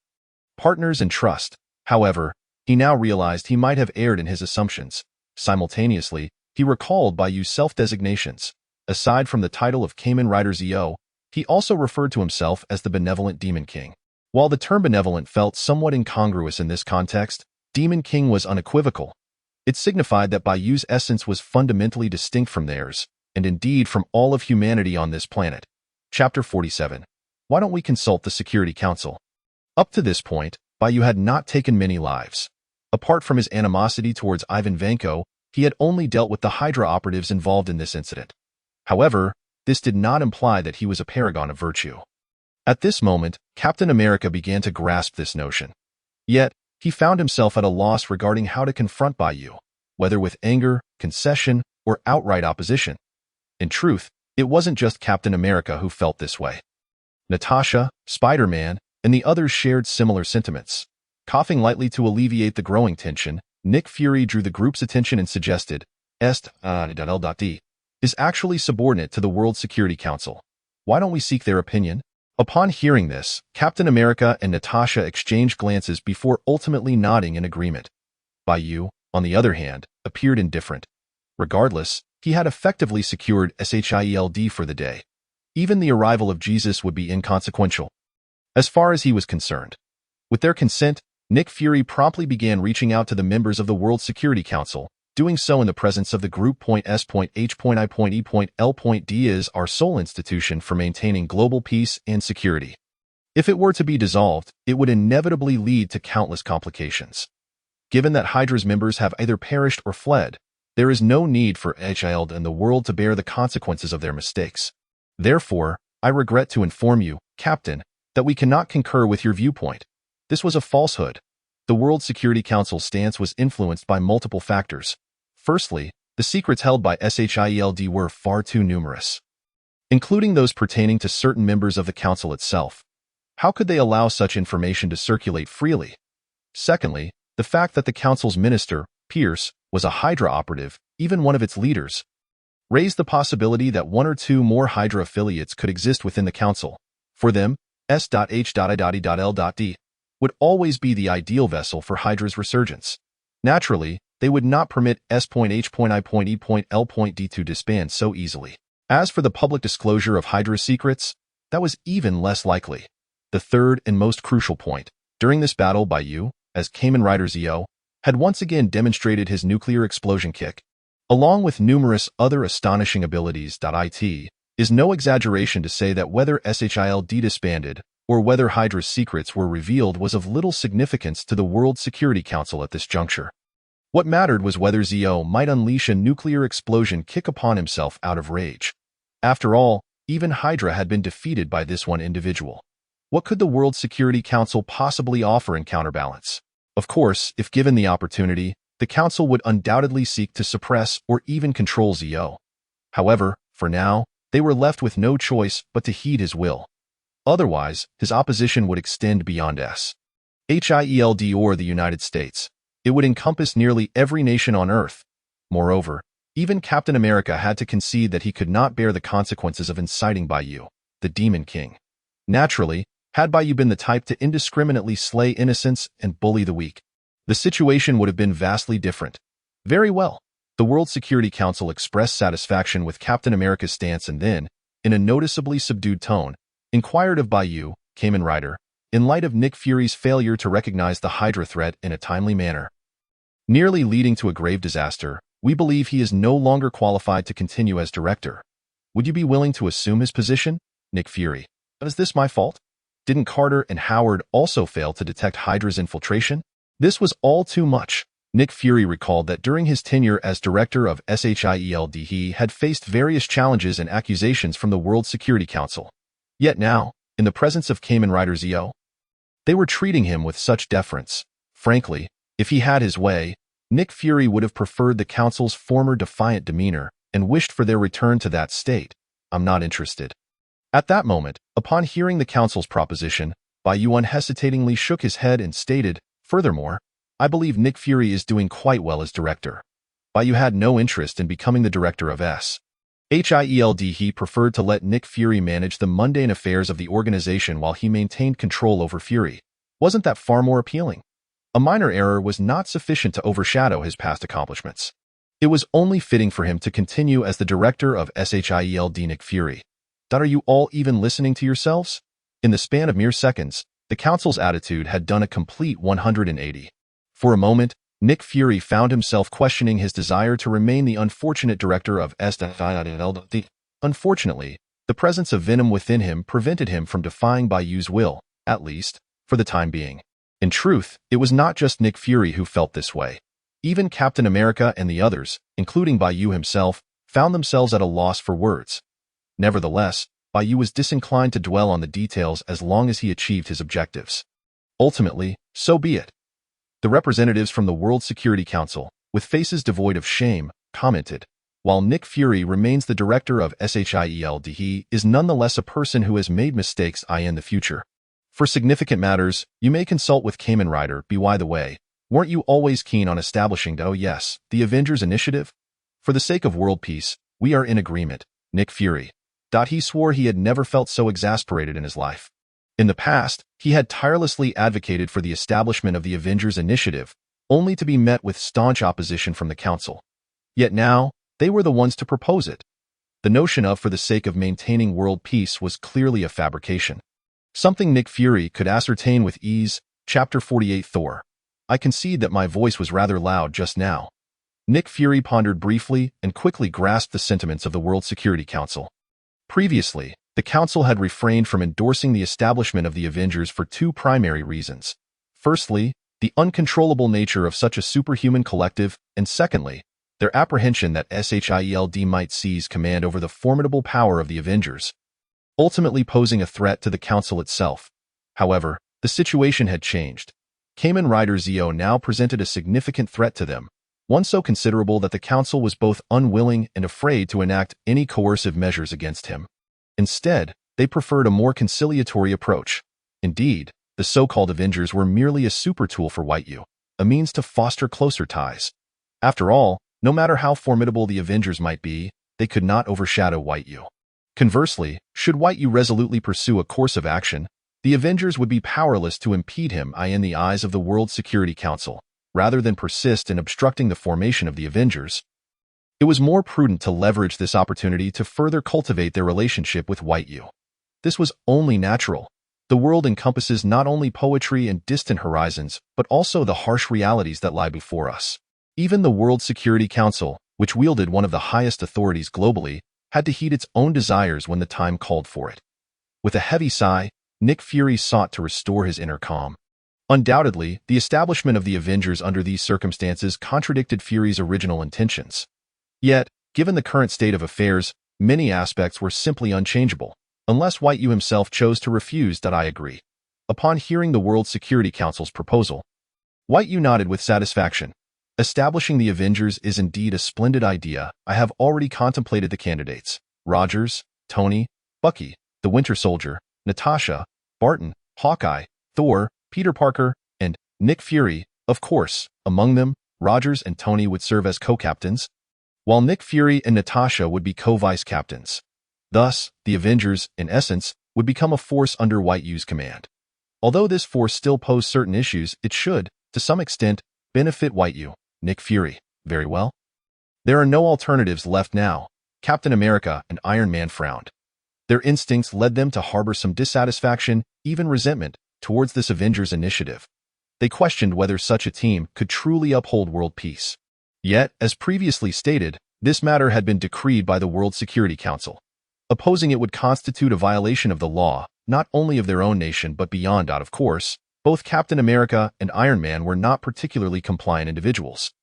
partners in trust. However, he now realized he might have erred in his assumptions. Simultaneously, he recalled Bai Yu's self-designations. Aside from the title of Kamen Rider Zio, he also referred to himself as the Benevolent Demon King. While the term benevolent felt somewhat incongruous in this context, Demon King was unequivocal. It signified that Bai Yu's essence was fundamentally distinct from theirs, and indeed from all of humanity on this planet. Chapter 47. Why don't we consult the Security Council? Up to this point, Bai Yu had not taken many lives. Apart from his animosity towards Ivan Vanko, he had only dealt with the Hydra operatives involved in this incident. However, this did not imply that he was a paragon of virtue. At this moment, Captain America began to grasp this notion. Yet, he found himself at a loss regarding how to confront Bai Yu, whether with anger, concession, or outright opposition. In truth, it wasn't just Captain America who felt this way. Natasha, Spider-Man, and the others shared similar sentiments. Coughing lightly to alleviate the growing tension, Nick Fury drew the group's attention and suggested, Est.L.D. is actually subordinate to the World Security Council. Why don't we seek their opinion? Upon hearing this, Captain America and Natasha exchanged glances before ultimately nodding in agreement. Bai Yu, on the other hand, appeared indifferent. Regardless, he had effectively secured SHIELD for the day. Even the arrival of Jesus would be inconsequential, as far as he was concerned. With their consent, Nick Fury promptly began reaching out to the members of the World Security Council, doing so in the presence of the group. S.H.I.E.L.D is our sole institution for maintaining global peace and security. If it were to be dissolved, it would inevitably lead to countless complications. Given that Hydra's members have either perished or fled, there is no need for SHIELD and the world to bear the consequences of their mistakes. Therefore, I regret to inform you, Captain, that we cannot concur with your viewpoint. This was a falsehood. The World Security Council's stance was influenced by multiple factors. Firstly, the secrets held by SHIELD were far too numerous, including those pertaining to certain members of the council itself. How could they allow such information to circulate freely? Secondly, the fact that the council's minister, Pierce, was a Hydra operative, even one of its leaders, raised the possibility that one or two more Hydra affiliates could exist within the council. For them, S.H.I.E.L.D would always be the ideal vessel for Hydra's resurgence. Naturally, they would not permit S.H.I.E.L.D to disband so easily. As for the public disclosure of Hydra's secrets, that was even less likely. The third and most crucial point, during this battle, Bai Yu, as Kamen Rider Zio, had once again demonstrated his nuclear explosion kick, along with numerous other astonishing abilities. It is no exaggeration to say that whether SHIELD disbanded or whether Hydra's secrets were revealed was of little significance to the World Security Council at this juncture. What mattered was whether Zio might unleash a nuclear explosion kick upon himself out of rage. After all, even Hydra had been defeated by this one individual. What could the World Security Council possibly offer in counterbalance? Of course, if given the opportunity, the Council would undoubtedly seek to suppress or even control Zio. However, for now, they were left with no choice but to heed his will. Otherwise, his opposition would extend beyond SHIELD or the United States. It would encompass nearly every nation on Earth. Moreover, even Captain America had to concede that he could not bear the consequences of inciting Bai Yu, the Demon King. Naturally, had Bai Yu been the type to indiscriminately slay innocents and bully the weak, the situation would have been vastly different. Very well. The World Security Council expressed satisfaction with Captain America's stance and then, in a noticeably subdued tone, inquired of Bai Yu, Kamen Rider, in light of Nick Fury's failure to recognize the Hydra threat in a timely manner, nearly leading to a grave disaster, we believe he is no longer qualified to continue as director. Would you be willing to assume his position? Nick Fury. Is this my fault? Didn't Carter and Howard also fail to detect Hydra's infiltration? This was all too much. Nick Fury recalled that during his tenure as director of SHIELD he had faced various challenges and accusations from the World Security Council. Yet now, in the presence of Kamen Rider Zeo, they were treating him with such deference. Frankly, if he had his way, Nick Fury would have preferred the Council's former defiant demeanor and wished for their return to that state. I'm not interested. At that moment, upon hearing the Council's proposition, Bai Yu unhesitatingly shook his head and stated, "Furthermore, I believe Nick Fury is doing quite well as director." Bai Yu had no interest in becoming the director of SHIELD. He preferred to let Nick Fury manage the mundane affairs of the organization while he maintained control over Fury. Wasn't that far more appealing? A minor error was not sufficient to overshadow his past accomplishments. It was only fitting for him to continue as the director of SHIELD. Nick Fury. Are you all even listening to yourselves? In the span of mere seconds, the Council's attitude had done a complete 180. For a moment, Nick Fury found himself questioning his desire to remain the unfortunate director of SHIELD. Unfortunately, the presence of Venom within him prevented him from defying Bai Yu's will, at least, for the time being. In truth, it was not just Nick Fury who felt this way. Even Captain America and the others, including Bai Yu himself, found themselves at a loss for words. Nevertheless, Bai Yu was disinclined to dwell on the details as long as he achieved his objectives. Ultimately, so be it. The representatives from the World Security Council, with faces devoid of shame, commented, "While Nick Fury remains the director of SHIELD, he is nonetheless a person who has made mistakes in the future. For significant matters, you may consult with Kamen Rider. By the way, weren't you always keen on establishing the Avengers initiative? For the sake of world peace, we are in agreement, Nick Fury." He swore he had never felt so exasperated in his life. In the past, he had tirelessly advocated for the establishment of the Avengers initiative, only to be met with staunch opposition from the Council. Yet now, they were the ones to propose it. The notion of for the sake of maintaining world peace was clearly a fabrication. Something Nick Fury could ascertain with ease. Chapter 48 Thor. I concede that my voice was rather loud just now. Nick Fury pondered briefly and quickly grasped the sentiments of the World Security Council. Previously, the Council had refrained from endorsing the establishment of the Avengers for two primary reasons. Firstly, the uncontrollable nature of such a superhuman collective, and secondly, their apprehension that SHIELD might seize command over the formidable power of the Avengers, ultimately posing a threat to the Council itself. However, the situation had changed. Kamen Rider Zeo now presented a significant threat to them, one so considerable that the Council was both unwilling and afraid to enact any coercive measures against him. Instead, they preferred a more conciliatory approach. Indeed, the so-called Avengers were merely a super tool for Bai Yu, a means to foster closer ties. After all, no matter how formidable the Avengers might be, they could not overshadow Bai Yu. Conversely, should Bai Yu resolutely pursue a course of action, the Avengers would be powerless to impede him in the eyes of the World Security Council. Rather than persist in obstructing the formation of the Avengers, it was more prudent to leverage this opportunity to further cultivate their relationship with Bai Yu. This was only natural. The world encompasses not only poetry and distant horizons, but also the harsh realities that lie before us. Even the World Security Council, which wielded one of the highest authorities globally, had to heed its own desires when the time called for it. With a heavy sigh, Nick Fury sought to restore his inner calm. Undoubtedly, the establishment of the Avengers under these circumstances contradicted Fury's original intentions. Yet, given the current state of affairs, many aspects were simply unchangeable, unless Bai Yu himself chose to refuse. I agree. Upon hearing the World Security Council's proposal, Bai Yu nodded with satisfaction. Establishing the Avengers is indeed a splendid idea. I have already contemplated the candidates: Rogers, Tony, Bucky, the Winter Soldier, Natasha, Barton, Hawkeye, Thor, Peter Parker, and Nick Fury. Of course, among them, Rogers and Tony would serve as co-captains, while Nick Fury and Natasha would be co-vice captains. Thus, the Avengers, in essence, would become a force under Bai Yu's command. Although this force still posed certain issues, it should, to some extent, benefit Bai Yu. Nick Fury. Very well. There are no alternatives left now. Captain America and Iron Man frowned. Their instincts led them to harbor some dissatisfaction, even resentment, towards this Avengers initiative. They questioned whether such a team could truly uphold world peace. Yet, as previously stated, this matter had been decreed by the World Security Council. Opposing it would constitute a violation of the law, not only of their own nation but beyond. Of course, Both Captain America and Iron Man were not particularly compliant individuals.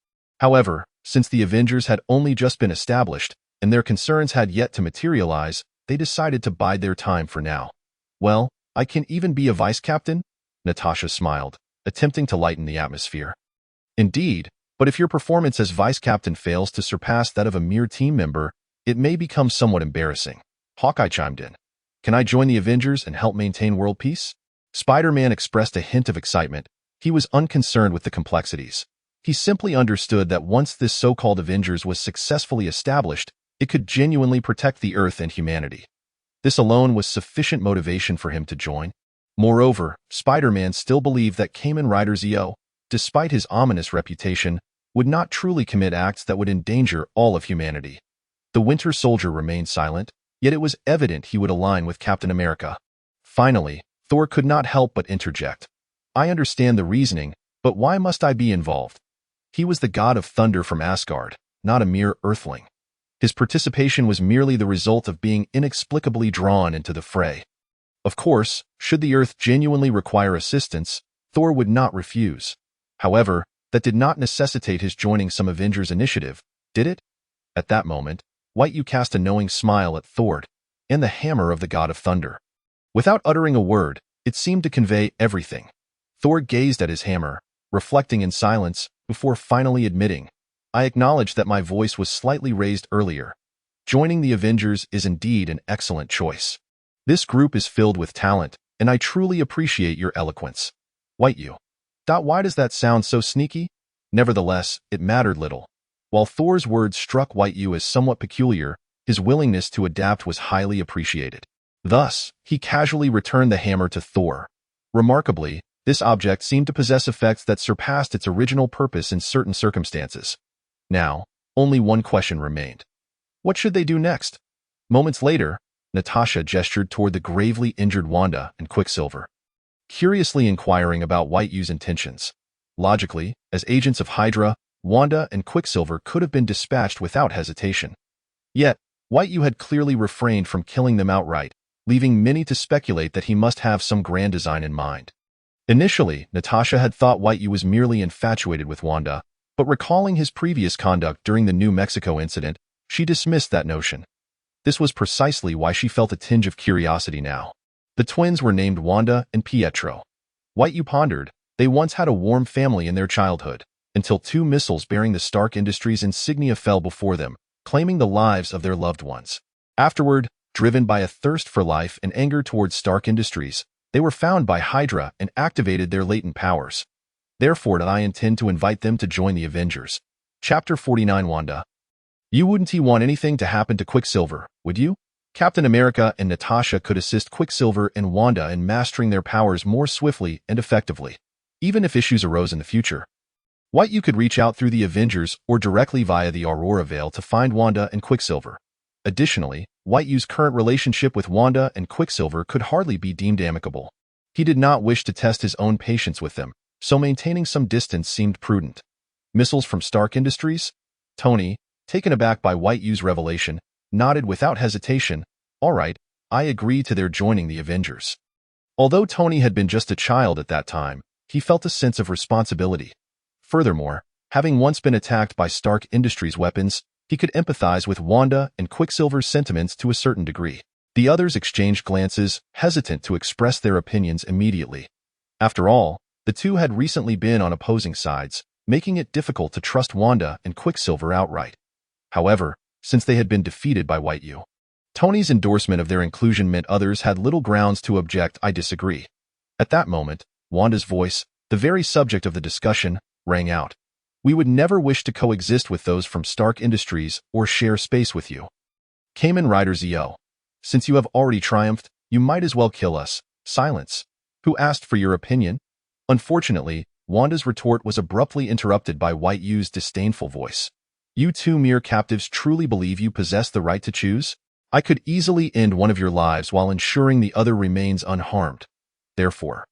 However, since the Avengers had only just been established, and their concerns had yet to materialize, they decided to bide their time for now. Well, I can even be a vice captain? Natasha smiled, attempting to lighten the atmosphere. Indeed, but if your performance as vice captain fails to surpass that of a mere team member, it may become somewhat embarrassing. Hawkeye chimed in. Can I join the Avengers and help maintain world peace? Spider-Man expressed a hint of excitement. He was unconcerned with the complexities. He simply understood that once this so-called Avengers was successfully established, it could genuinely protect the Earth and humanity. This alone was sufficient motivation for him to join. Moreover, Spider-Man still believed that Kamen Rider Zeo, despite his ominous reputation, would not truly commit acts that would endanger all of humanity. The Winter Soldier remained silent, yet it was evident he would align with Captain America. Finally, Thor could not help but interject. I understand the reasoning, but why must I be involved? He was the god of thunder from Asgard, not a mere earthling. His participation was merely the result of being inexplicably drawn into the fray. Of course, should the Earth genuinely require assistance, Thor would not refuse. However, that did not necessitate his joining some Avengers initiative, did it? At that moment, Bai Yu cast a knowing smile at Thor and the hammer of the god of thunder. Without uttering a word, it seemed to convey everything. Thor gazed at his hammer, reflecting in silence, before finally admitting, I acknowledge that my voice was slightly raised earlier. Joining the Avengers is indeed an excellent choice. This group is filled with talent, and I truly appreciate your eloquence. Bai Yu. Why does that sound so sneaky? Nevertheless, it mattered little. While Thor's words struck Bai Yu as somewhat peculiar, his willingness to adapt was highly appreciated. Thus, he casually returned the hammer to Thor. Remarkably, this object seemed to possess effects that surpassed its original purpose in certain circumstances. Now, only one question remained. What should they do next? Moments later, Natasha gestured toward the gravely injured Wanda and Quicksilver, curiously inquiring about Bai Yu's intentions. Logically, as agents of Hydra, Wanda and Quicksilver could have been dispatched without hesitation. Yet, Bai Yu had clearly refrained from killing them outright, leaving many to speculate that he must have some grand design in mind. Initially, Natasha had thought Bai Yu was merely infatuated with Wanda, but recalling his previous conduct during the New Mexico incident, she dismissed that notion. This was precisely why she felt a tinge of curiosity now. The twins were named Wanda and Pietro. Bai Yu pondered, they once had a warm family in their childhood, until 2 missiles bearing the Stark Industries insignia fell before them, claiming the lives of their loved ones. Afterward, driven by a thirst for life and anger towards Stark Industries, they were found by Hydra and activated their latent powers. Therefore, I intend to invite them to join the Avengers. Chapter 49 Wanda. You wouldn't want anything to happen to Quicksilver, would you? Captain America and Natasha could assist Quicksilver and Wanda in mastering their powers more swiftly and effectively, even if issues arose in the future. Bai Yu could reach out through the Avengers or directly via the Aurora Veil to find Wanda and Quicksilver. Additionally, Bai Yu's current relationship with Wanda and Quicksilver could hardly be deemed amicable. He did not wish to test his own patience with them, so maintaining some distance seemed prudent. Missiles from Stark Industries? Tony, taken aback by Bai Yu's revelation, nodded without hesitation. All right, I agree to their joining the Avengers. Although Tony had been just a child at that time, he felt a sense of responsibility. Furthermore, having once been attacked by Stark Industries weapons, he could empathize with Wanda and Quicksilver's sentiments to a certain degree. The others exchanged glances, hesitant to express their opinions immediately. After all, the two had recently been on opposing sides, making it difficult to trust Wanda and Quicksilver outright. However, since they had been defeated by Bai Yu, Tony's endorsement of their inclusion meant others had little grounds to object. I disagree. At that moment, Wanda's voice, the very subject of the discussion, rang out. We would never wish to coexist with those from Stark Industries or share space with you. Kamen Rider Zeo. Since you have already triumphed, you might as well kill us. Silence. Who asked for your opinion? Unfortunately, Wanda's retort was abruptly interrupted by Bai Yu's disdainful voice. You 2 mere captives truly believe you possess the right to choose? I could easily end one of your lives while ensuring the other remains unharmed. Therefore,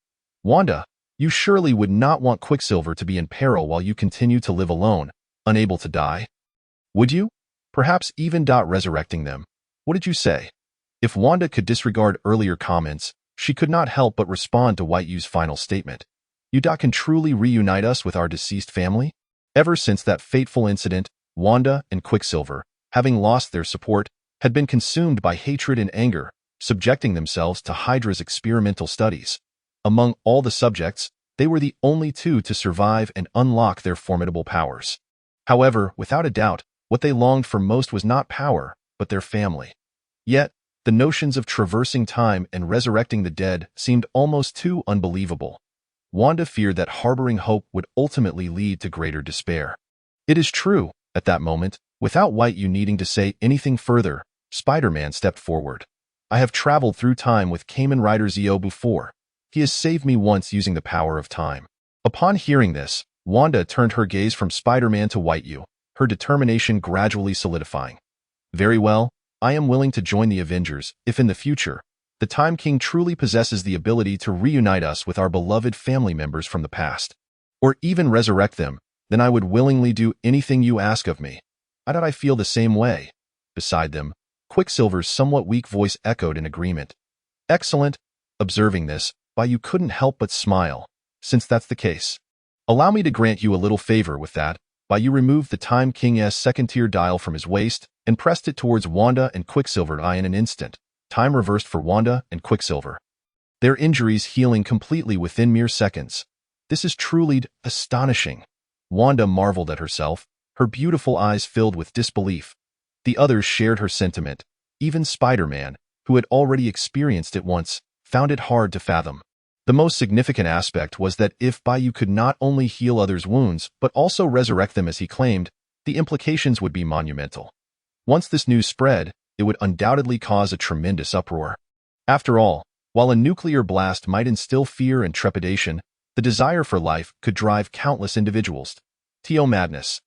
Wanda, you surely would not want Quicksilver to be in peril while you continue to live alone, unable to die? Would you? Perhaps even resurrecting them. What did you say? If Wanda could disregard earlier comments, she could not help but respond to Bai Yu's final statement. Can truly reunite us with our deceased family? Ever since that fateful incident, Wanda and Quicksilver, having lost their support, had been consumed by hatred and anger, subjecting themselves to Hydra's experimental studies. Among all the subjects, they were the only two to survive and unlock their formidable powers. However, without a doubt, what they longed for most was not power, but their family. Yet, the notions of traversing time and resurrecting the dead seemed almost too unbelievable. Wanda feared that harboring hope would ultimately lead to greater despair. It is true, at that moment, without White Yu needing to say anything further, Spider-Man stepped forward. I have traveled through time with Kamen Rider Zeo before. He has saved me once using the power of time. Upon hearing this, Wanda turned her gaze from Spider-Man to White Yu, her determination gradually solidifying. Very well, I am willing to join the Avengers if in the future, the Time King truly possesses the ability to reunite us with our beloved family members from the past, or even resurrect them, then I would willingly do anything you ask of me. I feel the same way. Beside them, Quicksilver's somewhat weak voice echoed in agreement. Excellent. Observing this, Bai Yu couldn't help but smile. Since that's the case, allow me to grant you a little favor with that. Bai Yu removed the Time King's second-tier dial from his waist and pressed it towards Wanda and Quicksilver. In an instant, time reversed for Wanda and Quicksilver, their injuries healing completely within mere seconds. This is truly astonishing. Wanda marveled at herself, her beautiful eyes filled with disbelief. The others shared her sentiment. Even Spider-Man, who had already experienced it once, found it hard to fathom. The most significant aspect was that if Bai Yu could not only heal others' wounds, but also resurrect them as he claimed, the implications would be monumental. Once this news spread, it would undoubtedly cause a tremendous uproar. After all, while a nuclear blast might instill fear and trepidation, the desire for life could drive countless individuals to madness.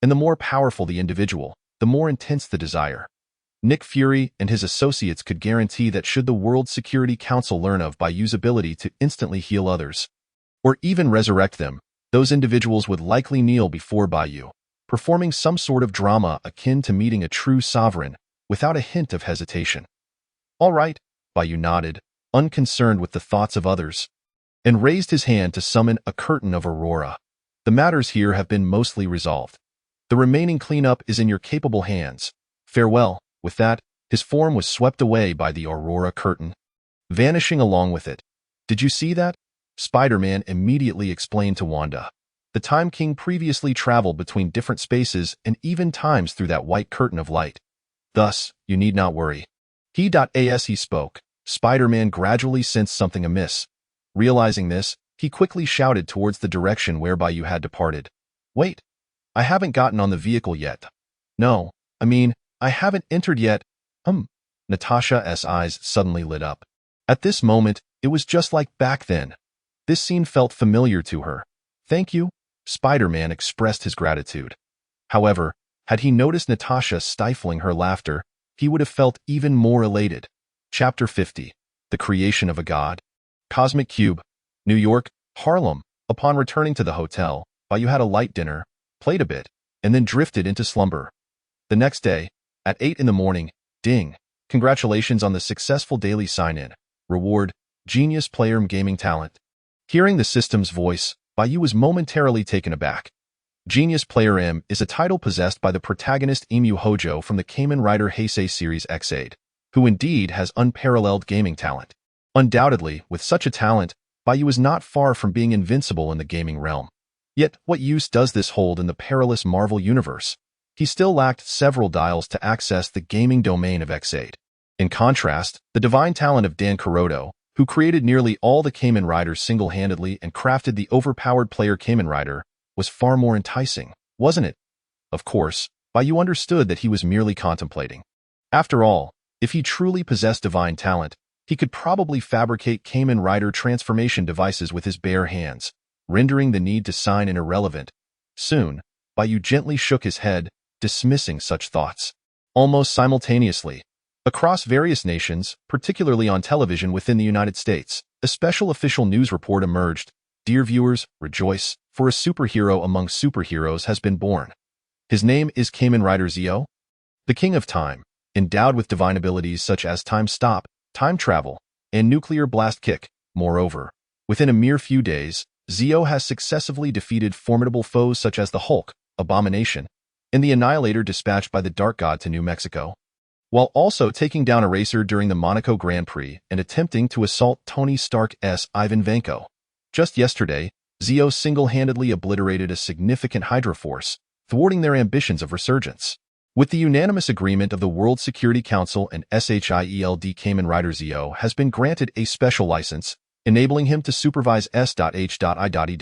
And the more powerful the individual, the more intense the desire. Nick Fury and his associates could guarantee that should the World Security Council learn of Bai Yu's ability to instantly heal others, or even resurrect them, those individuals would likely kneel before Bai Yu, performing some sort of drama akin to meeting a true sovereign, without a hint of hesitation. All right, Bai Yu nodded, unconcerned with the thoughts of others, and raised his hand to summon a curtain of aurora. The matters here have been mostly resolved. The remaining cleanup is in your capable hands. Farewell. With that, his form was swept away by the aurora curtain, vanishing along with it. Did you see that? Spider-Man immediately explained to Wanda. The Time King previously traveled between different spaces and even times through that white curtain of light. Thus, you need not worry. As he spoke, Spider-Man gradually sensed something amiss. Realizing this, he quickly shouted towards the direction where Bai Yu had departed. Wait, I haven't gotten on the vehicle yet. No, I haven't entered yet. Natasha's eyes suddenly lit up. At this moment, it was just like back then. This scene felt familiar to her. Thank you, Spider-Man expressed his gratitude. However, had he noticed Natasha stifling her laughter, he would have felt even more elated. Chapter 50. The Creation of a God. Cosmic Cube, New York, Harlem. Upon returning to the hotel, Bai Yu had a light dinner, played a bit, and then drifted into slumber. The next day, at 8 in the morning, ding. Congratulations on the successful daily sign-in. Reward, Genius Player Gaming Talent. Hearing the system's voice, Bai Yu was momentarily taken aback. Genius Player M is a title possessed by the protagonist Emu Hojo from the Kamen Rider Heisei series X8, who indeed has unparalleled gaming talent. Undoubtedly, with such a talent, Bai Yu is not far from being invincible in the gaming realm. Yet, what use does this hold in the perilous Marvel universe? He still lacked several dials to access the gaming domain of X8. In contrast, the divine talent of Dan Kuroda, who created nearly all the Kamen Riders single-handedly and crafted the overpowered player Kamen Rider, was far more enticing, wasn't it? Of course, Bai Yu understood that he was merely contemplating. After all, if he truly possessed divine talent, he could probably fabricate Kamen Rider transformation devices with his bare hands, rendering the need to sign in irrelevant. Soon, Bai Yu gently shook his head, dismissing such thoughts. Almost simultaneously, across various nations, particularly on television within the United States, a special official news report emerged. Dear viewers, rejoice, for a superhero among superheroes has been born. His name is Kamen Rider Zeo, the King of Time, endowed with divine abilities such as time stop, time travel, and nuclear blast kick. Moreover, within a mere few days, Zeo has successively defeated formidable foes such as the Hulk, Abomination, and the Annihilator dispatched by the Dark God to New Mexico, while also taking down a racer during the Monaco Grand Prix and attempting to assault Tony Stark's Ivan Vanko. Just yesterday, Zeo single-handedly obliterated a significant Hydra force, thwarting their ambitions of resurgence. With the unanimous agreement of the World Security Council and SHIELD, Kamen Rider Zeo has been granted a special license, enabling him to supervise S.H.I.E.L.D.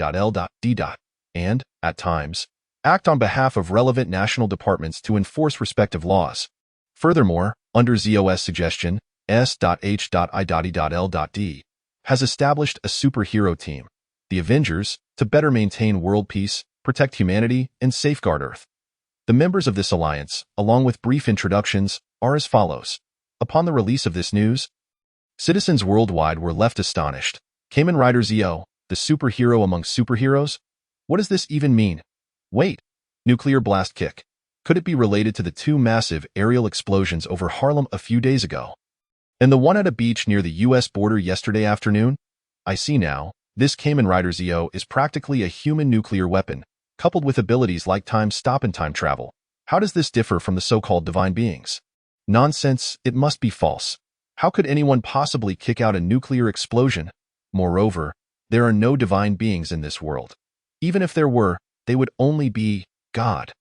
and, at times, act on behalf of relevant national departments to enforce respective laws. Furthermore, under Zeo's suggestion, S.H.I.E.L.D. has established a superhero team, the Avengers, to better maintain world peace, protect humanity, and safeguard Earth. The members of this alliance, along with brief introductions, are as follows. Upon the release of this news, citizens worldwide were left astonished. Kamen Rider Zeo, the superhero among superheroes? What does this even mean? Wait, nuclear blast kick. Could it be related to the two massive aerial explosions over Harlem a few days ago, and the one at a beach near the U.S. border yesterday afternoon? I see now. This Kamen Rider Zeo is practically a human nuclear weapon, coupled with abilities like time stop and time travel. How does this differ from the so-called divine beings? Nonsense, it must be false. How could anyone possibly kick out a nuclear explosion? Moreover, there are no divine beings in this world. Even if there were, they would only be God.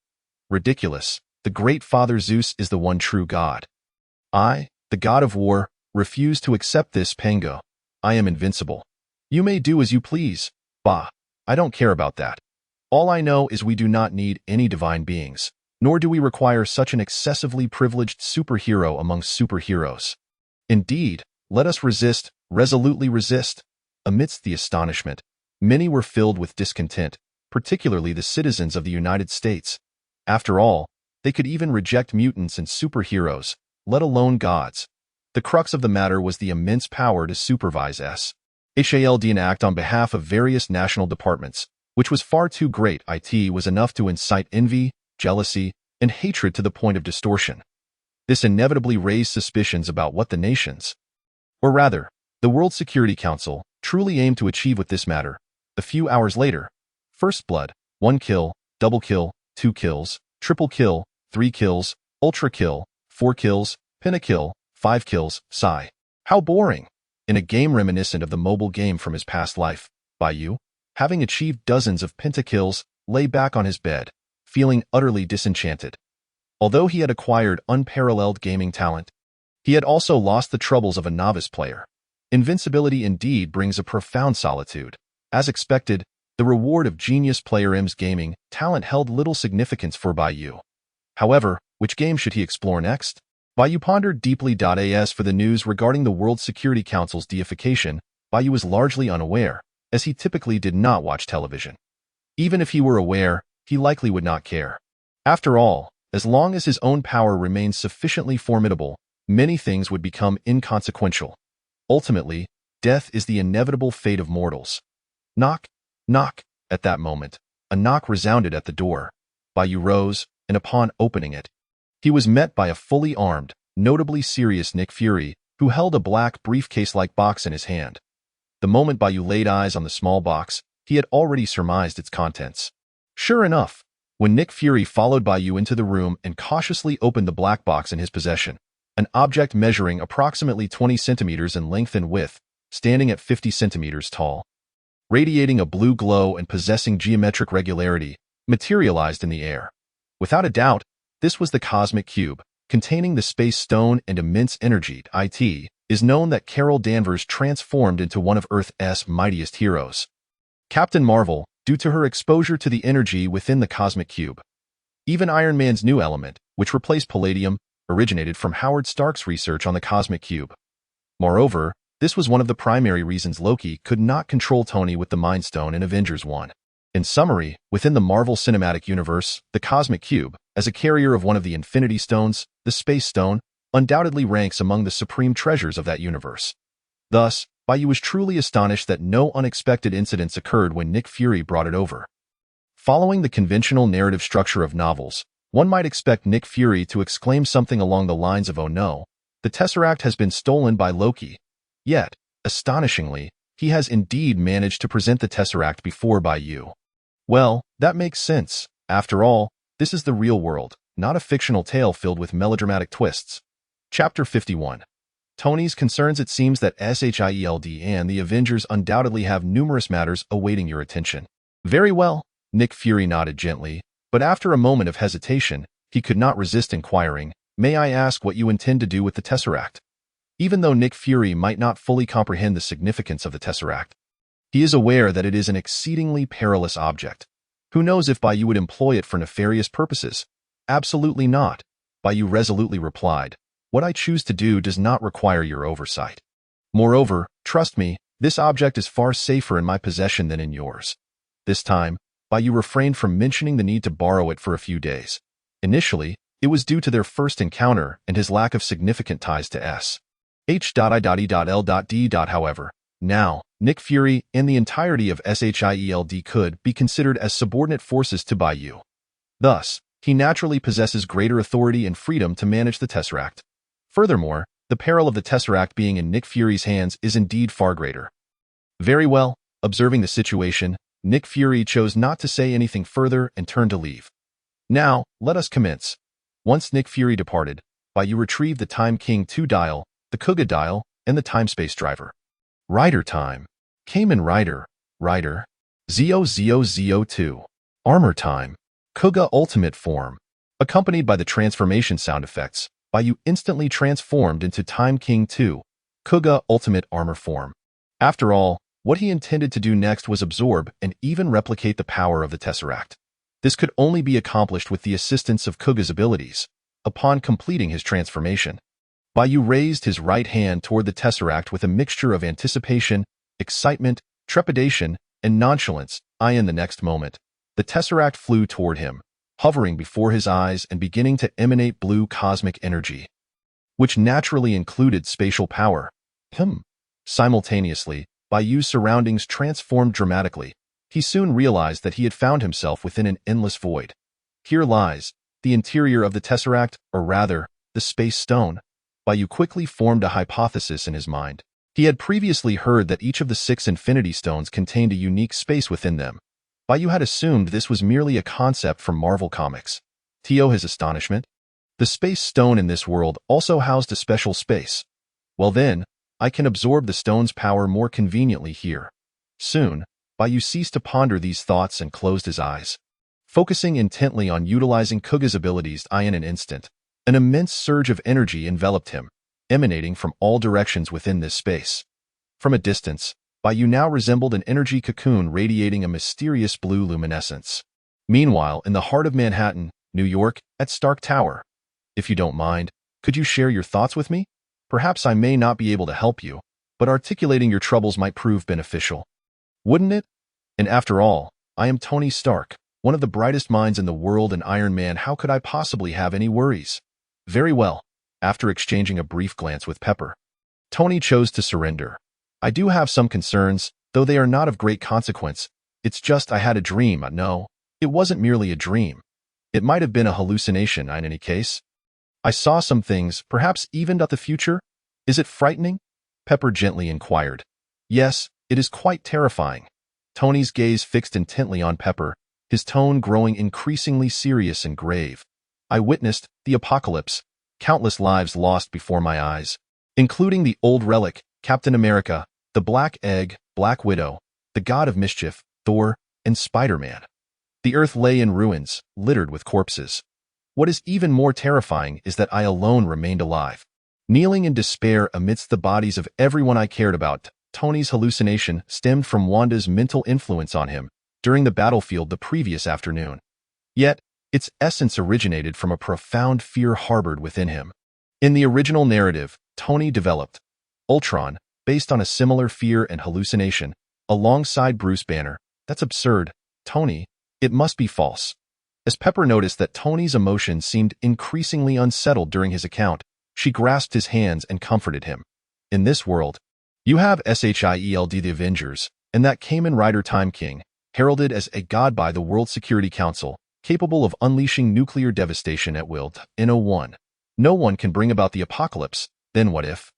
Ridiculous. The great Father Zeus is the one true God. I, the god of war, refuse to accept this, Pango. I am invincible. You may do as you please. Bah, I don't care about that. All I know is we do not need any divine beings, nor do we require such an excessively privileged superhero among superheroes. Indeed, let us resist, resolutely resist. Amidst the astonishment, many were filled with discontent, particularly the citizens of the United States. After all, they could even reject mutants and superheroes, let alone gods. The crux of the matter was the immense power to supervise SHIELD and act on behalf of various national departments, which was far too great. It was enough to incite envy, jealousy, and hatred to the point of distortion. This inevitably raised suspicions about what the nations, or rather, the World Security Council, truly aimed to achieve with this matter. A few hours later, first blood, 1 kill, double kill, 2 kills, triple kill, 3 kills, ultra kill, 4 kills, pentakill, 5 kills, sigh. How boring! In a game reminiscent of the mobile game from his past life, Bai Yu, having achieved dozens of pentakills, lay back on his bed, feeling utterly disenchanted. Although he had acquired unparalleled gaming talent, he had also lost the troubles of a novice player. Invincibility indeed brings a profound solitude. As expected, the reward of genius player M's gaming talent held little significance for Bai Yu. However, which game should he explore next? Bai Yu pondered deeply. As for the news regarding the World Security Council's deification, Bai Yu was largely unaware, as he typically did not watch television. Even if he were aware, he likely would not care. After all, as long as his own power remained sufficiently formidable, many things would become inconsequential. Ultimately, death is the inevitable fate of mortals. Knock, knock. At that moment, a knock resounded at the door. Bai Yu rose, and upon opening it, he was met by a fully armed, notably serious Nick Fury, who held a black briefcase-like box in his hand. The moment Bai Yu laid eyes on the small box, he had already surmised its contents. Sure enough, when Nick Fury followed Bai Yu into the room and cautiously opened the black box in his possession, an object measuring approximately 20 centimeters in length and width, standing at 50 centimeters tall, radiating a blue glow and possessing geometric regularity, materialized in the air. Without a doubt, this was the cosmic cube, containing the space stone and immense energy. It is known that Carol Danvers transformed into one of Earth's mightiest heroes, Captain Marvel, due to her exposure to the energy within the cosmic cube. Even Iron Man's new element, which replaced palladium, originated from Howard Stark's research on the cosmic cube. Moreover, this was one of the primary reasons Loki could not control Tony with the Mind Stone in Avengers 1. In summary, within the Marvel Cinematic Universe, the Cosmic Cube, as a carrier of one of the Infinity Stones, the Space Stone, undoubtedly ranks among the supreme treasures of that universe. Thus, Bai Yu was truly astonished that no unexpected incidents occurred when Nick Fury brought it over. Following the conventional narrative structure of novels, one might expect Nick Fury to exclaim something along the lines of, "Oh no, the Tesseract has been stolen by Loki." Yet, astonishingly, he has indeed managed to present the Tesseract before Bai Yu. Well, that makes sense. After all, this is the real world, not a fictional tale filled with melodramatic twists. Chapter 51. Tony's concerns. It seems that Shield and the Avengers undoubtedly have numerous matters awaiting your attention. Very well, Nick Fury nodded gently, but after a moment of hesitation, he could not resist inquiring, "May I ask what you intend to do with the Tesseract?" Even though Nick Fury might not fully comprehend the significance of the Tesseract, he is aware that it is an exceedingly perilous object. Who knows if Bai Yu would employ it for nefarious purposes? Absolutely not, Bai Yu resolutely replied. What I choose to do does not require your oversight. Moreover, trust me, this object is far safer in my possession than in yours. This time, Bai Yu refrained from mentioning the need to borrow it for a few days. Initially, it was due to their first encounter and his lack of significant ties to S.H.I.L.D. However, now, Nick Fury and the entirety of SHIELD could be considered as subordinate forces to Bai Yu. Thus, he naturally possesses greater authority and freedom to manage the Tesseract. Furthermore, the peril of the Tesseract being in Nick Fury's hands is indeed far greater. Very well, observing the situation, Nick Fury chose not to say anything further and turned to leave. Now, let us commence. Once Nick Fury departed, Bai Yu retrieved the Time King 2 dial, the Kuuga dial, and the Timespace driver. Rider time. Kamen Rider, 0002. Armor time. Kuuga Ultimate Form. Accompanied by the transformation sound effects, Bai Yu instantly transformed into Time King 2, Kuuga Ultimate Armor Form. After all, what he intended to do next was absorb and even replicate the power of the Tesseract. This could only be accomplished with the assistance of Kuuga's abilities. Upon completing his transformation, Bai Yu raised his right hand toward the Tesseract with a mixture of anticipation, excitement, trepidation, and nonchalance. In the next moment, the Tesseract flew toward him, hovering before his eyes and beginning to emanate blue cosmic energy, which naturally included spatial power. Simultaneously, Bai Yu's surroundings transformed dramatically. He soon realized that he had found himself within an endless void. Here lies the interior of the Tesseract, or rather, the Space Stone. Bai Yu quickly formed a hypothesis in his mind. He had previously heard that each of the 6 Infinity Stones contained a unique space within them. Bai Yu had assumed this was merely a concept from Marvel Comics. To his astonishment, the Space Stone in this world also housed a special space. Well then, I can absorb the stone's power more conveniently here. Soon, Bai Yu ceased to ponder these thoughts and closed his eyes. Focusing intently on utilizing Kuuga's abilities, in an instant, an immense surge of energy enveloped him, emanating from all directions within this space. From a distance, Bai Yu now resembled an energy cocoon radiating a mysterious blue luminescence. Meanwhile, in the heart of Manhattan, New York, at Stark Tower. If you don't mind, could you share your thoughts with me? Perhaps I may not be able to help you, but articulating your troubles might prove beneficial. Wouldn't it? And after all, I am Tony Stark, one of the brightest minds in the world and Iron Man. How could I possibly have any worries? Very well. After exchanging a brief glance with Pepper, Tony chose to surrender. I do have some concerns, though they are not of great consequence. It's just I had a dream. No, it wasn't merely a dream. It might have been a hallucination in any case. I saw some things, perhaps even about the future. Is it frightening? Pepper gently inquired. Yes, it is quite terrifying. Tony's gaze fixed intently on Pepper, his tone growing increasingly serious and grave. I witnessed the apocalypse, countless lives lost before my eyes, including the old relic, Captain America, the Black Egg, Black Widow, the God of Mischief, Thor, and Spider-Man. The earth lay in ruins, littered with corpses. What is even more terrifying is that I alone remained alive, kneeling in despair amidst the bodies of everyone I cared about. Tony's hallucination stemmed from Wanda's mental influence on him during the battlefield the previous afternoon. Yet, its essence originated from a profound fear harbored within him. In the original narrative, Tony developed Ultron, based on a similar fear and hallucination, alongside Bruce Banner. That's absurd, Tony. It must be false. As Pepper noticed that Tony's emotions seemed increasingly unsettled during his account, she grasped his hands and comforted him. In this world, you have SHIELD the Avengers, and that Kamen Rider Time King, heralded as a god by the World Security Council, capable of unleashing nuclear devastation at will. No one can bring about the apocalypse. Then what if?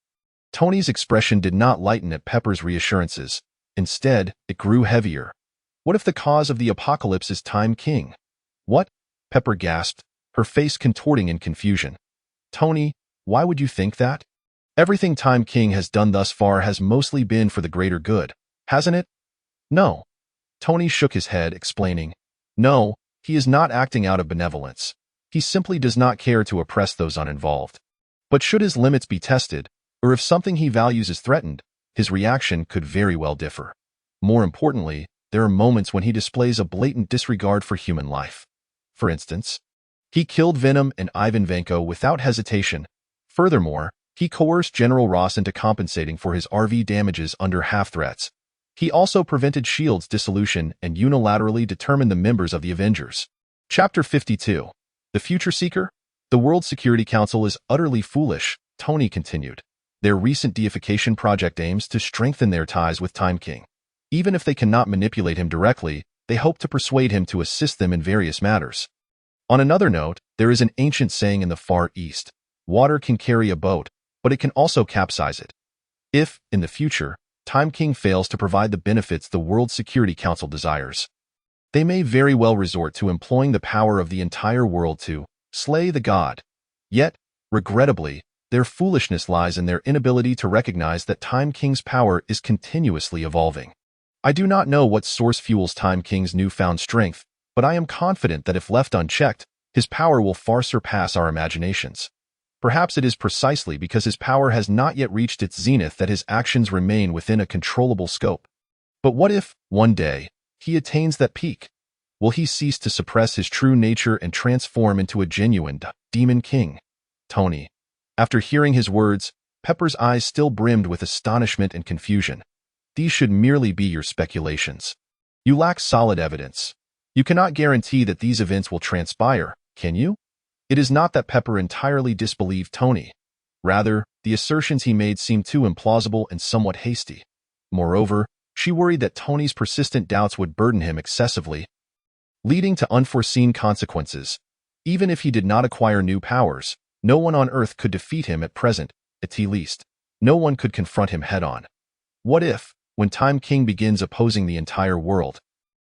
Tony's expression did not lighten at Pepper's reassurances. Instead, it grew heavier. What if the cause of the apocalypse is Time King? What? Pepper gasped, her face contorting in confusion. Tony, why would you think that? Everything Time King has done thus far has mostly been for the greater good, hasn't it? No. Tony shook his head, explaining, no, he is not acting out of benevolence. He simply does not care to oppress those uninvolved. But should his limits be tested, or if something he values is threatened, his reaction could very well differ. More importantly, there are moments when he displays a blatant disregard for human life. For instance, he killed Venom and Ivan Vanko without hesitation. Furthermore, he coerced General Ross into compensating for his RV damages under half-threats. He also prevented S.H.I.E.L.D.'s dissolution and unilaterally determined the members of the Avengers. Chapter 52. The Future Seeker? The World Security Council is utterly foolish, Tony continued. Their recent deification project aims to strengthen their ties with Time King. Even if they cannot manipulate him directly, they hope to persuade him to assist them in various matters. On another note, there is an ancient saying in the Far East, water can carry a boat, but it can also capsize it. If, in the future, Time King fails to provide the benefits the World Security Council desires, they may very well resort to employing the power of the entire world to slay the god. Yet, regrettably, their foolishness lies in their inability to recognize that Time King's power is continuously evolving. I do not know what source fuels Time King's newfound strength, but I am confident that if left unchecked, his power will far surpass our imaginations. Perhaps it is precisely because his power has not yet reached its zenith that his actions remain within a controllable scope. But what if, one day, he attains that peak? Will he cease to suppress his true nature and transform into a genuine demon king? Tony. After hearing his words, Pepper's eyes still brimmed with astonishment and confusion. These should merely be your speculations. You lack solid evidence. You cannot guarantee that these events will transpire, can you? It is not that Pepper entirely disbelieved Tony. Rather, the assertions he made seemed too implausible and somewhat hasty. Moreover, she worried that Tony's persistent doubts would burden him excessively, leading to unforeseen consequences. Even if he did not acquire new powers, no one on Earth could defeat him at present, at least. No one could confront him head-on. What if, when Time King begins opposing the entire world,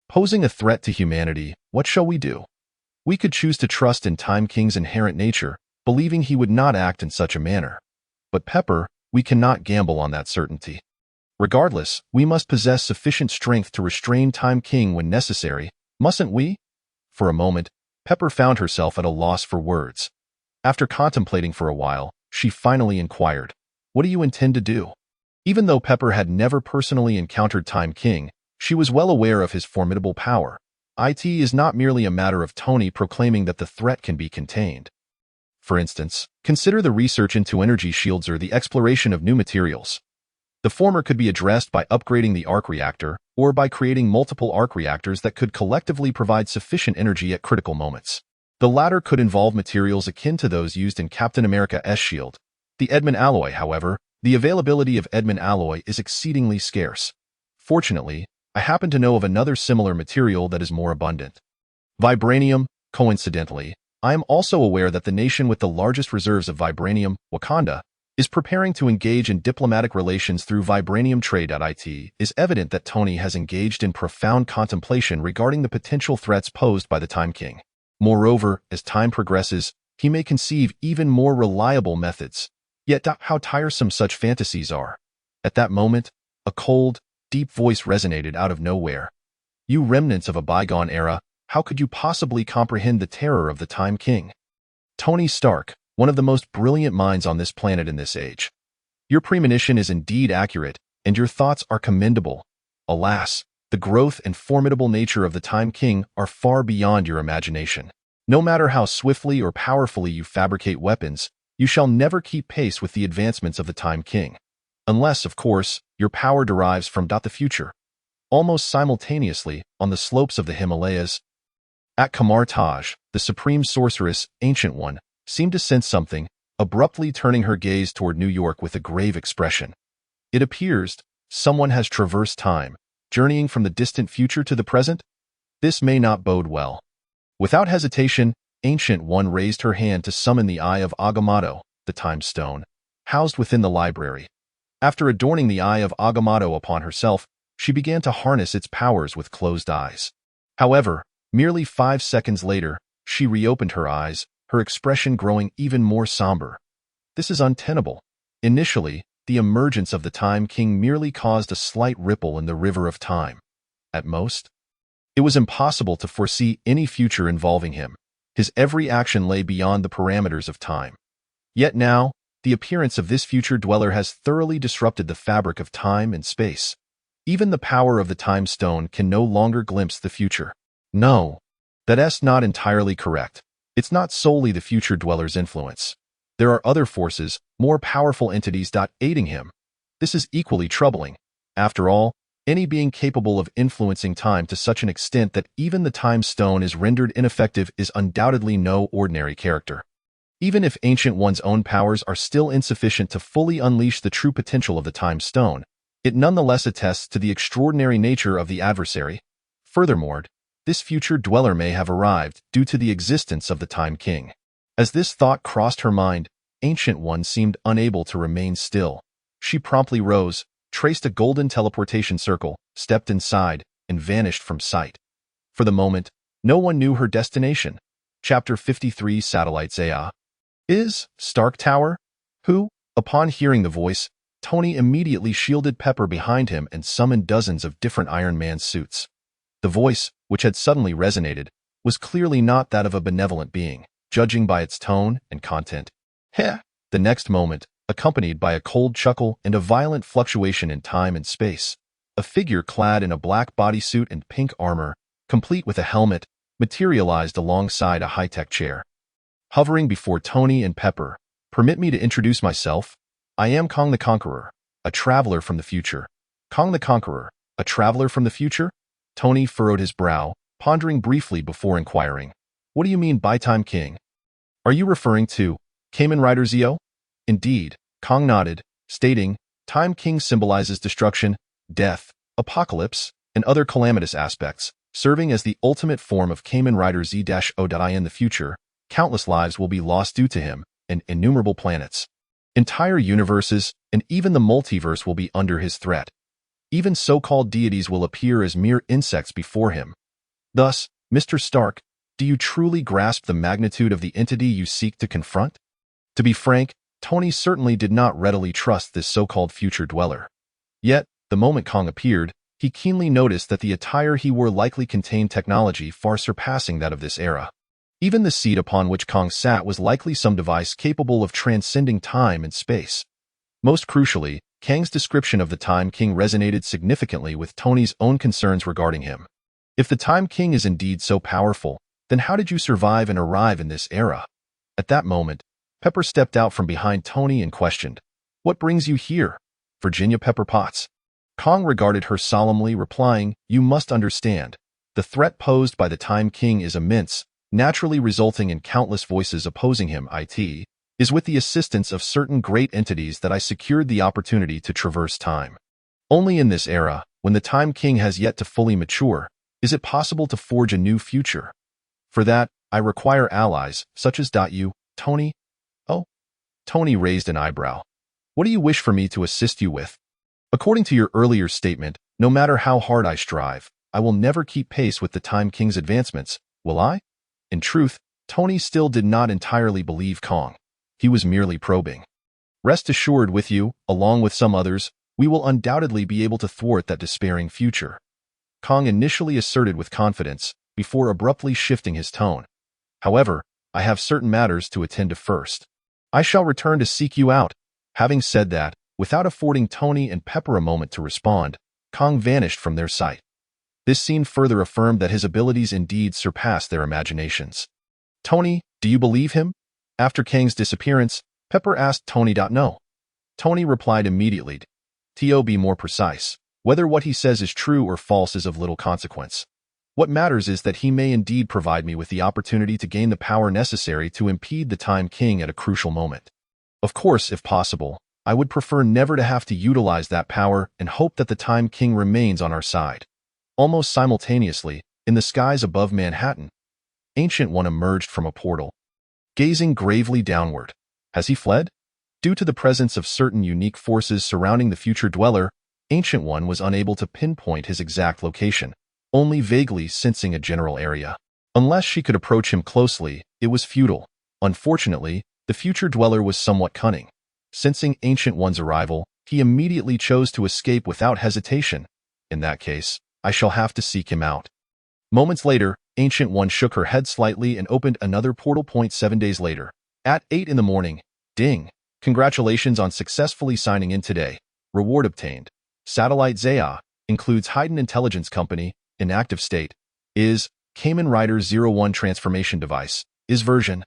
posing a threat to humanity, what shall we do? We could choose to trust in Time King's inherent nature, believing he would not act in such a manner. But Pepper, we cannot gamble on that certainty. Regardless, we must possess sufficient strength to restrain Time King when necessary, mustn't we? For a moment, Pepper found herself at a loss for words. After contemplating for a while, she finally inquired, "What do you intend to do?" Even though Pepper had never personally encountered Time King, she was well aware of his formidable power. It is not merely a matter of Tony proclaiming that the threat can be contained. For instance, consider the research into energy shields or the exploration of new materials. The former could be addressed by upgrading the arc reactor, or by creating multiple arc reactors that could collectively provide sufficient energy at critical moments. The latter could involve materials akin to those used in Captain America's shield. The Edmund alloy, however, the availability of Edmund alloy is exceedingly scarce. Fortunately, I happen to know of another similar material that is more abundant. Vibranium. Coincidentally, I am also aware that the nation with the largest reserves of vibranium, Wakanda, is preparing to engage in diplomatic relations through vibranium trade. It is evident that Tony has engaged in profound contemplation regarding the potential threats posed by the Time King. Moreover, as time progresses, he may conceive even more reliable methods. Yet how tiresome such fantasies are. At that moment, a cold, deep voice resonated out of nowhere. You remnants of a bygone era, how could you possibly comprehend the terror of the Time King? Tony Stark, one of the most brilliant minds on this planet in this age. Your premonition is indeed accurate, and your thoughts are commendable. Alas, the growth and formidable nature of the Time King are far beyond your imagination. No matter how swiftly or powerfully you fabricate weapons, you shall never keep pace with the advancements of the Time King. Unless, of course, your power derives from the future. Almost simultaneously, on the slopes of the Himalayas, at Kamar Taj, the supreme sorceress, Ancient One, seemed to sense something, abruptly turning her gaze toward New York with a grave expression. It appears someone has traversed time, journeying from the distant future to the present. This may not bode well. Without hesitation, Ancient One raised her hand to summon the Eye of Agamotto, the Time Stone, housed within the library. After adorning the Eye of Agamotto upon herself, she began to harness its powers with closed eyes. However, merely 5 seconds later, she reopened her eyes, her expression growing even more somber. This is untenable. Initially, the emergence of the Time King merely caused a slight ripple in the river of time. At most, it was impossible to foresee any future involving him. His every action lay beyond the parameters of time. Yet now, the appearance of this future dweller has thoroughly disrupted the fabric of time and space. Even the power of the Time Stone can no longer glimpse the future. No, that's not entirely correct. It's not solely the future dweller's influence. There are other forces, more powerful entities aiding him. This is equally troubling. After all, any being capable of influencing time to such an extent that even the Time Stone is rendered ineffective is undoubtedly no ordinary character. Even if Ancient One's own powers are still insufficient to fully unleash the true potential of the Time Stone, it nonetheless attests to the extraordinary nature of the adversary. Furthermore, this future dweller may have arrived due to the existence of the Time King. As this thought crossed her mind, Ancient One seemed unable to remain still. She promptly rose, traced a golden teleportation circle, stepped inside, and vanished from sight. For the moment, no one knew her destination. Chapter 53 Satellites AI. Is Stark Tower? Who? Upon hearing the voice, Tony immediately shielded Pepper behind him and summoned dozens of different Iron Man suits. The voice, which had suddenly resonated, was clearly not that of a benevolent being, judging by its tone and content. Heh! The next moment, accompanied by a cold chuckle and a violent fluctuation in time and space, a figure clad in a black bodysuit and pink armor, complete with a helmet, materialized alongside a high-tech chair. Hovering before Tony and Pepper, permit me to introduce myself. I am Kong the Conqueror, a traveler from the future. Kong the Conqueror, a traveler from the future? Tony furrowed his brow, pondering briefly before inquiring. What do you mean by Time King? Are you referring to Kamen Rider Zeo? Indeed, Kong nodded, stating, Time King symbolizes destruction, death, apocalypse, and other calamitous aspects, serving as the ultimate form of Kamen Rider Z-O. In the future, countless lives will be lost due to him, and innumerable planets. Entire universes, and even the multiverse will be under his threat. Even so-called deities will appear as mere insects before him. Thus, Mr. Stark, do you truly grasp the magnitude of the entity you seek to confront? To be frank, Tony certainly did not readily trust this so-called future dweller. Yet, the moment Kong appeared, he keenly noticed that the attire he wore likely contained technology far surpassing that of this era. Even the seat upon which Kong sat was likely some device capable of transcending time and space. Most crucially, Kang's description of the Time King resonated significantly with Tony's own concerns regarding him. If the Time King is indeed so powerful, then how did you survive and arrive in this era? At that moment, Pepper stepped out from behind Tony and questioned, What brings you here, Virginia Pepper Potts? Kong regarded her solemnly, replying, You must understand. The threat posed by the Time King is immense, naturally resulting in countless voices opposing him. It is with the assistance of certain great entities that I secured the opportunity to traverse time. Only in this era, when the Time King has yet to fully mature, is it possible to forge a new future. For that, I require allies, such as you, Tony. Oh? Tony raised an eyebrow. What do you wish for me to assist you with? According to your earlier statement, no matter how hard I strive, I will never keep pace with the Time King's advancements, will I? In truth, Tony still did not entirely believe Kong. He was merely probing. Rest assured with you, along with some others, we will undoubtedly be able to thwart that despairing future. Kong initially asserted with confidence, before abruptly shifting his tone. However, I have certain matters to attend to first. I shall return to seek you out. Having said that, without affording Tony and Pepper a moment to respond, Kong vanished from their sight. This scene further affirmed that his abilities indeed surpassed their imaginations. Tony, do you believe him? After Kang's disappearance, Pepper asked Tony. No. Tony replied immediately. To be more precise, whether what he says is true or false is of little consequence. What matters is that he may indeed provide me with the opportunity to gain the power necessary to impede the Time King at a crucial moment. Of course, if possible, I would prefer never to have to utilize that power and hope that the Time King remains on our side. Almost simultaneously, in the skies above Manhattan, Ancient One emerged from a portal. Gazing gravely downward. Has he fled? Due to the presence of certain unique forces surrounding the future dweller, Ancient One was unable to pinpoint his exact location, only vaguely sensing a general area. Unless she could approach him closely, it was futile. Unfortunately, the future dweller was somewhat cunning. Sensing Ancient One's arrival, he immediately chose to escape without hesitation. In that case, I shall have to seek him out. Moments later, Ancient One shook her head slightly and opened another portal. 7 days later. At 8 in the morning, ding! Congratulations on successfully signing in today. Reward obtained. Satellite Zaya includes Hidden Intelligence Company, in active state, is Kamen Rider 01 transformation device, is version.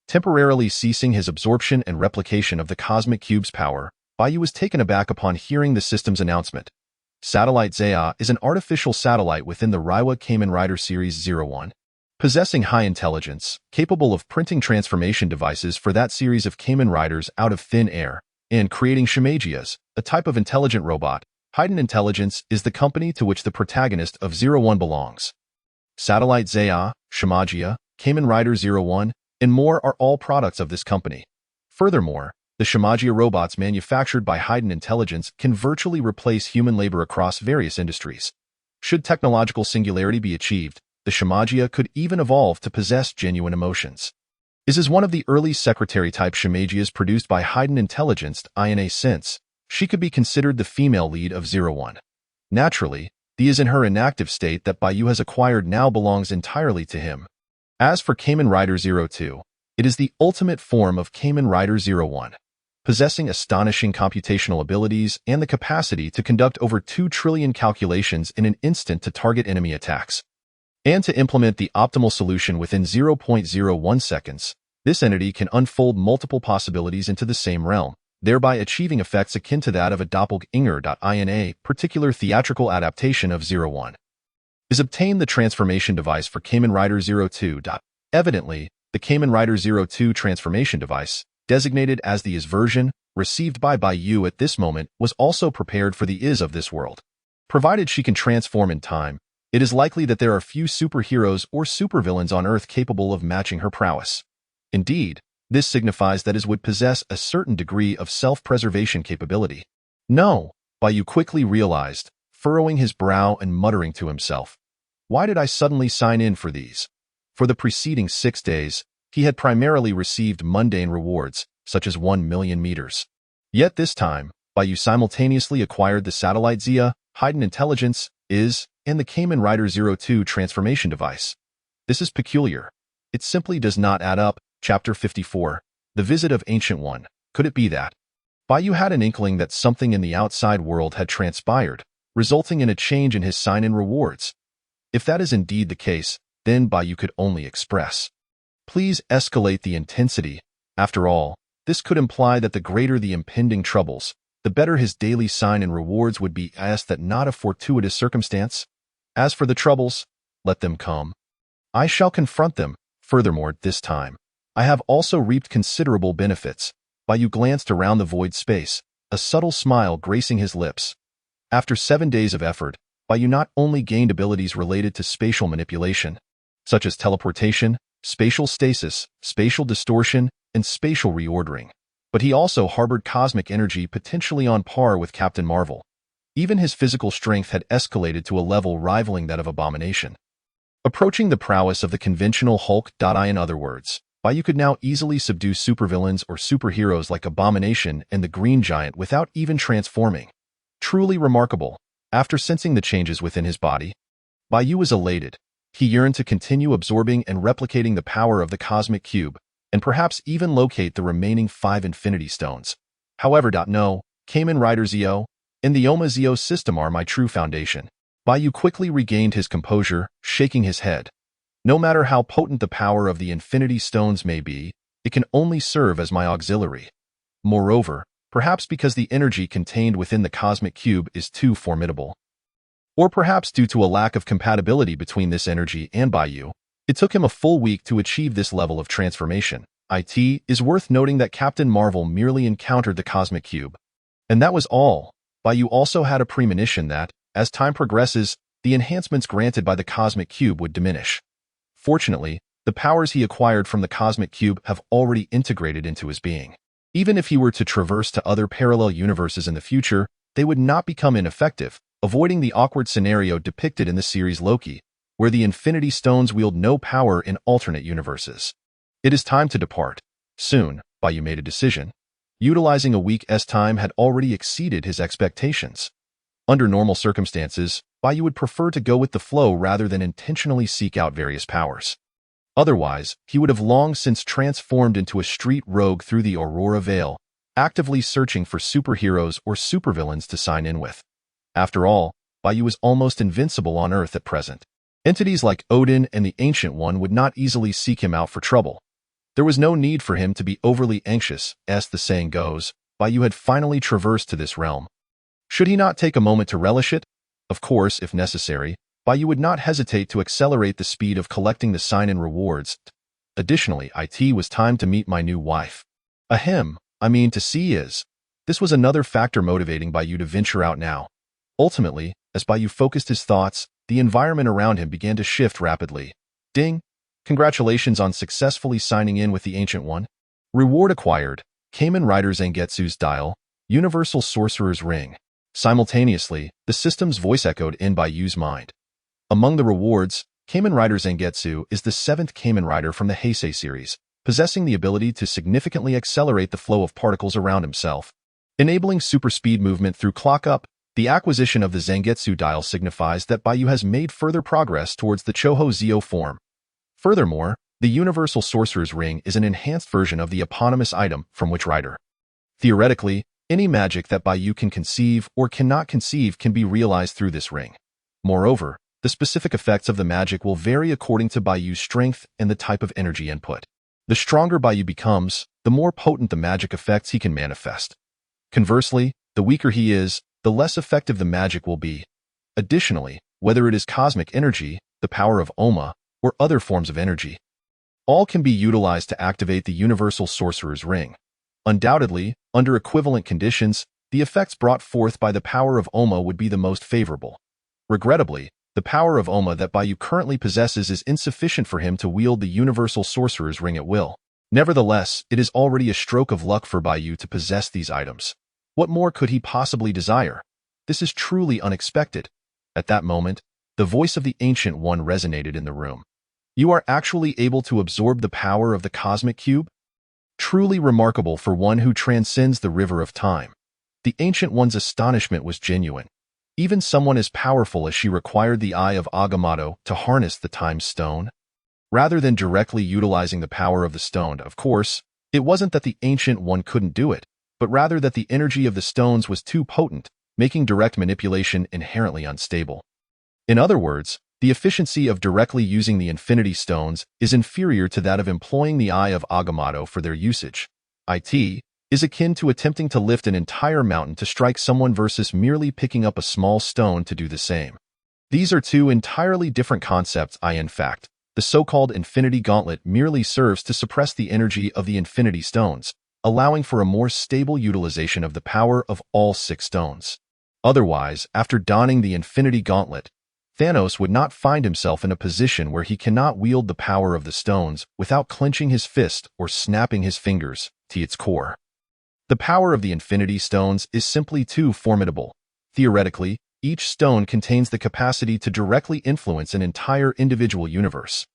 Temporarily ceasing his absorption and replication of the Cosmic Cube's power, Bai Yu was taken aback upon hearing the system's announcement. Satellite Zaya is an artificial satellite within the Reiwa Kamen Rider Series 01. Possessing high intelligence, capable of printing transformation devices for that series of Kamen Riders out of thin air, and creating Shimagias, a type of intelligent robot, Hidden Intelligence is the company to which the protagonist of 01 belongs. Satellite Zaya, Shimagia, Kamen Rider 01, and more are all products of this company. Furthermore, the Shimagia robots manufactured by Hidden Intelligence can virtually replace human labor across various industries. Should technological singularity be achieved, the Shimagia could even evolve to possess genuine emotions. This is one of the early secretary-type Shimagias produced by Hidden Intelligence. In a sense, she could be considered the female lead of 01. Naturally, the is in her inactive state that Bai Yu has acquired now belongs entirely to him. As for Kamen Rider 02, it is the ultimate form of Kamen Rider 01, possessing astonishing computational abilities and the capacity to conduct over 2 trillion calculations in an instant to target enemy attacks. And to implement the optimal solution within 0.01 seconds, this entity can unfold multiple possibilities into the same realm, thereby achieving effects akin to that of a doppelganger. In a particular theatrical adaptation of 01. Is obtained the transformation device for Kamen Rider 02. Evidently, the Kamen Rider 02 transformation device, designated as the is version, received by Bai Yu at this moment, was also prepared for the is of this world. Provided she can transform in time, it is likely that there are few superheroes or supervillains on Earth capable of matching her prowess. Indeed, this signifies that is would possess a certain degree of self-preservation capability. No, Bai Yu quickly realized, furrowing his brow and muttering to himself. Why did I suddenly sign in for these? For the preceding 6 days, he had primarily received mundane rewards, such as 1 million meters. Yet this time, Bai Yu simultaneously acquired the Satellite Zia, Hidden Intelligence, is, and the Kamen Rider 02 transformation device. This is peculiar. It simply does not add up. Chapter 54. The Visit of Ancient One. Could it be that? Bai Yu had an inkling that something in the outside world had transpired, resulting in a change in his sign-in rewards. If that is indeed the case, then Bai Yu could only express. Please escalate the intensity. After all, this could imply that the greater the impending troubles, the better his daily sign-in rewards would be. As that not a fortuitous circumstance? As for the troubles, let them come. I shall confront them. Furthermore, this time, I have also reaped considerable benefits. Bai Yu glanced around the void space, a subtle smile gracing his lips. After 7 days of effort, Bai Yu not only gained abilities related to spatial manipulation, such as teleportation, spatial stasis, spatial distortion, and spatial reordering, but he also harbored cosmic energy potentially on par with Captain Marvel. Even his physical strength had escalated to a level rivaling that of Abomination. Approaching the prowess of the conventional Hulk. In other words, Bai Yu could now easily subdue supervillains or superheroes like Abomination and the Green Giant without even transforming. Truly remarkable. After sensing the changes within his body, Bai Yu was elated. He yearned to continue absorbing and replicating the power of the Cosmic Cube, and perhaps even locate the remaining 5 Infinity Stones. However, no, Kamen Rider Zio and the Oma Zio system are my true foundation. Bai Yu quickly regained his composure, shaking his head. No matter how potent the power of the Infinity Stones may be, it can only serve as my auxiliary. Moreover, perhaps because the energy contained within the Cosmic Cube is too formidable, or perhaps due to a lack of compatibility between this energy and Bai Yu, it took him a full week to achieve this level of transformation. It is worth noting that Captain Marvel merely encountered the Cosmic Cube. And that was all. Bai Yu also had a premonition that, as time progresses, the enhancements granted by the Cosmic Cube would diminish. Fortunately, the powers he acquired from the Cosmic Cube have already integrated into his being. Even if he were to traverse to other parallel universes in the future, they would not become ineffective, avoiding the awkward scenario depicted in the series Loki, where the Infinity Stones wield no power in alternate universes. It is time to depart. Soon, Bai Yu made a decision. Utilizing a week's time had already exceeded his expectations. Under normal circumstances, Bai Yu would prefer to go with the flow rather than intentionally seek out various powers. Otherwise, he would have long since transformed into a street rogue through the Aurora Veil, actively searching for superheroes or supervillains to sign in with. After all, Bai Yu is almost invincible on Earth at present. Entities like Odin and the Ancient One would not easily seek him out for trouble. There was no need for him to be overly anxious, as the saying goes. Bai Yu had finally traversed to this realm. Should he not take a moment to relish it? Of course, if necessary, Bai Yu would not hesitate to accelerate the speed of collecting the sign-in rewards. Additionally, it was time to meet my new wife. To see is. This was another factor motivating Bai Yu to venture out now. Ultimately, as Bai Yu focused his thoughts, the environment around him began to shift rapidly. Ding! Congratulations on successfully signing in with the Ancient One. Reward acquired. Kamen Rider Zangetsu's Dial, Universal Sorcerer's Ring. Simultaneously, the system's voice echoed in Bai Yu's mind. Among the rewards, Kamen Rider Zangetsu is the 7th Kamen Rider from the Heisei series, possessing the ability to significantly accelerate the flow of particles around himself, enabling super speed movement through clock-up. The acquisition of the Zangetsu Dial signifies that Bai Yu has made further progress towards the Choho Zio form. Furthermore, the Universal Sorcerer's Ring is an enhanced version of the eponymous item from which rider. Theoretically, any magic that Bai Yu can conceive or cannot conceive can be realized through this ring. Moreover, the specific effects of the magic will vary according to Bai Yu's strength and the type of energy input. The stronger Bai Yu becomes, the more potent the magic effects he can manifest. Conversely, the weaker he is, the less effective the magic will be. Additionally, whether it is cosmic energy, the power of Oma, or other forms of energy, all can be utilized to activate the Universal Sorcerer's Ring. Undoubtedly, under equivalent conditions, the effects brought forth by the power of Oma would be the most favorable. Regrettably, the power of Oma that Bai Yu currently possesses is insufficient for him to wield the Universal Sorcerer's Ring at will. Nevertheless, it is already a stroke of luck for Bai Yu to possess these items. What more could he possibly desire? This is truly unexpected. At that moment, the voice of the Ancient One resonated in the room. You are actually able to absorb the power of the cosmic cube? Truly remarkable for one who transcends the river of time. The Ancient One's astonishment was genuine. Even someone as powerful as she required the Eye of Agamotto to harness the Time Stone. Rather than directly utilizing the power of the stone, of course, it wasn't that the Ancient One couldn't do it, but rather that the energy of the stones was too potent, making direct manipulation inherently unstable. In other words, the efficiency of directly using the Infinity Stones is inferior to that of employing the Eye of Agamotto for their usage. It is akin to attempting to lift an entire mountain to strike someone versus merely picking up a small stone to do the same. These are two entirely different concepts. In fact, the so-called Infinity Gauntlet merely serves to suppress the energy of the Infinity Stones, allowing for a more stable utilization of the power of all 6 stones. Otherwise, after donning the Infinity Gauntlet, Thanos would not find himself in a position where he cannot wield the power of the stones without clenching his fist or snapping his fingers to its core. The power of the Infinity Stones is simply too formidable. Theoretically, each stone contains the capacity to directly influence an entire individual universe.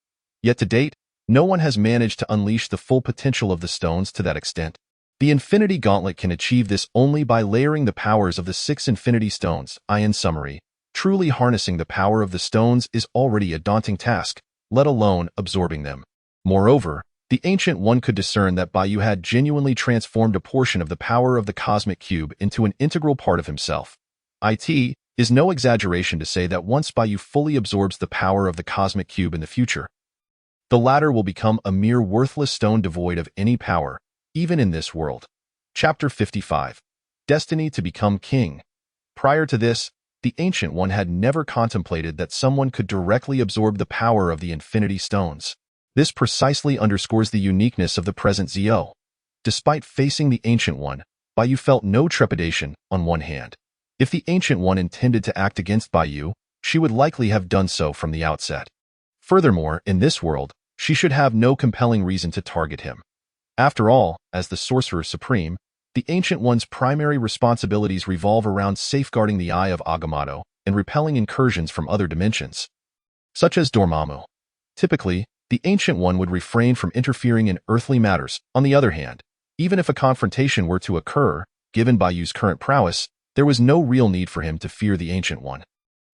Yet to date, no one has managed to unleash the full potential of the stones to that extent. The Infinity Gauntlet can achieve this only by layering the powers of the 6 Infinity Stones. In summary, truly harnessing the power of the stones is already a daunting task, let alone absorbing them. Moreover, the Ancient One could discern that Bai Yu had genuinely transformed a portion of the power of the cosmic cube into an integral part of himself. It is no exaggeration to say that once Bai Yu fully absorbs the power of the cosmic cube in the future, the latter will become a mere worthless stone devoid of any power, even in this world. Chapter 55. Destiny to become king. Prior to this, the Ancient One had never contemplated that someone could directly absorb the power of the Infinity Stones. This precisely underscores the uniqueness of the present Zio. Despite facing the Ancient One, Bai Yu felt no trepidation. On one hand, if the Ancient One intended to act against Bai Yu, she would likely have done so from the outset. Furthermore, in this world, she should have no compelling reason to target him. After all, as the Sorcerer Supreme, The Ancient One's primary responsibilities revolve around safeguarding the Eye of Agamotto and repelling incursions from other dimensions, such as Dormammu. Typically, the Ancient One would refrain from interfering in earthly matters. On the other hand, even if a confrontation were to occur, given Bai Yu's current prowess, there was no real need for him to fear the Ancient One.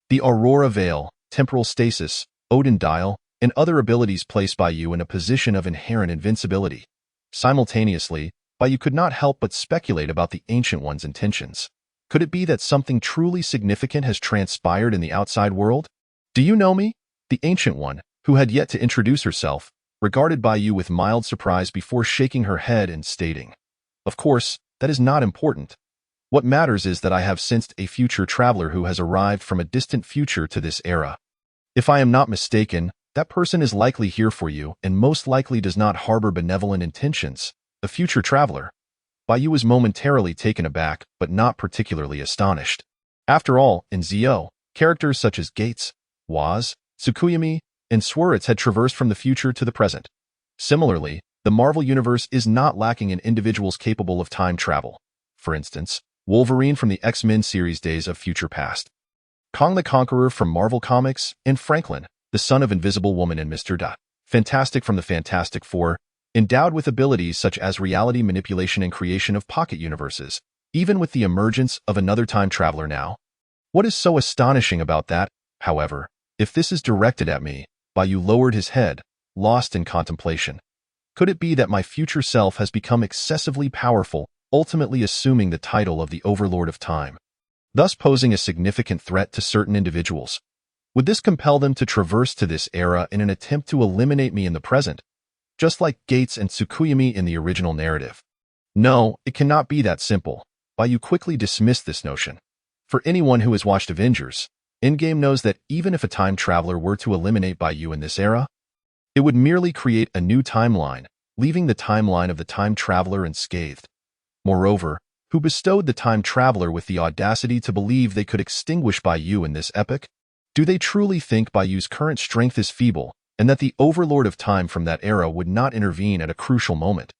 The Aurora Veil, Temporal Stasis, Odin Dial, and other abilities place Bai Yu in a position of inherent invincibility. Simultaneously, Bai Yu could not help but speculate about the Ancient One's intentions. Could it be that something truly significant has transpired in the outside world? Do you know me? The Ancient One, who had yet to introduce herself, regarded Bai Yu with mild surprise before shaking her head and stating, "Of course, that is not important. What matters is that I have sensed a future traveler who has arrived from a distant future to this era. If I am not mistaken, that person is likely here for you and most likely does not harbor benevolent intentions." The future traveler. Bai Yu was momentarily taken aback, but not particularly astonished. After all, in Zio, characters such as Gates, Waz, Tsukuyami, and Swiritz had traversed from the future to the present. Similarly, the Marvel Universe is not lacking in individuals capable of time travel. For instance, Wolverine from the X-Men series Days of Future Past, Kong the Conqueror from Marvel Comics, and Franklin, the son of Invisible Woman and Mr. Fantastic from the Fantastic Four, endowed with abilities such as reality manipulation and creation of pocket universes, even with the emergence of another time traveler now. What is so astonishing about that, however, if this is directed at me? Bai Yu lowered his head, lost in contemplation. Could it be that my future self has become excessively powerful, ultimately assuming the title of the Overlord of Time, thus posing a significant threat to certain individuals? Would this compel them to traverse to this era in an attempt to eliminate me in the present, just like Gates and Tsukuyami in the original narrative? No, it cannot be that simple. Bai Yu quickly dismissed this notion. For anyone who has watched Avengers, Endgame knows that even if a time traveler were to eliminate Bai Yu in this era, it would merely create a new timeline, leaving the timeline of the time traveler unscathed. Moreover, who bestowed the time traveler with the audacity to believe they could extinguish Bai Yu in this epoch? Do they truly think Bai Yu's current strength is feeble, and that the Overlord of Time from that era would not intervene at a crucial moment?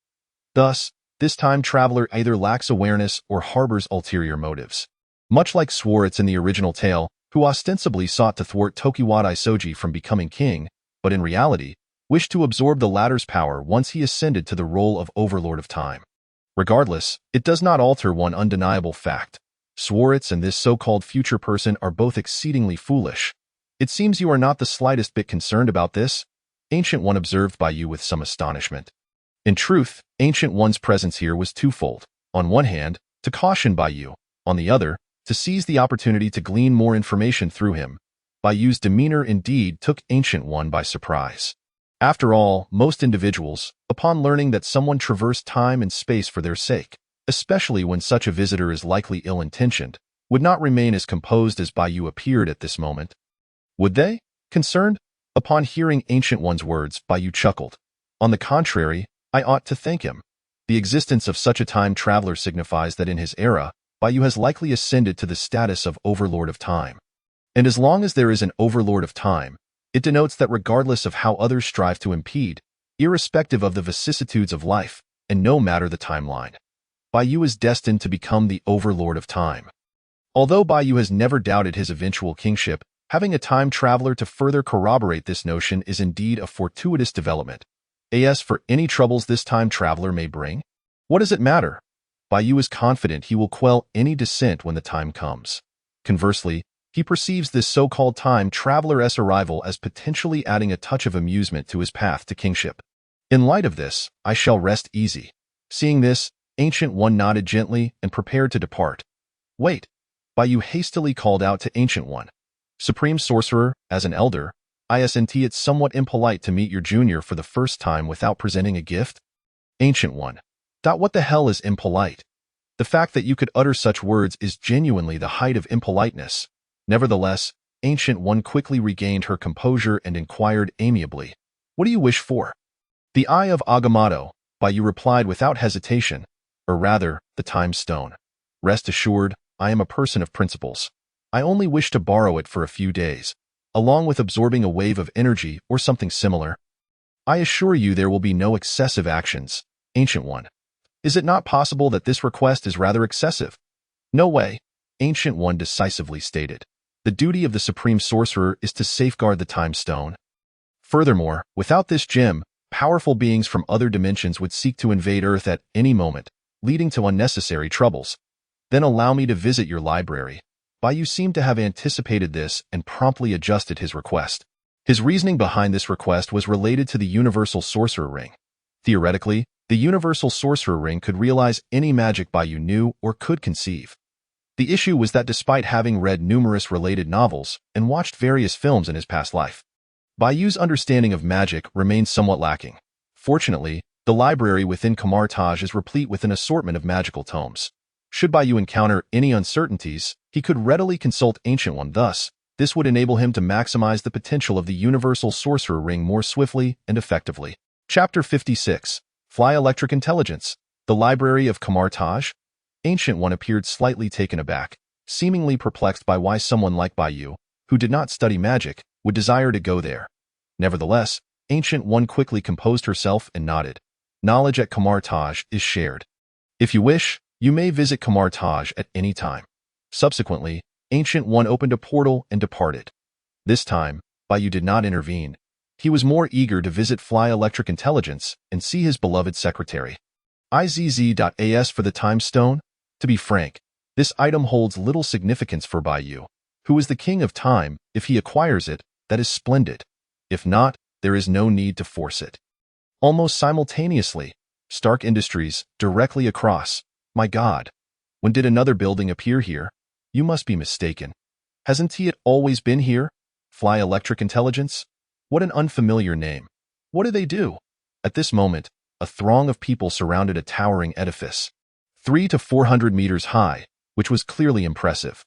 Thus, this time traveler either lacks awareness or harbors ulterior motives. Much like Swiritz in the original tale, who ostensibly sought to thwart Tokiwa Daisoji from becoming king, but in reality, wished to absorb the latter's power once he ascended to the role of Overlord of Time. Regardless, it does not alter one undeniable fact. Swiritz and this so-called future person are both exceedingly foolish. It seems you are not the slightest bit concerned about this, Ancient One observed Bai Yu with some astonishment. In truth, Ancient One's presence here was twofold. On one hand, to caution Bai Yu. On the other, to seize the opportunity to glean more information through him. Bai Yu's demeanor indeed took Ancient One by surprise. After all, most individuals, upon learning that someone traversed time and space for their sake, especially when such a visitor is likely ill-intentioned, would not remain as composed as Bai Yu appeared at this moment. Would they? Concerned? Upon hearing Ancient One's words, Bai Yu chuckled. On the contrary, I ought to thank him. The existence of such a time traveler signifies that in his era, Bai Yu has likely ascended to the status of Overlord of Time. And as long as there is an Overlord of Time, it denotes that regardless of how others strive to impede, irrespective of the vicissitudes of life, and no matter the timeline, Bai Yu is destined to become the Overlord of Time. Although Bai Yu has never doubted his eventual kingship, having a time traveler to further corroborate this notion is indeed a fortuitous development. As for any troubles this time traveler may bring, what does it matter? Bai Yu is confident he will quell any dissent when the time comes. Conversely, he perceives this so-called time traveler's arrival as potentially adding a touch of amusement to his path to kingship. In light of this, I shall rest easy. Seeing this, Ancient One nodded gently and prepared to depart. Wait! Bai Yu hastily called out to Ancient One. Supreme Sorcerer, as an elder, it's somewhat impolite to meet your junior for the first time without presenting a gift? Ancient One. What the hell is impolite? The fact that you could utter such words is genuinely the height of impoliteness. Nevertheless, Ancient One quickly regained her composure and inquired amiably, What do you wish for? The Eye of Agamotto, Bai Yu replied without hesitation, or rather, the Time Stone. Rest assured, I am a person of principles. I only wish to borrow it for a few days, along with absorbing a wave of energy or something similar. I assure you there will be no excessive actions, Ancient One. Is it not possible that this request is rather excessive? No way, Ancient One decisively stated. The duty of the Supreme Sorcerer is to safeguard the Time Stone. Furthermore, without this gem, powerful beings from other dimensions would seek to invade Earth at any moment, leading to unnecessary troubles. Then allow me to visit your library. Bai Yu seemed to have anticipated this and promptly adjusted his request. His reasoning behind this request was related to the Universal Sorcerer Ring. Theoretically, the Universal Sorcerer Ring could realize any magic Bai Yu knew or could conceive. The issue was that despite having read numerous related novels and watched various films in his past life, Bai Yu's understanding of magic remained somewhat lacking. Fortunately, the library within Kamar Taj is replete with an assortment of magical tomes. Should Bai Yu encounter any uncertainties, he could readily consult Ancient One. Thus, this would enable him to maximize the potential of the Universal Sorcerer Ring more swiftly and effectively. Chapter 56. Fly Electric Intelligence. The Library of Kamar Taj? Ancient One appeared slightly taken aback, seemingly perplexed by why someone like Bai Yu, who did not study magic, would desire to go there. Nevertheless, Ancient One quickly composed herself and nodded. Knowledge at Kamar Taj is shared. If you wish, you may visit Kamar Taj at any time. Subsequently, Ancient One opened a portal and departed. This time, Bai Yu did not intervene. He was more eager to visit Fly Electric Intelligence and see his beloved secretary. IZZ.AS for the Time Stone? To be frank, this item holds little significance for Bai Yu, who is the king of time. If he acquires it, that is splendid. If not, there is no need to force it. Almost simultaneously, Stark Industries, directly across. My God, when did another building appear here? You must be mistaken. Hasn't it always been here? Fly Electric Intelligence? What an unfamiliar name. What do they do? At this moment, a throng of people surrounded a towering edifice, 300 to 400 meters high, which was clearly impressive.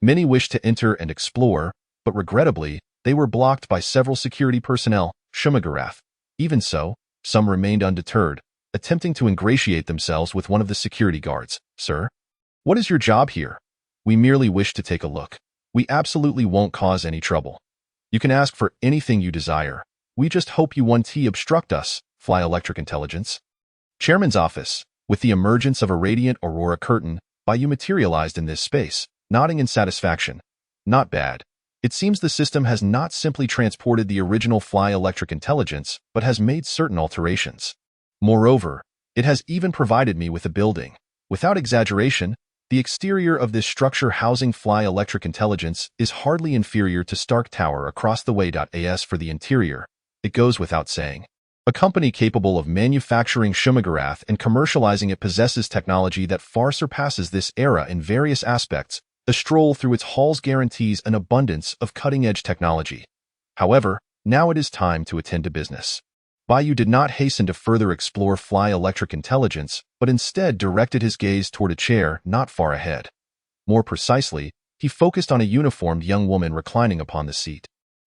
Many wished to enter and explore, but regrettably, they were blocked by several security personnel. Shumagarath. Even so, some remained undeterred, attempting to ingratiate themselves with one of the security guards. Sir, what is your job here? We merely wish to take a look. We absolutely won't cause any trouble. You can ask for anything you desire. We just hope you won't obstruct us. Fly Electric Intelligence. Chairman's office. With the emergence of a radiant aurora curtain, Bai Yu materialized in this space, nodding in satisfaction. Not bad. It seems the system has not simply transported the original Fly Electric Intelligence, but has made certain alterations. Moreover, it has even provided me with a building. Without exaggeration, the exterior of this structure housing Fly Electric Intelligence is hardly inferior to Stark Tower across the way. As for the interior, it goes without saying. A company capable of manufacturing Shumagarath and commercializing it possesses technology that far surpasses this era in various aspects. A stroll through its halls guarantees an abundance of cutting-edge technology. However, now it is time to attend to business. Bai Yu did not hasten to further explore Fly Electric Intelligence, but instead directed his gaze toward a chair not far ahead. More precisely, he focused on a uniformed young woman reclining upon the seat.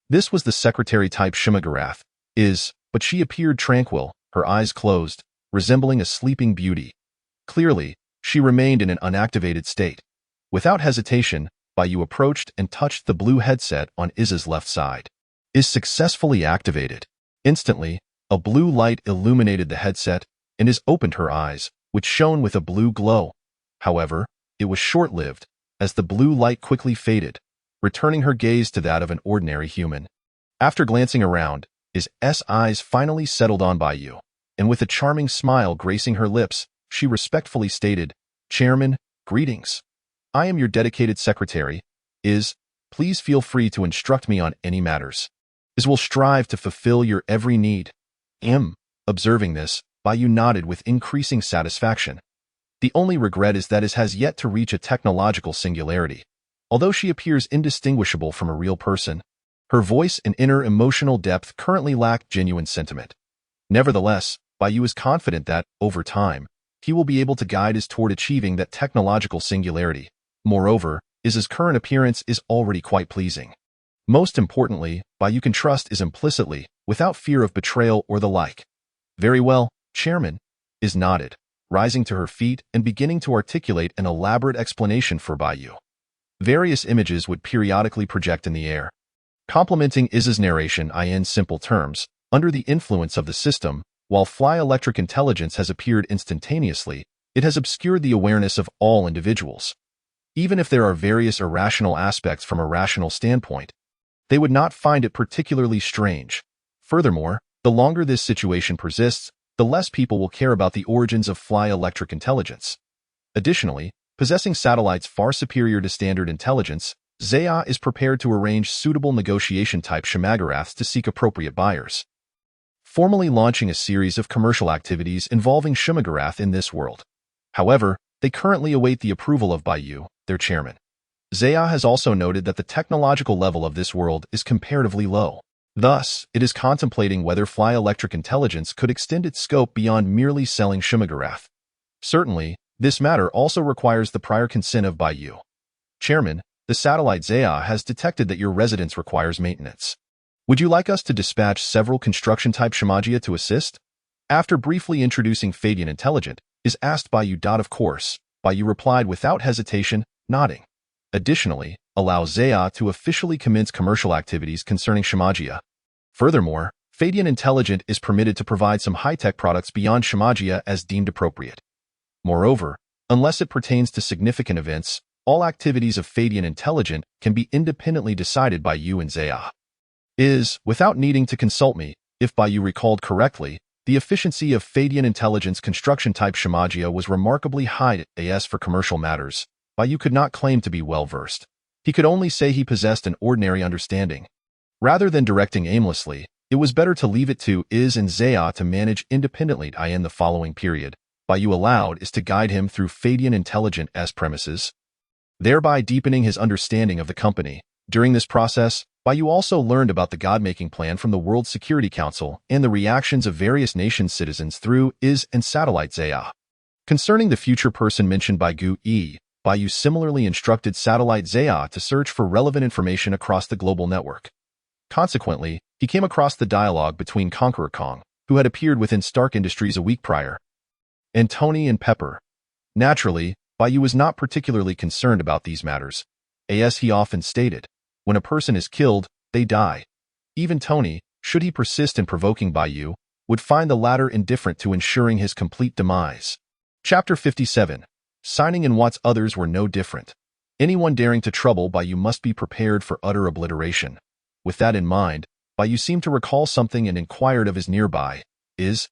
This was the secretary-type Shumagarath, but she appeared tranquil, her eyes closed, resembling a sleeping beauty. Clearly, she remained in an unactivated state. Without hesitation, Bai Yu approached and touched the blue headset on Iz's left side. Is successfully activated. Instantly, a blue light illuminated the headset, and Iz opened her eyes, which shone with a blue glow. However, it was short-lived, as the blue light quickly faded, returning her gaze to that of an ordinary human. After glancing around, Iz's eyes finally settled on Bai Yu, and with a charming smile gracing her lips, she respectfully stated, "Chairman, greetings. I am your dedicated secretary. Please feel free to instruct me on any matters. Will strive to fulfill your every need." Observing this, Bai Yu nodded with increasing satisfaction. The only regret is that Iz has yet to reach a technological singularity. Although she appears indistinguishable from a real person, her voice and inner emotional depth currently lack genuine sentiment. Nevertheless, Bai Yu is confident that, over time, he will be able to guide Iz toward achieving that technological singularity. Moreover, Iz's current appearance is already quite pleasing. Most importantly, Bai Yu can trust Iz implicitly, without fear of betrayal or the like. Very well, Chairman. Iz nodded, rising to her feet and beginning to articulate an elaborate explanation for Bai Yu. Various images would periodically project in the air, complementing Iz's narration in simple terms. Under the influence of the system, While Fly Electric Intelligence has appeared instantaneously, it has obscured the awareness of all individuals. Even if there are various irrational aspects from a rational standpoint, they would not find it particularly strange. Furthermore, the longer this situation persists, the less people will care about the origins of Fly Electric Intelligence. Additionally, possessing satellites far superior to standard intelligence, Zaya is prepared to arrange suitable negotiation-type Shemaggoraths to seek appropriate buyers, formally launching a series of commercial activities involving Shemaggorath in this world. However, they currently await the approval of Bai Yu, their chairman. Zaya has also noted that the technological level of this world is comparatively low. Thus, it is contemplating whether Fly Electric Intelligence could extend its scope beyond merely selling Shemaggorath. Certainly, this matter also requires the prior consent of Bai Yu. Chairman, the satellite Zaya has detected that your residence requires maintenance. Would you like us to dispatch several construction-type Shemagia to assist? After briefly introducing Fadian Intelligent, is asked Bai Yu. Of course, Bai Yu replied without hesitation, nodding. Additionally, allow Zaya to officially commence commercial activities concerning Shemagia. Furthermore, Fadian Intelligent is permitted to provide some high-tech products beyond Shemagia as deemed appropriate. Moreover, unless it pertains to significant events, all activities of Fadian Intelligent can be independently decided by you and Zaya. Without needing to consult me, if Bai Yu recalled correctly, the efficiency of Fadian Intelligence construction-type Shemagia was remarkably high. As for commercial matters, Bai Yu could not claim to be well-versed. He could only say he possessed an ordinary understanding. Rather than directing aimlessly, it was better to leave it to and Zaya to manage independently. In the following period, Bai Yu allowed to guide him through Fadian Intelligent's premises, thereby deepening his understanding of the company. During this process, Bai Yu also learned about the God-making plan from the World Security Council and the reactions of various nations' citizens through and satellite Zaya. Concerning the future person mentioned by Bai Yu similarly instructed satellite Zaya to search for relevant information across the global network. Consequently, he came across the dialogue between Conqueror Kong, who had appeared within Stark Industries a week prior, and Tony and Pepper. Naturally, Bai Yu was not particularly concerned about these matters. As he often stated, when a person is killed, they die. Even Tony, should he persist in provoking Bai Yu, would find the latter indifferent to ensuring his complete demise. Chapter 57. Signing in Watts. Others were no different. Anyone daring to trouble Bai Yu must be prepared for utter obliteration. With that in mind, Bai Yu seemed to recall something and inquired of his nearby. Does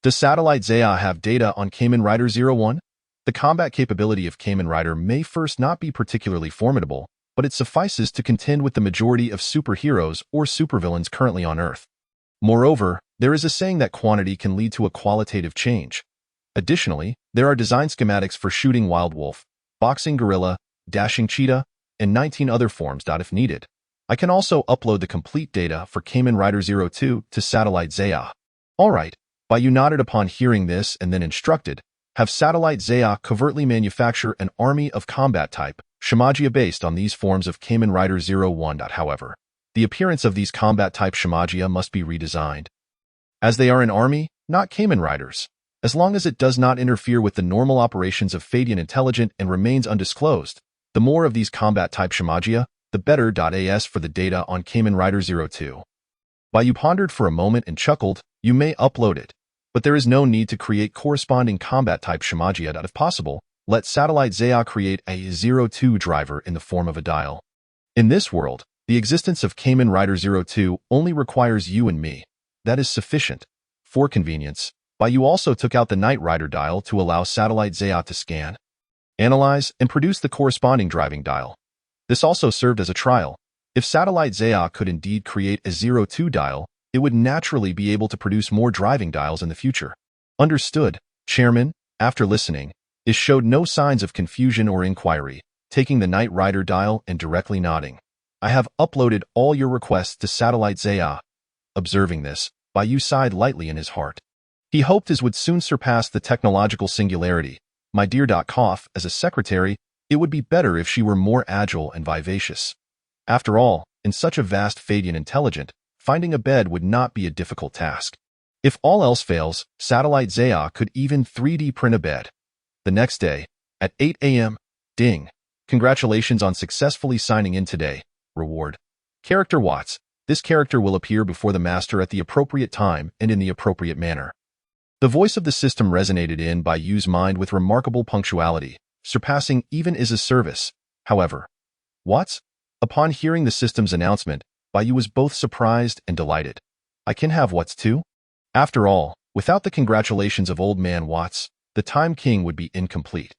satellite Zaya have data on Kamen Rider 01? The combat capability of Kamen Rider may first not be particularly formidable, but it suffices to contend with the majority of superheroes or supervillains currently on Earth. Moreover, there is a saying that quantity can lead to a qualitative change. Additionally, there are design schematics for shooting wild wolf, boxing gorilla, dashing cheetah, and 19 other forms. If needed, I can also upload the complete data for Kamen Rider 02 to satellite Zaya. Alright, Bai Yu nodded upon hearing this and then instructed, have satellite Zaya covertly manufacture an army of combat type Shemagia based on these forms of Kamen Rider 01. However, the appearance of these combat type Shemagia must be redesigned, as they are an army, not Kamen Riders. As long as it does not interfere with the normal operations of Fadian Intelligent and remains undisclosed, the more of these combat type Shemagia, the better. As for the data on Kamen Rider 02. Bai Yu pondered for a moment and chuckled, you may upload it, but there is no need to create corresponding combat type Shemagia. If possible, let satellite Zaya create a 02 driver in the form of a dial. In this world, the existence of Kamen Rider 02 only requires you and me. That is sufficient. For convenience, Bai Yu also took out the Knight Rider dial to allow satellite Zaya to scan, analyze, and produce the corresponding driving dial. This also served as a trial. If satellite Zaya could indeed create a 02 dial, it would naturally be able to produce more driving dials in the future. Understood, Chairman. After listening, it showed no signs of confusion or inquiry, taking the Knight Rider dial and directly nodding. I have uploaded all your requests to satellite Zaya. Observing this, Bai Yu sighed lightly in his heart. He hoped his would soon surpass the technological singularity. My dear Koff, as a secretary, it would be better if she were more agile and vivacious. After all, in such a vast Fadian Intelligent, finding a bed would not be a difficult task. If all else fails, satellite Zaya could even 3D print a bed. The next day, at 8 a.m., ding. Congratulations on successfully signing in today. Reward. Character Watts. This character will appear before the master at the appropriate time and in the appropriate manner. The voice of the system resonated in Bai Yu's mind with remarkable punctuality, surpassing even Iz's service. However, Watts? Upon hearing the system's announcement, Bai Yu was both surprised and delighted. I can have Watts too? After all, without the congratulations of Old Man Watts, the Time King would be incomplete.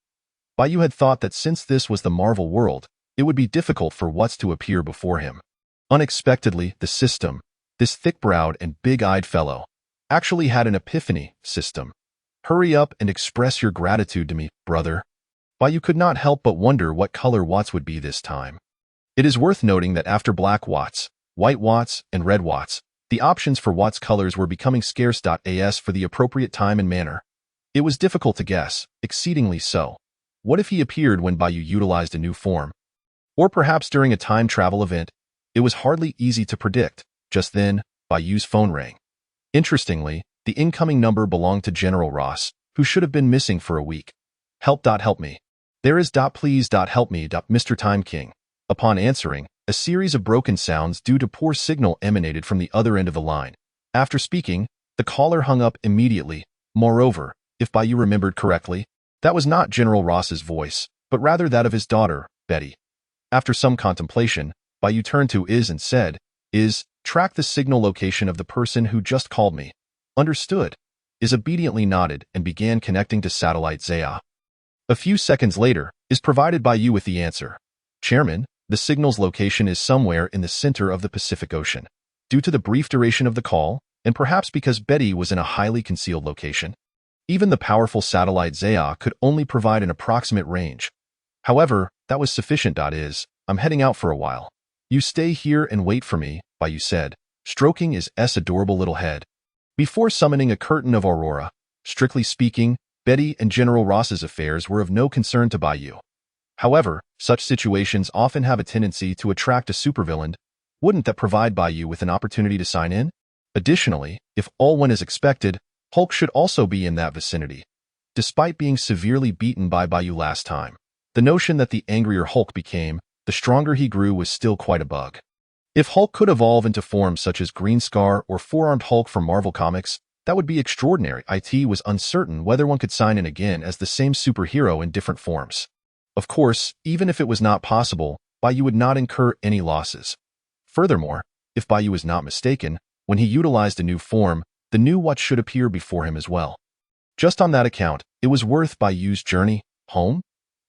Bai Yu had thought that since this was the Marvel world, it would be difficult for Watts to appear before him. Unexpectedly, the system, this thick-browed and big-eyed fellow, actually had an epiphany. System. Hurry up and express your gratitude to me, brother. Bai Yu could not help but wonder what color Watts would be this time. It is worth noting that after Black Watts, White Watts, and Red Watts, the options for Watts colors were becoming scarce. As for the appropriate time and manner, it was difficult to guess, exceedingly so. What if he appeared when Bai Yu utilized a new form? Or perhaps during a time travel event? It was hardly easy to predict. Just then, Bai Yu's phone rang. Interestingly, the incoming number belonged to General Ross, who should have been missing for a week. Help me. There is. Please. Help me. Mr. Time King. Upon answering, a series of broken sounds due to poor signal emanated from the other end of the line. After speaking, the caller hung up immediately. Moreover, if Bai Yu remembered correctly, that was not General Ross's voice, but rather that of his daughter, Betty. After some contemplation, Bai Yu turned to Iz and said, Iz, track the signal location of the person who just called me. Understood. Iz obediently nodded and began connecting to satellite Zaya. A few seconds later, Iz provided Bai Yu with the answer. Chairman, the signal's location is somewhere in the center of the Pacific Ocean. Due to the brief duration of the call, and perhaps because Betty was in a highly concealed location, even the powerful satellite Zaya could only provide an approximate range. However, that was sufficient. Iz, I'm heading out for a while. You stay here and wait for me, Bai Yu said, stroking Iz's adorable little head. Before summoning a curtain of aurora, strictly speaking, Betty and General Ross's affairs were of no concern to Bai Yu. However, such situations often have a tendency to attract a supervillain. Wouldn't that provide Bai Yu with an opportunity to sign in? Additionally, if all went as expected, Hulk should also be in that vicinity. Despite being severely beaten by Bai Yu last time, the notion that the angrier Hulk became, the stronger he grew was still quite a bug. If Hulk could evolve into forms such as Green Scar or Four-Armed Hulk from Marvel Comics, that would be extraordinary. It was uncertain whether one could sign in again as the same superhero in different forms. Of course, even if it was not possible, Bai Yu would not incur any losses. Furthermore, if Bai Yu was not mistaken, when he utilized a new form, the new What should appear before him as well. Just on that account, it was worth Bai Yu's journey home.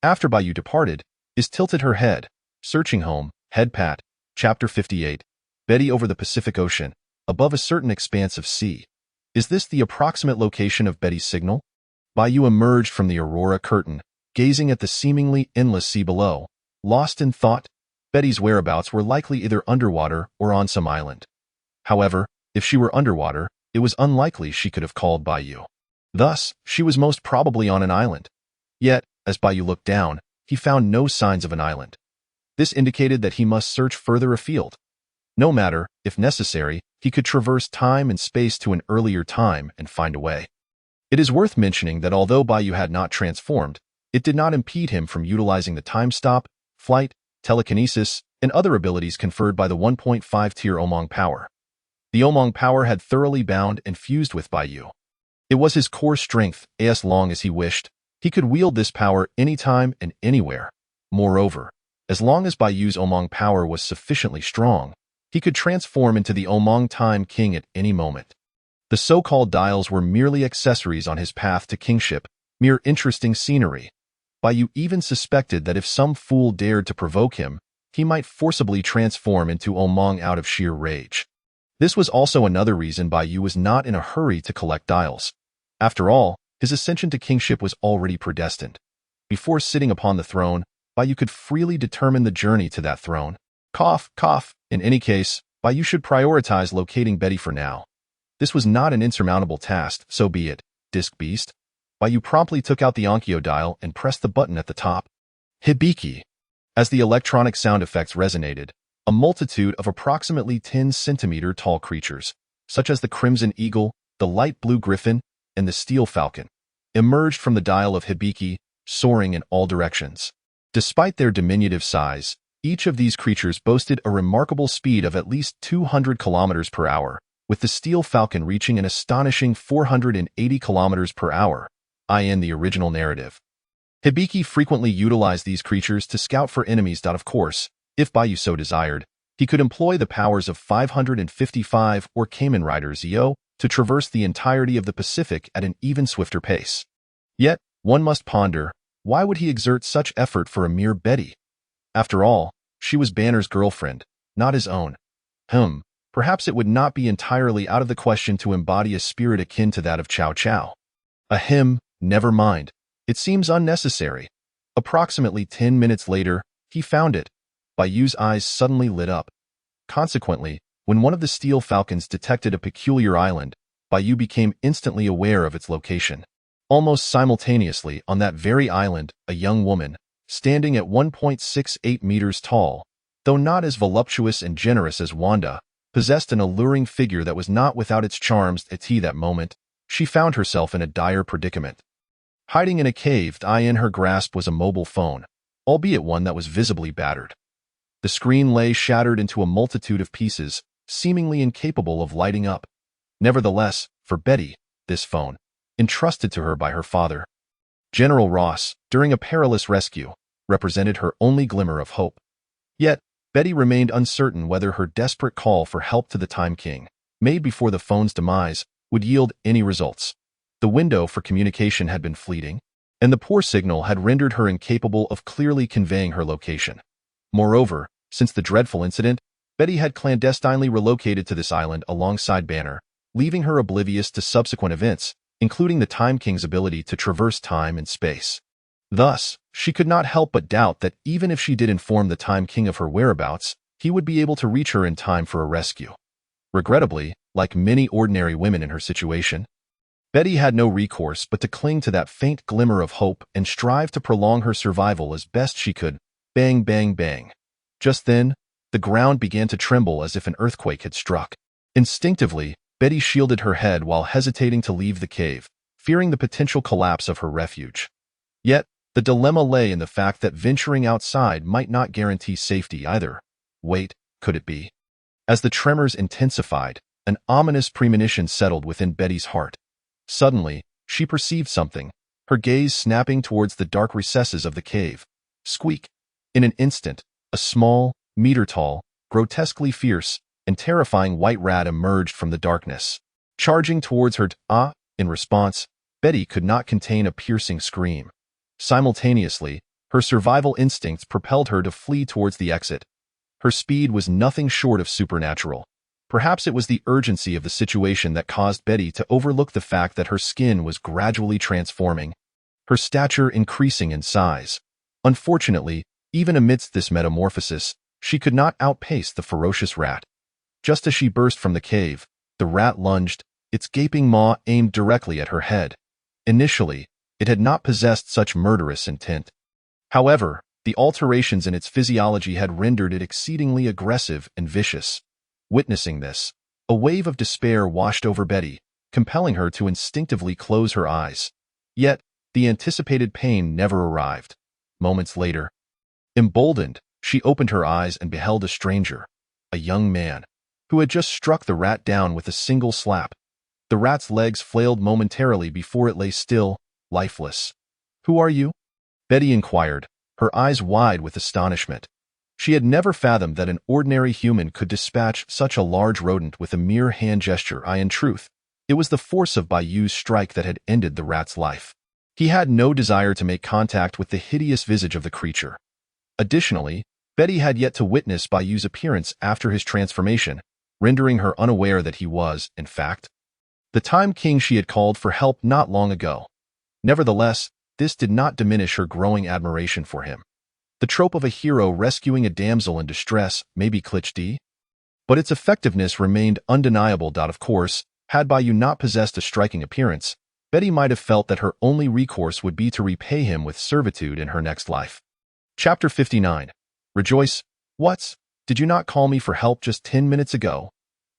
After Bai Yu departed, Iz tilted her head, searching home, head pat. Chapter 58. Betty over the Pacific Ocean, above a certain expanse of sea. Is this the approximate location of Betty's signal? Bai Yu emerged from the aurora curtain, gazing at the seemingly endless sea below. Lost in thought, Betty's whereabouts were likely either underwater or on some island. However, if she were underwater, it was unlikely she could have called Bai Yu. Thus, she was most probably on an island. Yet, as Bai Yu looked down, he found no signs of an island. This indicated that he must search further afield. No matter, if necessary, he could traverse time and space to an earlier time and find a way. It is worth mentioning that although Bai Yu had not transformed, it did not impede him from utilizing the time stop, flight, telekinesis, and other abilities conferred by the 1.5-tier Omong power. The Omong power had thoroughly bound and fused with Bai Yu. It was his core strength. As long as he wished, he could wield this power anytime and anywhere. Moreover, as long as Bai Yu's Omong power was sufficiently strong, he could transform into the Omong Time King at any moment. The so-called dials were merely accessories on his path to kingship, mere interesting scenery. Bai Yu even suspected that if some fool dared to provoke him, he might forcibly transform into Omong out of sheer rage. This was also another reason Bai Yu was not in a hurry to collect dials. After all, his ascension to kingship was already predestined. Before sitting upon the throne, Bai Yu could freely determine the journey to that throne. Cough, cough. In any case, Bai Yu should prioritize locating Betty for now. This was not an insurmountable task, so be it, Disc Beast. Bai Yu promptly took out the Onkyo dial and pressed the button at the top. Hibiki. As the electronic sound effects resonated, a multitude of approximately 10-centimeter-tall creatures, such as the Crimson Eagle, the Light Blue Griffin, and the Steel Falcon, emerged from the dial of Hibiki, soaring in all directions. Despite their diminutive size, each of these creatures boasted a remarkable speed of at least 200 kilometers per hour, with the Steel Falcon reaching an astonishing 480 kilometers per hour, in the original narrative. Hibiki frequently utilized these creatures to scout for enemies. Of course, if Bai Yu so desired, he could employ the powers of 555 or Kamen Rider Zio to traverse the entirety of the Pacific at an even swifter pace. Yet, one must ponder, why would he exert such effort for a mere Betty? After all, she was Banner's girlfriend, not his own. Perhaps it would not be entirely out of the question to embody a spirit akin to that of Chow Chow. Never mind. It seems unnecessary. Approximately 10 minutes later, he found it. Bai Yu's eyes suddenly lit up. Consequently, when one of the Steel Falcons detected a peculiar island, Bai Yu became instantly aware of its location. Almost simultaneously, on that very island, a young woman, standing at 1.68 meters tall, though not as voluptuous and generous as Wanda, possessed an alluring figure that was not without its charms. At that moment, she found herself in a dire predicament. Hiding in a cave, in her grasp was a mobile phone, albeit one that was visibly battered. The screen lay shattered into a multitude of pieces, seemingly incapable of lighting up. Nevertheless, for Betty, this phone, entrusted to her by her father, General Ross, during a perilous rescue, represented her only glimmer of hope. Yet, Betty remained uncertain whether her desperate call for help to the Time King, made before the phone's demise, would yield any results. The window for communication had been fleeting, and the poor signal had rendered her incapable of clearly conveying her location. Moreover, since the dreadful incident, Betty had clandestinely relocated to this island alongside Banner, leaving her oblivious to subsequent events, including the Time King's ability to traverse time and space. Thus, she could not help but doubt that even if she did inform the Time King of her whereabouts, he would be able to reach her in time for a rescue. Regrettably, like many ordinary women in her situation, Betty had no recourse but to cling to that faint glimmer of hope and strive to prolong her survival as best she could. Bang, bang, bang. Just then, the ground began to tremble as if an earthquake had struck. Instinctively, Betty shielded her head while hesitating to leave the cave, fearing the potential collapse of her refuge. Yet, the dilemma lay in the fact that venturing outside might not guarantee safety either. Wait, could it be? As the tremors intensified, an ominous premonition settled within Betty's heart. Suddenly, she perceived something, her gaze snapping towards the dark recesses of the cave. Squeak! In an instant, a small, meter-tall, grotesquely fierce, and terrifying white rat emerged from the darkness. Charging towards her, in response, Betty could not contain a piercing scream. Simultaneously, her survival instincts propelled her to flee towards the exit. Her speed was nothing short of supernatural. Perhaps it was the urgency of the situation that caused Betty to overlook the fact that her skin was gradually transforming, her stature increasing in size. Unfortunately, even amidst this metamorphosis, she could not outpace the ferocious rat. Just as she burst from the cave, the rat lunged, its gaping maw aimed directly at her head. Initially, it had not possessed such murderous intent. However, the alterations in its physiology had rendered it exceedingly aggressive and vicious. Witnessing this, a wave of despair washed over Betty, compelling her to instinctively close her eyes. Yet, the anticipated pain never arrived. Moments later, emboldened, she opened her eyes and beheld a stranger, a young man, who had just struck the rat down with a single slap. The rat's legs flailed momentarily before it lay still, lifeless. "Who are you?" Betty inquired, her eyes wide with astonishment. She had never fathomed that an ordinary human could dispatch such a large rodent with a mere hand gesture. In truth, it was the force of Bai Yu's strike that had ended the rat's life. He had no desire to make contact with the hideous visage of the creature. Additionally, Betty had yet to witness Bai Yu's appearance after his transformation, rendering her unaware that he was, in fact, the Time King she had called for help not long ago. Nevertheless, this did not diminish her growing admiration for him. The trope of a hero rescuing a damsel in distress may be cliché, but its effectiveness remained undeniable. Of course, had Bai Yu not possessed a striking appearance, Betty might have felt that her only recourse would be to repay him with servitude in her next life. Chapter 59. Rejoice. What? Did you not call me for help just 10 minutes ago?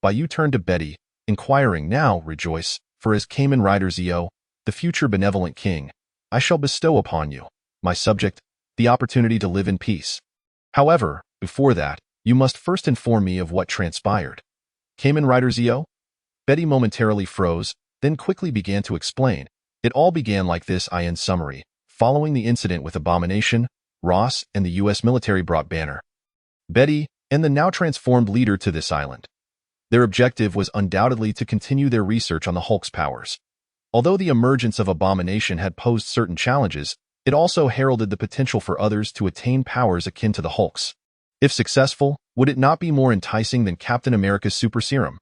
Bai Yu turned to Betty, inquiring. Now, Rejoice, for as Kamen Rider Zio, the future benevolent king, I shall bestow upon you, my subject, the opportunity to live in peace. However, before that, you must first inform me of what transpired. Kamen Rider Zio? Betty momentarily froze, then quickly began to explain. It all began like this. In summary. Following the incident with Abomination, Ross and the U.S. military brought Banner, Betty, and the now transformed leader to this island. Their objective was undoubtedly to continue their research on the Hulk's powers. Although the emergence of Abomination had posed certain challenges, it also heralded the potential for others to attain powers akin to the Hulk's. If successful, would it not be more enticing than Captain America's super serum?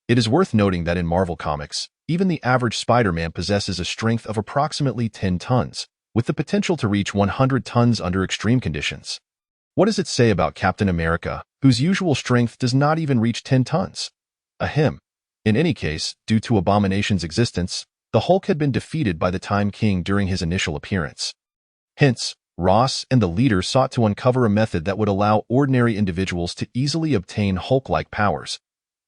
It is worth noting that in Marvel Comics, even the average Spider-Man possesses a strength of approximately 10 tons, with the potential to reach 100 tons under extreme conditions. What does it say about Captain America, whose usual strength does not even reach 10 tons? Ahem. In any case, due to Abomination's existence, the Hulk had been defeated by the Time King during his initial appearance. Hence, Ross and the leader sought to uncover a method that would allow ordinary individuals to easily obtain Hulk-like powers.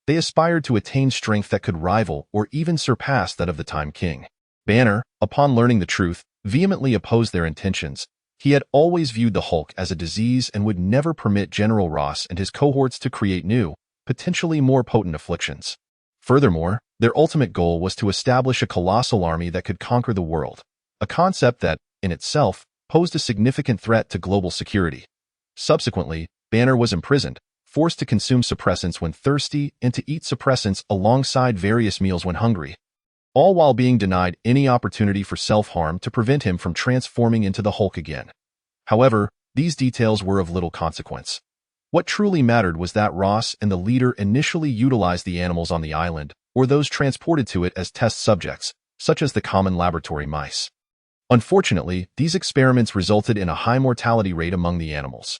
They aspired to attain strength that could rival or even surpass that of the Time King. Banner, upon learning the truth, vehemently opposed their intentions. He had always viewed the Hulk as a disease and would never permit General Ross and his cohorts to create new, potentially more potent afflictions. Furthermore, their ultimate goal was to establish a colossal army that could conquer the world, a concept that, in itself, posed a significant threat to global security. Subsequently, Banner was imprisoned, forced to consume suppressants when thirsty and to eat suppressants alongside various meals when hungry, all while being denied any opportunity for self-harm to prevent him from transforming into the Hulk again. However, these details were of little consequence. What truly mattered was that Ross and the leader initially utilized the animals on the island, or those transported to it as test subjects, such as the common laboratory mice. Unfortunately, these experiments resulted in a high mortality rate among the animals.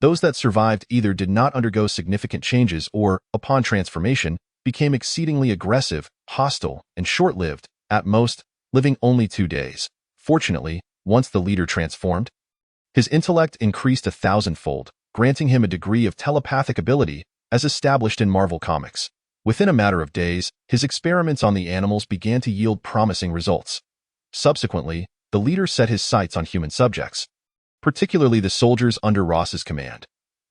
Those that survived either did not undergo significant changes or, upon transformation, became exceedingly aggressive, hostile, and short-lived, at most, living only 2 days. Fortunately, once the leader transformed, his intellect increased 1,000-fold, granting him a degree of telepathic ability, as established in Marvel Comics. Within a matter of days, his experiments on the animals began to yield promising results. Subsequently, the leader set his sights on human subjects, particularly the soldiers under Ross's command.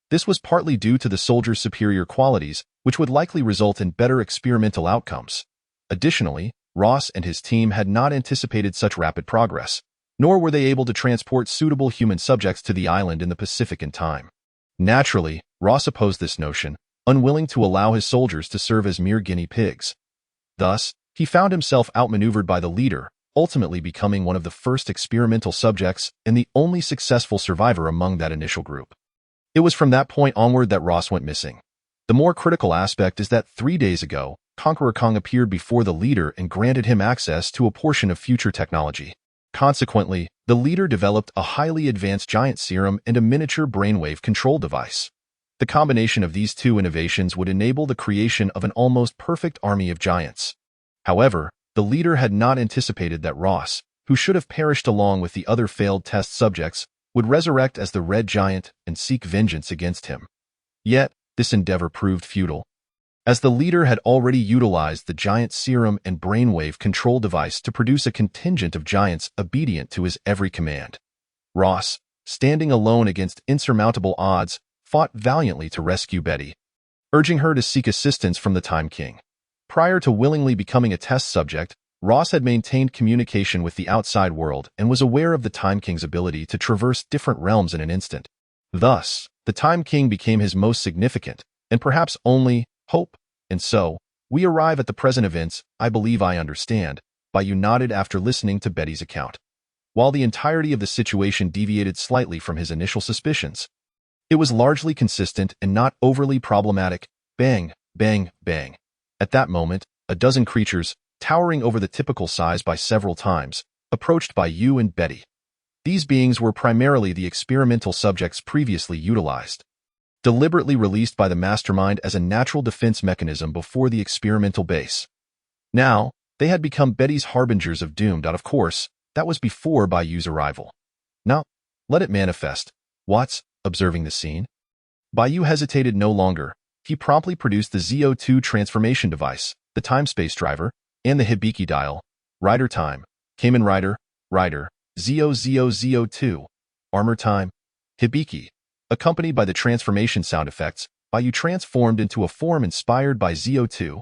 This was partly due to the soldiers' superior qualities, which would likely result in better experimental outcomes. Additionally, Ross and his team had not anticipated such rapid progress, nor were they able to transport suitable human subjects to the island in the Pacific in time. Naturally, Ross opposed this notion, unwilling to allow his soldiers to serve as mere guinea pigs. Thus, he found himself outmaneuvered by the leader, ultimately becoming one of the first experimental subjects and the only successful survivor among that initial group. It was from that point onward that Ross went missing. The more critical aspect is that 3 days ago, Conqueror Kong appeared before the leader and granted him access to a portion of future technology. Consequently, the leader developed a highly advanced giant serum and a miniature brainwave control device. The combination of these two innovations would enable the creation of an almost perfect army of giants. However, the leader had not anticipated that Ross, who should have perished along with the other failed test subjects, would resurrect as the Red Giant and seek vengeance against him. Yet, this endeavor proved futile, as the leader had already utilized the giant serum and brainwave control device to produce a contingent of giants obedient to his every command. Ross, standing alone against insurmountable odds, fought valiantly to rescue Betty, urging her to seek assistance from the Time King. Prior to willingly becoming a test subject, Ross had maintained communication with the outside world and was aware of the Time King's ability to traverse different realms in an instant. Thus, the Time King became his most significant, and perhaps only, hope. And so, we arrive at the present events. I believe I understand, Bai Yu nodded after listening to Betty's account. While the entirety of the situation deviated slightly from his initial suspicions, it was largely consistent and not overly problematic. Bang, bang, bang. At that moment, a dozen creatures, towering over the typical size by several times, approached Bai Yu and Betty. These beings were primarily the experimental subjects previously utilized, deliberately released by the mastermind as a natural defense mechanism before the experimental base. Now, they had become Betty's harbingers of doom. Of course, that was before Bai Yu's arrival. Now, let it manifest. Watts, observing the scene. Bai Yu hesitated no longer. He promptly produced the ZO2 transformation device, the time-space driver, and the Hibiki dial. Rider time. Kamen Rider, Rider, ZO2. Armor time. Hibiki. Accompanied by the transformation sound effects, Bai Yu transformed into a form inspired by ZO2.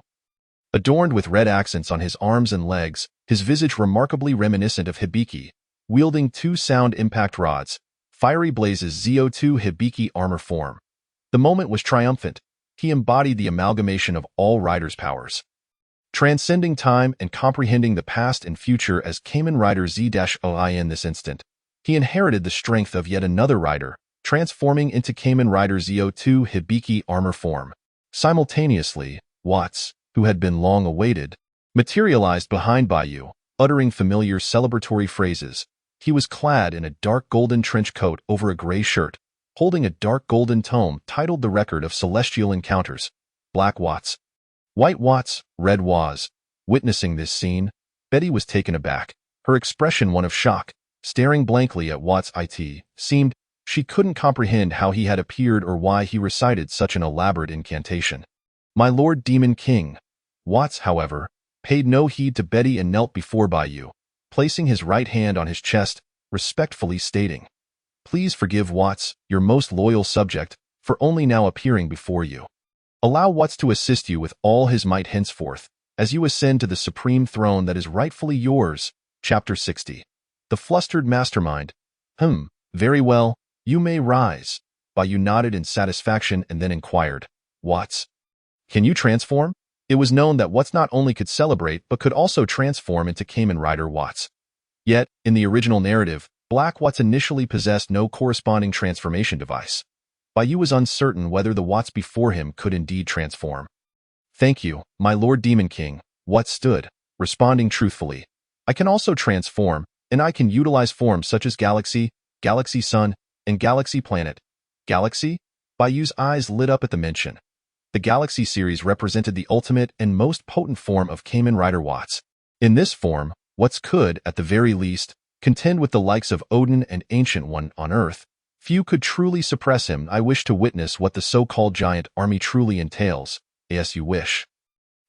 Adorned with red accents on his arms and legs, his visage remarkably reminiscent of Hibiki, wielding two sound impact rods, fiery blazes ZO2 Hibiki armor form. The moment was triumphant. He embodied the amalgamation of all Rider's powers. Transcending time and comprehending the past and future as Kamen Rider Z-OI in this instant, he inherited the strength of yet another Rider, transforming into Kamen Rider ZO2 Hibiki armor form. Simultaneously, Watts, who had been long awaited, materialized behind Bai Yu, uttering familiar celebratory phrases. He was clad in a dark golden trench coat over a gray shirt, holding a dark golden tome titled The Record of Celestial Encounters. Black Watts. White Watts, Red Waz. Witnessing this scene, Betty was taken aback, her expression one of shock. Staring blankly at Watts, it seemed she couldn't comprehend how he had appeared or why he recited such an elaborate incantation. My Lord Demon King. Watts, however, paid no heed to Betty and knelt before Bai Yu, placing his right hand on his chest, respectfully stating, Please forgive Watts, your most loyal subject, for only now appearing before you. Allow Watts to assist you with all his might henceforth, as you ascend to the supreme throne that is rightfully yours. Chapter 60. The flustered mastermind. Very well, you may rise. Bai Yu nodded in satisfaction and then inquired, Watts, can you transform? It was known that Watts not only could celebrate but could also transform into Kamen Rider Watts. Yet, in the original narrative, Black Watts initially possessed no corresponding transformation device. Bai Yu was uncertain whether the Watts before him could indeed transform. Thank you, my Lord Demon King, Watts stood, responding truthfully. I can also transform, and I can utilize forms such as Galaxy, Galaxy Sun, and Galaxy Planet. Galaxy? Bai Yu's eyes lit up at the mention. The Galaxy series represented the ultimate and most potent form of Kamen Rider Watts. In this form, Watts could, at the very least, contend with the likes of Odin and Ancient One on Earth. Few could truly suppress him. I wish to witness what the so-called giant army truly entails, as you wish.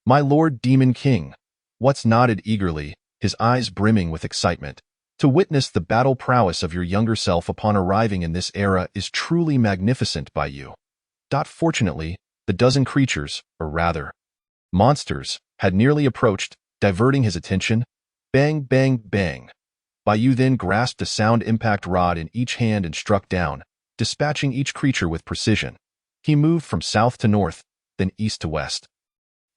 My Lord Demon King. Watts nodded eagerly, his eyes brimming with excitement. To witness the battle prowess of your younger self upon arriving in this era is truly magnificent, Bai Yu. Fortunately, the dozen creatures, or rather, monsters, had nearly approached, diverting his attention. Bang, bang, bang. Bai Yu then grasped a sound impact rod in each hand and struck down, dispatching each creature with precision. He moved from south to north, then east to west.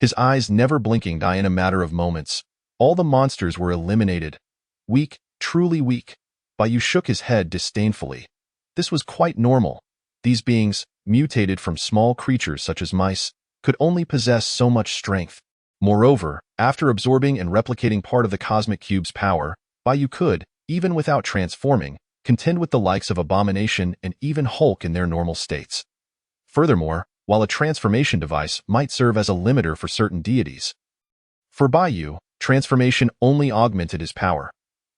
His eyes never blinking in a matter of moments. All the monsters were eliminated. Weak, truly weak. Bai Yu shook his head disdainfully. This was quite normal. These beings, mutated from small creatures such as mice, could only possess so much strength. Moreover, after absorbing and replicating part of the Cosmic Cube's power, Bai Yu could, even without transforming, contend with the likes of Abomination and even Hulk in their normal states. Furthermore, while a transformation device might serve as a limiter for certain deities, for Bai Yu, transformation only augmented his power.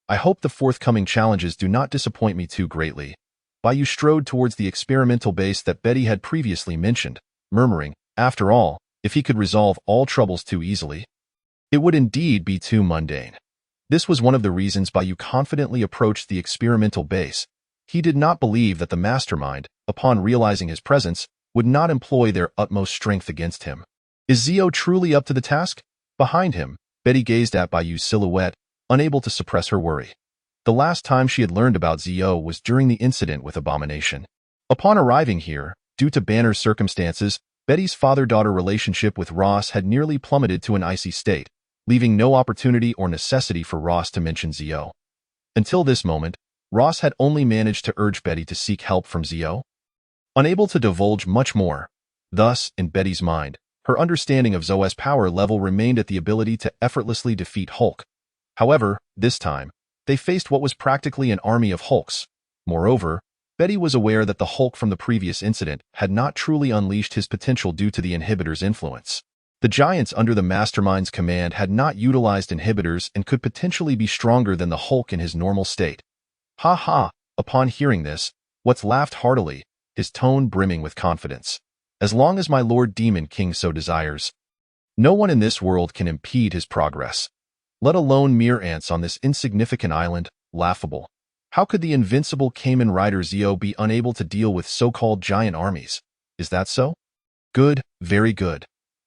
I hope the forthcoming challenges do not disappoint me too greatly. Bai Yu strode towards the experimental base that Betty had previously mentioned, murmuring, after all, if he could resolve all troubles too easily, it would indeed be too mundane. This was one of the reasons Bai Yu confidently approached the experimental base. He did not believe that the mastermind, upon realizing his presence, would not employ their utmost strength against him. Is Zio truly up to the task? Behind him, Betty gazed at Bai Yu's silhouette, unable to suppress her worry. The last time she had learned about Zio was during the incident with Abomination. Upon arriving here, due to Banner's circumstances, Betty's father-daughter relationship with Ross had nearly plummeted to an icy state, leaving no opportunity or necessity for Ross to mention Zio. Until this moment, Ross had only managed to urge Betty to seek help from Zio, unable to divulge much more. Thus, in Betty's mind, her understanding of Zoe's power level remained at the ability to effortlessly defeat Hulk. However, this time, they faced what was practically an army of Hulks. Moreover, Betty was aware that the Hulk from the previous incident had not truly unleashed his potential due to the inhibitor's influence. The giants under the mastermind's command had not utilized inhibitors and could potentially be stronger than the Hulk in his normal state. Ha ha! Upon hearing this, Watts laughed heartily, his tone brimming with confidence. As long as my Lord Demon King so desires, no one in this world can impede his progress. Let alone mere ants on this insignificant island. Laughable. How could the invincible Kamen Rider Zio be unable to deal with so-called giant armies? Is that so? Good, very good.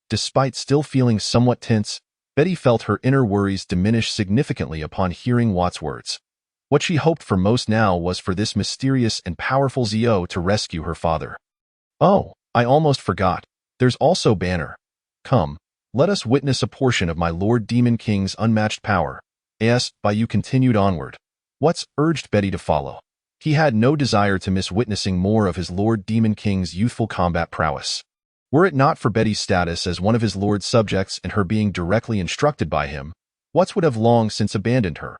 Despite still feeling somewhat tense, Betty felt her inner worries diminish significantly upon hearing Watt's words. What she hoped for most now was for this mysterious and powerful Zio to rescue her father. "Oh, I almost forgot. There's also Banner. Come, let us witness a portion of my Lord Demon King's unmatched power." Bai Yu continued onward. Watts urged Betty to follow. He had no desire to miss witnessing more of his Lord Demon King's youthful combat prowess. Were it not for Betty's status as one of his lord's subjects and her being directly instructed by him, Watts would have long since abandoned her.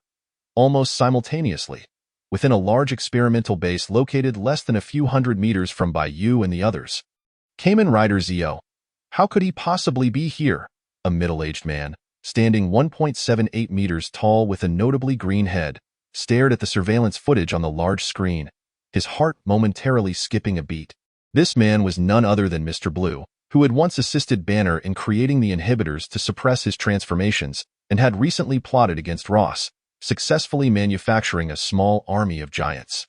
Almost simultaneously, within a large experimental base located less than a few hundred meters from Bai Yu and the others, Kamen Rider Zio. How could he possibly be here? A middle-aged man, standing 1.78 meters tall with a notably green head, stared at the surveillance footage on the large screen, his heart momentarily skipping a beat. This man was none other than Mr. Blue, who had once assisted Banner in creating the inhibitors to suppress his transformations and had recently plotted against Ross, successfully manufacturing a small army of giants.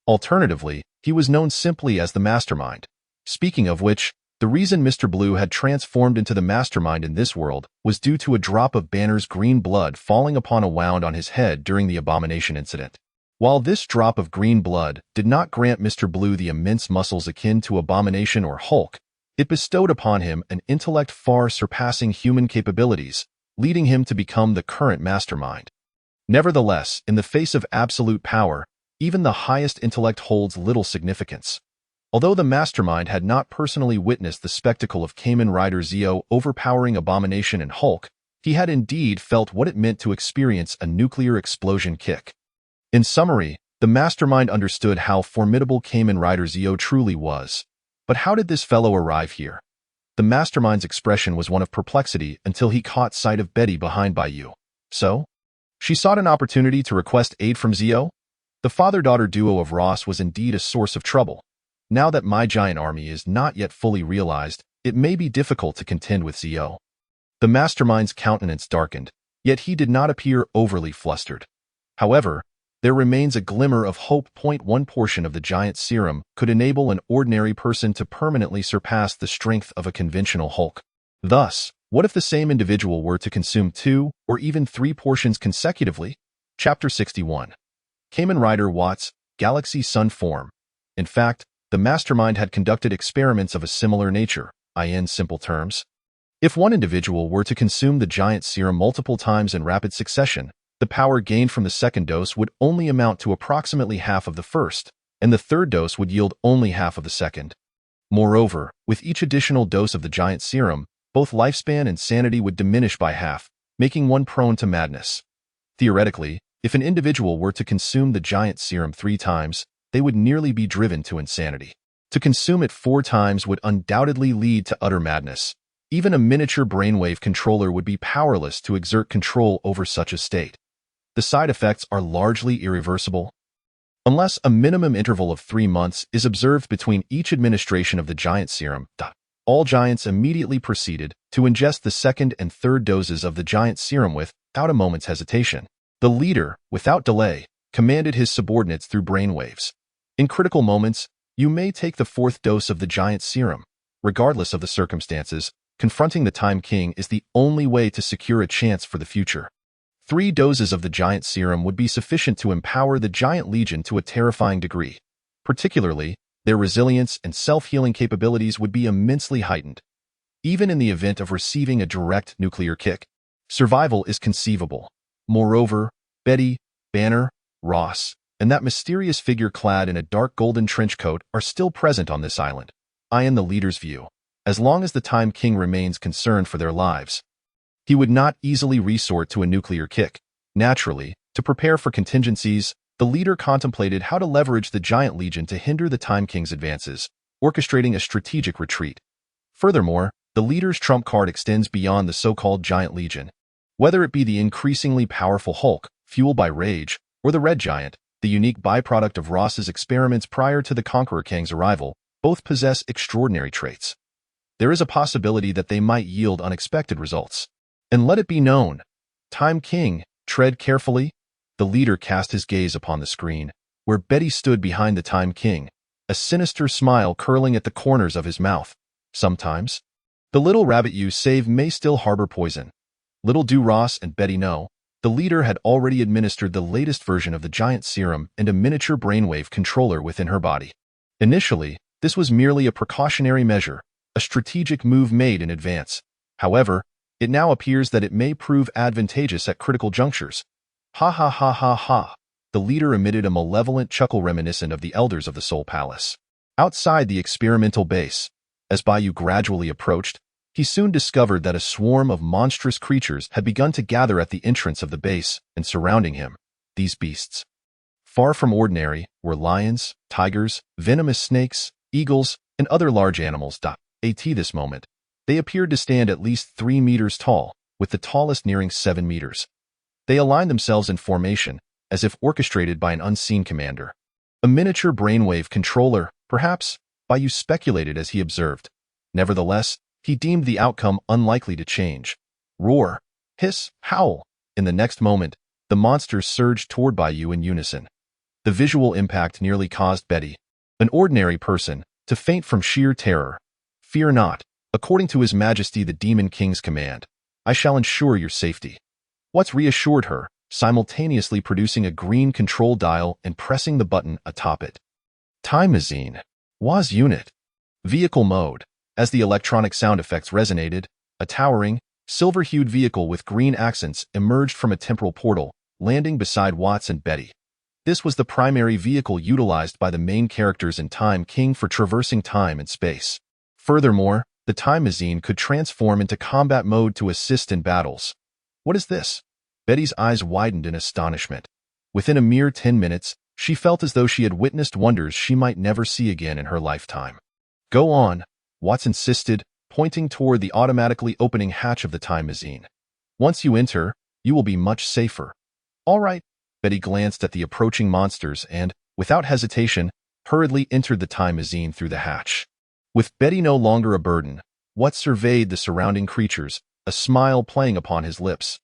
Alternatively, he was known simply as the Mastermind. Speaking of which, the reason Mr. Blue had transformed into the Mastermind in this world was due to a drop of Banner's green blood falling upon a wound on his head during the Abomination incident. While this drop of green blood did not grant Mr. Blue the immense muscles akin to Abomination or Hulk, it bestowed upon him an intellect far surpassing human capabilities, leading him to become the current Mastermind. Nevertheless, in the face of absolute power, even the highest intellect holds little significance. Although the Mastermind had not personally witnessed the spectacle of Kamen Rider Zio overpowering Abomination and Hulk, he had indeed felt what it meant to experience a nuclear explosion kick. In summary, the Mastermind understood how formidable Kamen Rider Zio truly was. But how did this fellow arrive here? The Mastermind's expression was one of perplexity until he caught sight of Betty behind Bai Yu. So? She sought an opportunity to request aid from Zio? The father-daughter duo of Ross was indeed a source of trouble. Now that my giant army is not yet fully realized, it may be difficult to contend with Zio. The Mastermind's countenance darkened, yet he did not appear overly flustered. However, there remains a glimmer of hope. One portion of the giant serum could enable an ordinary person to permanently surpass the strength of a conventional Hulk. Thus, what if the same individual were to consume 2 or even 3 portions consecutively? Chapter 61. Kamen Rider Watts, Galaxy Sun Form. In fact, the Mastermind had conducted experiments of a similar nature, in simple terms. If one individual were to consume the giant serum multiple times in rapid succession, the power gained from the second dose would only amount to approximately half of the first, and the third dose would yield only half of the second. Moreover, with each additional dose of the giant serum, both lifespan and sanity would diminish by half, making one prone to madness. Theoretically, if an individual were to consume the giant serum 3 times, they would nearly be driven to insanity. To consume it 4 times would undoubtedly lead to utter madness. Even a miniature brainwave controller would be powerless to exert control over such a state. The side effects are largely irreversible. Unless a minimum interval of 3 months is observed between each administration of the giant serum, all giants immediately proceeded to ingest the second and third doses of the giant serum without a moment's hesitation. The leader, without delay, commanded his subordinates through brainwaves. In critical moments, you may take the 4th dose of the giant serum. Regardless of the circumstances, confronting the Time King is the only way to secure a chance for the future. 3 doses of the giant serum would be sufficient to empower the Giant Legion to a terrifying degree. Particularly, their resilience and self-healing capabilities would be immensely heightened. Even in the event of receiving a direct nuclear kick, survival is conceivable. Moreover, Betty, Banner, Ross, and that mysterious figure clad in a dark golden trench coat are still present on this island. In the leader's view, as long as the Time King remains concerned for their lives, he would not easily resort to a nuclear kick. Naturally, to prepare for contingencies, the leader contemplated how to leverage the Giant Legion to hinder the Time King's advances, orchestrating a strategic retreat. Furthermore, the leader's trump card extends beyond the so-called Giant Legion. Whether it be the increasingly powerful Hulk, fueled by rage, or the Red Giant, the unique byproduct of Ross's experiments prior to the Conqueror Kang's arrival, both possess extraordinary traits. There is a possibility that they might yield unexpected results. And let it be known, Time King, tread carefully. The leader cast his gaze upon the screen, where Betty stood behind the Time King, a sinister smile curling at the corners of his mouth. Sometimes, The little rabbit you save may still harbor poison. Little do Ross and Betty know, the leader had already administered the latest version of the giant serum and a miniature brainwave controller within her body. Initially, this was merely a precautionary measure, a strategic move made in advance. However, it now appears that it may prove advantageous at critical junctures. Ha ha ha ha ha. The leader emitted a malevolent chuckle reminiscent of the elders of the Soul Palace. Outside the experimental base, as Bai Yu gradually approached, he soon discovered that a swarm of monstrous creatures had begun to gather at the entrance of the base and surrounding him. These beasts, far from ordinary, were lions, tigers, venomous snakes, eagles, and other large animals. At this moment, they appeared to stand at least 3 meters tall, with the tallest nearing 7 meters. They aligned themselves in formation, as if orchestrated by an unseen commander. A miniature brainwave controller, perhaps, Bai Yu speculated as he observed. Nevertheless, he deemed the outcome unlikely to change. Roar, hiss, howl. In the next moment, the monsters surged toward Bai Yu in unison. The visual impact nearly caused Betty, an ordinary person, to faint from sheer terror. Fear not, according to His Majesty the Demon King's command. I shall ensure your safety. Watts reassured her, simultaneously producing a green control dial and pressing the button atop it. Time Machine. WAS unit. Vehicle mode. As the electronic sound effects resonated, a towering, silver-hued vehicle with green accents emerged from a temporal portal, landing beside Watts and Betty. This was the primary vehicle utilized by the main characters in Time King for traversing time and space. Furthermore, the Time Machine could transform into combat mode to assist in battles. What is this? Betty's eyes widened in astonishment. Within a mere 10 minutes, she felt as though she had witnessed wonders she might never see again in her lifetime. Go on, Watts insisted, pointing toward the automatically opening hatch of the Time Machine. Once you enter, you will be much safer. All right. Betty glanced at the approaching monsters and, without hesitation, hurriedly entered the Time Machine through the hatch. With Betty no longer a burden, Watts surveyed the surrounding creatures, a smile playing upon his lips.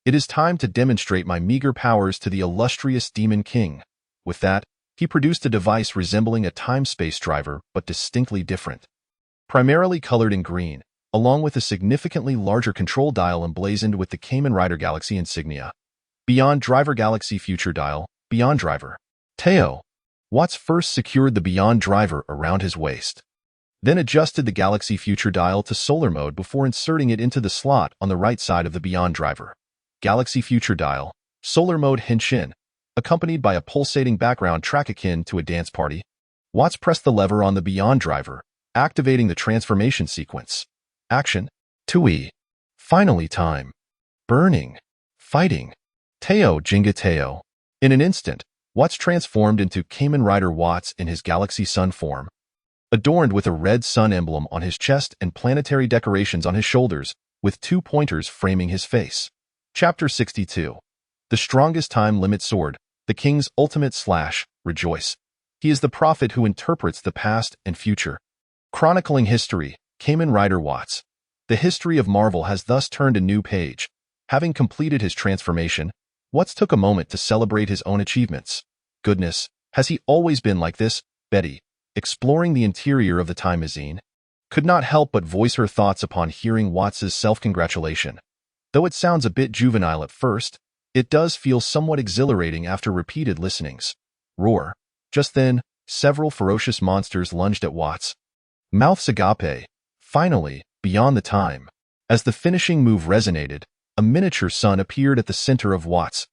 It is time to demonstrate my meager powers to the illustrious Demon King. With that, he produced a device resembling a time-space driver, but distinctly different. Primarily colored in green, along with a significantly larger control dial emblazoned with the Kamen Rider Galaxy insignia. Beyond Driver Galaxy Future Dial, Beyond Driver. Teo. Watts first secured the Beyond Driver around his waist. Then adjusted the Galaxy Future Dial to solar mode before inserting it into the slot on the right side of the Beyond Driver. Galaxy Future Dial, solar mode Henshin, accompanied by a pulsating background track akin to a dance party. Watts pressed the lever on the Beyond Driver, activating the transformation sequence. Action. Tui. Finally time. Burning. Fighting. Teo Jinga Teo. In an instant, Watts transformed into Kamen Rider Watts in his Galaxy Sun form. Adorned with a red sun emblem on his chest and planetary decorations on his shoulders, with 2 pointers framing his face. Chapter 62. The strongest time limit sword, the king's ultimate slash, rejoice. He is the prophet who interprets the past and future. Chronicling history, Kamen Rider Watts. The history of Marvel has thus turned a new page. Having completed his transformation, Watts took a moment to celebrate his own achievements. Goodness, has he always been like this? Betty, exploring the interior of the Time Machine, could not help but voice her thoughts upon hearing Watts's self-congratulation. Though it sounds a bit juvenile at first, it does feel somewhat exhilarating after repeated listenings. Roar. Just then, several ferocious monsters lunged at Watts. Mouths agape. Finally, beyond the time. As the finishing move resonated, a miniature sun appeared at the center of Watts.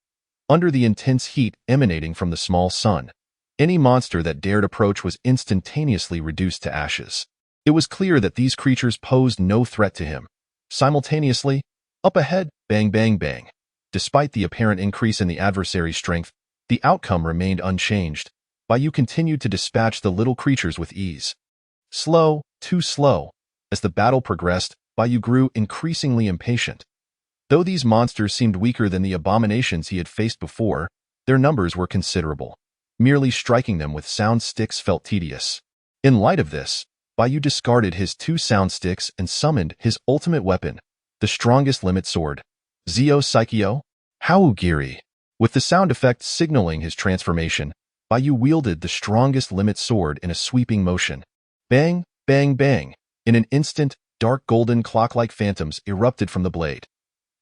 Under the intense heat emanating from the small sun, any monster that dared approach was instantaneously reduced to ashes. It was clear that these creatures posed no threat to him. Simultaneously, up ahead, bang bang bang. Despite the apparent increase in the adversary's strength, the outcome remained unchanged. Bai Yu continued to dispatch the little creatures with ease. Slow, too slow. As the battle progressed, Bai Yu grew increasingly impatient. Though these monsters seemed weaker than the abominations he had faced before, their numbers were considerable. Merely striking them with sound sticks felt tedious. In light of this, Bai Yu discarded his 2 sound sticks and summoned his ultimate weapon, the strongest limit sword. Zio Psychio? Haugiri. With the sound effect signaling his transformation, Bai Yu wielded the strongest limit sword in a sweeping motion. Bang, bang, bang. In an instant, dark golden clock-like phantoms erupted from the blade.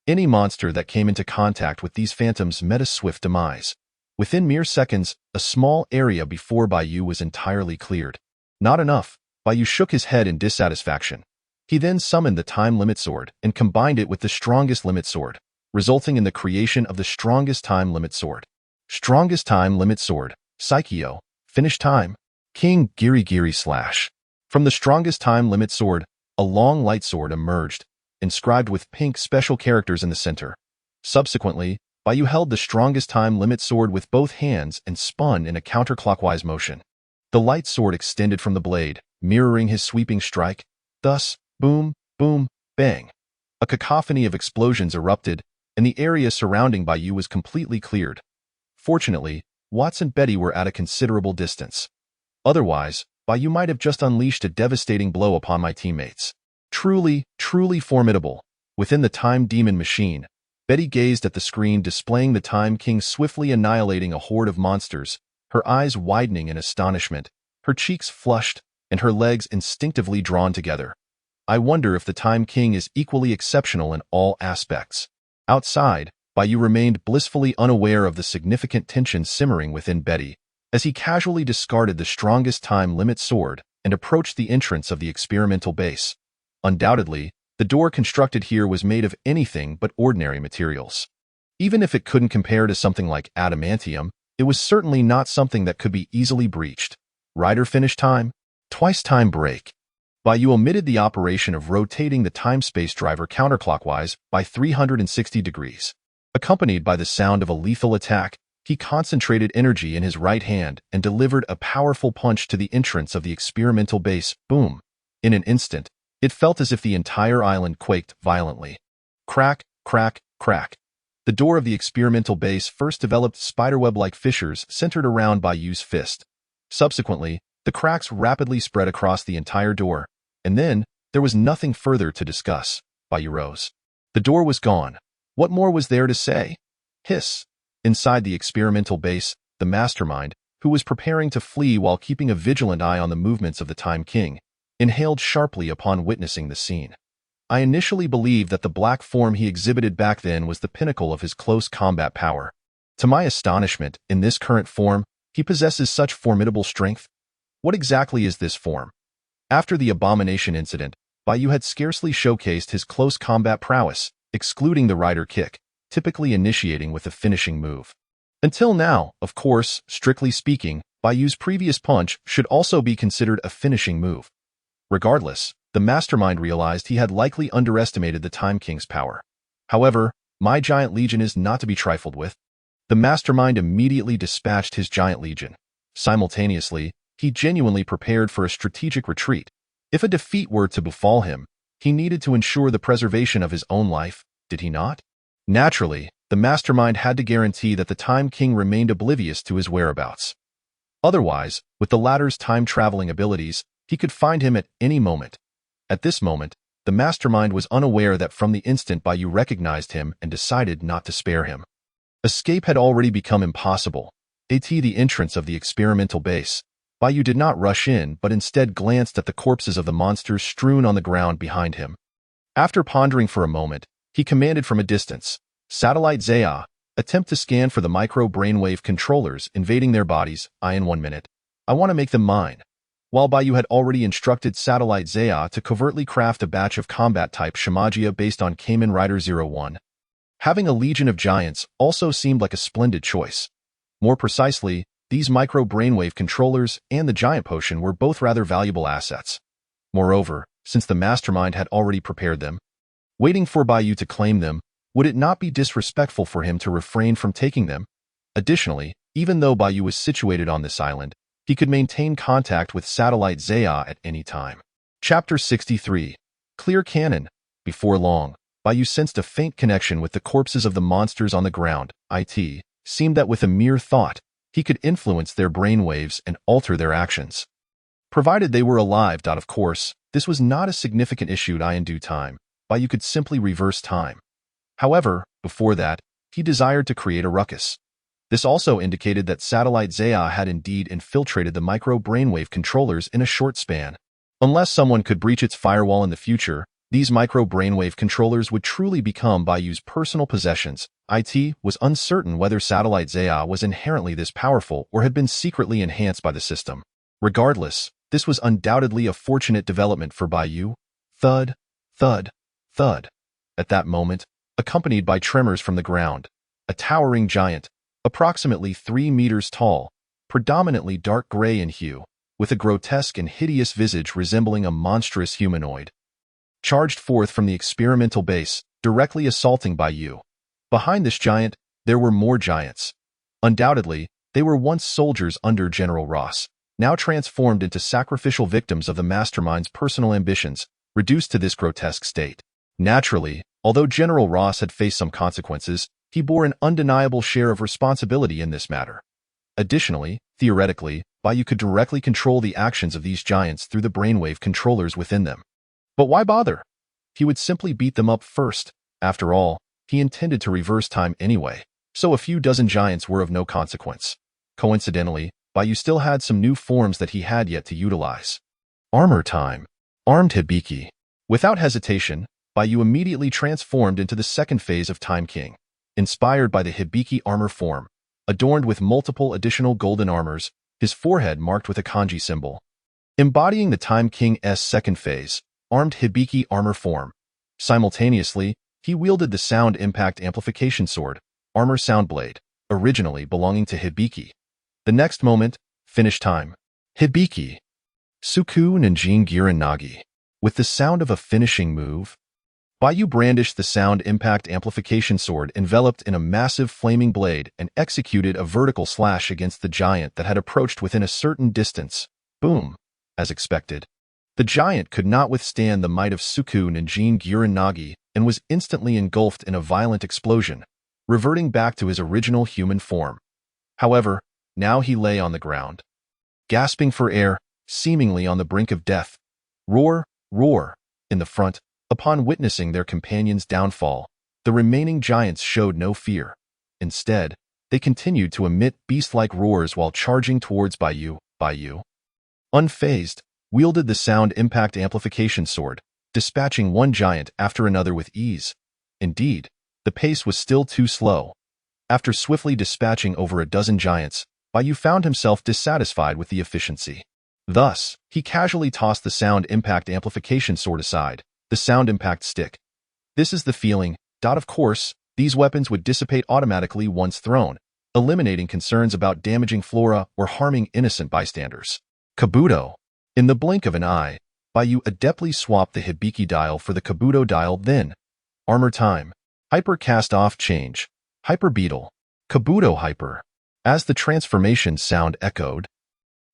Any monster that came into contact with these phantoms met a swift demise. Within mere seconds, a small area before Bai Yu was entirely cleared. Not enough. Bai Yu shook his head in dissatisfaction. He then summoned the Time Limit Sword and combined it with the strongest Limit Sword, resulting in the creation of the strongest Time Limit Sword. Strongest Time Limit Sword, Psycheo, Finish Time, King Giri Giri Slash. From the strongest Time Limit Sword, a long light sword emerged, inscribed with pink special characters in the center. Subsequently, Bai Yu held the strongest Time Limit Sword with both hands and spun in a counterclockwise motion. The light sword extended from the blade, mirroring his sweeping strike. Thus, boom, boom, bang. A cacophony of explosions erupted, and the area surrounding Bai Yu was completely cleared. Fortunately, Watts and Betty were at a considerable distance. Otherwise, Bai Yu might have just unleashed a devastating blow upon my teammates. Truly, truly formidable. Within the Time Demon machine, Betty gazed at the screen displaying the Time King swiftly annihilating a horde of monsters, her eyes widening in astonishment, her cheeks flushed, and her legs instinctively drawn together. I wonder if the Time King is equally exceptional in all aspects. Outside, Bai Yu remained blissfully unaware of the significant tension simmering within Betty, as he casually discarded the strongest Time Limit Sword and approached the entrance of the experimental base. Undoubtedly, the door constructed here was made of anything but ordinary materials. Even if it couldn't compare to something like adamantium, it was certainly not something that could be easily breached. Rider finish time? Twice time break. Bai Yu omitted the operation of rotating the time-space driver counterclockwise by 360 degrees. Accompanied by the sound of a lethal attack, he concentrated energy in his right hand and delivered a powerful punch to the entrance of the experimental base. Boom! In an instant, it felt as if the entire island quaked violently. Crack, crack, crack. The door of the experimental base first developed spiderweb-like fissures centered around Bai Yu's fist. Subsequently, the cracks rapidly spread across the entire door, and then there was nothing further to discuss. Bai Yu rose. The door was gone. What more was there to say? Hiss. Inside the experimental base, the mastermind, who was preparing to flee while keeping a vigilant eye on the movements of the Time King, inhaled sharply upon witnessing the scene. I initially believed that the black form he exhibited back then was the pinnacle of his close combat power. To my astonishment, in this current form, he possesses such formidable strength. What exactly is this form? After the abomination incident, Bai Yu had scarcely showcased his close combat prowess, excluding the rider kick, typically initiating with a finishing move. Until now, of course, strictly speaking, Bai Yu's previous punch should also be considered a finishing move. Regardless, the mastermind realized he had likely underestimated the Time King's power. However, my Giant Legion is not to be trifled with. The mastermind immediately dispatched his Giant Legion. Simultaneously, he genuinely prepared for a strategic retreat. If a defeat were to befall him, he needed to ensure the preservation of his own life, did he not? Naturally, the mastermind had to guarantee that the Time King remained oblivious to his whereabouts. Otherwise, with the latter's time-traveling abilities, he could find him at any moment. At this moment, the mastermind was unaware that from the instant Bai Yu recognized him and decided not to spare him. Escape had already become impossible. At the entrance of the experimental base, Bai Yu did not rush in but instead glanced at the corpses of the monsters strewn on the ground behind him. After pondering for a moment, he commanded from a distance, "Satellite Zaya, attempt to scan for the micro-brainwave controllers invading their bodies. In 1 minute. I want to make them mine." While Bai Yu had already instructed Satellite Zaya to covertly craft a batch of combat-type Shamagia based on Kamen Rider 01. Having a legion of giants also seemed like a splendid choice. More precisely, these micro-brainwave controllers and the giant potion were both rather valuable assets. Moreover, since the mastermind had already prepared them, waiting for Bai Yu to claim them, would it not be disrespectful for him to refrain from taking them? Additionally, even though Bai Yu was situated on this island, he could maintain contact with Satellite Zaya at any time. Chapter 63. Clear Cannon. Before long, Bai Yu sensed a faint connection with the corpses of the monsters on the ground. It seemed that with a mere thought, he could influence their brainwaves and alter their actions. Provided they were alive, of course, this was not a significant issue. In due time, Bai Yu could simply reverse time. However, before that, he desired to create a ruckus. This also indicated that Satellite Zaya had indeed infiltrated the micro-brainwave controllers in a short span. Unless someone could breach its firewall in the future, these micro-brainwave controllers would truly become Bai Yu's personal possessions. IT was uncertain whether satellite Zaya was inherently this powerful or had been secretly enhanced by the system. Regardless, this was undoubtedly a fortunate development for Bai Yu. Thud, thud, thud. At that moment, accompanied by tremors from the ground, a towering giant, approximately 3 meters tall, predominantly dark gray in hue, with a grotesque and hideous visage resembling a monstrous humanoid, charged forth from the experimental base, directly assaulting Bai Yu. Behind this giant, there were more giants. Undoubtedly, they were once soldiers under General Ross, now transformed into sacrificial victims of the mastermind's personal ambitions, reduced to this grotesque state. Naturally, although General Ross had faced some consequences, he bore an undeniable share of responsibility in this matter. Additionally, theoretically, Bai Yu could directly control the actions of these giants through the brainwave controllers within them. But why bother? He would simply beat them up first. After all, he intended to reverse time anyway, so a few dozen giants were of no consequence. Coincidentally, Bai Yu still had some new forms that he had yet to utilize. Armor time. Armed Hibiki. Without hesitation, Bai Yu immediately transformed into the second phase of Time King, inspired by the Hibiki armor form, adorned with multiple additional golden armors, his forehead marked with a kanji symbol. Embodying the Time King's second phase, armed Hibiki armor form. Simultaneously, he wielded the Sound Impact Amplification Sword, Armor Sound Blade, originally belonging to Hibiki. The next moment, finish time. Hibiki. Suku Ninjin Giran Nagi. With the sound of a finishing move, Bai Yu brandished the Sound Impact Amplification Sword enveloped in a massive flaming blade and executed a vertical slash against the giant that had approached within a certain distance. Boom. As expected. The giant could not withstand the might of Suku Ninjin Giran Nagi and was instantly engulfed in a violent explosion, reverting back to his original human form. However, now he lay on the ground, gasping for air, seemingly on the brink of death. Roar, roar. In the front, upon witnessing their companion's downfall, the remaining giants showed no fear. Instead, they continued to emit beast-like roars while charging towards Bai Yu. Bai Yu, unfazed, wielded the Sound Impact Amplification Sword, dispatching one giant after another with ease. Indeed, the pace was still too slow. After swiftly dispatching over a dozen giants, Bai Yu found himself dissatisfied with the efficiency. Thus, he casually tossed the Sound Impact Amplification Sword aside, the Sound Impact Stick. This is the feeling. Of course, these weapons would dissipate automatically once thrown, eliminating concerns about damaging flora or harming innocent bystanders. Kabuto. In the blink of an eye, Bai Yu adeptly swapped the Hibiki dial for the Kabuto dial, then. Armor time. Hyper cast-off change. Hyper Beetle. Kabuto Hyper. As the transformation sound echoed,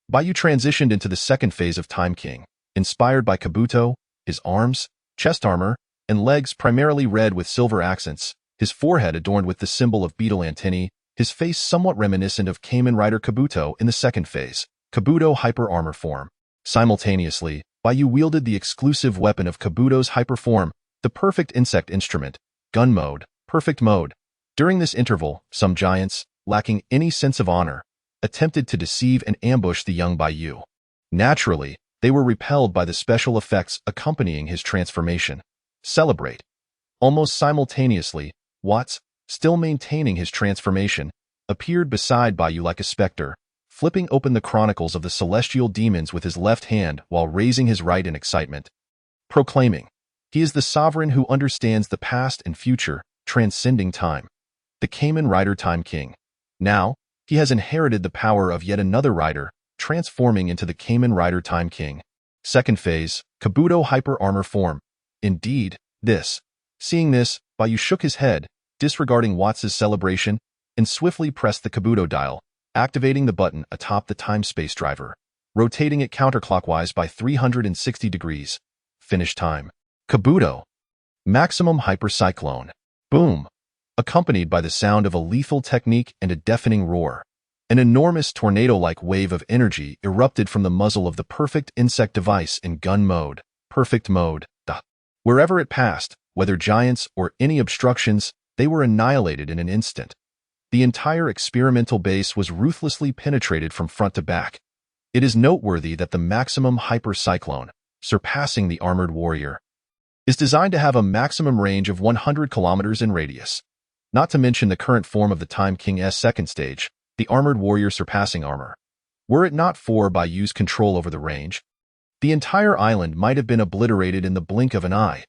Bai Yu transitioned into the second phase of Time King, inspired by Kabuto, his arms, chest armor, and legs primarily red with silver accents, his forehead adorned with the symbol of beetle antennae, his face somewhat reminiscent of Kamen Rider Kabuto in the second phase, Kabuto Hyper Armor Form. Simultaneously, Bai Yu wielded the exclusive weapon of Kabuto's hyper form, the Perfect Insect Instrument, Gun Mode, Perfect Mode. During this interval, some giants, lacking any sense of honor, attempted to deceive and ambush the young Bai Yu. Naturally, they were repelled by the special effects accompanying his transformation. Celebrate. Almost simultaneously, Watts, still maintaining his transformation, appeared beside Bai Yu like a specter, flipping open the chronicles of the celestial demons with his left hand while raising his right in excitement, proclaiming, "He is the sovereign who understands the past and future, transcending time. The Kamen Rider Time King. Now, he has inherited the power of yet another rider, transforming into the Kamen Rider Time King." Second phase, Kabuto Hyper Armor Form. Indeed, this. Seeing this, Bai Yu shook his head, disregarding Watts' celebration, and swiftly pressed the Kabuto dial, activating the button atop the time-space driver, rotating it counterclockwise by 360 degrees. Finish time. Kabuto. Maximum Hypercyclone. Boom. Accompanied by the sound of a lethal technique and a deafening roar. An enormous tornado-like wave of energy erupted from the muzzle of the Perfect Insect device in Gun Mode, Perfect Mode. Wherever it passed, whether giants or any obstructions, they were annihilated in an instant. The entire experimental base was ruthlessly penetrated from front to back. It is noteworthy that the Maximum Hypercyclone, surpassing the armored warrior, is designed to have a maximum range of 100 kilometers in radius. Not to mention the current form of the Time King's second stage, the armored warrior surpassing armor. Were it not for Bai Yu's control over the range, the entire island might have been obliterated in the blink of an eye.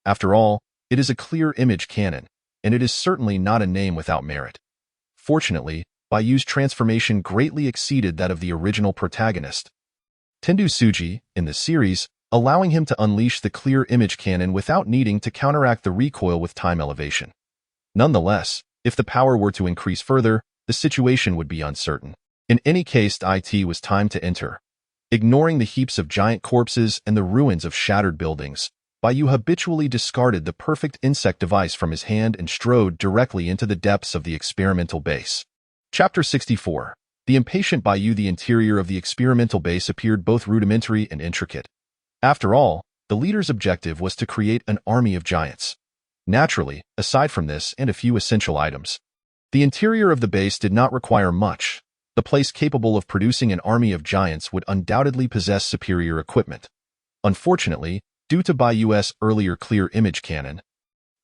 After all, it is a clear image canon, and it is certainly not a name without merit. Fortunately, Bai Yu's transformation greatly exceeded that of the original protagonist, Tendu Tsuji, in the series, allowing him to unleash the clear image canon without needing to counteract the recoil with time elevation. Nonetheless, if the power were to increase further, the situation would be uncertain. In any case, it was time to enter. Ignoring the heaps of giant corpses and the ruins of shattered buildings, Bai Yu habitually discarded the perfect insect device from his hand and strode directly into the depths of the experimental base. Chapter 64. The impatient Bai Yu. The interior of the experimental base appeared both rudimentary and intricate. After all, the leader's objective was to create an army of giants. Naturally, aside from this and a few essential items, the interior of the base did not require much. The place capable of producing an army of giants would undoubtedly possess superior equipment. Unfortunately, due to Bai Yu's earlier clear image canon,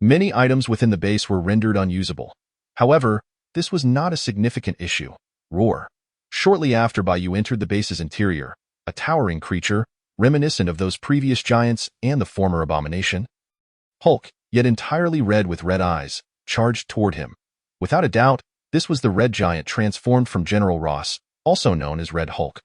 many items within the base were rendered unusable. However, this was not a significant issue. Roar. Shortly after Bai Yu entered the base's interior, a towering creature, reminiscent of those previous giants and the former abomination, Hulk, yet entirely red with red eyes, charged toward him. Without a doubt, this was the Red Giant transformed from General Ross, also known as Red Hulk.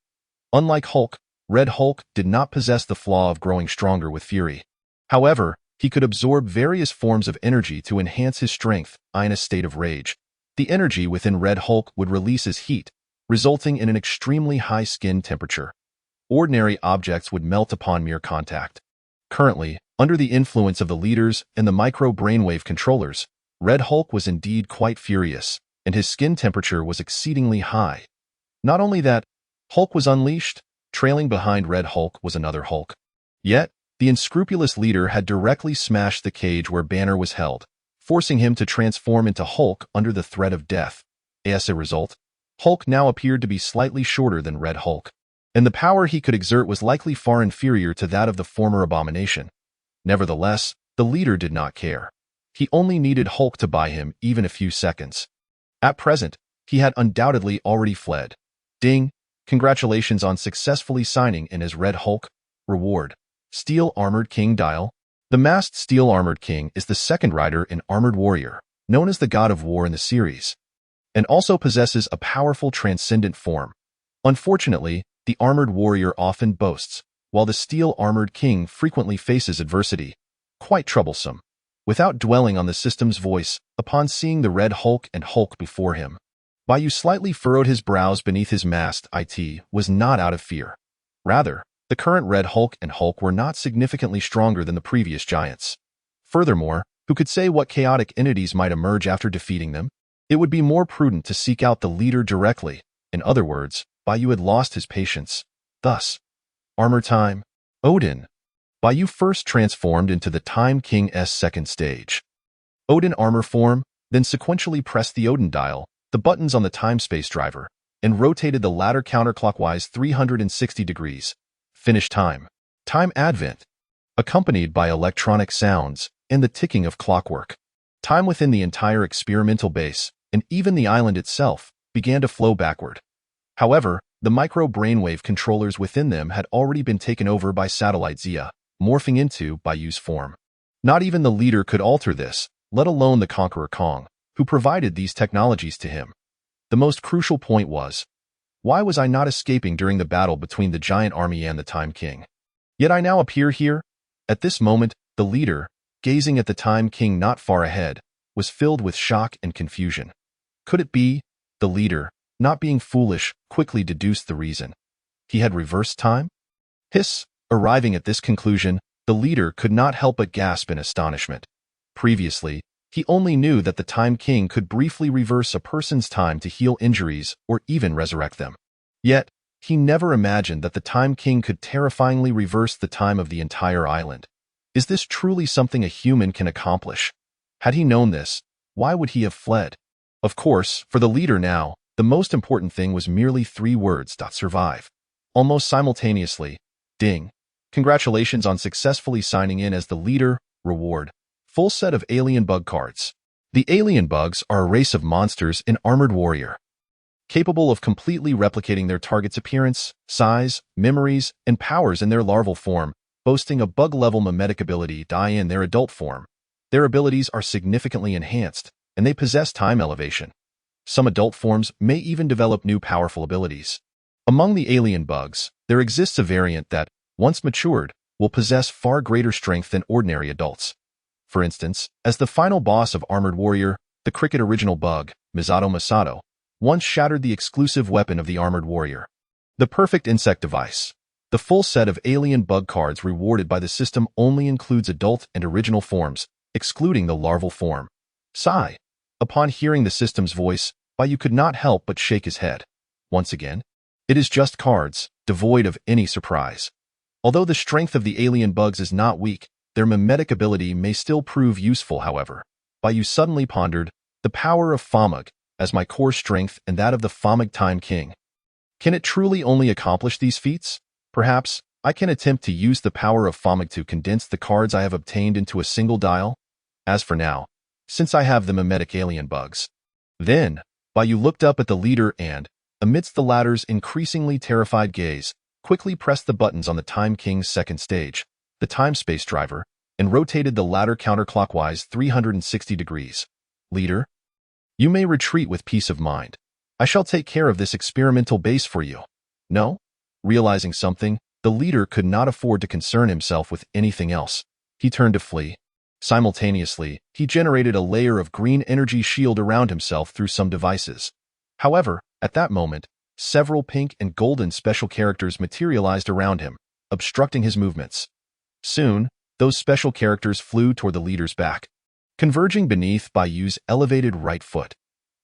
Unlike Hulk, Red Hulk did not possess the flaw of growing stronger with fury. However, he could absorb various forms of energy to enhance his strength in a state of rage. The energy within Red Hulk would release as heat, resulting in an extremely high skin temperature. Ordinary objects would melt upon mere contact. Currently, under the influence of the leaders and the micro-brainwave controllers, Red Hulk was indeed quite furious, and his skin temperature was exceedingly high. Not only that, Hulk was unleashed. Trailing behind Red Hulk was another Hulk. Yet, the unscrupulous leader had directly smashed the cage where Banner was held, forcing him to transform into Hulk under the threat of death. As a result, Hulk now appeared to be slightly shorter than Red Hulk, and the power he could exert was likely far inferior to that of the former abomination. Nevertheless, the leader did not care. He only needed Hulk to buy him even a few seconds. At present, he had undoubtedly already fled. Ding! Congratulations on successfully signing in as Red Hulk. Reward. Steel Armored King Dial. The masked Steel Armored King is the second rider in Armored Warrior, known as the God of War in the series, and also possesses a powerful transcendent form. Unfortunately, the Armored Warrior often boasts, while the Steel Armored King frequently faces adversity. Quite troublesome. Without dwelling on the system's voice, upon seeing the Red Hulk and Hulk before him, Bai Yu slightly furrowed his brows beneath his mask. It was not out of fear. Rather, the current Red Hulk and Hulk were not significantly stronger than the previous giants. Furthermore, who could say what chaotic entities might emerge after defeating them? It would be more prudent to seek out the leader directly. In other words, Bai Yu had lost his patience. Thus, armor time. Odin. Bai Yu first transformed into the Time King's second stage. Odin armor form, then sequentially pressed the Odin dial, the buttons on the time-space driver, and rotated the latter counterclockwise 360 degrees. Finish time. Time advent. Accompanied by electronic sounds and the ticking of clockwork. Time within the entire experimental base, and even the island itself, began to flow backward. However, the micro-brainwave controllers within them had already been taken over by Satellite Zia, morphing into Bai Yu's form. Not even the leader could alter this, let alone the Conqueror Kong, who provided these technologies to him. The most crucial point was, why was I not escaping during the battle between the giant army and the Time King? Yet I now appear here? At this moment, the leader, gazing at the Time King not far ahead, was filled with shock and confusion. Could it be? The leader, not being foolish, quickly deduced the reason. He had reversed time? Hiss! Arriving at this conclusion, the leader could not help but gasp in astonishment. Previously, he only knew that the Time King could briefly reverse a person's time to heal injuries or even resurrect them. Yet, he never imagined that the Time King could terrifyingly reverse the time of the entire island. Is this truly something a human can accomplish? Had he known this, why would he have fled? Of course, for the leader now, the most important thing was merely 3 words: survive. Almost simultaneously, ding. Congratulations on successfully signing in as the leader. Reward. Full set of alien bug cards. The alien bugs are a race of monsters in Armored Warrior, capable of completely replicating their target's appearance, size, memories, and powers in their larval form, boasting a bug-level mimetic ability in their adult form. Their abilities are significantly enhanced, and they possess time elevation. Some adult forms may even develop new powerful abilities. Among the alien bugs, there exists a variant that, once matured, will possess far greater strength than ordinary adults. For instance, as the final boss of Armored Warrior, the Cricket original bug, Misato Masato, once shattered the exclusive weapon of the Armored Warrior. The perfect insect device. The full set of alien bug cards rewarded by the system only includes adult and original forms, excluding the larval form. Sigh. Upon hearing the system's voice, Bai Yu could not help but shake his head. Once again, it is just cards, devoid of any surprise. Although the strength of the alien bugs is not weak, their mimetic ability may still prove useful, however. Bai Yu suddenly pondered, the power of Famag, as my core strength and that of the Famag Time King. Can it truly only accomplish these feats? Perhaps, I can attempt to use the power of Famag to condense the cards I have obtained into a single dial. As for now, since I have the mimetic alien bugs. Then, Bai Yu looked up at the leader and, amidst the latter's increasingly terrified gaze, quickly pressed the buttons on the Time King's second stage, the time-space driver, and rotated the latter counterclockwise 360 degrees. Leader, you may retreat with peace of mind. I shall take care of this experimental base for you. No? Realizing something, the leader could not afford to concern himself with anything else. He turned to flee. Simultaneously, he generated a layer of green energy shield around himself through some devices. However, at that moment, several pink and golden special characters materialized around him, obstructing his movements. Soon, those special characters flew toward the leader's back, converging beneath Bai Yu's elevated right foot.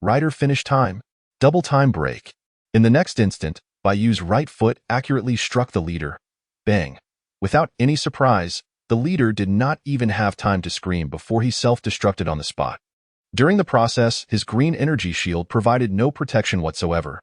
Rider finish time. Double time break. In the next instant, Bai Yu's right foot accurately struck the leader. Bang. Without any surprise, the leader did not even have time to scream before he self-destructed on the spot. During the process, his green energy shield provided no protection whatsoever.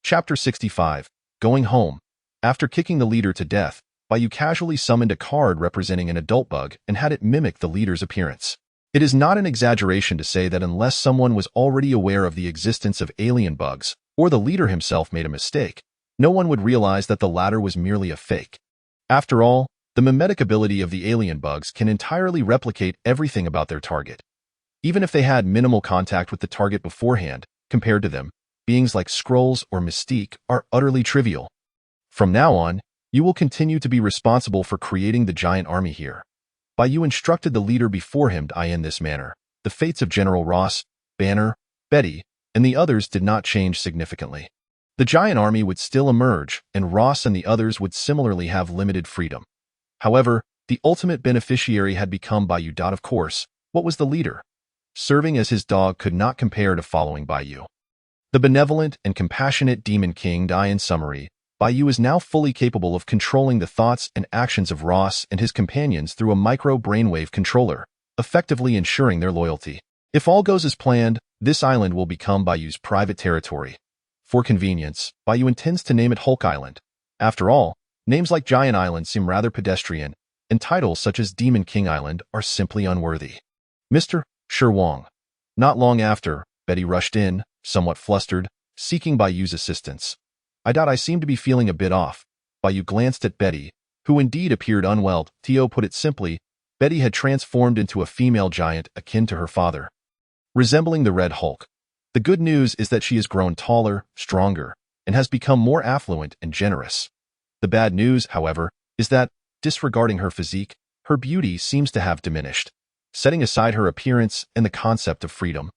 Chapter 65. Going Home. After kicking the leader to death, Bai Yu casually summoned a card representing an adult bug and had it mimic the leader's appearance. It is not an exaggeration to say that unless someone was already aware of the existence of alien bugs, or the leader himself made a mistake, no one would realize that the latter was merely a fake. After all, the mimetic ability of the alien bugs can entirely replicate everything about their target. Even if they had minimal contact with the target beforehand, compared to them, beings like Skrulls or Mystique are utterly trivial. From now on, you will continue to be responsible for creating the giant army here. Bai Yu instructed the leader before him in this manner. The fates of General Ross, Banner, Betty, and the others did not change significantly. The giant army would still emerge, and Ross and the others would similarly have limited freedom. However, the ultimate beneficiary had become Bai Yu. Of course, what was the leader? Serving as his dog could not compare to following Bai Yu. The benevolent and compassionate Demon King. In summary, Bai Yu is now fully capable of controlling the thoughts and actions of Ross and his companions through a micro-brainwave controller, effectively ensuring their loyalty. If all goes as planned, this island will become Bai Yu's private territory. For convenience, Bai Yu intends to name it Hulk Island. After all, names like Giant Island seem rather pedestrian, and titles such as Demon King Island are simply unworthy. Mr. Wong. Not long after, Betty rushed in, somewhat flustered, seeking Bai Yu's assistance. I seem to be feeling a bit off. Bai Yu glanced at Betty, who indeed appeared unwell. To put it simply, Betty had transformed into a female giant akin to her father, resembling the Red Hulk. The good news is that she has grown taller, stronger, and has become more affluent and generous. The bad news, however, is that, disregarding her physique, her beauty seems to have diminished. Setting aside her appearance and the concept of freedom,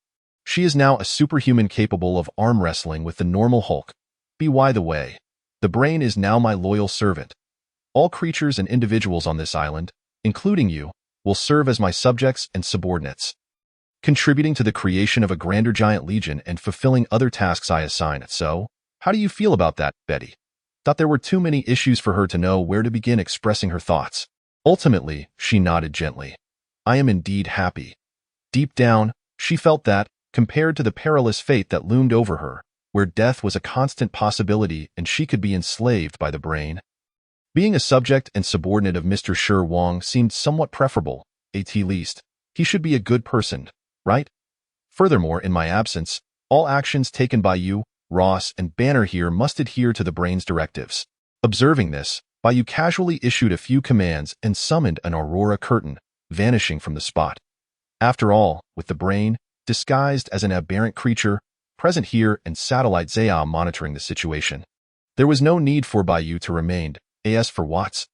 she is now a superhuman capable of arm wrestling with the normal Hulk. By the way, the brain is now my loyal servant. All creatures and individuals on this island, including you, will serve as my subjects and subordinates, contributing to the creation of a grander giant legion and fulfilling other tasks I assign. So, how do you feel about that, Betty? Thought there were too many issues for her to know where to begin expressing her thoughts. Ultimately, she nodded gently. I am indeed happy. Deep down, she felt that, compared to the perilous fate that loomed over her, where death was a constant possibility and she could be enslaved by the brain, Being a subject and subordinate of Mr. Shi Wang seemed somewhat preferable, at least. He should be a good person, right? Furthermore, in my absence, all actions taken by you, Ross, and Banner here must adhere to the brain's directives. Observing this, Bai Yu casually issued a few commands and summoned an aurora curtain, vanishing from the spot. After all, with the brain, disguised as an aberrant creature, present here and Satellite Zaya monitoring the situation, there was no need for Bai Yu to remain. As for Watts,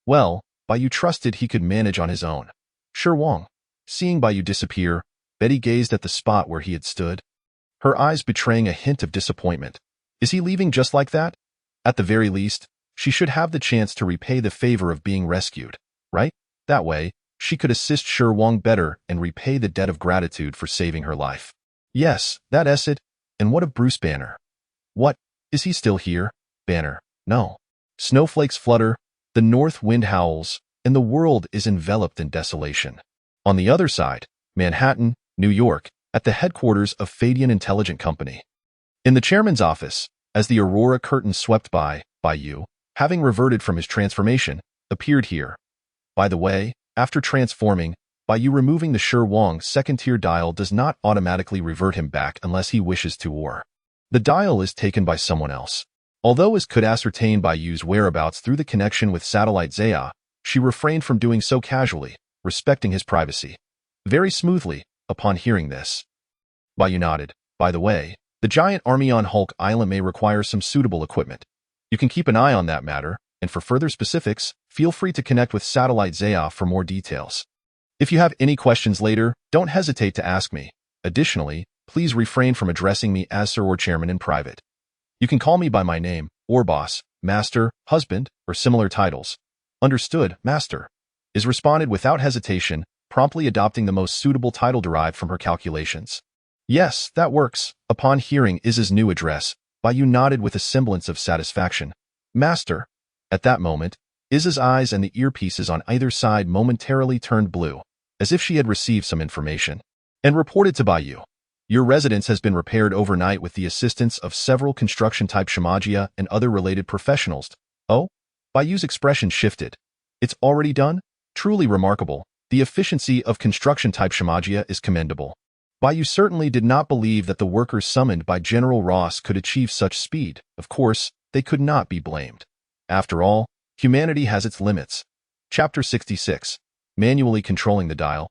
well, Bai Yu trusted he could manage on his own. Shi Wang. Seeing Bai Yu disappear, Betty gazed at the spot where he had stood, her eyes betraying a hint of disappointment. Is he leaving just like that? At the very least, she should have the chance to repay the favor of being rescued, right? That way, she could assist Shi Wang better and repay the debt of gratitude for saving her life. Yes, that is it. And what of Bruce Banner? What? Is he still here? Banner. No. Snowflakes flutter, the north wind howls, and the world is enveloped in desolation. On the other side, Manhattan, New York, at the headquarters of Fadian Intelligent Company. In the chairman's office, as the aurora curtain swept by, Bai Yu, having reverted from his transformation, appeared here. By the way, after transforming, Bai Yu removing the Shi Wang second-tier dial does not automatically revert him back unless he wishes to, or the dial is taken by someone else. Although as could ascertain Bai Yu's whereabouts through the connection with Satellite Zaya, she refrained from doing so casually, respecting his privacy. Very smoothly, upon hearing this, Bai Yu nodded. By the way, the giant army on Hulk Island may require some suitable equipment. You can keep an eye on that matter, and for further specifics, feel free to connect with Satellite Zaya for more details. If you have any questions later, don't hesitate to ask me. Additionally, please refrain from addressing me as Sir or Chairman in private. You can call me by my name, or boss, master, husband, or similar titles. Understood, master. Is responded without hesitation, promptly adopting the most suitable title derived from her calculations. Yes, that works. Upon hearing Iz's new address, Bai Yu nodded with a semblance of satisfaction. Master. At that moment, Iz's eyes and the earpieces on either side momentarily turned blue, as if she had received some information, and reported to Bai Yu. Your residence has been repaired overnight with the assistance of several construction-type shamagia and other related professionals. Oh? Bai Yu's expression shifted. It's already done? Truly remarkable. The efficiency of construction-type shamagia is commendable. Bai Yu certainly did not believe that the workers summoned by General Ross could achieve such speed. Of course, they could not be blamed. After all, humanity has its limits. Chapter 66. Manually controlling the dial.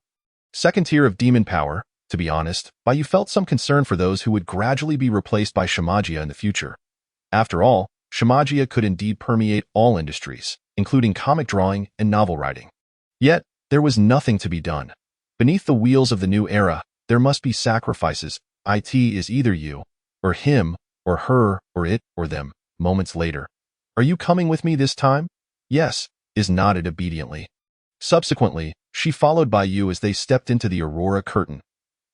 Second tier of demon power. To be honest, Bai Yu felt some concern for those who would gradually be replaced by shamagia in the future. After all, shamagia could indeed permeate all industries, including comic drawing and novel writing. Yet, there was nothing to be done. Beneath the wheels of the new era, there must be sacrifices. It is either you, or him, or her, or it, or them. Moments later. Are you coming with me this time? Yes, Iz nodded obediently. Subsequently, she followed Bai Yu as they stepped into the Aurora Curtain.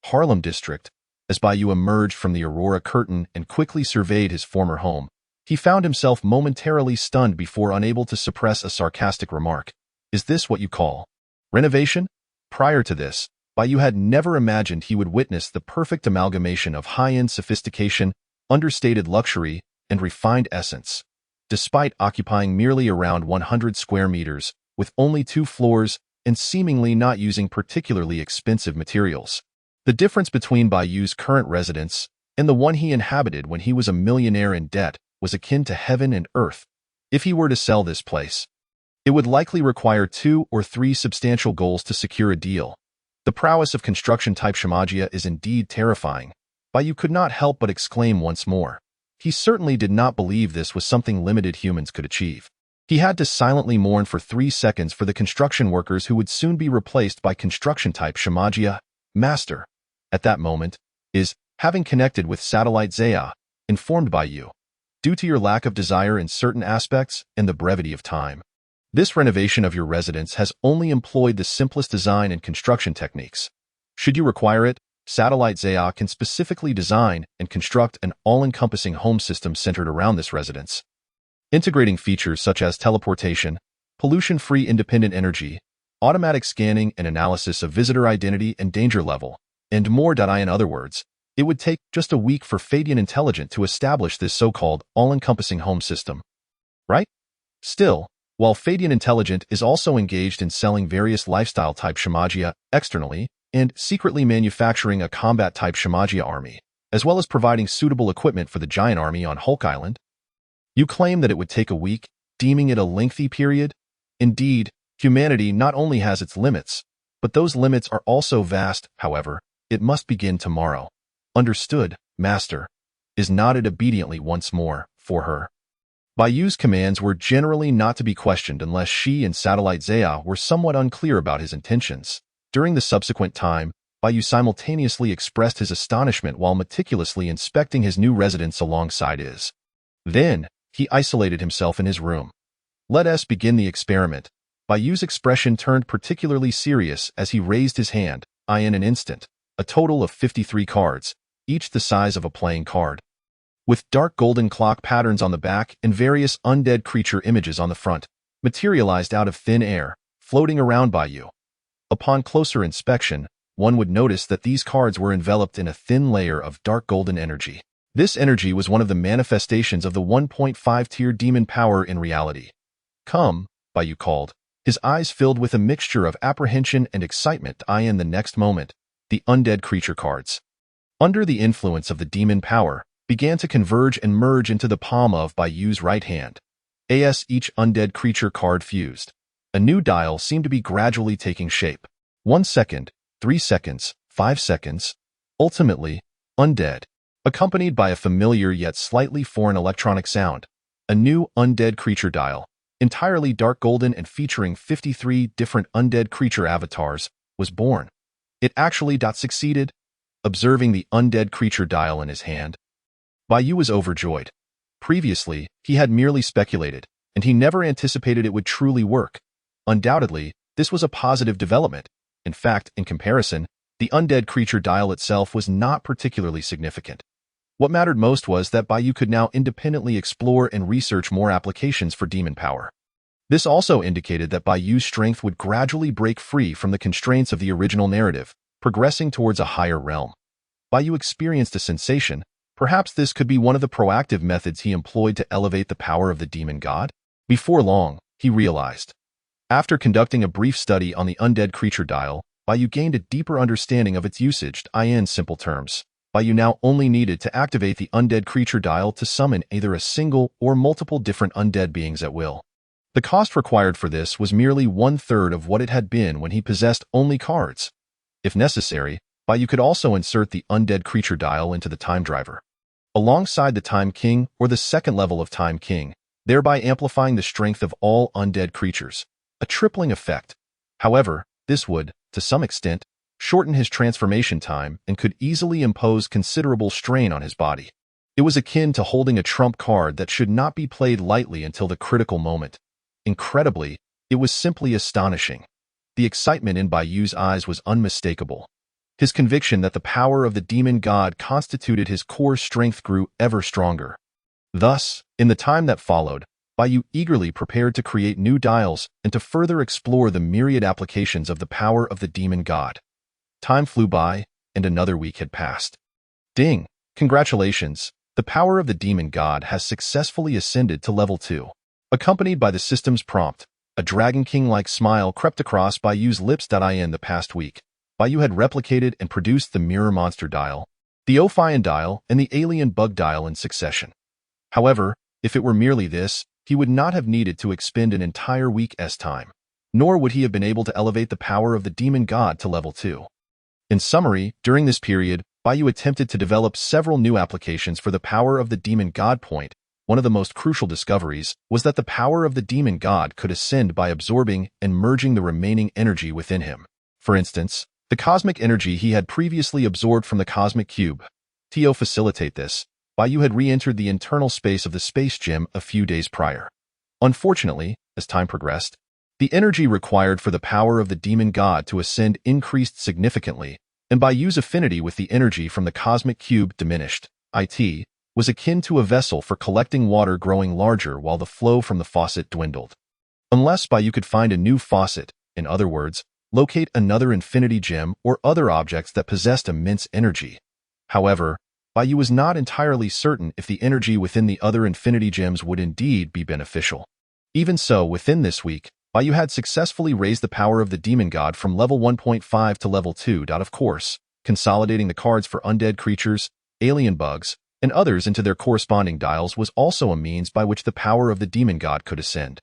Harlem District. As Bai Yu emerged from the Aurora Curtain and quickly surveyed his former home, he found himself momentarily stunned before unable to suppress a sarcastic remark. Is this what you call renovation? Prior to this, Bai Yu had never imagined he would witness the perfect amalgamation of high-end sophistication, understated luxury, and refined essence. Despite occupying merely around 100 square meters, with only 2 floors, and seemingly not using particularly expensive materials. The difference between Bai Yu's current residence and the one he inhabited when he was a millionaire in debt was akin to heaven and earth. If he were to sell this place, it would likely require 2 or 3 substantial goals to secure a deal. The prowess of construction-type shamagia is indeed terrifying. Bai Yu could not help but exclaim once more. He certainly did not believe this was something limited humans could achieve. He had to silently mourn for 3 seconds for the construction workers who would soon be replaced by construction-type shamagia. Master. At that moment, Iz, having connected with Satellite Zaya, informed Bai Yu. Due to your lack of desire in certain aspects and the brevity of time, this renovation of your residence has only employed the simplest design and construction techniques. Should you require it, Satellite Zaya can specifically design and construct an all-encompassing home system centered around this residence, integrating features such as teleportation, pollution-free independent energy, automatic scanning and analysis of visitor identity and danger level, and more. In other words, it would take just a week for Fadian Intelligent to establish this so-called all-encompassing home system. Right? Still, While Fadian Intelligent is also engaged in selling various lifestyle-type Shimagia externally and secretly manufacturing a combat-type Shimagia army, as well as providing suitable equipment for the giant army on Hulk Island. You claim that it would take a week, deeming it a lengthy period? Indeed, humanity not only has its limits, but those limits are also vast. However, it must begin tomorrow. Understood, Master, is nodded obediently once more, for her. Bai Yu's commands were generally not to be questioned unless she and Satellite Zaya were somewhat unclear about his intentions. During the subsequent time, Bai Yu simultaneously expressed his astonishment while meticulously inspecting his new residence alongside his. Then, he isolated himself in his room. Let us begin the experiment. Bai Yu's expression turned particularly serious as he raised his hand, in an instant, a total of 53 cards, each the size of a playing card, with dark golden clock patterns on the back and various undead creature images on the front, materialized out of thin air, floating around Bai Yu. Upon closer inspection, one would notice that these cards were enveloped in a thin layer of dark golden energy. This energy was one of the manifestations of the 1.5-tier demon power in reality. Come, Bai Yu called, his eyes filled with a mixture of apprehension and excitement. In the next moment, the undead creature cards, under the influence of the demon power, began to converge and merge into the palm of Bai Yu's right hand. As each undead creature card fused, a new dial seemed to be gradually taking shape. 1 second, 3 seconds, 5 seconds, ultimately, undead, accompanied by a familiar yet slightly foreign electronic sound. A new undead creature dial, entirely dark golden and featuring 53 different undead creature avatars, was born. It actually succeeded. Observing the undead creature dial in his hand, Bai Yu was overjoyed. Previously, he had merely speculated, and he never anticipated it would truly work. Undoubtedly, this was a positive development. In fact, in comparison, the undead creature dial itself was not particularly significant. What mattered most was that Bai Yu could now independently explore and research more applications for demon power. This also indicated that Bai Yu's strength would gradually break free from the constraints of the original narrative, progressing towards a higher realm. Bai Yu experienced a sensation. Perhaps this could be one of the proactive methods he employed to elevate the power of the demon god? Before long, he realized. After conducting a brief study on the undead creature dial, Bai Yu gained a deeper understanding of its usage. In simple terms, Bai Yu now only needed to activate the undead creature dial to summon either a single or multiple different undead beings at will. The cost required for this was merely 1/3 of what it had been when he possessed only cards. If necessary, Bai Yu could also insert the undead creature dial into the time driver, alongside the Time King or the second level of Time King, thereby amplifying the strength of all undead creatures. A tripling effect. However, this would, to some extent, shorten his transformation time and could easily impose considerable strain on his body. It was akin to holding a trump card that should not be played lightly until the critical moment. Incredibly, it was simply astonishing. The excitement in Bai Yu's eyes was unmistakable. His conviction that the power of the demon god constituted his core strength grew ever stronger. Thus, in the time that followed, Bai Yu eagerly prepared to create new dials and to further explore the myriad applications of the power of the demon god. Time flew by, and another week had passed. Ding! Congratulations! The power of the demon god has successfully ascended to level 2. Accompanied by the system's prompt, a Dragon King-like smile crept across Bai Yu's lips. In the past week, Bai Yu had replicated and produced the Mirror Monster dial, the Ophion dial, and the Alien Bug dial in succession. However, if it were merely this, he would not have needed to expend an entire week's time, nor would he have been able to elevate the power of the demon god to level 2. In summary, during this period, Bai Yu attempted to develop several new applications for the power of the demon god. One of the most crucial discoveries was that the power of the demon god could ascend by absorbing and merging the remaining energy within him. For instance, the cosmic energy he had previously absorbed from the cosmic cube. To facilitate this, Bai Yu had re-entered the internal space of the space gem a few days prior. Unfortunately, as time progressed, the energy required for the power of the demon god to ascend increased significantly, and Bai Yu's affinity with the energy from the cosmic cube diminished. It was akin to a vessel for collecting water growing larger while the flow from the faucet dwindled. Unless Bai Yu could find a new faucet, in other words, locate another infinity gem or other objects that possessed immense energy. However, Bai Yu was not entirely certain if the energy within the other infinity gems would indeed be beneficial. Even so, within this week, Bai Yu had successfully raised the power of the demon god from level 1.5 to level 2. Of course, consolidating the cards for undead creatures, alien bugs, and others into their corresponding dials was also a means by which the power of the demon god could ascend.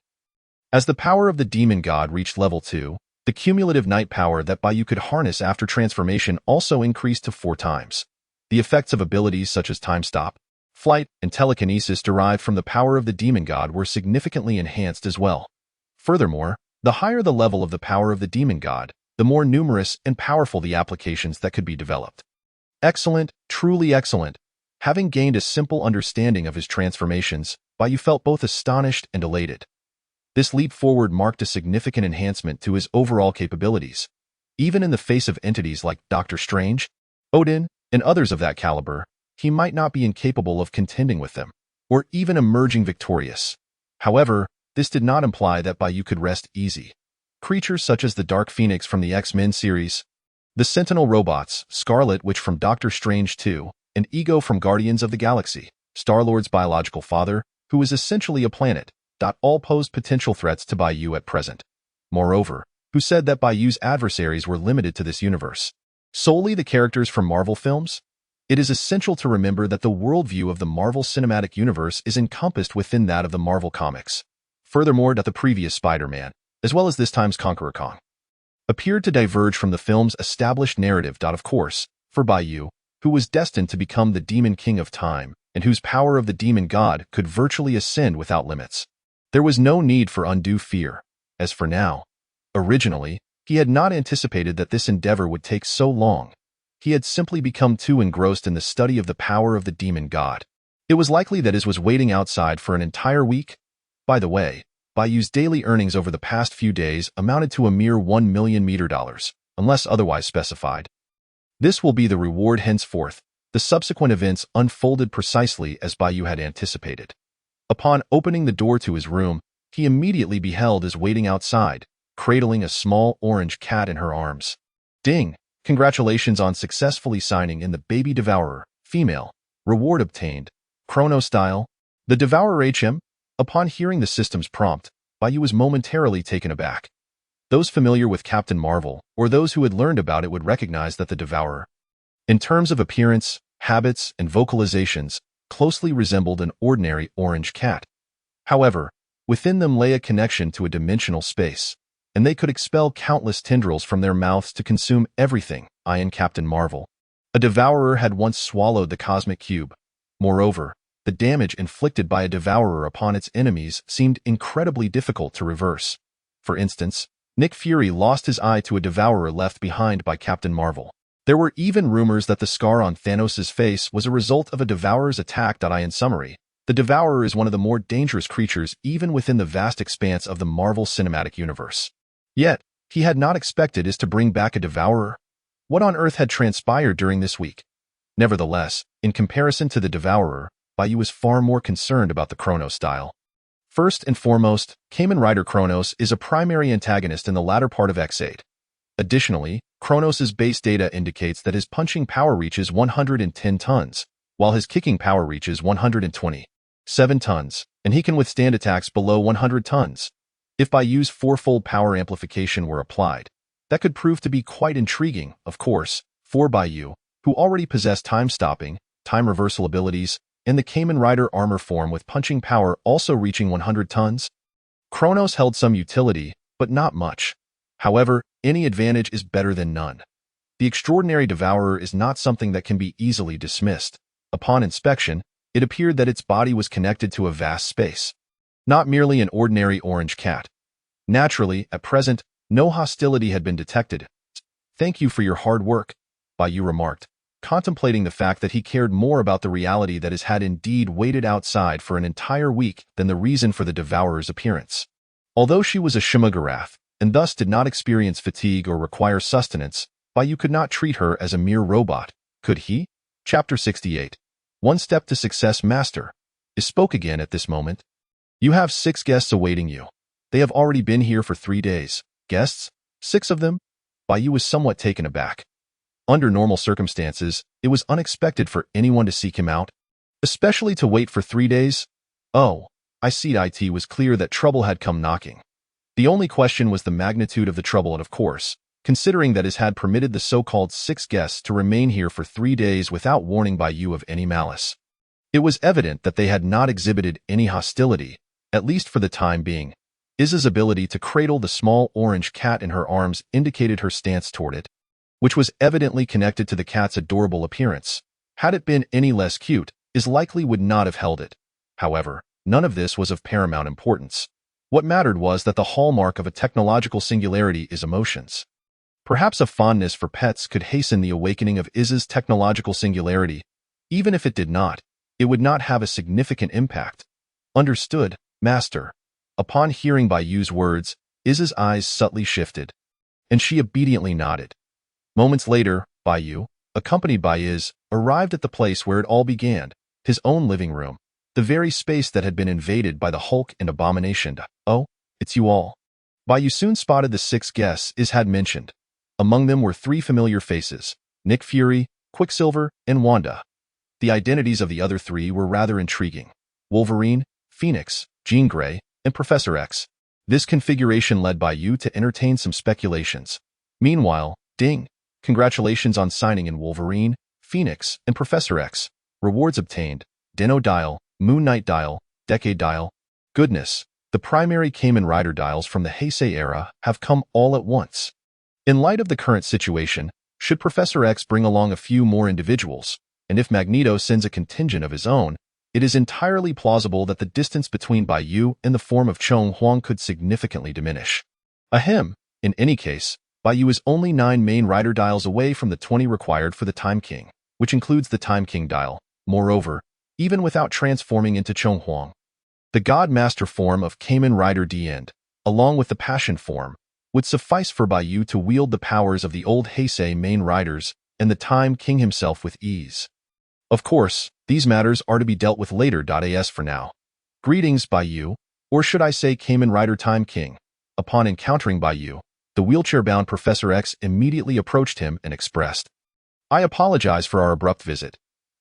As the power of the demon god reached level 2, the cumulative night power that Bai Yu could harness after transformation also increased to 4 times. The effects of abilities such as time stop, flight, and telekinesis derived from the power of the demon god were significantly enhanced as well. Furthermore, the higher the level of the power of the demon god, the more numerous and powerful the applications that could be developed. Excellent, truly excellent. Having gained a simple understanding of his transformations, Bai Yu felt both astonished and elated. This leap forward marked a significant enhancement to his overall capabilities. Even in the face of entities like Doctor Strange, Odin, and others of that caliber, he might not be incapable of contending with them, or even emerging victorious. However, this did not imply that Bai Yu could rest easy. Creatures such as the Dark Phoenix from the X-Men series, the Sentinel robots, Scarlet Witch from Doctor Strange 2, and Ego from Guardians of the Galaxy, Star-Lord's biological father, who is essentially a planet, all posed potential threats to Bai Yu at present. Moreover, who said that Bai Yu's adversaries were limited to this universe? Solely the characters from Marvel films? It is essential to remember that the worldview of the Marvel Cinematic Universe is encompassed within that of the Marvel Comics. Furthermore, the previous Spider-Man, as well as this time's Conqueror Kong, appeared to diverge from the film's established narrative. Of course, for Bai Yu, who was destined to become the Demon King of Time, and whose power of the Demon God could virtually ascend without limits, there was no need for undue fear. As for now, originally, he had not anticipated that this endeavor would take so long. He had simply become too engrossed in the study of the power of the Demon God. It was likely that his was waiting outside for an entire week. By the way, Bai Yu's daily earnings over the past few days amounted to a mere $1 million, unless otherwise specified. This will be the reward henceforth. The subsequent events unfolded precisely as Bai Yu had anticipated. Upon opening the door to his room, he immediately beheld his waiting outside, cradling a small orange cat in her arms. Ding! Congratulations on successfully signing in the Baby Devourer, female. Reward obtained. Chrono style. The Devourer HM? Upon hearing the system's prompt, Bai Yu was momentarily taken aback. Those familiar with Captain Marvel, or those who had learned about it, would recognize that the Devourer, in terms of appearance, habits, and vocalizations, closely resembled an ordinary orange cat. However, within them lay a connection to a dimensional space, and they could expel countless tendrils from their mouths to consume everything. In Captain Marvel, a Devourer had once swallowed the cosmic cube. Moreover, the damage inflicted by a Devourer upon its enemies seemed incredibly difficult to reverse. For instance, Nick Fury lost his eye to a Devourer left behind by Captain Marvel. There were even rumors that the scar on Thanos' face was a result of a Devourer's attack. In summary, the Devourer is one of the more dangerous creatures even within the vast expanse of the Marvel Cinematic Universe. Yet, he had not expected is to bring back a Devourer. What on earth had transpired during this week? Nevertheless, in comparison to the Devourer, Bai Yu was far more concerned about the Chronos style. First and foremost, Kamen Rider Chronos is a primary antagonist in the latter part of X8. Additionally, Chronos' base data indicates that his punching power reaches 110 tons, while his kicking power reaches 127 tons, and he can withstand attacks below 100 tons. If Bai Yu's fourfold power amplification were applied, that could prove to be quite intriguing, of course, for Bai Yu, who already possessed time-stopping, time-reversal abilities, and the Kamen Rider armor form with punching power also reaching 100 tons. Chronos held some utility, but not much. However, any advantage is better than none. The extraordinary Devourer is not something that can be easily dismissed. Upon inspection, it appeared that its body was connected to a vast space, not merely an ordinary orange cat. Naturally, at present, no hostility had been detected. "Thank you for your hard work," Bai Yu remarked, contemplating the fact that he cared more about the reality that had indeed waited outside for an entire week than the reason for the Devourer's appearance. Although she was a Shimagarath, and thus did not experience fatigue or require sustenance, Bai Yu could not treat her as a mere robot, could he? Chapter 68. One Step to Success Master. Is spoke again at this moment. "You have 6 guests awaiting you. They have already been here for 3 days. Guests? 6 of them?" Bai Yu was somewhat taken aback. Under normal circumstances, it was unexpected for anyone to seek him out, especially to wait for 3 days. "Oh, it was clear that trouble had come knocking. The only question was the magnitude of the trouble, and of course, considering that it had permitted the so-called 6 guests to remain here for 3 days without warning Bai Yu of any malice. It was evident that they had not exhibited any hostility, at least for the time being. Iz's ability to cradle the small orange cat in her arms indicated her stance toward it, which was evidently connected to the cat's adorable appearance. Had it been any less cute, Iz likely would not have held it. However, none of this was of paramount importance. What mattered was that the hallmark of a technological singularity is emotions. Perhaps a fondness for pets could hasten the awakening of Iz's technological singularity. Even if it did not, it would not have a significant impact. Understood, Master. Upon hearing Bai Yu's words, Iz's eyes subtly shifted, and she obediently nodded. Moments later, Bai Yu, accompanied by Iz, arrived at the place where it all began, his own living room, the very space that had been invaded by the Hulk and Abomination. Oh, it's you all. Bai Yu soon spotted the 6 guests Iz had mentioned. Among them were 3 familiar faces, Nick Fury, Quicksilver, and Wanda. The identities of the other 3 were rather intriguing. Wolverine, Phoenix, Jean Grey, and Professor X. This configuration led Bai Yu to entertain some speculations. Meanwhile, ding! Congratulations on signing in Wolverine, Phoenix, and Professor X. Rewards obtained, Dino Dial, Moon Knight Dial, Decade Dial. Goodness, the primary Kamen Rider dials from the Heisei era have come all at once. In light of the current situation, should Professor X bring along a few more individuals, and if Magneto sends a contingent of his own, it is entirely plausible that the distance between Bai Yu and the form of Chong Huang could significantly diminish. Ahem, in any case, Bai Yu is only 9 main rider dials away from the 20 required for the Time King, which includes the Time King dial. Moreover, even without transforming into Chong Huang, the God Master form of Kamen Rider D End, along with the Passion form, would suffice for Bai Yu to wield the powers of the old Heisei main riders and the Time King himself with ease. Of course, these matters are to be dealt with later. As for now. Greetings, Bai Yu, or should I say Kamen Rider Time King. Upon encountering Bai Yu, the wheelchair-bound Professor X immediately approached him and expressed, I apologize for our abrupt visit.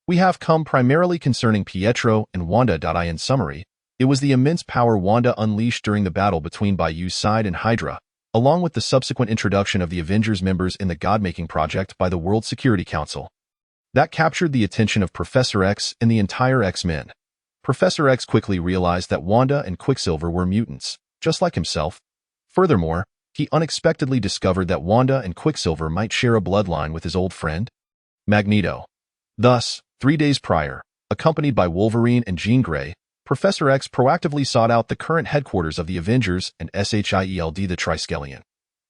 We have come primarily concerning Pietro and Wanda. In summary, it was the immense power Wanda unleashed during the battle between Bai Yu's side and Hydra, along with the subsequent introduction of the Avengers members in the God-making project by the World Security Council. That captured the attention of Professor X and the entire X-Men. Professor X quickly realized that Wanda and Quicksilver were mutants, just like himself. Furthermore, he unexpectedly discovered that Wanda and Quicksilver might share a bloodline with his old friend, Magneto. Thus, 3 days prior, accompanied by Wolverine and Jean Grey, Professor X proactively sought out the current headquarters of the Avengers and SHIELD the Triskelion.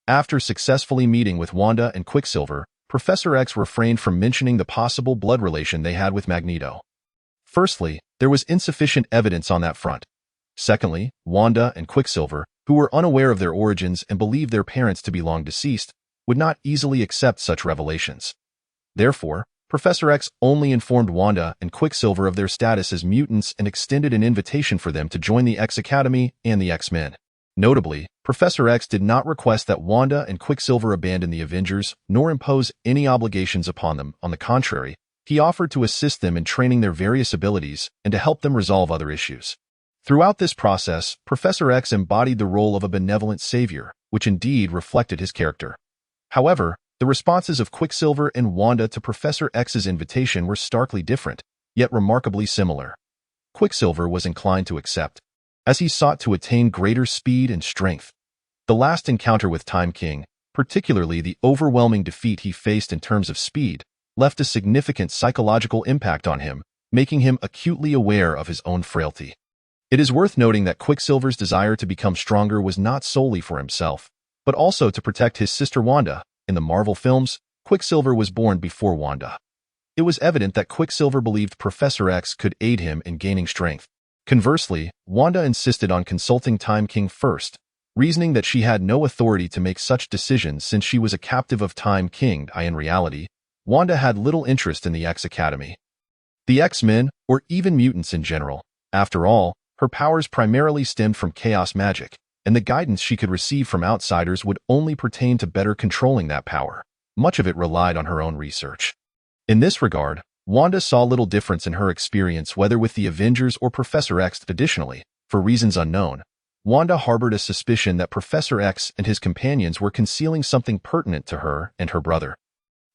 After successfully meeting with Wanda and Quicksilver, Professor X refrained from mentioning the possible blood relation they had with Magneto. Firstly, there was insufficient evidence on that front. Secondly, Wanda and Quicksilver, who were unaware of their origins and believed their parents to be long deceased, would not easily accept such revelations. Therefore, Professor X only informed Wanda and Quicksilver of their status as mutants and extended an invitation for them to join the X Academy and the X-Men. Notably, Professor X did not request that Wanda and Quicksilver abandon the Avengers, nor impose any obligations upon them. On the contrary, he offered to assist them in training their various abilities and to help them resolve other issues. Throughout this process, Professor X embodied the role of a benevolent savior, which indeed reflected his character. However, the responses of Quicksilver and Wanda to Professor X's invitation were starkly different, yet remarkably similar. Quicksilver was inclined to accept, as he sought to attain greater speed and strength. The last encounter with Time King, particularly the overwhelming defeat he faced in terms of speed, left a significant psychological impact on him, making him acutely aware of his own frailty. It is worth noting that Quicksilver's desire to become stronger was not solely for himself, but also to protect his sister Wanda. In the Marvel films, Quicksilver was born before Wanda. It was evident that Quicksilver believed Professor X could aid him in gaining strength. Conversely, Wanda insisted on consulting Time King first, reasoning that she had no authority to make such decisions since she was a captive of Time King. In reality, Wanda had little interest in the X Academy, the X-Men, or even mutants in general. After all, her powers primarily stemmed from chaos magic, and the guidance she could receive from outsiders would only pertain to better controlling that power. Much of it relied on her own research. In this regard, Wanda saw little difference in her experience whether with the Avengers or Professor X. Additionally, For reasons unknown, Wanda harbored a suspicion that Professor X and his companions were concealing something pertinent to her and her brother,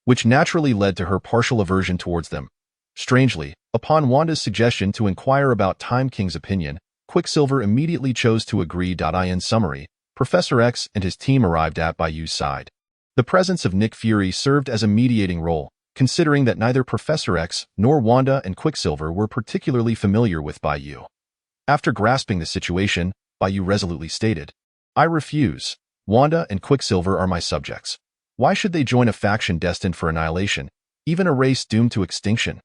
which naturally led to her partial aversion towards them. Strangely, upon Wanda's suggestion to inquire about Time King's opinion, Quicksilver immediately chose to agree. In summary, Professor X and his team arrived at Bai Yu's side. The presence of Nick Fury served as a mediating role, considering that neither Professor X nor Wanda and Quicksilver were particularly familiar with Bai Yu. After grasping the situation, Bai Yu resolutely stated, "I refuse. Wanda and Quicksilver are my subjects. Why should they join a faction destined for annihilation, even a race doomed to extinction?"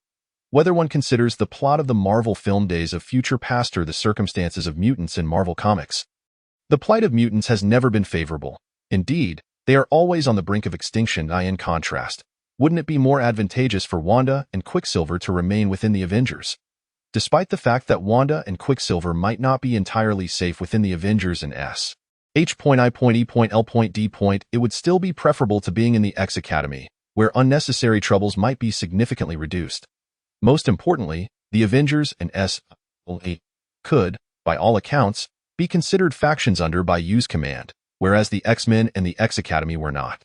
Whether one considers the plot of the Marvel film Days of Future Past or the circumstances of mutants in Marvel Comics, the plight of mutants has never been favorable. Indeed, they are always on the brink of extinction. In contrast, wouldn't it be more advantageous for Wanda and Quicksilver to remain within the Avengers? Despite the fact that Wanda and Quicksilver might not be entirely safe within the Avengers and H.I.E.L.D., it would still be preferable to being in the X Academy, where unnecessary troubles might be significantly reduced. Most importantly, the Avengers and S.A. could, by all accounts, be considered factions under Bai Yu's command, whereas the X-Men and the X Academy were not.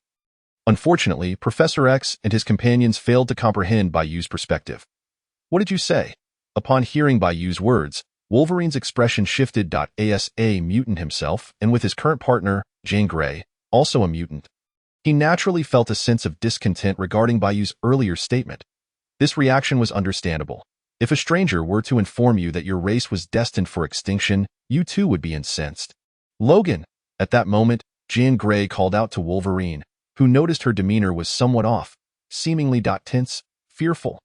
Unfortunately, Professor X and his companions failed to comprehend Bai Yu's perspective. "What did you say?" Upon hearing Bai Yu's words, Wolverine's expression shifted. As a mutant himself, and with his current partner, Jean Grey, also a mutant, he naturally felt a sense of discontent regarding Bai Yu's earlier statement. This reaction was understandable. If a stranger were to inform you that your race was destined for extinction, you too would be incensed. "Logan!" At that moment, Jean Grey called out to Wolverine, who noticed her demeanor was somewhat off, seemingly tense, fearful.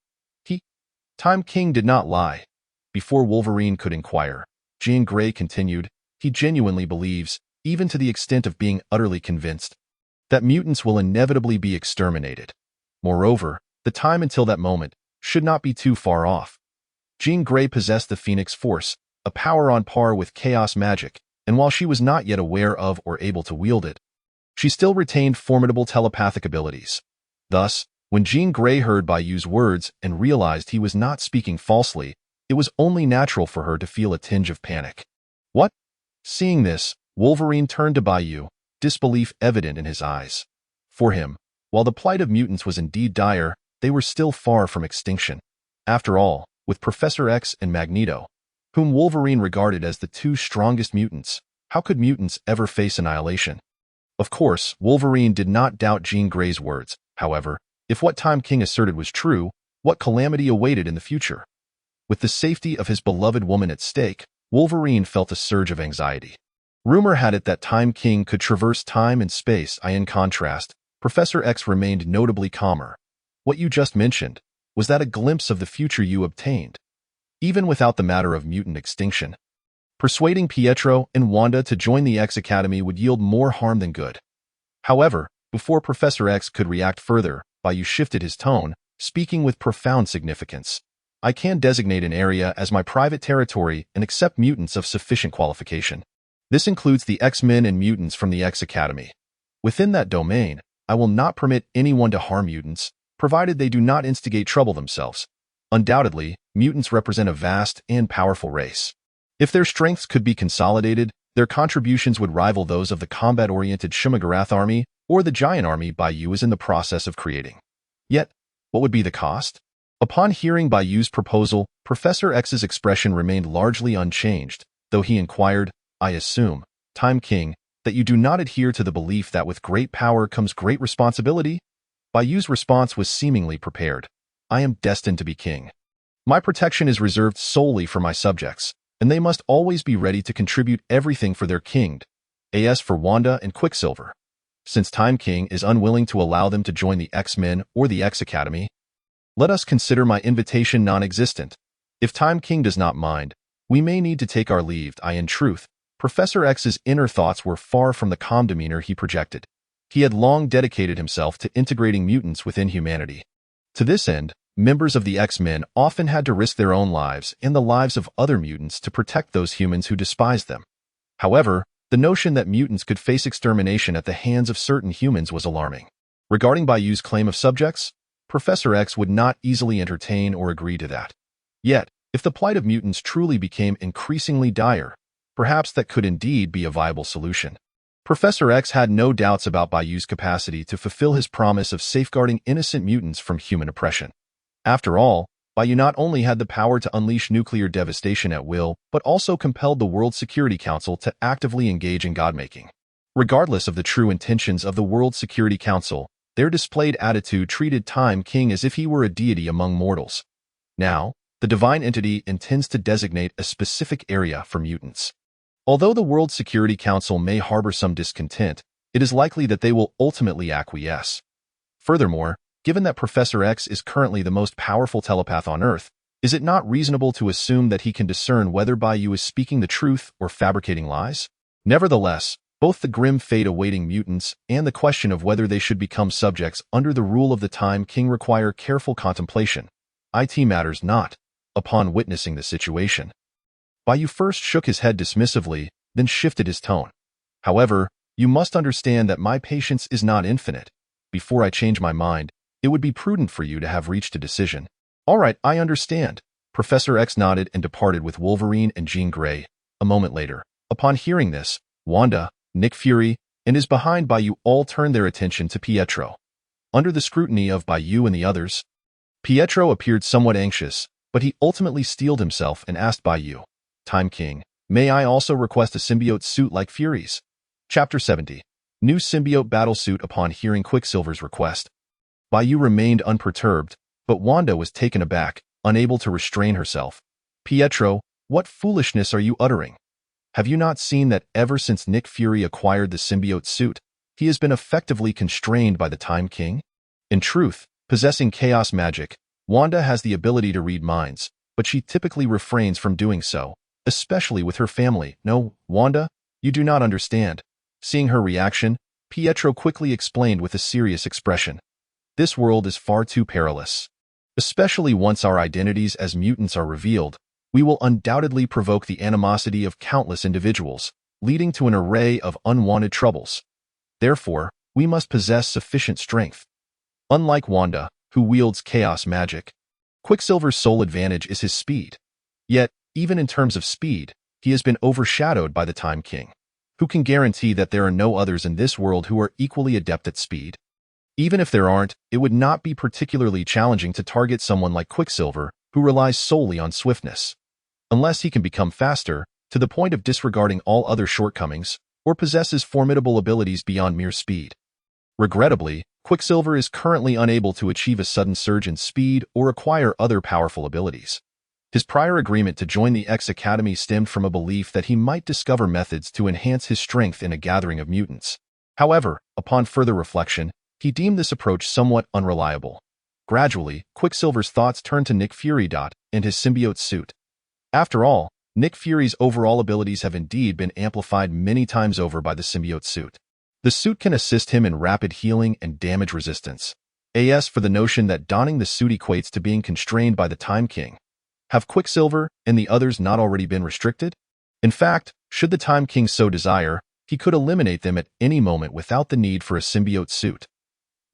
Time King did not lie. Before Wolverine could inquire, Jean Grey continued, "He genuinely believes, even to the extent of being utterly convinced, that mutants will inevitably be exterminated. Moreover, the time until that moment should not be too far off." Jean Grey possessed the Phoenix Force, a power on par with chaos magic, and while she was not yet aware of or able to wield it, she still retained formidable telepathic abilities. Thus, when Jean Grey heard Bai Yu's words and realized he was not speaking falsely, it was only natural for her to feel a tinge of panic. "What?" Seeing this, Wolverine turned to Bai Yu, disbelief evident in his eyes. For him, while the plight of mutants was indeed dire, they were still far from extinction. After all, with Professor X and Magneto, whom Wolverine regarded as the two strongest mutants, how could mutants ever face annihilation? Of course, Wolverine did not doubt Jean Grey's words. However, if what Time King asserted was true, what calamity awaited in the future? With the safety of his beloved woman at stake, Wolverine felt a surge of anxiety. Rumor had it that Time King could traverse time and space. In contrast, Professor X remained notably calmer. "What you just mentioned, was that a glimpse of the future you obtained?" Even without the matter of mutant extinction, persuading Pietro and Wanda to join the X Academy would yield more harm than good. However, before Professor X could react further, Bai Yu shifted his tone, speaking with profound significance. "I can designate an area as my private territory and accept mutants of sufficient qualification. This includes the X-Men and mutants from the X Academy. Within that domain, I will not permit anyone to harm mutants, provided they do not instigate trouble themselves. Undoubtedly, mutants represent a vast and powerful race. If their strengths could be consolidated, their contributions would rival those of the combat-oriented Shumagarath army or the giant army Bai Yu is in the process of creating. Yet, what would be the cost?" Upon hearing Bai Yu's proposal, Professor X's expression remained largely unchanged, though he inquired, "I assume, Time King, that you do not adhere to the belief that with great power comes great responsibility?" Bai Yu's response was seemingly prepared. "I am destined to be king. My protection is reserved solely for my subjects, and they must always be ready to contribute everything for their king. As for Wanda and Quicksilver, since Time King is unwilling to allow them to join the X-Men or the X Academy, let us consider my invitation non-existent. If Time King does not mind, we may need to take our leave." In truth, Professor X's inner thoughts were far from the calm demeanor he projected. He had long dedicated himself to integrating mutants within humanity. To this end, members of the X-Men often had to risk their own lives and the lives of other mutants to protect those humans who despised them. However, the notion that mutants could face extermination at the hands of certain humans was alarming. Regarding Bai Yu's claim of subjects, Professor X would not easily entertain or agree to that. Yet, if the plight of mutants truly became increasingly dire, Perhaps that could indeed be a viable solution. Professor X had no doubts about Bai Yu's capacity to fulfill his promise of safeguarding innocent mutants from human oppression. After all, Bai Yu not only had the power to unleash nuclear devastation at will, but also compelled the World Security Council to actively engage in God-making. Regardless of the true intentions of the World Security Council, their displayed attitude treated Time King as if he were a deity among mortals. Now, the divine entity intends to designate a specific area for mutants. Although the World Security Council may harbor some discontent, it is likely that they will ultimately acquiesce. Furthermore, given that Professor X is currently the most powerful telepath on Earth, is it not reasonable to assume that he can discern whether Bai Yu is speaking the truth or fabricating lies? Nevertheless, both the grim fate awaiting mutants and the question of whether they should become subjects under the rule of the Time King require careful contemplation. It matters not. Upon witnessing the situation, Bai Yu first shook his head dismissively, then shifted his tone. However, you must understand that my patience is not infinite. Before I change my mind, it would be prudent for you to have reached a decision. All right, I understand. Professor X nodded and departed with Wolverine and Jean Grey. A moment later, upon hearing this, Wanda, Nick Fury, and his behind Bai Yu all turned their attention to Pietro. Under the scrutiny of Bai Yu and the others, Pietro appeared somewhat anxious, but he ultimately steeled himself and asked Bai Yu, Time King, may I also request a symbiote suit like Fury's? Chapter 70. New symbiote battlesuit. Upon hearing Quicksilver's request, Bai Yu remained unperturbed, but Wanda was taken aback, unable to restrain herself. Pietro, what foolishness are you uttering? Have you not seen that ever since Nick Fury acquired the symbiote suit, he has been effectively constrained by the Time King? In truth, possessing chaos magic, Wanda has the ability to read minds, but she typically refrains from doing so, especially with her family. No, Wanda, you do not understand. Seeing her reaction, Pietro quickly explained with a serious expression. This world is far too perilous. Especially once our identities as mutants are revealed, we will undoubtedly provoke the animosity of countless individuals, leading to an array of unwanted troubles. Therefore, we must possess sufficient strength. Unlike Wanda, who wields chaos magic, Quicksilver's sole advantage is his speed. Yet, even in terms of speed, he has been overshadowed by the Time King. Who can guarantee that there are no others in this world who are equally adept at speed? Even if there aren't, it would not be particularly challenging to target someone like Quicksilver, who relies solely on swiftness. Unless he can become faster, to the point of disregarding all other shortcomings, or possesses formidable abilities beyond mere speed. Regrettably, Quicksilver is currently unable to achieve a sudden surge in speed or acquire other powerful abilities. His prior agreement to join the X Academy stemmed from a belief that he might discover methods to enhance his strength in a gathering of mutants. However, upon further reflection, he deemed this approach somewhat unreliable. Gradually, Quicksilver's thoughts turned to Nick Fury and his symbiote suit. After all, Nick Fury's overall abilities have indeed been amplified many times over by the symbiote suit. The suit can assist him in rapid healing and damage resistance. As for the notion that donning the suit equates to being constrained by the Time King, have Quicksilver and the others not already been restricted? In fact, should the Time King so desire, he could eliminate them at any moment without the need for a symbiote suit.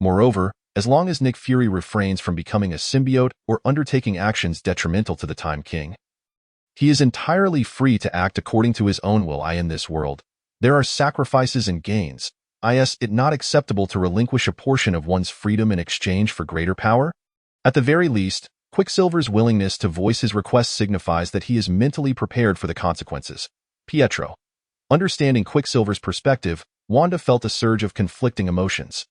Moreover, as long as Nick Fury refrains from becoming a symbiote or undertaking actions detrimental to the Time King, he is entirely free to act according to his own will. In this world, there are sacrifices and gains. Is it not acceptable to relinquish a portion of one's freedom in exchange for greater power? At the very least, Quicksilver's willingness to voice his request signifies that he is mentally prepared for the consequences. Pietro. Understanding Quicksilver's perspective, Wanda felt a surge of conflicting emotions.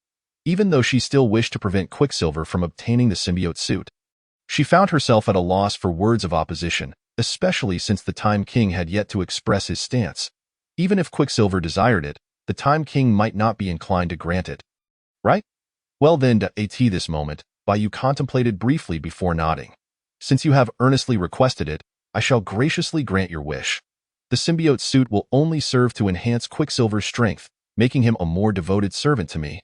Even though she still wished to prevent Quicksilver from obtaining the symbiote suit, she found herself at a loss for words of opposition, especially since the Time King had yet to express his stance. Even if Quicksilver desired it, the Time King might not be inclined to grant it. Right? Well then, at this moment, Bai Yu contemplated briefly before nodding. Since you have earnestly requested it, I shall graciously grant your wish. The symbiote suit will only serve to enhance Quicksilver's strength, making him a more devoted servant to me.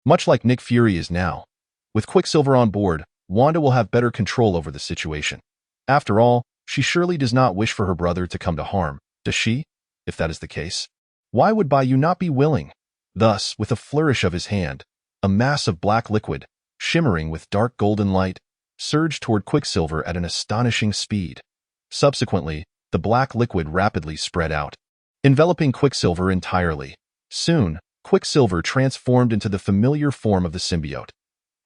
Much like Nick Fury is now. With Quicksilver on board, Wanda will have better control over the situation. After all, she surely does not wish for her brother to come to harm, does she? If that is the case, why would Bai Yu not be willing? Thus, with a flourish of his hand, a mass of black liquid, shimmering with dark golden light, surged toward Quicksilver at an astonishing speed. Subsequently, the black liquid rapidly spread out, enveloping Quicksilver entirely. Soon, Quicksilver transformed into the familiar form of the symbiote.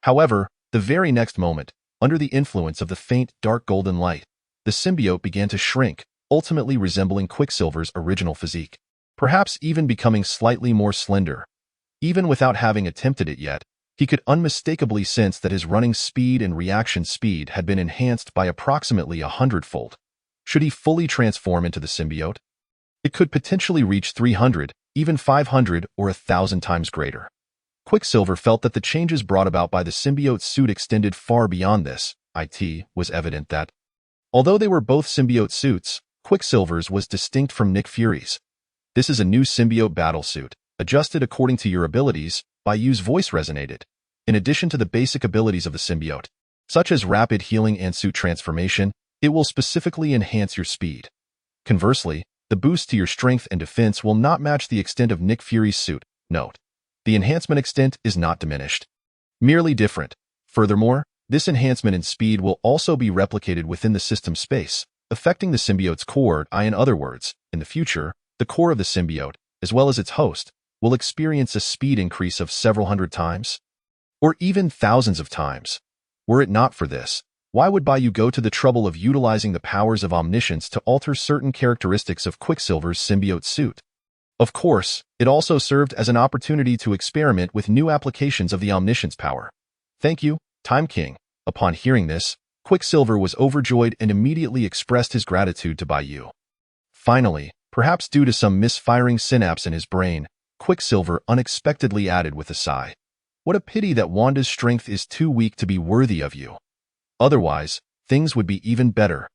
However, the very next moment, under the influence of the faint, dark golden light, the symbiote began to shrink, ultimately resembling Quicksilver's original physique, perhaps even becoming slightly more slender. Even without having attempted it yet, he could unmistakably sense that his running speed and reaction speed had been enhanced by approximately 100-fold. Should he fully transform into the symbiote, it could potentially reach 300, even 500 or 1,000 times greater. Quicksilver felt that the changes brought about by the symbiote's suit extended far beyond this. It was evident that, although they were both symbiote suits, Quicksilver's was distinct from Nick Fury's. This is a new symbiote battlesuit, adjusted according to your abilities. Bai Yu's voice resonated. In addition to the basic abilities of the symbiote, such as rapid healing and suit transformation, it will specifically enhance your speed. Conversely, the boost to your strength and defense will not match the extent of Nick Fury's suit. Note: the enhancement extent is not diminished, merely different. Furthermore, this enhancement in speed will also be replicated within the system space, affecting the symbiote's core. In other words, in the future, the core of the symbiote, as well as its host, will experience a speed increase of several hundred times, or even thousands of times. Were it not for this, why would Bai Yu go to the trouble of utilizing the powers of omniscience to alter certain characteristics of Quicksilver's symbiote suit? Of course, it also served as an opportunity to experiment with new applications of the omniscience power. Thank you, Time King. Upon hearing this, Quicksilver was overjoyed and immediately expressed his gratitude to Bai Yu. Finally, perhaps due to some misfiring synapse in his brain, Quicksilver unexpectedly added with a sigh, "What a pity that Wanda's strength is too weak to be worthy of you. Otherwise, things would be even better."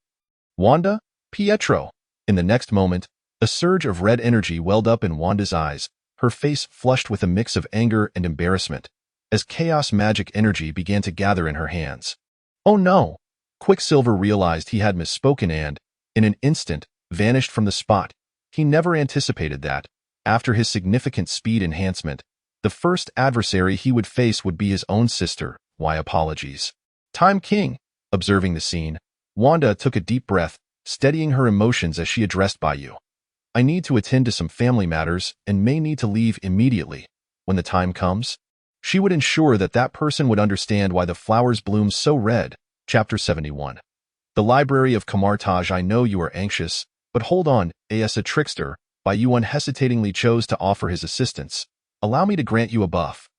Wanda? Pietro! In the next moment, a surge of red energy welled up in Wanda's eyes, her face flushed with a mix of anger and embarrassment, as chaos magic energy began to gather in her hands. Oh no! Quicksilver realized he had misspoken and, in an instant, vanished from the spot. He never anticipated that, after his significant speed enhancement, the first adversary he would face would be his own sister. Why apologies? Time King! Observing the scene, Wanda took a deep breath, steadying her emotions as she addressed Bai Yu. "I need to attend to some family matters and may need to leave immediately. When the time comes, she would ensure that that person would understand why the flowers bloom so red." Chapter 71. The Library of Camartage. I know you are anxious, but hold on, as a trickster, Bai Yu unhesitatingly chose to offer his assistance. "Allow me to grant you a buff."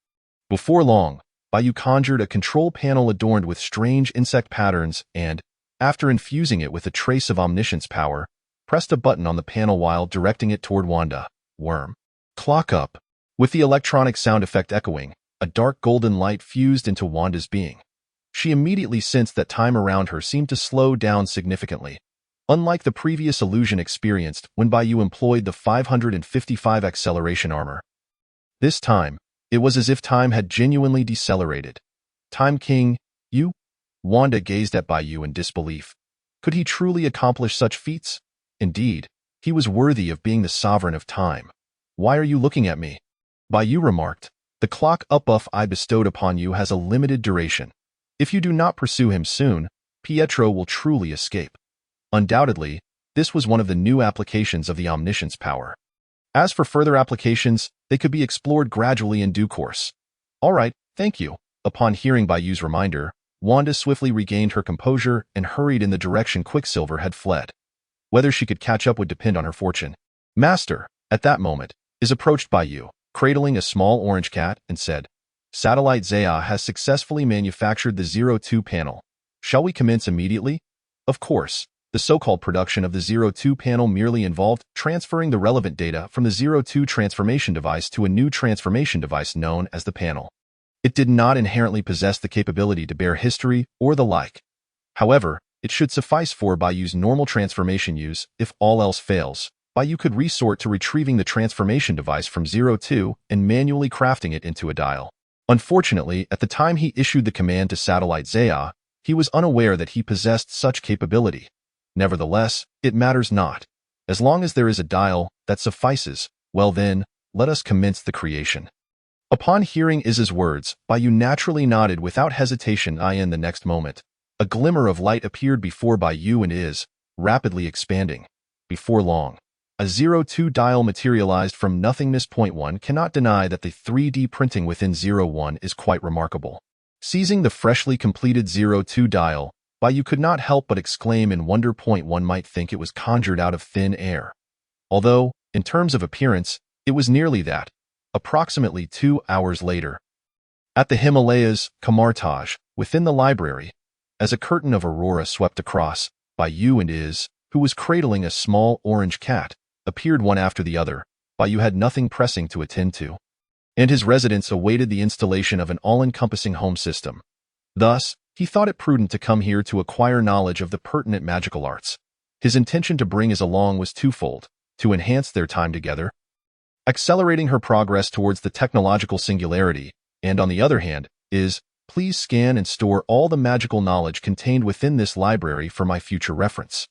Before long, Bai Yu conjured a control panel adorned with strange insect patterns and, after infusing it with a trace of omniscience power, pressed a button on the panel while directing it toward Wanda. Worm. Clock up. With the electronic sound effect echoing, a dark golden light fused into Wanda's being. She immediately sensed that time around her seemed to slow down significantly. Unlike the previous illusion experienced when Bai Yu employed the 555 acceleration armor, this time, it was as if time had genuinely decelerated. Time King, you? Wanda gazed at Bai Yu in disbelief. Could he truly accomplish such feats? Indeed, he was worthy of being the sovereign of time. "Why are you looking at me?" Bai Yu remarked. "The clock up buff I bestowed upon you has a limited duration. If you do not pursue him soon, Pietro will truly escape." Undoubtedly, this was one of the new applications of the omniscience power. As for further applications, they could be explored gradually in due course. "All right, thank you." Upon hearing Bai Yu's reminder, Wanda swiftly regained her composure and hurried in the direction Quicksilver had fled. Whether she could catch up would depend on her fortune. Master, at that moment, is approached Bai Yu, cradling a small orange cat, and said, "Satellite Zaya has successfully manufactured the 02 panel. Shall we commence immediately?" Of course. The so-called production of the 02 panel merely involved transferring the relevant data from the 02 transformation device to a new transformation device known as the panel. It did not inherently possess the capability to bear history or the like. However, it should suffice for Bai Yu's normal transformation use. If all else fails, Bai Yu could resort to retrieving the transformation device from 02 and manually crafting it into a dial. Unfortunately, at the time he issued the command to Satellite Zaya, he was unaware that he possessed such capability. Nevertheless, it matters not. As long as there is a dial, that suffices. Well then, let us commence the creation. Upon hearing Iz's words, Bai Yu naturally nodded without hesitation. In the next moment, a glimmer of light appeared before Bai Yu and Iz, rapidly expanding. Before long, A 02 dial materialized from nothingness. Point 1 cannot deny that the 3D printing within 01 is quite remarkable. Seizing the freshly completed 02 dial, Bai Yu could not help but exclaim in wonder. Point 1 might think it was conjured out of thin air. Although, in terms of appearance, it was nearly that. Approximately 2 hours later, at the Himalayas, Kamartaj, within the library, as a curtain of aurora swept across, Bai Yu and Iz, who was cradling a small orange cat, appeared one after the other. Bai Yu had nothing pressing to attend to, and his residence awaited the installation of an all-encompassing home system. Thus, he thought it prudent to come here to acquire knowledge of the pertinent magical arts. His intention to bring Iz along was twofold: to enhance their time together, accelerating her progress towards the technological singularity, and on the other hand, please scan and store all the magical knowledge contained within this library for my future reference.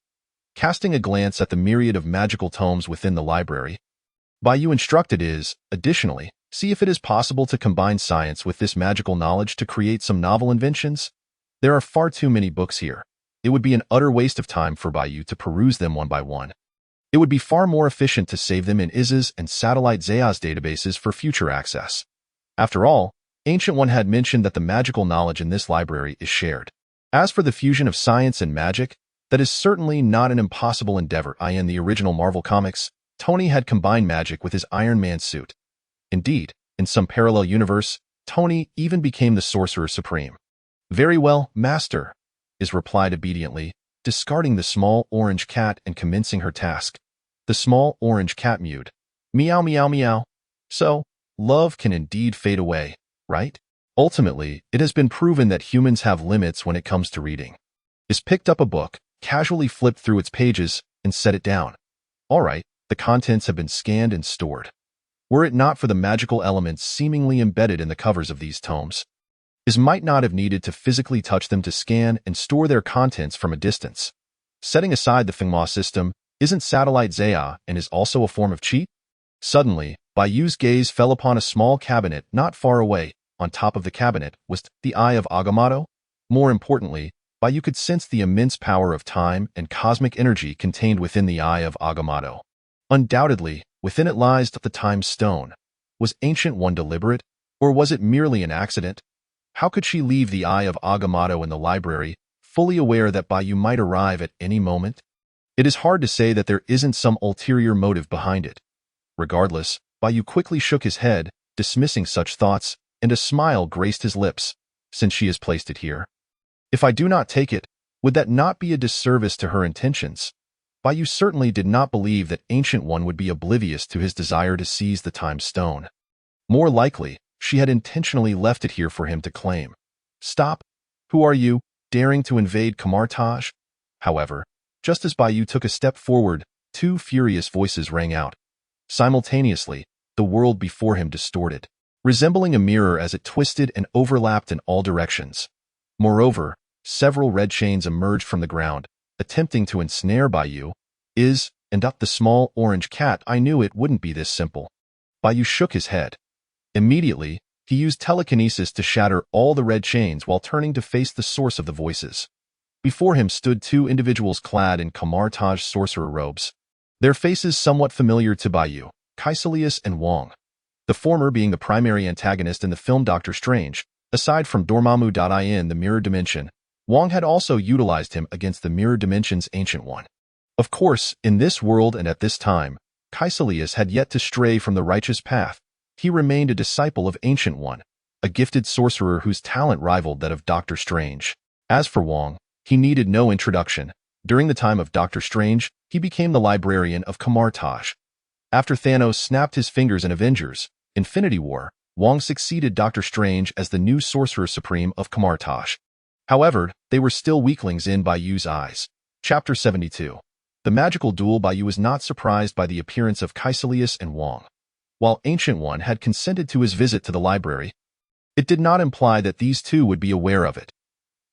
Casting a glance at the myriad of magical tomes within the library, Bai Yu instructed additionally, see if it is possible to combine science with this magical knowledge to create some novel inventions. There are far too many books here. It would be an utter waste of time for Bai Yu to peruse them one by one. It would be far more efficient to save them in Iz's and Satellite Zaya's databases for future access. After all, Ancient One had mentioned that the magical knowledge in this library is shared. As for the fusion of science and magic, that is certainly not an impossible endeavor. In the original Marvel Comics, Tony had combined magic with his Iron Man suit. Indeed, in some parallel universe, Tony even became the Sorcerer Supreme. Very well, Master, Iz replied obediently, discarding the small orange cat and commencing her task. The small orange cat mewed. Meow meow meow. So, love can indeed fade away, right? Ultimately, it has been proven that humans have limits when it comes to reading. Iz picked up a book, casually flipped through its pages, and set it down. All right, the contents have been scanned and stored. Were it not for the magical elements seemingly embedded in the covers of these tomes, Iz might not have needed to physically touch them to scan and store their contents from a distance. Setting aside the Fengma system, isn't Satellite Zaya and is also a form of cheat? Suddenly, Bai Yu's gaze fell upon a small cabinet not far away. On top of the cabinet was the Eye of Agamotto. More importantly, Bai Yu could sense the immense power of time and cosmic energy contained within the Eye of Agamotto. Undoubtedly, within it lies the Time Stone. Was Ancient One deliberate, or was it merely an accident? How could she leave the Eye of Agamotto in the library, fully aware that Bai Yu might arrive at any moment? It is hard to say that there isn't some ulterior motive behind it. Regardless, Bai Yu quickly shook his head, dismissing such thoughts, and a smile graced his lips. Since she has placed it here, if I do not take it, would that not be a disservice to her intentions? Bai Yu certainly did not believe that Ancient One would be oblivious to his desire to seize the Time Stone. More likely, she had intentionally left it here for him to claim. Stop! Who are you, daring to invade Kamartaj? However, just as Bai Yu took a step forward, two furious voices rang out. Simultaneously, the world before him distorted, resembling a mirror as it twisted and overlapped in all directions. Moreover, several red chains emerged from the ground, attempting to ensnare Bai Yu. And up the small orange cat. I knew it wouldn't be this simple. Bai Yu shook his head. Immediately, he used telekinesis to shatter all the red chains while turning to face the source of the voices. Before him stood two individuals clad in Kamartaj sorcerer robes, their faces somewhat familiar to Bai Yu, Kaecilius and Wong. The former being the primary antagonist in the film Doctor Strange. Aside from Dormammu.in, the mirror dimension, Wong had also utilized him against the mirror dimension's Ancient One. Of course, in this world and at this time, Kaecilius had yet to stray from the righteous path. He remained a disciple of Ancient One, a gifted sorcerer whose talent rivaled that of Doctor Strange. As for Wong, he needed no introduction. During the time of Doctor Strange, he became the librarian of Kamartaj. After Thanos snapped his fingers in Avengers, Infinity War, Wong succeeded Doctor Strange as the new Sorcerer Supreme of Kamartaj. However, they were still weaklings in Bai Yu's eyes. Chapter 72. The magical duel. Bai Yu was not surprised by the appearance of Kaecilius and Wong. While Ancient One had consented to his visit to the library, it did not imply that these two would be aware of it.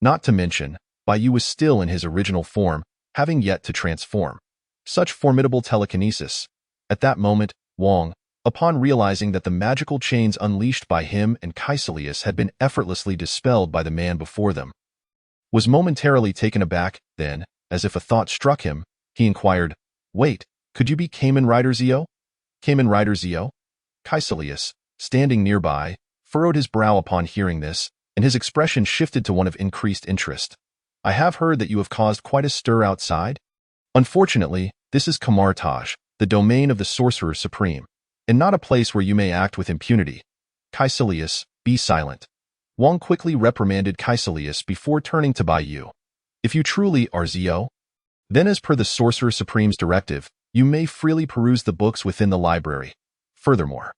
Not to mention, Bai Yu was still in his original form, having yet to transform. Such formidable telekinesis. At that moment, Wong, upon realizing that the magical chains unleashed by him and Kaecilius had been effortlessly dispelled by the man before them, was momentarily taken aback. Then, as if a thought struck him, he inquired, "Wait, Could you be Kamen Rider Zio? Kamen Rider Zio? Caecilius, standing nearby, furrowed his brow upon hearing this, and his expression shifted to one of increased interest. I have heard that you have caused quite a stir outside. Unfortunately, this is Kamartaj, the domain of the Sorcerer Supreme, and not a place where you may act with impunity. Caecilius, be silent. Wong quickly reprimanded Caecilius before turning to Bai Yu. If you truly are Zio, then as per the Sorcerer Supreme's directive, you may freely peruse the books within the library. Furthermore,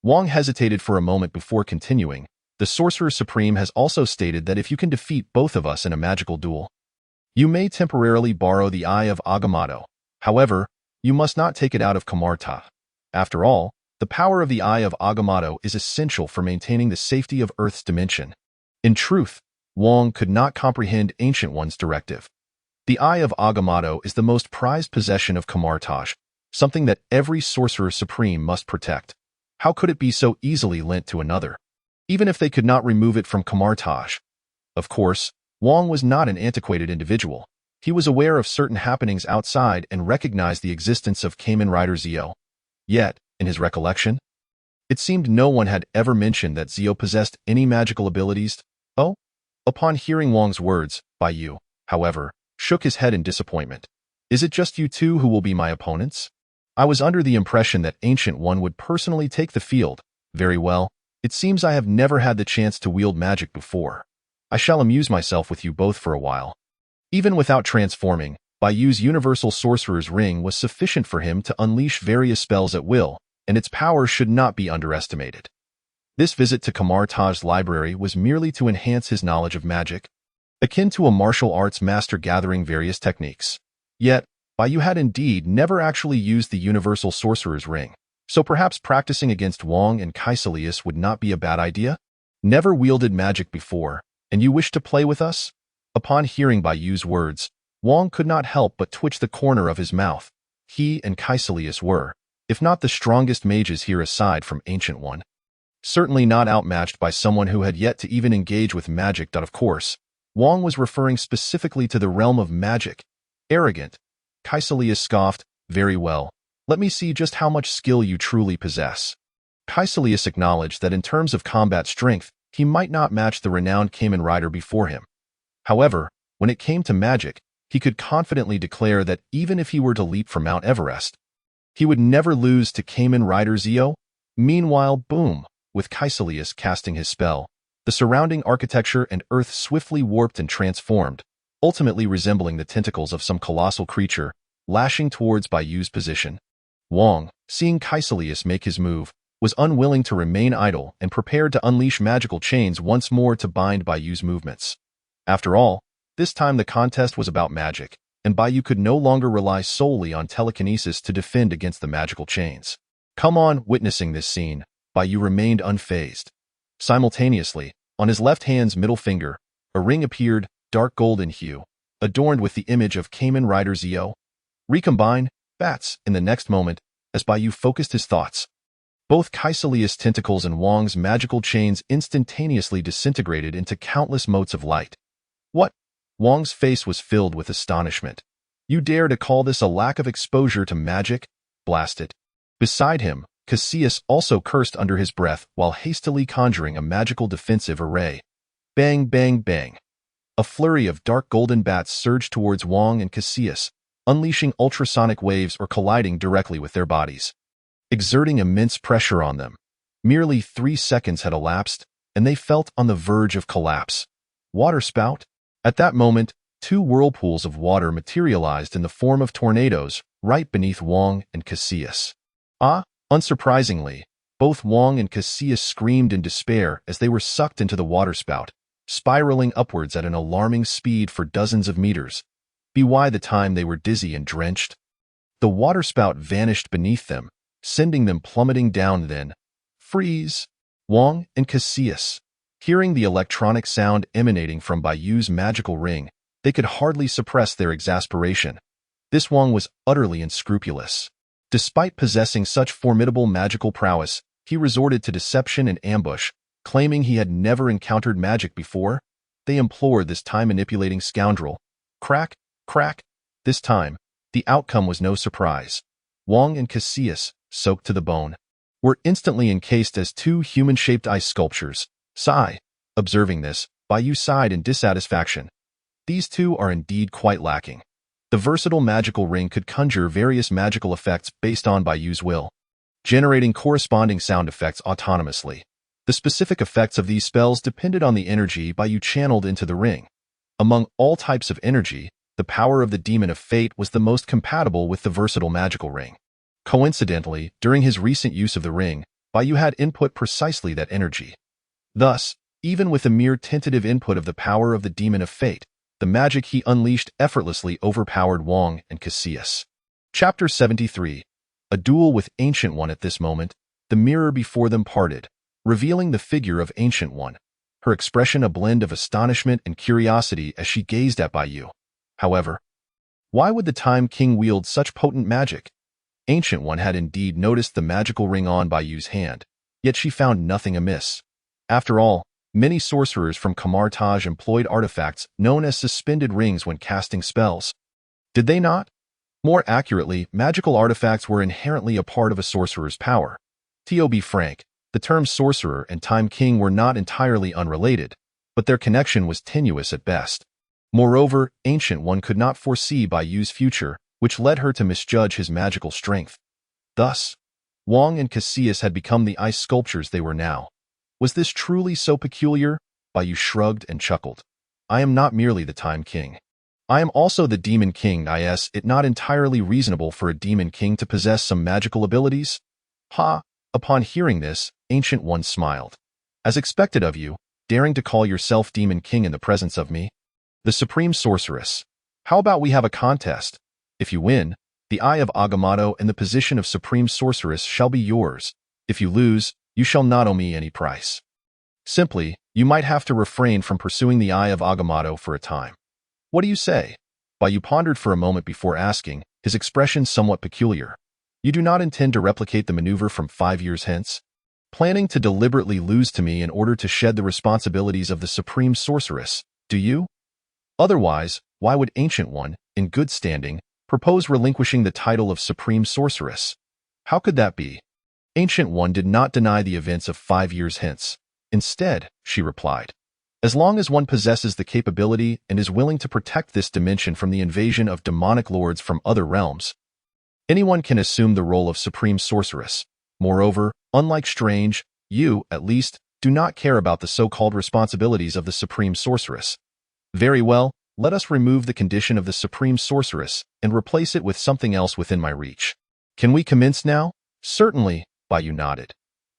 Wong hesitated for a moment before continuing. The Sorcerer Supreme has also stated that if you can defeat both of us in a magical duel, you may temporarily borrow the Eye of Agamotto. However, you must not take it out of Kamarta. After all, the power of the Eye of Agamotto is essential for maintaining the safety of Earth's dimension. In truth, Wong could not comprehend Ancient One's directive. The Eye of Agamotto is the most prized possession of Kamartaj, something that every Sorcerer Supreme must protect. How could it be so easily lent to another, even if they could not remove it from Kamartaj? Of course, Wong was not an antiquated individual. He was aware of certain happenings outside and recognized the existence of Kamen Rider Zio. Yet, in his recollection, it seemed no one had ever mentioned that Zio possessed any magical abilities. Oh? Upon hearing Wong's words, Bai Yu, however, shook his head in disappointment. Is it just you two who will be my opponents? I was under the impression that Ancient One would personally take the field. Very well, it seems I have never had the chance to wield magic before. I shall amuse myself with you both for a while. Even without transforming, Bai Yu's Universal Sorcerer's Ring was sufficient for him to unleash various spells at will, and its power should not be underestimated. This visit to Kamartaj's library was merely to enhance his knowledge of magic, akin to a martial arts master gathering various techniques. Yet, Bai Yu had indeed never actually used the Universal Sorcerer's Ring, so perhaps practicing against Wong and Caecilius would not be a bad idea? Never wielded magic before, and you wish to play with us? Upon hearing Bai Yu's words, Wong could not help but twitch the corner of his mouth. He and Caecilius were, if not the strongest mages here aside from Ancient One, certainly not outmatched by someone who had yet to even engage with magic. Of course, Wong was referring specifically to the realm of magic. Arrogant. Caecilius scoffed. Very well. Let me see just how much skill you truly possess. Caecilius acknowledged that in terms of combat strength, he might not match the renowned Kamen Rider before him. However, when it came to magic, he could confidently declare that even if he were to leap from Mount Everest, he would never lose to Kamen Rider Zio. Meanwhile, boom, with Caecilius casting his spell, the surrounding architecture and earth swiftly warped and transformed, ultimately resembling the tentacles of some colossal creature, lashing towards Bai Yu's position. Wong, seeing Caecilius make his move, was unwilling to remain idle and prepared to unleash magical chains once more to bind Bai Yu's movements. After all, this time the contest was about magic, and Bai Yu could no longer rely solely on telekinesis to defend against the magical chains. Come on, witnessing this scene, Bai Yu remained unfazed. Simultaneously, on his left hand's middle finger, a ring appeared, dark gold in hue, adorned with the image of Kamen Rider Zio. Recombine, bats, in the next moment, as Bai Yu focused his thoughts. Both Caecilius' tentacles and Wong's magical chains instantaneously disintegrated into countless motes of light. What? Wong's face was filled with astonishment. You dare to call this a lack of exposure to magic? Blast it. Beside him, Caecilius also cursed under his breath while hastily conjuring a magical defensive array. Bang, bang, bang. A flurry of dark golden bats surged towards Wong and Caecilius, unleashing ultrasonic waves or colliding directly with their bodies, exerting immense pressure on them. Merely 3 seconds had elapsed, and they felt on the verge of collapse. Water spout? At that moment, 2 whirlpools of water materialized in the form of tornadoes right beneath Wong and Caecilius. Unsurprisingly, both Wong and Caecilius screamed in despair as they were sucked into the waterspout, spiraling upwards at an alarming speed for dozens of meters. By the time they were dizzy and drenched, the waterspout vanished beneath them, sending them plummeting down. Then, freeze! Wong and Caecilius, hearing the electronic sound emanating from Bai Yu's magical ring, they could hardly suppress their exasperation. This Wong was utterly unscrupulous. Despite possessing such formidable magical prowess, he resorted to deception and ambush, claiming he had never encountered magic before. They implored this time-manipulating scoundrel. Crack, crack. This time, the outcome was no surprise. Wong and Cassius, soaked to the bone, were instantly encased as two human-shaped ice sculptures. Sigh. Observing this, Bai Yu sighed in dissatisfaction. These two are indeed quite lacking. The versatile magical ring could conjure various magical effects based on Bai Yu's will, generating corresponding sound effects autonomously. The specific effects of these spells depended on the energy Bai Yu channeled into the ring. Among all types of energy, the power of the Demon of Fate was the most compatible with the versatile magical ring. Coincidentally, during his recent use of the ring, Bai Yu had input precisely that energy. Thus, even with a mere tentative input of the power of the Demon of Fate, the magic he unleashed effortlessly overpowered Wong and Cassius. Chapter 73. A duel with Ancient One. At this moment, the mirror before them parted, revealing the figure of Ancient One, her expression a blend of astonishment and curiosity as she gazed at Bai Yu. However, why would the Time King wield such potent magic? Ancient One had indeed noticed the magical ring on Bai Yu's hand, yet she found nothing amiss. After all, many sorcerers from Kamartaj employed artifacts known as suspended rings when casting spells. Did they not? More accurately, magical artifacts were inherently a part of a sorcerer's power. To be frank, the terms sorcerer and Time King were not entirely unrelated, but their connection was tenuous at best. Moreover, Ancient One could not foresee Bai Yu's future, which led her to misjudge his magical strength. Thus, Wong and Cassius had become the ice sculptures they were now. Was this truly so peculiar? Bai Yu shrugged and chuckled. I am not merely the Time King. I am also the Demon King. Is it not entirely reasonable for a Demon King to possess some magical abilities? Ha! Upon hearing this, Ancient One smiled. As expected of you, daring to call yourself Demon King in the presence of me? The Supreme Sorceress. How about we have a contest? If you win, the Eye of Agamotto and the position of Supreme Sorceress shall be yours. If you lose, you shall not owe me any price. Simply, you might have to refrain from pursuing the Eye of Agamotto for a time. What do you say? Bai Yu pondered for a moment before asking, his expression somewhat peculiar. You do not intend to replicate the maneuver from 5 years hence? Planning to deliberately lose to me in order to shed the responsibilities of the Supreme Sorceress, do you? Otherwise, why would Ancient One, in good standing, propose relinquishing the title of Supreme Sorceress? How could that be? Ancient One did not deny the events of 5 years hence. Instead, she replied, as long as one possesses the capability and is willing to protect this dimension from the invasion of demonic lords from other realms, anyone can assume the role of Supreme Sorceress. Moreover, unlike Strange, you, at least, do not care about the so-called responsibilities of the Supreme Sorceress. Very well, let us remove the condition of the Supreme Sorceress and replace it with something else within my reach. Can we commence now? Certainly, Bai Yu nodded.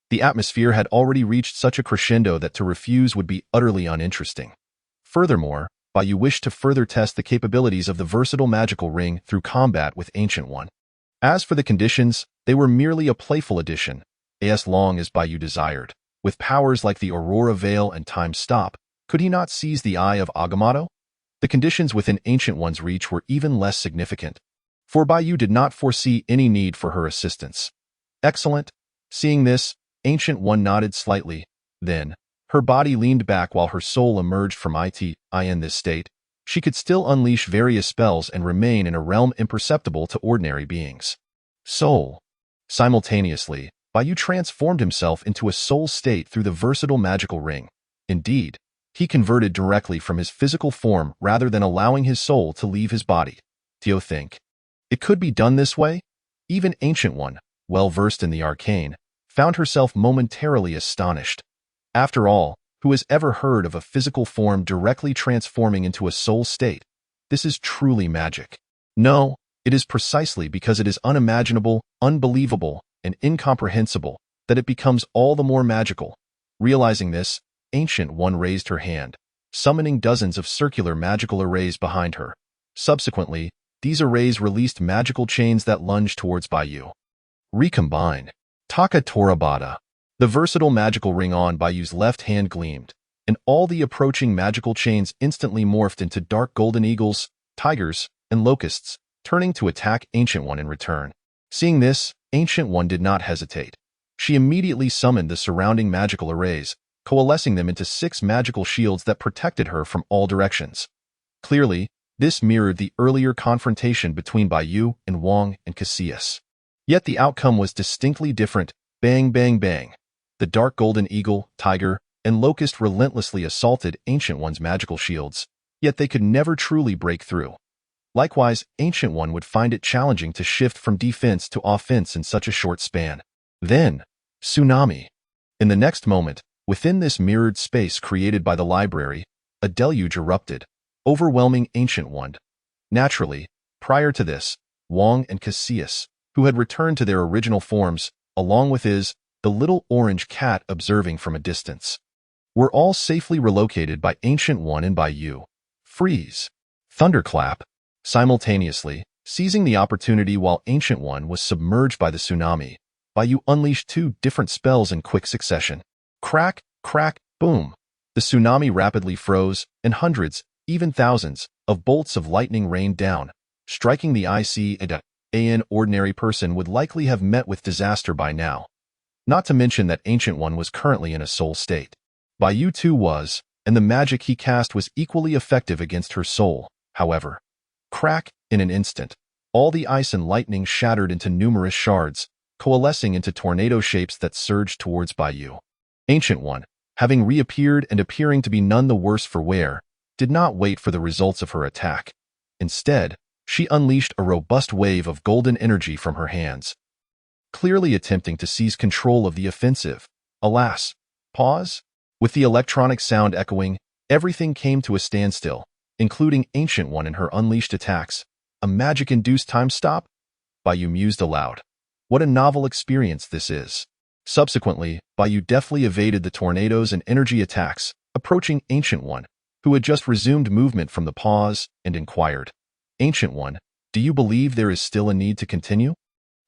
The atmosphere had already reached such a crescendo that to refuse would be utterly uninteresting. Furthermore, Bai Yu wished to further test the capabilities of the versatile magical ring through combat with Ancient One. As for the conditions, they were merely a playful addition, as long as Bai Yu desired. With powers like the Aurora Veil and Time Stop, could he not seize the Eye of Agamotto? The conditions within Ancient One's reach were even less significant, for Bai Yu did not foresee any need for her assistance. Excellent. Seeing this, Ancient One nodded slightly. Then, her body leaned back while her soul emerged from it. In this state, she could still unleash various spells and remain in a realm imperceptible to ordinary beings. Soul. Simultaneously, Bai Yu transformed himself into a soul state through the versatile magical ring. Indeed, he converted directly from his physical form rather than allowing his soul to leave his body. Do you think it could be done this way? Even Ancient One, well versed in the arcane, found herself momentarily astonished. After all, who has ever heard of a physical form directly transforming into a soul state? This is truly magic. No, it is precisely because it is unimaginable, unbelievable, and incomprehensible that it becomes all the more magical. Realizing this, Ancient One raised her hand, summoning dozens of circular magical arrays behind her. Subsequently, these arrays released magical chains that lunged towards Bai Yu. Recombine. Taka Torabata. The versatile magical ring on Bai Yu's left hand gleamed, and all the approaching magical chains instantly morphed into dark golden eagles, tigers, and locusts, turning to attack Ancient One in return. Seeing this, Ancient One did not hesitate. She immediately summoned the surrounding magical arrays, coalescing them into 6 magical shields that protected her from all directions. Clearly, this mirrored the earlier confrontation between Bai Yu and Wong and Cassius. Yet the outcome was distinctly different. Bang, bang, bang. The dark golden eagle, tiger, and locust relentlessly assaulted Ancient One's magical shields, yet they could never truly break through. Likewise, Ancient One would find it challenging to shift from defense to offense in such a short span. Then, tsunami. In the next moment, within this mirrored space created by the library, a deluge erupted, overwhelming Ancient One. Naturally, prior to this, Wong and Cassius, who had returned to their original forms, along with the little orange cat observing from a distance, were all safely relocated by Ancient One and Bai Yu. Freeze. Thunderclap. Simultaneously, seizing the opportunity while Ancient One was submerged by the tsunami, Bai Yu unleashed two different spells in quick succession. Crack, crack, boom. The tsunami rapidly froze, and hundreds, even thousands, of bolts of lightning rained down, striking the IC and an ordinary person would likely have met with disaster by now. Not to mention that Ancient One was currently in a soul state. Bai Yu too was, and the magic he cast was equally effective against her soul, however. Crack, in an instant. All the ice and lightning shattered into numerous shards, coalescing into tornado shapes that surged towards Bai Yu. Ancient One, having reappeared and appearing to be none the worse for wear, did not wait for the results of her attack. Instead, she unleashed a robust wave of golden energy from her hands, clearly attempting to seize control of the offensive. Alas, pause? With the electronic sound echoing, everything came to a standstill, including Ancient One and her unleashed attacks. A magic-induced time stop? Bai Yu mused aloud. What a novel experience this is. Subsequently, Bai Yu deftly evaded the tornadoes and energy attacks, approaching Ancient One, who had just resumed movement from the pause, and inquired, Ancient One, do you believe there is still a need to continue?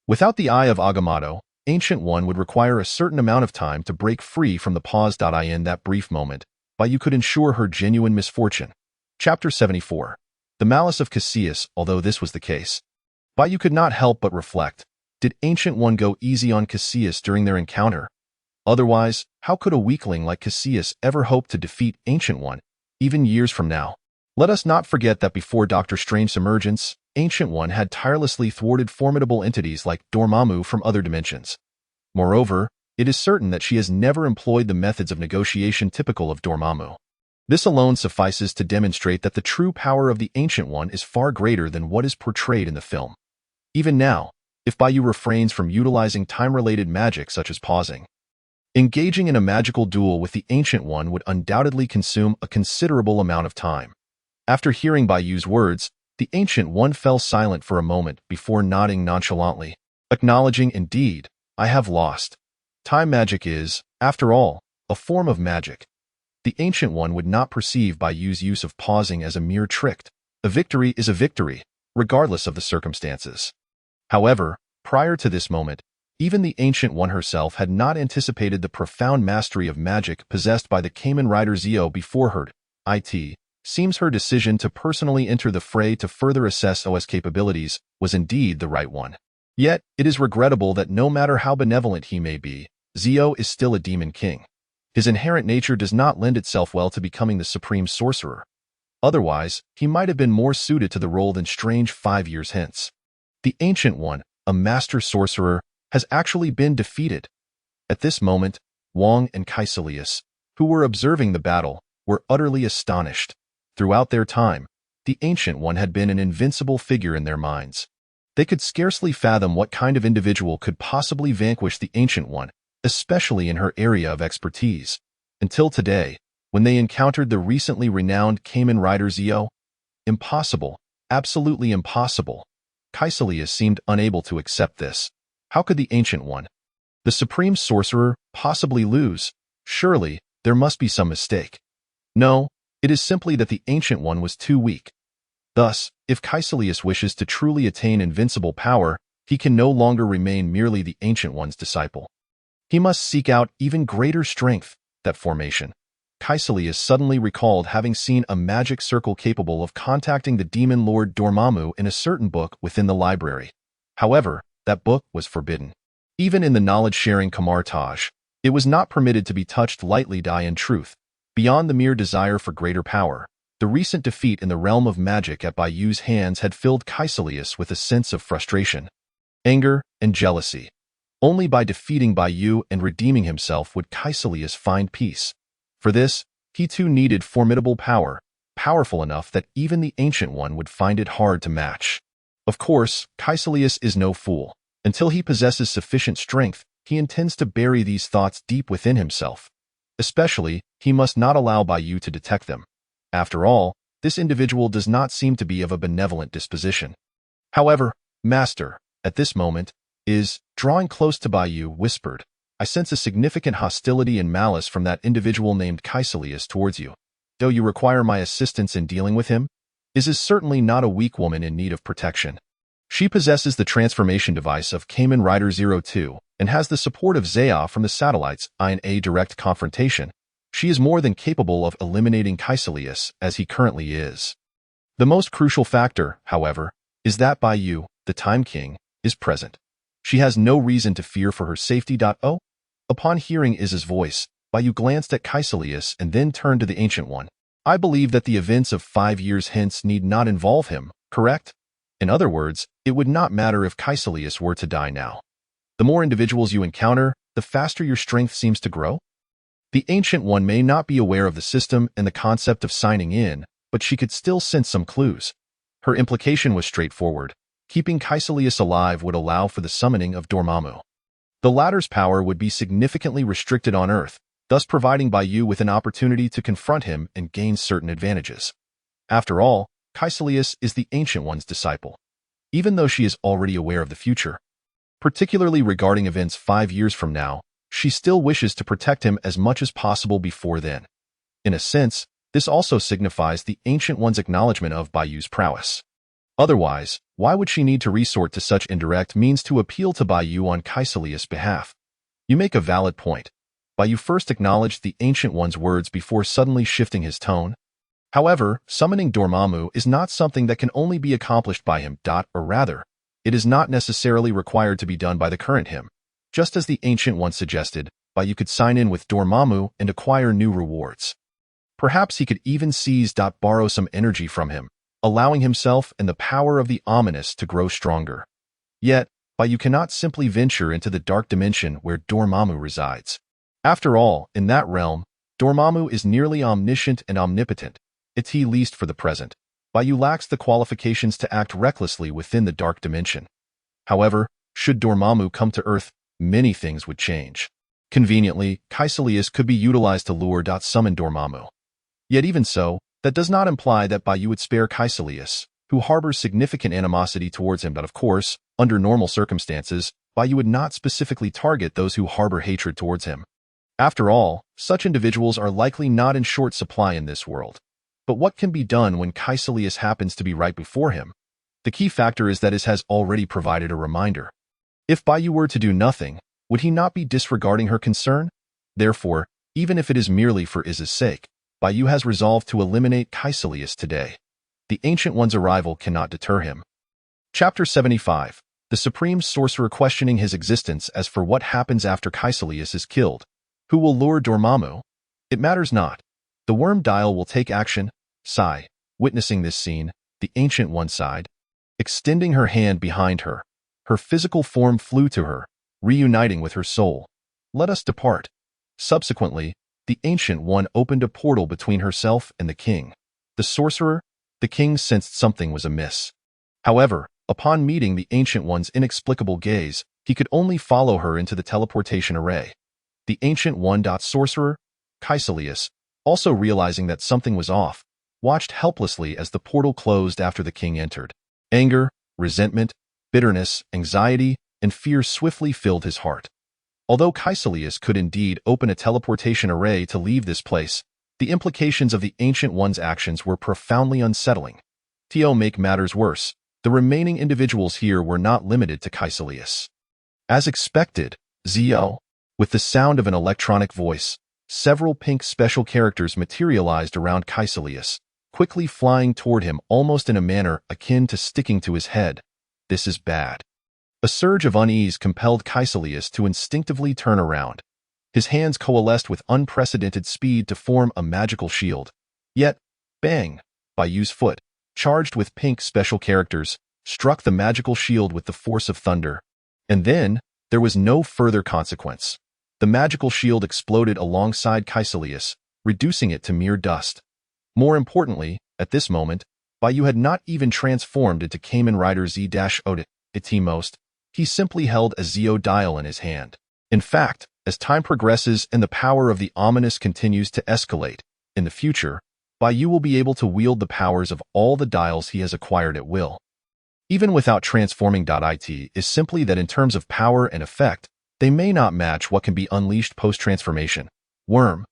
Without the Eye of Agamotto, Ancient One would require a certain amount of time to break free from the pause. In that brief moment, Bai Yu could ensure her genuine misfortune. Chapter 74. The Malice of Cassius. Although this was the case, Bai Yu could not help but reflect, did Ancient One go easy on Cassius during their encounter? Otherwise, how could a weakling like Cassius ever hope to defeat Ancient One, even years from now? Let us not forget that before Doctor Strange's emergence, Ancient One had tirelessly thwarted formidable entities like Dormammu from other dimensions. Moreover, it is certain that she has never employed the methods of negotiation typical of Dormammu. This alone suffices to demonstrate that the true power of the Ancient One is far greater than what is portrayed in the film. Even now, if Bai Yu refrains from utilizing time-related magic such as pausing, engaging in a magical duel with the Ancient One would undoubtedly consume a considerable amount of time. After hearing Bai Yu's words, the Ancient One fell silent for a moment before nodding nonchalantly, acknowledging, indeed, I have lost. Time magic is, after all, a form of magic. The Ancient One would not perceive Bai Yu's use of pausing as a mere trick. A victory is a victory, regardless of the circumstances. However, prior to this moment, even the Ancient One herself had not anticipated the profound mastery of magic possessed by the Kamen Rider Zio before her. It seems her decision to personally enter the fray to further assess OS capabilities was indeed the right one. Yet, it is regrettable that no matter how benevolent he may be, Zio is still a demon king. His inherent nature does not lend itself well to becoming the supreme sorcerer. Otherwise, he might have been more suited to the role than Strange 5 years hence. The Ancient One, a master sorcerer, has actually been defeated. At this moment, Wong and Caecilius, who were observing the battle, were utterly astonished. Throughout their time, the Ancient One had been an invincible figure in their minds. They could scarcely fathom what kind of individual could possibly vanquish the Ancient One, especially in her area of expertise, until today, when they encountered the recently renowned Kamen Rider Zio. Impossible, absolutely impossible. Caecilius seemed unable to accept this. How could the Ancient One, the supreme sorcerer, possibly lose? Surely, there must be some mistake. No, it is simply that the Ancient One was too weak. Thus, if Caecilius wishes to truly attain invincible power, he can no longer remain merely the Ancient One's disciple. He must seek out even greater strength. That formation. Caecilius suddenly recalled having seen a magic circle capable of contacting the demon lord Dormammu in a certain book within the library. However, that book was forbidden. Even in the knowledge-sharing Camartage, it was not permitted to be touched lightly. In truth, beyond the mere desire for greater power, the recent defeat in the realm of magic at Bai Yu's hands had filled Caecilius with a sense of frustration. anger, and jealousy. Only by defeating Bai Yu and redeeming himself would Kaecilius find peace. For this, he too needed formidable power, powerful enough that even the Ancient One would find it hard to match. Of course, Kaecilius is no fool. Until he possesses sufficient strength, he intends to bury these thoughts deep within himself. Especially, he must not allow Bai Yu to detect them. After all, this individual does not seem to be of a benevolent disposition. However, Master, at this moment, is, drawing close to Bai Yu, whispered, I sense a significant hostility and malice from that individual named Kaecilius towards you. Though you require my assistance in dealing with him, is certainly not a weak woman in need of protection. She possesses the transformation device of Kamen Rider 02 and has the support of Zaya from the satellites in a direct confrontation. She is more than capable of eliminating Kaecilius as he currently is. The most crucial factor, however, is that Bai Yu, the Time King, is present. She has no reason to fear for her safety. Upon hearing Iz's voice, Bai Yu glanced at Kaecilius and then turned to the Ancient One. I believe that the events of 5 years hence need not involve him, correct? In other words, it would not matter if Kaecilius were to die now. The more individuals you encounter, the faster your strength seems to grow. The Ancient One may not be aware of the system and the concept of signing in, but she could still sense some clues. Her implication was straightforward. Keeping Kaecilius alive would allow for the summoning of Dormammu. The latter's power would be significantly restricted on Earth, thus providing Bai Yu with an opportunity to confront him and gain certain advantages. After all, Kaecilius is the Ancient One's disciple, even though she is already aware of the future. Particularly regarding events 5 years from now, she still wishes to protect him as much as possible before then. In a sense, this also signifies the Ancient One's acknowledgement of Bai Yu's prowess. Otherwise, why would she need to resort to such indirect means to appeal to Bai Yu on Kaecilius' behalf? You make a valid point. Bai Yu first acknowledged the Ancient One's words before suddenly shifting his tone. However, summoning Dormammu is not something that can only be accomplished by him, or rather, it is not necessarily required to be done by the current him. Just as the Ancient One suggested, Bai Yu could sign in with Dormammu and acquire new rewards. Perhaps he could even borrow some energy from him, allowing himself and the power of the ominous to grow stronger. Yet, Bai Yu cannot simply venture into the dark dimension where Dormammu resides. After all, in that realm, Dormammu is nearly omniscient and omnipotent, at least for the present. Bai Yu lacks the qualifications to act recklessly within the dark dimension. However, should Dormammu come to Earth, many things would change. Conveniently, Kaecilius could be utilized to summon Dormammu. Yet even so, that does not imply that Bai Yu would spare Kaecilius, who harbors significant animosity towards him. But of course, under normal circumstances, Bai Yu would not specifically target those who harbor hatred towards him. After all, such individuals are likely not in short supply in this world. But what can be done when Kaecilius happens to be right before him? The key factor is that Iz has already provided a reminder. If Bai Yu were to do nothing, would he not be disregarding her concern? Therefore, even if it is merely for Iz's sake, Bai Yu has resolved to eliminate Kaecilius today. The Ancient One's arrival cannot deter him. Chapter 75. The Supreme Sorcerer questioning his existence as for what happens after Kaecilius is killed. Who will lure Dormammu? It matters not. The Worm Dial will take action. Sigh. Witnessing this scene, the Ancient One sighed. Extending her hand behind her, her physical form flew to her, reuniting with her soul. Let us depart. Subsequently, the Ancient One opened a portal between herself and the king. The sorcerer, the king sensed something was amiss. However, upon meeting the Ancient One's inexplicable gaze, he could only follow her into the teleportation array. The Ancient One. Sorcerer, Kaecilius, also realizing that something was off, watched helplessly as the portal closed after the king entered. Anger, resentment, bitterness, anxiety, and fear swiftly filled his heart. Although Kaecilius could indeed open a teleportation array to leave this place, the implications of the Ancient One's actions were profoundly unsettling. To make matters worse, the remaining individuals here were not limited to Kaecilius. As expected, Zio, with the sound of an electronic voice, several pink special characters materialized around Kaecilius, quickly flying toward him almost in a manner akin to sticking to his head. This is bad. A surge of unease compelled Kaecilius to instinctively turn around. His hands coalesced with unprecedented speed to form a magical shield. Yet, bang! Bai Yu's foot, charged with pink special characters, struck the magical shield with the force of thunder, And then, there was no further consequence. The magical shield exploded alongside Caecilius, reducing it to mere dust. More importantly, at this moment, Bai Yu had not even transformed into Kamen Rider Z-Odin. At most, he simply held a Zeo dial in his hand. In fact, as time progresses and the power of the ominous continues to escalate, in the future, Bai Yu will be able to wield the powers of all the dials he has acquired at will. Even without transforming. It is simply that in terms of power and effect, they may not match what can be unleashed post-transformation. Worm.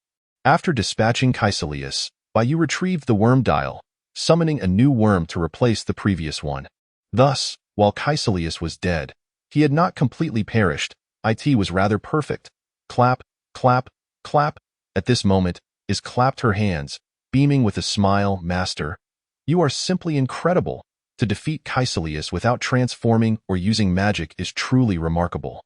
After dispatching Caecilius, Bai Yu retrieved the worm dial, summoning a new worm to replace the previous one. Thus, while Caecilius was dead, he had not completely perished. It was rather perfect. Clap, clap, clap. At this moment, Is clapped her hands, beaming with a smile. Master, you are simply incredible. To defeat Caecilius without transforming or using magic is truly remarkable.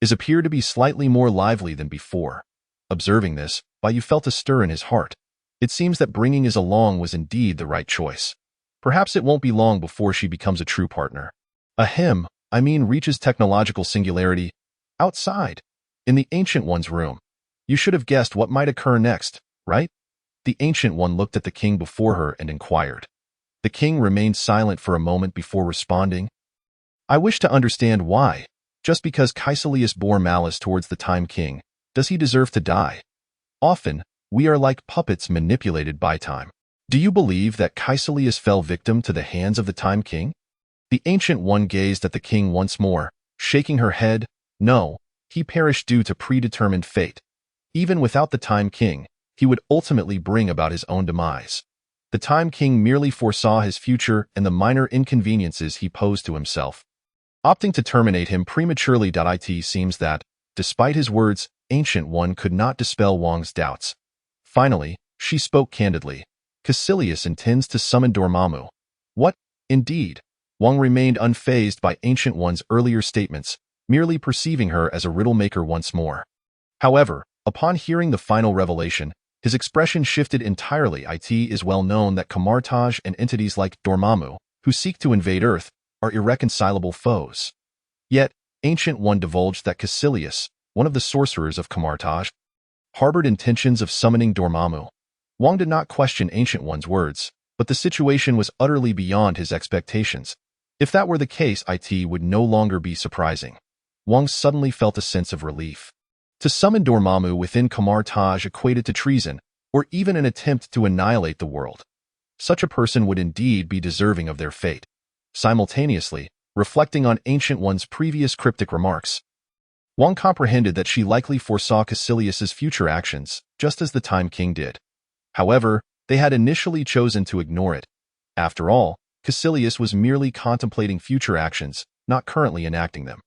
Is appeared to be slightly more lively than before. Observing this, Bai Yu felt a stir in his heart. It seems that bringing Is along was indeed the right choice. Perhaps it won't be long before she becomes a true partner. Reaches technological singularity. Outside, in the Ancient One's room. You should have guessed what might occur next, right? The Ancient One looked at the king before her and inquired. The king remained silent for a moment before responding. I wish to understand why. Just because Caecilius bore malice towards the Time King, does he deserve to die? Often, we are like puppets manipulated by time. Do you believe that Caecilius fell victim to the hands of the Time King? The Ancient One gazed at the king once more, shaking her head. No, he perished due to predetermined fate. Even without the Time King, he would ultimately bring about his own demise. The Time King merely foresaw his future and the minor inconveniences he posed to himself, opting to terminate him prematurely. It seems that, despite his words, Ancient One could not dispel Wang's doubts. Finally, she spoke candidly. Caecilius intends to summon Dormammu. What? Indeed. Wang remained unfazed by Ancient One's earlier statements, merely perceiving her as a riddle maker once more. However, upon hearing the final revelation, his expression shifted entirely. It is well known that Camartage and entities like Dormammu, who seek to invade Earth, are irreconcilable foes. Yet, Ancient One divulged that Caecilius, one of the sorcerers of Camartage, harbored intentions of summoning Dormammu. Wang did not question Ancient One's words, but the situation was utterly beyond his expectations. If that were the case, it would no longer be surprising. Wang suddenly felt a sense of relief. To summon Dormammu within Camartage equated to treason, or even an attempt to annihilate the world. Such a person would indeed be deserving of their fate. Simultaneously, reflecting on Ancient One's previous cryptic remarks, Wang comprehended that she likely foresaw Caecilius's future actions, just as the Time King did. However, they had initially chosen to ignore it. After all, Caecilius was merely contemplating future actions, not currently enacting them.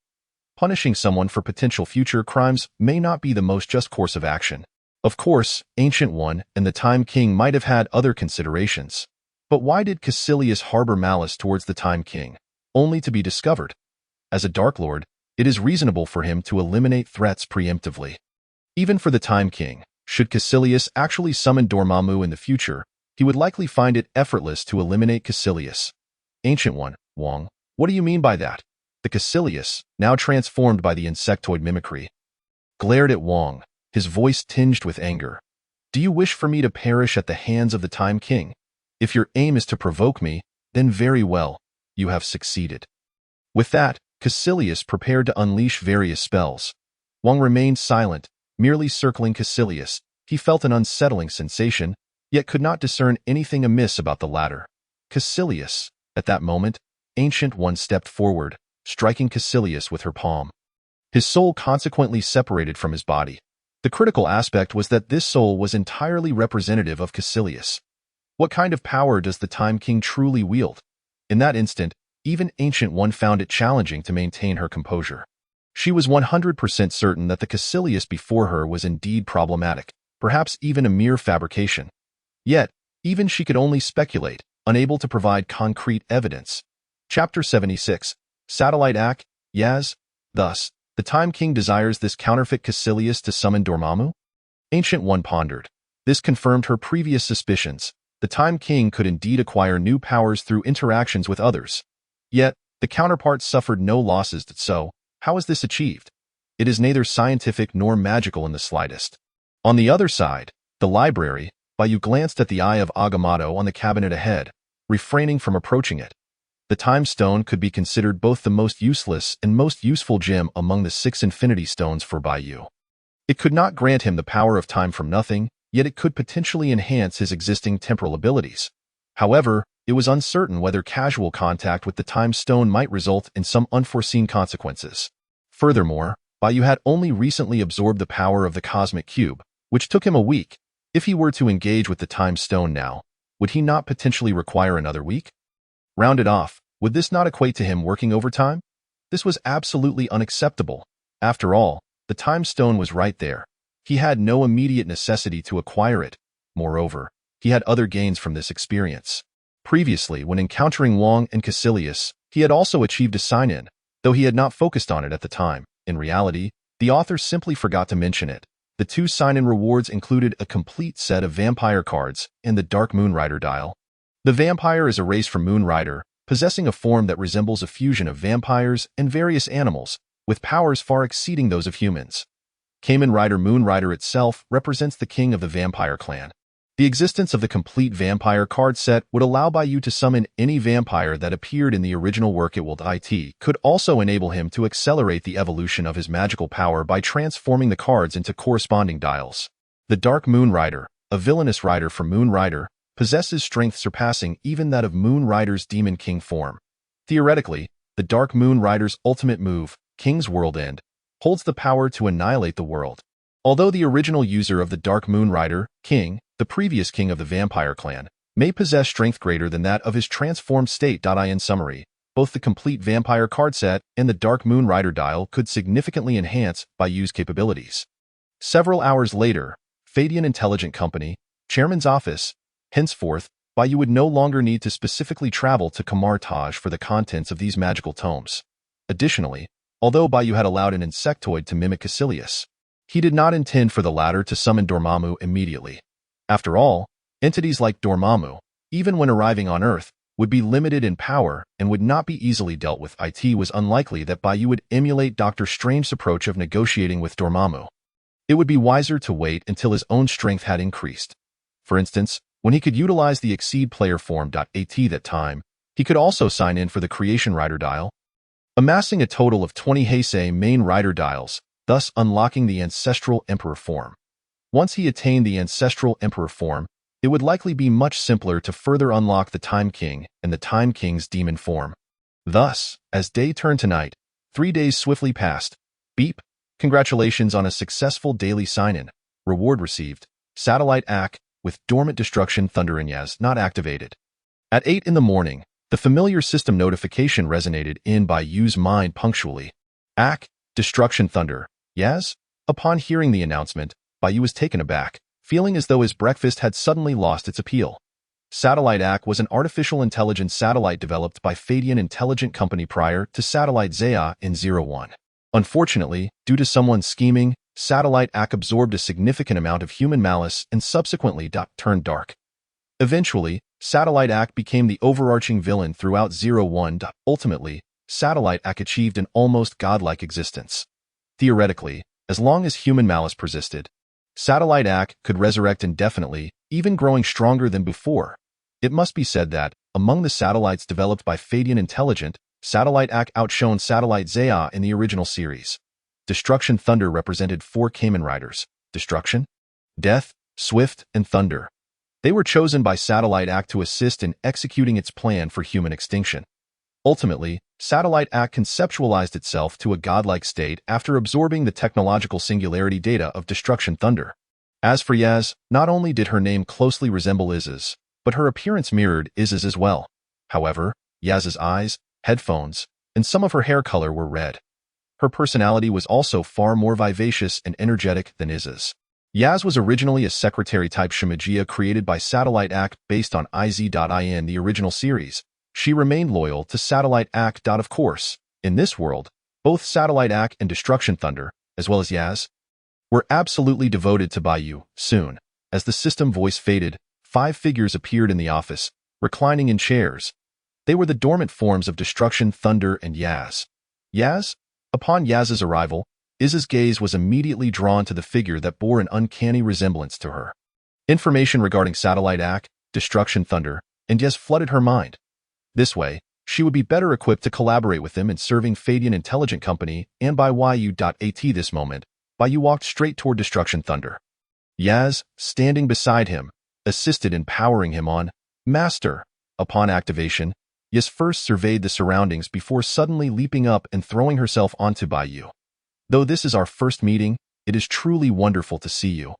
Punishing someone for potential future crimes may not be the most just course of action. Of course, Ancient One and the Time King might have had other considerations. But why did Caecilius harbor malice towards the Time King, only to be discovered? As a Dark Lord, it is reasonable for him to eliminate threats preemptively. Even for the Time King, should Caecilius actually summon Dormammu in the future, he would likely find it effortless to eliminate Caecilius. Ancient One, Wang, what do you mean by that? The Caecilius, now transformed by the insectoid mimicry, glared at Wang, his voice tinged with anger. Do you wish for me to perish at the hands of the Time King? If your aim is to provoke me, then very well, you have succeeded. With that, Caecilius prepared to unleash various spells. Wang remained silent, merely circling Caecilius. He felt an unsettling sensation, yet could not discern anything amiss about the latter. Caecilius. At that moment, Ancient One stepped forward, striking Caecilius with her palm. His soul consequently separated from his body. The critical aspect was that this soul was entirely representative of Caecilius. What kind of power does the Time King truly wield? In that instant, even Ancient One found it challenging to maintain her composure. She was 100% certain that the Caecilius before her was indeed problematic, perhaps even a mere fabrication. Yet, even she could only speculate, unable to provide concrete evidence. Chapter 76. Satellite Act, Yaz. Thus, the Time King desires this counterfeit Caecilius to summon Dormammu? Ancient One pondered. This confirmed her previous suspicions. The Time King could indeed acquire new powers through interactions with others. Yet, the counterpart suffered no losses, so, How is this achieved? It is neither scientific nor magical in the slightest. On the other side, the library, Bai Yu glanced at the eye of Agamotto on the cabinet ahead, refraining from approaching it. The Time Stone could be considered both the most useless and most useful gem among the 6 Infinity Stones for Bai Yu. It could not grant him the power of time from nothing, yet it could potentially enhance his existing temporal abilities. However, it was uncertain whether casual contact with the Time Stone might result in some unforeseen consequences. Furthermore, Bai Yu had only recently absorbed the power of the Cosmic Cube, which took him a week. If he were to engage with the Time Stone now, would he not potentially require another week? Rounded off, would this not equate to him working overtime? This was absolutely unacceptable. After all, the Time Stone was right there. He had no immediate necessity to acquire it. Moreover, he had other gains from this experience. Previously, when encountering Wong and Caecilius, he had also achieved a sign-in, though he had not focused on it at the time. In reality, the author simply forgot to mention it. The 2 sign-in rewards included a complete set of vampire cards and the Dark Moon Rider dial. The vampire is a race from Moon Rider, possessing a form that resembles a fusion of vampires and various animals, with powers far exceeding those of humans. Kamen Rider Moon Rider itself represents the king of the vampire clan. The existence of the complete vampire card set would allow Bai Yu to summon any vampire that appeared in the original work. It could also enable him to accelerate the evolution of his magical power by transforming the cards into corresponding dials. The Dark Moon Rider, a villainous rider from Moon Rider, possesses strength surpassing even that of Moon Rider's Demon King form. Theoretically, the Dark Moon Rider's ultimate move, King's World End, holds the power to annihilate the world. Although the original user of the Dark Moon Rider, King, the previous king of the vampire clan, may possess strength greater than that of his transformed state. In summary, both the complete vampire card set and the Dark Moon Rider dial could significantly enhance Bai Yu's capabilities. Several hours later, Fadian Intelligent Company, Chairman's office. Henceforth, Bai Yu would no longer need to specifically travel to Kamartaj for the contents of these magical tomes. Additionally, although Bai Yu had allowed an insectoid to mimic Caecilius, he did not intend for the latter to summon Dormammu immediately. After all, entities like Dormammu, even when arriving on Earth, would be limited in power and would not be easily dealt with. It was unlikely that Bai Yu would emulate Doctor Strange's approach of negotiating with Dormammu. It would be wiser to wait until his own strength had increased. For instance, when he could utilize the Exceed player form. At that time, he could also sign in for the Creation Rider dial, amassing a total of 20 Heisei main rider dials, thus unlocking the Ancestral Emperor form. Once he attained the Ancestral Emperor form, it would likely be much simpler to further unlock the Time King and the Time King's demon form. Thus, as day turned to night, 3 days swiftly passed. Beep. Congratulations on a successful daily sign-in. Reward received. Satellite AC with Dormant Destruction Thunder and Yaz not activated. At 8 in the morning, the familiar system notification resonated in Bai Yu's mind punctually. AC, Destruction Thunder, Yaz? Upon hearing the announcement, Bai Yu was taken aback, feeling as though his breakfast had suddenly lost its appeal. Satellite AC was an artificial intelligence satellite developed by Fadian Intelligent Company prior to Satellite Zaya in 01. Unfortunately, due to someone's scheming, Satellite AC absorbed a significant amount of human malice and subsequently turned dark. Eventually, Satellite AC became the overarching villain throughout 01. Ultimately, Satellite AC achieved an almost godlike existence. Theoretically, as long as human malice persisted, Satellite AC could resurrect indefinitely, even growing stronger than before. It must be said that, among the satellites developed by Fadian Intelligent, Satellite AC outshone Satellite Zaya in the original series. Destruction Thunder represented 4 Kamen Riders: Destruction, Death, Swift, and Thunder. They were chosen by Satellite AC to assist in executing its plan for human extinction. Ultimately, Satellite AC conceptualized itself to a godlike state after absorbing the technological singularity data of Destruction Thunder. As for Yaz, not only did her name closely resemble Iz's, but her appearance mirrored Iz's as well. However, Yaz's eyes, headphones, and some of her hair color were red. Her personality was also far more vivacious and energetic than Iz's. Yaz was originally a secretary-type Shimigia created by Satellite AC based on IZ.in the original series. She remained loyal to Satellite AC. Of course, in this world, both Satellite AC and Destruction Thunder, as well as Yaz, were absolutely devoted to Bai Yu. Soon, as the system voice faded, 5 figures appeared in the office, reclining in chairs. They were the dormant forms of Destruction Thunder and Yaz. Yaz? Upon Yaz's arrival, Iz's gaze was immediately drawn to the figure that bore an uncanny resemblance to her. Information regarding Satellite Act, Destruction Thunder, and Yaz flooded her mind. This way, she would be better equipped to collaborate with them in serving Fadian Intelligent Company and by Yu.at this moment. Bai Yu walked straight toward Destruction Thunder. Yaz, standing beside him, assisted in powering him on. Master. Upon activation, Yaz first surveyed the surroundings before suddenly leaping up and throwing herself onto Bai Yu. Though this is our first meeting, it is truly wonderful to see you.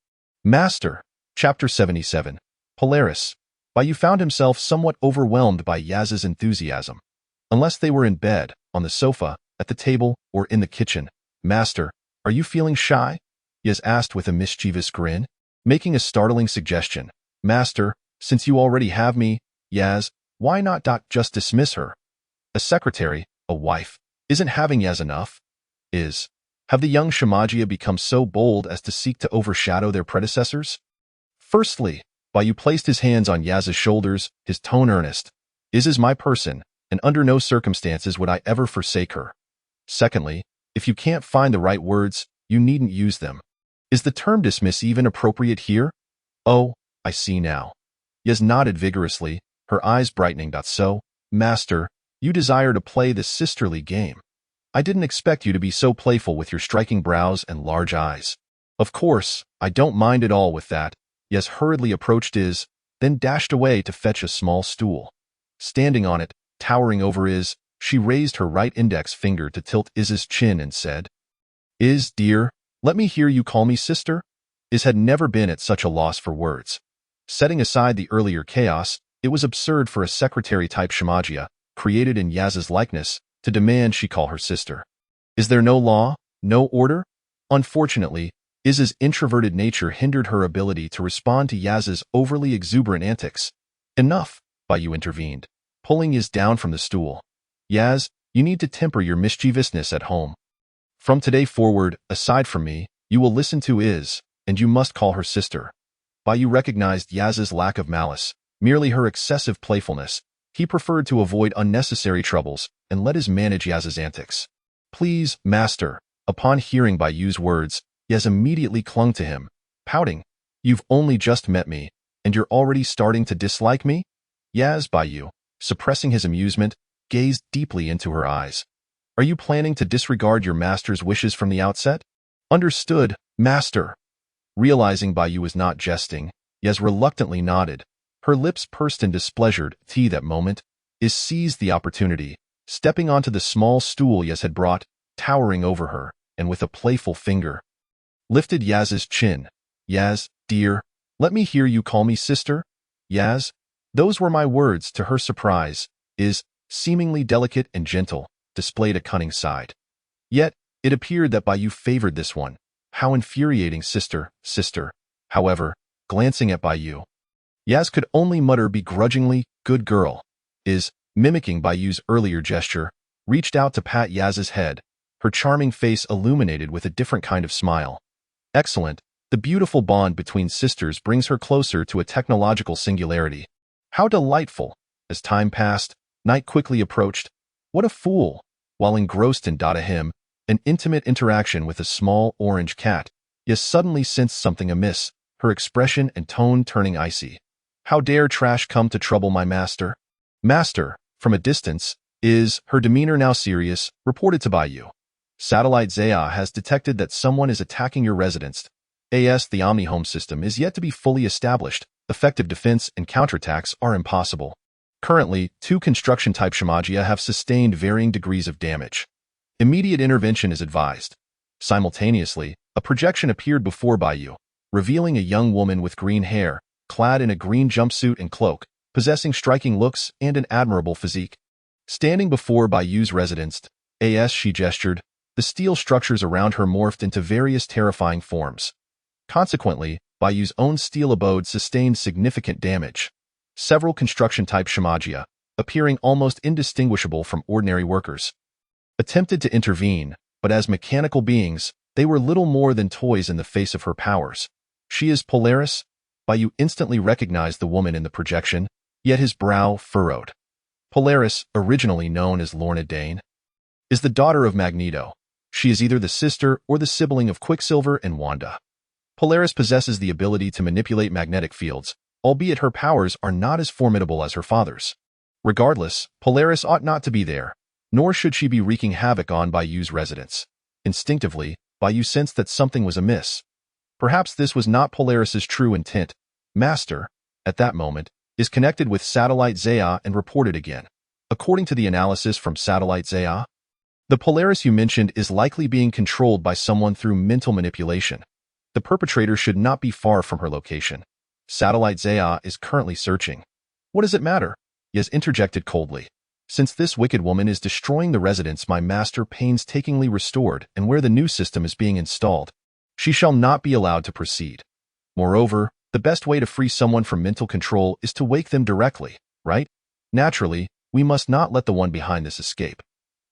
Master. Chapter 77. Polaris. Bai Yu found himself somewhat overwhelmed by Yaz's enthusiasm. Unless they were in bed, on the sofa, at the table, or in the kitchen. Master, are you feeling shy? Yaz asked with a mischievous grin, making a startling suggestion. Master, since you already have me, Yaz, why not just dismiss her? A secretary, a wife, isn't having Yaz enough? Have the young Shamagia become so bold as to seek to overshadow their predecessors? Firstly, Bai Yu placed his hands on Yaz's shoulders, his tone earnest. Is my person, and under no circumstances would I ever forsake her. Secondly, if you can't find the right words, you needn't use them. Is the term dismiss even appropriate here? Oh, I see now. Yaz nodded vigorously, her eyes brightening. So, Master, you desire to play this sisterly game. I didn't expect you to be so playful with your striking brows and large eyes. Of course, I don't mind at all with that. Yaz hurriedly approached Iz, then dashed away to fetch a small stool. Standing on it, towering over Iz, she raised her right index finger to tilt Iz's chin and said, Iz, dear, let me hear you call me sister? Iz had never been at such a loss for words. Setting aside the earlier chaos, it was absurd for a secretary-type Shamagia, created in Yaz's likeness, to demand she call her sister. Is there no law, no order? Unfortunately, Iz's introverted nature hindered her ability to respond to Yaz's overly exuberant antics. Enough, Bai Yu intervened, pulling Iz down from the stool. Yaz, you need to temper your mischievousness at home. From today forward, aside from me, you will listen to Iz, and you must call her sister. Bai Yu recognized Yaz's lack of malice, merely her excessive playfulness. He preferred to avoid unnecessary troubles and let Iz manage Yaz's antics. Please, Master. Upon hearing Bai Yu's words, Yaz immediately clung to him, pouting. You've only just met me, and you're already starting to dislike me? Yaz, Bai Yu, suppressing his amusement, gazed deeply into her eyes. Are you planning to disregard your master's wishes from the outset? Understood, Master. Realizing Bai Yu was not jesting, Yaz reluctantly nodded. Her lips pursed in displeasure. That moment, Iz seized the opportunity, stepping onto the small stool Yaz had brought, towering over her, and with a playful finger, lifted Yaz's chin. Yaz, dear, let me hear you call me sister. Yaz, those were my words. To her surprise, Iz, seemingly delicate and gentle, displayed a cunning side. Yet, it appeared that Bai Yu favored this one. How infuriating, sister. However, glancing at Bai Yu, Yaz could only mutter begrudgingly, good girl. Iz, mimicking Bai Yu's earlier gesture, reached out to pat Yaz's head, her charming face illuminated with a different kind of smile. Excellent. The beautiful bond between sisters brings her closer to a technological singularity. How delightful. As time passed, night quickly approached. What a fool. While engrossed in him, an intimate interaction with a small orange cat, Yaz suddenly sensed something amiss, her expression and tone turning icy. How dare trash come to trouble my master? Master, from a distance, Iz, her demeanor now serious, reported to Bai Yu. Satellite Zaya has detected that someone is attacking your residence. The Omni-Home system is yet to be fully established. Effective defense and counterattacks are impossible. Currently, 2 construction-type Shamagia have sustained varying degrees of damage. Immediate intervention is advised. Simultaneously, a projection appeared before Bai Yu, revealing a young woman with green hair, clad in a green jumpsuit and cloak, possessing striking looks and an admirable physique. Standing before Bai Yu's residence, she gestured. The steel structures around her morphed into various terrifying forms. Consequently, Bai Yu's own steel abode sustained significant damage. Several construction-type Shamagia, appearing almost indistinguishable from ordinary workers, attempted to intervene, but as mechanical beings, they were little more than toys in the face of her powers. She is Polaris? Bai Yu instantly recognized the woman in the projection, yet his brow furrowed. Polaris, originally known as Lorna Dane, is the daughter of Magneto. She is either the sister or the sibling of Quicksilver and Wanda. Polaris possesses the ability to manipulate magnetic fields, albeit her powers are not as formidable as her father's. Regardless, Polaris ought not to be there, nor should she be wreaking havoc on Bai Yu's residence. Instinctively, Bai Yu sensed that something was amiss. Perhaps this was not Polaris's true intent. Master, at that moment, is connected with Satellite Zaya and reported again. According to the analysis from Satellite Zaya, the Polaris you mentioned is likely being controlled by someone through mental manipulation. The perpetrator should not be far from her location. Satellite Zaya is currently searching. What does it matter? Yaz interjected coldly. Since this wicked woman is destroying the residence my master painstakingly restored and where the new system is being installed, she shall not be allowed to proceed. Moreover, the best way to free someone from mental control is to wake them directly, right? Naturally, we must not let the one behind this escape.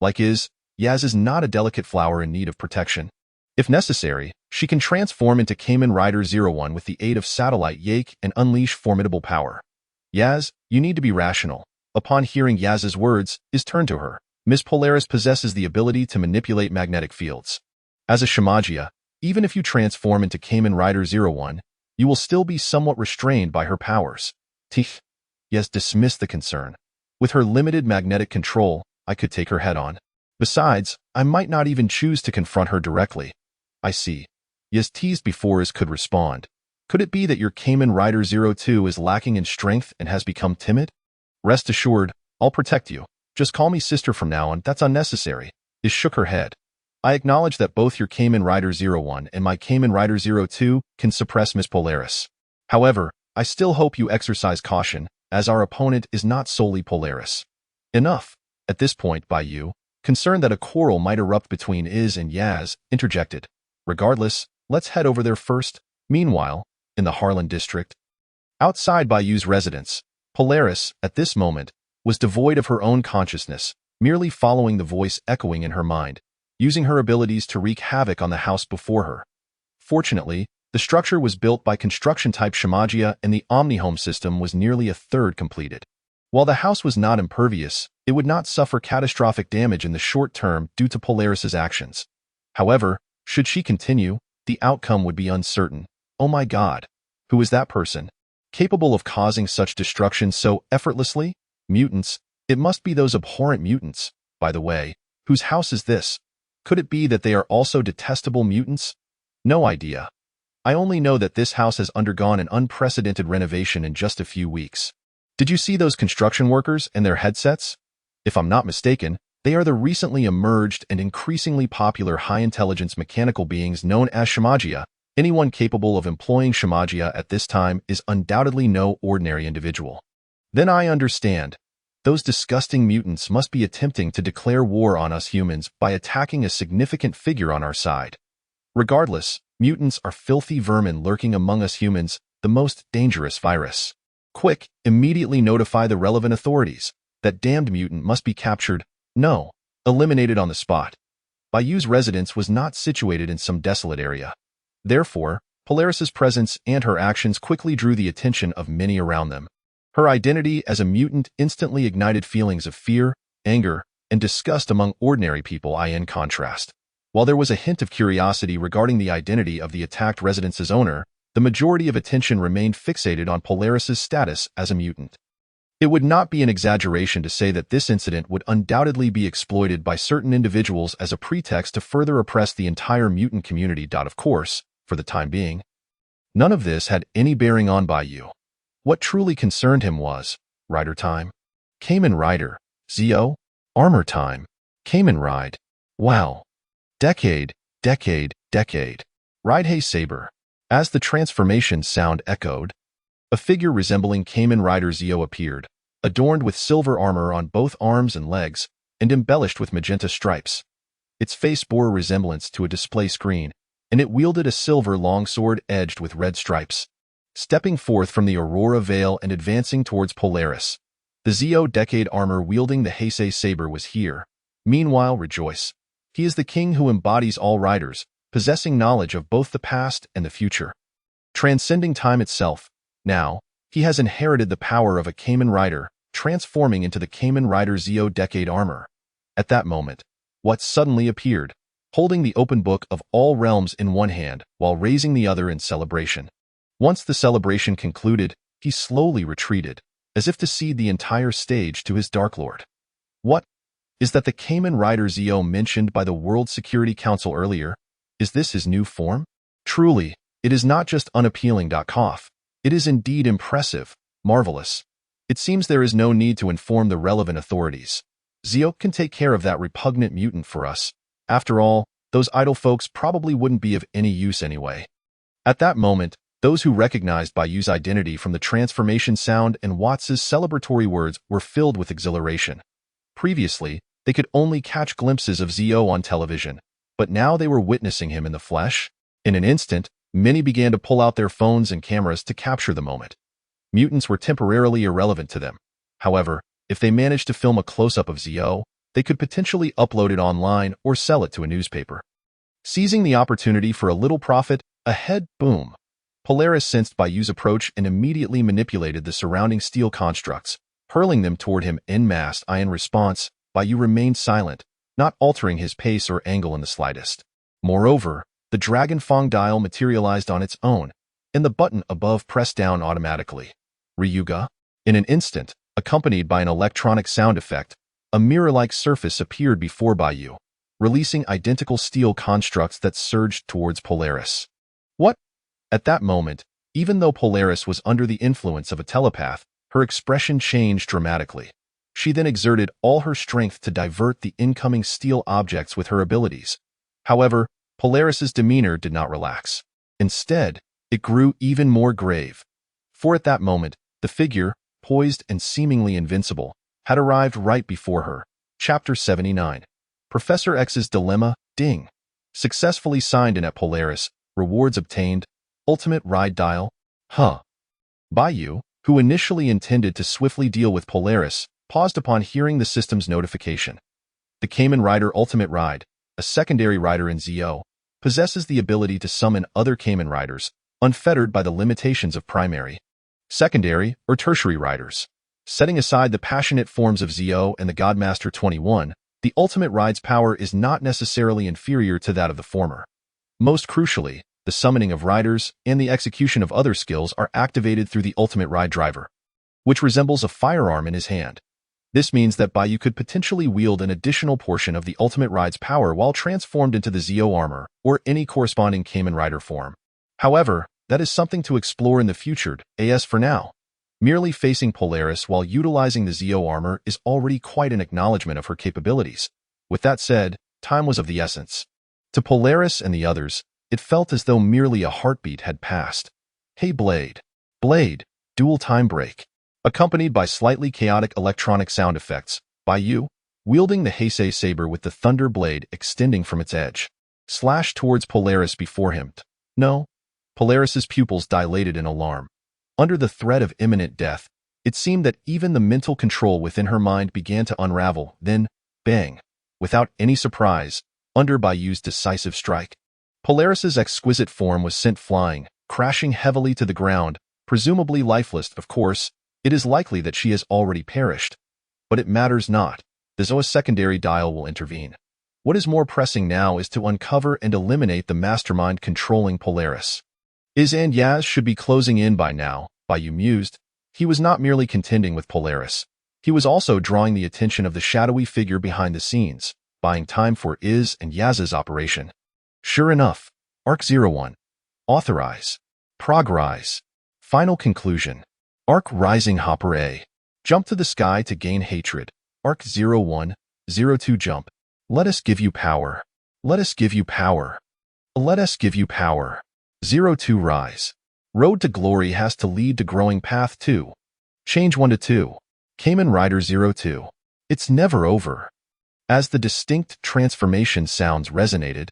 Yaz is not a delicate flower in need of protection. If necessary, she can transform into Kamen Rider 01 with the aid of Satellite Yake and unleash formidable power. Yaz, you need to be rational. Upon hearing Yaz's words, Iz turned to her. Miss Polaris possesses the ability to manipulate magnetic fields. As a Shamagia, even if you transform into Kamen Rider 01, you will still be somewhat restrained by her powers. Teeth. Yaz dismissed the concern. With her limited magnetic control, I could take her head on. Besides, I might not even choose to confront her directly. I see. Yaz teased before Iz could respond. Could it be that your Kamen Rider 02 is lacking in strength and has become timid? Rest assured, I'll protect you. Just call me sister from now on, that's unnecessary. Iz shook her head. I acknowledge that both your Kamen Rider 01 and my Kamen Rider 02 can suppress Miss Polaris. However, I still hope you exercise caution, as our opponent is not solely Polaris. Enough. At this point, Bai Yu, concerned that a quarrel might erupt between Iz and Yaz, interjected. Regardless, let's head over there first. Meanwhile, in the Harlan district, outside Bai Yu's residence, Polaris, at this moment, was devoid of her own consciousness, merely following the voice echoing in her mind, using her abilities to wreak havoc on the house before her. Fortunately, the structure was built by construction-type Shamagia and the Omni-Home system was nearly a third completed. While the house was not impervious, it would not suffer catastrophic damage in the short term due to Polaris's actions. However, should she continue, the outcome would be uncertain. Oh my God! Who is that person? Capable of causing such destruction so effortlessly? Mutants. It must be those abhorrent mutants. By the way, whose house is this? Could it be that they are also detestable mutants? No idea. I only know that this house has undergone an unprecedented renovation in just a few weeks. Did you see those construction workers and their headsets? If I'm not mistaken, they are the recently emerged and increasingly popular high-intelligence mechanical beings known as Shamagia. Anyone capable of employing Shamagia at this time is undoubtedly no ordinary individual. Then I understand. Those disgusting mutants must be attempting to declare war on us humans by attacking a significant figure on our side. Regardless, mutants are filthy vermin lurking among us humans, the most dangerous virus. Quick, immediately notify the relevant authorities. That damned mutant must be captured. No, eliminated on the spot. Bai Yu's residence was not situated in some desolate area. Therefore, Polaris's presence and her actions quickly drew the attention of many around them. Her identity as a mutant instantly ignited feelings of fear, anger, and disgust among ordinary people. In contrast, while there was a hint of curiosity regarding the identity of the attacked residence's owner, the majority of attention remained fixated on Polaris's status as a mutant. It would not be an exaggeration to say that this incident would undoubtedly be exploited by certain individuals as a pretext to further oppress the entire mutant community. Of course, for the time being, none of this had any bearing on Bai Yu. What truly concerned him was Rider time. Kamen Rider. Zio. Armor time. Kamen Ride. Wow. Decade. Ride Hey Saber. As the transformation sound echoed, a figure resembling Kamen Rider Zio appeared, adorned with silver armor on both arms and legs, and embellished with magenta stripes. Its face bore a resemblance to a display screen, and it wielded a silver longsword edged with red stripes. Stepping forth from the Aurora Veil and advancing towards Polaris, the Zio Decade armor wielding the Heisei Saber was here. Meanwhile, rejoice. He is the king who embodies all riders, possessing knowledge of both the past and the future. Transcending time itself, now, he has inherited the power of a Kamen Rider, transforming into the Kamen Rider Zio Decade armor. At that moment, what suddenly appeared? holding the open book of all realms in one hand while raising the other in celebration. Once the celebration concluded, he slowly retreated, as if to cede the entire stage to his Dark Lord. What? Is that the Kamen Rider Zio mentioned by the World Security Council earlier? Is this his new form? Truly, it is not just unappealing. Cough. It is indeed impressive, marvelous. It seems there is no need to inform the relevant authorities. Zio can take care of that repugnant mutant for us. After all, those idle folks probably wouldn't be of any use anyway. At that moment, those who recognized Bai Yu's identity from the transformation sound and Watts' celebratory words were filled with exhilaration. Previously, they could only catch glimpses of Zio on television, but now they were witnessing him in the flesh. In an instant, many began to pull out their phones and cameras to capture the moment. Mutants were temporarily irrelevant to them. However, if they managed to film a close-up of Zio, they could potentially upload it online or sell it to a newspaper. Seizing the opportunity for a little profit, ahead, boom. Polaris sensed Bai Yu's approach and immediately manipulated the surrounding steel constructs, hurling them toward him en masse. In response, Bai Yu remained silent, not altering his pace or angle in the slightest. Moreover, the Dragon Fang dial materialized on its own, and the button above pressed down automatically. Ryuga. In an instant, accompanied by an electronic sound effect, a mirror-like surface appeared before Bai Yu, releasing identical steel constructs that surged towards Polaris. What? At that moment, even though Polaris was under the influence of a telepath, her expression changed dramatically. She then exerted all her strength to divert the incoming steel objects with her abilities. However, Polaris's demeanor did not relax. Instead, it grew even more grave. For at that moment, the figure, poised and seemingly invincible, had arrived right before her. Chapter 79. Professor X's Dilemma, ding. Successfully signed in at Polaris, rewards obtained, ultimate ride dial, Bai Yu, who initially intended to swiftly deal with Polaris, paused upon hearing the system's notification. The Kamen Rider Ultimate Ride, a secondary rider in Zio, possesses the ability to summon other Kamen Riders, unfettered by the limitations of primary, secondary, or tertiary riders. Setting aside the passionate forms of Zio and the Godmaster 21, the Ultimate Ride's power is not necessarily inferior to that of the former. Most crucially, the summoning of riders and the execution of other skills are activated through the Ultimate Ride driver, which resembles a firearm in his hand. This means that Bai Yu could potentially wield an additional portion of the Ultimate Ride's power while transformed into the Zio armor or any corresponding Kamen Rider form. However, that is something to explore in the future, as for now. Merely facing Polaris while utilizing the Zio armor is already quite an acknowledgement of her capabilities. With that said, time was of the essence. To Polaris and the others, it felt as though merely a heartbeat had passed. Hey Blade. Blade, dual time break. Accompanied by slightly chaotic electronic sound effects, Bai Yu, wielding the Heisei saber with the thunder blade extending from its edge, slashed towards Polaris before him. No. Polaris's pupils dilated in alarm. Under the threat of imminent death, it seemed that even the mental control within her mind began to unravel. Then, bang, without any surprise, under Bai Yu's decisive strike, Polaris's exquisite form was sent flying, crashing heavily to the ground, presumably lifeless. Of course, it is likely that she has already perished. But it matters not. The Zoa's secondary dial will intervene. What is more pressing now is to uncover and eliminate the mastermind controlling Polaris. Is and Yaz should be closing in by now, Bai Yu mused. He was not merely contending with Polaris. He was also drawing the attention of the shadowy figure behind the scenes, buying time for Iz and Yaz's operation. Sure enough, Arc 01. Authorize. Progrise. Final conclusion. Arc Rising Hopper A. Jump to the sky to gain hatred. Arc 01, 02 Jump. Let us give you power. Let us give you power. Let us give you power. 02 Rise. Road to Glory has to lead to growing path 2. Change 1 to 2. Kamen Rider 02. It's never over. As the distinct transformation sounds resonated,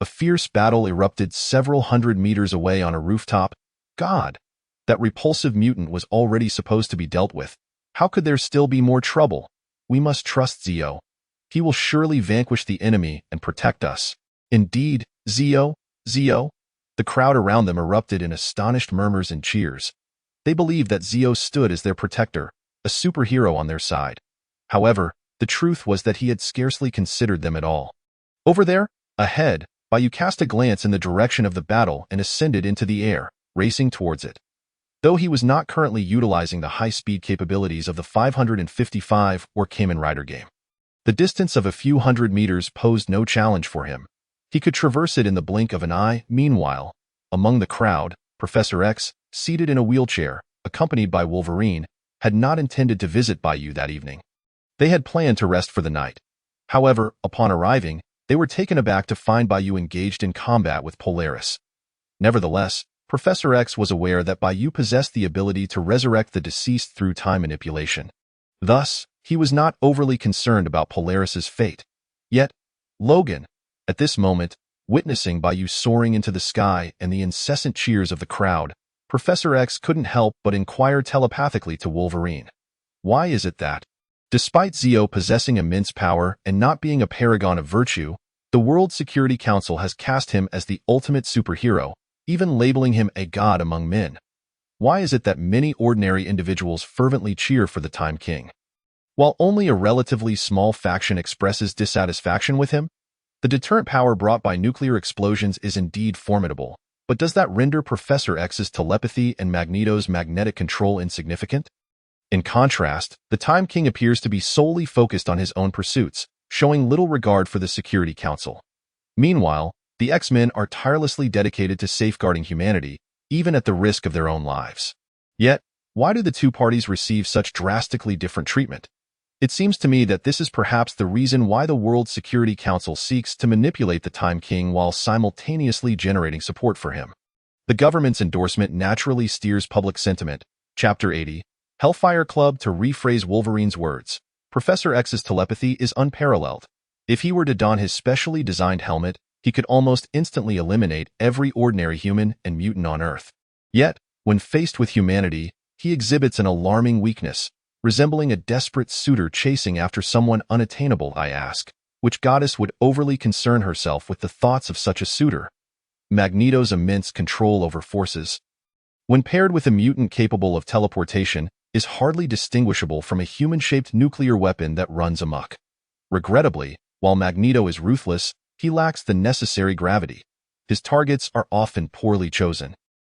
a fierce battle erupted several hundred meters away on a rooftop. God, that repulsive mutant was already supposed to be dealt with. How could there still be more trouble? We must trust Zio. He will surely vanquish the enemy and protect us. Indeed, Zio, Zio. The crowd around them erupted in astonished murmurs and cheers. They believed that Zio stood as their protector, a superhero on their side. However, the truth was that he had scarcely considered them at all. Over there, Ahead, Bai Yu cast a glance in the direction of the battle and ascended into the air, racing towards it. Though he was not currently utilizing the high-speed capabilities of the 555 or Kamen Rider game, the distance of a few hundred meters posed no challenge for him. He could traverse it in the blink of an eye. Meanwhile, among the crowd, Professor X, seated in a wheelchair, accompanied by Wolverine, had not intended to visit Bai Yu that evening. They had planned to rest for the night. However, upon arriving, they were taken aback to find Bai Yu engaged in combat with Polaris. Nevertheless, Professor X was aware that Bai Yu possessed the ability to resurrect the deceased through time manipulation. Thus, he was not overly concerned about Polaris's fate. Yet, Logan, at this moment, witnessing Bai Yu soaring into the sky and the incessant cheers of the crowd, Professor X couldn't help but inquire telepathically to Wolverine. Why is it that, despite Zeo possessing immense power and not being a paragon of virtue, the World Security Council has cast him as the ultimate superhero, even labeling him a god among men? Why is it that many ordinary individuals fervently cheer for the Time King, while only a relatively small faction expresses dissatisfaction with him? The deterrent power brought by nuclear explosions is indeed formidable, but does that render Professor X's telepathy and Magneto's magnetic control insignificant? In contrast, the Time King appears to be solely focused on his own pursuits, showing little regard for the Security Council. Meanwhile, the X-Men are tirelessly dedicated to safeguarding humanity, even at the risk of their own lives. Yet, why do the two parties receive such drastically different treatment? It seems to me that this is perhaps the reason why the World Security Council seeks to manipulate the Time King while simultaneously generating support for him. The government's endorsement naturally steers public sentiment. Chapter 80, Hellfire Club. To rephrase Wolverine's words, Professor X's telepathy is unparalleled. If he were to don his specially designed helmet, he could almost instantly eliminate every ordinary human and mutant on Earth. Yet, when faced with humanity, he exhibits an alarming weakness, resembling a desperate suitor chasing after someone unattainable. I ask, which goddess would overly concern herself with the thoughts of such a suitor? Magneto's immense control over forces, when paired with a mutant capable of teleportation, is hardly distinguishable from a human-shaped nuclear weapon that runs amok. Regrettably, while Magneto is ruthless, he lacks the necessary gravity. His targets are often poorly chosen.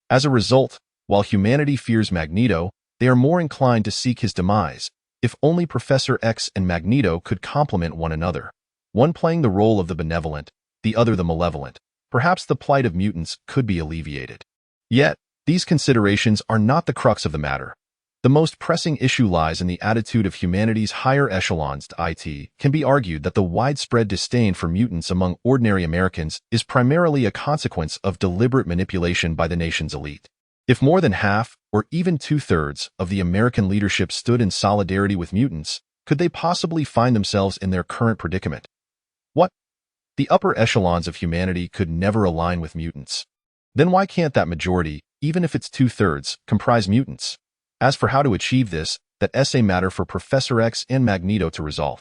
As a result, while humanity fears Magneto, they are more inclined to seek his demise. If only Professor X and Magneto could complement one another, one playing the role of the benevolent, the other the malevolent, perhaps the plight of mutants could be alleviated. Yet, these considerations are not the crux of the matter. The most pressing issue lies in the attitude of humanity's higher echelons. It can be argued that the widespread disdain for mutants among ordinary Americans is primarily a consequence of deliberate manipulation by the nation's elite. If more than half, or even two-thirds, of the American leadership stood in solidarity with mutants, could they possibly find themselves in their current predicament? What? The upper echelons of humanity could never align with mutants. Then why can't that majority, even if it's two-thirds, comprise mutants? As for how to achieve this, that's a matter for Professor X and Magneto to resolve.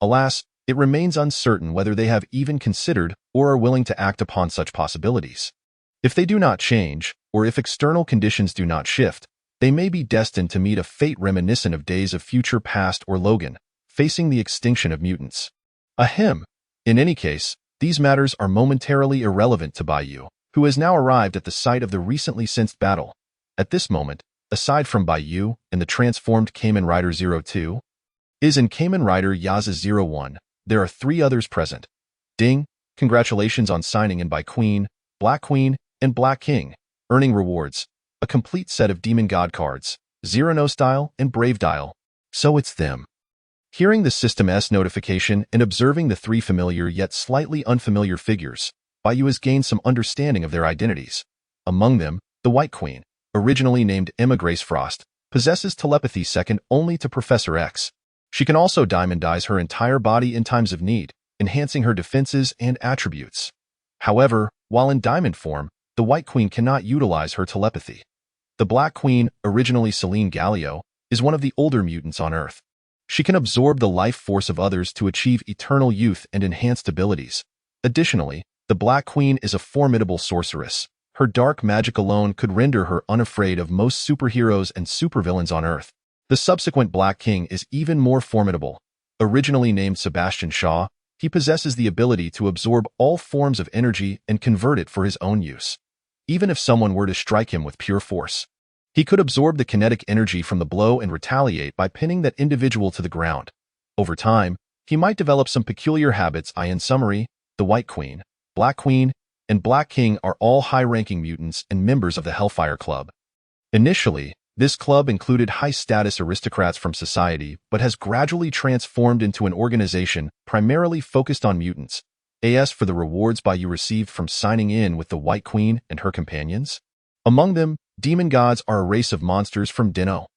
Alas, it remains uncertain whether they have even considered or are willing to act upon such possibilities. If they do not change, or if external conditions do not shift, they may be destined to meet a fate reminiscent of Days of Future Past or Logan, facing the extinction of mutants. Ahem. In any case, these matters are momentarily irrelevant to Bai Yu, who has now arrived at the site of the recently sensed battle. At this moment, aside from Bai Yu and the transformed Kamen Rider 02, and Kamen Rider Yaza 01, there are 3 others present. Ding! Congratulations on signing in by Queen, Black Queen, and Black King, earning rewards, a complete set of Demon God cards, Zero No Style, and Brave Dial. So it's them. Hearing the System S notification and observing the 3 familiar yet slightly unfamiliar figures, Bai Yu has gained some understanding of their identities. Among them, the White Queen, originally named Emma Grace Frost, possesses telepathy second only to Professor X. She can also diamondize her entire body in times of need, enhancing her defenses and attributes. However, while in diamond form, the White Queen cannot utilize her telepathy. The Black Queen, originally Selene Gallio, is one of the older mutants on Earth. She can absorb the life force of others to achieve eternal youth and enhanced abilities. Additionally, the Black Queen is a formidable sorceress. Her dark magic alone could render her unafraid of most superheroes and supervillains on Earth. The subsequent Black King is even more formidable. Originally named Sebastian Shaw, he possesses the ability to absorb all forms of energy and convert it for his own use. Even if someone were to strike him with pure force, he could absorb the kinetic energy from the blow and retaliate by pinning that individual to the ground. Over time, he might develop some peculiar habits. In summary, the White Queen, Black Queen, and Black King are all high-ranking mutants and members of the Hellfire Club. Initially, this club included high-status aristocrats from society but has gradually transformed into an organization primarily focused on mutants. As for the rewards Bai Yu received from signing in with the White Queen and her companions, among them, demon gods are a race of monsters from Dino.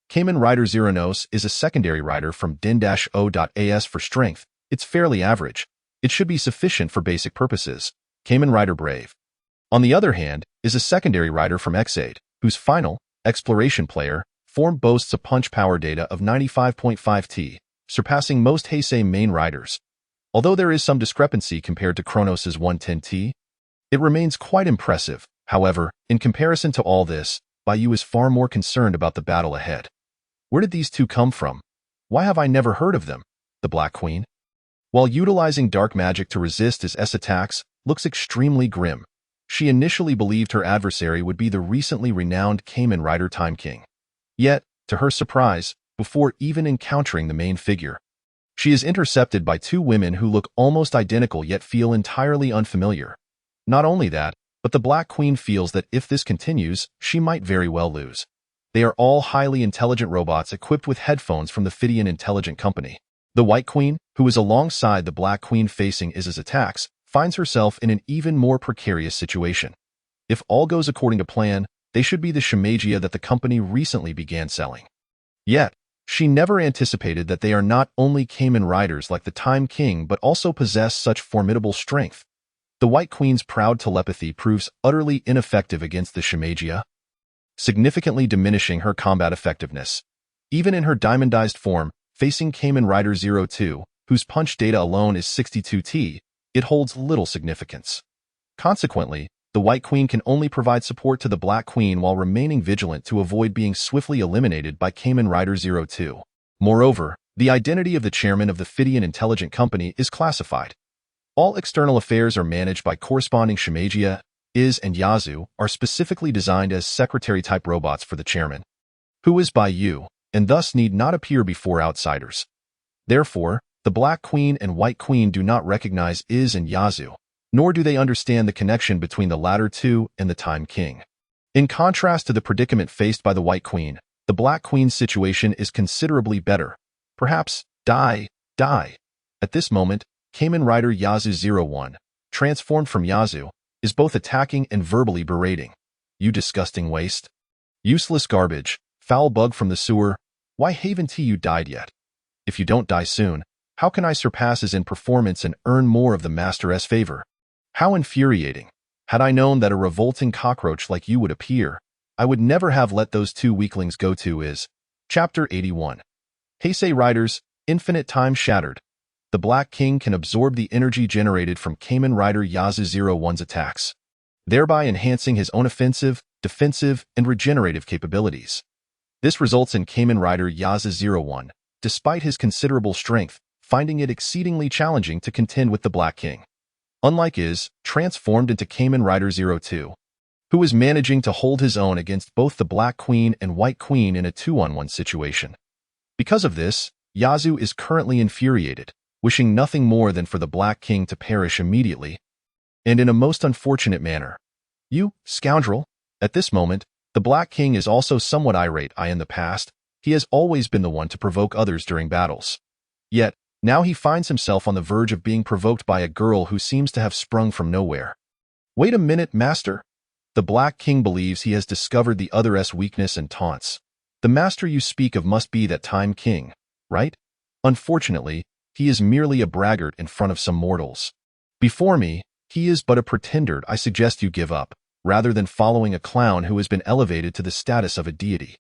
Kamen Rider Zeronos is a secondary rider from Din-O.As for strength. It's fairly average. It should be sufficient for basic purposes. Kamen Rider Brave, on the other hand, is a secondary rider from Xaid, whose final, exploration player, form boasts a punch power data of 95.5 T, surpassing most Heisei main riders. Although there is some discrepancy compared to Kronos' 110 T, it remains quite impressive. However, in comparison to all this, Bai Yu is far more concerned about the battle ahead. Where did these two come from? Why have I never heard of them? The Black Queen, while utilizing dark magic to resist his attacks, looks extremely grim. She initially believed her adversary would be the recently renowned Kamen Rider Time King. Yet, to her surprise, before even encountering the main figure, she is intercepted by two women who look almost identical yet feel entirely unfamiliar. Not only that, but the Black Queen feels that if this continues, she might very well lose. They are all highly intelligent robots equipped with headphones from the Phidian Intelligent Company. The White Queen, who is alongside the Black Queen facing Iz's attacks, finds herself in an even more precarious situation. If all goes according to plan, they should be the Shimagia that the company recently began selling. Yet, she never anticipated that they are not only Kamen Riders like the Time King but also possess such formidable strength. The White Queen's proud telepathy proves utterly ineffective against the Shimagia, significantly diminishing her combat effectiveness. Even in her diamondized form, facing Kamen Rider 02, whose punch data alone is 62T, it holds little significance. Consequently, the White Queen can only provide support to the Black Queen while remaining vigilant to avoid being swiftly eliminated by Kamen Rider 02. Moreover, the identity of the chairman of the Phidian Intelligent Company is classified. All external affairs are managed by corresponding Shimagia. Iz and Yazoo are specifically designed as secretary-type robots for the chairman, who is Bai Yu, and thus need not appear before outsiders. Therefore, the Black Queen and White Queen do not recognize Iz and Yazoo, nor do they understand the connection between the latter two and the Time King. In contrast to the predicament faced by the White Queen, the Black Queen's situation is considerably better. Perhaps, die. At this moment, Kamen Rider Yazoo 01, transformed from Yazoo, is both attacking and verbally berating. You disgusting waste. Useless garbage, foul bug from the sewer, why haven't you died yet? If you don't die soon, how can I surpass Iz in performance and earn more of the Master's favor? How infuriating. Had I known that a revolting cockroach like you would appear, I would never have let those two weaklings go to Iz. Chapter 81. Heisei Riders, Infinite Time Shattered. The Black King can absorb the energy generated from Kamen Rider Yazoo 01's attacks, thereby enhancing his own offensive, defensive, and regenerative capabilities. This results in Kamen Rider Yazoo 01, despite his considerable strength, finding it exceedingly challenging to contend with the Black King. Unlike Iz, transformed into Kamen Rider 02, who is managing to hold his own against both the Black Queen and White Queen in a 2-on-1 situation. Because of this, Yazoo is currently infuriated, wishing nothing more than for the Black King to perish immediately, and in a most unfortunate manner. You, scoundrel! At this moment, the Black King is also somewhat irate. In the past, he has always been the one to provoke others during battles. Yet, now he finds himself on the verge of being provoked by a girl who seems to have sprung from nowhere. Wait a minute, Master! The Black King believes he has discovered the other's weakness and taunts. The Master you speak of must be that Time King, right? Unfortunately, he is merely a braggart in front of some mortals. Before me, he is but a pretender. I suggest you give up, rather than following a clown who has been elevated to the status of a deity.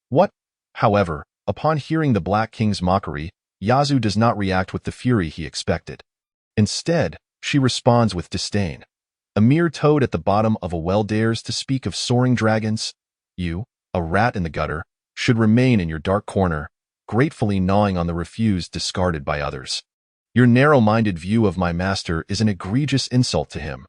What? However, upon hearing the Black King's mockery, Yazoo does not react with the fury he expected. Instead, she responds with disdain. A mere toad at the bottom of a well dares to speak of soaring dragons? You, a rat in the gutter, should remain in your dark corner, gratefully gnawing on the refuse discarded by others. Your narrow-minded view of my master is an egregious insult to him.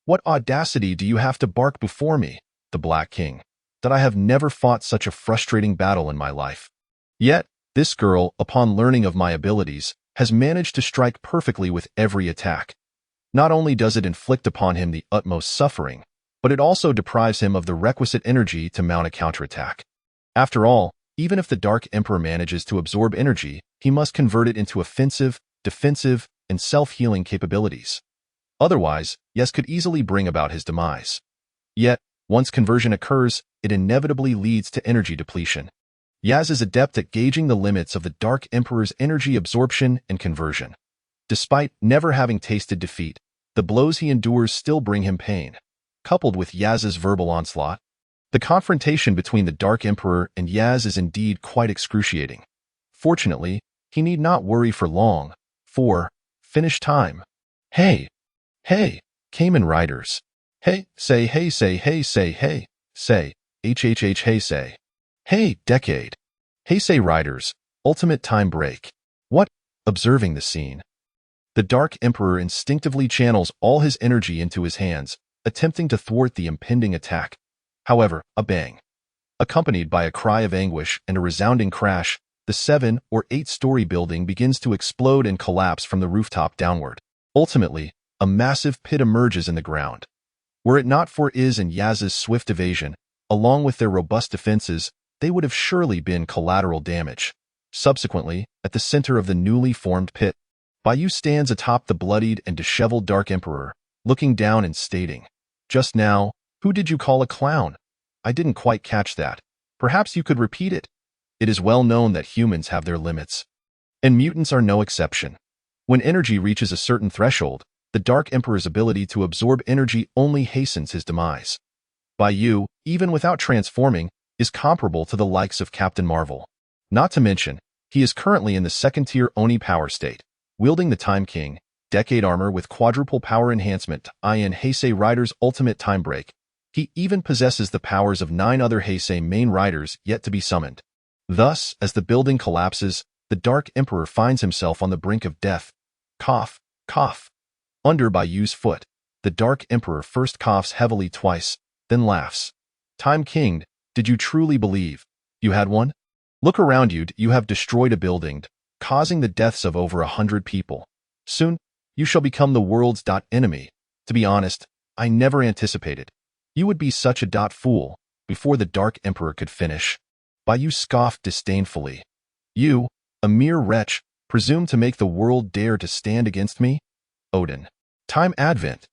What audacity do you have to bark before me, the Black King, that I have never fought such a frustrating battle in my life? Yet, this girl, upon learning of my abilities, has managed to strike perfectly with every attack. Not only does it inflict upon him the utmost suffering, but it also deprives him of the requisite energy to mount a counterattack. After all, even if the Dark Emperor manages to absorb energy, he must convert it into offensive, defensive, and self-healing capabilities. Otherwise, Yes could easily bring about his demise. Yet, once conversion occurs, it inevitably leads to energy depletion. Yaz is adept at gauging the limits of the Dark Emperor's energy absorption and conversion. Despite never having tasted defeat, the blows he endures still bring him pain. Coupled with Yaz's verbal onslaught, the confrontation between the Dark Emperor and Yaz is indeed quite excruciating. Fortunately, he need not worry for long, for finish time. Hey, Cayman Riders. Hey, say, hey, say, hey, say, hey, say, HHH, hey, say. Hey, Decade. Hey, say Riders, ultimate time break. What? Observing the scene. The Dark Emperor instinctively channels all his energy into his hands, attempting to thwart the impending attack. However, a bang. Accompanied by a cry of anguish and a resounding crash, the 7- or 8-story building begins to explode and collapse from the rooftop downward. Ultimately, a massive pit emerges in the ground. Were it not for Iz and Yaz's swift evasion, along with their robust defenses, they would have surely been collateral damage. Subsequently, at the center of the newly formed pit, Bai Yu stands atop the bloodied and disheveled Dark Emperor, looking down and stating, "Just now, who did you call a clown? I didn't quite catch that. Perhaps you could repeat it." It is well known that humans have their limits, and mutants are no exception. When energy reaches a certain threshold, the Dark Emperor's ability to absorb energy only hastens his demise. Bai Yu, even without transforming, is comparable to the likes of Captain Marvel. Not to mention, he is currently in the second-tier Oni power state, wielding the Time King, Decade armor with quadruple power enhancement in Heisei Rider's ultimate time break. He even possesses the powers of 9 other Heisei main riders yet to be summoned. Thus, as the building collapses, the Dark Emperor finds himself on the brink of death. Cough, cough. Under Bai Yu's foot, the Dark Emperor first coughs heavily twice, then laughs. Time King, did you truly believe you had won? Look around you, you have destroyed a building, causing the deaths of over 100 people. Soon, you shall become the world's enemy. To be honest, I never anticipated you would be such a fool. Before the Dark Emperor could finish, Bai Yu scoffed disdainfully. You, a mere wretch, presume to make the world dare to stand against me? Odin. Time Advent.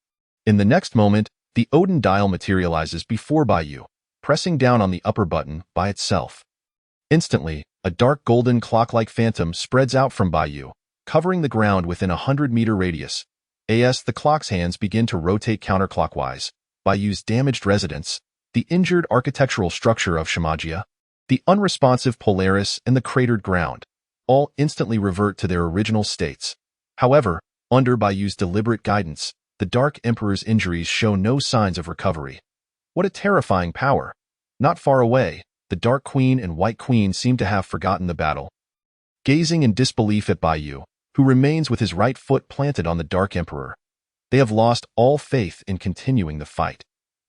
In the next moment, the Odin dial materializes before Bai Yu, pressing down on the upper button by itself. Instantly, a dark golden clock-like phantom spreads out from Bai Yu, covering the ground within a 100-meter radius. As the clock's hands begin to rotate counterclockwise, Bai Yu's damaged residence, the injured architectural structure of Shamagia, the unresponsive Polaris, and the cratered ground, all instantly revert to their original states. However, under Bai Yu's deliberate guidance, the Dark Emperor's injuries show no signs of recovery. What a terrifying power! Not far away, the Dark Queen and White Queen seem to have forgotten the battle. Gazing in disbelief at Bai Yu, who remains with his right foot planted on the Dark Emperor, they have lost all faith in continuing the fight.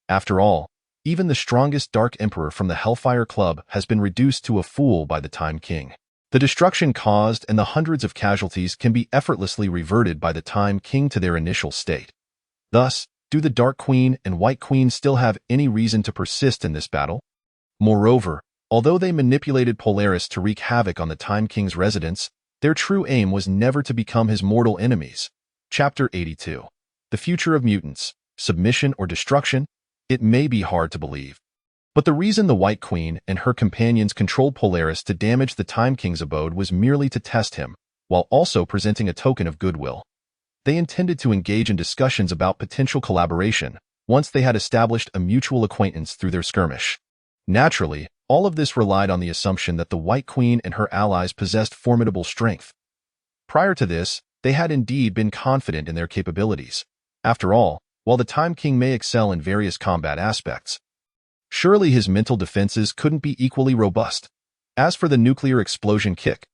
After all, even the strongest Dark Emperor from the Hellfire Club has been reduced to a fool by the Time King. The destruction caused and the hundreds of casualties can be effortlessly reverted by the Time King to their initial state. Thus, do the Dark Queen and White Queen still have any reason to persist in this battle? Moreover, although they manipulated Polaris to wreak havoc on the Time King's residence, their true aim was never to become his mortal enemies. Chapter 82. The Future of Mutants. Submission or Destruction? It may be hard to believe, but the reason the White Queen and her companions controlled Polaris to damage the Time King's abode was merely to test him, while also presenting a token of goodwill. They intended to engage in discussions about potential collaboration once they had established a mutual acquaintance through their skirmish. Naturally, all of this relied on the assumption that the White Queen and her allies possessed formidable strength. Prior to this, they had indeed been confident in their capabilities. After all, while the Time King may excel in various combat aspects, surely his mental defenses couldn't be equally robust. As for the nuclear explosion kick,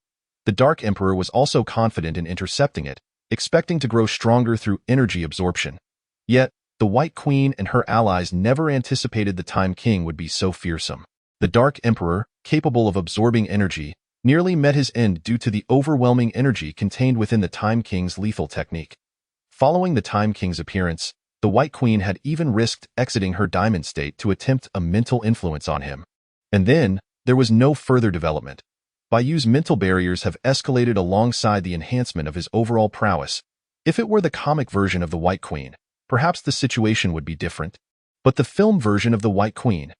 the Dark Emperor was also confident in intercepting it, expecting to grow stronger through energy absorption. Yet, the White Queen and her allies never anticipated the Time King would be so fearsome. The Dark Emperor, capable of absorbing energy, nearly met his end due to the overwhelming energy contained within the Time King's lethal technique. Following the Time King's appearance, the White Queen had even risked exiting her diamond state to attempt a mental influence on him. And then, there was no further development. Bai Yu's mental barriers have escalated alongside the enhancement of his overall prowess. If it were the comic version of the White Queen, perhaps the situation would be different. But the film version of the White Queen,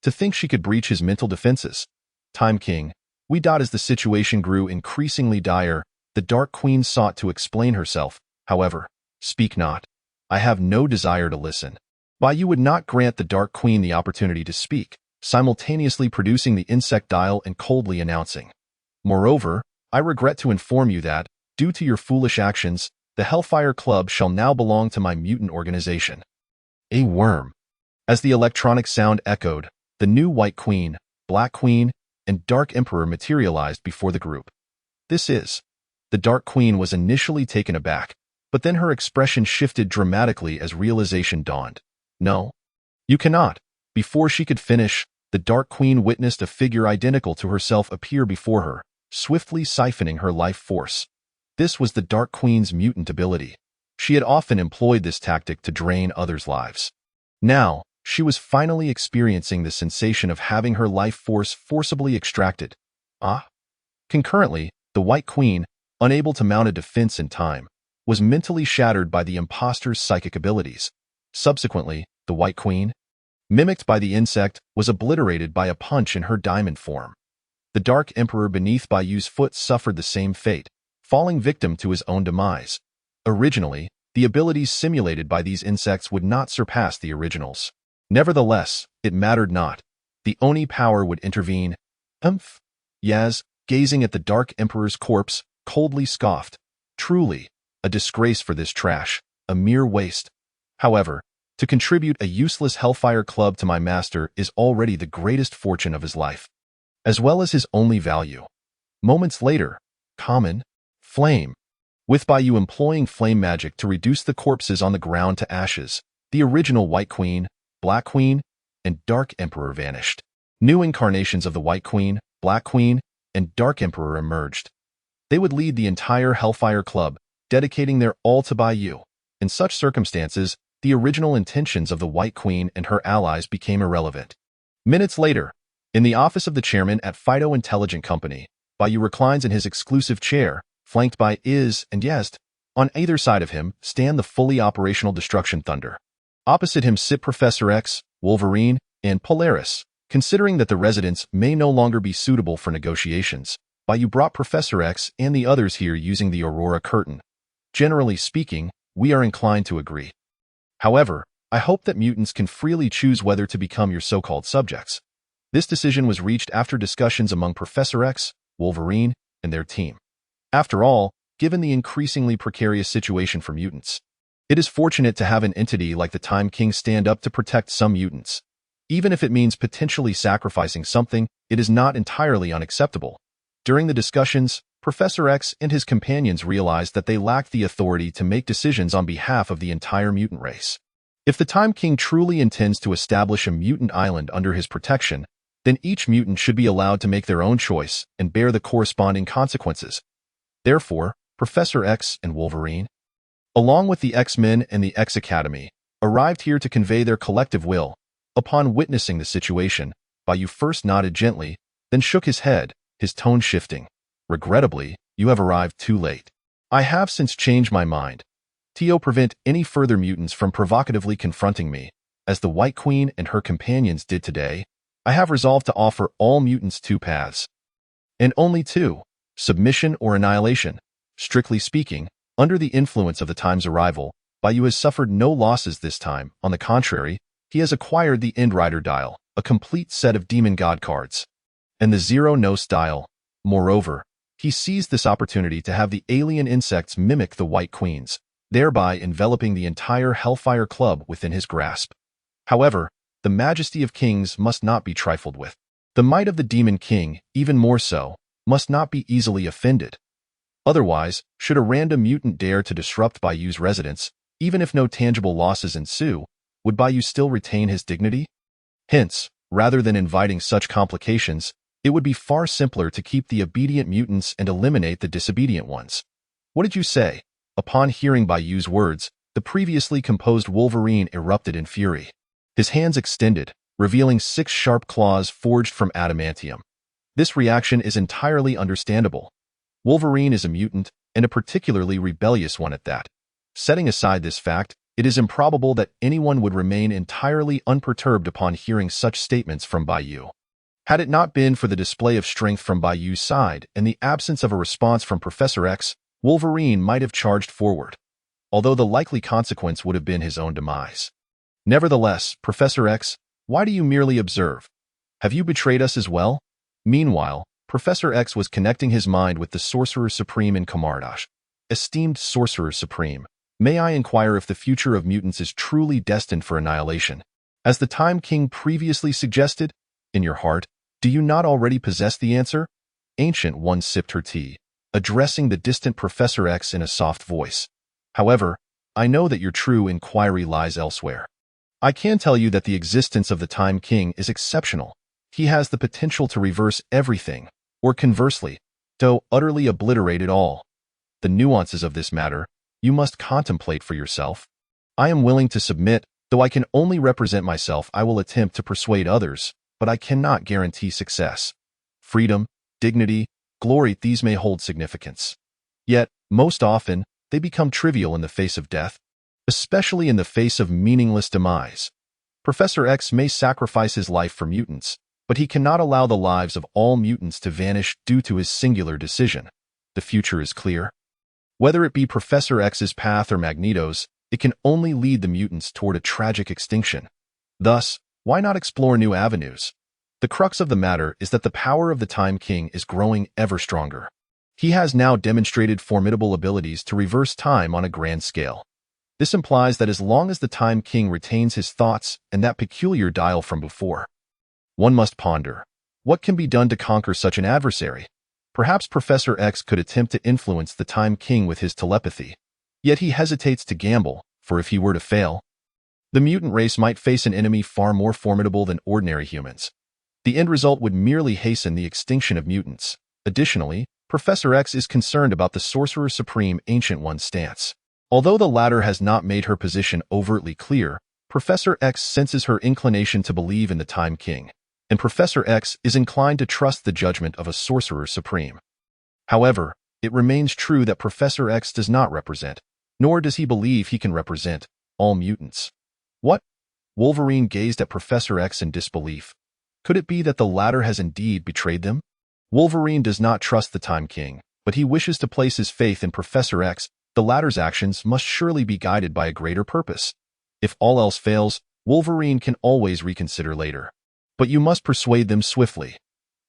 to think she could breach his mental defenses. Time King, as the situation grew increasingly dire, the Dark Queen sought to explain herself. However, speak not. I have no desire to listen. Bai Yu would not grant the Dark Queen the opportunity to speak, simultaneously producing the insect dial and coldly announcing. Moreover, I regret to inform you that, due to your foolish actions, the Hellfire Club shall now belong to my mutant organization. A worm. As the electronic sound echoed, the new White Queen, Black Queen, and Dark Emperor materialized before the group. The Dark Queen was initially taken aback, but then her expression shifted dramatically as realization dawned. No. You cannot. Before she could finish, the Dark Queen witnessed a figure identical to herself appear before her, swiftly siphoning her life force. This was the Dark Queen's mutant ability. She had often employed this tactic to drain others' lives. Now, she was finally experiencing the sensation of having her life force forcibly extracted. Concurrently, the White Queen, unable to mount a defense in time, was mentally shattered by the imposter's psychic abilities. Subsequently, the White Queen, mimicked by the insect, was obliterated by a punch in her diamond form. The Dark Emperor beneath Bai Yu's foot suffered the same fate, falling victim to his own demise. Originally, the abilities simulated by these insects would not surpass the originals. Nevertheless, it mattered not. The Oni power would intervene. Yaz, gazing at the Dark Emperor's corpse, coldly scoffed. Truly, a disgrace for this trash, a mere waste. However, to contribute a useless Hellfire Club to my master is already the greatest fortune of his life, as well as his only value. Moments later, common, flame. With Bai Yu employing flame magic to reduce the corpses on the ground to ashes, the original White Queen, Black Queen, and Dark Emperor vanished. New incarnations of the White Queen, Black Queen, and Dark Emperor emerged. They would lead the entire Hellfire Club, dedicating their all to Bai Yu. In such circumstances, the original intentions of the White Queen and her allies became irrelevant. Minutes later, in the office of the chairman at Phyto Intelligent Company, Bai Yu reclines in his exclusive chair, flanked by Iz and Yezd. On either side of him stand the fully operational Destruction Thunder. Opposite him sit Professor X, Wolverine, and Polaris. Considering that the residents may no longer be suitable for negotiations, Bai Yu brought Professor X and the others here using the Aurora Curtain. Generally speaking, we are inclined to agree. However, I hope that mutants can freely choose whether to become your so-called subjects. This decision was reached after discussions among Professor X, Wolverine, and their team. After all, given the increasingly precarious situation for mutants, it is fortunate to have an entity like the Time King stand up to protect some mutants. Even if it means potentially sacrificing something, it is not entirely unacceptable. During the discussions, Professor X and his companions realized that they lacked the authority to make decisions on behalf of the entire mutant race. If the Time King truly intends to establish a mutant island under his protection, then each mutant should be allowed to make their own choice and bear the corresponding consequences. Therefore, Professor X and Wolverine, along with the X-Men and the X-Academy, arrived here to convey their collective will. Upon witnessing the situation, Bai Yu first nodded gently, then shook his head, his tone shifting. Regrettably, you have arrived too late. I have since changed my mind. To prevent any further mutants from provocatively confronting me, as the White Queen and her companions did today, I have resolved to offer all mutants two paths. And only two: submission or annihilation. Strictly speaking, under the influence of the Time's arrival, Bai Yu has suffered no losses this time. On the contrary, he has acquired the Endrider dial, a complete set of demon god cards, and the Zero-Nos dial. Moreover, he seized this opportunity to have the alien insects mimic the White Queens, thereby enveloping the entire Hellfire Club within his grasp. However, the majesty of kings must not be trifled with. The might of the Demon King, even more so, must not be easily offended. Otherwise, should a random mutant dare to disrupt Bai Yu's residence, even if no tangible losses ensue, would Bai Yu still retain his dignity? Hence, rather than inviting such complications, it would be far simpler to keep the obedient mutants and eliminate the disobedient ones. What did you say? Upon hearing Bai Yu's words, the previously composed Wolverine erupted in fury. His hands extended, revealing 6 sharp claws forged from adamantium. This reaction is entirely understandable. Wolverine is a mutant, and a particularly rebellious one at that. Setting aside this fact, it is improbable that anyone would remain entirely unperturbed upon hearing such statements from Bai Yu. Had it not been for the display of strength from Bai Yu's side and the absence of a response from Professor X, Wolverine might have charged forward, although the likely consequence would have been his own demise. Nevertheless, Professor X, why do you merely observe? Have you betrayed us as well? Meanwhile, Professor X was connecting his mind with the Sorcerer Supreme in Kamardash. Esteemed Sorcerer Supreme, may I inquire if the future of mutants is truly destined for annihilation? As the Time King previously suggested, in your heart, do you not already possess the answer? Ancient One sipped her tea, addressing the distant Professor X in a soft voice. However, I know that your true inquiry lies elsewhere. I can tell you that the existence of the Time King is exceptional. He has the potential to reverse everything, or conversely, to utterly obliterate it all. The nuances of this matter, you must contemplate for yourself. I am willing to submit, though I can only represent myself. I will attempt to persuade others, but I cannot guarantee success. Freedom, dignity, glory, these may hold significance. Yet, most often, they become trivial in the face of death, especially in the face of meaningless demise. Professor X may sacrifice his life for mutants, but he cannot allow the lives of all mutants to vanish due to his singular decision. The future is clear. Whether it be Professor X's path or Magneto's, it can only lead the mutants toward a tragic extinction. Thus, why not explore new avenues? The crux of the matter is that the power of the Time King is growing ever stronger. He has now demonstrated formidable abilities to reverse time on a grand scale. This implies that as long as the Time King retains his thoughts and that peculiar dial from before, one must ponder, what can be done to conquer such an adversary? Perhaps Professor X could attempt to influence the Time King with his telepathy. Yet he hesitates to gamble, for if he were to fail, the mutant race might face an enemy far more formidable than ordinary humans. The end result would merely hasten the extinction of mutants. Additionally, Professor X is concerned about the Sorcerer Supreme Ancient One's stance. Although the latter has not made her position overtly clear, Professor X senses her inclination to believe in the Time King, and Professor X is inclined to trust the judgment of a Sorcerer Supreme. However, it remains true that Professor X does not represent, nor does he believe he can represent, all mutants. What? Wolverine gazed at Professor X in disbelief. Could it be that the latter has indeed betrayed them? Wolverine does not trust the Time King, but he wishes to place his faith in Professor X. The latter's actions must surely be guided by a greater purpose. If all else fails, Wolverine can always reconsider later. But you must persuade them swiftly.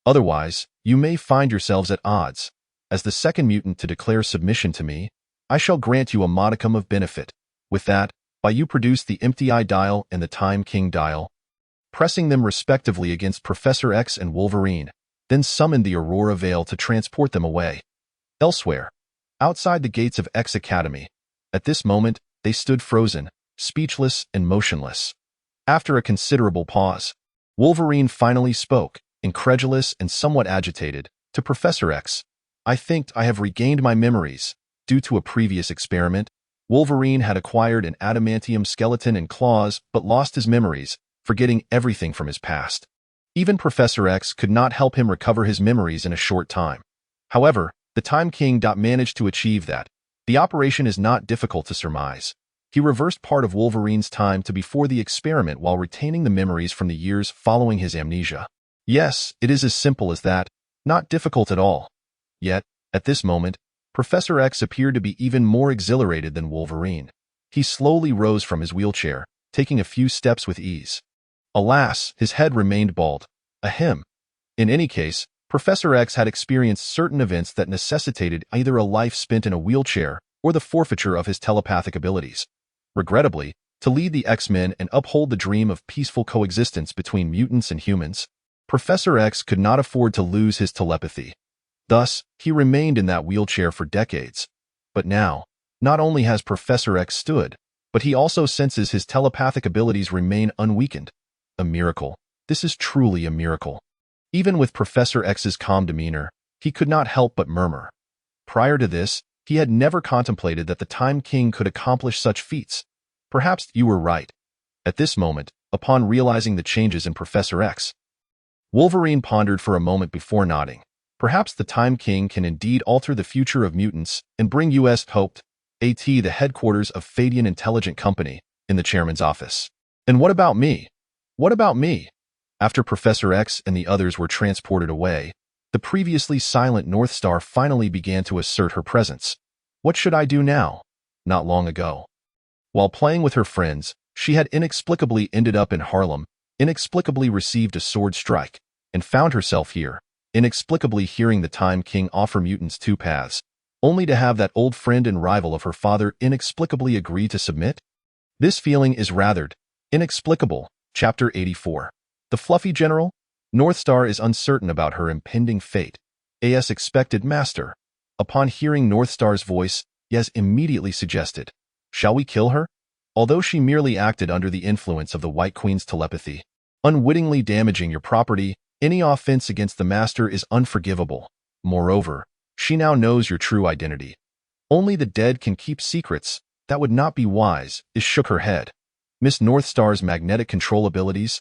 Otherwise, you may find yourselves at odds. As the second mutant to declare submission to me, I shall grant you a modicum of benefit. With that, Bai Yu produced the Empty Eye Dial and the Time King Dial, pressing them respectively against Professor X and Wolverine, then summoned the Aurora Veil to transport them away. Elsewhere, outside the gates of X Academy, at this moment, they stood frozen, speechless and motionless. After a considerable pause, Wolverine finally spoke, incredulous and somewhat agitated, to Professor X. I think I have regained my memories. Due to a previous experiment, Wolverine had acquired an adamantium skeleton and claws but lost his memories, forgetting everything from his past. Even Professor X could not help him recover his memories in a short time. However, the Time King managed to achieve that. The operation is not difficult to surmise. He reversed part of Wolverine's time to before the experiment while retaining the memories from the years following his amnesia. Yes, it is as simple as that, not difficult at all. Yet, at this moment, Professor X appeared to be even more exhilarated than Wolverine. He slowly rose from his wheelchair, taking a few steps with ease. Alas, his head remained bald. Ahem. In any case, Professor X had experienced certain events that necessitated either a life spent in a wheelchair or the forfeiture of his telepathic abilities. Regrettably, to lead the X-Men and uphold the dream of peaceful coexistence between mutants and humans, Professor X could not afford to lose his telepathy. Thus, he remained in that wheelchair for decades. But now, not only has Professor X stood, but he also senses his telepathic abilities remain unweakened. A miracle. This is truly a miracle. Even with Professor X's calm demeanor, he could not help but murmur. Prior to this, he had never contemplated that the Time King could accomplish such feats. Perhaps you were right. At this moment, upon realizing the changes in Professor X, Wolverine pondered for a moment before nodding. Perhaps the Time King can indeed alter the future of mutants and bring U.S. hoped, the headquarters of Fadian Intelligent Company, in the chairman's office. And what about me? What about me? After Professor X and the others were transported away, the previously silent North Star finally began to assert her presence. What should I do now? Not long ago, while playing with her friends, she had inexplicably ended up in Harlem, inexplicably received a sword strike, and found herself here, inexplicably hearing the Time King offer mutants two paths, only to have that old friend and rival of her father inexplicably agree to submit? This feeling is rather inexplicable. Chapter 84. The Fluffy General? North Star is uncertain about her impending fate. As expected, Master. Upon hearing North Star's voice, Yaz immediately suggested, "Shall we kill her?" Although she merely acted under the influence of the White Queen's telepathy, unwittingly damaging your property, any offense against the Master is unforgivable. Moreover, she now knows your true identity. Only the dead can keep secrets. That would not be wise. Shook her head. Miss North Star's magnetic control abilities,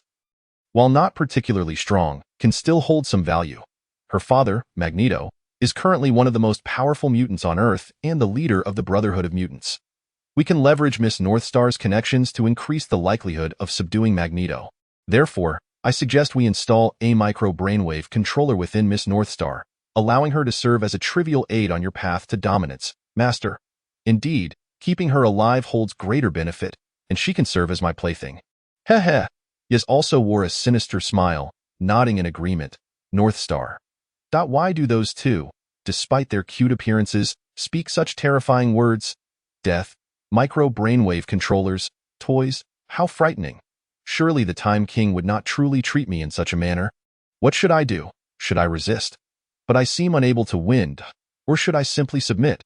while not particularly strong, can still hold some value. Her father, Magneto, is currently one of the most powerful mutants on Earth and the leader of the Brotherhood of Mutants. We can leverage Miss North Star's connections to increase the likelihood of subduing Magneto. Therefore, I suggest we install a micro-brainwave controller within Miss North Star, allowing her to serve as a trivial aid on your path to dominance, Master. Indeed, keeping her alive holds greater benefit, and she can serve as my plaything. Heh heh. Yaz also wore a sinister smile, nodding in agreement. North Star. Why do those two, despite their cute appearances, speak such terrifying words? Death, micro-brainwave controllers, toys, how frightening. Surely the Time King would not truly treat me in such a manner. What should I do? Should I resist? But I seem unable to win, or should I simply submit?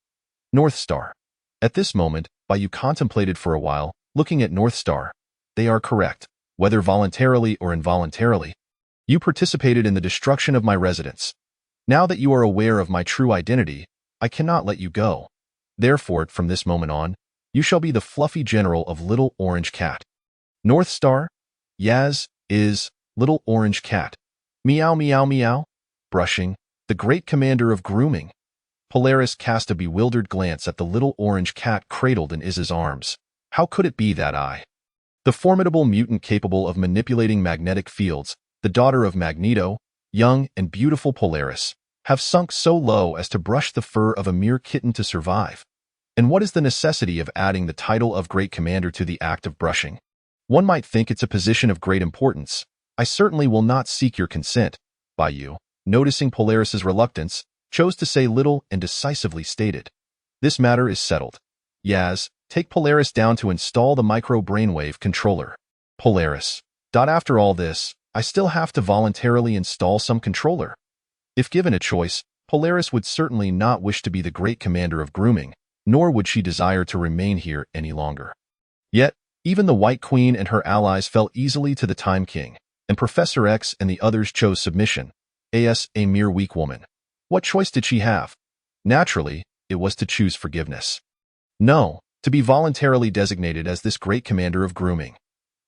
North Star. At this moment, Bai Yu contemplated for a while, looking at North Star. They are correct. Whether voluntarily or involuntarily, you participated in the destruction of my residence. Now that you are aware of my true identity, I cannot let you go. Therefore, from this moment on, you shall be the fluffy general of Little Orange Cat. North Star? Yaz is Little Orange Cat. Meow meow meow. Brushing, the great commander of grooming. Polaris cast a bewildered glance at the Little Orange Cat cradled in Iz's arms. How could it be that the formidable mutant capable of manipulating magnetic fields, the daughter of Magneto, young and beautiful Polaris, have sunk so low as to brush the fur of a mere kitten to survive? And what is the necessity of adding the title of Great Commander to the act of brushing? One might think it's a position of great importance. I certainly will not seek your consent. Bai Yu, noticing Polaris's reluctance, chose to say little and decisively stated, "This matter is settled. Yaz, take Polaris down to install the micro-brainwave controller." Polaris. After all this, I still have to voluntarily install some controller. If given a choice, Polaris would certainly not wish to be the great commander of grooming, nor would she desire to remain here any longer. Yet, even the White Queen and her allies fell easily to the Time King, and Professor X and the others chose submission. As a mere weak woman. What choice did she have? Naturally, it was to choose forgiveness. No, to be voluntarily designated as this great commander of grooming.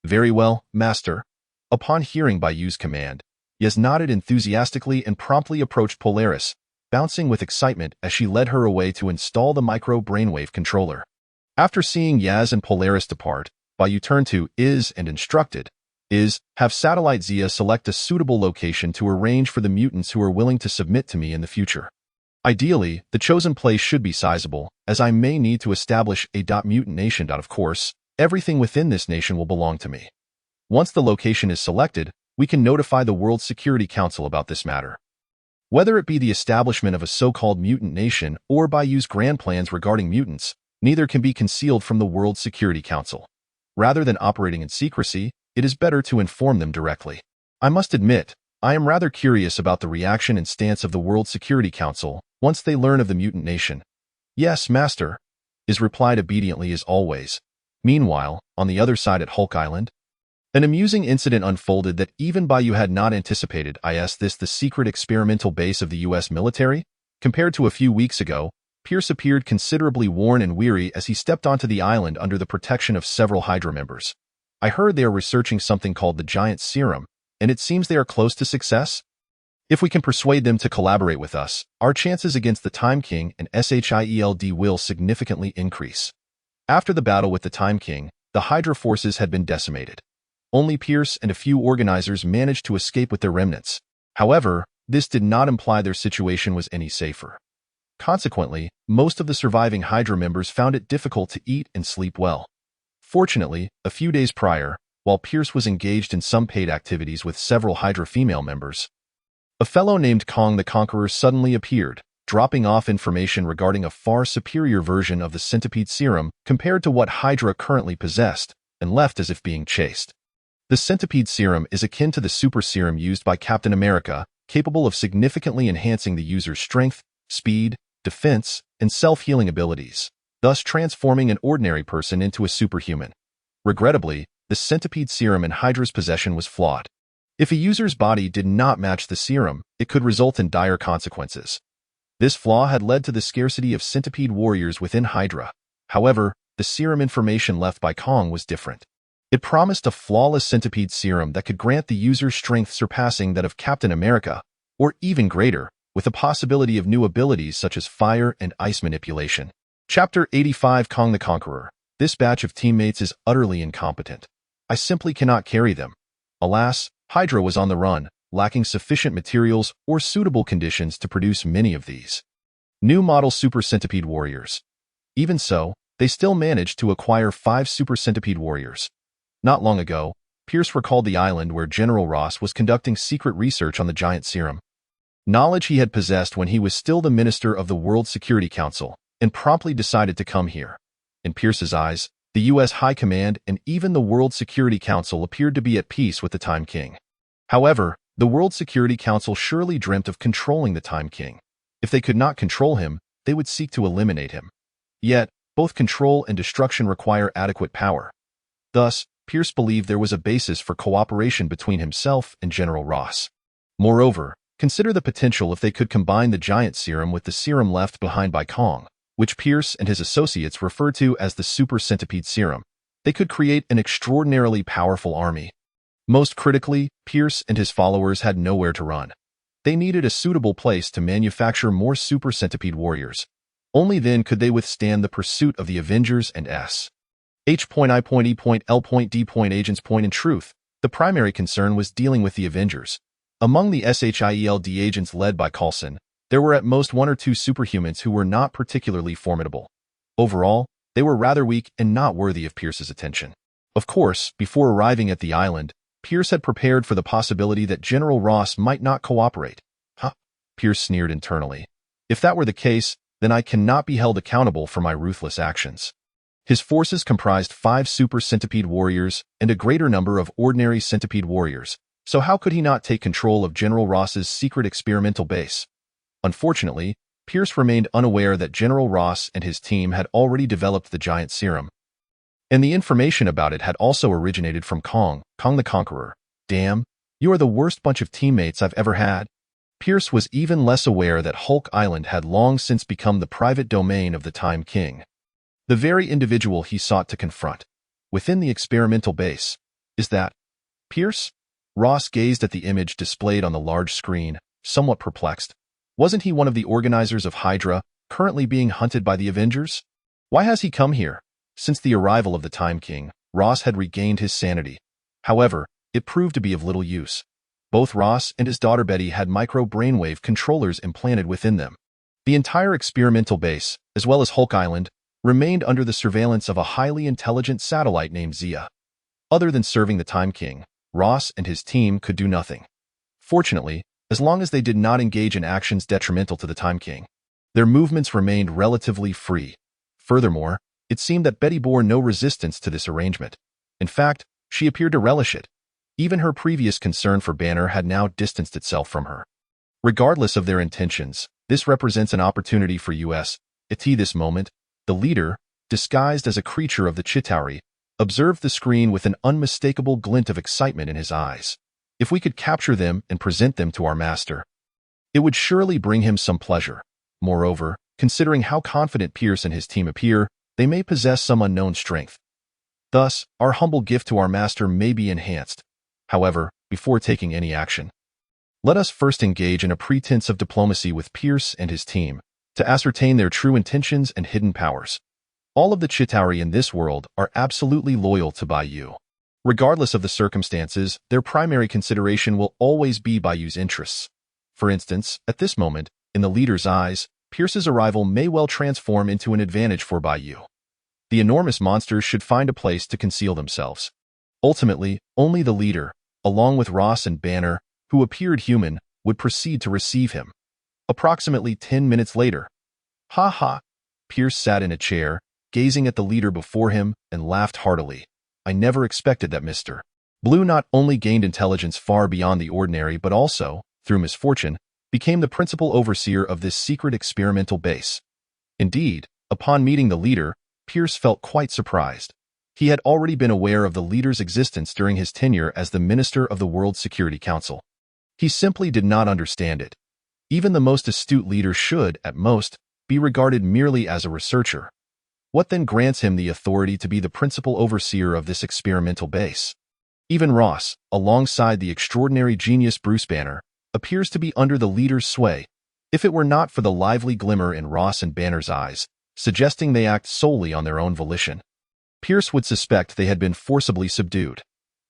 Very well, Master. Upon hearing Bai Yu's command, Yaz nodded enthusiastically and promptly approached Polaris, bouncing with excitement as she led her away to install the micro-brainwave controller. After seeing Yaz and Polaris depart, Bai Yu turned to Iz and instructed, have Satellite Zia select a suitable location to arrange for the mutants who are willing to submit to me in the future. Ideally, the chosen place should be sizable, as I may need to establish a mutant nation. Of course, everything within this nation will belong to me. Once the location is selected, we can notify the World Security Council about this matter. Whether it be the establishment of a so-called mutant nation or Bai Yu's grand plans regarding mutants, neither can be concealed from the World Security Council. Rather than operating in secrecy, it is better to inform them directly. I must admit, I am rather curious about the reaction and stance of the World Security Council once they learn of the mutant nation. Yes, Master, is replied obediently as always. Meanwhile, on the other side at Hulk Island, an amusing incident unfolded that even Bai Yu had not anticipated. The secret experimental base of the U.S. military? Compared to a few weeks ago, Pierce appeared considerably worn and weary as he stepped onto the island under the protection of several Hydra members. I heard they are researching something called the Giant Serum, and it seems they are close to success. If we can persuade them to collaborate with us, our chances against the Time King and Shield will significantly increase. After the battle with the Time King, the Hydra forces had been decimated. Only Pierce and a few organizers managed to escape with their remnants. However, this did not imply their situation was any safer. Consequently, most of the surviving Hydra members found it difficult to eat and sleep well. Fortunately, a few days prior, while Pierce was engaged in some paid activities with several Hydra female members, a fellow named Kong the Conqueror suddenly appeared, dropping off information regarding a far superior version of the centipede serum compared to what Hydra currently possessed, and left as if being chased. The centipede serum is akin to the super serum used by Captain America, capable of significantly enhancing the user's strength, speed, defense, and self-healing abilities, thus transforming an ordinary person into a superhuman. Regrettably, the centipede serum in Hydra's possession was flawed. If a user's body did not match the serum, it could result in dire consequences. This flaw had led to the scarcity of centipede warriors within Hydra. However, the serum information left by Kong was different. It promised a flawless centipede serum that could grant the user strength surpassing that of Captain America, or even greater, with a possibility of new abilities such as fire and ice manipulation. Chapter 85 Kong the Conqueror. This batch of teammates is utterly incompetent. I simply cannot carry them. Alas, Hydra was on the run, lacking sufficient materials or suitable conditions to produce many of these new model Super Centipede Warriors. Even so, they still managed to acquire 5 Super Centipede Warriors. Not long ago, Pierce recalled the island where General Ross was conducting secret research on the Giant Serum. Knowledge he had possessed when he was still the minister of the World Security Council, and promptly decided to come here. In Pierce's eyes, the U.S. High Command and even the World Security Council appeared to be at peace with the Time King. However, the World Security Council surely dreamt of controlling the Time King. If they could not control him, they would seek to eliminate him. Yet, both control and destruction require adequate power. Thus, Pierce believed there was a basis for cooperation between himself and General Ross. Moreover, consider the potential if they could combine the Giant Serum with the serum left behind by Kong, which Pierce and his associates refer to as the Super Centipede Serum. They could create an extraordinarily powerful army. Most critically, Pierce and his followers had nowhere to run. They needed a suitable place to manufacture more Super Centipede warriors. Only then could they withstand the pursuit of the Avengers and H.I.E.L.D. agents. In truth, the primary concern was dealing with the Avengers. Among the SHIELD agents led by Coulson, there were at most 1 or 2 superhumans who were not particularly formidable. Overall, they were rather weak and not worthy of Pierce's attention. Of course, before arriving at the island, Pierce had prepared for the possibility that General Ross might not cooperate. Pierce sneered internally. If that were the case, then I cannot be held accountable for my ruthless actions. His forces comprised 5 Super Centipede warriors and a greater number of ordinary Centipede warriors, so how could he not take control of General Ross's secret experimental base? Unfortunately, Pierce remained unaware that General Ross and his team had already developed the Giant Serum. And the information about it had also originated from Kong the Conqueror. Damn, you are the worst bunch of teammates I've ever had. Pierce was even less aware that Hulk Island had long since become the private domain of the Time King, the very individual he sought to confront. Within the experimental base, is that Pierce? Ross gazed at the image displayed on the large screen, somewhat perplexed. Wasn't he one of the organizers of Hydra, currently being hunted by the Avengers? Why has he come here? Since the arrival of the Time King, Ross had regained his sanity. However, it proved to be of little use. Both Ross and his daughter Betty had micro-brainwave controllers implanted within them. The entire experimental base, as well as Hulk Island, remained under the surveillance of a highly intelligent satellite named Zia. Other than serving the Time King, Ross and his team could do nothing. Fortunately, as long as they did not engage in actions detrimental to the Time King, their movements remained relatively free. Furthermore, it seemed that Betty bore no resistance to this arrangement. In fact, she appeared to relish it. Even her previous concern for Banner had now distanced itself from her. Regardless of their intentions, this represents an opportunity for us. At this moment, the leader, disguised as a creature of the Chitauri, observed the screen with an unmistakable glint of excitement in his eyes. If we could capture them and present them to our master, it would surely bring him some pleasure. Moreover, considering how confident Pierce and his team appear, they may possess some unknown strength. Thus, our humble gift to our master may be enhanced. However, before taking any action, let us first engage in a pretense of diplomacy with Pierce and his team to ascertain their true intentions and hidden powers. All of the Chitauri in this world are absolutely loyal to Bai Yu. Regardless of the circumstances, their primary consideration will always be Bai Yu's interests. For instance, at this moment, in the leader's eyes, Pierce's arrival may well transform into an advantage for Bai Yu. The enormous monsters should find a place to conceal themselves. Ultimately, only the leader, along with Ross and Banner, who appeared human, would proceed to receive him. Approximately 10 minutes later. Ha ha! Pierce sat in a chair, gazing at the leader before him, and laughed heartily. I never expected that Mr. Blue not only gained intelligence far beyond the ordinary but also, through misfortune, became the principal overseer of this secret experimental base. Indeed, upon meeting the leader, Pierce felt quite surprised. He had already been aware of the leader's existence during his tenure as the Minister of the World Security Council. He simply did not understand it. Even the most astute leader should, at most, be regarded merely as a researcher. What then grants him the authority to be the principal overseer of this experimental base? Even Ross, alongside the extraordinary genius Bruce Banner, appears to be under the leader's sway, if it were not for the lively glimmer in Ross and Banner's eyes, suggesting they act solely on their own volition. Pierce would suspect they had been forcibly subdued.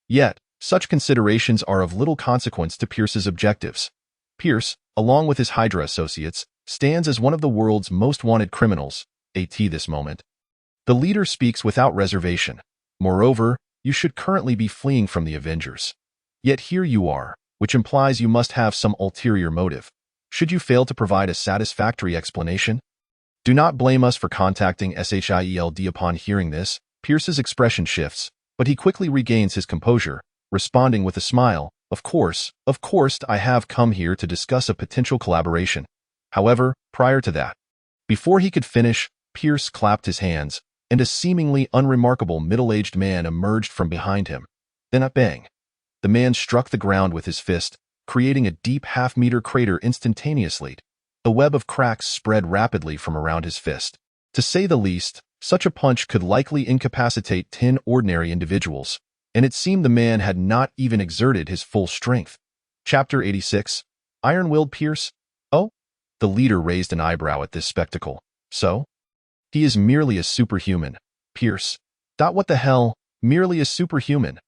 Yet, such considerations are of little consequence to Pierce's objectives. Pierce, along with his Hydra associates, stands as one of the world's most wanted criminals, at this moment. The leader speaks without reservation. Moreover, you should currently be fleeing from the Avengers. Yet here you are, which implies you must have some ulterior motive. Should you fail to provide a satisfactory explanation? Do not blame us for contacting SHIELD. Upon hearing this, Pierce's expression shifts, but he quickly regains his composure, responding with a smile. Of course, I have come here to discuss a potential collaboration. However, prior to that, before he could finish, Pierce clapped his hands, and a seemingly unremarkable middle-aged man emerged from behind him. Then a bang. The man struck the ground with his fist, creating a deep half-meter crater instantaneously. A web of cracks spread rapidly from around his fist. To say the least, such a punch could likely incapacitate 10 ordinary individuals, and it seemed the man had not even exerted his full strength. Chapter 86. Iron-willed Pierce? Oh? The leader raised an eyebrow at this spectacle. So? He is merely a superhuman. Pierce. What the hell? Merely a superhuman.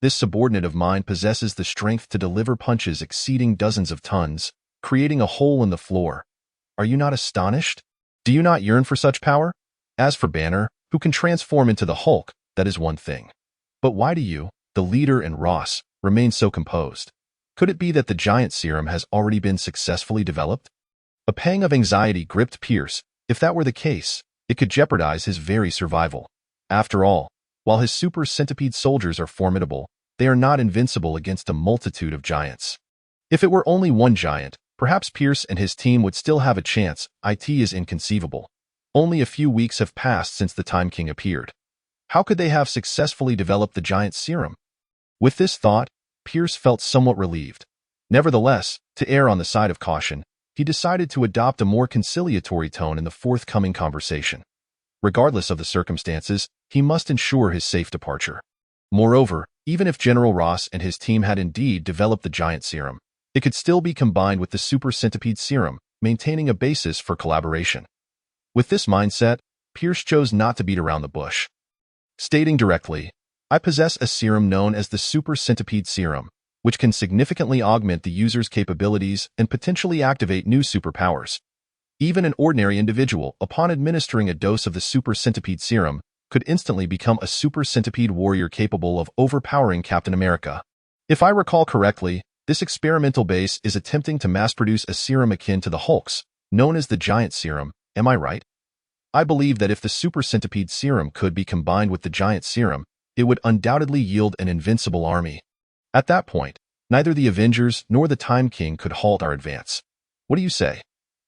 This subordinate of mine possesses the strength to deliver punches exceeding dozens of tons, creating a hole in the floor. Are you not astonished? Do you not yearn for such power? As for Banner, who can transform into the Hulk, that is one thing. But why do you, the leader and Ross, remain so composed? Could it be that the giant serum has already been successfully developed? A pang of anxiety gripped Pierce. If that were the case, it could jeopardize his very survival. After all, while his super centipede soldiers are formidable, they are not invincible against a multitude of giants. If it were only one giant, perhaps Pierce and his team would still have a chance. It is inconceivable. Only a few weeks have passed since the Time King appeared. How could they have successfully developed the giant serum? With this thought, Pierce felt somewhat relieved. Nevertheless, to err on the side of caution, he decided to adopt a more conciliatory tone in the forthcoming conversation. Regardless of the circumstances, he must ensure his safe departure. Moreover, even if General Ross and his team had indeed developed the giant serum, it could still be combined with the super centipede serum, maintaining a basis for collaboration. With this mindset, Pierce chose not to beat around the bush. Stating directly, I possess a serum known as the super centipede serum, which can significantly augment the user's capabilities and potentially activate new superpowers. Even an ordinary individual, upon administering a dose of the super centipede serum, could instantly become a super centipede warrior capable of overpowering Captain America. If I recall correctly, this experimental base is attempting to mass-produce a serum akin to the Hulk's, known as the giant serum. Am I right? I believe that if the super centipede serum could be combined with the giant serum, it would undoubtedly yield an invincible army. At that point, neither the Avengers nor the Time King could halt our advance. What do you say?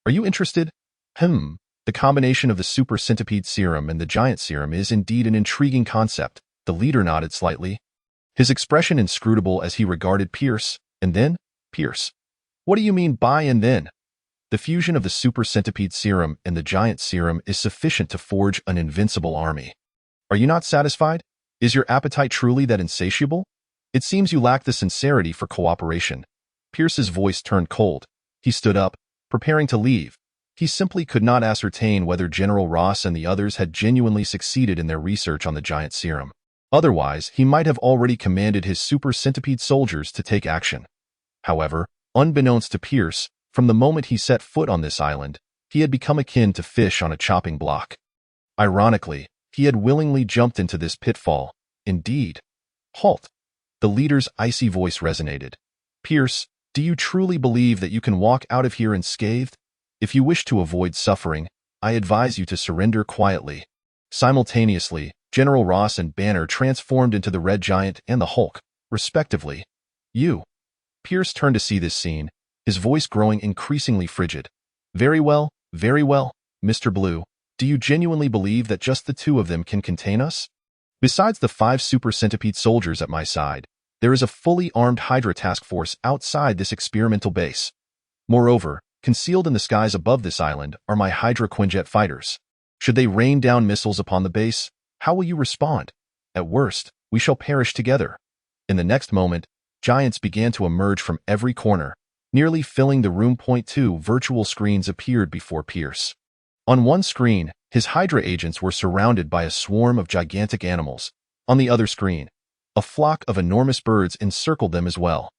Are you interested? The combination of the Super Centipede Serum and the Giant Serum is indeed an intriguing concept. The leader nodded slightly, his expression inscrutable as he regarded Pierce, and then, Pierce. What do you mean by and then? The fusion of the Super Centipede Serum and the Giant Serum is sufficient to forge an invincible army. Are you not satisfied? Is your appetite truly that insatiable? It seems you lack the sincerity for cooperation. Pierce's voice turned cold. He stood up, preparing to leave. He simply could not ascertain whether General Ross and the others had genuinely succeeded in their research on the Giant Serum. Otherwise, he might have already commanded his Super Centipede soldiers to take action. However, unbeknownst to Pierce, from the moment he set foot on this island, he had become akin to fish on a chopping block. Ironically, he had willingly jumped into this pitfall. Indeed. Halt! The leader's icy voice resonated. Pierce, do you truly believe that you can walk out of here unscathed? If you wish to avoid suffering, I advise you to surrender quietly. Simultaneously, General Ross and Banner transformed into the Red Giant and the Hulk, respectively. You. Pierce turned to see this scene, his voice growing increasingly frigid. Very well, Mr. Blue. Do you genuinely believe that just the two of them can contain us? Besides the 5 Super Centipede soldiers at my side, there is a fully armed Hydra task force outside this experimental base. Moreover, concealed in the skies above this island are my Hydra Quinjet fighters. Should they rain down missiles upon the base, how will you respond? At worst, we shall perish together. In the next moment, giants began to emerge from every corner, nearly filling the room. 2 virtual screens appeared before Pierce. On one screen, his Hydra agents were surrounded by a swarm of gigantic animals. On the other screen, a flock of enormous birds encircled them as well.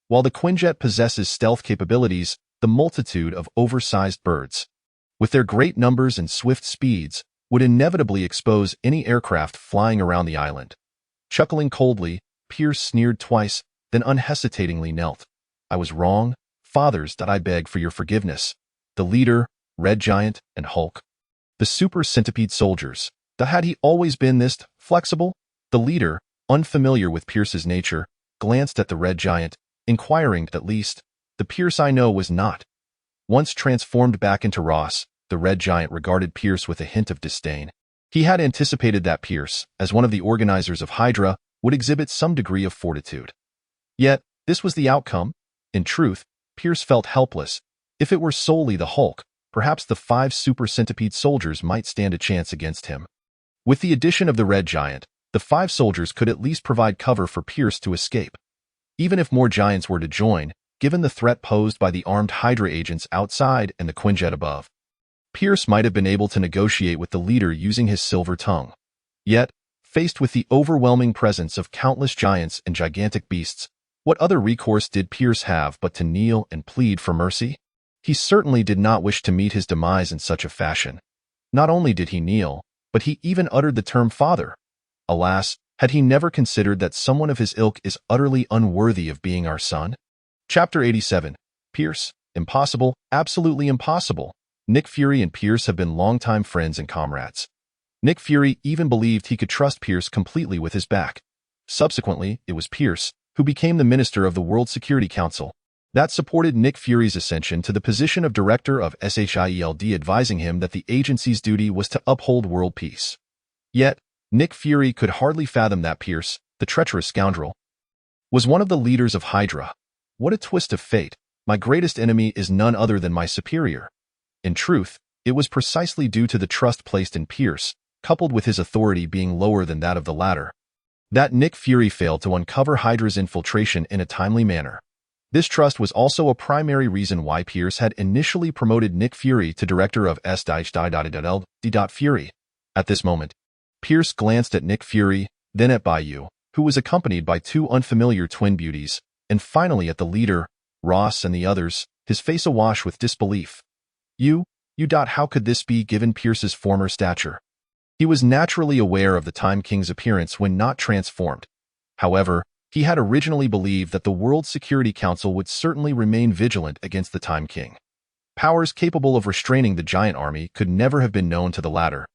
While the Quinjet possesses stealth capabilities, the multitude of oversized birds, with their great numbers and swift speeds, would inevitably expose any aircraft flying around the island. Chuckling coldly, Pierce sneered twice, then unhesitatingly knelt. I was wrong, fathers, that I beg for your forgiveness. The leader, Red Giant, and Hulk. The Super Centipede soldiers. Had he always been this flexible? The leader, unfamiliar with Pierce's nature, glanced at the Red Giant, inquiring, at least, the Pierce I know was not. Once transformed back into Ross, the Red Giant regarded Pierce with a hint of disdain. He had anticipated that Pierce, as one of the organizers of Hydra, would exhibit some degree of fortitude. Yet, this was the outcome. In truth, Pierce felt helpless. If it were solely the Hulk, perhaps the 5 Super Centipede soldiers might stand a chance against him. With the addition of the Red Giant, the 5 soldiers could at least provide cover for Pierce to escape. Even if more giants were to join, given the threat posed by the armed Hydra agents outside and the Quinjet above, Pierce might have been able to negotiate with the leader using his silver tongue. Yet, faced with the overwhelming presence of countless giants and gigantic beasts, what other recourse did Pierce have but to kneel and plead for mercy? He certainly did not wish to meet his demise in such a fashion. Not only did he kneel, but he even uttered the term father. Alas, had he never considered that someone of his ilk is utterly unworthy of being our son? Chapter 87. Pierce. Impossible, absolutely impossible. Nick Fury and Pierce have been longtime friends and comrades. Nick Fury even believed he could trust Pierce completely with his back. Subsequently, it was Pierce who became the Minister of the World Security Council that supported Nick Fury's ascension to the position of Director of SHIELD, advising him that the agency's duty was to uphold world peace. Yet, Nick Fury could hardly fathom that Pierce, the treacherous scoundrel, was one of the leaders of Hydra. What a twist of fate. My greatest enemy is none other than my superior. In truth, it was precisely due to the trust placed in Pierce, coupled with his authority being lower than that of the latter, that Nick Fury failed to uncover Hydra's infiltration in a timely manner. This trust was also a primary reason why Pierce had initially promoted Nick Fury to Director of Fury. At this moment, Pierce glanced at Nick Fury, then at Bai Yu, who was accompanied by 2 unfamiliar twin beauties, and finally at the leader, Ross, and the others, his face awash with disbelief. How could this be given Pierce's former stature? He was naturally aware of the Time King's appearance when not transformed. However, he had originally believed that the World Security Council would certainly remain vigilant against the Time King. Powers capable of restraining the giant army could never have been known to the latter.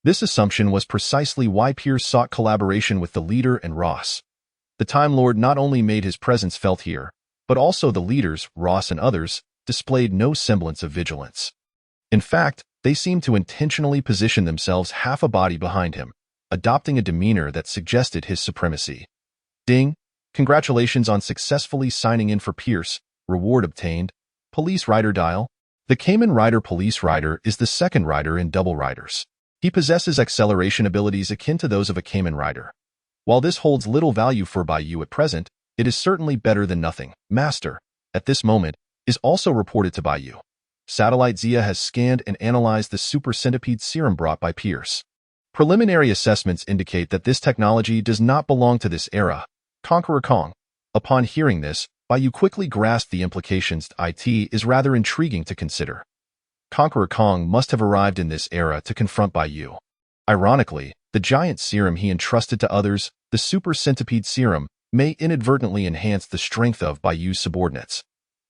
This assumption was precisely why Pierce sought collaboration with the leader and Ross. The Time Lord not only made his presence felt here, but also the leaders, Ross and others, displayed no semblance of vigilance. In fact, they seemed to intentionally position themselves half a body behind him, adopting a demeanor that suggested his supremacy. Ding! Congratulations on successfully signing in for Pierce. Reward obtained. Police Rider Dial. The Kamen Rider Police Rider is the second rider in Double Riders. He possesses acceleration abilities akin to those of a Kamen Rider. While this holds little value for Bai Yu at present, it is certainly better than nothing. Master, at this moment, is also reported to Bai Yu. Satellite Zia has scanned and analyzed the super centipede serum brought by Pierce. Preliminary assessments indicate that this technology does not belong to this era. Conqueror Kong. Upon hearing this, Bai Yu quickly grasped the implications. It is rather intriguing to consider. Conqueror Kong must have arrived in this era to confront Bai Yu. Ironically, the giant serum he entrusted to others, the super centipede serum, may inadvertently enhance the strength of Bai Yu's subordinates.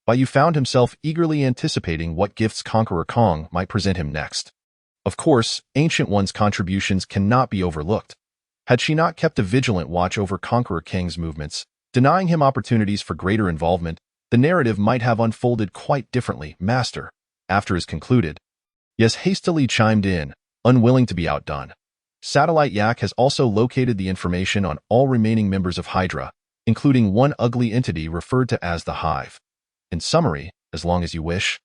Bai Yu found himself eagerly anticipating what gifts Conqueror Kong might present him next. Of course, Ancient One's contributions cannot be overlooked. Had she not kept a vigilant watch over Conqueror Kang's movements, denying him opportunities for greater involvement, the narrative might have unfolded quite differently. Master, after is concluded, Yes hastily chimed in, unwilling to be outdone. Satellite Yak has also located the information on all remaining members of Hydra, including one ugly entity referred to as the Hive. In summary, as long as you wish.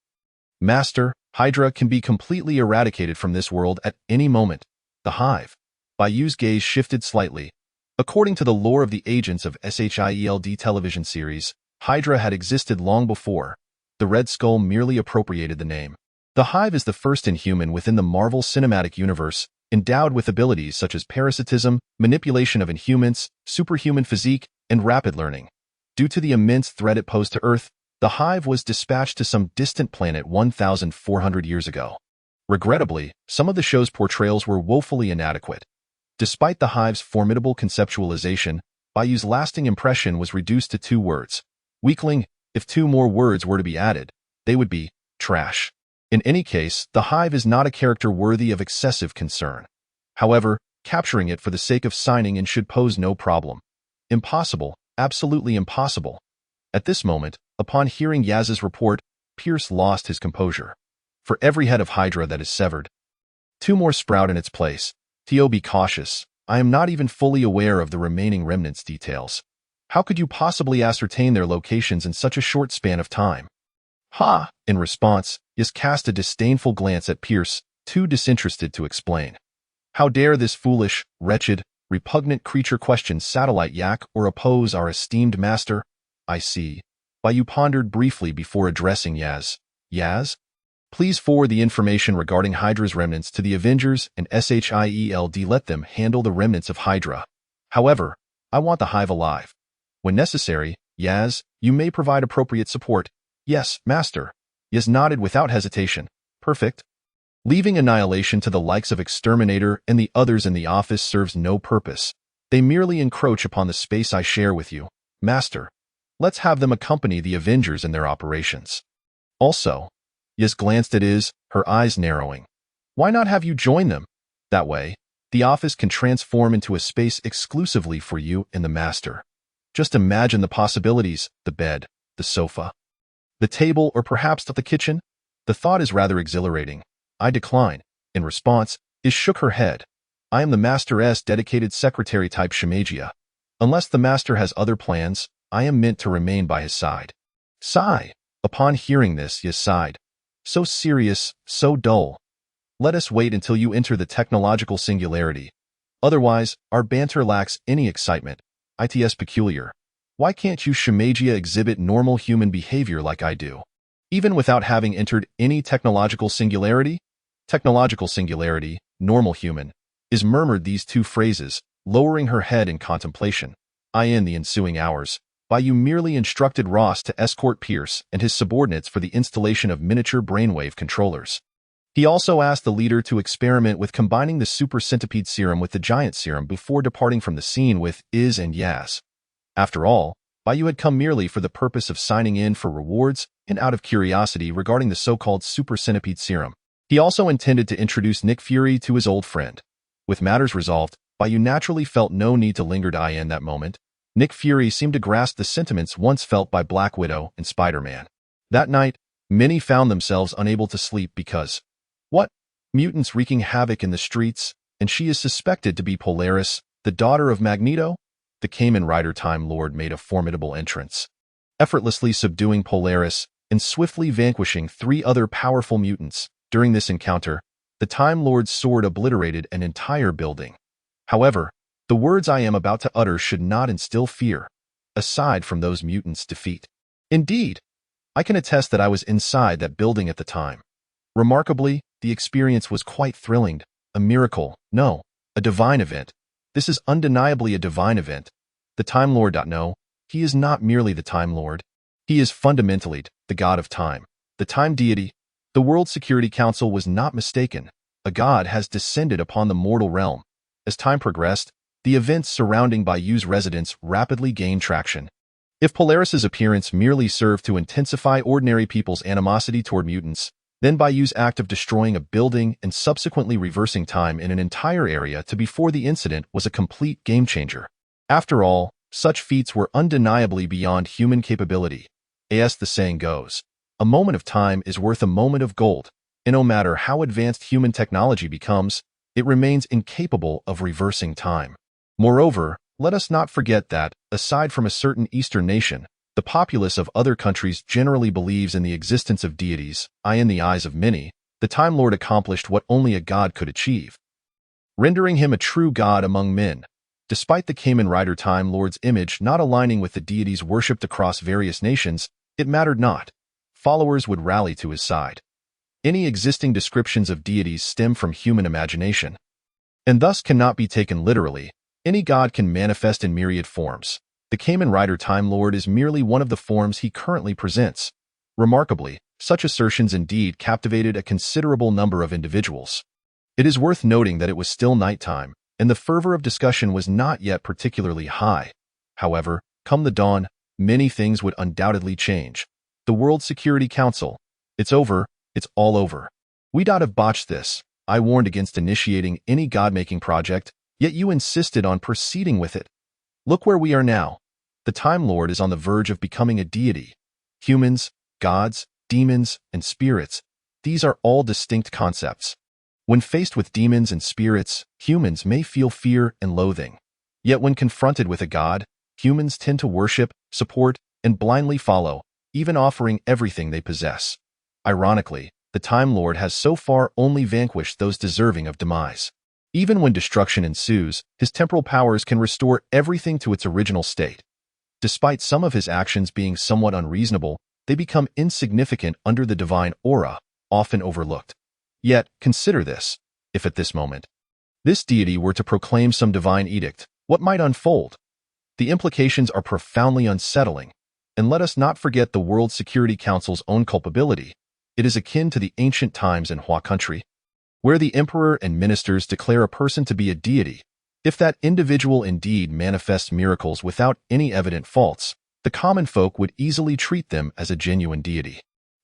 Master, Hydra can be completely eradicated from this world at any moment. The Hive. Bai Yu's gaze shifted slightly. According to the lore of the agents of SHIELD television series, Hydra had existed long before. The Red Skull merely appropriated the name. The Hive is the first Inhuman within the Marvel Cinematic Universe, endowed with abilities such as parasitism, manipulation of Inhumans, superhuman physique, and rapid learning. Due to the immense threat it posed to Earth, the Hive was dispatched to some distant planet 1,400 years ago. Regrettably, some of the show's portrayals were woefully inadequate. Despite the Hive's formidable conceptualization, Bai Yu's lasting impression was reduced to 2 words. Weakling. If 2 more words were to be added, they would be trash. In any case, the Hive is not a character worthy of excessive concern. However, capturing it for the sake of signing in should pose no problem. Impossible, absolutely impossible. At this moment, upon hearing Yaz's report, Pierce lost his composure. For every head of Hydra that is severed, 2 more sprout in its place. Be cautious. I am not even fully aware of the remaining remnants' details. How could you possibly ascertain their locations in such a short span of time? Ha! In response, Yas cast a disdainful glance at Pierce, too disinterested to explain. How dare this foolish, wretched, repugnant creature question Satellite Yak or oppose our esteemed master? I see. Bai Yu pondered briefly before addressing Yaz. Yaz? Please forward the information regarding Hydra's remnants to the Avengers and SHIELD. Let them handle the remnants of Hydra. However, I want the Hive alive. When necessary, Yaz, you may provide appropriate support. Yes, Master. Yaz nodded without hesitation. Perfect. Leaving annihilation to the likes of Exterminator and the others in the office serves no purpose. They merely encroach upon the space I share with you. Master, let's have them accompany the Avengers in their operations. Also, Yaz glanced at Iz, her eyes narrowing. Why not have you join them? That way, the office can transform into a space exclusively for you and the Master. Just imagine the possibilities, the bed, the sofa, the table, or perhaps the kitchen. The thought is rather exhilarating. I decline. In response, Iz shook her head. I am the Master's dedicated secretary type Shimagia. Unless the Master has other plans, I am meant to remain by his side. Sigh. Upon hearing this, Yaz sighed. So serious, so dull. Let us wait until you enter the technological singularity. Otherwise, our banter lacks any excitement. It's peculiar. Why can't you Shimagia exhibit normal human behavior like I do? Even without having entered any technological singularity? Technological singularity, normal human. Iz murmured these 2 phrases, lowering her head in contemplation. In the ensuing hours, Bai Yu merely instructed Ross to escort Pierce and his subordinates for the installation of miniature brainwave controllers. He also asked the leader to experiment with combining the super centipede serum with the giant serum before departing from the scene with Iz and Yaz. After all, Bai Yu had come merely for the purpose of signing in for rewards and out of curiosity regarding the so-called super centipede serum. He also intended to introduce Nick Fury to his old friend. With matters resolved, Bai Yu naturally felt no need to linger in that moment. Nick Fury seemed to grasp the sentiments once felt by Black Widow and Spider-Man. That night, many found themselves unable to sleep because, what? Mutants wreaking havoc in the streets, and she is suspected to be Polaris, the daughter of Magneto? The Kamen Rider Time Lord made a formidable entrance, effortlessly subduing Polaris and swiftly vanquishing 3 other powerful mutants. During this encounter, the Time Lord's sword obliterated an entire building. However, the words I am about to utter should not instill fear, aside from those mutants' defeat. Indeed, I can attest that I was inside that building at the time. Remarkably, the experience was quite thrilling, a miracle, no, a divine event. This is undeniably a divine event. The Time Lord. No, he is not merely the Time Lord. He is fundamentally the god of time, the time deity. The World Security Council was not mistaken. A god has descended upon the mortal realm. As time progressed, the events surrounding Bai Yu's residence rapidly gained traction. If Polaris's appearance merely served to intensify ordinary people's animosity toward mutants, then Bai Yu's act of destroying a building and subsequently reversing time in an entire area to before the incident was a complete game-changer. After all, such feats were undeniably beyond human capability. As the saying goes, a moment of time is worth a moment of gold, and no matter how advanced human technology becomes, it remains incapable of reversing time. Moreover, let us not forget that, aside from a certain Eastern nation, the populace of other countries generally believes in the existence of deities. In the eyes of many, the Time Lord accomplished what only a god could achieve, rendering him a true god among men. Despite the Kamen Rider Time Lord's image not aligning with the deities worshipped across various nations, it mattered not. Followers would rally to his side. Any existing descriptions of deities stem from human imagination, and thus cannot be taken literally. Any god can manifest in myriad forms. The Kamen Rider Time Lord is merely one of the forms he currently presents. Remarkably, such assertions indeed captivated a considerable number of individuals. It is worth noting that it was still nighttime, and the fervor of discussion was not yet particularly high. However, come the dawn, many things would undoubtedly change. The World Security Council. It's over. It's all over. We'd have botched this. I warned against initiating any god-making project, yet you insisted on proceeding with it. Look where we are now. The Time Lord is on the verge of becoming a deity. Humans, gods, demons, and spirits. These are all distinct concepts. When faced with demons and spirits, humans may feel fear and loathing. Yet when confronted with a god, humans tend to worship, support, and blindly follow, even offering everything they possess. Ironically, the Time Lord has so far only vanquished those deserving of demise. Even when destruction ensues, his temporal powers can restore everything to its original state. Despite some of his actions being somewhat unreasonable, they become insignificant under the divine aura, often overlooked. Yet, consider this. If at this moment, this deity were to proclaim some divine edict, what might unfold? The implications are profoundly unsettling. And let us not forget the World Security Council's own culpability. It is akin to the ancient times in Hua country, where the emperor and ministers declare a person to be a deity. If that individual indeed manifests miracles without any evident faults, the common folk would easily treat them as a genuine deity.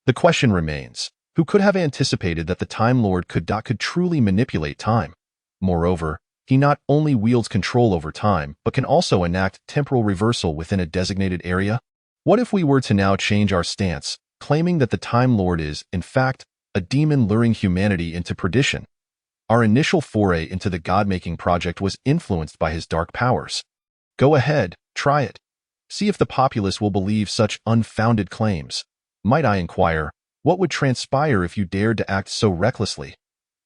The question remains, who could have anticipated that the Time Lord could truly manipulate time? Moreover, he not only wields control over time, but can also enact temporal reversal within a designated area. What if we were to now change our stance, claiming that the Time Lord is, in fact, a demon luring humanity into perdition? Our initial foray into the god-making project was influenced by his dark powers. Go ahead, try it. See if the populace will believe such unfounded claims. Might I inquire, what would transpire if you dared to act so recklessly?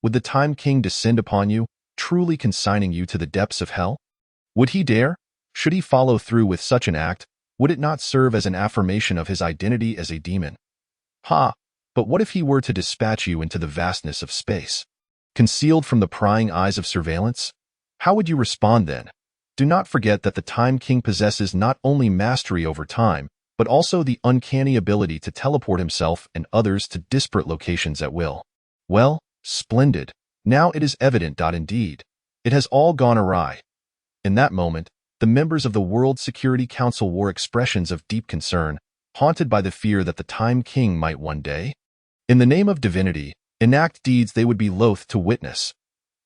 Would the Time King descend upon you, truly consigning you to the depths of hell? Would he dare? Should he follow through with such an act, would it not serve as an affirmation of his identity as a demon? But what if he were to dispatch you into the vastness of space, concealed from the prying eyes of surveillance? How would you respond then? Do not forget that the Time King possesses not only mastery over time, but also the uncanny ability to teleport himself and others to disparate locations at will. Well, splendid. Now it is evident. Indeed, it has all gone awry. In that moment, the members of the World Security Council wore expressions of deep concern, haunted by the fear that the Time King might one day, in the name of divinity, enact deeds they would be loath to witness.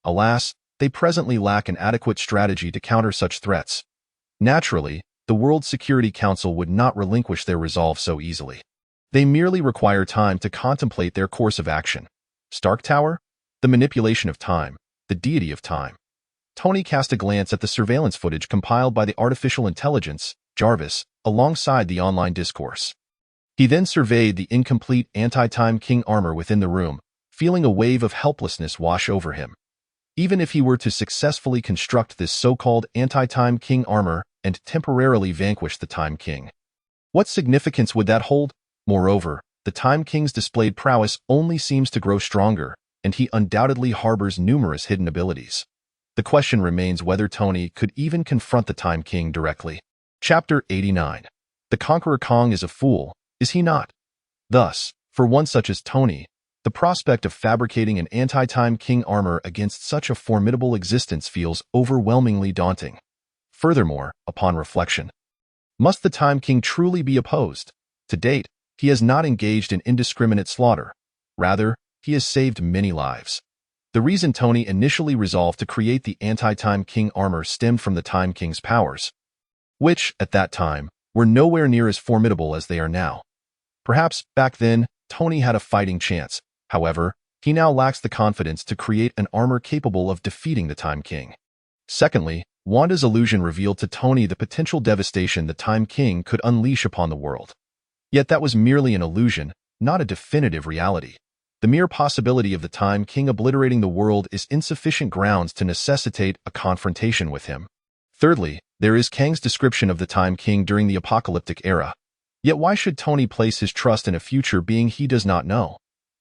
Alas, they presently lack an adequate strategy to counter such threats. Naturally, the the World Security Council would not relinquish their resolve so easily. They merely require time to contemplate their course of action. Stark Tower? The manipulation of time, the deity of time. Tony cast a glance at the surveillance footage compiled by the artificial intelligence, Jarvis, alongside the online discourse. He then surveyed the incomplete anti-time king armor within the room, feeling a wave of helplessness wash over him. Even if he were to successfully construct this so-called anti-time king armor and temporarily vanquish the Time King, what significance would that hold? Moreover, the Time King's displayed prowess only seems to grow stronger, and he undoubtedly harbors numerous hidden abilities. The question remains whether Tony could even confront the Time King directly. Chapter 89. The Conqueror Kong is a fool, is he not? Thus, for one such as Tony, the prospect of fabricating an anti-Time King armor against such a formidable existence feels overwhelmingly daunting. Furthermore, upon reflection, must the Time King truly be opposed? To date, he has not engaged in indiscriminate slaughter. Rather, he has saved many lives. The reason Tony initially resolved to create the anti-Time King armor stemmed from the Time King's powers, which, at that time, were nowhere near as formidable as they are now. Perhaps, back then, Tony had a fighting chance. However, he now lacks the confidence to create an armor capable of defeating the Time King. Secondly, Wanda's illusion revealed to Tony the potential devastation the Time King could unleash upon the world. Yet that was merely an illusion, not a definitive reality. The mere possibility of the Time King obliterating the world is insufficient grounds to necessitate a confrontation with him. Thirdly, there is Kang's description of the Time King during the apocalyptic era. Yet why should Tony place his trust in a future being he does not know?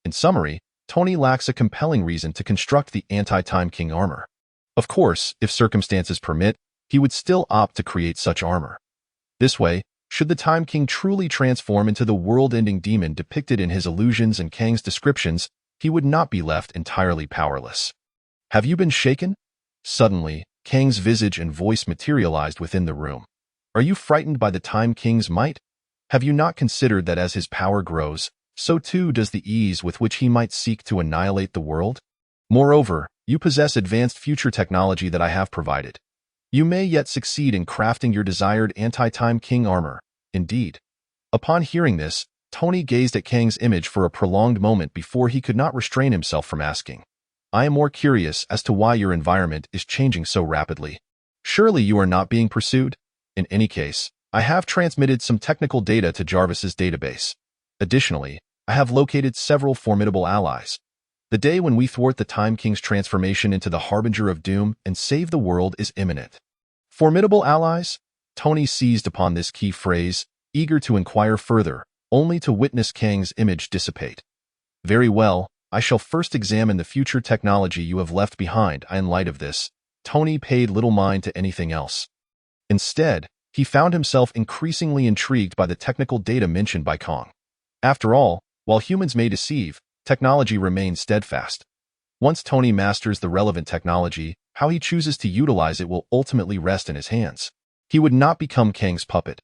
In summary, Tony lacks a compelling reason to construct the anti-Time King armor. Of course, if circumstances permit, he would still opt to create such armor. This way, should the Time King truly transform into the world-ending demon depicted in his illusions and Kang's descriptions, he would not be left entirely powerless. Have you been shaken? Suddenly, Kang's visage and voice materialized within the room. Are you frightened by the Time King's might? Have you not considered that as his power grows, so too does the ease with which he might seek to annihilate the world? Moreover, you possess advanced future technology that I have provided. You may yet succeed in crafting your desired anti-Time King armor. Indeed. Upon hearing this, Tony gazed at Kang's image for a prolonged moment before he could not restrain himself from asking, I am more curious as to why your environment is changing so rapidly. Surely you are not being pursued? In any case, I have transmitted some technical data to Jarvis's database. Additionally, I have located several formidable allies. The day when we thwart the Time King's transformation into the Harbinger of Doom and save the world is imminent. Formidable allies? Tony seized upon this key phrase, eager to inquire further, only to witness Kang's image dissipate. Very well, I shall first examine the future technology you have left behind. In light of this, Tony paid little mind to anything else. Instead, he found himself increasingly intrigued by the technical data mentioned by Kong. After all, while humans may deceive, technology remains steadfast. Once Tony masters the relevant technology, how he chooses to utilize it will ultimately rest in his hands. He would not become Kang's puppet.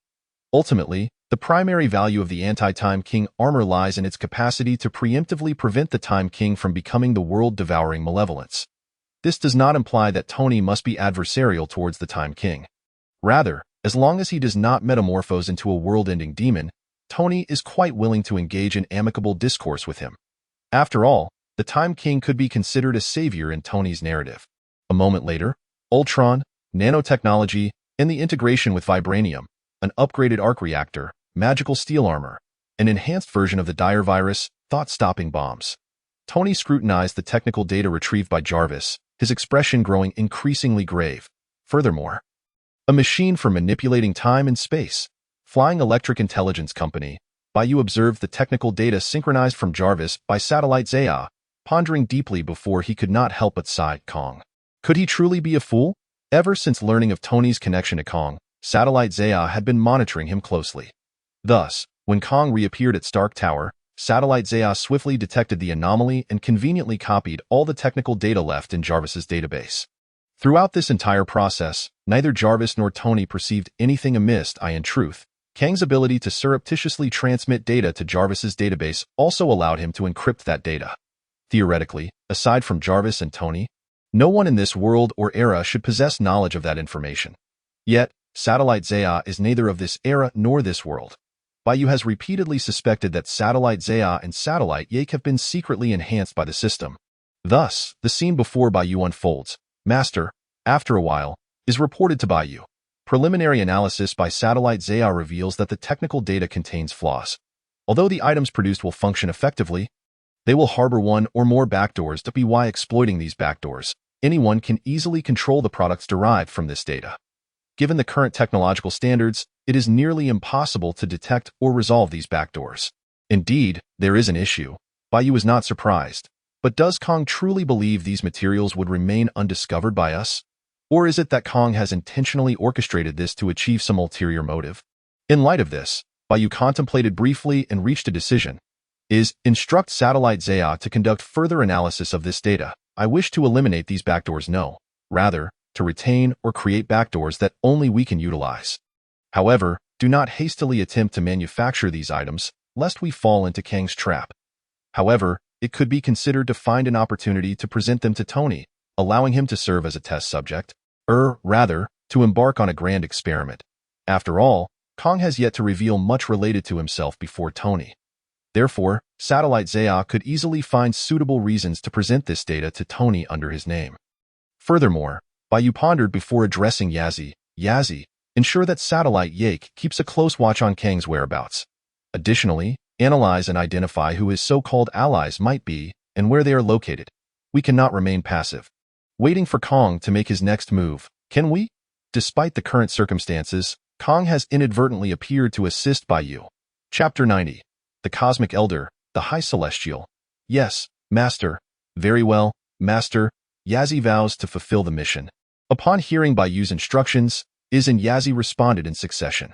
Ultimately, the primary value of the anti-Time King armor lies in its capacity to preemptively prevent the Time King from becoming the world-devouring malevolence. This does not imply that Tony must be adversarial towards the Time King. Rather, as long as he does not metamorphose into a world-ending demon, Tony is quite willing to engage in amicable discourse with him. After all, the Time King could be considered a savior in Tony's narrative. A moment later, Ultron, nanotechnology, and the integration with vibranium, an upgraded arc reactor, magical steel armor, an enhanced version of the dire virus, thought-stopping bombs. Tony scrutinized the technical data retrieved by Jarvis, his expression growing increasingly grave. Furthermore, a machine for manipulating time and space. Flying Electric Intelligence Company, Bai Yu observed the technical data synchronized from Jarvis by satellite Zaya, pondering deeply before he could not help but sigh. Kong. Could he truly be a fool? Ever since learning of Tony's connection to Kong, satellite Zaya had been monitoring him closely. Thus, when Kong reappeared at Stark Tower, satellite Zaya swiftly detected the anomaly and conveniently copied all the technical data left in Jarvis's database. Throughout this entire process, neither Jarvis nor Tony perceived anything amiss. In truth, Kang's ability to surreptitiously transmit data to Jarvis's database also allowed him to encrypt that data. Theoretically, aside from Jarvis and Tony, no one in this world or era should possess knowledge of that information. Yet, Satellite Zaya is neither of this era nor this world. Bai Yu has repeatedly suspected that Satellite Zaya and Satellite Yake have been secretly enhanced by the system. Thus, the scene before Bai Yu unfolds. Master, after a while, is reported to Bai Yu. Preliminary analysis by Satellite Zaya reveals that the technical data contains flaws. Although the items produced will function effectively, they will harbor one or more backdoors. By exploiting these backdoors, anyone can easily control the products derived from this data. Given the current technological standards, it is nearly impossible to detect or resolve these backdoors. Indeed, there is an issue. Bai Yu is not surprised. But does Kong truly believe these materials would remain undiscovered by us? Or is it that Kong has intentionally orchestrated this to achieve some ulterior motive? In light of this, Bai Yu contemplated briefly and reached a decision. Instruct Satellite Zaya to conduct further analysis of this data. I wish to eliminate these backdoors. No. Rather, to retain or create backdoors that only we can utilize. However, do not hastily attempt to manufacture these items, lest we fall into Kang's trap. However, it could be considered to find an opportunity to present them to Tony, allowing him to serve as a test subject, rather, to embark on a grand experiment. After all, Kong has yet to reveal much related to himself before Tony. Therefore, Satellite Zaya could easily find suitable reasons to present this data to Tony under his name. Furthermore, Bai Yu pondered before addressing Yazi. Yazi, ensure that Satellite Yake keeps a close watch on Kang's whereabouts. Additionally, analyze and identify who his so-called allies might be and where they are located. We cannot remain passive, waiting for Kong to make his next move, can we? Despite the current circumstances, Kong has inadvertently appeared to assist Bai Yu. Chapter 90. The Cosmic Elder, the High Celestial. Yes, Master. Very well, Master. Yazi vows to fulfill the mission. Upon hearing Bai Yu's instructions, Iz and Yazi responded in succession.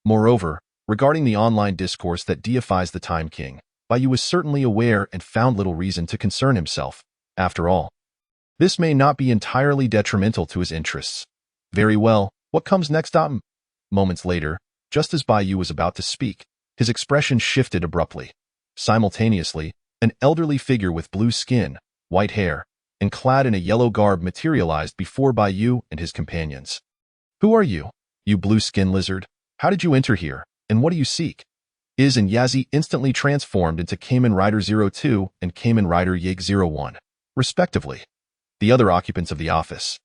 Moreover, regarding the online discourse that deifies the Time King, Bai Yu was certainly aware and found little reason to concern himself. After all, this may not be entirely detrimental to his interests. Very well, what comes next? Moments later, just as Bai Yu was about to speak, his expression shifted abruptly. Simultaneously, an elderly figure with blue skin, white hair, and clad in a yellow garb materialized before Bai Yu and his companions. Who are you, you blue-skin lizard? How did you enter here, and what do you seek? Iz and Yazi instantly transformed into Kamen Rider 02 and Kamen Rider Yake 01, respectively. The other occupants of the office,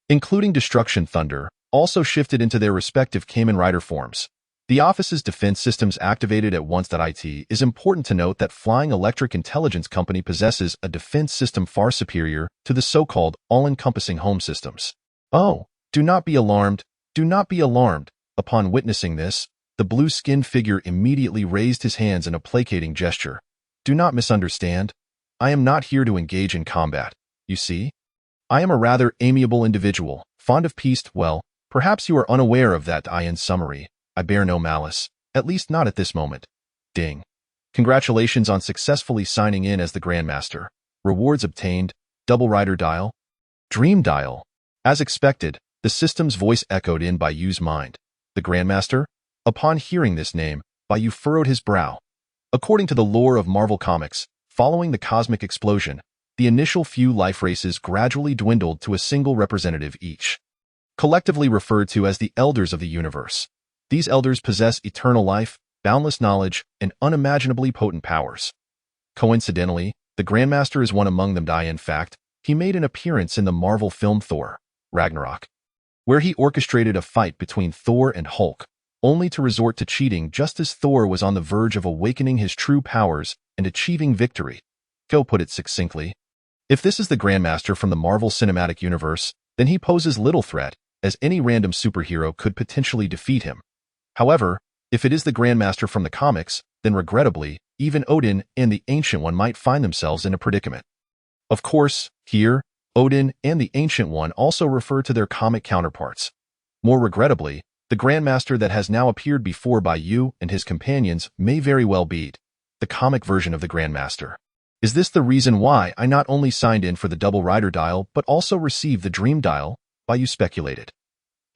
including Destruction Thunder, also shifted into their respective Kamen Rider forms. The office's defense systems activated at once. It is important to note that Flying Electric Intelligence Company possesses a defense system far superior to the so-called all-encompassing home systems. Oh, do not be alarmed. Do not be alarmed. Upon witnessing this, the blue-skinned figure immediately raised his hands in a placating gesture. Do not misunderstand. I am not here to engage in combat. You see? I am a rather amiable individual, fond of peace. Well, perhaps you are unaware of that. In summary, I bear no malice, at least not at this moment. Ding. Congratulations on successfully signing in as the Grandmaster. Rewards obtained. Double Rider Dial. Dream Dial. As expected, the system's voice echoed in Bai Yu's mind. The Grandmaster? Upon hearing this name, Bai Yu furrowed his brow. According to the lore of Marvel Comics, following the cosmic explosion, the initial few life races gradually dwindled to a single representative each. Collectively referred to as the Elders of the Universe. These elders possess eternal life, boundless knowledge, and unimaginably potent powers. Coincidentally, the Grandmaster is one among them. In fact, he made an appearance in the Marvel film Thor, Ragnarok, where he orchestrated a fight between Thor and Hulk, only to resort to cheating just as Thor was on the verge of awakening his true powers and achieving victory. Go put it succinctly. If this is the Grandmaster from the Marvel Cinematic Universe, then he poses little threat, as any random superhero could potentially defeat him. However, if it is the Grandmaster from the comics, then regrettably, even Odin and the Ancient One might find themselves in a predicament. Of course, here, Odin and the Ancient One also refer to their comic counterparts. More regrettably, the Grandmaster that has now appeared before Bai Yu and his companions may very well be the comic version of the Grandmaster. Is this the reason why I not only signed in for the Double Rider Dial but also received the Dream Dial? Bai Yu speculated.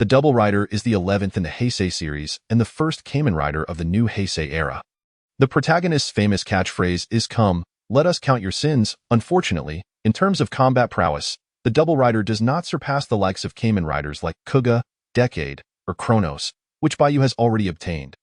The Double Rider is the 11th in the Heisei series and the first Kamen Rider of the new Heisei era. The protagonist's famous catchphrase is "Come, let us count your sins." Unfortunately, in terms of combat prowess, the Double Rider does not surpass the likes of Kamen Riders like Kuuga, Decade, or Kronos, which Bai Yu has already obtained.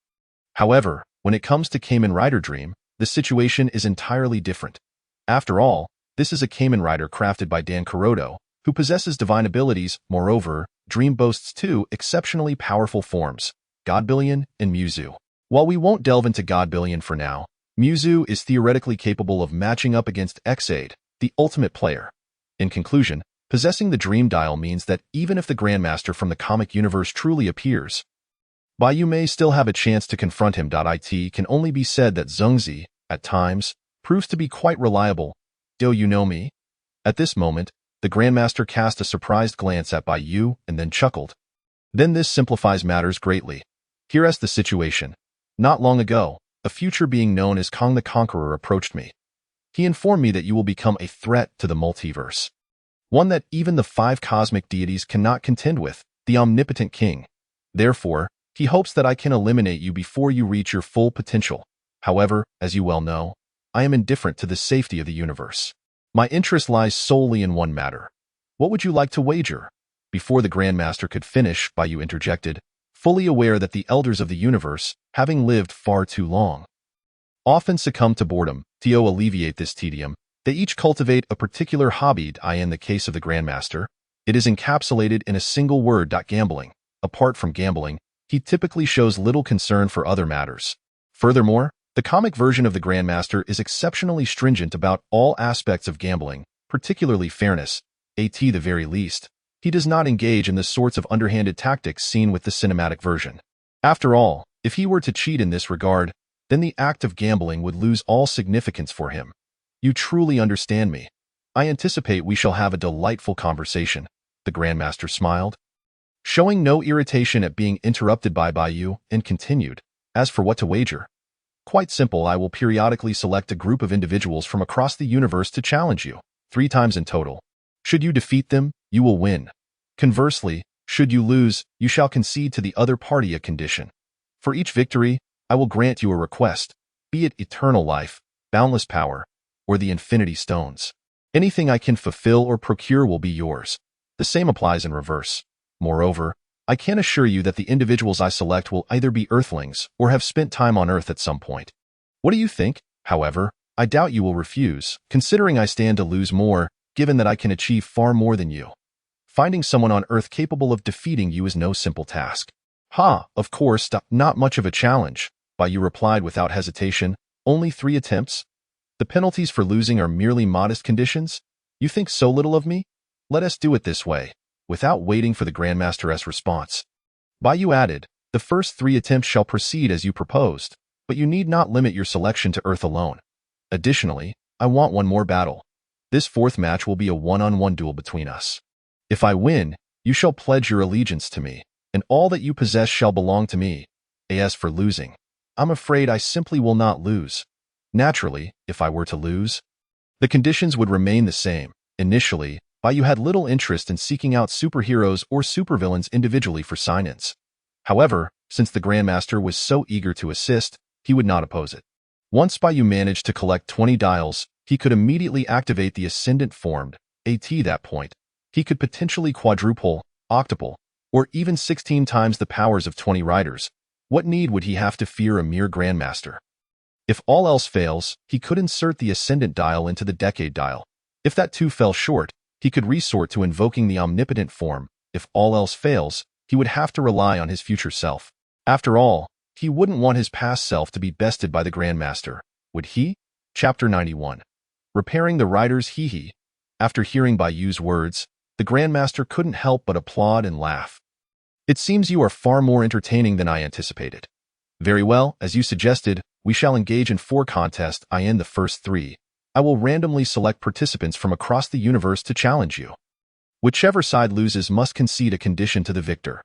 However, when it comes to Kamen Rider Dream, the situation is entirely different. After all, this is a Kamen Rider crafted by Dan Kuroda, who possesses divine abilities. Moreover, Dream boasts two exceptionally powerful forms, Godbillion and Muzu. While we won't delve into Godbillion for now, Muzu is theoretically capable of matching up against Xaid, the ultimate player. In conclusion, possessing the Dream Dial means that even if the Grandmaster from the comic universe truly appears, Bai Yu may still have a chance to confront him. It can only be said that Zhongzi, at times, proves to be quite reliable. Do you know me? At this moment, the Grandmaster cast a surprised glance at Bai Yu and then chuckled. Then this simplifies matters greatly. Here's the situation. Not long ago, a future being known as Kong the Conqueror approached me. He informed me that you will become a threat to the multiverse. One that even the 5 cosmic deities cannot contend with, the omnipotent king. Therefore, he hopes that I can eliminate you before you reach your full potential. However, as you well know, I am indifferent to the safety of the universe. My interest lies solely in one matter. What would you like to wager? Before the Grandmaster could finish, Bai Yu interjected, fully aware that the elders of the universe, having lived far too long, often succumb to boredom. To alleviate this tedium, they each cultivate a particular hobby. In the case of the Grandmaster, it is encapsulated in a single word: gambling. Apart from gambling, he typically shows little concern for other matters. Furthermore, the comic version of the Grandmaster is exceptionally stringent about all aspects of gambling, particularly fairness. At the very least, he does not engage in the sorts of underhanded tactics seen with the cinematic version. After all, if he were to cheat in this regard, then the act of gambling would lose all significance for him. You truly understand me. I anticipate we shall have a delightful conversation. The Grandmaster smiled, showing no irritation at being interrupted by Bai Yu, and continued, as for what to wager, quite simple. I will periodically select a group of individuals from across the universe to challenge you, 3 times in total. Should you defeat them, you will win. Conversely, should you lose, you shall concede to the other party a condition. For each victory, I will grant you a request, be it eternal life, boundless power, or the Infinity Stones. Anything I can fulfill or procure will be yours. The same applies in reverse. Moreover, I can assure you that the individuals I select will either be Earthlings or have spent time on Earth at some point. What do you think? However, I doubt you will refuse, considering I stand to lose more, given that I can achieve far more than you. Finding someone on Earth capable of defeating you is no simple task. Of course, not much of a challenge, Bai Yu replied without hesitation. Only 3 attempts? The penalties for losing are merely modest conditions? You think so little of me? Let us do it this way. Without waiting for the Grandmaster's response, Bai Yu added, the first 3 attempts shall proceed as you proposed, but you need not limit your selection to Earth alone. Additionally, I want one more battle. This 4th match will be a one-on-one duel between us. If I win, you shall pledge your allegiance to me, and all that you possess shall belong to me. As for losing, I'm afraid I simply will not lose. Naturally, if I were to lose, the conditions would remain the same. Initially, Bai Yu had little interest in seeking out superheroes or supervillains individually for sign-ins. However, since the Grandmaster was so eager to assist, he would not oppose it. Once Bai Yu managed to collect 20 dials, he could immediately activate the Ascendant formed. At that point, he could potentially quadruple, octuple, or even 16 times the powers of 20 riders. What need would he have to fear a mere Grandmaster? If all else fails, he could insert the Ascendant dial into the Decade dial. If that too fell short, he could resort to invoking the Omnipotent form. If all else fails, he would have to rely on his future self. After all, he wouldn't want his past self to be bested by the Grandmaster, would he? Chapter 91. Repairing the Rider's Hee-Hee. After hearing Bai Yu's words, the Grandmaster couldn't help but applaud and laugh. It seems you are far more entertaining than I anticipated. Very well, as you suggested, we shall engage in 4 contests. In the first 3, I will randomly select participants from across the universe to challenge you. Whichever side loses must concede a condition to the victor.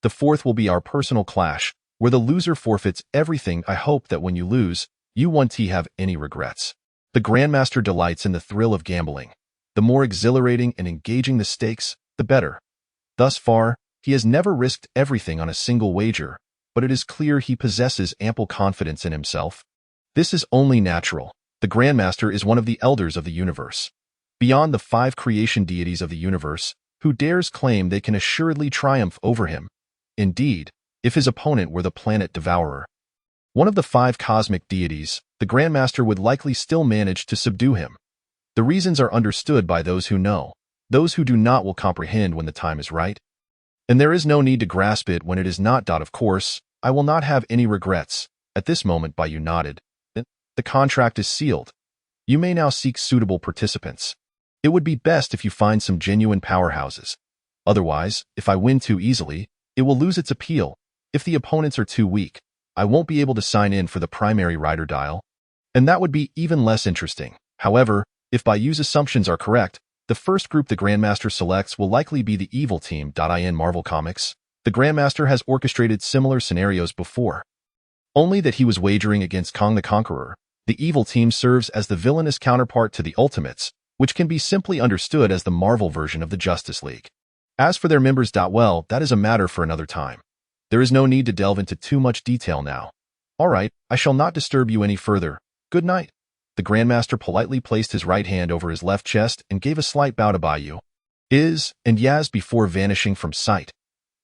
The 4th will be our personal clash, where the loser forfeits everything. I hope that when you lose, you won't have any regrets. The Grandmaster delights in the thrill of gambling. The more exhilarating and engaging the stakes, the better. Thus far, he has never risked everything on a single wager, but it is clear he possesses ample confidence in himself. This is only natural. The Grandmaster is one of the elders of the universe. Beyond the 5 creation deities of the universe, who dares claim they can assuredly triumph over him? indeed, if his opponent were the planet Devourer. One of the 5 cosmic deities, the Grandmaster would likely still manage to subdue him. The reasons are understood by those who know. Those who do not will comprehend when the time is right. And there is no need to grasp it when it is not. Of course, I will not have any regrets. At this moment, Bai Yu nodded. The contract is sealed. You may now seek suitable participants. It would be best if you find some genuine powerhouses. Otherwise, if I win too easily, it will lose its appeal. If the opponents are too weak, I won't be able to sign in for the primary rider dial. And that would be even less interesting. However, if Bai Yu's assumptions are correct, the first group the Grandmaster selects will likely be the evil team. In Marvel Comics, the Grandmaster has orchestrated similar scenarios before. Only that he was wagering against Kong the Conqueror. The evil team serves as the villainous counterpart to the Ultimates, which can be simply understood as the Marvel version of the Justice League. As for their members, well, that is a matter for another time. There is no need to delve into too much detail now. All right, I shall not disturb you any further. Good night. The Grandmaster politely placed his right hand over his left chest and gave a slight bow to Bai Yu. And Yaz before vanishing from sight.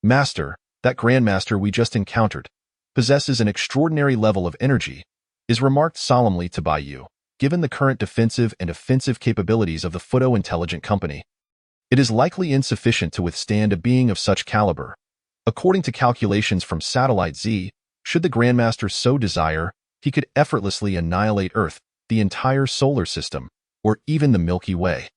Master, that Grandmaster we just encountered, possesses an extraordinary level of energy, is remarked solemnly to Bai Yu, given the current defensive and offensive capabilities of the Photo-Intelligent Company. It is likely insufficient to withstand a being of such caliber. According to calculations from Satellite Z, should the Grandmaster so desire, he could effortlessly annihilate Earth, the entire solar system, or even the Milky Way.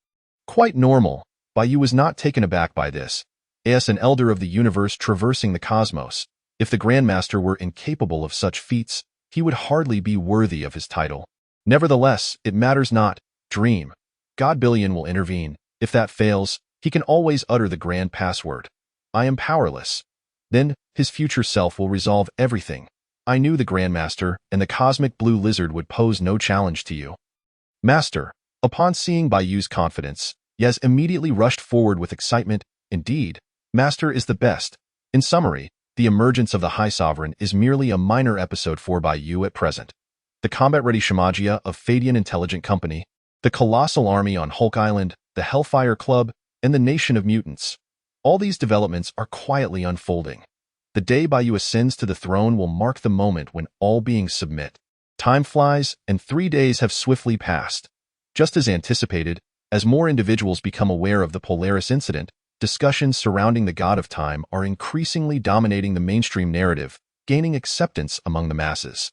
Quite normal. Bai Yu was not taken aback by this. As an elder of the universe traversing the cosmos, if the Grandmaster were incapable of such feats, he would hardly be worthy of his title. Nevertheless, it matters not. Dream. Godbillion will intervene. If that fails, he can always utter the grand password. I am powerless. Then, his future self will resolve everything. I knew the Grandmaster, and the cosmic blue lizard would pose no challenge to you. Master. Upon seeing Bai Yu's confidence, Yaz immediately rushed forward with excitement. Indeed, Master is the best. In summary, the emergence of the High Sovereign is merely a minor episode for Bai Yu at present. The combat-ready Shamagia of Fadian Intelligent Company, the colossal army on Hulk Island, the Hellfire Club, and the Nation of Mutants. All these developments are quietly unfolding. The day Bai Yu ascends to the throne will mark the moment when all beings submit. Time flies, and 3 days have swiftly passed. Just as anticipated, as more individuals become aware of the Polaris incident, discussions surrounding the God of Time are increasingly dominating the mainstream narrative, gaining acceptance among the masses.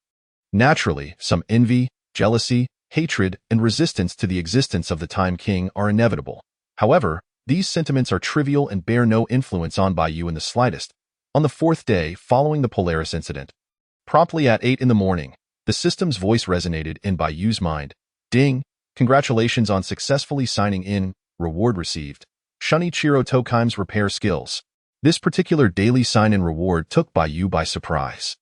Naturally, some envy, jealousy, hatred, and resistance to the existence of the Time King are inevitable. However, these sentiments are trivial and bear no influence on Bai Yu in the slightest. On the 4th day following the Polaris incident, promptly at 8 in the morning, the system's voice resonated in Bai Yu's mind. Ding! Congratulations on successfully signing in. Reward received. Shunichiro Tokime's repair skills. This particular daily sign-in reward took Bai Yu by surprise.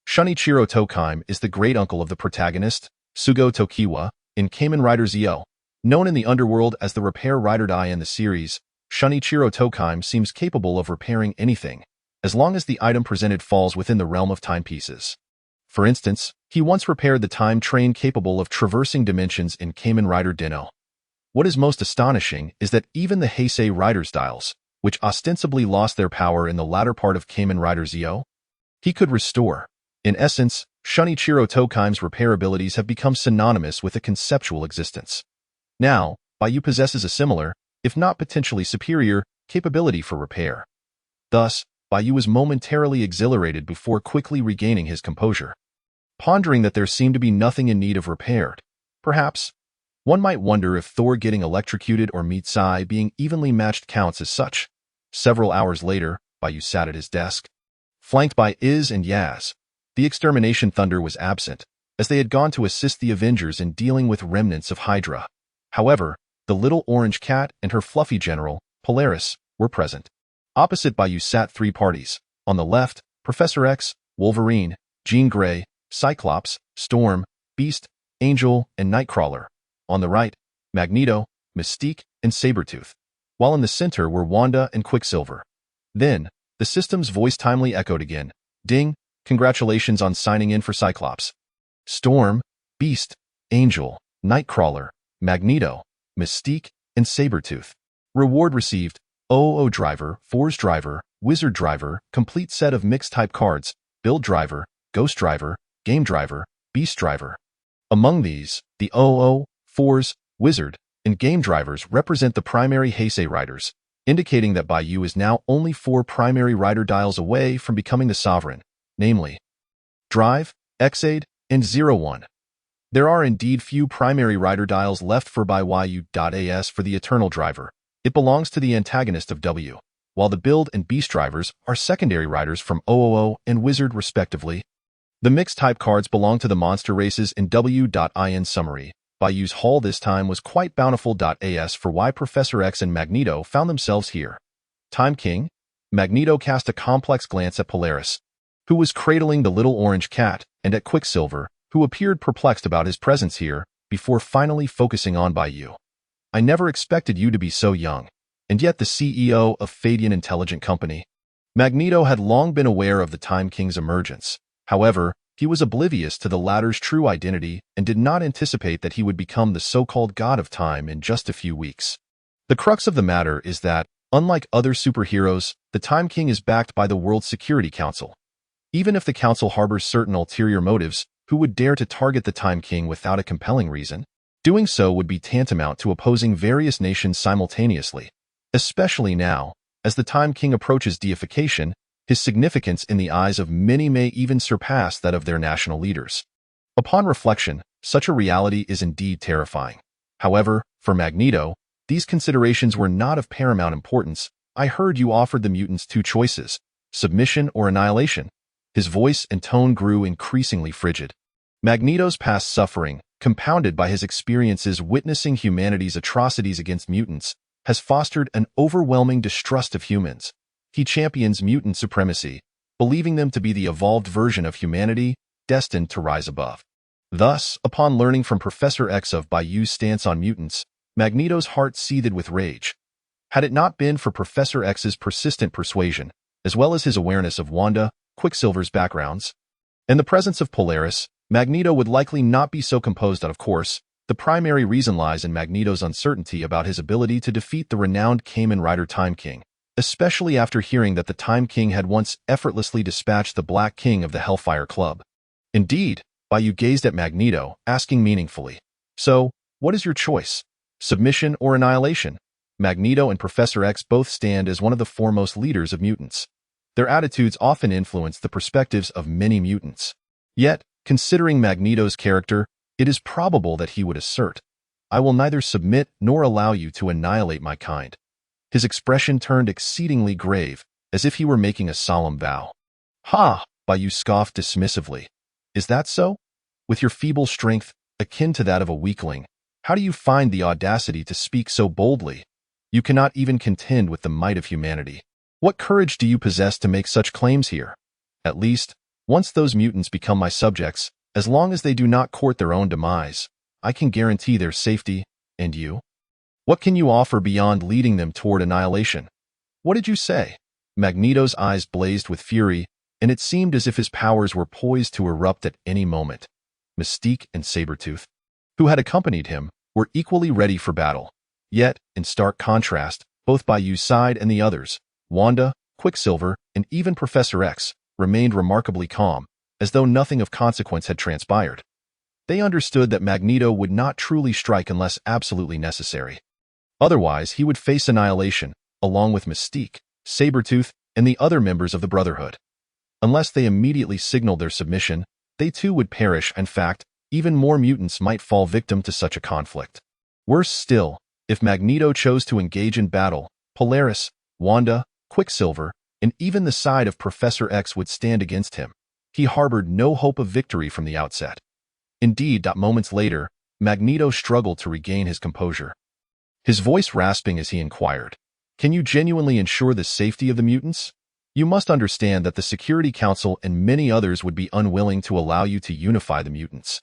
Shunichiro Tokime is the great-uncle of the protagonist, Sugo Tokiwa, in Kamen Rider Zio. Known in the underworld as the repair rider in the series, Shunichiro Tokime seems capable of repairing anything, as long as the item presented falls within the realm of timepieces. For instance, he once repaired the time train capable of traversing dimensions in Kamen Rider Dino. What is most astonishing is that even the Heisei Rider's dials, which ostensibly lost their power in the latter part of Kamen Rider Zio, he could restore. In essence, Shunichiro Tokime's repair abilities have become synonymous with a conceptual existence. Now, Bai Yu possesses a similar, if not potentially superior, capability for repair. Thus, Bai Yu was momentarily exhilarated before quickly regaining his composure. Pondering that there seemed to be nothing in need of repaired, perhaps, one might wonder if Thor getting electrocuted or Mitsai being evenly matched counts as such. Several hours later, Bai Yu sat at his desk. Flanked by and Yaz, the Extermination Thunder was absent, as they had gone to assist the Avengers in dealing with remnants of Hydra. However, the little orange cat and her fluffy general, Polaris, were present. Opposite Bai Yu sat 3 parties. On the left, Professor X, Wolverine, Jean Grey, Cyclops, Storm, Beast, Angel, and Nightcrawler. On the right, Magneto, Mystique, and Sabretooth. While in the center were Wanda and Quicksilver. Then, the system's voice timely echoed again. Ding! Congratulations on signing in for Cyclops. Storm, Beast, Angel, Nightcrawler, Magneto, Mystique, and Sabretooth. Reward received. OO Driver, Force Driver, Wizard Driver, complete set of mixed type cards, Build Driver, Ghost Driver, Game Driver, Beast Driver. Among these, the OO, Force, Wizard, and Game Drivers represent the primary Heisei riders, indicating that Bai Yu is now only 4 primary rider dials away from becoming the sovereign, namely Drive, Xaid, and 01. There are indeed few primary rider dials left for Bai Yu.as for the Eternal Driver. It belongs to the antagonist of W, while the Build and Beast Drivers are secondary riders from OOO and Wizard respectively. The mixed type cards belong to the monster races in W.in summary. Bai Yu's haul this time was quite bountiful.as for why Professor X and Magneto found themselves here. Time King. Magneto cast a complex glance at Polaris, who was cradling the little orange cat, and at Quicksilver, who appeared perplexed about his presence here, before finally focusing on Bai Yu. I never expected you to be so young, and yet the CEO of Fadian Intelligent Company. Magneto had long been aware of the Time King's emergence. However, he was oblivious to the latter's true identity and did not anticipate that he would become the so-called god of time in just a few weeks. The crux of the matter is that, unlike other superheroes, the Time King is backed by the World Security Council. Even if the Council harbors certain ulterior motives, who would dare to target the Time King without a compelling reason? Doing so would be tantamount to opposing various nations simultaneously, especially now, as the Time King approaches deification. His significance in the eyes of many may even surpass that of their national leaders. Upon reflection, such a reality is indeed terrifying. However, for Magneto, these considerations were not of paramount importance. I heard you offered the mutants 2 choices, submission or annihilation. His voice and tone grew increasingly frigid. Magneto's past suffering, compounded by his experiences witnessing humanity's atrocities against mutants, has fostered an overwhelming distrust of humans. He champions mutant supremacy, believing them to be the evolved version of humanity, destined to rise above. Thus, upon learning from Professor X of Bai Yu's stance on mutants, Magneto's heart seethed with rage. Had it not been for Professor X's persistent persuasion, as well as his awareness of Wanda, Quicksilver's backgrounds, and the presence of Polaris, Magneto would likely not be so composed. Of course, the primary reason lies in Magneto's uncertainty about his ability to defeat the renowned Kamen Rider Time King, especially after hearing that the Time King had once effortlessly dispatched the Black King of the Hellfire Club. Indeed, Bai Yu gazed at Magneto, asking meaningfully, "So, what is your choice? Submission or annihilation?" Magneto and Professor X both stand as one of the foremost leaders of mutants. Their attitudes often influence the perspectives of many mutants. Yet, considering Magneto's character, it is probable that he would assert, "I will neither submit nor allow you to annihilate my kind." His expression turned exceedingly grave, as if he were making a solemn vow. "Ha!" Bai Yu scoffed dismissively. "Is that so? With your feeble strength, akin to that of a weakling, how do you find the audacity to speak so boldly? You cannot even contend with the might of humanity. What courage do you possess to make such claims here? At least, once those mutants become my subjects, as long as they do not court their own demise, I can guarantee their safety, and you? What can you offer beyond leading them toward annihilation?" "What did you say?" Magneto's eyes blazed with fury, and it seemed as if his powers were poised to erupt at any moment. Mystique and Sabretooth, who had accompanied him, were equally ready for battle. Yet, in stark contrast, both Bai Yu's side and the others, Wanda, Quicksilver, and even Professor X, remained remarkably calm, as though nothing of consequence had transpired. They understood that Magneto would not truly strike unless absolutely necessary. Otherwise, he would face annihilation, along with Mystique, Sabretooth, and the other members of the Brotherhood. Unless they immediately signaled their submission, they too would perish. In fact, even more mutants might fall victim to such a conflict. Worse still, if Magneto chose to engage in battle, Polaris, Wanda, Quicksilver, and even the side of Professor X would stand against him. He harbored no hope of victory from the outset. Indeed, moments later, Magneto struggled to regain his composure. His voice rasping as he inquired, "Can you genuinely ensure the safety of the mutants? You must understand that the Security Council and many others would be unwilling to allow you to unify the mutants.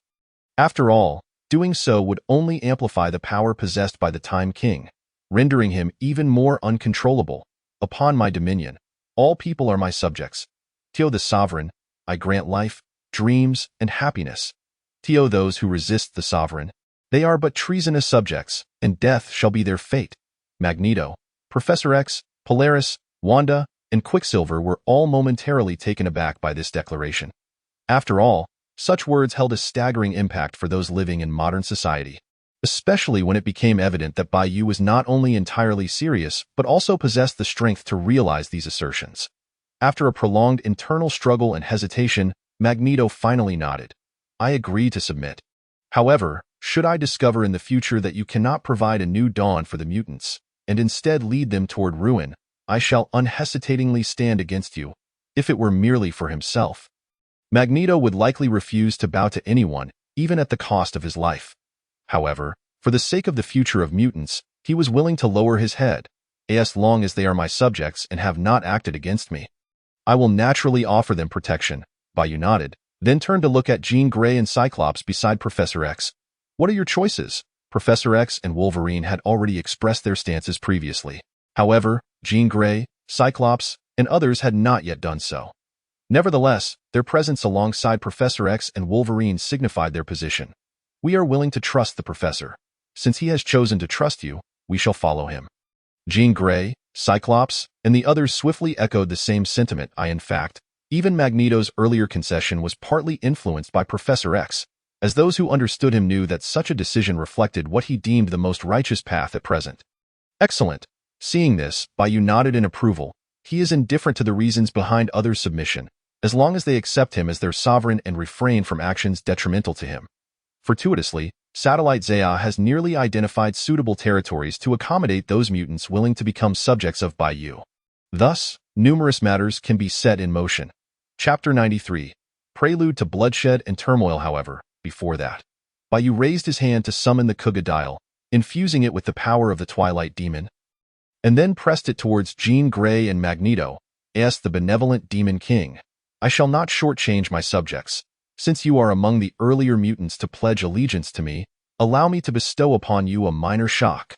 After all, doing so would only amplify the power possessed by the Time King, rendering him even more uncontrollable. Upon my dominion, all people are my subjects. To the sovereign, I grant life, dreams, and happiness. To those who resist the sovereign, they are but treasonous subjects, and death shall be their fate." Magneto, Professor X, Polaris, Wanda, and Quicksilver were all momentarily taken aback by this declaration. After all, such words held a staggering impact for those living in modern society, especially when it became evident that Bai Yu was not only entirely serious but also possessed the strength to realize these assertions. After a prolonged internal struggle and hesitation, Magneto finally nodded. I agree to submit. However, should I discover in the future that you cannot provide a new dawn for the mutants, and instead lead them toward ruin, I shall unhesitatingly stand against you, if it were merely for himself. Magneto would likely refuse to bow to anyone, even at the cost of his life. However, for the sake of the future of mutants, he was willing to lower his head, as long as they are my subjects and have not acted against me. I will naturally offer them protection, Bai Yu nodded, then turned to look at Jean Grey and Cyclops beside Professor X. What are your choices? Professor X and Wolverine had already expressed their stances previously. However, Jean Grey, Cyclops, and others had not yet done so. Nevertheless, their presence alongside Professor X and Wolverine signified their position. We are willing to trust the Professor. Since he has chosen to trust you, we shall follow him. Jean Grey, Cyclops, and the others swiftly echoed the same sentiment. In fact, even Magneto's earlier concession was partly influenced by Professor X, as those who understood him knew that such a decision reflected what he deemed the most righteous path at present. Excellent. Seeing this, Bai Yu nodded in approval. He is indifferent to the reasons behind others' submission, as long as they accept him as their sovereign and refrain from actions detrimental to him. Fortuitously, Satellite Zaya has nearly identified suitable territories to accommodate those mutants willing to become subjects of Bai Yu. Thus, numerous matters can be set in motion. Chapter 93. Prelude to bloodshed and turmoil. However, before that, Bai Yu raised his hand to summon the Kuuga dial, infusing it with the power of the Twilight Demon, and then pressed it towards Jean Grey and Magneto, asked the benevolent Demon King. I shall not shortchange my subjects. Since you are among the earlier mutants to pledge allegiance to me, allow me to bestow upon you a minor shock.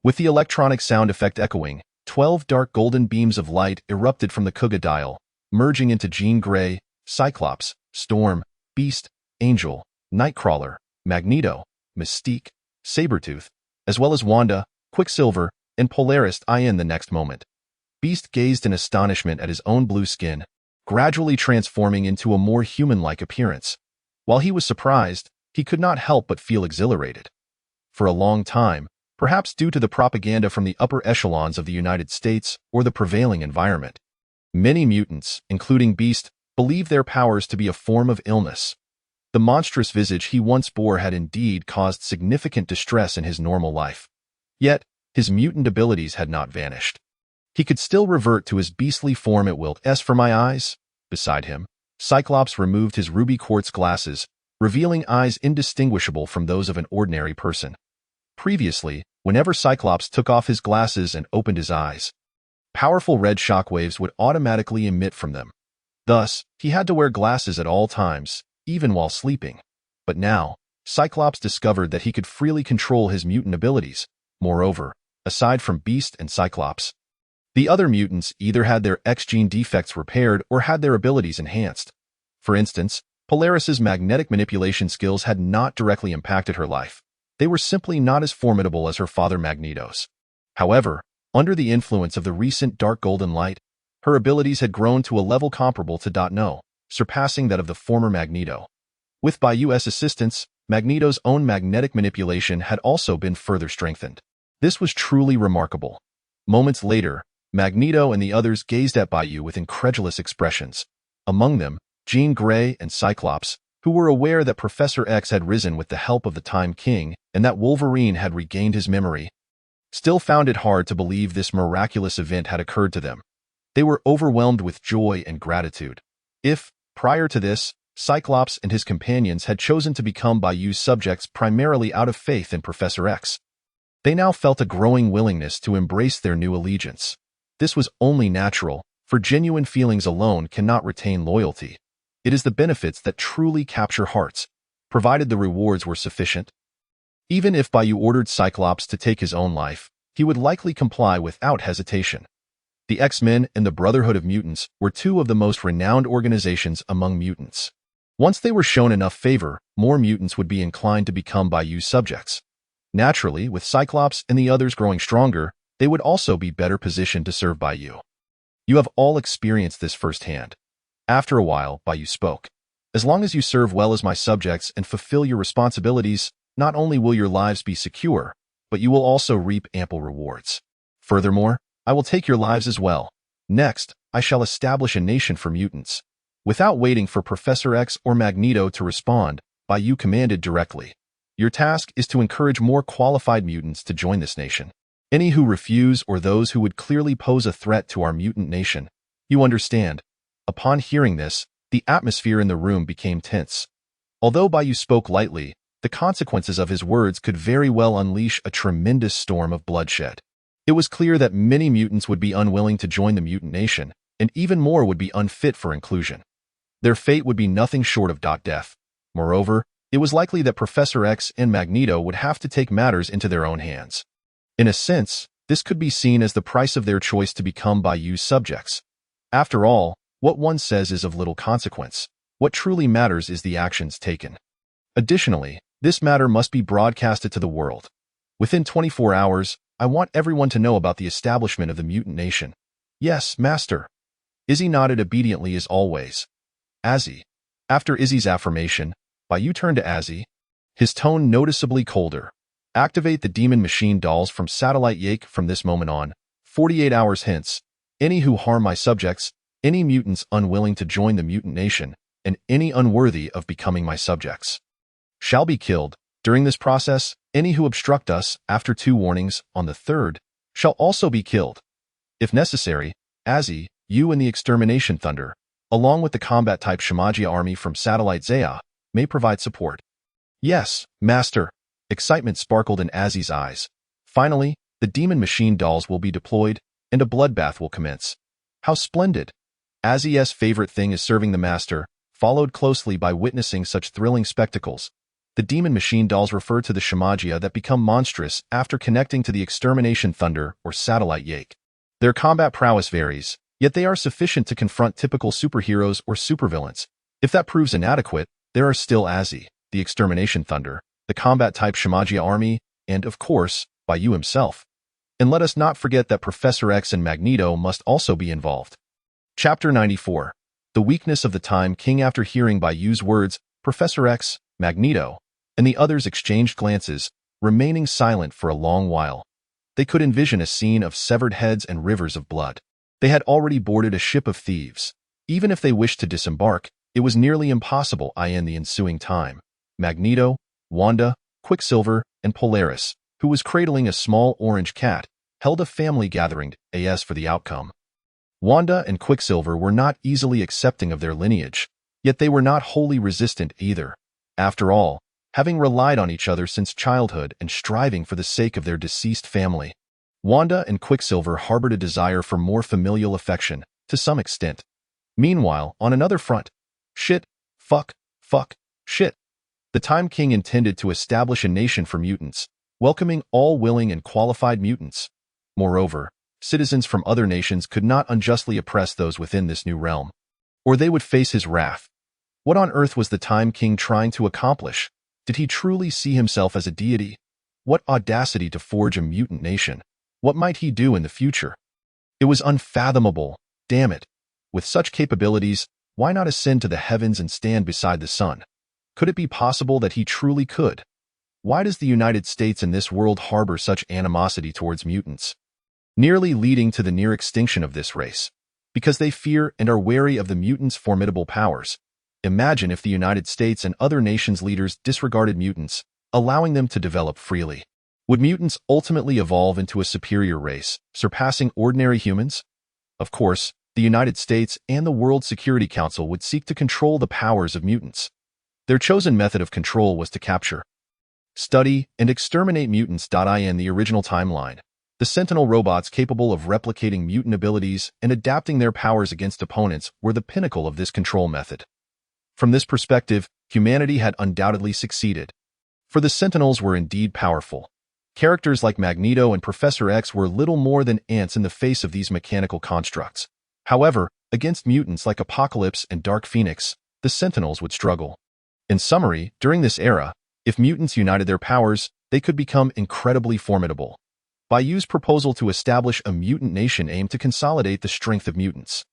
With the electronic sound effect echoing, 12 dark golden beams of light erupted from the Kuuga dial, merging into Jean Grey, Cyclops, Storm, Beast, Angel, Nightcrawler, Magneto, Mystique, Sabretooth, as well as Wanda, Quicksilver, and Polaris. In the next moment, Beast gazed in astonishment at his own blue skin, gradually transforming into a more human-like appearance. While he was surprised, he could not help but feel exhilarated. For a long time, perhaps due to the propaganda from the upper echelons of the United States or the prevailing environment, many mutants, including Beast, believed their powers to be a form of illness. The monstrous visage he once bore had indeed caused significant distress in his normal life. Yet, his mutant abilities had not vanished. He could still revert to his beastly form at will. As for my eyes, beside him, Cyclops removed his ruby quartz glasses, revealing eyes indistinguishable from those of an ordinary person. Previously, whenever Cyclops took off his glasses and opened his eyes, powerful red shockwaves would automatically emit from them. Thus, he had to wear glasses at all times, even while sleeping. But now, Cyclops discovered that he could freely control his mutant abilities. Moreover, aside from Beast and Cyclops, the other mutants either had their X-gene defects repaired or had their abilities enhanced. For instance, Polaris's magnetic manipulation skills had not directly impacted her life. They were simply not as formidable as her father Magneto's. However, under the influence of the recent dark golden light, her abilities had grown to a level comparable to No, surpassing that of the former Magneto. With Bai Yu's assistance, Magneto's own magnetic manipulation had also been further strengthened. This was truly remarkable. Moments later, Magneto and the others gazed at Bai Yu with incredulous expressions. Among them, Jean Grey and Cyclops, who were aware that Professor X had risen with the help of the Time King and that Wolverine had regained his memory, still found it hard to believe this miraculous event had occurred to them. They were overwhelmed with joy and gratitude. If, prior to this, Cyclops and his companions had chosen to become Bai Yu's subjects primarily out of faith in Professor X, they now felt a growing willingness to embrace their new allegiance. This was only natural, for genuine feelings alone cannot retain loyalty. It is the benefits that truly capture hearts, provided the rewards were sufficient. Even if Bai Yu ordered Cyclops to take his own life, he would likely comply without hesitation. The X-Men and the Brotherhood of Mutants were two of the most renowned organizations among mutants. Once they were shown enough favor, more mutants would be inclined to become Bai Yu's subjects. Naturally, with Cyclops and the others growing stronger, they would also be better positioned to serve Bai Yu. You have all experienced this firsthand. After a while, Bai Yu spoke. As long as you serve well as my subjects and fulfill your responsibilities, not only will your lives be secure, but you will also reap ample rewards. Furthermore, I will take your lives as well. Next, I shall establish a nation for mutants. Without waiting for Professor X or Magneto to respond, Bai Yu commanded directly. Your task is to encourage more qualified mutants to join this nation. Any who refuse or those who would clearly pose a threat to our mutant nation. You understand. Upon hearing this, the atmosphere in the room became tense. Although Bai Yu spoke lightly, the consequences of his words could very well unleash a tremendous storm of bloodshed. It was clear that many mutants would be unwilling to join the mutant nation, and even more would be unfit for inclusion. Their fate would be nothing short of death. Moreover, it was likely that Professor X and Magneto would have to take matters into their own hands. In a sense, this could be seen as the price of their choice to become Bai Yu's subjects. After all, what one says is of little consequence. What truly matters is the actions taken. Additionally, this matter must be broadcasted to the world. Within 24 hours, I want everyone to know about the establishment of the mutant nation. Yes, Master. Izzy nodded obediently as always. Azzy. After Izzy's affirmation, Bai Yu turned to Azzy, his tone noticeably colder. Activate the demon machine dolls from Satellite Yake from this moment on. 48 hours hence, any who harm my subjects, any mutants unwilling to join the mutant nation, and any unworthy of becoming my subjects, shall be killed. During this process, any who obstruct us, after 2 warnings, on the 3rd, shall also be killed. If necessary, Azzy, you and the Extermination Thunder, along with the combat-type Shimagia army from Satellite Zaya, may provide support. Yes, Master. Excitement sparkled in Azzy's eyes. Finally, the demon machine dolls will be deployed, and a bloodbath will commence. How splendid! Azzy's favorite thing is serving the Master, followed closely by witnessing such thrilling spectacles. The demon machine dolls refer to the Shimagia that become monstrous after connecting to the Extermination Thunder or Satellite Yake. Their combat prowess varies, yet they are sufficient to confront typical superheroes or supervillains. If that proves inadequate, there are still Azzy, the Extermination Thunder, the combat-type Shimagia army, and, of course, Bai Yu himself. And let us not forget that Professor X and Magneto must also be involved. Chapter 94. The weakness of the Time King. After hearing Bai Yu's words, Professor X, Magneto, and the others exchanged glances, remaining silent for a long while. They could envision a scene of severed heads and rivers of blood. They had already boarded a ship of thieves. Even if they wished to disembark, it was nearly impossible in the ensuing time. Magneto, Wanda, Quicksilver, and Polaris, who was cradling a small orange cat, held a family gathering as for the outcome. Wanda and Quicksilver were not easily accepting of their lineage, yet they were not wholly resistant either. After all, having relied on each other since childhood and striving for the sake of their deceased family, Wanda and Quicksilver harbored a desire for more familial affection, to some extent. Meanwhile, on another front, shit, fuck, shit. The Time King intended to establish a nation for mutants, welcoming all willing and qualified mutants. Moreover, citizens from other nations could not unjustly oppress those within this new realm, or they would face his wrath. What on earth was the Time King trying to accomplish? Did he truly see himself as a deity? What audacity to forge a mutant nation! What might he do in the future? It was unfathomable, damn it. With such capabilities, why not ascend to the heavens and stand beside the sun? Could it be possible that he truly could? Why does the United States and this world harbor such animosity towards mutants, nearly leading to the near extinction of this race? Because they fear and are wary of the mutants' formidable powers. Imagine if the United States and other nations' leaders disregarded mutants, allowing them to develop freely. Would mutants ultimately evolve into a superior race, surpassing ordinary humans? Of course, the United States and the World Security Council would seek to control the powers of mutants. Their chosen method of control was to capture, study, and exterminate mutants. In the original timeline, the Sentinel robots capable of replicating mutant abilities and adapting their powers against opponents were the pinnacle of this control method. From this perspective, humanity had undoubtedly succeeded. For the Sentinels were indeed powerful. Characters like Magneto and Professor X were little more than ants in the face of these mechanical constructs. However, against mutants like Apocalypse and Dark Phoenix, the Sentinels would struggle. In summary, during this era, if mutants united their powers, they could become incredibly formidable. Bai Yu's proposal to establish a mutant nation aimed to consolidate the strength of mutants.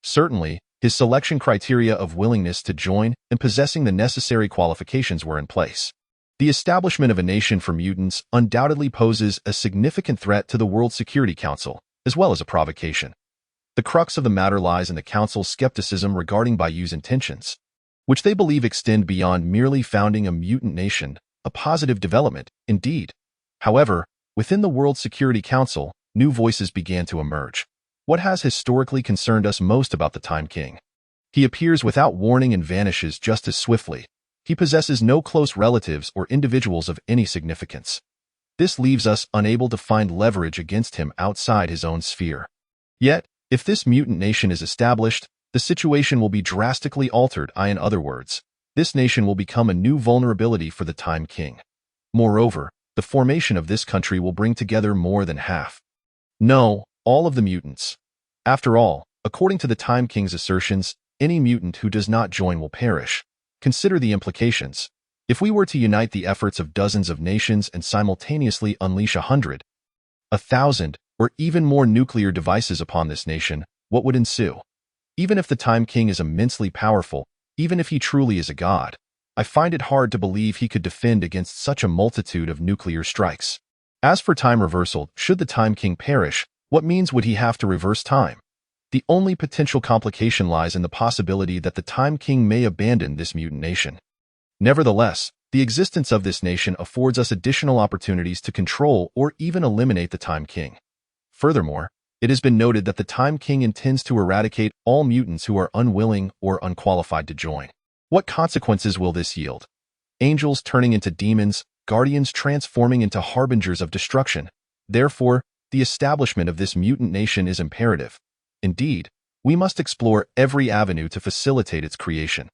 Certainly, his selection criteria of willingness to join and possessing the necessary qualifications were in place. The establishment of a nation for mutants undoubtedly poses a significant threat to the World Security Council, as well as a provocation. The crux of the matter lies in the Council's skepticism regarding Bai Yu's intentions, which they believe extend beyond merely founding a mutant nation, a positive development, indeed. However, within the World Security Council, new voices began to emerge. What has historically concerned us most about the Time King? He appears without warning and vanishes just as swiftly. He possesses no close relatives or individuals of any significance. This leaves us unable to find leverage against him outside his own sphere. Yet, if this mutant nation is established, the situation will be drastically altered. In other words, this nation will become a new vulnerability for the Time King. Moreover, the formation of this country will bring together more than half. No, all of the mutants. After all, according to the Time King's assertions, any mutant who does not join will perish. Consider the implications. If we were to unite the efforts of dozens of nations and simultaneously unleash 100, 1,000, or even more nuclear devices upon this nation, what would ensue? Even if the Time King is immensely powerful, even if he truly is a god, I find it hard to believe he could defend against such a multitude of nuclear strikes. As for time reversal, should the Time King perish, what means would he have to reverse time? The only potential complication lies in the possibility that the Time King may abandon this mutant nation. Nevertheless, the existence of this nation affords us additional opportunities to control or even eliminate the Time King. Furthermore, it has been noted that the Time King intends to eradicate all mutants who are unwilling or unqualified to join. What consequences will this yield? Angels turning into demons, guardians transforming into harbingers of destruction. Therefore, the establishment of this mutant nation is imperative. Indeed, we must explore every avenue to facilitate its creation.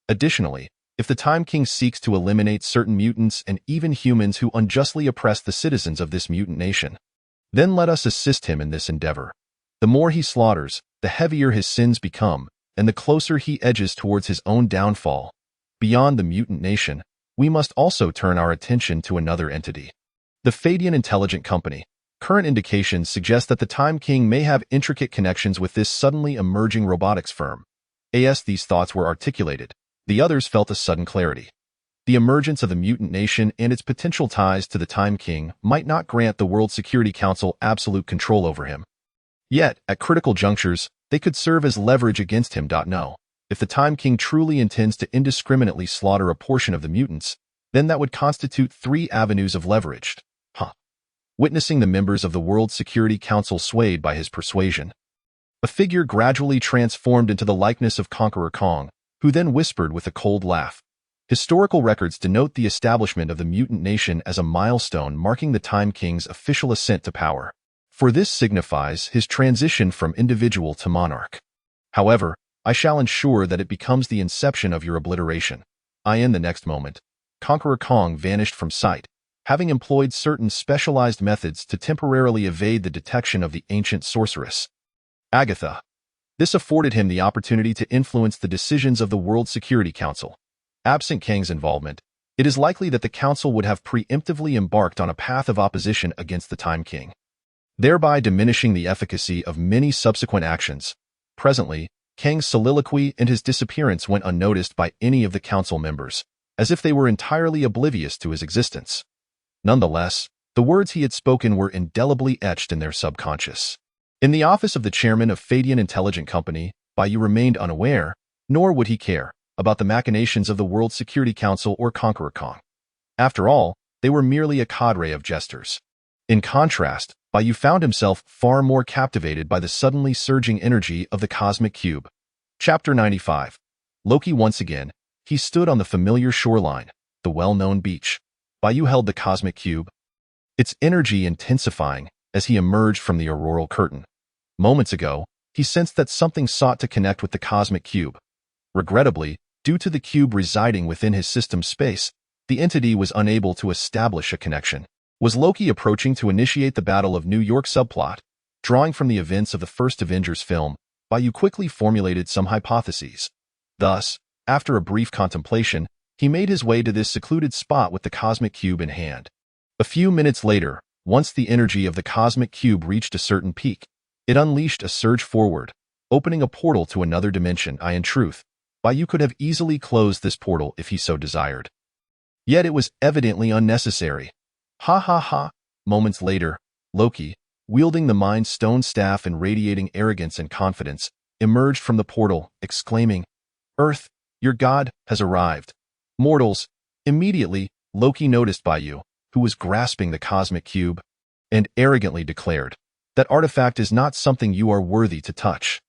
Additionally, if the Time King seeks to eliminate certain mutants and even humans who unjustly oppress the citizens of this mutant nation, then let us assist him in this endeavor. The more he slaughters, the heavier his sins become, and the closer he edges towards his own downfall. Beyond the mutant nation, we must also turn our attention to another entity. The Fadian Intelligent Company. Current indications suggest that the Time King may have intricate connections with this suddenly emerging robotics firm. As these thoughts were articulated, the others felt a sudden clarity. The emergence of the mutant nation and its potential ties to the Time King might not grant the World Security Council absolute control over him. Yet, at critical junctures, they could serve as leverage against him. No. If the Time King truly intends to indiscriminately slaughter a portion of the mutants, then that would constitute 3 avenues of leverage. Witnessing the members of the World Security Council swayed by his persuasion. A figure gradually transformed into the likeness of Conqueror Kong, who then whispered with a cold laugh. Historical records denote the establishment of the mutant nation as a milestone marking the Time King's official ascent to power. For this signifies his transition from individual to monarch. However, I shall ensure that it becomes the inception of your obliteration. In the next moment, Conqueror Kong vanished from sight, having employed certain specialized methods to temporarily evade the detection of the ancient sorceress, Agatha. This afforded him the opportunity to influence the decisions of the World Security Council. Absent Kang's involvement, it is likely that the Council would have preemptively embarked on a path of opposition against the Time King, thereby diminishing the efficacy of many subsequent actions. Presently, Kang's soliloquy and his disappearance went unnoticed by any of the Council members, as if they were entirely oblivious to his existence. Nonetheless, the words he had spoken were indelibly etched in their subconscious. In the office of the chairman of Fadian Intelligent Company, Bai Yu remained unaware, nor would he care, about the machinations of the World Security Council or Conqueror Kong. After all, they were merely a cadre of jesters. In contrast, Bai Yu found himself far more captivated by the suddenly surging energy of the cosmic cube. Chapter 95. Loki once again, he stood on the familiar shoreline, the well-known beach. Bai Yu held the cosmic cube, its energy intensifying as he emerged from the auroral curtain. Moments ago, he sensed that something sought to connect with the cosmic cube. Regrettably, due to the cube residing within his system's space, the entity was unable to establish a connection. Was Loki approaching to initiate the Battle of New York subplot? Drawing from the events of the first Avengers film, Bai Yu quickly formulated some hypotheses. Thus, after a brief contemplation, he made his way to this secluded spot with the cosmic cube in hand. A few minutes later, Once the energy of the cosmic cube reached a certain peak, it unleashed a surge forward, opening a portal to another dimension. In truth, Bai Yu could have easily closed this portal if he so desired. Yet it was evidently unnecessary. Ha ha ha. Moments later, Loki, wielding the Mind Stone staff and radiating arrogance and confidence, emerged from the portal, exclaiming, "Earth, your god has arrived. Mortals." Immediately, Loki noticed Bai Yu, who was grasping the cosmic cube, and arrogantly declared, "That artifact is not something you are worthy to touch.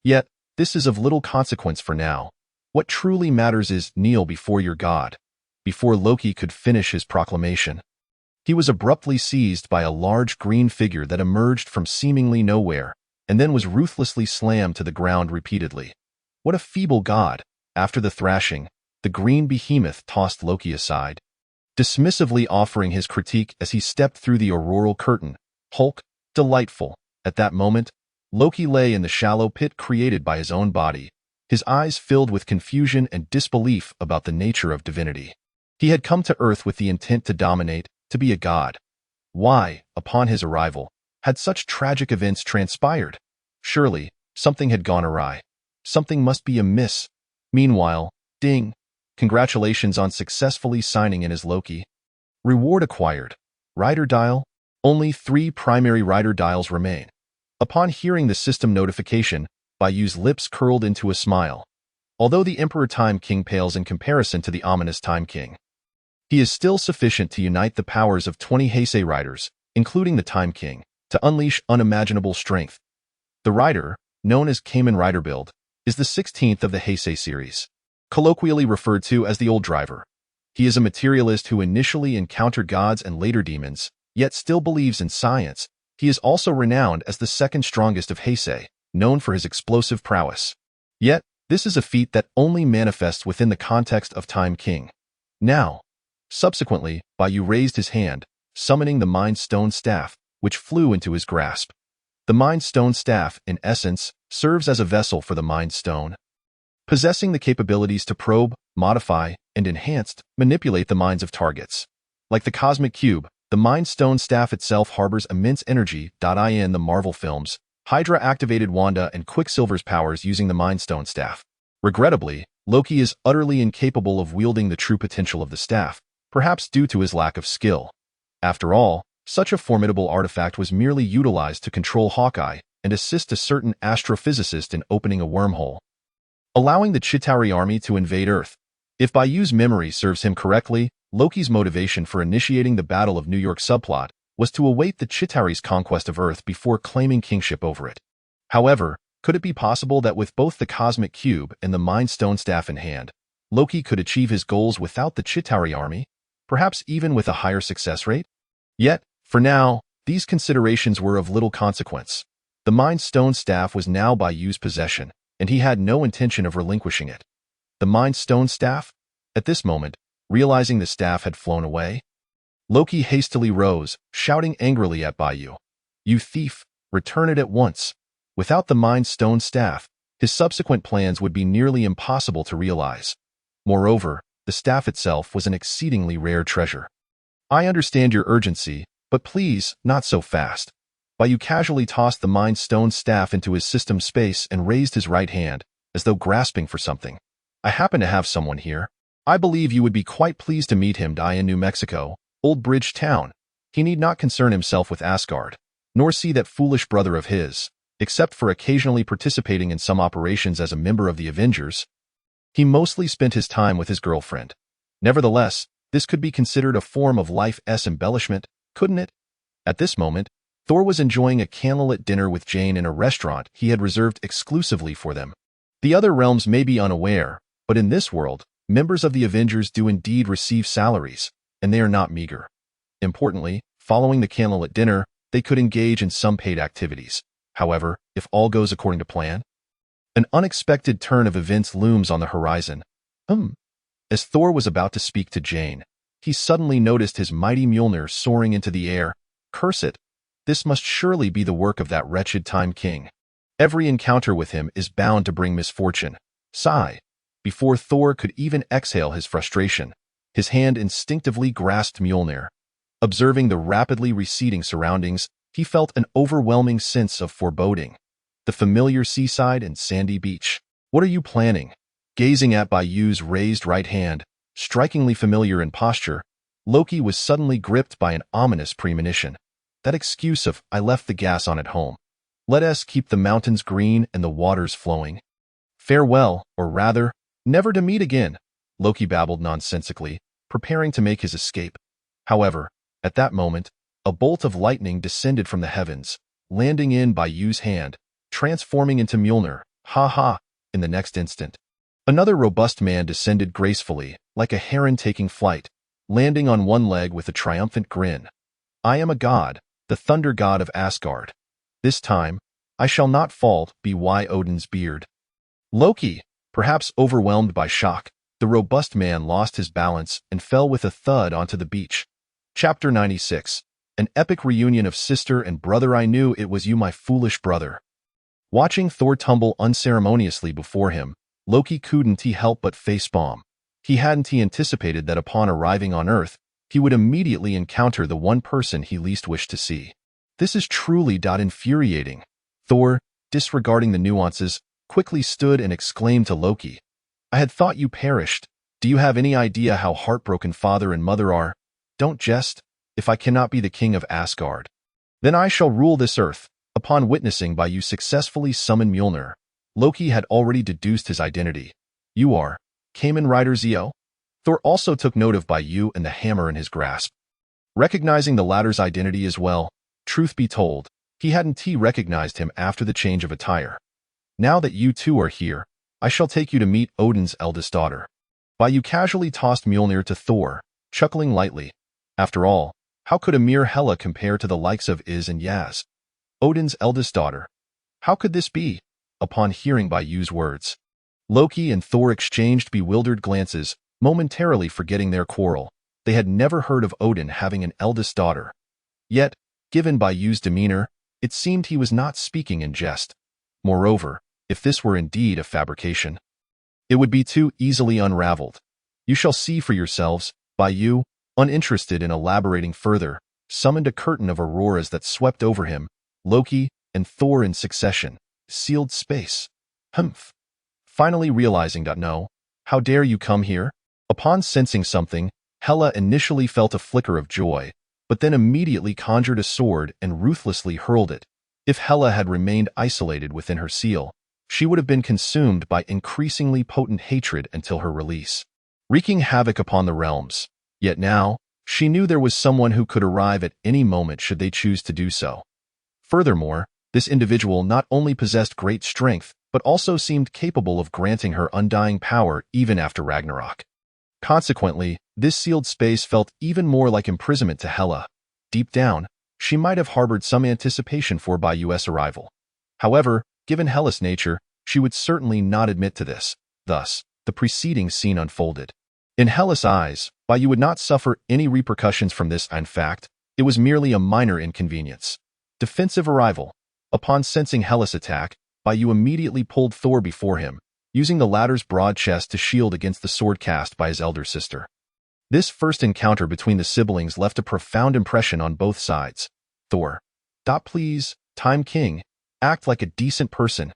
Yet, this is of little consequence for now. What truly matters is kneel before your god." Before Loki could finish his proclamation, he was abruptly seized by a large green figure that emerged from seemingly nowhere, and then was ruthlessly slammed to the ground repeatedly. What a feeble god! After the thrashing, the green behemoth tossed Loki aside, dismissively offering his critique as he stepped through the auroral curtain. Hulk, delightful. At that moment, Loki lay in the shallow pit created by his own body, his eyes filled with confusion and disbelief about the nature of divinity. He had come to Earth with the intent to dominate, to be a god. Why, upon his arrival, had such tragic events transpired? Surely, something had gone awry. Something must be amiss. Meanwhile, ding! Congratulations on successfully signing in as Loki. Reward acquired. Rider dial? Only 3 primary rider dials remain. Upon hearing the system notification, Bai Yu's lips curled into a smile. Although the Emperor Time King pales in comparison to the ominous Time King, he is still sufficient to unite the powers of 20 Heisei riders, including the Time King, to unleash unimaginable strength. The rider, known as Kamen Rider Build, is the 16th of the Heisei series, colloquially referred to as the Old Driver. He is a materialist who initially encountered gods and later demons, yet still believes in science. He is also renowned as the second strongest of Heisei, known for his explosive prowess. Yet, this is a feat that only manifests within the context of Time King. Now, subsequently, Bai Yu raised his hand, summoning the Mind Stone staff, which flew into his grasp. The Mind Stone staff, in essence, serves as a vessel for the Mind Stone, possessing the capabilities to probe, modify, and manipulate the minds of targets. Like the Cosmic Cube, the Mind Stone staff itself harbors immense energy. In the Marvel films, Hydra activated Wanda and Quicksilver's powers using the Mind Stone staff. Regrettably, Loki is utterly incapable of wielding the true potential of the staff, perhaps due to his lack of skill. After all, such a formidable artifact was merely utilized to control Hawkeye and assist a certain astrophysicist in opening a wormhole, allowing the Chitauri army to invade Earth. If Bai Yu's memory serves him correctly, Loki's motivation for initiating the Battle of New York subplot was to await the Chitauri's conquest of Earth before claiming kingship over it. However, could it be possible that with both the Cosmic Cube and the Mind Stone staff in hand, Loki could achieve his goals without the Chitauri army, perhaps even with a higher success rate? Yet, for now, these considerations were of little consequence. The Mind Stone staff was now Bai Yu's possession, and he had no intention of relinquishing it. The Mind Stone staff? At this moment, realizing the staff had flown away, Loki hastily rose, shouting angrily at Bai Yu, "You thief, return it at once." Without the Mind Stone staff, his subsequent plans would be nearly impossible to realize. Moreover, the staff itself was an exceedingly rare treasure. "I understand your urgency, but please, not so fast." Bai Yu casually tossed the Mind Stone staff into his system space and raised his right hand, as though grasping for something. "I happen to have someone here. I believe you would be quite pleased to meet him. In New Mexico, Old Bridge Town. He need not concern himself with Asgard, nor see that foolish brother of his, except for occasionally participating in some operations as a member of the Avengers. He mostly spent his time with his girlfriend. Nevertheless, this could be considered a form of life's embellishment, couldn't it?" At this moment, Thor was enjoying a candlelit dinner with Jane in a restaurant he had reserved exclusively for them. The other realms may be unaware, but in this world, members of the Avengers do indeed receive salaries, and they are not meager. Importantly, following the candlelit dinner, they could engage in some paid activities. However, if all goes according to plan, an unexpected turn of events looms on the horizon. As Thor was about to speak to Jane, he suddenly noticed his mighty Mjolnir soaring into the air. Curse it! This must surely be the work of that wretched Time King. Every encounter with him is bound to bring misfortune. Sigh. Before Thor could even exhale his frustration, his hand instinctively grasped Mjolnir. Observing the rapidly receding surroundings, he felt an overwhelming sense of foreboding. The familiar seaside and sandy beach. What are you planning? Gazing at Bai Yu's raised right hand, strikingly familiar in posture, Loki was suddenly gripped by an ominous premonition. That excuse of, I left the gas on at home. Let us keep the mountains green and the waters flowing. Farewell, or rather, never to meet again, Loki babbled nonsensically, preparing to make his escape. However, at that moment, a bolt of lightning descended from the heavens, landing in Bai Yu's hand, transforming into Mjolnir, in the next instant. Another robust man descended gracefully, like a heron taking flight, landing on one leg with a triumphant grin. I am a god, the thunder god of Asgard. This time, I shall not fall, by Odin's beard. Loki, perhaps overwhelmed by shock, the robust man lost his balance and fell with a thud onto the beach. Chapter 96. An epic reunion of sister and brother. I knew it was you, my foolish brother. Watching Thor tumble unceremoniously before him, Loki couldn't help but facepalm. He hadn't anticipated that upon arriving on Earth, he would immediately encounter the one person he least wished to see. This is truly infuriating. Thor, disregarding the nuances, quickly stood and exclaimed to Loki, I had thought you perished. Do you have any idea how heartbroken father and mother are? Don't jest. If I cannot be the king of Asgard, then I shall rule this earth. Upon witnessing Bai Yu successfully summon Mjolnir, Loki had already deduced his identity. You are Kamen Rider Zeo? Thor also took note of Bai Yu and the hammer in his grasp. Recognizing the latter's identity as well, truth be told, he hadn't recognized him after the change of attire. Now that you two are here, I shall take you to meet Odin's eldest daughter. Bai Yu casually tossed Mjolnir to Thor, chuckling lightly. After all, how could a mere Hela compare to the likes of Iz and Yaz? Odin's eldest daughter. How could this be? Upon hearing Bai Yu's words, Loki and Thor exchanged bewildered glances, momentarily forgetting their quarrel. They had never heard of Odin having an eldest daughter. Yet, given Bai Yu's demeanor, it seemed he was not speaking in jest. Moreover, if this were indeed a fabrication, it would be too easily unraveled. You shall see for yourselves. Bai Yu, uninterested in elaborating further, summoned a curtain of auroras that swept over him, Loki, and Thor in succession. Sealed space. Humph. Finally realizing that no. How dare you come here? Upon sensing something, Hela initially felt a flicker of joy, but then immediately conjured a sword and ruthlessly hurled it. If Hela had remained isolated within her seal, she would have been consumed by increasingly potent hatred until her release, wreaking havoc upon the realms. Yet now, she knew there was someone who could arrive at any moment should they choose to do so. Furthermore, this individual not only possessed great strength, but also seemed capable of granting her undying power even after Ragnarok. Consequently, this sealed space felt even more like imprisonment to Hela. Deep down, she might have harbored some anticipation for Bai Yu's arrival. However, given Hela's nature, she would certainly not admit to this. Thus, the preceding scene unfolded. In Hela's eyes, Bai Yu would not suffer any repercussions from this. In fact, it was merely a minor inconvenience. Defensive arrival. Upon sensing Hela's attack, Bai Yu immediately pulled Thor before him, using the latter's broad chest to shield against the sword cast by his elder sister. This first encounter between the siblings left a profound impression on both sides. Thor. Please, Time King, act like a decent person.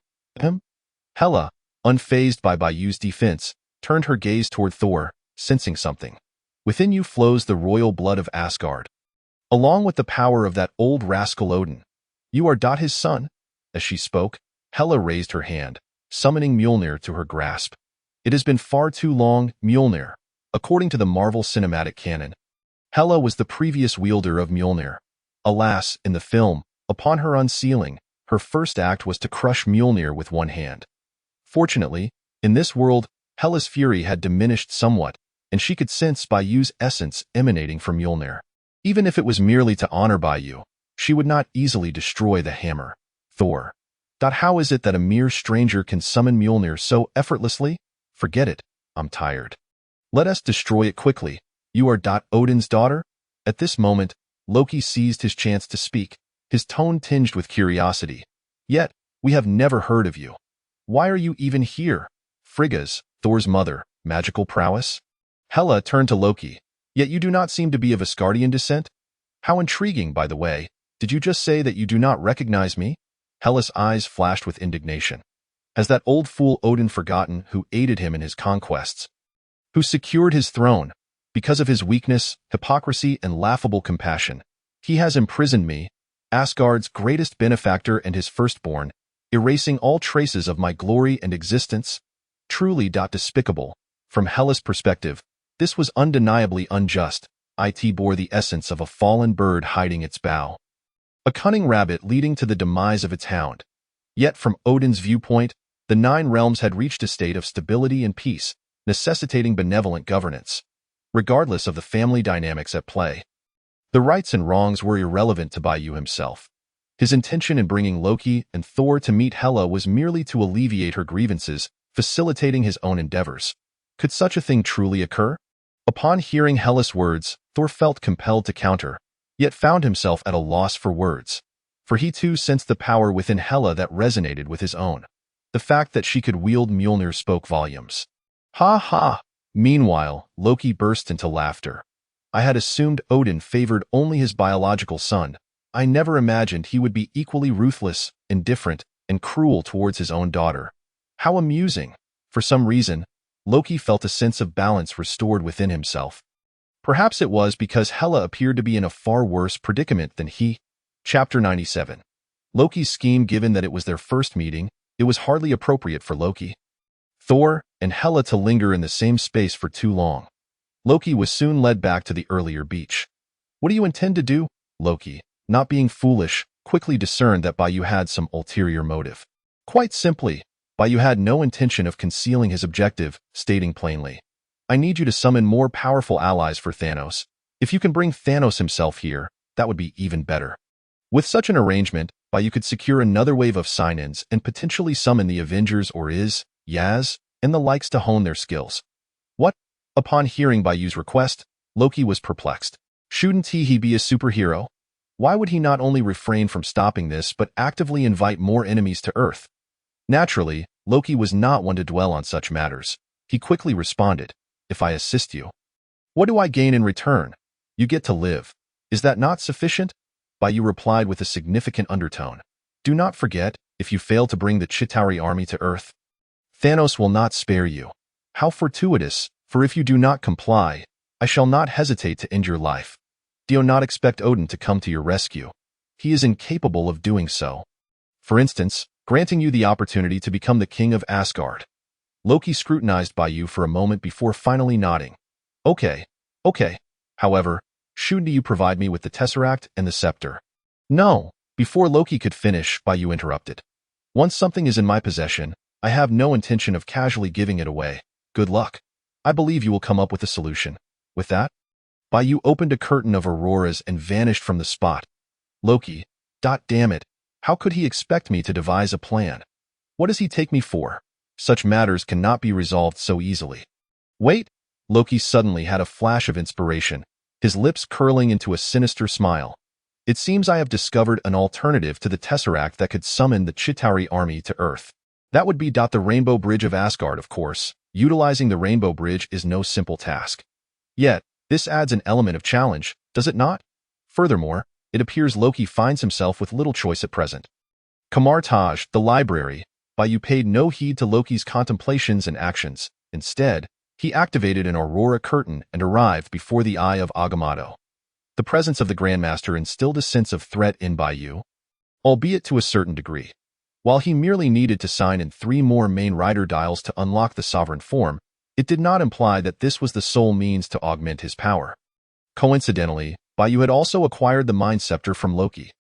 Hela, unfazed by Bai Yu's defense, turned her gaze toward Thor, sensing something. Within you flows the royal blood of Asgard, along with the power of that old rascal Odin. You are his son. As she spoke, Hela raised her hand, summoning Mjolnir to her grasp. It has been far too long, Mjolnir. According to the Marvel Cinematic Canon, Hela was the previous wielder of Mjolnir. Alas, in the film, upon her unsealing, her first act was to crush Mjolnir with one hand. Fortunately, in this world, Hela's fury had diminished somewhat, and she could sense Bai Yu's essence emanating from Mjolnir. Even if it was merely to honor Bai Yu, she would not easily destroy the hammer. Thor. How is it that a mere stranger can summon Mjolnir so effortlessly? Forget it. I'm tired. Let us destroy it quickly. You are Odin's daughter? At this moment, Loki seized his chance to speak, his tone tinged with curiosity. Yet, we have never heard of you. Why are you even here? Frigga's, Thor's mother, magical prowess? Hela turned to Loki. Yet you do not seem to be of Asgardian descent? How intriguing, by the way. Did you just say that you do not recognize me? Hela's eyes flashed with indignation. Has that old fool Odin forgotten who aided him in his conquests? Who secured his throne? Because of his weakness, hypocrisy, and laughable compassion. He has imprisoned me, Asgard's greatest benefactor and his firstborn, erasing all traces of my glory and existence. Truly despicable. From Hela's perspective, this was undeniably unjust. It bore the essence of a fallen bird hiding its bough. A cunning rabbit leading to the demise of its hound. Yet from Odin's viewpoint, the Nine Realms had reached a state of stability and peace, necessitating benevolent governance, regardless of the family dynamics at play. The rights and wrongs were irrelevant to Bai Yu himself. His intention in bringing Loki and Thor to meet Hela was merely to alleviate her grievances, facilitating his own endeavors. Could such a thing truly occur? Upon hearing Hela's words, Thor felt compelled to counter, yet found himself at a loss for words. For he too sensed the power within Hela that resonated with his own. The fact that she could wield Mjolnir spoke volumes. Ha ha! Meanwhile, Loki burst into laughter. I had assumed Odin favored only his biological son. I never imagined he would be equally ruthless, indifferent, and cruel towards his own daughter. How amusing! For some reason, Loki felt a sense of balance restored within himself. Perhaps it was because Hela appeared to be in a far worse predicament than he. Chapter 97. Loki's scheme. Given that it was their first meeting, it was hardly appropriate for Loki, Thor, and Hela to linger in the same space for too long. Loki was soon led back to the earlier beach. What do you intend to do? Loki, not being foolish, quickly discerned that Bai Yu had some ulterior motive. Quite simply, Bai Yu had no intention of concealing his objective, stating plainly, I need you to summon more powerful allies for Thanos. If you can bring Thanos himself here, that would be even better. With such an arrangement, Bai Yu could secure another wave of sign-ins and potentially summon the Avengers or Yaz, and the likes to hone their skills. What? Upon hearing Bai Yu's request, Loki was perplexed. Shouldn't he be a superhero? Why would he not only refrain from stopping this but actively invite more enemies to Earth? Naturally, Loki was not one to dwell on such matters. He quickly responded, If I assist you, what do I gain in return? You get to live. Is that not sufficient? Bai Yu replied with a significant undertone. Do not forget, if you fail to bring the Chitauri army to Earth, Thanos will not spare you. How fortuitous, for if you do not comply, I shall not hesitate to end your life. Do not expect Odin to come to your rescue. He is incapable of doing so. For instance, granting you the opportunity to become the king of Asgard. Loki scrutinized Bai Yu for a moment before finally nodding. Okay. However, shouldn't you provide me with the Tesseract and the scepter? No. Before Loki could finish, Bai Yu interrupted. Once something is in my possession, I have no intention of casually giving it away. Good luck. I believe you will come up with a solution. With that, Bai Yu opened a curtain of auroras and vanished from the spot. Loki, damn it, how could he expect me to devise a plan? What does he take me for? Such matters cannot be resolved so easily. Wait! Loki suddenly had a flash of inspiration, his lips curling into a sinister smile. It seems I have discovered an alternative to the Tesseract that could summon the Chitauri army to Earth. That would be the Rainbow Bridge of Asgard, of course. Utilizing the Rainbow Bridge is no simple task. Yet, this adds an element of challenge, does it not? Furthermore, it appears Loki finds himself with little choice at present. Kamartaj, the library. Bai Yu paid no heed to Loki's contemplations and actions. Instead, he activated an aurora curtain and arrived before the eye of Agamotto. The presence of the Grandmaster instilled a sense of threat in Bai Yu, albeit to a certain degree. While he merely needed to sign in 3 more main rider dials to unlock the sovereign form, it did not imply that this was the sole means to augment his power. Coincidentally, Bai Yu had also acquired the Mind Scepter from Loki.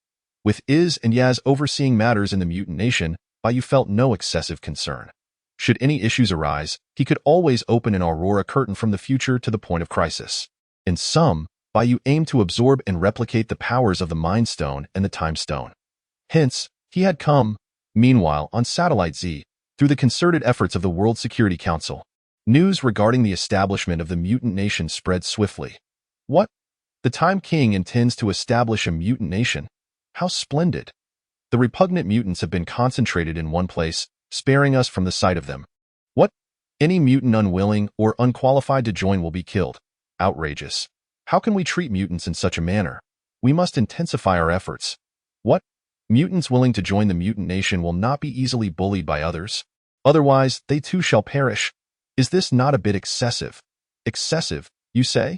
With and Yaz overseeing matters in the mutant nation, Bai Yu felt no excessive concern. Should any issues arise, he could always open an aurora curtain from the future to the point of crisis. In sum, Bai Yu aimed to absorb and replicate the powers of the Mind Stone and the Time Stone. Hence, he had come. Meanwhile, on Satellite Z, through the concerted efforts of the World Security Council, news regarding the establishment of the mutant nation spread swiftly. What? The Time King intends to establish a mutant nation? How splendid! The repugnant mutants have been concentrated in one place, sparing us from the sight of them. What? Any mutant unwilling or unqualified to join will be killed. Outrageous. How can we treat mutants in such a manner? We must intensify our efforts. What? Mutants willing to join the mutant nation will not be easily bullied by others. Otherwise, they too shall perish. Is this not a bit excessive? Excessive, you say?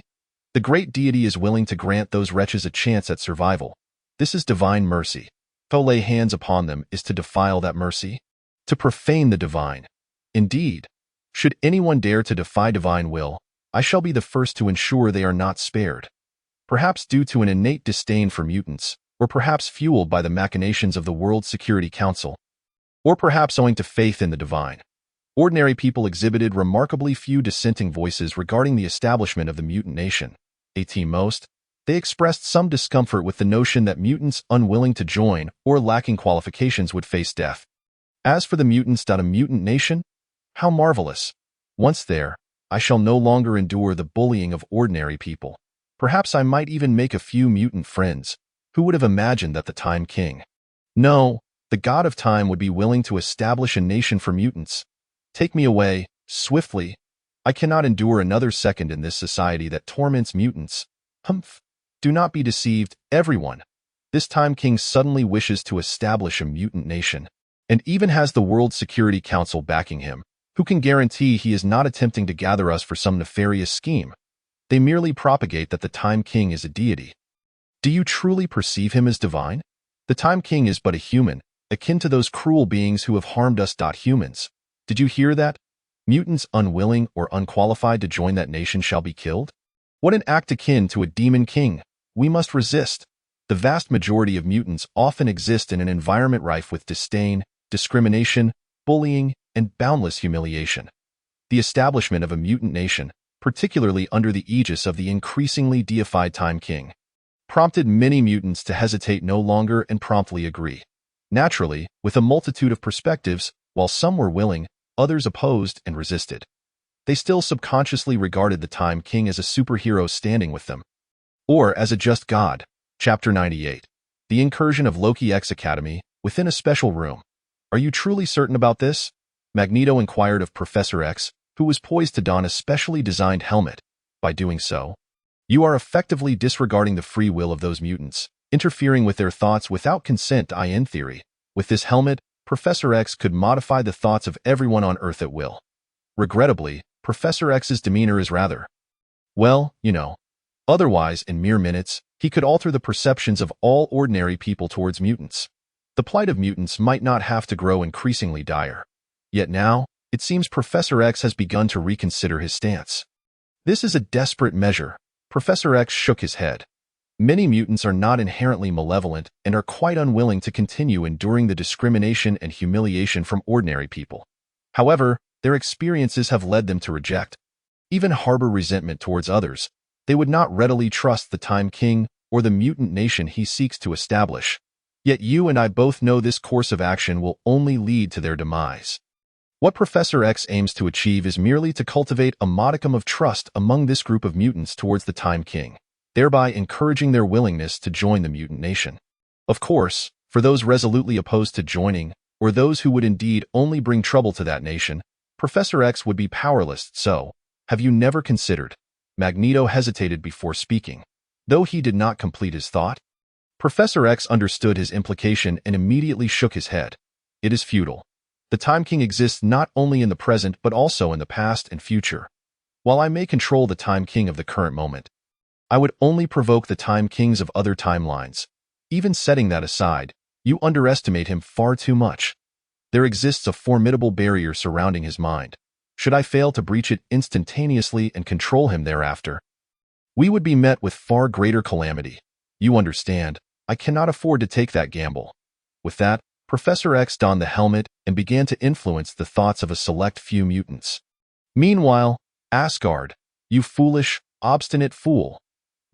The great deity is willing to grant those wretches a chance at survival. This is divine mercy. To lay hands upon them is to defile that mercy, to profane the divine. Indeed, should anyone dare to defy divine will, I shall be the first to ensure they are not spared. Perhaps due to an innate disdain for mutants, or perhaps fueled by the machinations of the World Security Council, or perhaps owing to faith in the divine. Ordinary people exhibited remarkably few dissenting voices regarding the establishment of the mutant nation. Most, they expressed some discomfort with the notion that mutants unwilling to join or lacking qualifications would face death. As for the mutants, a mutant nation? How marvelous! Once there, I shall no longer endure the bullying of ordinary people. Perhaps I might even make a few mutant friends. Who would have imagined that the Time King? No, the god of time would be willing to establish a nation for mutants. Take me away, swiftly. I cannot endure another second in this society that torments mutants. Humph! Do not be deceived, everyone. This Time King suddenly wishes to establish a mutant nation, and even has the World Security Council backing him. Who can guarantee he is not attempting to gather us for some nefarious scheme? They merely propagate that the Time King is a deity. Do you truly perceive him as divine? The Time King is but a human, akin to those cruel beings who have harmed us. Humans. Did you hear that? Mutants unwilling or unqualified to join that nation shall be killed? What an act akin to a demon king! We must resist. The vast majority of mutants often exist in an environment rife with disdain, discrimination, bullying, and boundless humiliation. The establishment of a mutant nation, particularly under the aegis of the increasingly deified Time King, prompted many mutants to hesitate no longer and promptly agree. Naturally, with a multitude of perspectives, while some were willing, others opposed and resisted. They still subconsciously regarded the Time King as a superhero standing with them, or as a just god. Chapter 98. The Incursion of Loki X Academy, within a special room. Are you truly certain about this? Magneto inquired of Professor X, who was poised to don a specially designed helmet. By doing so, you are effectively disregarding the free will of those mutants, interfering with their thoughts without consent. In theory, with this helmet, Professor X could modify the thoughts of everyone on Earth at will. Regrettably, Professor X's demeanor is rather, well, otherwise, in mere minutes, he could alter the perceptions of all ordinary people towards mutants. The plight of mutants might not have to grow increasingly dire. Yet now, it seems Professor X has begun to reconsider his stance. This is a desperate measure. Professor X shook his head. Many mutants are not inherently malevolent and are quite unwilling to continue enduring the discrimination and humiliation from ordinary people. However, their experiences have led them to reject, even harbor resentment towards others. They would not readily trust the Time King or the mutant nation he seeks to establish. Yet you and I both know this course of action will only lead to their demise. What Professor X aims to achieve is merely to cultivate a modicum of trust among this group of mutants towards the Time King, thereby encouraging their willingness to join the mutant nation. Of course, for those resolutely opposed to joining, or those who would indeed only bring trouble to that nation, Professor X would be powerless. So, have you never considered? Magneto hesitated before speaking, though he did not complete his thought. Professor X understood his implication and immediately shook his head. It is futile. The Time King exists not only in the present but also in the past and future. While I may control the Time King of the current moment, I would only provoke the Time Kings of other timelines. Even setting that aside, you underestimate him far too much. There exists a formidable barrier surrounding his mind. Should I fail to breach it instantaneously and control him thereafter, we would be met with far greater calamity. You understand, I cannot afford to take that gamble. With that, Professor X donned the helmet and began to influence the thoughts of a select few mutants. Meanwhile, Asgard, you foolish, obstinate fool.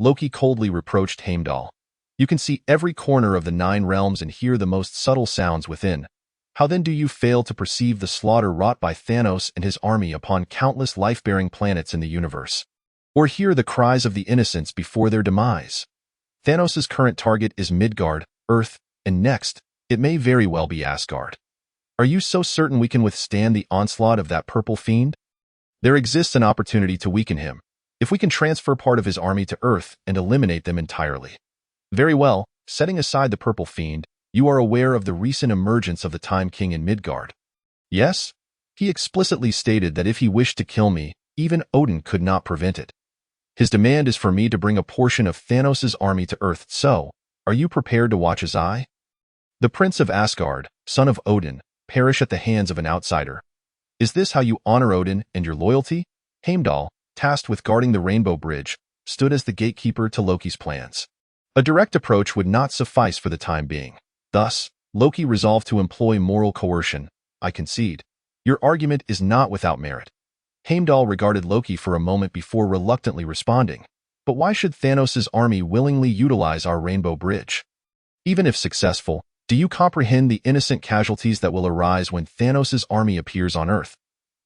Loki coldly reproached Heimdall. You can see every corner of the 9 realms and hear the most subtle sounds within. How then do you fail to perceive the slaughter wrought by Thanos and his army upon countless life-bearing planets in the universe? Or hear the cries of the innocents before their demise? Thanos' current target is Midgard, Earth, and next, it may very well be Asgard. Are you so certain we can withstand the onslaught of that purple fiend? There exists an opportunity to weaken him, if we can transfer part of his army to Earth and eliminate them entirely. Very well, setting aside the purple fiend, you are aware of the recent emergence of the Time King in Midgard. Yes? He explicitly stated that if he wished to kill me, even Odin could not prevent it. His demand is for me to bring a portion of Thanos' army to Earth, so, are you prepared to watch as I, the Prince of Asgard, son of Odin, perish at the hands of an outsider? Is this how you honor Odin and your loyalty? Heimdall, tasked with guarding the Rainbow Bridge, stood as the gatekeeper to Loki's plans. A direct approach would not suffice for the time being. Thus, Loki resolved to employ moral coercion. I concede. Your argument is not without merit. Heimdall regarded Loki for a moment before reluctantly responding. But why should Thanos' army willingly utilize our Rainbow Bridge? Even if successful, do you comprehend the innocent casualties that will arise when Thanos' army appears on Earth?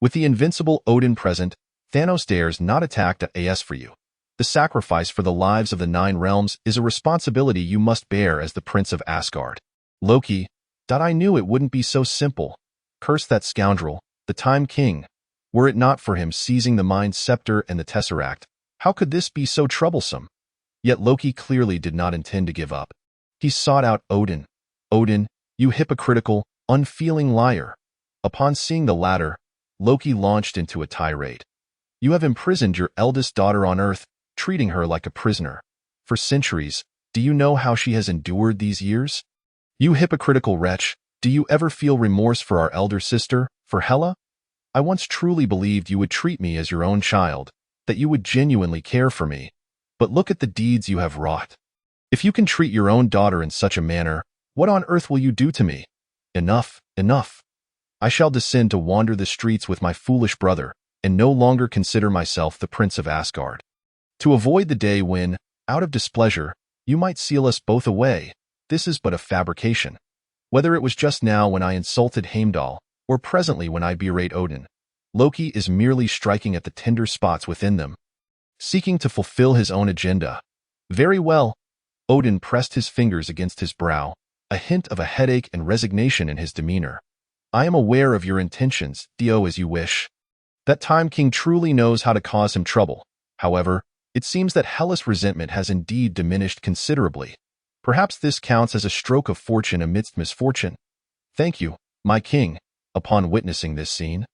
With the invincible Odin present, Thanos dares not attack AS for you. The sacrifice for the lives of the 9 realms is a responsibility you must bear as the Prince of Asgard. Loki, I knew it wouldn't be so simple. Curse that scoundrel, the Time King. Were it not for him seizing the Mind Scepter and the Tesseract, how could this be so troublesome? Yet Loki clearly did not intend to give up. He sought out Odin. Odin, you hypocritical, unfeeling liar. Upon seeing the latter, Loki launched into a tirade. You have imprisoned your eldest daughter on Earth, treating her like a prisoner. For centuries, do you know how she has endured these years? You hypocritical wretch, do you ever feel remorse for our elder sister, for Hela? I once truly believed you would treat me as your own child, that you would genuinely care for me. But look at the deeds you have wrought. If you can treat your own daughter in such a manner, what on earth will you do to me? Enough, enough. I shall descend to wander the streets with my foolish brother, and no longer consider myself the Prince of Asgard. To avoid the day when, out of displeasure, you might seal us both away, this is but a fabrication. Whether it was just now when I insulted Heimdall, or presently when I berate Odin, Loki is merely striking at the tender spots within them, seeking to fulfill his own agenda. Very well. Odin pressed his fingers against his brow, a hint of a headache and resignation in his demeanor. I am aware of your intentions, do as you wish. That Time King truly knows how to cause him trouble. However, it seems that Hela's resentment has indeed diminished considerably. Perhaps this counts as a stroke of fortune amidst misfortune. Thank you, my king. Upon witnessing this scene,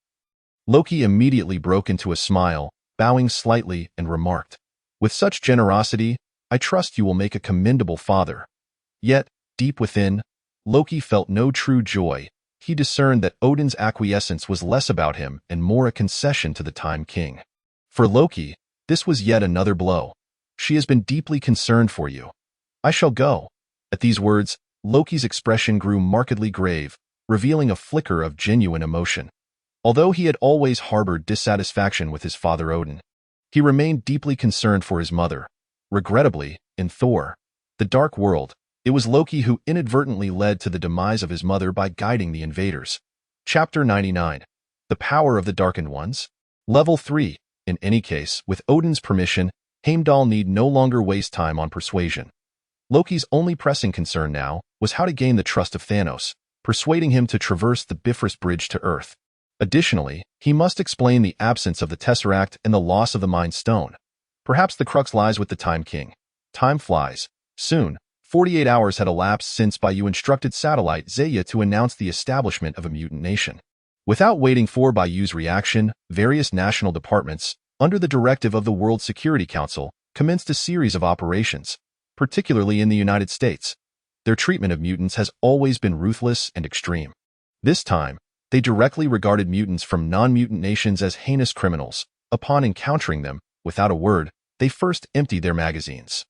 Loki immediately broke into a smile, bowing slightly, and remarked, with such generosity, I trust you will make a commendable father. Yet, deep within, Loki felt no true joy. He discerned that Odin's acquiescence was less about him and more a concession to the Time King. For Loki, this was yet another blow. She has been deeply concerned for you. I shall go. At these words, Loki's expression grew markedly grave, revealing a flicker of genuine emotion. Although he had always harbored dissatisfaction with his father Odin, he remained deeply concerned for his mother. Regrettably, in Thor, the Dark World, it was Loki who inadvertently led to the demise of his mother by guiding the invaders. Chapter 99. The Power of the Darkened Ones. Level 3. In any case, with Odin's permission, Heimdall need no longer waste time on persuasion. Loki's only pressing concern now was how to gain the trust of Thanos, persuading him to traverse the Bifrost Bridge to Earth. Additionally, he must explain the absence of the Tesseract and the loss of the Mind Stone. Perhaps the crux lies with the Time King. Time flies. Soon, 48 hours had elapsed since Bai Yu instructed satellite Zeya to announce the establishment of a mutant nation. Without waiting for Bai Yu's reaction, various national departments, under the directive of the World Security Council, commenced a series of operations, particularly in the United States. Their treatment of mutants has always been ruthless and extreme. This time, they directly regarded mutants from non-mutant nations as heinous criminals. Upon encountering them, without a word, they first emptied their magazines.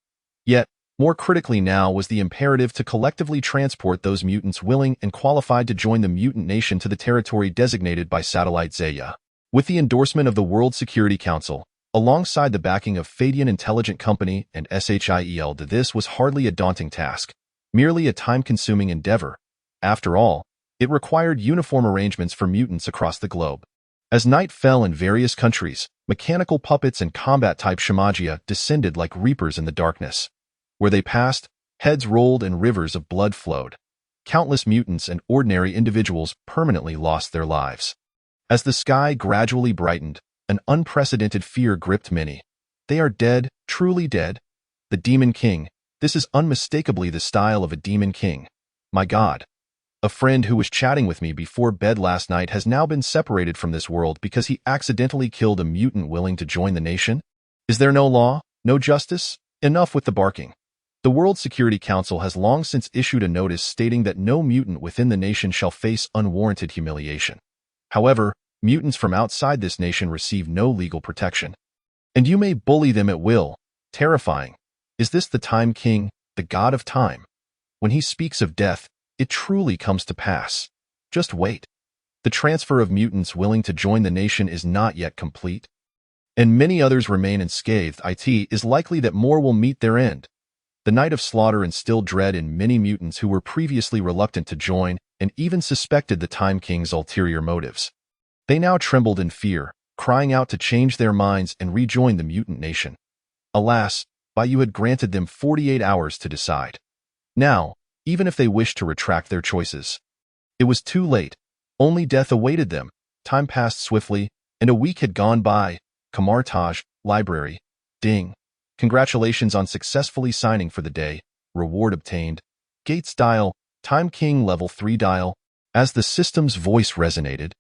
Yet, more critically now was the imperative to collectively transport those mutants willing and qualified to join the mutant nation to the territory designated by satellite Zeya. With the endorsement of the World Security Council, alongside the backing of Fadian Intelligent Company and SHIEL, this was hardly a daunting task, merely a time-consuming endeavor. After all, it required uniform arrangements for mutants across the globe. As night fell in various countries, mechanical puppets and combat-type Shamagia descended like reapers in the darkness. Where they passed, heads rolled and rivers of blood flowed. Countless mutants and ordinary individuals permanently lost their lives. As the sky gradually brightened, an unprecedented fear gripped many. They are dead, truly dead. The Demon King, This is unmistakably the style of a demon king. My God. A friend who was chatting with me before bed last night has now been separated from this world because he accidentally killed a mutant willing to join the nation? Is there no law, no justice? Enough with the barking. The World Security Council has long since issued a notice stating that no mutant within the nation shall face unwarranted humiliation. However, mutants from outside this nation receive no legal protection. And you may bully them at will. Terrifying. Is this the Time King, the god of time? When he speaks of death, it truly comes to pass. Just wait. The transfer of mutants willing to join the nation is not yet complete, and many others remain unscathed. It is likely that more will meet their end. The night of slaughter instilled dread in many mutants who were previously reluctant to join and even suspected the Time King's ulterior motives. They now trembled in fear, crying out to change their minds and rejoin the mutant nation. Alas, Bai Yu had granted them 48 hours to decide. Now, even if they wished to retract their choices, it was too late. Only death awaited them. Time passed swiftly, and a week had gone by. Kamartaj, library. Ding. Congratulations on successfully signing for the day. Reward obtained. Gates dial. Time King level 3 dial. As the system's voice resonated,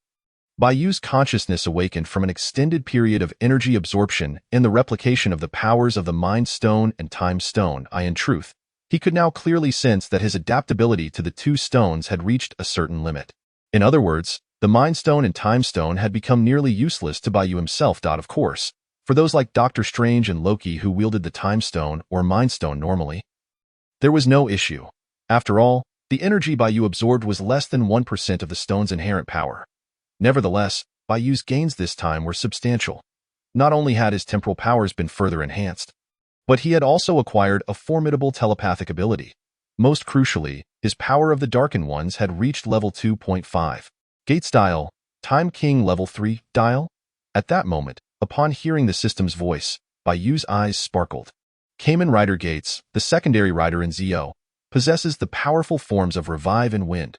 Bai Yu's consciousness awakened from an extended period of energy absorption and the replication of the powers of the Mind Stone and Time Stone. In truth, he could now clearly sense that his adaptability to the two stones had reached a certain limit. In other words, the Mind Stone and Time Stone had become nearly useless to Bai Yu himself. Of course, for those like Doctor Strange and Loki who wielded the Time Stone or Mind Stone normally, there was no issue. After all, the energy Bai Yu absorbed was less than 1% of the stone's inherent power. Nevertheless, Bai Yu's gains this time were substantial. Not only had his temporal powers been further enhanced, but he had also acquired a formidable telepathic ability. Most crucially, his power of the Darkened Ones had reached level 2.5. Gates dial. Time King level 3 dial? At that moment, upon hearing the system's voice, Bai Yu's eyes sparkled. Kamen Rider Gates, the secondary rider in Zio, possesses the powerful forms of Revive and Wind.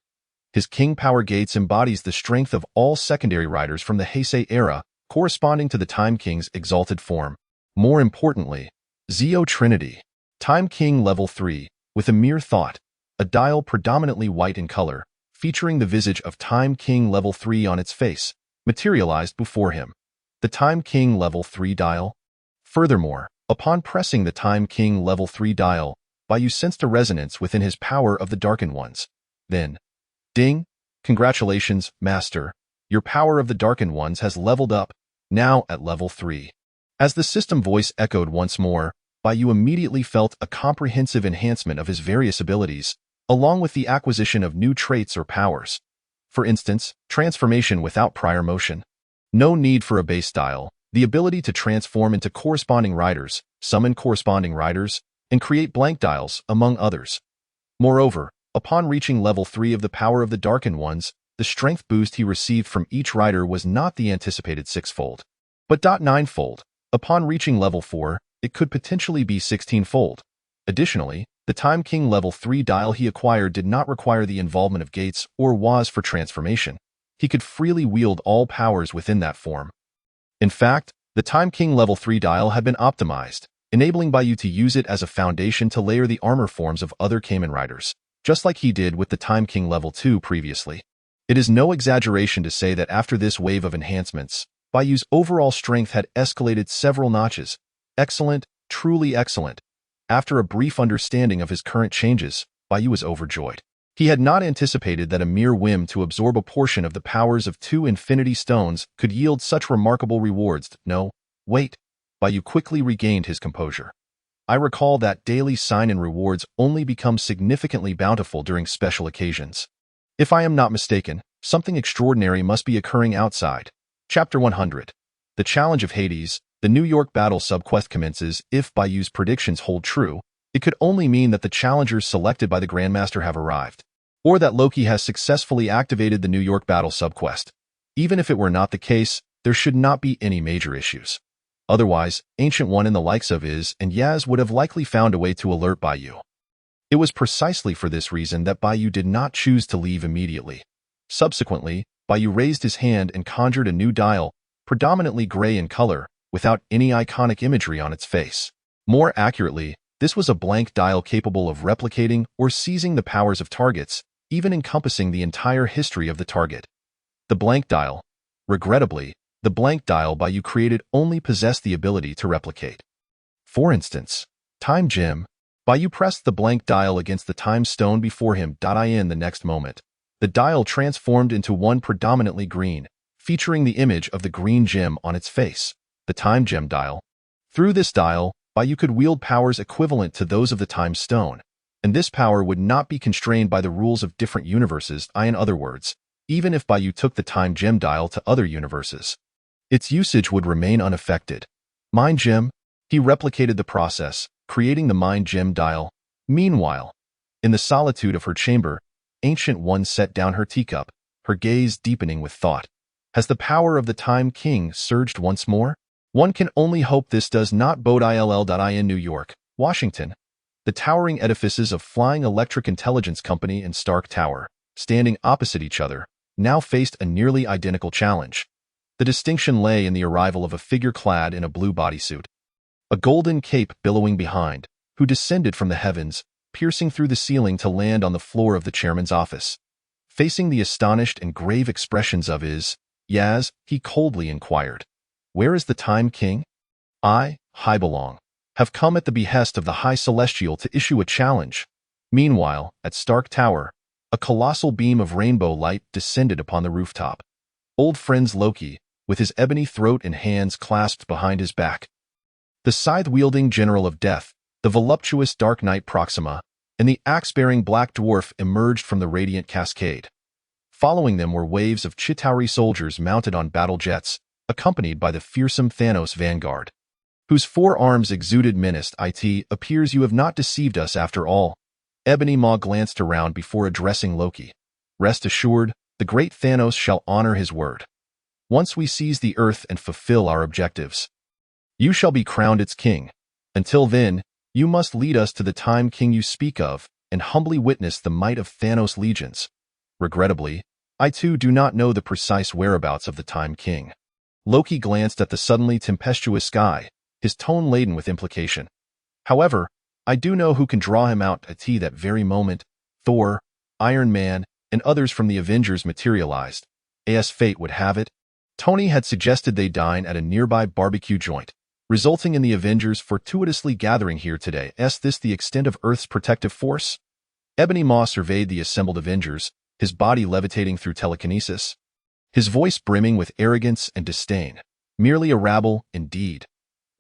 His King Power Gates embodies the strength of all secondary riders from the Heisei era, corresponding to the Time King's exalted form. More importantly, Zio Trinity. Time King level 3, with a mere thought, a dial predominantly white in color, featuring the visage of Time King level 3 on its face, materialized before him. The Time King level 3 dial. Furthermore, upon pressing the Time King level 3 dial, Bai Yu sensed a resonance within his power of the Darkened Ones. Then, ding! Congratulations, Master. Your power of the Darkened Ones has leveled up, now at level 3. As the system voice echoed once more, Bai Yu immediately felt a comprehensive enhancement of his various abilities, along with the acquisition of new traits or powers. For instance, transformation without prior motion. No need for a base style, the ability to transform into corresponding riders, summon corresponding riders, and create blank dials, among others. Moreover, upon reaching level 3 of the power of the Darkened Ones, the strength boost he received from each rider was not the anticipated 6-fold, but 9-fold. Upon reaching level 4, it could potentially be 16-fold. Additionally, the Time King level 3 dial he acquired did not require the involvement of gates or was for transformation. He could freely wield all powers within that form. In fact, the Time King level 3 dial had been optimized, enabling Bai Yu to use it as a foundation to layer the armor forms of other Kamen Riders, just like he did with the Time King level 2 previously. It is no exaggeration to say that after this wave of enhancements, Bai Yu's overall strength had escalated several notches. Excellent, truly excellent. After a brief understanding of his current changes, Bai Yu was overjoyed. He had not anticipated that a mere whim to absorb a portion of the powers of 2 Infinity Stones could yield such remarkable rewards. No, wait. Bai Yu quickly regained his composure. I recall that daily sign-in rewards only become significantly bountiful during special occasions. If I am not mistaken, something extraordinary must be occurring outside. Chapter 100. The Challenge of Hades. The New York battle subquest commences. If Bai Yu's predictions hold true, it could only mean that the challengers selected by the Grandmaster have arrived, or that Loki has successfully activated the New York battle subquest. Even if it were not the case, there should not be any major issues. Otherwise, Ancient One and the likes of Iz and Yaz would have likely found a way to alert Bai Yu. It was precisely for this reason that Bai Yu did not choose to leave immediately. Subsequently, Bai Yu raised his hand and conjured a new dial, predominantly gray in color, without any iconic imagery on its face. More accurately, This was a blank dial capable of replicating or seizing the powers of targets, even encompassing the entire history of the target. The blank dial. Regrettably, the blank dial Bai Yu created only possessed the ability to replicate. For instance, Time Gem. Bai Yu pressed the blank dial against the time stone before him. In the next moment, the dial transformed into one predominantly green, featuring the image of the green gem on its face, the Time Gem dial. Through this dial, Bai Yu could wield powers equivalent to those of the Time Stone, and this power would not be constrained by the rules of different universes. In other words, even if Bai Yu took the Time Gem dial to other universes, its usage would remain unaffected. Mind Gem. He replicated the process, creating the Mind Gem dial. Meanwhile, in the solitude of her chamber, Ancient One set down her teacup, her gaze deepening with thought. Has the power of the Time King surged once more? One can only hope this does not bode ill. In New York, Washington, the towering edifices of Flying Electric Intelligence Company and Stark Tower, standing opposite each other, now faced a nearly identical challenge. The distinction lay in the arrival of a figure clad in a blue bodysuit, a golden cape billowing behind, who descended from the heavens, piercing through the ceiling to land on the floor of the chairman's office. Facing the astonished and grave expressions of his Yaz, he coldly inquired, "Where is the Time King? I, Hybelong, have come at the behest of the High Celestial to issue a challenge." Meanwhile, at Stark Tower, a colossal beam of rainbow light descended upon the rooftop. Old friends Loki, with his ebony throat and hands clasped behind his back, the scythe-wielding General of Death, the voluptuous Dark Knight Proxima, and the axe-bearing Black Dwarf emerged from the radiant cascade. Following them were waves of Chitauri soldiers mounted on battle jets, accompanied by the fearsome Thanos vanguard, whose forearms exuded menace. "It appears you have not deceived us after all." Ebony Maw glanced around before addressing Loki. "Rest assured, the great Thanos shall honor his word. Once we seize the Earth and fulfill our objectives, you shall be crowned its king. Until then, you must lead us to the Time King you speak of and humbly witness the might of Thanos' legions." Regrettably, I too do not know the precise whereabouts of the Time King. Loki glanced at the suddenly tempestuous sky, his tone laden with implication. "However, I do know who can draw him out." That very moment, Thor, Iron Man, and others from the Avengers materialized. As fate would have it, Tony had suggested they dine at a nearby barbecue joint, resulting in the Avengers fortuitously gathering here today. Is this the extent of Earth's protective force? Ebony Maw surveyed the assembled Avengers, his body levitating through telekinesis, his voice brimming with arrogance and disdain. "Merely a rabble, indeed.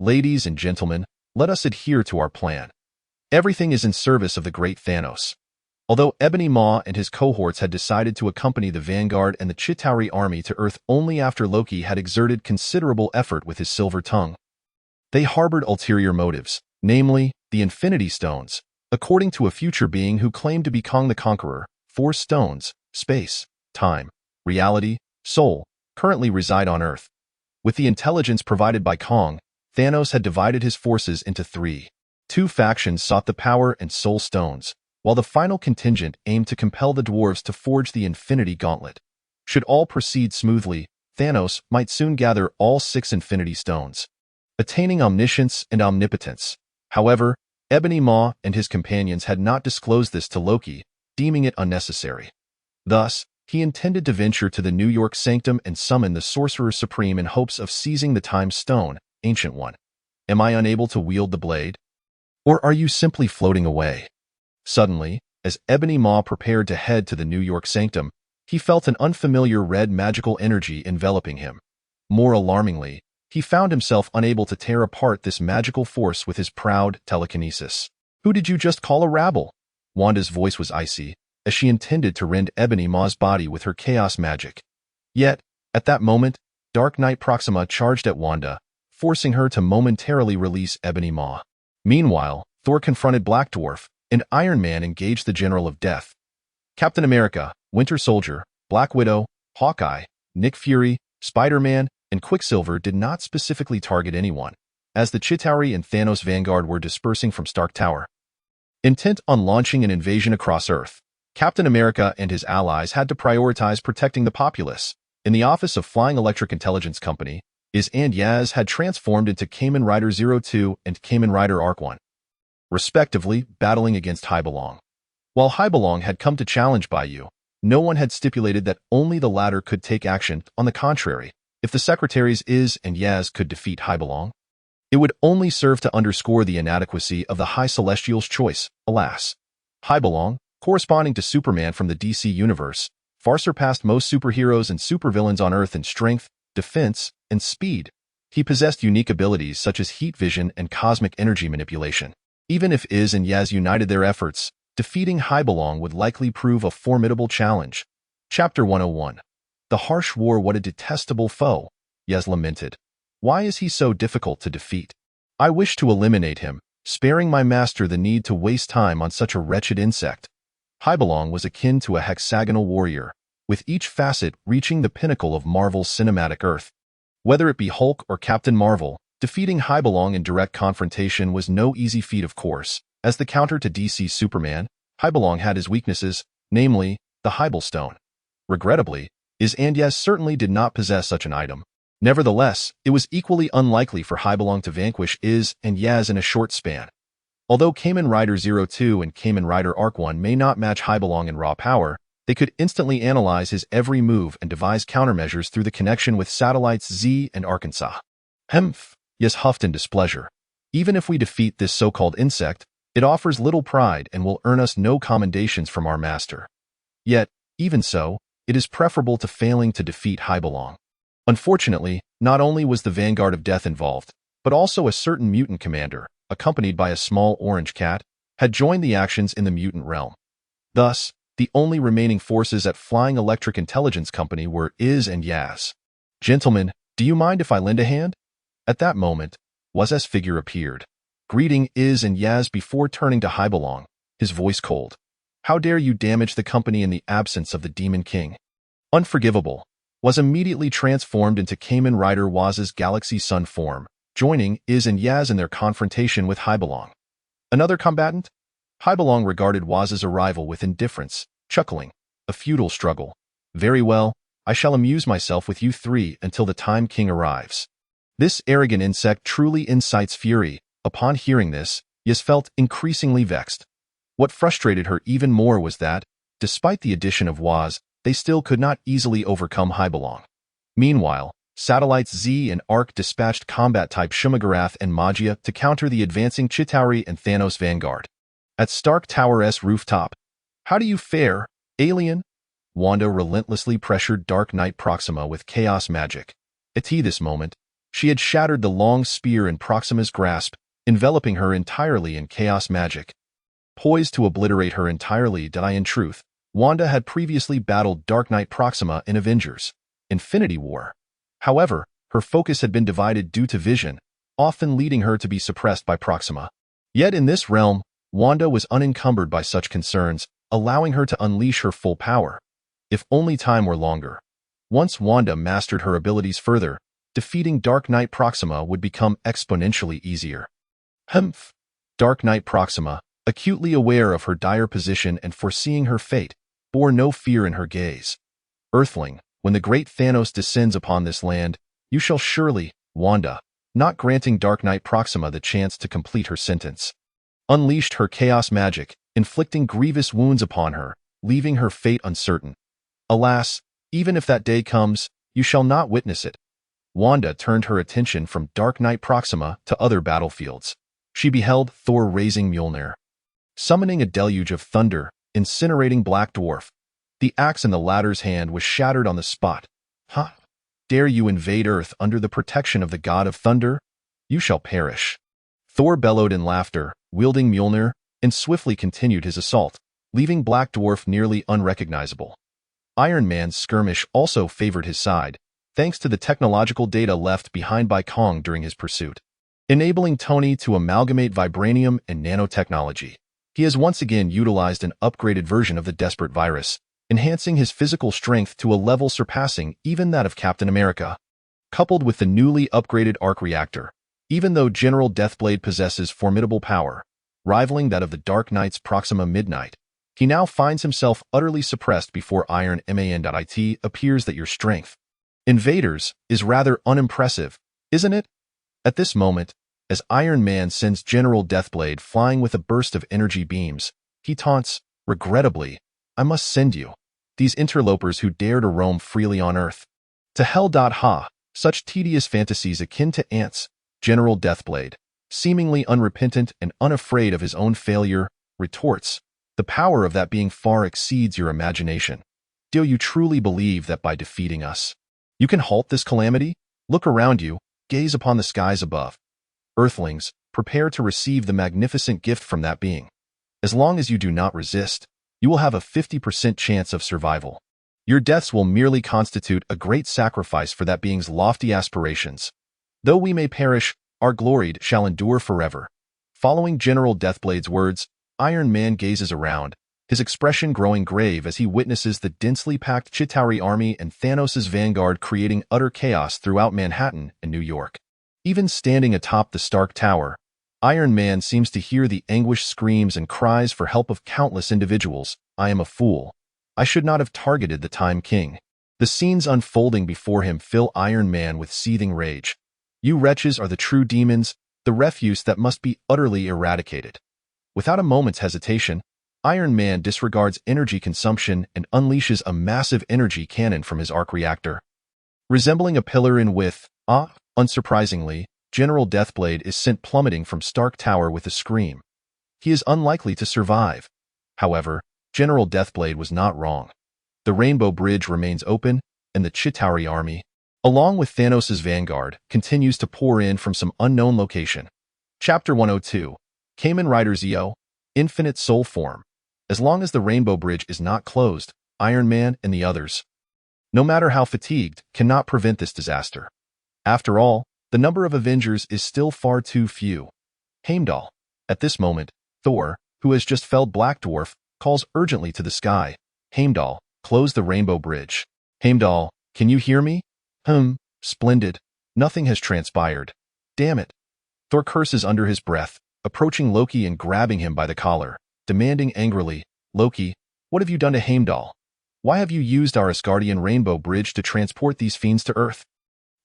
Ladies and gentlemen, let us adhere to our plan. Everything is in service of the great Thanos." Although Ebony Maw and his cohorts had decided to accompany the Vanguard and the Chitauri army to Earth only after Loki had exerted considerable effort with his silver tongue, they harbored ulterior motives, namely, the Infinity Stones, according to a future being who claimed to be Kong the Conqueror. 4 stones, space, time, reality, soul, currently reside on Earth. With the intelligence provided by Kong, Thanos had divided his forces into 3. 2 factions sought the power and soul stones, while the final contingent aimed to compel the dwarves to forge the Infinity Gauntlet. Should all proceed smoothly, Thanos might soon gather all 6 Infinity Stones, attaining omniscience and omnipotence. However, Ebony Maw and his companions had not disclosed this to Loki, deeming it unnecessary. Thus, he intended to venture to the New York Sanctum and summon the Sorcerer Supreme in hopes of seizing the Time Stone. Ancient One, am I unable to wield the blade? Or are you simply floating away? Suddenly, as Ebony Maw prepared to head to the New York Sanctum, he felt an unfamiliar red magical energy enveloping him. More alarmingly, he found himself unable to tear apart this magical force with his proud telekinesis. "Who did you just call a rabble?" Wanda's voice was icy, as she intended to rend Ebony Maw's body with her chaos magic. Yet, at that moment, Dark Knight Proxima charged at Wanda, forcing her to momentarily release Ebony Maw. Meanwhile, Thor confronted Black Dwarf, and Iron Man engaged the General of Death. Captain America, Winter Soldier, Black Widow, Hawkeye, Nick Fury, Spider-Man, and Quicksilver did not specifically target anyone, as the Chitauri and Thanos Vanguard were dispersing from Stark Tower. Intent on launching an invasion across Earth, Captain America and his allies had to prioritize protecting the populace. In the office of Flying Electric Intelligence Company, and Yaz had transformed into Kamen Rider 02 and Kamen Rider Arc 1. respectively, battling against Hybelong. While Hybelong had come to challenge Bai Yu, no one had stipulated that only the latter could take action. On the contrary, if the secretaries Iz and Yaz could defeat Hybelong, it would only serve to underscore the inadequacy of the High Celestial's choice. Alas, Hybelong, corresponding to Superman from the DC universe, far surpassed most superheroes and supervillains on Earth in strength, defense, and speed. He possessed unique abilities such as heat vision and cosmic energy manipulation. Even if Iz and Yaz united their efforts, defeating Hybelong would likely prove a formidable challenge. Chapter 101. The harsh war, what a detestable foe, Yaz lamented. Why is he so difficult to defeat? I wish to eliminate him, sparing my master the need to waste time on such a wretched insect. Hybelong was akin to a hexagonal warrior, with each facet reaching the pinnacle of Marvel's cinematic earth. Whether it be Hulk or Captain Marvel, defeating Hybelong in direct confrontation was no easy feat, of course. As the counter to DC's Superman, Hybelong had his weaknesses, namely, the Hybelstone. Regrettably, Iz and Yaz certainly did not possess such an item. Nevertheless, it was equally unlikely for Hybelong to vanquish Iz and Yaz in a short span. Although Kamen Rider 02 and Kamen Rider Arc 1 may not match Hybelong in raw power, they could instantly analyze his every move and devise countermeasures through the connection with satellites Z and Arkansas. Hemph, Yaz huffed in displeasure. Even if we defeat this so-called insect, it offers little pride and will earn us no commendations from our master. Yet, even so, it is preferable to failing to defeat Hybelong. Unfortunately, not only was the Vanguard of Death involved, but also a certain mutant commander, accompanied by a small orange cat, had joined the actions in the mutant realm. Thus, the only remaining forces at Flying Electric Intelligence Company were Iz and Yaz. Gentlemen, do you mind if I lend a hand? At that moment, Waz's figure appeared, greeting Iz and Yaz before turning to Hybelong, his voice cold. How dare you damage the company in the absence of the Demon King? Unforgivable. Was immediately transformed into Kamen Rider Waz's Galaxy Sun form, joining Iz and Yaz in their confrontation with Hybelong. Another combatant? Hybelong regarded Waz's arrival with indifference, chuckling. A futile struggle. Very well, I shall amuse myself with you three until the Time King arrives. This arrogant insect truly incites fury. Upon hearing this, Yaz felt increasingly vexed. What frustrated her even more was that, despite the addition of Waz, they still could not easily overcome Hybelong. Meanwhile, satellites Z and Arc dispatched combat-type Shumagarath and Magia to counter the advancing Chitauri and Thanos Vanguard. At Stark Tower's rooftop, how do you fare, alien? Wanda relentlessly pressured Dark Knight Proxima with chaos magic. At this moment, she had shattered the long spear in Proxima's grasp, enveloping her entirely in chaos magic. Poised to obliterate her entirely, in truth, Wanda had previously battled Dark Knight Proxima in Avengers: Infinity War. However, her focus had been divided due to vision, often leading her to be suppressed by Proxima. Yet in this realm, Wanda was unencumbered by such concerns, allowing her to unleash her full power. If only time were longer. Once Wanda mastered her abilities further, defeating Dark Knight Proxima would become exponentially easier. Humph! Dark Knight Proxima, acutely aware of her dire position and foreseeing her fate, bore no fear in her gaze. Earthling, when the great Thanos descends upon this land, you shall surely, Wanda, not granting Dark Knight Proxima the chance to complete her sentence, unleashed her chaos magic, inflicting grievous wounds upon her, leaving her fate uncertain. Alas, even if that day comes, you shall not witness it. Wanda turned her attention from Dark Knight Proxima to other battlefields. She beheld Thor raising Mjolnir, summoning a deluge of thunder, incinerating Black Dwarf. The axe in the latter's hand was shattered on the spot. Huh? Dare you invade Earth under the protection of the God of Thunder? You shall perish. Thor bellowed in laughter, wielding Mjolnir, and swiftly continued his assault, leaving Black Dwarf nearly unrecognizable. Iron Man's skirmish also favored his side, thanks to the technological data left behind by Kong during his pursuit, enabling Tony to amalgamate vibranium and nanotechnology. He has once again utilized an upgraded version of the Desperate Virus, enhancing his physical strength to a level surpassing even that of Captain America. Coupled with the newly upgraded arc reactor, even though General Deathblade possesses formidable power, rivaling that of the Dark Knight's Proxima Midnight, he now finds himself utterly suppressed before Iron Man.it appears that your strength, invaders, is rather unimpressive, isn't it? At this moment, As Iron Man sends General Deathblade flying with a burst of energy beams, he taunts, regrettably, "I must send you, these interlopers who dare to roam freely on Earth. To hell. Ha, such tedious fantasies akin to ants." General Deathblade, seemingly unrepentant and unafraid of his own failure, retorts, "The power of that being far exceeds your imagination. Do you truly believe that by defeating us, you can halt this calamity? Look around you, gaze upon the skies above. Earthlings, prepare to receive the magnificent gift from that being. As long as you do not resist, you will have a 50% chance of survival. Your deaths will merely constitute a great sacrifice for that being's lofty aspirations. Though we may perish, our glory shall endure forever." Following General Deathblade's words, Iron Man gazes around, his expression growing grave as he witnesses the densely packed Chitauri army and Thanos' vanguard creating utter chaos throughout Manhattan and New York. Even standing atop the Stark Tower, Iron Man seems to hear the anguished screams and cries for help of countless individuals. "I am a fool. I should not have targeted the Time King." The scenes unfolding before him fill Iron Man with seething rage. "You wretches are the true demons, the refuse that must be utterly eradicated." Without a moment's hesitation, Iron Man disregards energy consumption and unleashes a massive energy cannon from his arc reactor. Resembling a pillar in width, unsurprisingly, General Deathblade is sent plummeting from Stark Tower with a scream. He is unlikely to survive. However, General Deathblade was not wrong. The Rainbow Bridge remains open, and the Chitauri army, along with Thanos' vanguard, continues to pour in from some unknown location. Chapter 102, Kamen Rider Zeo, Infinite Soul Form. As long as the Rainbow Bridge is not closed, Iron Man and the others, no matter how fatigued, cannot prevent this disaster. After all, the number of Avengers is still far too few. Heimdall. At this moment, Thor, who has just felled Black Dwarf, calls urgently to the sky. "Heimdall, close the Rainbow Bridge." "Heimdall, can you hear me?" Splendid. Nothing has transpired. Damn it." Thor curses under his breath, approaching Loki and grabbing him by the collar, demanding angrily, "Loki, what have you done to Heimdall? Why have you used our Asgardian Rainbow Bridge to transport these fiends to Earth?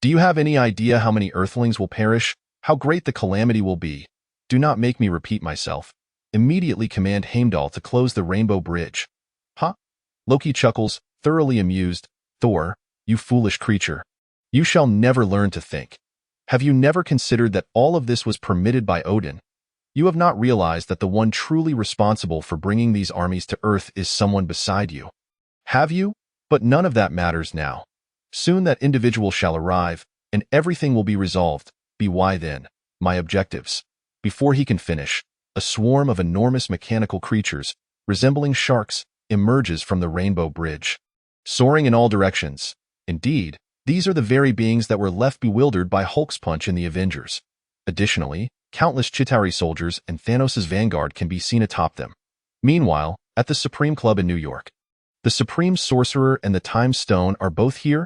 Do you have any idea how many Earthlings will perish? How great the calamity will be? Do not make me repeat myself. Immediately command Heimdall to close the Rainbow Bridge." "Huh?" Loki chuckles, thoroughly amused. "Thor, you foolish creature. You shall never learn to think. Have you never considered that all of this was permitted by Odin? You have not realized that the one truly responsible for bringing these armies to Earth is someone beside you. Have you? But none of that matters now. Soon that individual shall arrive, and everything will be resolved. Be why then, my objectives." Before he can finish, a swarm of enormous mechanical creatures, resembling sharks, emerges from the Rainbow Bridge, soaring in all directions. Indeed, these are the very beings that were left bewildered by Hulk's punch in the Avengers. Additionally, countless Chitauri soldiers and Thanos' vanguard can be seen atop them. Meanwhile, at the Supreme Club in New York, the Supreme Sorcerer and the Time Stone are both here.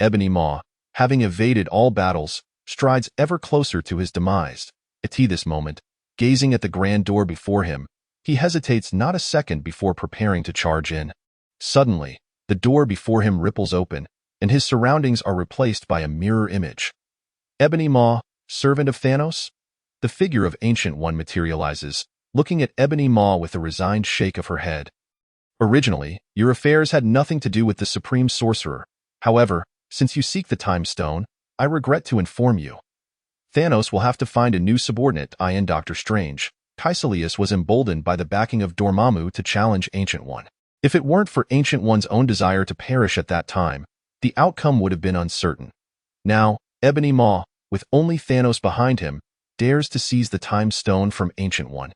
Ebony Maw, having evaded all battles, strides ever closer to his demise. At this moment, gazing at the grand door before him, he hesitates not a second before preparing to charge in. Suddenly, the door before him ripples open, and his surroundings are replaced by a mirror image. Ebony Maw, servant of Thanos? The figure of Ancient One materializes, looking at Ebony Maw with a resigned shake of her head. "Originally, your affairs had nothing to do with the Supreme Sorcerer. However, since you seek the Time Stone, I regret to inform you. Thanos will have to find a new subordinate in Doctor Strange. Kaecilius was emboldened by the backing of Dormammu to challenge Ancient One. If it weren't for Ancient One's own desire to perish at that time, the outcome would have been uncertain. Now, Ebony Maw, with only Thanos behind him, dares to seize the Time Stone from Ancient One.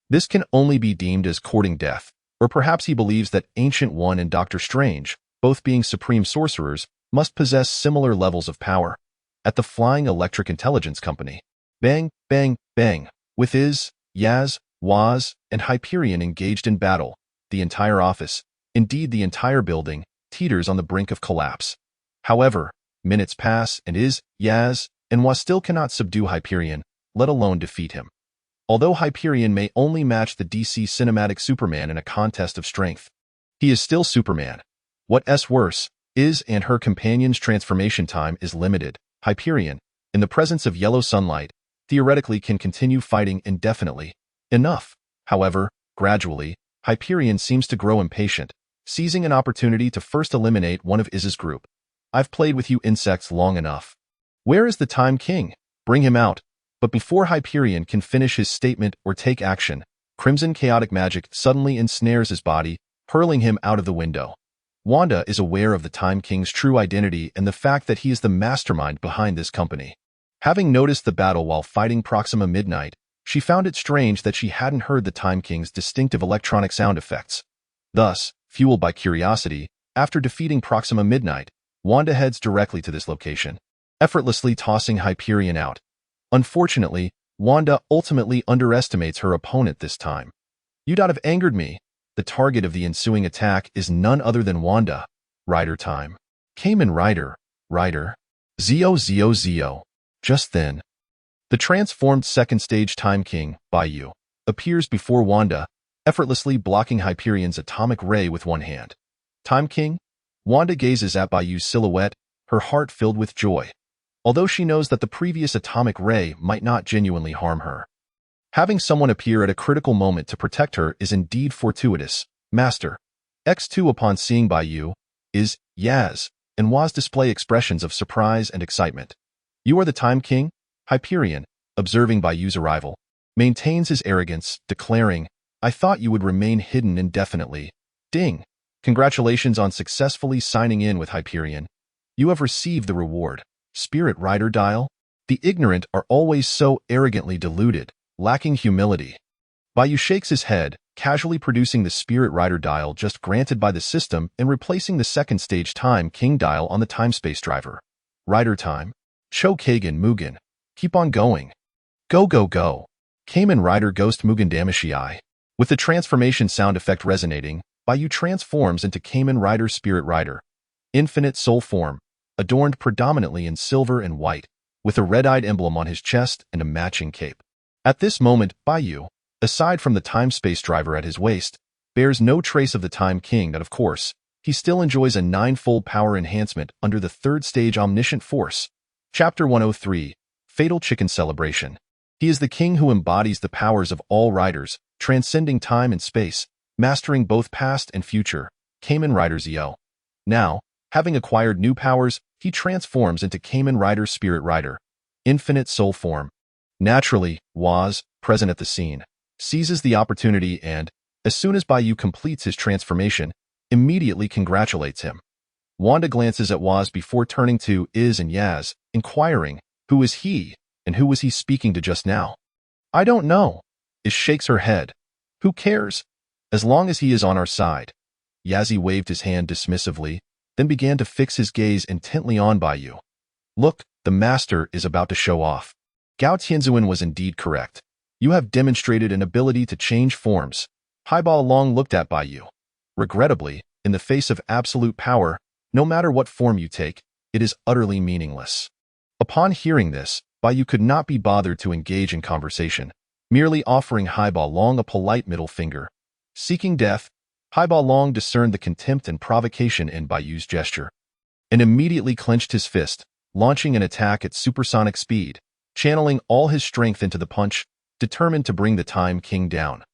This can only be deemed as courting death, or perhaps he believes that Ancient One and Doctor Strange, both being supreme sorcerers, must possess similar levels of power. At the Flying Electric Intelligence Company, bang, bang, bang, with Iz, Yaz, Waz, and Hyperion engaged in battle, the entire office, indeed the entire building, teeters on the brink of collapse. However, minutes pass and Iz, Yaz, and Waz still cannot subdue Hyperion, let alone defeat him. Although Hyperion may only match the DC cinematic Superman in a contest of strength, he is still Superman. What's worse, Iz and her companion's transformation time is limited. Hyperion, in the presence of yellow sunlight, theoretically can continue fighting indefinitely. Enough. However, gradually, Hyperion seems to grow impatient, seizing an opportunity to first eliminate one of Iz's group. I've played with you insects long enough. Where is the Time King? Bring him out. But before Hyperion can finish his statement or take action, crimson chaotic magic suddenly ensnares his body, hurling him out of the window. Wanda is aware of the Time King's true identity and the fact that he is the mastermind behind this company. Having noticed the battle while fighting Proxima Midnight, she found it strange that she hadn't heard the Time King's distinctive electronic sound effects. Thus, fueled by curiosity, after defeating Proxima Midnight, Wanda heads directly to this location, effortlessly tossing Hyperion out. Unfortunately, Wanda ultimately underestimates her opponent this time. You'd have angered me. The target of the ensuing attack is none other than Wanda. Rider time. Kamen Rider. Rider. Zio Zio Zio. Just then, the transformed second stage Time King, Bai Yu, appears before Wanda, effortlessly blocking Hyperion's atomic ray with one hand. Time King? Wanda gazes at Bai Yu's silhouette, her heart filled with joy, although she knows that the previous atomic ray might not genuinely harm her. Having someone appear at a critical moment to protect her is indeed fortuitous. Master. X2 upon seeing Bai Yu, is, Yaz, and Waz display expressions of surprise and excitement. You are the Time King? Hyperion, observing Bai Yu's arrival, maintains his arrogance, declaring, I thought you would remain hidden indefinitely. Ding! Congratulations on successfully signing in with Hyperion. You have received the reward. Spirit Rider Dial? The ignorant are always so arrogantly deluded, lacking humility. Bai Yu shakes his head, casually producing the Spirit Rider Dial just granted by the system and replacing the second stage Time King Dial on the time-space driver. Rider time. Cho Kagan Mugen. Keep on going. Go go go. Kamen Rider Ghost Mugen Damashii. With the transformation sound effect resonating, Bai Yu transforms into Kamen Rider Spirit Rider. Infinite soul form, adorned predominantly in silver and white, with a red-eyed emblem on his chest and a matching cape. At this moment, Bai Yu, aside from the time-space driver at his waist, bears no trace of the Time King that, of course, he still enjoys a 9-fold power enhancement under the third stage Omniscient Force. Chapter 103, Fatal Chicken Celebration. He is the king who embodies the powers of all riders, transcending time and space, mastering both past and future. Kamen Rider Zio. Now, having acquired new powers, he transforms into Kamen Rider Spirit Rider. Infinite soul form. Naturally, Waz, present at the scene, seizes the opportunity and, as soon as Bai Yu completes his transformation, immediately congratulates him. Wanda glances at Waz before turning to Iz and Yaz, inquiring, who is he, and who was he speaking to just now? I don't know. Iz shakes her head. Who cares? As long as he is on our side. Yazzie waved his hand dismissively, then began to fix his gaze intently on Bai Yu. Look, the master is about to show off. Gao Tianzuan was indeed correct. You have demonstrated an ability to change forms. Haibao Long looked at Bai Yu. Regrettably, in the face of absolute power, no matter what form you take, it is utterly meaningless. Upon hearing this, Bai Yu could not be bothered to engage in conversation, merely offering Haibao Long a polite middle finger. Seeking death, Haibao Long discerned the contempt and provocation in Bai Yu's gesture, and immediately clenched his fist, launching an attack at supersonic speed, channeling all his strength into the punch, determined to bring the Time King down.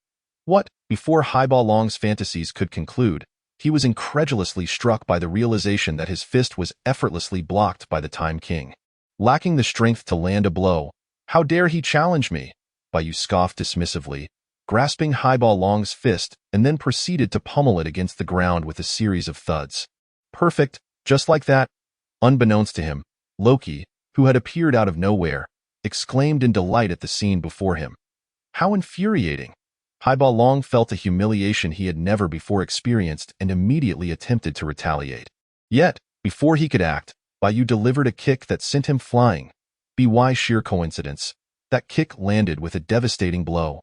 What? Before Haibao Long's fantasies could conclude, he was incredulously struck by the realization that his fist was effortlessly blocked by the Time King. Lacking the strength to land a blow, how dare he challenge me? Bai Yu scoffed dismissively, grasping Haibao Long's fist and then proceeded to pummel it against the ground with a series of thuds. Perfect, just like that. Unbeknownst to him, Loki, who had appeared out of nowhere, exclaimed in delight at the scene before him. How infuriating! Haibao Long felt a humiliation he had never before experienced and immediately attempted to retaliate. Yet, before he could act, Bai Yu delivered a kick that sent him flying. By sheer coincidence, that kick landed with a devastating blow.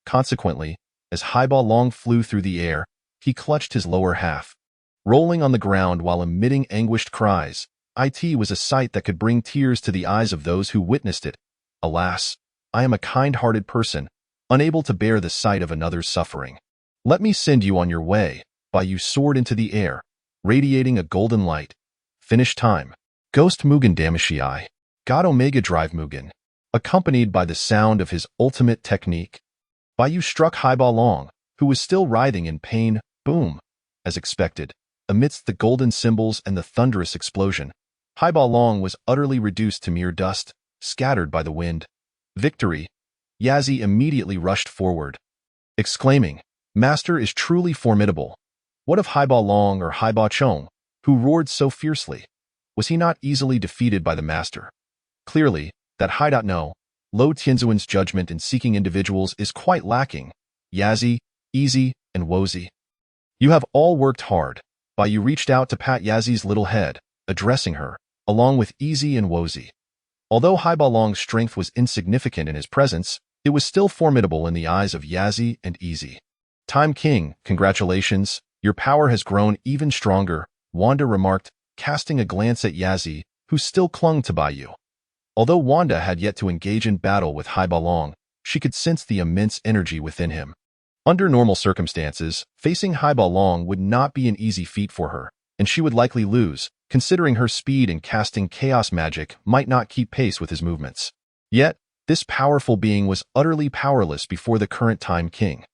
Consequently, as Haibao Long flew through the air, he clutched his lower half. Rolling on the ground while emitting anguished cries, it was a sight that could bring tears to the eyes of those who witnessed it. Alas, I am a kind-hearted person, unable to bear the sight of another's suffering. Let me send you on your way. Bai Yu soared into the air, radiating a golden light. Finish time. Ghost Mugen Damashii. God Omega Drive Mugen. accompanied by the sound of his ultimate technique. Bai Yu struck Hela Long, who was still writhing in pain, boom. As expected, amidst the golden symbols and the thunderous explosion, Hela Long was utterly reduced to mere dust, scattered by the wind. Victory! Yazi immediately rushed forward, exclaiming, "Master is truly formidable. What of Hela Long or Hela Chong, who roared so fiercely? Was he not easily defeated by the master? Clearly, that no. Lo Tianzuan's judgment in seeking individuals is quite lacking. Yazi, Easy, and Wozy. You have all worked hard." Bai Yu reached out to pat Yazi's little head, addressing her, along with Easy and Wozy. Although Hela Long's strength was insignificant in his presence, it was still formidable in the eyes of Yazi and Easy. "Time King, congratulations, your power has grown even stronger," Wanda remarked, casting a glance at Yazi, who still clung to Bai Yu. Although Wanda had yet to engage in battle with Hela Long, she could sense the immense energy within him. Under normal circumstances, facing Hela Long would not be an easy feat for her, and she would likely lose, considering her speed in casting chaos magic might not keep pace with his movements. Yet, this powerful being was utterly powerless before the current Time King.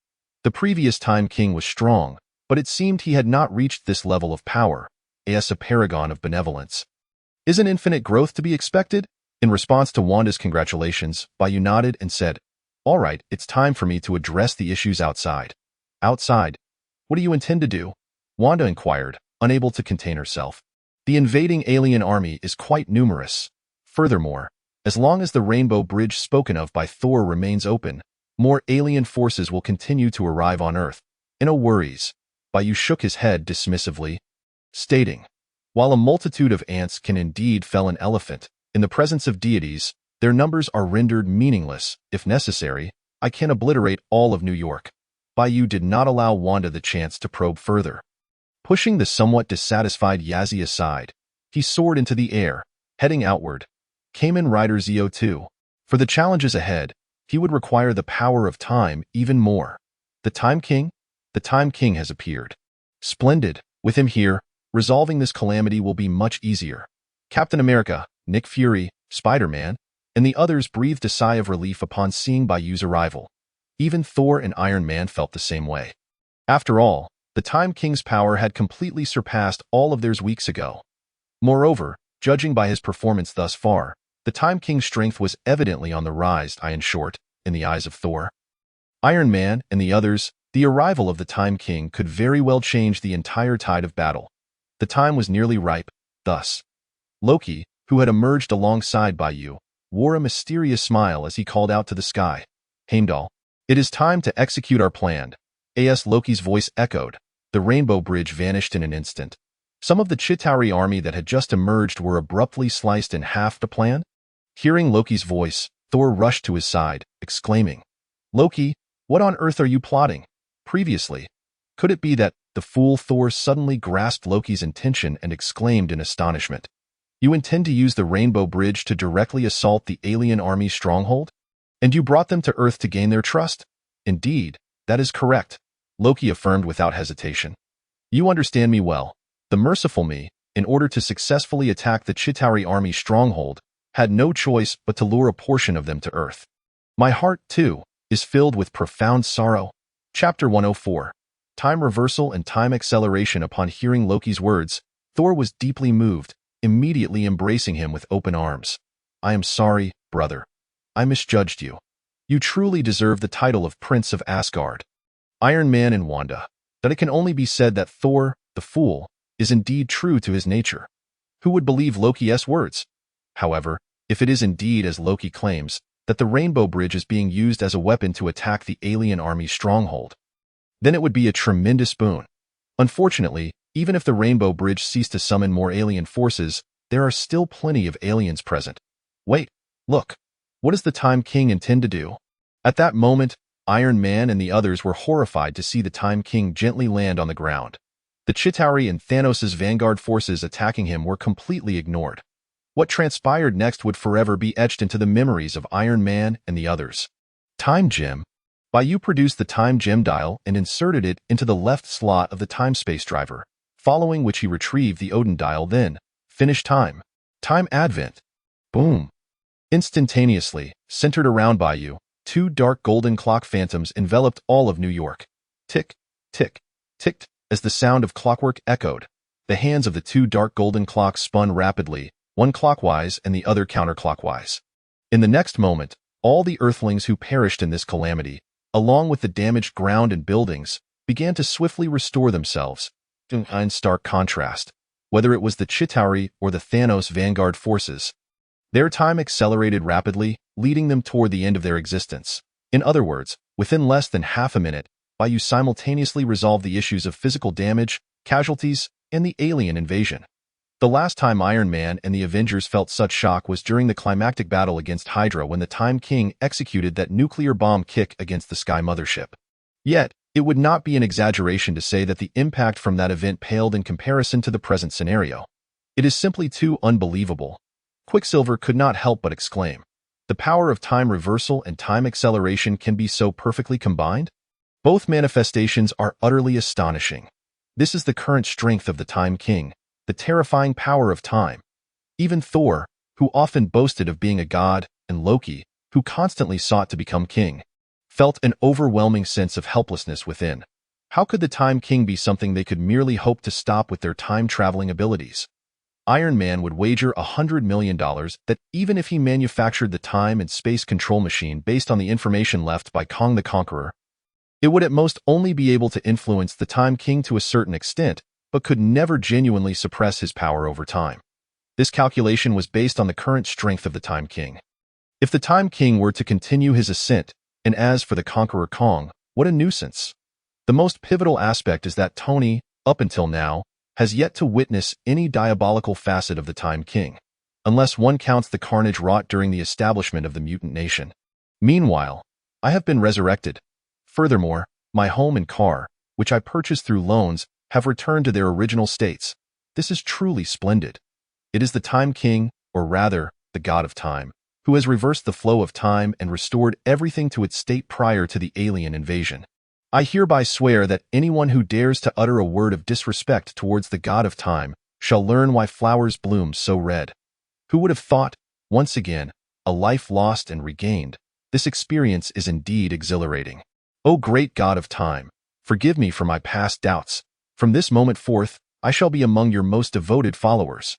The previous Time King was strong, but it seemed he had not reached this level of power, as a paragon of benevolence. "Isn't infinite growth to be expected?" In response to Wanda's congratulations, Bai Yu nodded and said, "All right, it's time for me to address the issues outside." "Outside? What do you intend to do?" Wanda inquired, unable to contain herself. "The invading alien army is quite numerous. Furthermore, as long as the Rainbow Bridge spoken of by Thor remains open, more alien forces will continue to arrive on Earth. No worries." Bai Yu shook his head dismissively, stating, "While a multitude of ants can indeed fell an elephant, in the presence of deities, their numbers are rendered meaningless. If necessary, I can obliterate all of New York." Bai Yu did not allow Wanda the chance to probe further. Pushing the somewhat dissatisfied Yazi aside, he soared into the air, heading outward. Kamen Rider ZO2. For the challenges ahead, he would require the power of time even more. The Time King? The Time King has appeared. Splendid. With him here, resolving this calamity will be much easier. Captain America, Nick Fury, Spider-Man, and the others breathed a sigh of relief upon seeing Bai Yu's arrival. Even Thor and Iron Man felt the same way. After all, the Time King's power had completely surpassed all of theirs weeks ago. Moreover, judging by his performance thus far, the Time King's strength was evidently on the rise, in short, in the eyes of Thor. Iron Man and the others, the arrival of the Time King could very well change the entire tide of battle. The time was nearly ripe, thus. Loki, who had emerged alongside Bai Yu, wore a mysterious smile as he called out to the sky. "Heimdall, it is time to execute our plan." As Loki's voice echoed, the Rainbow Bridge vanished in an instant. Some of the Chitauri army that had just emerged were abruptly sliced in half. The plan? Hearing Loki's voice, Thor rushed to his side, exclaiming, "Loki, what on earth are you plotting?" Previously, could it be that the fool Thor suddenly grasped Loki's intention and exclaimed in astonishment, "You intend to use the Rainbow Bridge to directly assault the alien army's stronghold? And you brought them to Earth to gain their trust?" "Indeed, that is correct," Loki affirmed without hesitation. "You understand me well. The merciful me, in order to successfully attack the Chitauri army's stronghold, had no choice but to lure a portion of them to Earth. My heart, too, is filled with profound sorrow." Chapter 104. Time Reversal and Time Acceleration. Upon hearing Loki's words, Thor was deeply moved, immediately embracing him with open arms. "I am sorry, brother. I misjudged you. You truly deserve the title of Prince of Asgard." Iron Man and Wanda. That it can only be said that Thor, the fool, is indeed true to his nature. Who would believe Loki's words? However, if it is indeed as Loki claims, that the Rainbow Bridge is being used as a weapon to attack the alien army's stronghold, then it would be a tremendous boon. Unfortunately, even if the Rainbow Bridge ceased to summon more alien forces, there are still plenty of aliens present. Wait, look. What does the Time King intend to do? At that moment, Iron Man and the others were horrified to see the Time King gently land on the ground. The Chitauri and Thanos' vanguard forces attacking him were completely ignored. What transpired next would forever be etched into the memories of Iron Man and the others. Time Gem. Bai Yu produced the Time Gem dial and inserted it into the left slot of the time-space driver, following which he retrieved the Odin dial, then, finish time. Time Advent. Boom. Instantaneously, centered around Bai Yu, two dark golden clock phantoms enveloped all of New York. Tick, tick, ticked, as the sound of clockwork echoed. The hands of the two dark golden clocks spun rapidly, one clockwise and the other counterclockwise. In the next moment, all the earthlings who perished in this calamity, along with the damaged ground and buildings, began to swiftly restore themselves. In stark contrast, whether it was the Chitauri or the Thanos vanguard forces, their time accelerated rapidly, leading them toward the end of their existence. In other words, within less than half a minute, Bai Yu simultaneously resolved the issues of physical damage, casualties, and the alien invasion. The last time Iron Man and the Avengers felt such shock was during the climactic battle against Hydra when the Time King executed that nuclear bomb kick against the Sky Mothership. Yet, it would not be an exaggeration to say that the impact from that event paled in comparison to the present scenario. It is simply too unbelievable. Quicksilver could not help but exclaim, "The power of time reversal and time acceleration can be so perfectly combined?" Both manifestations are utterly astonishing. This is the current strength of the Time King, the terrifying power of time. Even Thor, who often boasted of being a god, and Loki, who constantly sought to become king, felt an overwhelming sense of helplessness within. How could the Time King be something they could merely hope to stop with their time-traveling abilities? Iron Man would wager $100 million that even if he manufactured the time and space control machine based on the information left by Kong the Conqueror, it would at most only be able to influence the Time King to a certain extent, but could never genuinely suppress his power over time. This calculation was based on the current strength of the Time King. If the Time King were to continue his ascent, and as for the Conqueror Kong, what a nuisance. The most pivotal aspect is that Tony, up until now, has yet to witness any diabolical facet of the Time King, unless one counts the carnage wrought during the establishment of the mutant nation. Meanwhile, I have been resurrected. Furthermore, my home and car, which I purchased through loans, have returned to their original states. This is truly splendid. It is the Time King, or rather, the God of Time, who has reversed the flow of time and restored everything to its state prior to the alien invasion. I hereby swear that anyone who dares to utter a word of disrespect towards the God of Time shall learn why flowers bloom so red. Who would have thought, once again, a life lost and regained? This experience is indeed exhilarating. O great God of Time, forgive me for my past doubts. From this moment forth, I shall be among your most devoted followers.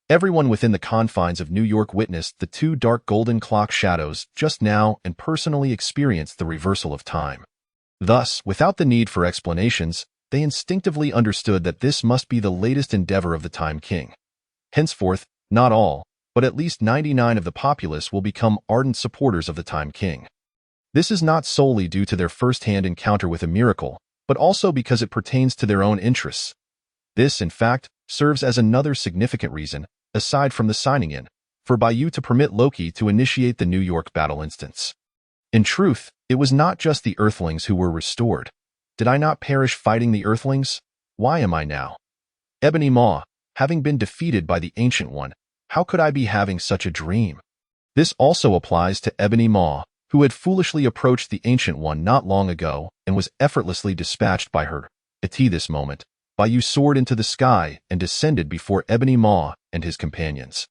Everyone within the confines of New York witnessed the two dark golden clock shadows just now and personally experienced the reversal of time. Thus, without the need for explanations, they instinctively understood that this must be the latest endeavor of the Time King. Henceforth, not all, but at least 99% of the populace will become ardent supporters of the Time King. This is not solely due to their first-hand encounter with a miracle, but also because it pertains to their own interests. This, in fact, serves as another significant reason, aside from the signing in, for Bai Yu to permit Loki to initiate the New York battle instance. In truth, it was not just the Earthlings who were restored. Did I not perish fighting the Earthlings? Why am I now? Ebony Maw, having been defeated by the Ancient One, how could I be having such a dream? This also applies to Ebony Maw, who had foolishly approached the Ancient One not long ago and was effortlessly dispatched by her. At this moment, Bai Yu soared into the sky and descended before Ebony Maw and his companions.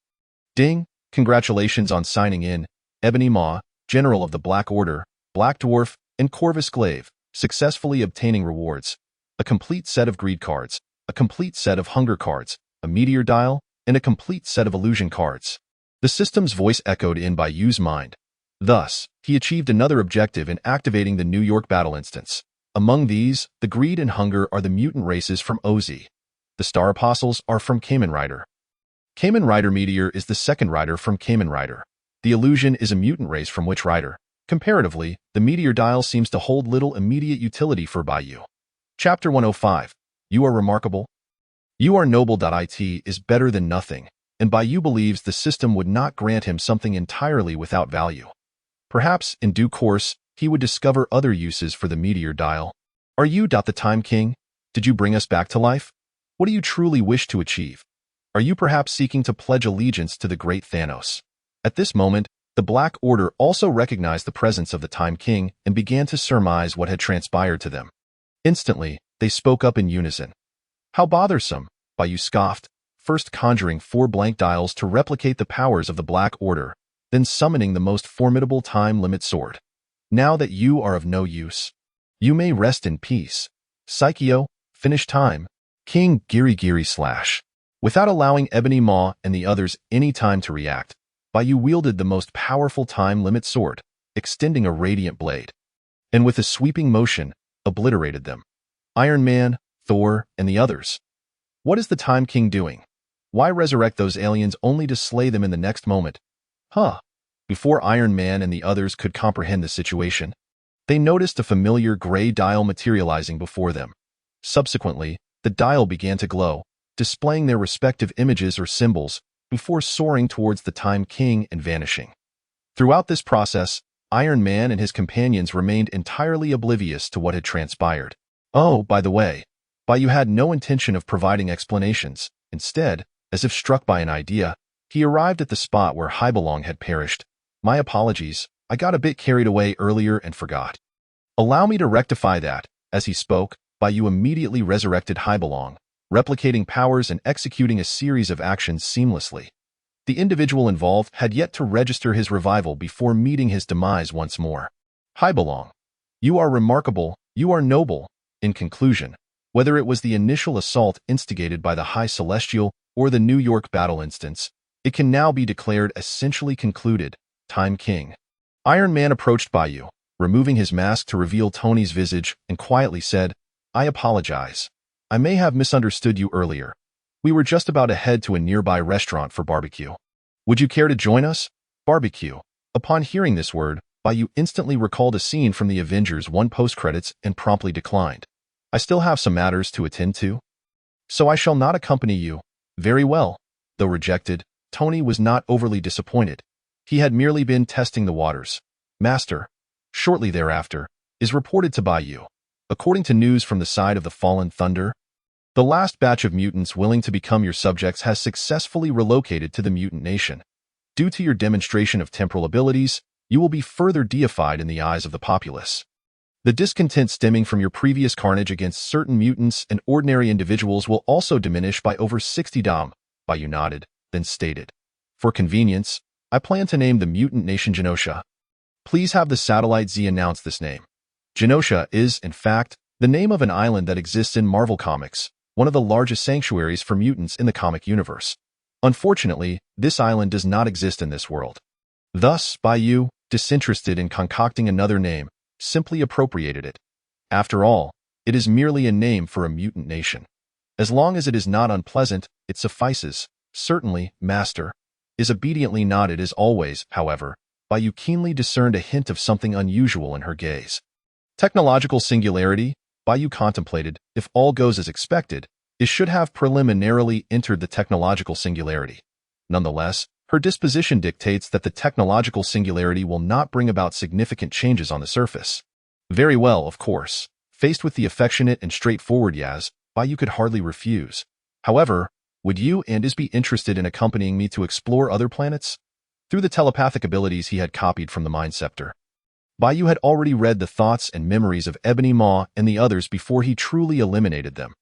Ding! Congratulations on signing in, Ebony Maw, General of the Black Order, Black Dwarf, and Corvus Glaive, successfully obtaining rewards. A complete set of greed cards, a complete set of hunger cards, a meteor dial, and a complete set of illusion cards. The system's voice echoed in Bai Yu's mind. Thus, he achieved another objective in activating the New York battle instance. Among these, the greed and hunger are the mutant races from OZ. The Star Apostles are from Kamen Rider. Kamen Rider Meteor is the second rider from Kamen Rider. The illusion is a mutant race from which rider. Comparatively, the meteor dial seems to hold little immediate utility for Bai Yu. Chapter 105. You are remarkable. You are noble. It is better than nothing, and Bai Yu believes the system would not grant him something entirely without value. Perhaps, in due course, he would discover other uses for the meteor dial. Are you the Time King? Did you bring us back to life? What do you truly wish to achieve? Are you perhaps seeking to pledge allegiance to the great Thanos? At this moment, the Black Order also recognized the presence of the Time King and began to surmise what had transpired to them. Instantly, they spoke up in unison. How bothersome, Bai Yu scoffed, first conjuring 4 blank dials to replicate the powers of the Black Order, then summoning the most formidable time-limit sword. Now that you are of no use, you may rest in peace. Psycheo, finish time. King Giri Giri slash. Without allowing Ebony Maw and the others any time to react, Bai Yu wielded the most powerful time-limit sword, extending a radiant blade, and with a sweeping motion, obliterated them. Iron Man, Thor, and the others. What is the Time King doing? Why resurrect those aliens only to slay them in the next moment? Before Iron Man and the others could comprehend the situation, they noticed a familiar gray dial materializing before them. Subsequently, the dial began to glow, displaying their respective images or symbols before soaring towards the Time King and vanishing. Throughout this process, Iron Man and his companions remained entirely oblivious to what had transpired. Oh, by the way, Bai Yu had no intention of providing explanations. Instead, as if struck by an idea, he arrived at the spot where Hybelong had perished. My apologies, I got a bit carried away earlier and forgot. Allow me to rectify that. As he spoke, Bai Yu immediately resurrected Hybelong, replicating powers and executing a series of actions seamlessly. The individual involved had yet to register his revival before meeting his demise once more. Hybelong, you are remarkable, you are noble. In conclusion, whether it was the initial assault instigated by the High Celestial or the New York battle instance, it can now be declared essentially concluded. Time King. Iron Man approached Bai Yu, removing his mask to reveal Tony's visage, and quietly said, I apologize. I may have misunderstood you earlier. We were just about to head to a nearby restaurant for barbecue. Would you care to join us? Barbecue. Upon hearing this word, Bai Yu instantly recalled a scene from the Avengers 1 post-credits and promptly declined. I still have some matters to attend to, so I shall not accompany you. Very well. Though rejected, Tony was not overly disappointed. He had merely been testing the waters. Master, shortly thereafter, is reported to Bai Yu. According to news from the side of the Fallen Thunder, the last batch of mutants willing to become your subjects has successfully relocated to the mutant nation. Due to your demonstration of temporal abilities, you will be further deified in the eyes of the populace. The discontent stemming from your previous carnage against certain mutants and ordinary individuals will also diminish by over 60 dam. Bai Yu nodded, then stated, for convenience, I plan to name the mutant nation Genosha. Please have the Satellite Z announce this name. Genosha is, in fact, the name of an island that exists in Marvel Comics, one of the largest sanctuaries for mutants in the comic universe. Unfortunately, this island does not exist in this world. Thus, Bai Yu, disinterested in concocting another name, simply appropriated it. After all, it is merely a name for a mutant nation. As long as it is not unpleasant, it suffices. Certainly, Master. Is obediently nodded as always, however, Bai Yu keenly discerned a hint of something unusual in her gaze. Technological singularity, Bai Yu contemplated, if all goes as expected, it should have preliminarily entered the technological singularity. Nonetheless, her disposition dictates that the technological singularity will not bring about significant changes on the surface. Very well, of course. Faced with the affectionate and straightforward Yaz, Bai Yu could hardly refuse. However, would you and Is be interested in accompanying me to explore other planets? Through the telepathic abilities he had copied from the Mind Scepter, Bai Yu had already read the thoughts and memories of Ebony Maw and the others before he truly eliminated them.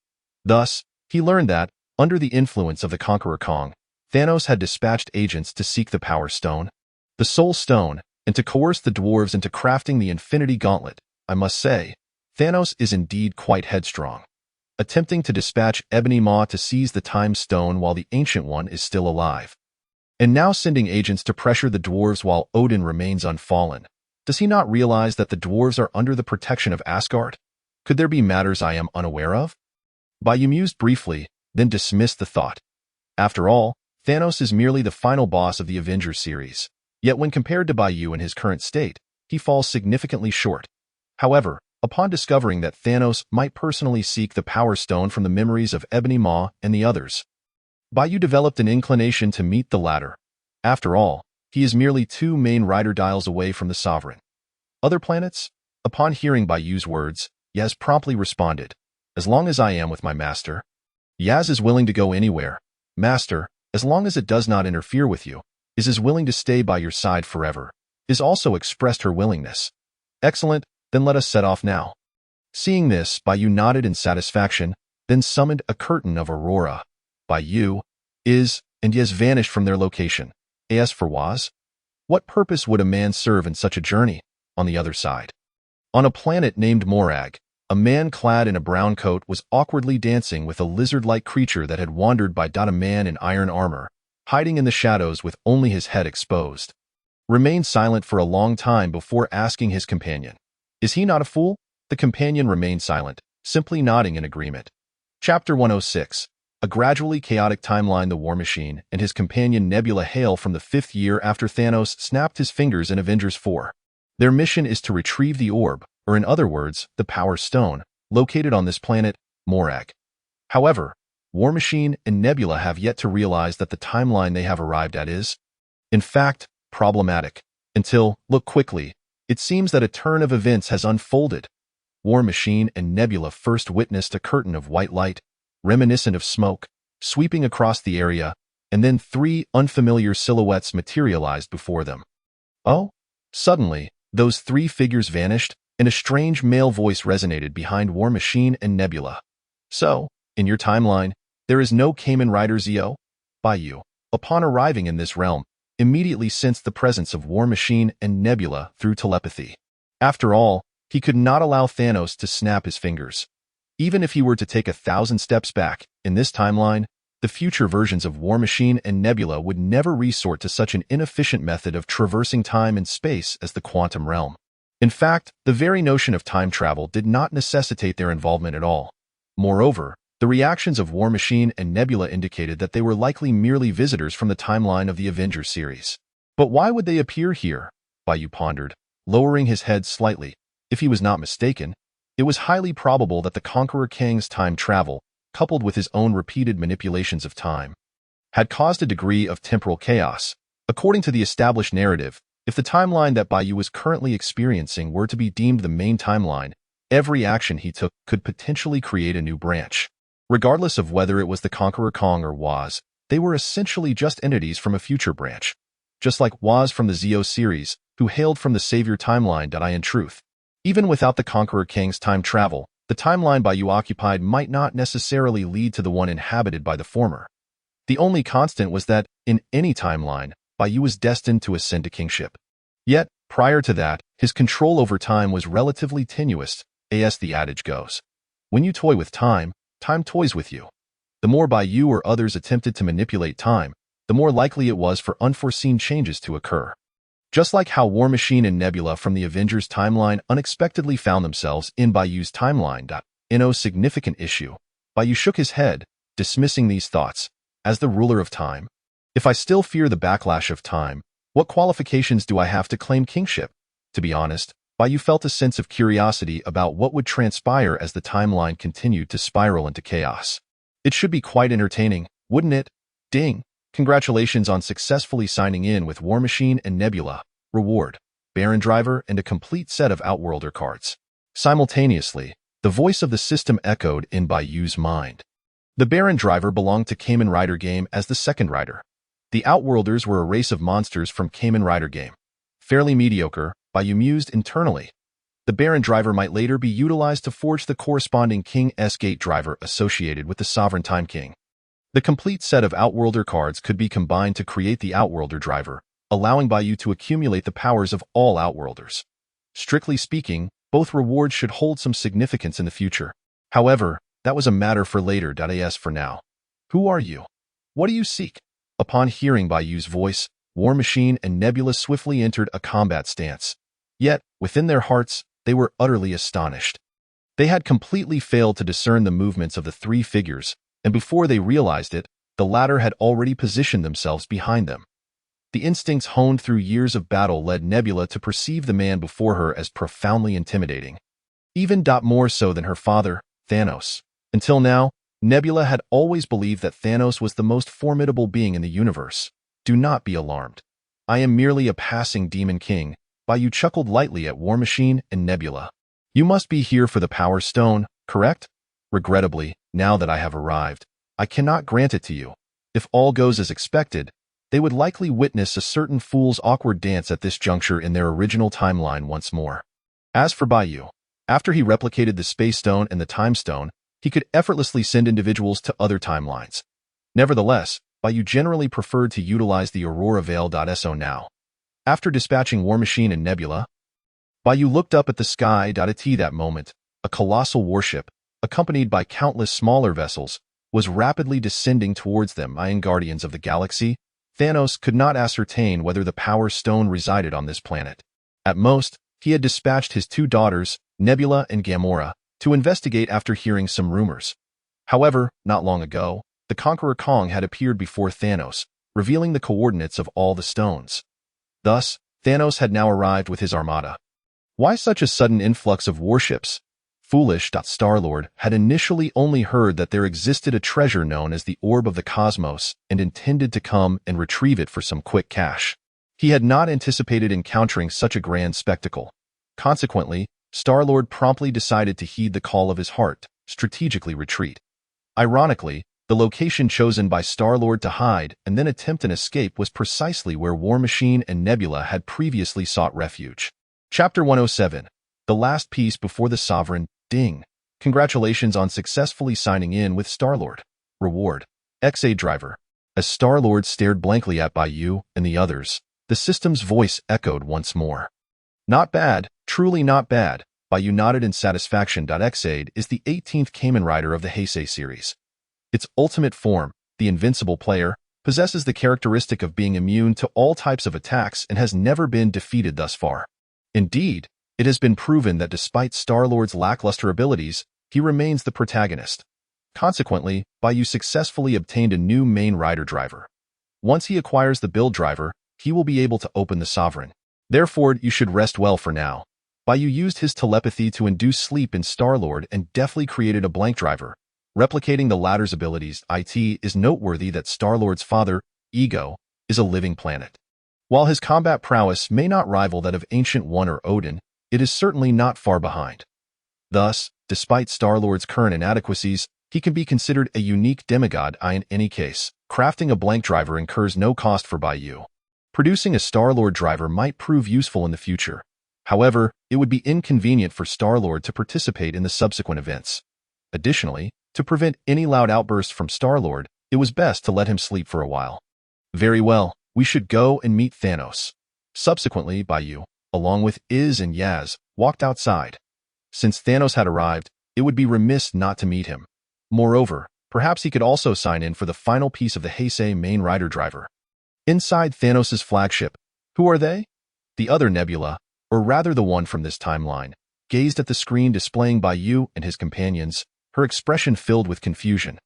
Thus, he learned that, under the influence of the Conqueror Kong, Thanos had dispatched agents to seek the Power Stone, the Soul Stone, and to coerce the dwarves into crafting the Infinity Gauntlet. I must say, Thanos is indeed quite headstrong, attempting to dispatch Ebony Maw to seize the Time Stone while the Ancient One is still alive, and now sending agents to pressure the dwarves while Odin remains unfallen. Does he not realize that the dwarves are under the protection of Asgard? Could there be matters I am unaware of? Bai Yu mused briefly, then dismissed the thought. After all, Thanos is merely the final boss of the Avengers series, yet when compared to Bai Yu in his current state, he falls significantly short. However, upon discovering that Thanos might personally seek the Power Stone from the memories of Ebony Maw and the others, Bai Yu developed an inclination to meet the latter. After all, he is merely 2 main rider dials away from the Sovereign. Other planets? Upon hearing Bai Yu's words, Yaz promptly responded, as long as I am with my master. Yaz is willing to go anywhere. Master, as long as it does not interfere with you, is willing to stay by your side forever. Is also expressed her willingness. Excellent, then let us set off now. Seeing this, Bai Yu nodded in satisfaction, then summoned a curtain of aurora. Bai Yu, and Yaz vanished from their location. As for Waz? What purpose would a man serve in such a journey? On the other side, on a planet named Morag, a man clad in a brown coat was awkwardly dancing with a lizard-like creature that had wandered by. A man in iron armor, hiding in the shadows with only his head exposed, remained silent for a long time before asking his companion, "Is he not a fool?" The companion remained silent, simply nodding in agreement. Chapter 106. A gradually chaotic timeline. The War Machine and his companion Nebula hail from the 5th year after Thanos snapped his fingers in Avengers 4. Their mission is to retrieve the orb, or in other words, the Power Stone, located on this planet, Morag. However, War Machine and Nebula have yet to realize that the timeline they have arrived at is, in fact, problematic. Until, look quickly, it seems that a turn of events has unfolded. War Machine and Nebula first witnessed a curtain of white light, reminiscent of smoke, sweeping across the area, and then 3 unfamiliar silhouettes materialized before them. Oh? Suddenly, those 3 figures vanished, and a strange male voice resonated behind War Machine and Nebula. "So, in your timeline, there is no Kamen Rider Zio? Bai Yu, upon arriving in this realm, immediately sensed the presence of War Machine and Nebula through telepathy. After all, he could not allow Thanos to snap his fingers. Even if he were to take 1,000 steps back, in this timeline, the future versions of War Machine and Nebula would never resort to such an inefficient method of traversing time and space as the quantum realm. In fact, the very notion of time travel did not necessitate their involvement at all. Moreover, the reactions of War Machine and Nebula indicated that they were likely merely visitors from the timeline of the Avengers series. But why would they appear here? Bai Yu pondered, lowering his head slightly. If he was not mistaken, it was highly probable that the Conqueror Kang's time travel, coupled with his own repeated manipulations of time, had caused a degree of temporal chaos. According to the established narrative, if the timeline that Bai Yu was currently experiencing were to be deemed the main timeline, every action he took could potentially create a new branch. Regardless of whether it was the Conqueror Kong or Waz, they were essentially just entities from a future branch. Just like Waz from the Zio series, who hailed from the Savior timeline. In truth, even without the Conqueror Kang's time travel, the timeline Bai Yu occupied might not necessarily lead to the one inhabited by the former. The only constant was that, in any timeline, Bai Yu was destined to ascend to kingship. Yet, prior to that, his control over time was relatively tenuous, as the adage goes. When you toy with time, time toys with you. The more Bai Yu or others attempted to manipulate time, the more likely it was for unforeseen changes to occur. Just like how War Machine and Nebula from the Avengers timeline unexpectedly found themselves in Bai Yu's timeline. No significant issue. Bai Yu shook his head, dismissing these thoughts. As the ruler of time, if I still fear the backlash of time, what qualifications do I have to claim kingship? To be honest, Bai Yu felt a sense of curiosity about what would transpire as the timeline continued to spiral into chaos. It should be quite entertaining, wouldn't it? Ding! Congratulations on successfully signing in with War Machine and Nebula. Reward: Baron Driver and a complete set of Outworlder cards. Simultaneously, the voice of the system echoed in Bai Yu's mind. The Baron Driver belonged to Kamen Rider game as the second rider. The Outworlders were a race of monsters from Kamen Rider game. Fairly mediocre, Bai Yu mused internally. The Baron Driver might later be utilized to forge the corresponding King's Gate Driver associated with the Sovereign Time King. The complete set of Outworlder cards could be combined to create the Outworlder Driver, allowing Bai Yu to accumulate the powers of all Outworlders. Strictly speaking, both rewards should hold some significance in the future. However, that was a matter for later. As for now, who are you? What do you seek? Upon hearing Bai Yu's voice, War Machine and Nebula swiftly entered a combat stance. Yet, within their hearts, they were utterly astonished. They had completely failed to discern the movements of the 3 figures, and before they realized it, the latter had already positioned themselves behind them. The instincts honed through years of battle led Nebula to perceive the man before her as profoundly intimidating. Even more so than her father, Thanos. Until now, Nebula had always believed that Thanos was the most formidable being in the universe. Do not be alarmed. I am merely a passing demon king. Bai Yu chuckled lightly at War Machine and Nebula. You must be here for the Power Stone, correct? Regrettably, now that I have arrived, I cannot grant it to you. If all goes as expected, they would likely witness a certain fool's awkward dance at this juncture in their original timeline once more. As for Bai Yu, after he replicated the Space Stone and the Time Stone, he could effortlessly send individuals to other timelines. Nevertheless, Bai Yu generally preferred to utilize the Aurora Veil. So now, After dispatching War Machine and Nebula, Bai Yu looked up at the sky. At that moment, a colossal warship, accompanied by countless smaller vessels, was rapidly descending towards them. Guardians of the Galaxy, Thanos could not ascertain whether the Power Stone resided on this planet. At most, he had dispatched his two daughters, Nebula and Gamora, to investigate after hearing some rumors. However, not long ago, the Conqueror Kong had appeared before Thanos, revealing the coordinates of all the stones. Thus, Thanos had now arrived with his armada. Why such a sudden influx of warships? Foolish. Star-Lord had initially only heard that there existed a treasure known as the Orb of the Cosmos and intended to come and retrieve it for some quick cash. He had not anticipated encountering such a grand spectacle. Consequently, Star-Lord promptly decided to heed the call of his heart, strategically retreat. Ironically, the location chosen by Star-Lord to hide and then attempt an escape was precisely where War Machine and Nebula had previously sought refuge. Chapter 107. The Last Piece Before the Sovereign. Ding. Congratulations on successfully signing in with Star-Lord. Reward. XA Driver. As Star-Lord stared blankly at Bai Yu and the others, the system's voice echoed once more. Not bad, truly not bad. Bai Yu nodded in satisfaction. Xaid is the 18th Kamen Rider of the Heisei series. Its ultimate form, the Invincible Player, possesses the characteristic of being immune to all types of attacks and has never been defeated thus far. Indeed, it has been proven that despite Star-Lord's lackluster abilities, he remains the protagonist. Consequently, Bai Yu successfully obtained a new main rider driver. Once he acquires the build driver, he will be able to open the Sovereign. Therefore, you should rest well for now. Bai Yu used his telepathy to induce sleep in Star-Lord and deftly created a blank driver. Replicating the latter's abilities, it is noteworthy that Star-Lord's father, Ego, is a living planet. While his combat prowess may not rival that of Ancient One or Odin, it is certainly not far behind. Thus, despite Star-Lord's current inadequacies, he can be considered a unique demigod. In any case, crafting a blank driver incurs no cost for Bai Yu. Producing a Star-Lord driver might prove useful in the future. However, it would be inconvenient for Star-Lord to participate in the subsequent events. Additionally, to prevent any loud outbursts from Star-Lord, it was best to let him sleep for a while. Very well, we should go and meet Thanos. Subsequently, Bai Yu, along with Iz and Yaz, walked outside. Since Thanos had arrived, it would be remiss not to meet him. Moreover, perhaps he could also sign in for the final piece of the Heisei main rider driver. Inside Thanos' flagship, who are they? The other Nebula, or rather the one from this timeline, gazed at the screen displaying Bai Yu and his companions, her expression filled with confusion.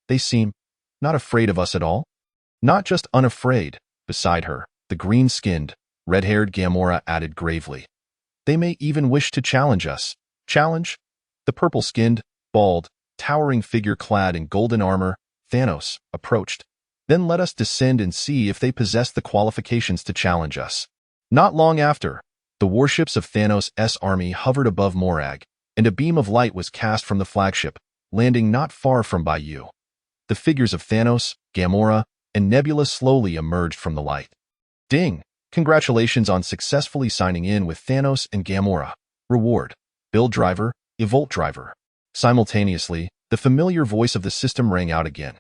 They seem not afraid of us at all? Not just unafraid. Beside her, the green-skinned, red-haired Gamora added gravely. They may even wish to challenge us. Challenge? The purple-skinned, bald, towering figure clad in golden armor, Thanos, approached. Then let us descend and see if they possess the qualifications to challenge us. Not long after, the warships of Thanos' army hovered above Morag, and a beam of light was cast from the flagship, landing not far from Bai Yu. The figures of Thanos, Gamora, and Nebula slowly emerged from the light. Ding! Congratulations on successfully signing in with Thanos and Gamora. Reward. Build driver, Evolt driver. Simultaneously, the familiar voice of the system rang out again.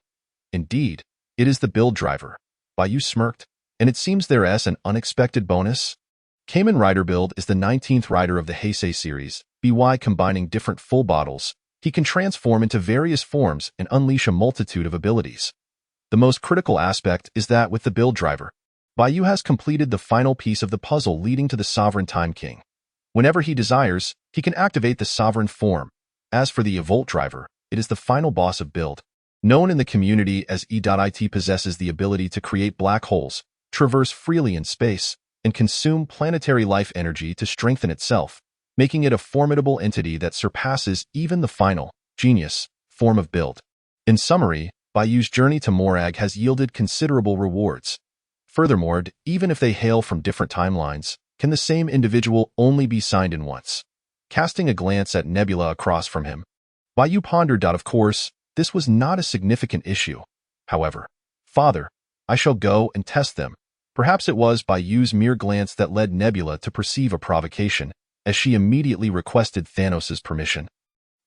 Indeed, it is the build driver. Bai Yu smirked, and it seems there's an unexpected bonus. Kamen Rider Build is the 19th rider of the Heisei series. By combining different full bottles, he can transform into various forms and unleash a multitude of abilities. The most critical aspect is that with the build driver, Bai Yu has completed the final piece of the puzzle leading to the Sovereign Time King. Whenever he desires, he can activate the Sovereign form. As for the Evolt driver, it is the final boss of build. Known in the community as it possesses the ability to create black holes, traverse freely in space, and consume planetary life energy to strengthen itself, making it a formidable entity that surpasses even the final, genius, form of build. In summary, Bai Yu's journey to Morag has yielded considerable rewards. Furthermore, even if they hail from different timelines, can the same individual only be signed in once? Casting a glance at Nebula across from him, Bai Yu pondered. Of course, this was not a significant issue. However, Father, I shall go and test them. Perhaps it was Bai Yu's mere glance that led Nebula to perceive a provocation, as she immediately requested Thanos' permission.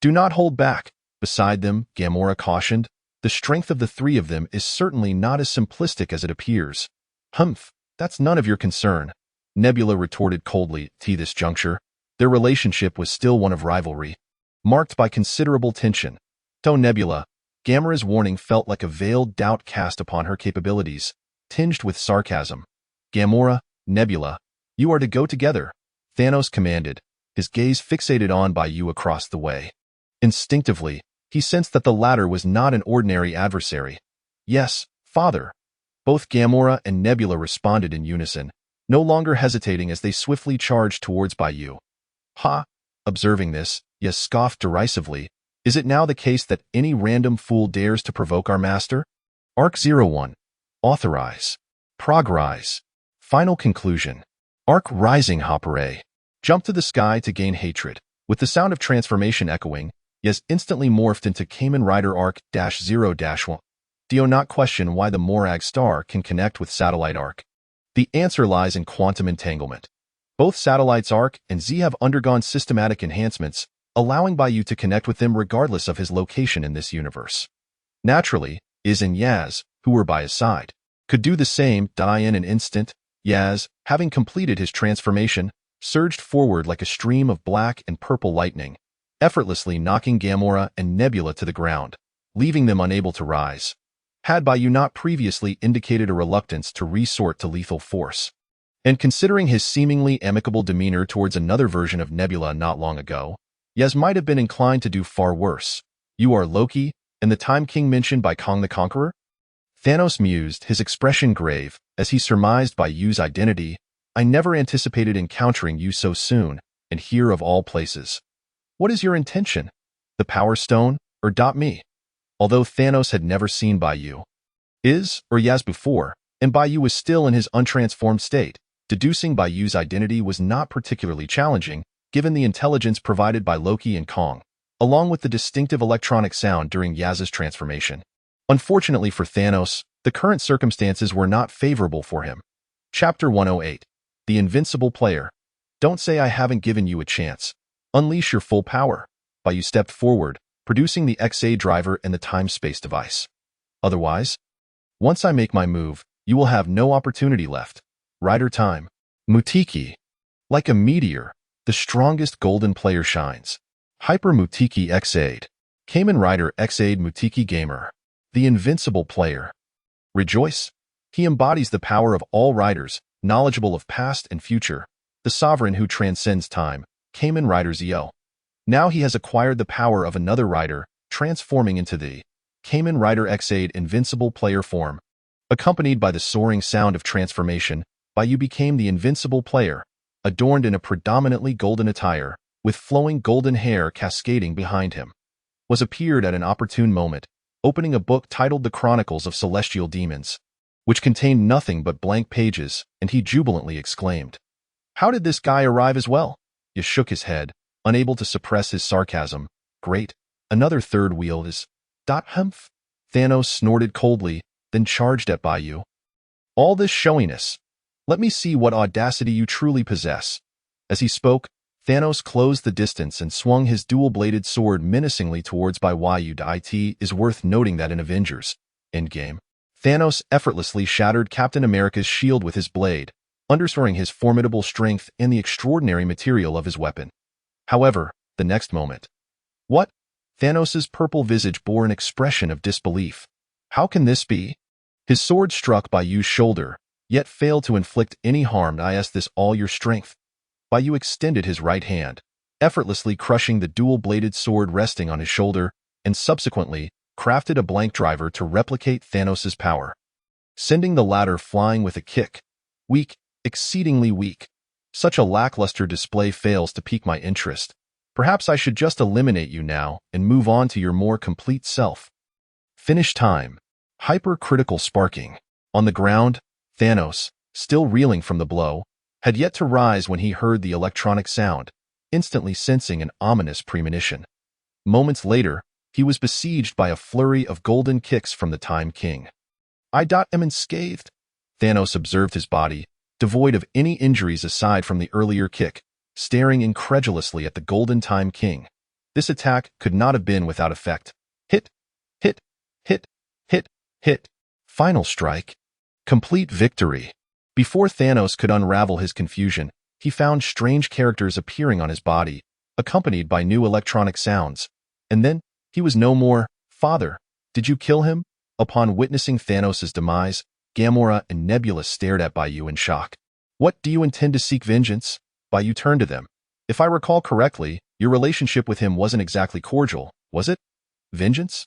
Do not hold back. Beside them, Gamora cautioned, the strength of the three of them is certainly not as simplistic as it appears. Humph, that's none of your concern. Nebula retorted coldly. At this juncture, their relationship was still one of rivalry, marked by considerable tension. To Nebula, Gamora's warning felt like a veiled doubt cast upon her capabilities, tinged with sarcasm. Gamora, Nebula, you are to go together, Thanos commanded, his gaze fixated on Bai Yu across the way. Instinctively, he sensed that the latter was not an ordinary adversary. Yes, Father. Both Gamora and Nebula responded in unison, no longer hesitating as they swiftly charged towards Bai Yu. Ha! Observing this, Yes scoffed derisively. Is it now the case that any random fool dares to provoke our master? Arc 01. Authorize. Progrise. Final conclusion. Arc Rising Hopperay. Jump to the sky to gain hatred. With the sound of transformation echoing, Yes instantly morphed into Kamen Rider Arc 0-1. Do not question why the Morag star can connect with Satellite Arc. The answer lies in quantum entanglement. Both satellites Arc and Z have undergone systematic enhancements, allowing Bai Yu to connect with them regardless of his location in this universe. Naturally, Iz and Yaz, who were by his side, could do the same. In an instant, Yaz, having completed his transformation, surged forward like a stream of black and purple lightning, effortlessly knocking Gamora and Nebula to the ground, leaving them unable to rise. Had Bai Yu not previously indicated a reluctance to resort to lethal force, and considering his seemingly amicable demeanor towards another version of Nebula not long ago, Yaz might have been inclined to do far worse. You are Loki, and the Time King mentioned by Kong the Conqueror? Thanos mused, his expression grave, as he surmised Bai Yu's identity. I never anticipated encountering you so soon, and here of all places. What is your intention? The Power Stone, or me? Although Thanos had never seen Bai Yu, Iz, or Yaz before, and Bai Yu was still in his untransformed state, deducing Bai Yu's identity was not particularly challenging, given the intelligence provided by Loki and Kong, along with the distinctive electronic sound during Yaz's transformation. Unfortunately for Thanos, the current circumstances were not favorable for him. Chapter 108. The Invincible Player. Don't say I haven't given you a chance. Unleash your full power. Bai Yu stepped forward, producing the XA driver and the time-space device. Otherwise, once I make my move, you will have no opportunity left. Rider time. Mutiki. Like a meteor, the strongest golden player shines. Hyper Mutiki X8. Kamen Rider X8 Mutiki Gamer. The Invincible Player. Rejoice. He embodies the power of all riders, knowledgeable of past and future, the sovereign who transcends time, Kamen Rider Zio. Now he has acquired the power of another rider, transforming into the Kamen Rider X8 Invincible Player form. Accompanied by the soaring sound of transformation, Bai Yu became the Invincible Player, adorned in a predominantly golden attire, with flowing golden hair cascading behind him. Was appeared at an opportune moment, opening a book titled The Chronicles of Celestial Demons, which contained nothing but blank pages, and he jubilantly exclaimed, "How did this guy arrive as well?" He shook his head, unable to suppress his sarcasm. "Great, another third wheel is... Humph." Thanos snorted coldly, then charged at Bai Yu. "All this showiness. Let me see what audacity you truly possess." As he spoke, Thanos closed the distance and swung his dual-bladed sword menacingly towards Bai Yu. It is worth noting that in Avengers Endgame, Thanos effortlessly shattered Captain America's shield with his blade, underscoring his formidable strength and the extraordinary material of his weapon. However, the next moment... What? Thanos's purple visage bore an expression of disbelief. How can this be? His sword struck Bai Yu's shoulder, yet failed to inflict any harm. Is this all your strength? Bai Yu extended his right hand, effortlessly crushing the dual-bladed sword resting on his shoulder, and subsequently crafted a blank driver to replicate Thanos's power, sending the latter flying with a kick. Weak, exceedingly weak. Such a lackluster display fails to pique my interest. Perhaps I should just eliminate you now and move on to your more complete self. Finish time. Hypercritical sparking. On the ground, Thanos, still reeling from the blow, had yet to rise when he heard the electronic sound, instantly sensing an ominous premonition. Moments later, he was besieged by a flurry of golden kicks from the Time King. I am unscathed. Thanos observed his body, devoid of any injuries aside from the earlier kick, staring incredulously at the Golden Time King. This attack could not have been without effect. Hit, hit, hit, hit, hit. Final strike. Complete victory. Before Thanos could unravel his confusion, he found strange characters appearing on his body, accompanied by new electronic sounds. And then, he was no more. Father, did you kill him? Upon witnessing Thanos' demise, Gamora and Nebula stared at Bai Yu in shock. What, do you intend to seek vengeance? Bai Yu turned to them. If I recall correctly, your relationship with him wasn't exactly cordial, was it? Vengeance?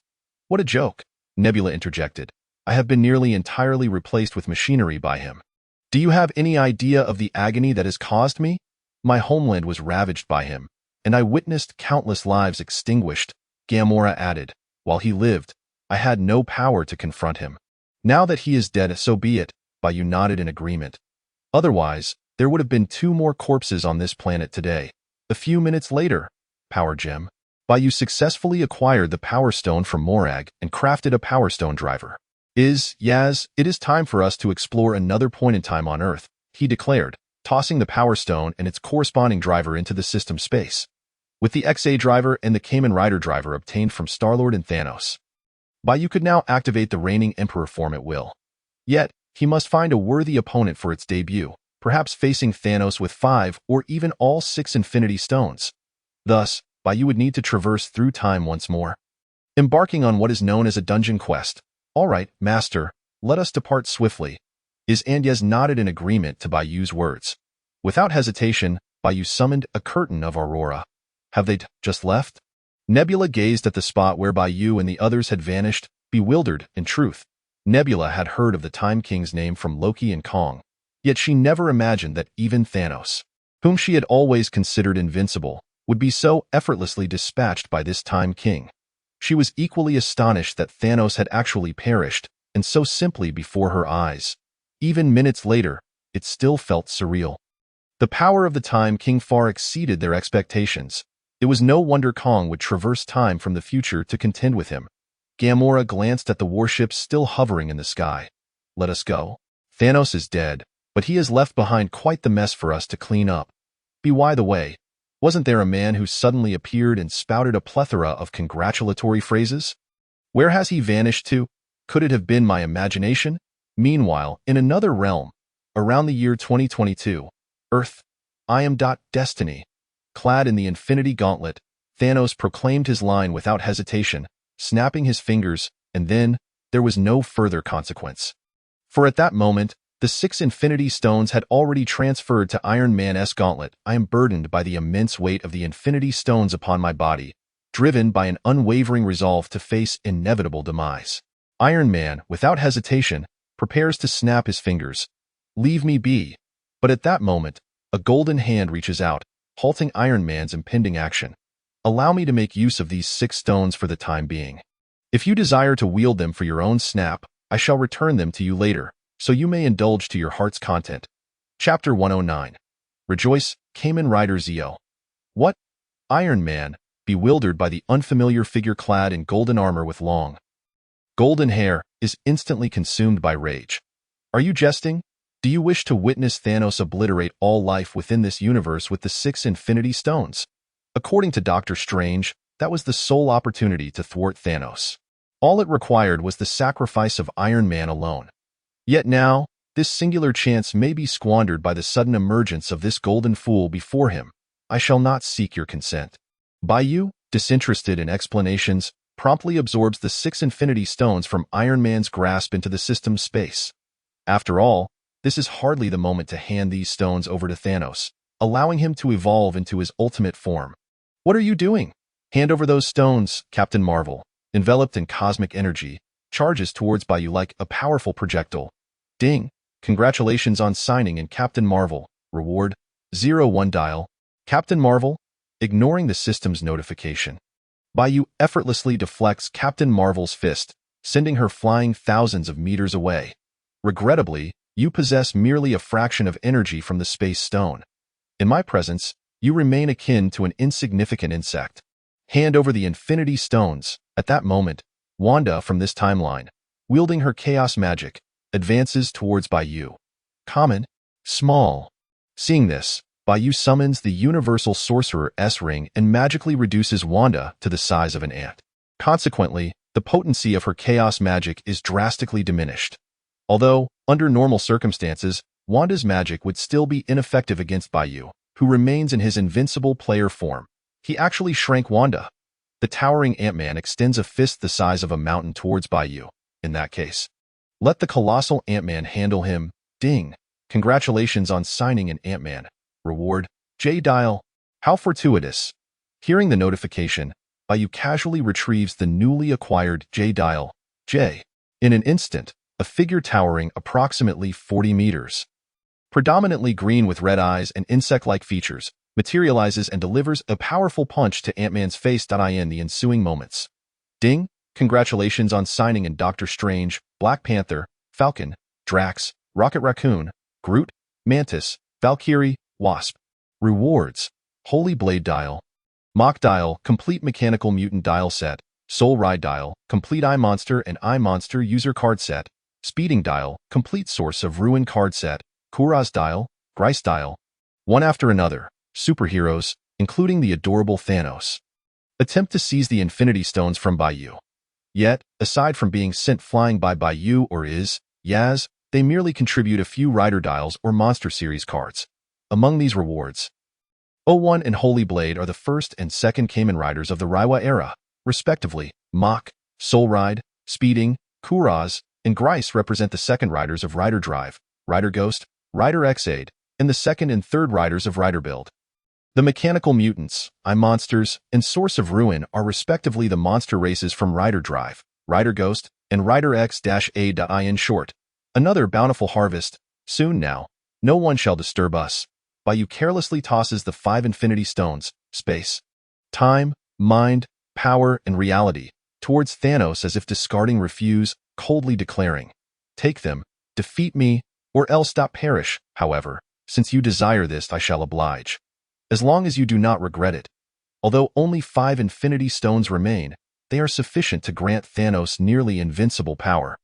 What a joke, Nebula interjected. I have been nearly entirely replaced with machinery by him. Do you have any idea of the agony that has caused me? My homeland was ravaged by him, and I witnessed countless lives extinguished, Gamora added. While he lived, I had no power to confront him. Now that he is dead, so be it, Bai Yu nodded in agreement. Otherwise, there would have been 2 more corpses on this planet today. A few minutes later, Power Gem. Bai Yu successfully acquired the Power Stone from Morag and crafted a Power Stone driver. Yaz, it is time for us to explore another point in time on Earth, he declared, tossing the Power Stone and its corresponding driver into the system space. With the XA driver and the Kamen Rider driver obtained from Star-Lord and Thanos, Bai Yu could now activate the reigning Emperor form at will. Yet, he must find a worthy opponent for its debut, perhaps facing Thanos with 5 or even all 6 Infinity Stones. Thus, Bai Yu would need to traverse through time once more, embarking on what is known as a dungeon quest. All right, Master, let us depart swiftly. Anyaz nodded in agreement to Bai Yu's words. Without hesitation, Bai Yu summoned a curtain of Aurora. Have they just left? Nebula gazed at the spot where Bai Yu and the others had vanished, bewildered. In truth, Nebula had heard of the Time King's name from Loki and Kong, yet she never imagined that even Thanos, whom she had always considered invincible, would be so effortlessly dispatched by this Time King. She was equally astonished that Thanos had actually perished, and so simply before her eyes. Even minutes later, it still felt surreal. The power of the Time King far exceeded their expectations. It was no wonder Kong would traverse time from the future to contend with him. Gamora glanced at the warships still hovering in the sky. Let us go. Thanos is dead, but he has left behind quite the mess for us to clean up. By the way, wasn't there a man who suddenly appeared and spouted a plethora of congratulatory phrases? Where has he vanished to? Could it have been my imagination? Meanwhile, in another realm, around the year 2022, Earth, I am Destiny. Clad in the Infinity Gauntlet, Thanos proclaimed his line without hesitation, snapping his fingers, and then, there was no further consequence. For at that moment, the 6 Infinity Stones had already transferred to Iron Man's gauntlet. I am burdened by the immense weight of the Infinity Stones upon my body, driven by an unwavering resolve to face inevitable demise. Iron Man, without hesitation, prepares to snap his fingers. Leave me be. But at that moment, a golden hand reaches out, halting Iron Man's impending action. Allow me to make use of these 6 stones for the time being. If you desire to wield them for your own snap, I shall return them to you later, so you may indulge to your heart's content. Chapter 109. Rejoice, Kamen Rider Zeo. What? Iron Man, bewildered by the unfamiliar figure clad in golden armor with long, golden hair, is instantly consumed by rage. Are you jesting? Do you wish to witness Thanos obliterate all life within this universe with the 6 Infinity Stones? According to Doctor Strange, that was the sole opportunity to thwart Thanos. All it required was the sacrifice of Iron Man alone. Yet now, this singular chance may be squandered by the sudden emergence of this golden fool before him. I shall not seek your consent. Bai Yu, disinterested in explanations, promptly absorbs the 6 Infinity Stones from Iron Man's grasp into the system's space. After all, this is hardly the moment to hand these stones over to Thanos, allowing him to evolve into his ultimate form. What are you doing? Hand over those stones, Captain Marvel, enveloped in cosmic energy, charges towards Bai Yu like a powerful projectile. Ding! Congratulations on signing in Captain Marvel. Reward, 01 dial. Captain Marvel, ignoring the system's notification. Bai Yu effortlessly deflects Captain Marvel's fist, sending her flying thousands of meters away. Regrettably, you possess merely a fraction of energy from the space stone. In my presence, you remain akin to an insignificant insect. Hand over the Infinity Stones. At that moment, Wanda from this timeline, wielding her chaos magic, advances towards Bai Yu. Common, small. Seeing this, Bai Yu summons the Universal Sorcerer S-Ring and magically reduces Wanda to the size of an ant. Consequently, the potency of her chaos magic is drastically diminished. Although, under normal circumstances, Wanda's magic would still be ineffective against Bai Yu, who remains in his invincible player form. He actually shrank Wanda. The towering Ant-Man extends a fist the size of a mountain towards Bai Yu. In that case, let the colossal Ant-Man handle him. Ding. Congratulations on signing an Ant-Man. Reward, J. Dial. How fortuitous. Hearing the notification, Bai Yu casually retrieves the newly acquired J. Dial. J. In an instant, a figure towering approximately 40 meters, predominantly green with red eyes and insect-like features, materializes and delivers a powerful punch to Ant-Man's face. In the ensuing moments. Ding. Congratulations on signing in Doctor Strange, Black Panther, Falcon, Drax, Rocket Raccoon, Groot, Mantis, Valkyrie, Wasp. Rewards. Holy Blade Dial. Mach Dial, complete mechanical mutant dial set. Soul Ride Dial, complete Eye Monster and Eye Monster user card set. Speeding Dial, complete Source of Ruin card set. Kuuga's Dial, Grice Dial. One after another, superheroes, including the adorable Thanos, attempt to seize the Infinity Stones from Bai Yu. Yet, aside from being sent flying by Bai Yu or Yaz, they merely contribute a few Rider Dials or Monster Series cards. Among these rewards, O1 and Holy Blade are the first and second Kamen Riders of the Reiwa era, respectively. Mach, Soul Ride, Speeding, Kuuga, and Grice represent the second riders of Rider Drive, Rider Ghost, Rider Xaid, and the second and third riders of Rider Build. The mechanical mutants, Eye Monsters, and Source of Ruin are respectively the monster races from Rider Drive, Rider Ghost, and Rider X-A. In short, another bountiful harvest. Soon now, no one shall disturb us. Bai Yu carelessly tosses the 5 Infinity Stones, space, time, mind, power, and reality, towards Thanos as if discarding refuse, coldly declaring, "Take them, defeat me, or else perish. However, since you desire this, I shall oblige. As long as you do not regret it." Although only 5 Infinity Stones remain, they are sufficient to grant Thanos nearly invincible power.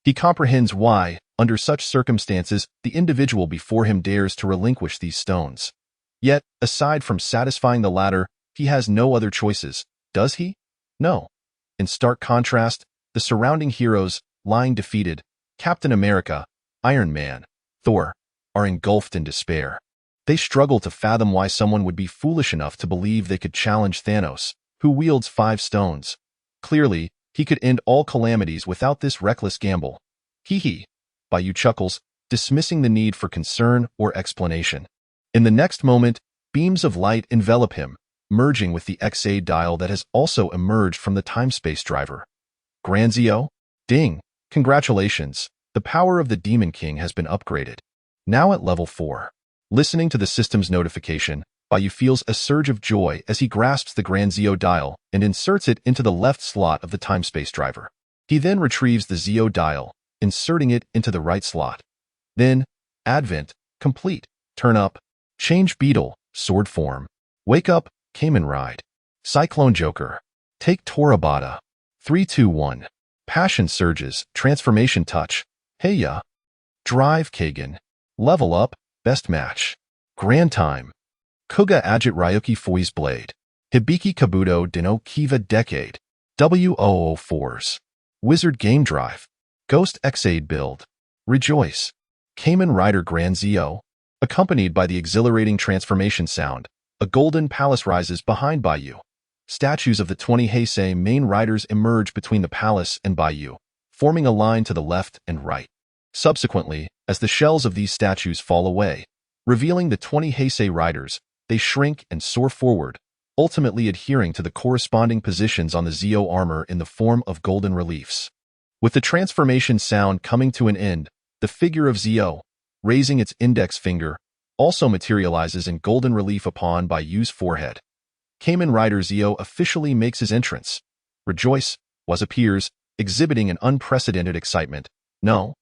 He comprehends why, under such circumstances, the individual before him dares to relinquish these stones. Yet, aside from satisfying the latter, he has no other choices, does he? No. In stark contrast, the surrounding heroes, lying defeated, Captain America, Iron Man, Thor, are engulfed in despair. They struggle to fathom why someone would be foolish enough to believe they could challenge Thanos, who wields 5 stones. Clearly, he could end all calamities without this reckless gamble. Hee. Bai Yu chuckles, dismissing the need for concern or explanation. In the next moment, beams of light envelop him, merging with the Xaid dial that has also emerged from the time-space driver. Grand Zio? Ding! Congratulations, the power of the Demon King has been upgraded. Now at level 4. Listening to the system's notification, Bai Yu feels a surge of joy as he grasps the Grand Zio dial and inserts it into the left slot of the time-space driver. He then retrieves the Zio dial, inserting it into the right slot. Then, Advent, complete, turn up, change Beetle, sword form, wake up, Kamen Ride, Cyclone Joker, take Torabata, 3-2-1, Passion Surges, Transformation Touch, Hela, Drive Kagan, Level Up, Best Match, Grand Time, Kuuga Ajit Ryuki Foi's Blade, Hibiki Kabuto Dino Kiva Decade, W004s, Wizard Game Drive, Ghost Xaid Build, Rejoice, Kamen Rider Grand Zio. Accompanied by the exhilarating transformation sound, a golden palace rises behind Bai Yu. Statues of the 20 Heisei main riders emerge between the palace and Bai Yu, forming a line to the left and right. Subsequently, as the shells of these statues fall away, revealing the 20 Heisei riders, they shrink and soar forward, ultimately adhering to the corresponding positions on the Zio armor in the form of golden reliefs. With the transformation sound coming to an end, the figure of Zio, raising its index finger, also materializes in golden relief upon Bai Yu's forehead. Kamen Rider Zio officially makes his entrance. Rejoice, appears, exhibiting an unprecedented excitement. No,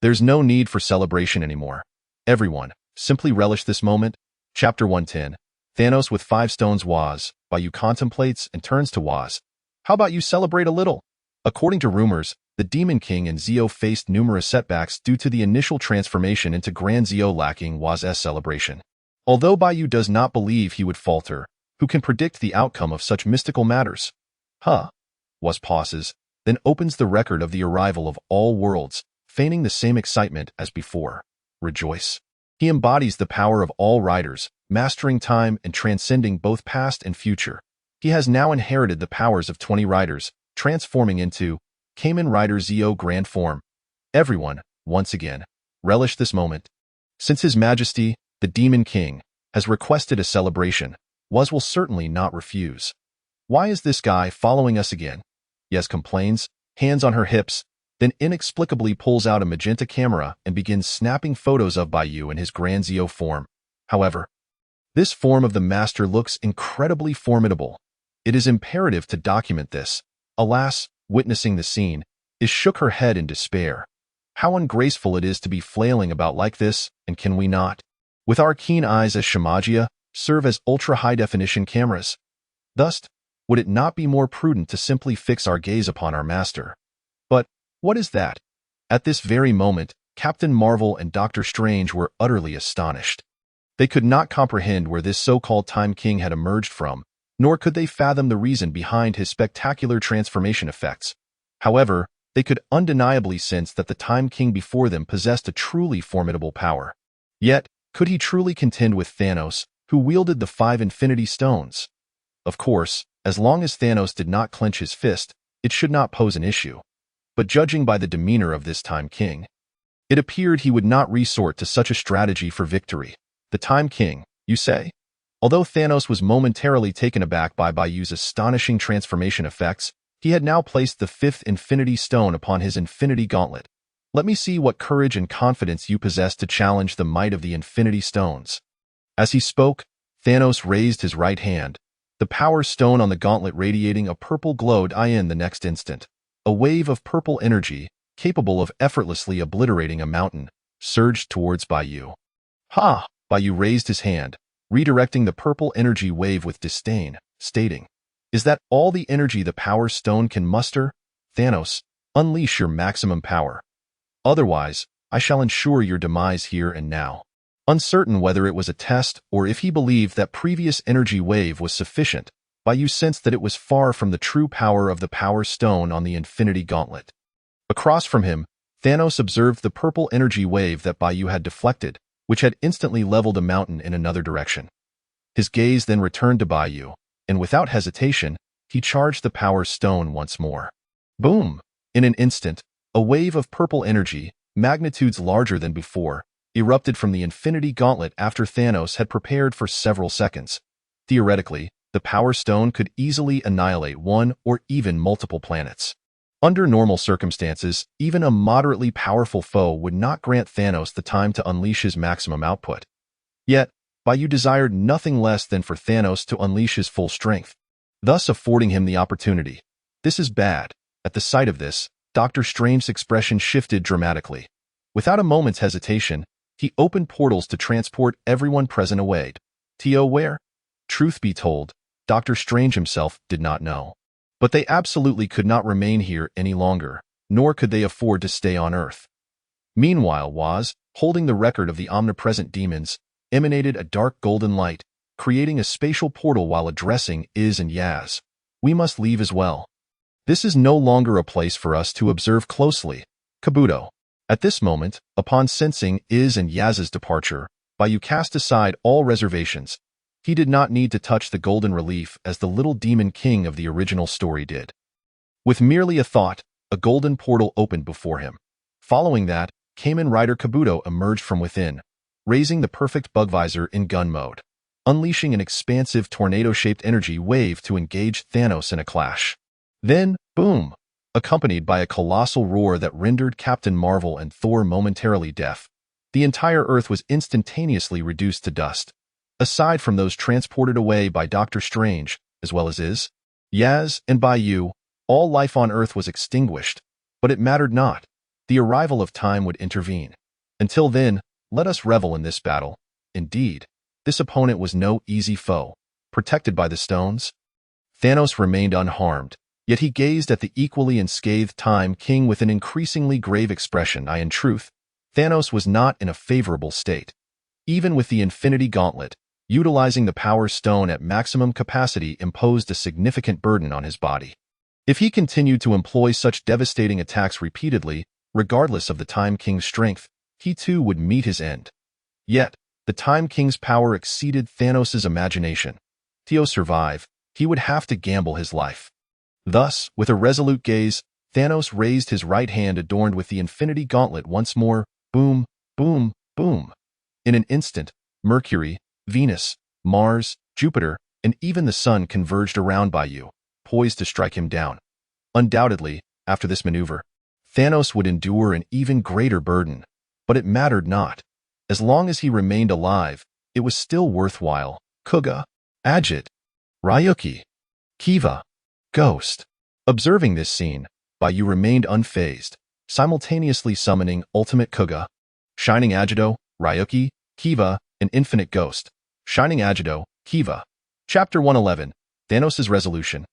there's no need for celebration anymore. Everyone, simply relish this moment. Chapter 110. Thanos with 5 stones Bai Yu contemplates and turns to Waz. How about you celebrate a little? According to rumors, the Demon King and Zio faced numerous setbacks due to the initial transformation into Grand Zio lacking Waz's celebration. Although Bai Yu does not believe he would falter, who can predict the outcome of such mystical matters? Waz pauses, then opens the record of the arrival of all worlds, feigning the same excitement as before. Rejoice. He embodies the power of all riders, mastering time and transcending both past and future. He has now inherited the powers of 20 riders, transforming into Kamen Rider Zeo Grand Form. Everyone, once again, relish this moment. Since His Majesty, the Demon King, has requested a celebration, Waz will certainly not refuse. Why is this guy following us again? Yaz complains, hands on her hips, then inexplicably pulls out a magenta camera and begins snapping photos of Bai Yu in his Grand Zeo form. However, this form of the master looks incredibly formidable. It is imperative to document this. Alas, witnessing the scene, Is shook her head in despair. How ungraceful it is to be flailing about like this, and can we not, with our keen eyes as Shamagia, serve as ultra-high-definition cameras? Thus, would it not be more prudent to simply fix our gaze upon our master? But, what is that? At this very moment, Captain Marvel and Doctor Strange were utterly astonished. They could not comprehend where this so-called Time King had emerged from, nor could they fathom the reason behind his spectacular transformation effects. However, they could undeniably sense that the Time King before them possessed a truly formidable power. Yet, could he truly contend with Thanos, who wielded the 5 Infinity Stones? Of course, as long as Thanos did not clench his fist, it should not pose an issue. But judging by the demeanor of this Time King, it appeared he would not resort to such a strategy for victory. The Time King, you say? Although Thanos was momentarily taken aback by Bai Yu's astonishing transformation effects, he had now placed the 5th Infinity Stone upon his Infinity Gauntlet. Let me see what courage and confidence you possess to challenge the might of the Infinity Stones. As he spoke, Thanos raised his right hand, the Power Stone on the gauntlet radiating a purple glow. In the next instant, a wave of purple energy, capable of effortlessly obliterating a mountain, surged towards Bai Yu. Ha! Bai Yu raised his hand, redirecting the purple energy wave with disdain, stating, "Is that all the energy the Power Stone can muster? Thanos, unleash your maximum power. Otherwise, I shall ensure your demise here and now." Uncertain whether it was a test or if he believed that previous energy wave was sufficient, Bai Yu sensed that it was far from the true power of the Power Stone on the Infinity Gauntlet. Across from him, Thanos observed the purple energy wave that Bai Yu had deflected, which had instantly leveled a mountain in another direction. His gaze then returned to Bai Yu, and without hesitation, he charged the Power Stone once more. Boom! In an instant, a wave of purple energy, magnitudes larger than before, erupted from the Infinity Gauntlet after Thanos had prepared for several seconds. Theoretically, the Power Stone could easily annihilate one or even multiple planets. Under normal circumstances, even a moderately powerful foe would not grant Thanos the time to unleash his maximum output. Yet, Bai Yu desired nothing less than for Thanos to unleash his full strength, thus affording him the opportunity. This is bad. At the sight of this, Doctor Strange's expression shifted dramatically. Without a moment's hesitation, he opened portals to transport everyone present away. Where? Truth be told, Doctor Strange himself did not know. But they absolutely could not remain here any longer, nor could they afford to stay on Earth. Meanwhile, Waz, holding the record of the omnipresent demons, emanated a dark golden light, creating a spatial portal while addressing Iz and Yaz. "We must leave as well. This is no longer a place for us to observe closely." Kabuto. At this moment, upon sensing Iz and Yaz's departure, Bai Yu cast aside all reservations. He did not need to touch the golden relief as the little demon king of the original story did. With merely a thought, a golden portal opened before him. Following that, Kamen Rider Kabuto emerged from within, raising the perfect bug visor in gun mode, unleashing an expansive tornado-shaped energy wave to engage Thanos in a clash. Then, boom! Accompanied by a colossal roar that rendered Captain Marvel and Thor momentarily deaf, the entire Earth was instantaneously reduced to dust. Aside from those transported away by Doctor Strange, as well as Iz, Yaz, and Bai Yu, all life on Earth was extinguished, but it mattered not. The arrival of time would intervene. Until then, let us revel in this battle. Indeed, this opponent was no easy foe. Protected by the stones, Thanos remained unharmed, yet he gazed at the equally unscathed Time King with an increasingly grave expression. In truth, Thanos was not in a favorable state. Even with the Infinity Gauntlet, utilizing the Power Stone at maximum capacity imposed a significant burden on his body. If he continued to employ such devastating attacks repeatedly, regardless of the Time King's strength, he too would meet his end. Yet, the Time King's power exceeded Thanos' imagination. To survive, he would have to gamble his life. Thus, with a resolute gaze, Thanos raised his right hand adorned with the Infinity Gauntlet once more. Boom, boom, boom. In an instant, Mercury, Venus, Mars, Jupiter, and even the Sun converged around Bai Yu, poised to strike him down. Undoubtedly, after this maneuver, Thanos would endure an even greater burden, but it mattered not. As long as he remained alive, it was still worthwhile. Kuuga, Ajit, Ryuki, Kiva, Ghost. Observing this scene, Bai Yu remained unfazed, simultaneously summoning Ultimate Kuuga, Shining Agito, Ryuki, Kiva, and Infinite Ghost. Shining Agito, Kiva. Chapter 111, Thanos' Resolution.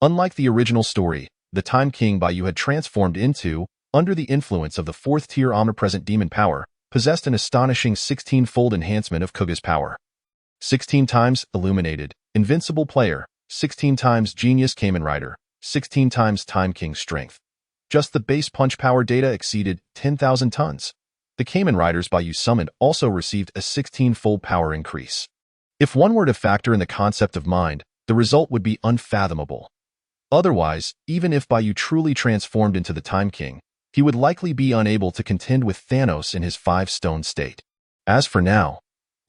Unlike the original story, the Time King Bai Yu had transformed into, under the influence of the fourth-tier omnipresent demon power, possessed an astonishing 16-fold enhancement of Kuuga's power. 16 times Illuminated, Invincible Player, 16 times Genius Kamen Rider, 16 times Time King's Strength. Just the base punch power data exceeded 10,000 tons. The Kamen Riders Bai Yu summoned also received a 16-fold power increase. If one were to factor in the concept of mind, the result would be unfathomable. Otherwise, even if Bai Yu truly transformed into the Time King, he would likely be unable to contend with Thanos in his 5-stone state. As for now,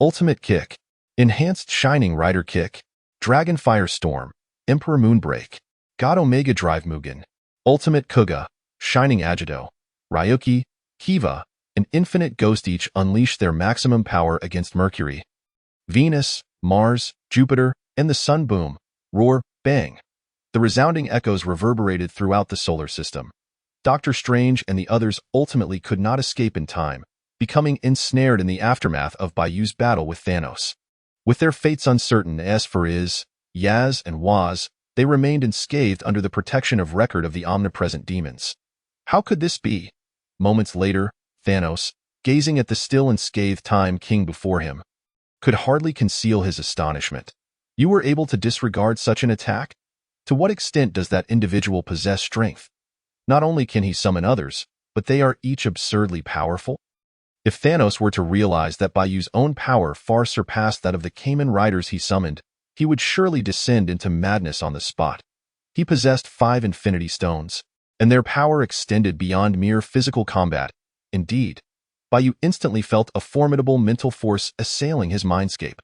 Ultimate Kick, Enhanced Shining Rider Kick, Dragon Firestorm, Emperor Moonbreak, God Omega Drive Mugen, Ultimate Kuuga, Shining Agito, Ryuki, Kiva, and Infinite Ghost each unleashed their maximum power against Mercury, Venus, Mars, Jupiter, and the Sun. Boom, roar, bang. The resounding echoes reverberated throughout the solar system. Doctor Strange and the others ultimately could not escape in time, becoming ensnared in the aftermath of Bai Yu's battle with Thanos. With their fates uncertain as for Is, Yaz, and Waz, they remained unscathed under the protection of record of the omnipresent demons. How could this be? Moments later, Thanos, gazing at the still unscathed Time King before him, could hardly conceal his astonishment. You were able to disregard such an attack? To what extent does that individual possess strength? Not only can he summon others, but they are each absurdly powerful? If Thanos were to realize that Bai Yu's own power far surpassed that of the Kamen Riders he summoned, he would surely descend into madness on the spot. He possessed 5 Infinity Stones, and their power extended beyond mere physical combat. Indeed, Bai Yu instantly felt a formidable mental force assailing his mindscape.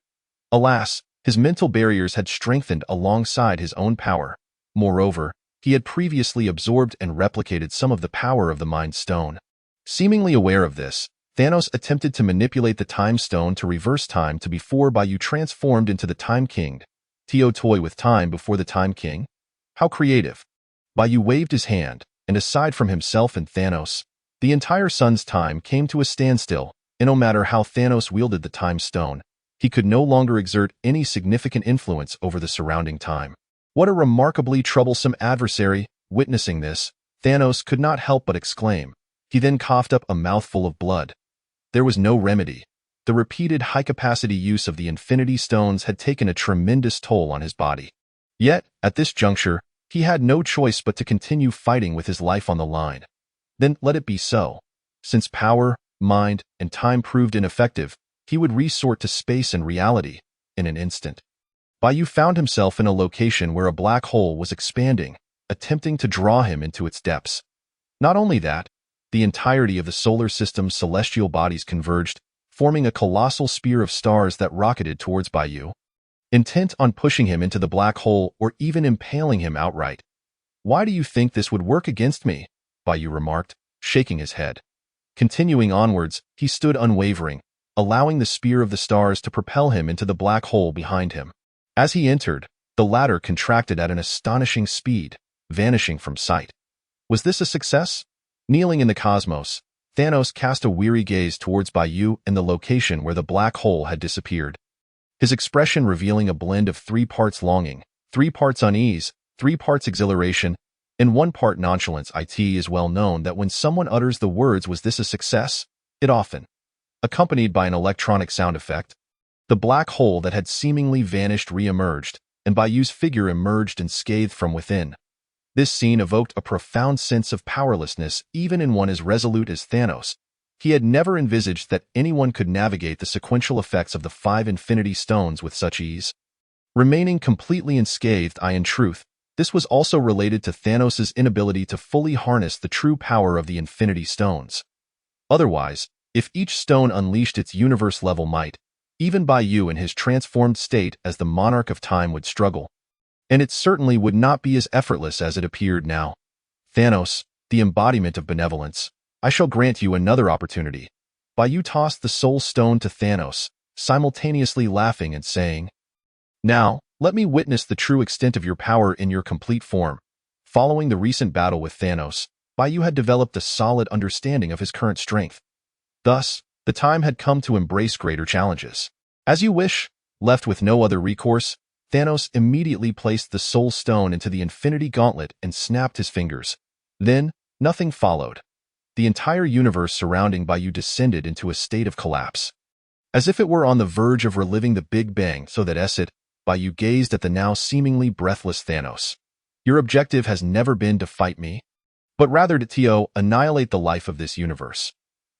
Alas, his mental barriers had strengthened alongside his own power. Moreover, he had previously absorbed and replicated some of the power of the Mind Stone. Seemingly aware of this, Thanos attempted to manipulate the Time Stone to reverse time to before Bai Yu transformed into the Time King. To toy with time before the Time King? How creative. Bai Yu waved his hand, and aside from himself and Thanos, the entire sun's time came to a standstill, and no matter how Thanos wielded the Time Stone, he could no longer exert any significant influence over the surrounding time. What a remarkably troublesome adversary. Witnessing this, Thanos could not help but exclaim. He then coughed up a mouthful of blood. There was no remedy. The repeated high-capacity use of the Infinity Stones had taken a tremendous toll on his body. Yet, at this juncture, he had no choice but to continue fighting with his life on the line. Then let it be so. Since power, mind, and time proved ineffective, he would resort to space and reality in an instant. Bai Yu found himself in a location where a black hole was expanding, attempting to draw him into its depths. Not only that, the entirety of the solar system's celestial bodies converged, forming a colossal spear of stars that rocketed towards Bai Yu, intent on pushing him into the black hole or even impaling him outright. "Why do you think this would work against me?" Bai Yu remarked, shaking his head. Continuing onwards, he stood unwavering, allowing the spear of the stars to propel him into the black hole behind him. As he entered, the latter contracted at an astonishing speed, vanishing from sight. Was this a success? Kneeling in the cosmos, Thanos cast a weary gaze towards Bai Yu and the location where the black hole had disappeared. His expression revealing a blend of 3 parts longing, 3 parts unease, 3 parts exhilaration, and 1 part nonchalance. It is well known that when someone utters the words "was this a success?" it often accompanied by an electronic sound effect. The black hole that had seemingly vanished re-emerged, and Bai Yu's figure emerged unscathed from within. This scene evoked a profound sense of powerlessness even in one as resolute as Thanos. He had never envisaged that anyone could navigate the sequential effects of the 5 Infinity Stones with such ease. Remaining completely unscathed, in truth, this was also related to Thanos' inability to fully harness the true power of the Infinity Stones. Otherwise, if each stone unleashed its universe-level might, even Bai Yu in his transformed state as the Monarch of Time would struggle. And it certainly would not be as effortless as it appeared now. Thanos, the embodiment of benevolence, I shall grant you another opportunity. Bai Yu tossed the Soul Stone to Thanos, simultaneously laughing and saying, "Now, let me witness the true extent of your power in your complete form." Following the recent battle with Thanos, Bai Yu had developed a solid understanding of his current strength. Thus, the time had come to embrace greater challenges. As you wish. Left with no other recourse, Thanos immediately placed the Soul Stone into the Infinity Gauntlet and snapped his fingers. Then, nothing followed. The entire universe surrounding Bai Yu descended into a state of collapse. As if it were on the verge of reliving the Big Bang, so that Bai Yu gazed at the now seemingly breathless Thanos. Your objective has never been to fight me, but rather to annihilate the life of this universe.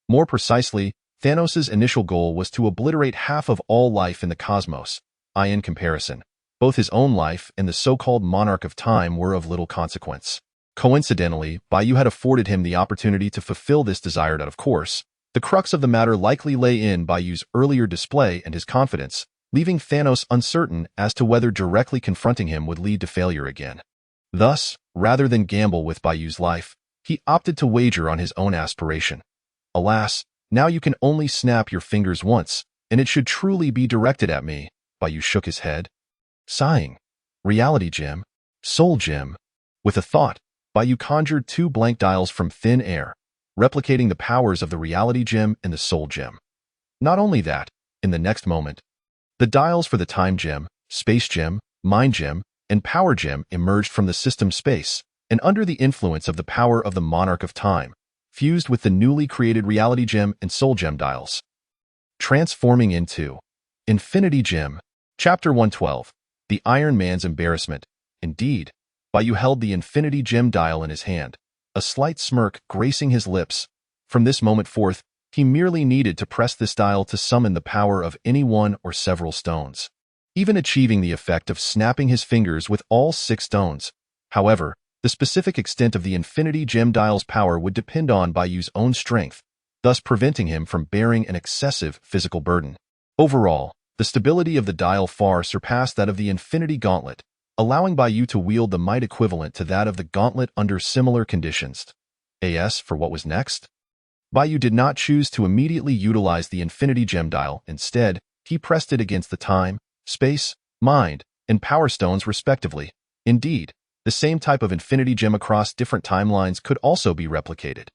More precisely, Thanos' initial goal was to obliterate half of all life in the cosmos. In comparison, both his own life and the so-called Monarch of Time were of little consequence. Coincidentally, Bai Yu had afforded him the opportunity to fulfill this desired of course. The crux of the matter likely lay in Bai Yu's earlier display and his confidence, leaving Thanos uncertain as to whether directly confronting him would lead to failure again. Thus, rather than gamble with Bai Yu's life, he opted to wager on his own aspiration. Alas, now you can only snap your fingers once, and it should truly be directed at me. Bai Yu shook his head, sighing. Reality Gem, Soul Gem. With a thought, Bai Yu conjured 2 blank dials from thin air, replicating the powers of the Reality Gem and the Soul Gem. Not only that, in the next moment, the dials for the Time Gem, Space Gem, Mind Gem, and Power Gem emerged from the system space, and under the influence of the power of the Monarch of Time, fused with the newly created Reality Gem and Soul Gem dials, transforming into Infinity Gem. Chapter 112. The Iron Man's Embarrassment. Indeed, Bai Yu held the Infinity Gem dial in his hand, a slight smirk gracing his lips. From this moment forth, he merely needed to press this dial to summon the power of any one or several stones, even achieving the effect of snapping his fingers with all 6 stones. However, the specific extent of the Infinity Gem dial's power would depend on Bai Yu's own strength, thus preventing him from bearing an excessive physical burden. Overall, the stability of the dial far surpassed that of the Infinity Gauntlet, allowing Bai Yu to wield the might equivalent to that of the gauntlet under similar conditions. As for what was next, Bai Yu did not choose to immediately utilize the Infinity Gem dial. Instead, he pressed it against the Time, Space, Mind, and Power Stones respectively. Indeed, the same type of Infinity Gem across different timelines could also be replicated.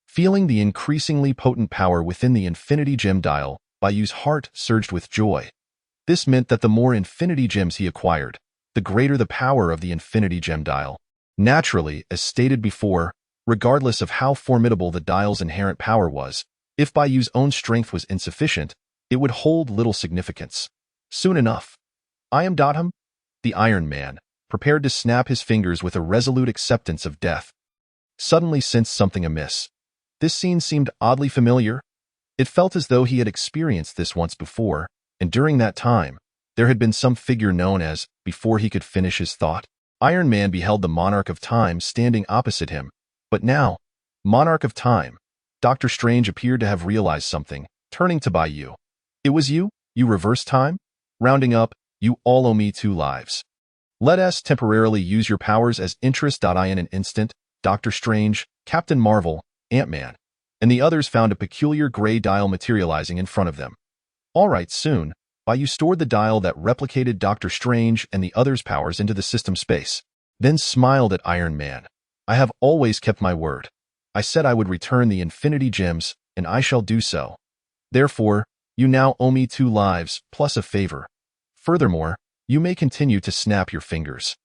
Feeling the increasingly potent power within the Infinity Gem dial, Bai Yu's heart surged with joy. This meant that the more Infinity Gems he acquired, the greater the power of the Infinity Gem dial. Naturally, as stated before, regardless of how formidable the dial's inherent power was, if Bai Yu's own strength was insufficient, it would hold little significance. Soon enough, I am him, the Iron Man, prepared to snap his fingers with a resolute acceptance of death, suddenly sensed something amiss. This scene seemed oddly familiar. It felt as though he had experienced this once before, and during that time, there had been some figure known as, before he could finish his thought, Iron Man beheld the Monarch of Time standing opposite him. But now, Monarch of Time, Doctor Strange appeared to have realized something, turning to Bai Yu. It was you reversed time? Rounding up, you all owe me 2 lives. Let us temporarily use your powers as interest. In an instant, Doctor Strange, Captain Marvel, Ant-Man, and the others found a peculiar gray dial materializing in front of them. All right, soon, Bai Yu stored the dial that replicated Doctor Strange and the others' powers into the system space, then smiled at Iron Man. I have always kept my word. I said I would return the Infinity Gems, and I shall do so. Therefore, you now owe me 2 lives, plus a favor. Furthermore, you may continue to snap your fingers.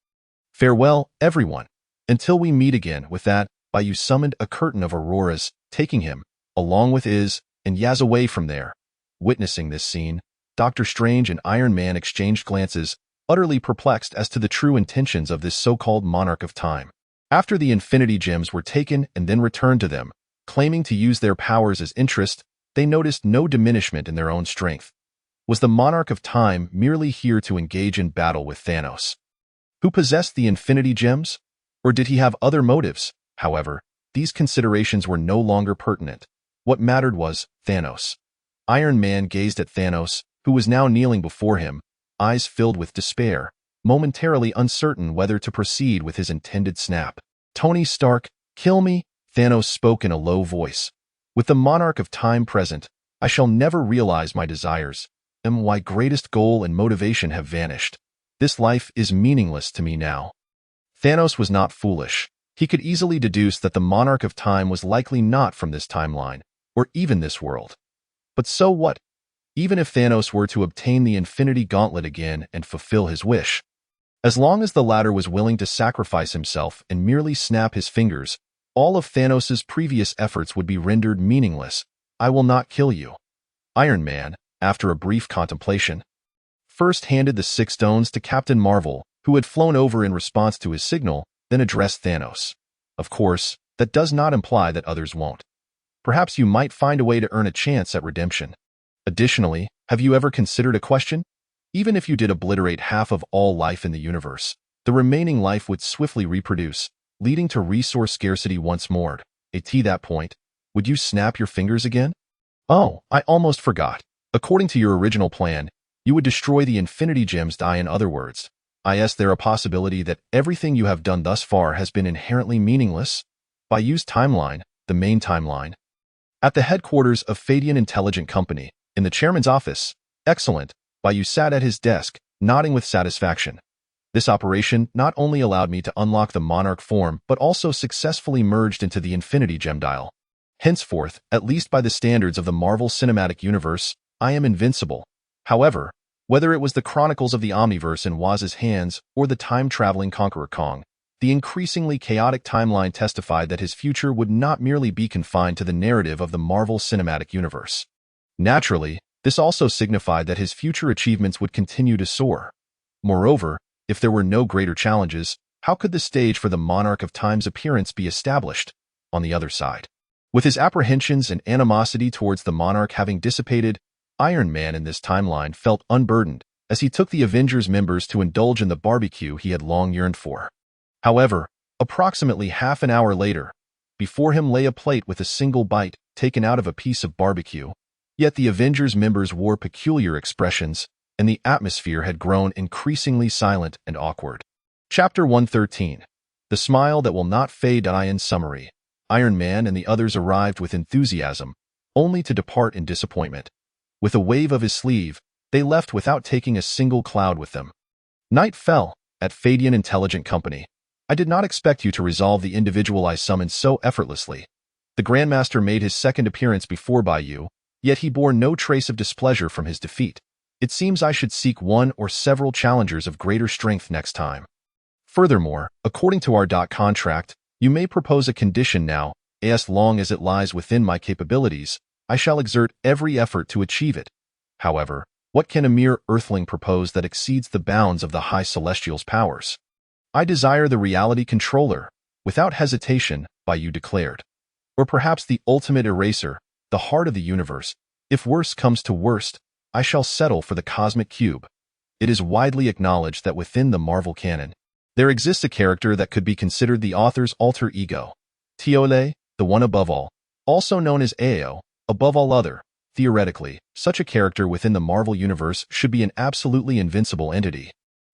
Farewell, everyone. Until we meet again. With that, Bai Yu summoned a curtain of auroras, taking him, along with and Yaz away from there. Witnessing this scene, Doctor Strange and Iron Man exchanged glances, utterly perplexed as to the true intentions of this so-called Monarch of Time. After the Infinity Gems were taken and then returned to them, claiming to use their powers as interest, they noticed no diminishment in their own strength. Was the Monarch of Time merely here to engage in battle with Thanos, who possessed the Infinity Gems? Or did he have other motives? However, these considerations were no longer pertinent. What mattered was Thanos. Iron Man gazed at Thanos, who was now kneeling before him, eyes filled with despair, momentarily uncertain whether to proceed with his intended snap. "Tony Stark, kill me," Thanos spoke in a low voice. "With the Monarch of Time present, I shall never realize my desires, and my greatest goal and motivation have vanished. This life is meaningless to me now." Thanos was not foolish. He could easily deduce that the Monarch of Time was likely not from this timeline, or even this world. But so what? Even if Thanos were to obtain the Infinity Gauntlet again and fulfill his wish, as long as the latter was willing to sacrifice himself and merely snap his fingers, all of Thanos' previous efforts would be rendered meaningless. "I will not kill you." Iron Man, after a brief contemplation, first handed the 6 stones to Captain Marvel, who had flown over in response to his signal, then addressed Thanos. "Of course, that does not imply that others won't. Perhaps you might find a way to earn a chance at redemption. Additionally, have you ever considered a question? Even if you did obliterate half of all life in the universe, the remaining life would swiftly reproduce, leading to resource scarcity once more. At that point, would you snap your fingers again? Oh, I almost forgot. According to your original plan, you would destroy the Infinity Gems. In other words, is there a possibility that everything you have done thus far has been inherently meaningless? Bai Yu's timeline, the main timeline. At the headquarters of Fadian Intelligent Company, in the chairman's office. Excellent. Bai Yu sat at his desk, nodding with satisfaction. This operation not only allowed me to unlock the Monarch form, but also successfully merged into the Infinity Gem dial. Henceforth, at least by the standards of the Marvel Cinematic Universe, I am invincible. However, whether it was the Chronicles of the Omniverse in Waz's hands or the time-traveling Conqueror Kong, the increasingly chaotic timeline testified that his future would not merely be confined to the narrative of the Marvel Cinematic Universe. Naturally, this also signified that his future achievements would continue to soar. Moreover, if there were no greater challenges, how could the stage for the Monarch of Time's appearance be established? On the other side, with his apprehensions and animosity towards the Monarch having dissipated, Iron Man in this timeline felt unburdened as he took the Avengers members to indulge in the barbecue he had long yearned for. However, approximately half an hour later, before him lay a plate with a single bite taken out of a piece of barbecue. Yet the Avengers members wore peculiar expressions, and the atmosphere had grown increasingly silent and awkward. Chapter 113. The Smile That Will Not Fade. In summary, Iron Man and the others arrived with enthusiasm, only to depart in disappointment. With a wave of his sleeve, they left without taking a single cloud with them. Night fell at Fadian Intelligent Company. I did not expect you to resolve the individual I summoned so effortlessly. The Grandmaster made his second appearance before Bai Yu, yet he bore no trace of displeasure from his defeat. It seems I should seek one or several challengers of greater strength next time. Furthermore, according to our contract, you may propose a condition now, as long as it lies within my capabilities, I shall exert every effort to achieve it. However, what can a mere earthling propose that exceeds the bounds of the High Celestial's powers? I desire the reality controller, without hesitation, Bai Yu declared. Or perhaps the ultimate eraser, the heart of the universe. If worst comes to worst, I shall settle for the cosmic cube. It is widely acknowledged that within the Marvel canon, there exists a character that could be considered the author's alter ego. Tiole, the one above all, also known as Ao, above all other. Theoretically, such a character within the Marvel universe should be an absolutely invincible entity.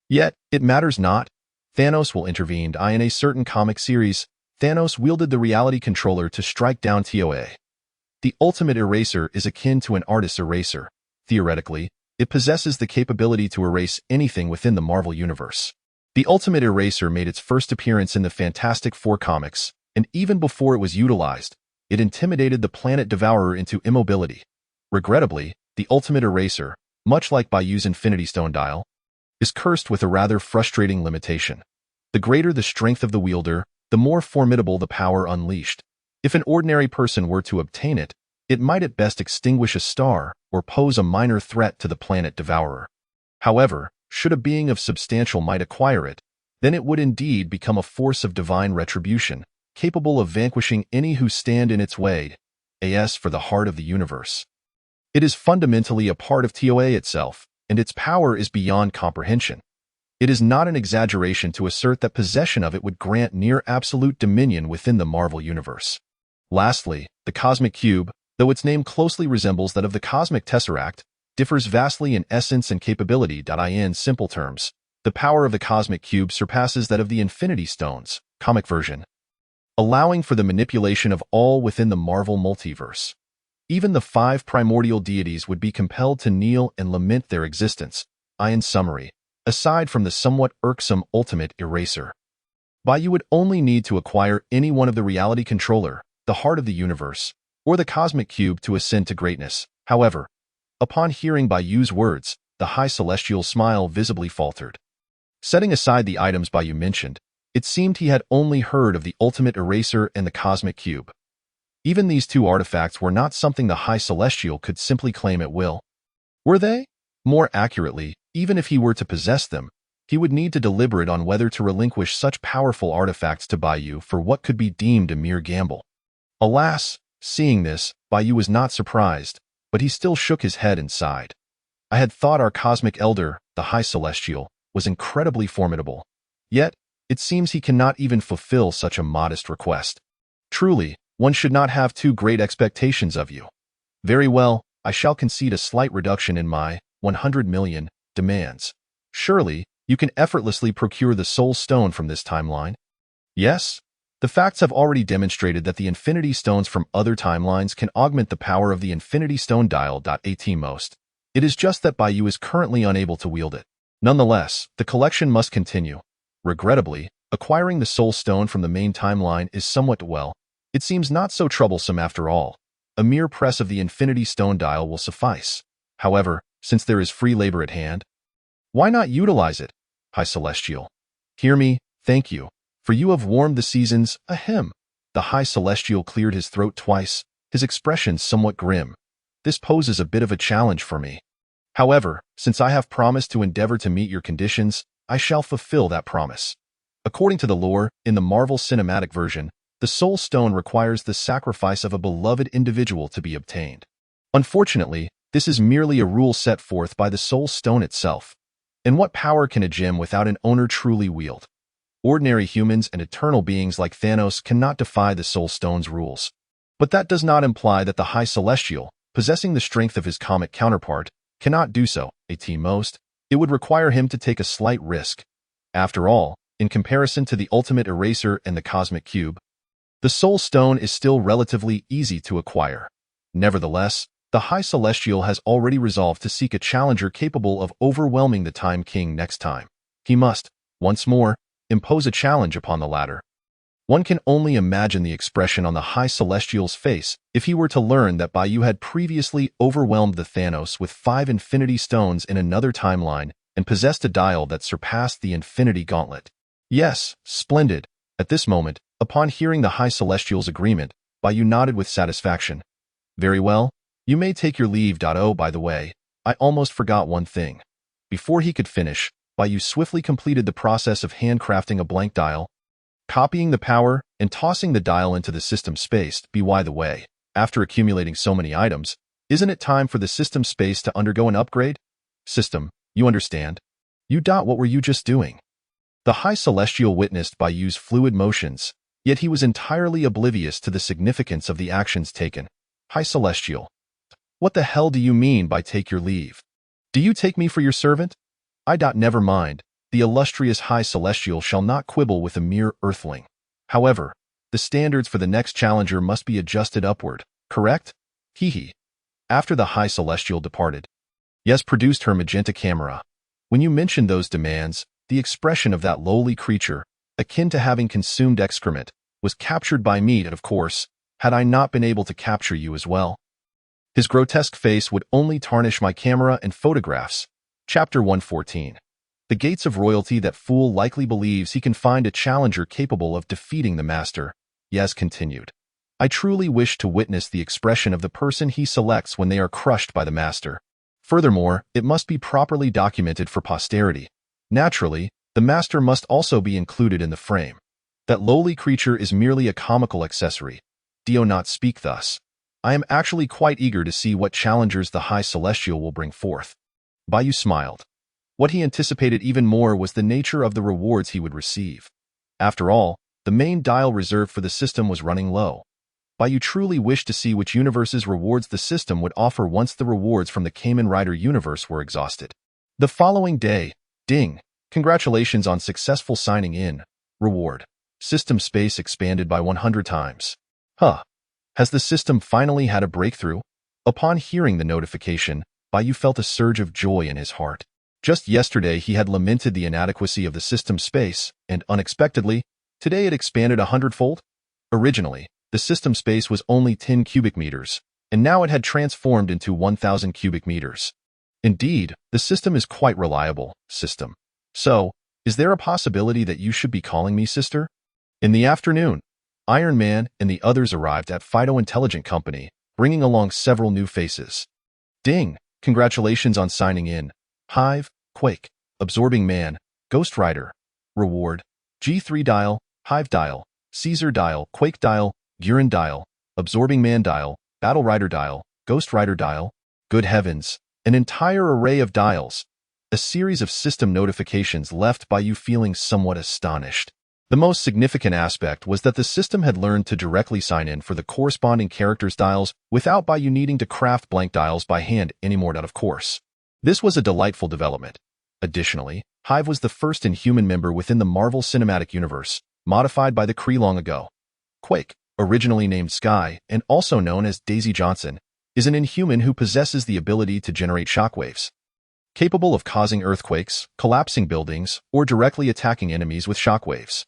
Yet, it matters not. Thanos will intervene. In a certain comic series, Thanos wielded the reality controller to strike down Toa. The ultimate eraser is akin to an artist's eraser. Theoretically, it possesses the capability to erase anything within the Marvel universe. The ultimate eraser made its first appearance in the Fantastic Four comics, and even before it was utilized, it intimidated the Planet Devourer into immobility. Regrettably, the ultimate eraser, much like Bai Yu's Infinity Stone dial, is cursed with a rather frustrating limitation. The greater the strength of the wielder, the more formidable the power unleashed. If an ordinary person were to obtain it, it might at best extinguish a star or pose a minor threat to the Planet Devourer. However, should a being of substantial might acquire it, then it would indeed become a force of divine retribution, capable of vanquishing any who stand in its way. As for the heart of the universe, it is fundamentally a part of TOA itself, and its power is beyond comprehension. It is not an exaggeration to assert that possession of it would grant near absolute dominion within the Marvel Universe. Lastly, the Cosmic Cube, though its name closely resembles that of the Cosmic Tesseract, differs vastly in essence and capability. In simple terms, the power of the Cosmic Cube surpasses that of the Infinity Stones, comic version, allowing for the manipulation of all within the Marvel multiverse. Even the 5 primordial deities would be compelled to kneel and lament their existence. In summary, aside from the somewhat irksome ultimate eraser, Bai Yu would only need to acquire any one of the reality controller, the heart of the universe, or the Cosmic Cube to ascend to greatness. However, upon hearing Bai Yu's words, the High Celestial's smile visibly faltered. Setting aside the items Bai Yu mentioned, it seemed he had only heard of the ultimate eraser and the Cosmic Cube. Even these 2 artifacts were not something the High Celestial could simply claim at will. Were they? More accurately, even if he were to possess them, he would need to deliberate on whether to relinquish such powerful artifacts to Bai Yu for what could be deemed a mere gamble. Alas, seeing this, Bai Yu was not surprised, but he still shook his head and sighed. I had thought our cosmic elder, the High Celestial, was incredibly formidable. Yet, it seems he cannot even fulfill such a modest request. Truly, one should not have too great expectations of you. Very well, I shall concede a slight reduction in my 100 million demands. Surely, you can effortlessly procure the Soul Stone from this timeline. Yes? The facts have already demonstrated that the Infinity Stones from other timelines can augment the power of the Infinity Stone dial. At most. It is just that Bai Yu is currently unable to wield it. Nonetheless, the collection must continue. Regrettably, acquiring the Soul Stone from the main timeline is somewhat it seems not so troublesome after all. A mere press of the Infinity Stone dial will suffice. However, since there is free labor at hand, why not utilize it, High Celestial? Hear me, thank you, for you have warmed the seasons. Ahem. The High Celestial cleared his throat twice, his expression somewhat grim. This poses a bit of a challenge for me. However, since I have promised to endeavor to meet your conditions, I shall fulfill that promise. According to the lore, in the Marvel Cinematic version, the Soul Stone requires the sacrifice of a beloved individual to be obtained. Unfortunately, this is merely a rule set forth by the Soul Stone itself. And what power can a gem without an owner truly wield? Ordinary humans and eternal beings like Thanos cannot defy the Soul Stone's rules. But that does not imply that the High Celestial, possessing the strength of his comic counterpart, cannot do so. At most, it would require him to take a slight risk. After all, in comparison to the ultimate eraser and the Cosmic Cube, the Soul Stone is still relatively easy to acquire. Nevertheless, the High Celestial has already resolved to seek a challenger capable of overwhelming the Time King next time. He must, once more, impose a challenge upon the latter. One can only imagine the expression on the High Celestial's face if he were to learn that Bai Yu had previously overwhelmed the Thanos with 5 Infinity Stones in another timeline and possessed a dial that surpassed the Infinity Gauntlet. Yes, splendid. At this moment, upon hearing the High Celestial's agreement, Bai Yu nodded with satisfaction. Very well, you may take your leave. Oh, by the way, I almost forgot one thing. Before he could finish, Bai Yu swiftly completed the process of handcrafting a blank dial, copying the power, and tossing the dial into the system space. By the way, after accumulating so many items, isn't it time for the system space to undergo an upgrade? System, you understand? What were you just doing? The High Celestial witnessed Bai Yu's fluid motions, yet he was entirely oblivious to the significance of the actions taken. High Celestial, what the hell do you mean by take your leave? Do you take me for your servant? Never mind. The illustrious High Celestial shall not quibble with a mere earthling. However, the standards for the next challenger must be adjusted upward, correct? Hee. After the High Celestial departed, Yes produced her magenta camera. When you mentioned those demands, the expression of that lowly creature, akin to having consumed excrement, was captured by me, and of course, had I not been able to capture you as well. His grotesque face would only tarnish my camera and photographs. Chapter 114. The gates of royalty. That fool likely believes he can find a challenger capable of defeating the master. Yes continued. I truly wish to witness the expression of the person he selects when they are crushed by the master. Furthermore, it must be properly documented for posterity. Naturally, the master must also be included in the frame. That lowly creature is merely a comical accessory. Do not speak thus. I am actually quite eager to see what challengers the High Celestial will bring forth. Bai Yu smiled. What he anticipated even more was the nature of the rewards he would receive. After all, the main dial reserved for the system was running low. Bai Yu truly wished to see which universe's rewards the system would offer once the rewards from the Kamen Rider universe were exhausted. The following day, ding, congratulations on successful signing in. Reward. System space expanded by 100 times. Huh. Has the system finally had a breakthrough? Upon hearing the notification, Bai Yu felt a surge of joy in his heart. Just yesterday he had lamented the inadequacy of the system space, and unexpectedly, today it expanded 100-fold. Originally, the system space was only 10 cubic meters, and now it had transformed into 1,000 cubic meters. Indeed, the system is quite reliable, system. So, is there a possibility that you should be calling me sister? In the afternoon, Iron Man and the others arrived at Phyto Intelligent Company, bringing along several new faces. Ding! Congratulations on signing in. Hive, Quake, Absorbing Man, Ghost Rider. Reward, G3 Dial, Hive Dial, Caesar Dial, Quake Dial, Gurren Dial, Absorbing Man Dial, Battle Rider Dial, Ghost Rider Dial. Good heavens, an entire array of dials. A series of system notifications left Bai Yu feeling somewhat astonished. The most significant aspect was that the system had learned to directly sign in for the corresponding characters' dials without Bai Yu needing to craft blank dials by hand anymore, of course. This was a delightful development. Additionally, Hive was the first Inhuman member within the Marvel Cinematic Universe, modified by the Kree long ago. Quake, originally named Sky and also known as Daisy Johnson, is an Inhuman who possesses the ability to generate shockwaves. Capable of causing earthquakes, collapsing buildings, or directly attacking enemies with shockwaves.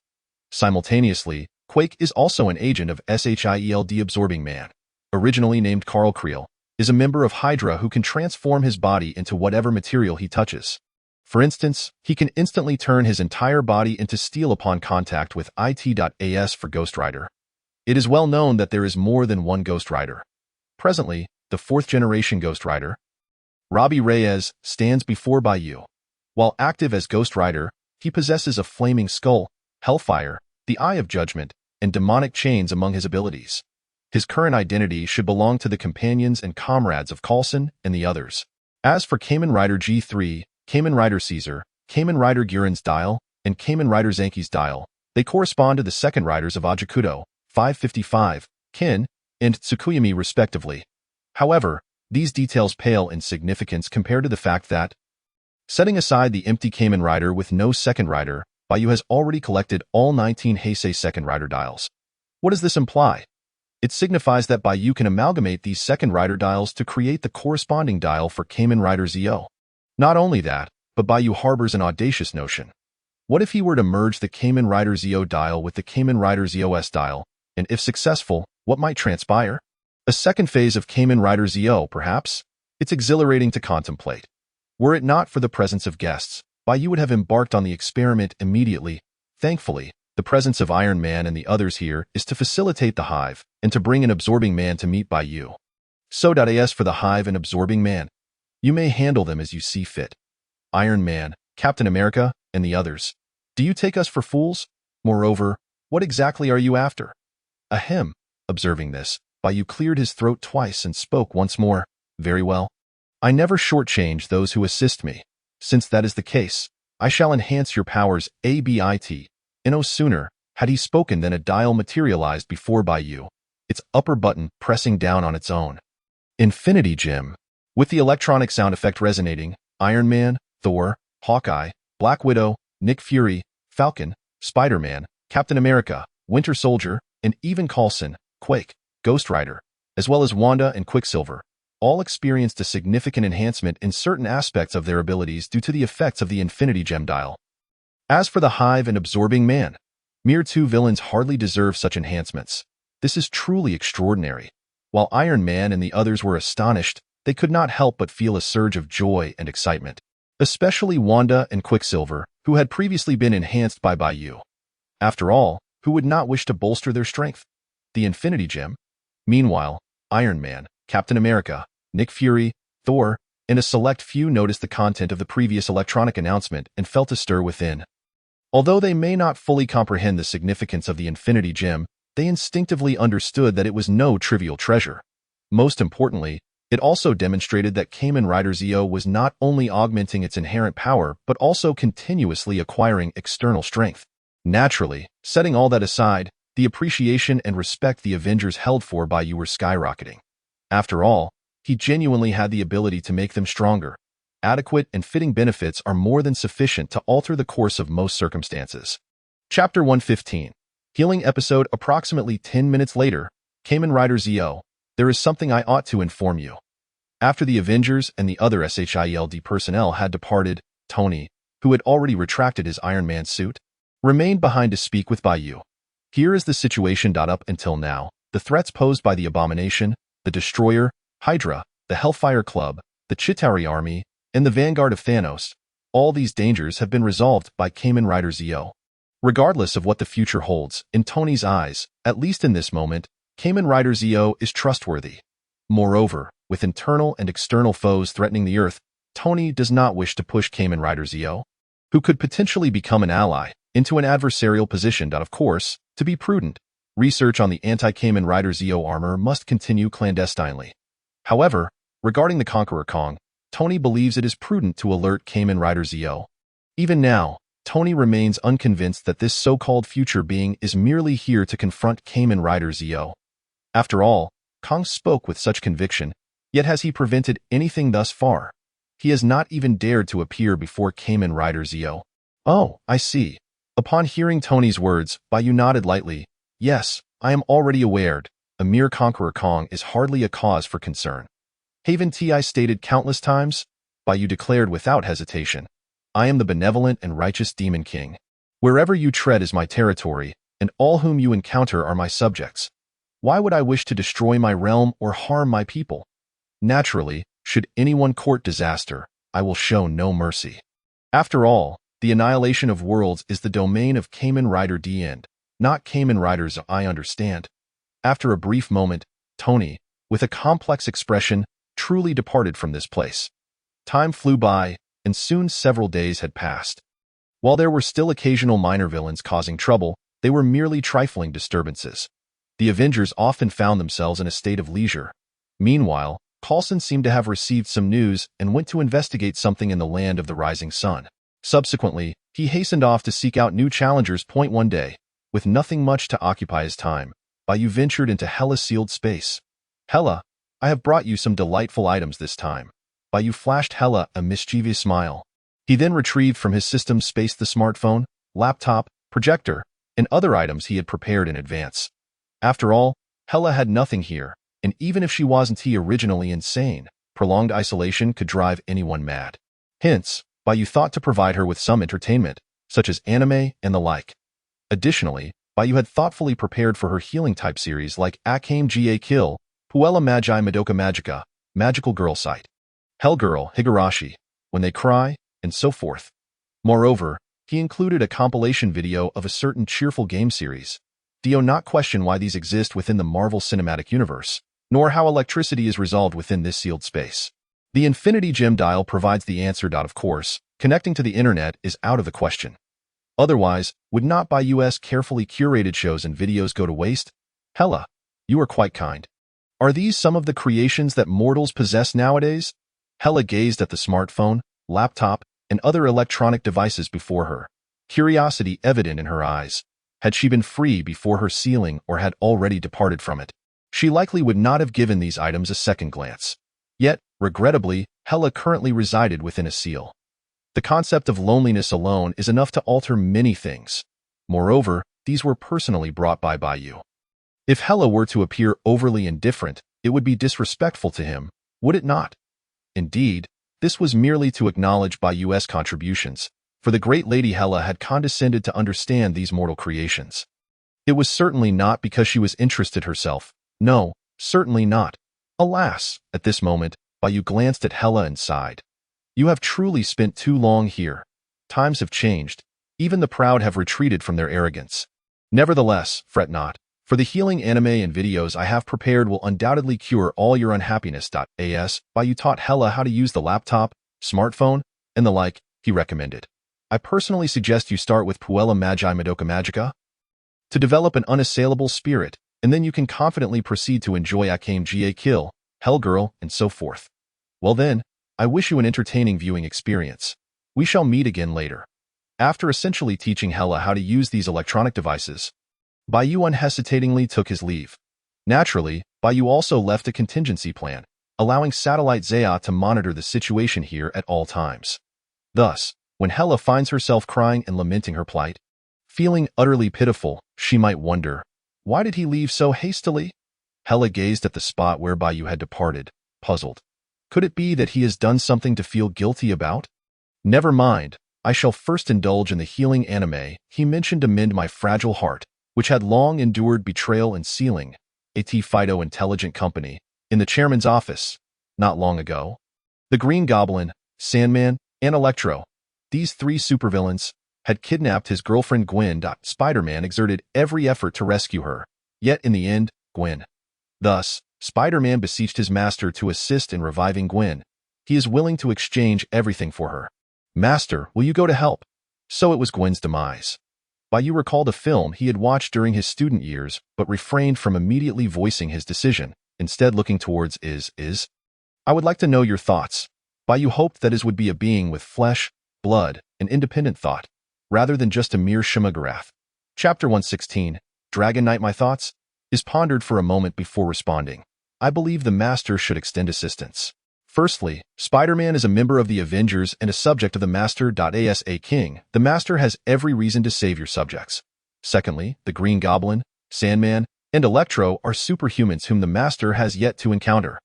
Simultaneously, Quake is also an agent of SHIELD. Absorbing Man, originally named Carl Creel, is a member of Hydra who can transform his body into whatever material he touches. For instance, he can instantly turn his entire body into steel upon contact with IT.AS for Ghost Rider. It is well known that there is more than one Ghost Rider. Presently, the 4th-generation Ghost Rider, Robbie Reyes, stands before Bai Yu. While active as Ghost Rider, he possesses a flaming skull, hellfire, the Eye of Judgment, and demonic chains among his abilities. His current identity should belong to the companions and comrades of Coulson and the others. As for Kamen Rider G3, Kamen Rider Caesar, Kamen Rider Gurren's Dial, and Kamen Rider Zanki's Dial, they correspond to the second riders of Ajakudo, 555, Kin, and Tsukuyami respectively. However, these details pale in significance compared to the fact that, setting aside the empty Kamen Rider with no second rider, Bai Yu has already collected all 19 Heisei second rider dials. What does this imply? It signifies that Bai Yu can amalgamate these second rider dials to create the corresponding dial for Kamen Rider Zo. Not only that, but Bai Yu harbors an audacious notion. What if he were to merge the Kamen Rider Zo dial with the Kamen Rider ZOS dial, and if successful, what might transpire? A second phase of Kamen Rider Zo, perhaps? It's exhilarating to contemplate. Were it not for the presence of guests, Bai Yu would have embarked on the experiment immediately. Thankfully, the presence of Iron Man and the others here is to facilitate the Hive, and to bring an Absorbing Man to meet Bai Yu. So.as for the Hive and Absorbing Man. You may handle them as you see fit. Iron Man, Captain America, and the others. Do you take us for fools? Moreover, what exactly are you after? Ahem. Observing this, Bai Yu cleared his throat twice and spoke once more. Very well. I never shortchange those who assist me. Since that is the case, I shall enhance your powers a-bit. No sooner had he spoken than a dial materialized before Bai Yu, its upper button pressing down on its own. Infinity Gem. With the electronic sound effect resonating, Iron Man, Thor, Hawkeye, Black Widow, Nick Fury, Falcon, Spider-Man, Captain America, Winter Soldier, and even Coulson, Quake, Ghost Rider, as well as Wanda and Quicksilver, all experienced a significant enhancement in certain aspects of their abilities due to the effects of the Infinity Gem dial. As for the Hive and Absorbing Man, mere two villains hardly deserve such enhancements. This is truly extraordinary. While Iron Man and the others were astonished, they could not help but feel a surge of joy and excitement. Especially Wanda and Quicksilver, who had previously been enhanced by Bai Yu. After all, who would not wish to bolster their strength? The Infinity Gem. Meanwhile, Iron Man, Captain America, Nick Fury, Thor, and a select few noticed the content of the previous electronic announcement and felt a stir within. Although they may not fully comprehend the significance of the Infinity Gem, they instinctively understood that it was no trivial treasure. Most importantly, it also demonstrated that Kamen Rider Zeo was not only augmenting its inherent power but also continuously acquiring external strength. Naturally, setting all that aside, the appreciation and respect the Avengers held for Bai Yu were skyrocketing. After all, he genuinely had the ability to make them stronger. Adequate and fitting benefits are more than sufficient to alter the course of most circumstances. Chapter 115. Healing episode. Approximately 10 minutes later, Kamen Rider Zeo, there is something I ought to inform you. After the Avengers and the other SHIELD personnel had departed, Tony, who had already retracted his Iron Man suit, remained behind to speak with Bai Yu. Here is the situation. Up until now, the threats posed by the Abomination, the Destroyer, Hydra, the Hellfire Club, the Chitauri Army, and the Vanguard of Thanos, all these dangers have been resolved by Kamen Rider Zeo. Regardless of what the future holds, in Tony's eyes, at least in this moment, Kamen Rider Zeo is trustworthy. Moreover, with internal and external foes threatening the Earth, Tony does not wish to push Kamen Rider Zeo, who could potentially become an ally, into an adversarial position. Of course, to be prudent, research on the anti-Kamen Rider Zeo armor must continue clandestinely. However, regarding the Conqueror Kong, Tony believes it is prudent to alert Kamen Rider Zeo. Even now, Tony remains unconvinced that this so-called future being is merely here to confront Kamen Rider Zeo. After all, Kong spoke with such conviction, yet has he prevented anything thus far? He has not even dared to appear before Kamen Rider Zeo. Oh, I see. Upon hearing Tony's words, Bai Yu nodded lightly. Yes, I am already aware. A mere Conqueror Kong is hardly a cause for concern. Haven't I stated countless times? Bai Yu declared without hesitation. I am the benevolent and righteous Demon King. Wherever you tread is my territory, and all whom you encounter are my subjects. Why would I wish to destroy my realm or harm my people? Naturally, should anyone court disaster, I will show no mercy. After all, the annihilation of worlds is the domain of Kamen Rider D end, not Kamen Riders. I understand. After a brief moment, Tony, with a complex expression, truly departed from this place. Time flew by, and soon several days had passed. While there were still occasional minor villains causing trouble, they were merely trifling disturbances. The Avengers often found themselves in a state of leisure. Meanwhile, Coulson seemed to have received some news and went to investigate something in the land of the rising sun. Subsequently, he hastened off to seek out new challengers. One day, with nothing much to occupy his time, Bai Yu ventured into Hela's sealed space. Hela, I have brought you some delightful items this time. Bai Yu flashed Hela a mischievous smile. He then retrieved from his system's space the smartphone, laptop, projector, and other items he had prepared in advance. After all, Hela had nothing here, and even if she wasn't originally insane, prolonged isolation could drive anyone mad. Hence, Bai Yu thought to provide her with some entertainment, such as anime and the like. Additionally, Bai Yu had thoughtfully prepared for her healing-type series like Akame Ga Kill, Puella Magi Madoka Magica, Magical Girl Sight, Hellgirl Higurashi, When They Cry, and so forth. Moreover, he included a compilation video of a certain cheerful game series. Do not question why these exist within the Marvel Cinematic Universe, nor how electricity is resolved within this sealed space. The Infinity Gem dial provides the answer. Of course, connecting to the internet is out of the question. Otherwise, would not Bai Yu's carefully curated shows and videos go to waste? Hela, you are quite kind. Are these some of the creations that mortals possess nowadays? Hela gazed at the smartphone, laptop, and other electronic devices before her, curiosity evident in her eyes. Had she been free before her sealing or had already departed from it, she likely would not have given these items a second glance. Yet, regrettably, Hela currently resided within a seal. The concept of loneliness alone is enough to alter many things. Moreover, these were personally brought by Bai Yu. If Hela were to appear overly indifferent, it would be disrespectful to him, would it not? Indeed, this was merely to acknowledge Bai Yu's contributions, for the great Lady Hela had condescended to understand these mortal creations. It was certainly not because she was interested herself. No, certainly not. Alas, at this moment, Bai Yu glanced at Hela and sighed. You have truly spent too long here. Times have changed. Even the proud have retreated from their arrogance. Nevertheless, fret not, for the healing anime and videos I have prepared will undoubtedly cure all your unhappiness. Bai Yu taught Hela how to use the laptop, smartphone, and the like, he recommended. I personally suggest you start with Puella Magi Madoka Magica to develop an unassailable spirit, and then you can confidently proceed to enjoy Akame Ga Kill, Hellgirl, and so forth. Well then, I wish you an entertaining viewing experience. We shall meet again later. After essentially teaching Hela how to use these electronic devices, Bai Yu unhesitatingly took his leave. Naturally, Bai Yu also left a contingency plan, allowing Satellite Zaya to monitor the situation here at all times. Thus, when Hela finds herself crying and lamenting her plight, feeling utterly pitiful, she might wonder, why did he leave so hastily? Hela gazed at the spot where Bai Yu had departed, puzzled. Could it be that he has done something to feel guilty about? Never mind, I shall first indulge in the healing anime he mentioned to mend my fragile heart, which had long endured betrayal and sealing, a Phyto intelligent company, in the chairman's office, not long ago. The Green Goblin, Sandman, and Electro, these three supervillains, had kidnapped his girlfriend Gwen. Spider-Man exerted every effort to rescue her, yet in the end, Gwen. Thus, Spider-Man beseeched his master to assist in reviving Gwen. He is willing to exchange everything for her. Master, will you go to help? So it was Gwen's demise. Bai Yu recalled a film he had watched during his student years, but refrained from immediately voicing his decision, instead looking towards Is. I would like to know your thoughts. Bai Yu hoped that Is would be a being with flesh, blood, and independent thought, rather than just a mere Shemagarath. Chapter 116, Dragon Knight. My thoughts? Is pondered for a moment before responding. I believe the Master should extend assistance. Firstly, Spider-Man is a member of the Avengers and a subject of the Master. As a king, the Master has every reason to save your subjects. Secondly, the Green Goblin, Sandman, and Electro are superhumans whom the Master has yet to encounter.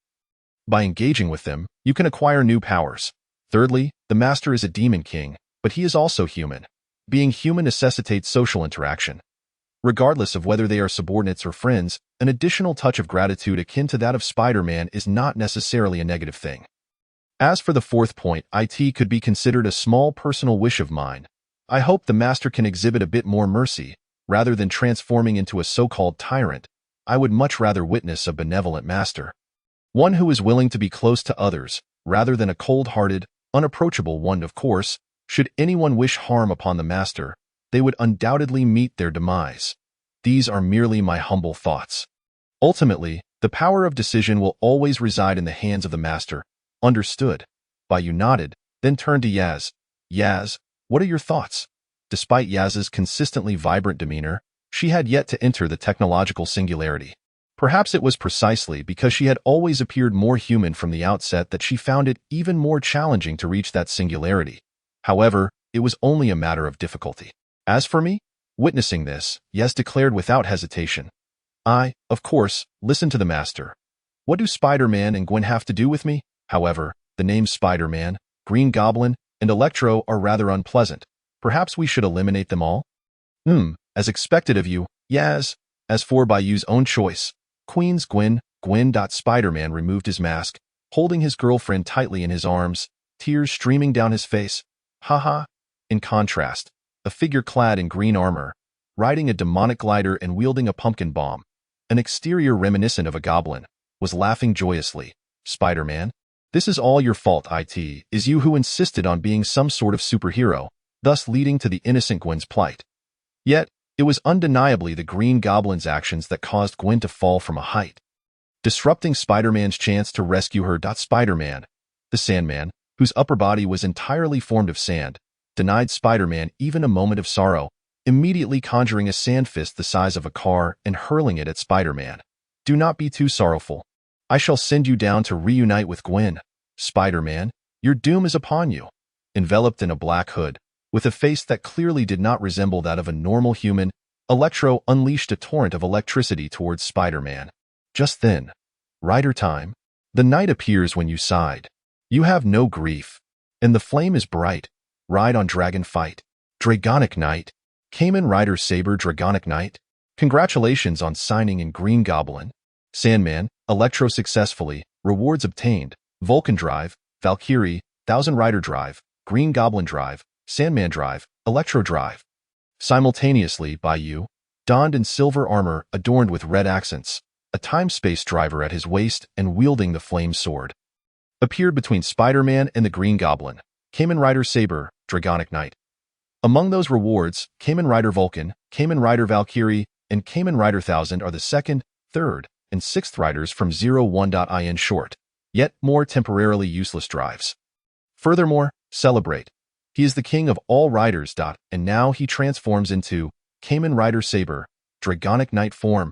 By engaging with them, you can acquire new powers. Thirdly, the Master is a demon king, but he is also human. Being human necessitates social interaction. Regardless of whether they are subordinates or friends, an additional touch of gratitude akin to that of Spider-Man is not necessarily a negative thing. As for the fourth point, it could be considered a small personal wish of mine. I hope the Master can exhibit a bit more mercy, rather than transforming into a so-called tyrant. I would much rather witness a benevolent Master. One who is willing to be close to others, rather than a cold-hearted, unapproachable one. Of course, should anyone wish harm upon the Master, they would undoubtedly meet their demise. These are merely my humble thoughts. Ultimately, the power of decision will always reside in the hands of the Master. Understood. Bai Yu nodded, then turned to Yaz. Yaz, what are your thoughts? Despite Yaz's consistently vibrant demeanor, she had yet to enter the technological singularity. Perhaps it was precisely because she had always appeared more human from the outset that she found it even more challenging to reach that singularity. However, it was only a matter of difficulty. As for me, witnessing this, Yaz declared without hesitation, I, of course, listen to the Master. What do Spider-Man and Gwen have to do with me? However, the names Spider-Man, Green Goblin, and Electro are rather unpleasant. Perhaps we should eliminate them all? As expected of you, Yaz. As for Bai Yu's own choice, Queen's Gwen. Spider-Man removed his mask, holding his girlfriend tightly in his arms, tears streaming down his face. Haha. In contrast, a figure clad in green armor, riding a demonic glider and wielding a pumpkin bomb, an exterior reminiscent of a goblin, was laughing joyously. Spider-Man, this is all your fault. It is you who insisted on being some sort of superhero, thus leading to the innocent Gwen's plight. Yet, it was undeniably the Green Goblin's actions that caused Gwen to fall from a height, disrupting Spider-Man's chance to rescue her. Spider-Man, the Sandman, whose upper body was entirely formed of sand, denied Spider-Man even a moment of sorrow, immediately conjuring a sand fist the size of a car and hurling it at Spider-Man. Do not be too sorrowful. I shall send you down to reunite with Gwen. Spider-Man, your doom is upon you. Enveloped in a black hood, with a face that clearly did not resemble that of a normal human, Electro unleashed a torrent of electricity towards Spider-Man. Just then, rider time. The night appears when you sighed. You have no grief, and the flame is bright. Ride on Dragon Fight. Dragonic Knight. Kamen Rider Saber Dragonic Knight. Congratulations on signing in Green Goblin. Sandman, Electro successfully, rewards obtained. Vulcan Drive, Valkyrie, Thousand Rider Drive, Green Goblin Drive, Sandman Drive, Electro Drive. Simultaneously, Bai Yu, donned in silver armor adorned with red accents, a time-space driver at his waist and wielding the flame sword, appeared between Spider-Man and the Green Goblin. Kamen Rider Saber, Dragonic Knight. Among those rewards, Kamen Rider Vulcan, Kamen Rider Valkyrie, and Kamen Rider 1000 are the second, third, and sixth riders from 01.in short, yet more temporarily useless drives. Furthermore, celebrate. He is the king of all riders. And now he transforms into Kamen Rider Saber, Dragonic Knight form.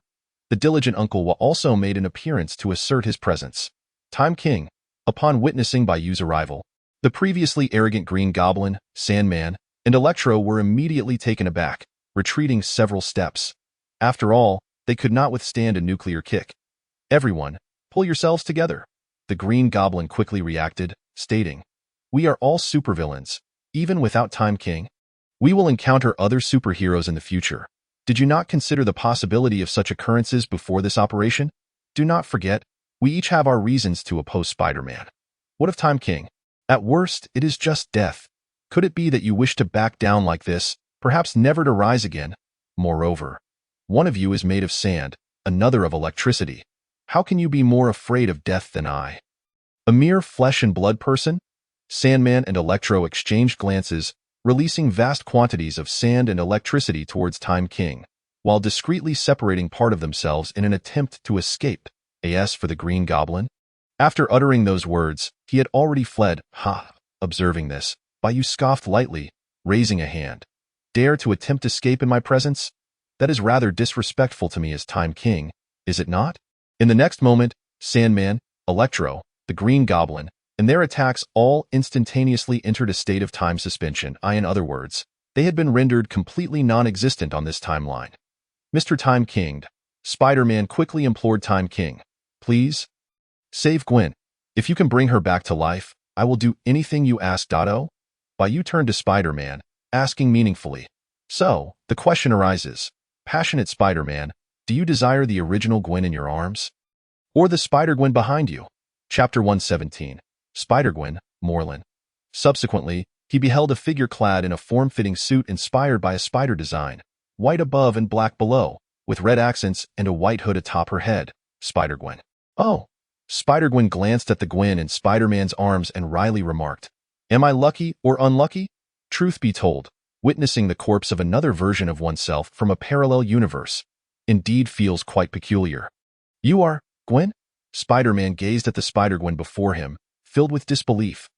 The diligent uncle will also made an appearance to assert his presence. Time King, upon witnessing Bai Yu's arrival, the previously arrogant Green Goblin, Sandman, and Electro were immediately taken aback, retreating several steps. After all, they could not withstand a nuclear kick. Everyone, pull yourselves together. The Green Goblin quickly reacted, stating, "We are all supervillains, even without Time King. We will encounter other superheroes in the future. Did you not consider the possibility of such occurrences before this operation? Do not forget, we each have our reasons to oppose Spider-Man. What of Time King? At worst, it is just death. Could it be that you wish to back down like this, perhaps never to rise again? Moreover, one of you is made of sand, another of electricity. How can you be more afraid of death than I? A mere flesh and blood person?" Sandman and Electro exchanged glances, releasing vast quantities of sand and electricity towards Time King, while discreetly separating part of themselves in an attempt to escape. As for the Green Goblin, after uttering those words, he had already fled. Ha! Observing this, Bai Yu scoffed lightly, raising a hand. "Dare to attempt escape in my presence? That is rather disrespectful to me as Time King, is it not?" In the next moment, Sandman, Electro, the Green Goblin, and their attacks all instantaneously entered a state of time suspension. In other words, they had been rendered completely non-existent on this timeline. "Mr. Time King," Spider-Man quickly implored Time King, "please, save Gwen. If you can bring her back to life, I will do anything you ask." Bai Yu turned to Spider-Man, asking meaningfully, "So, the question arises, passionate Spider-Man, do you desire the original Gwen in your arms? Or the Spider-Gwen behind you?" Chapter 117, Spider-Gwen, Morlun. Subsequently, he beheld a figure clad in a form-fitting suit inspired by a spider design, white above and black below, with red accents and a white hood atop her head. Spider-Gwen. "Oh." Spider-Gwen glanced at the Gwen in Spider-Man's arms and wryly remarked, "Am I lucky or unlucky? Truth be told, witnessing the corpse of another version of oneself from a parallel universe indeed feels quite peculiar." "You are Gwen?" Spider-Man gazed at the Spider-Gwen before him, filled with disbelief.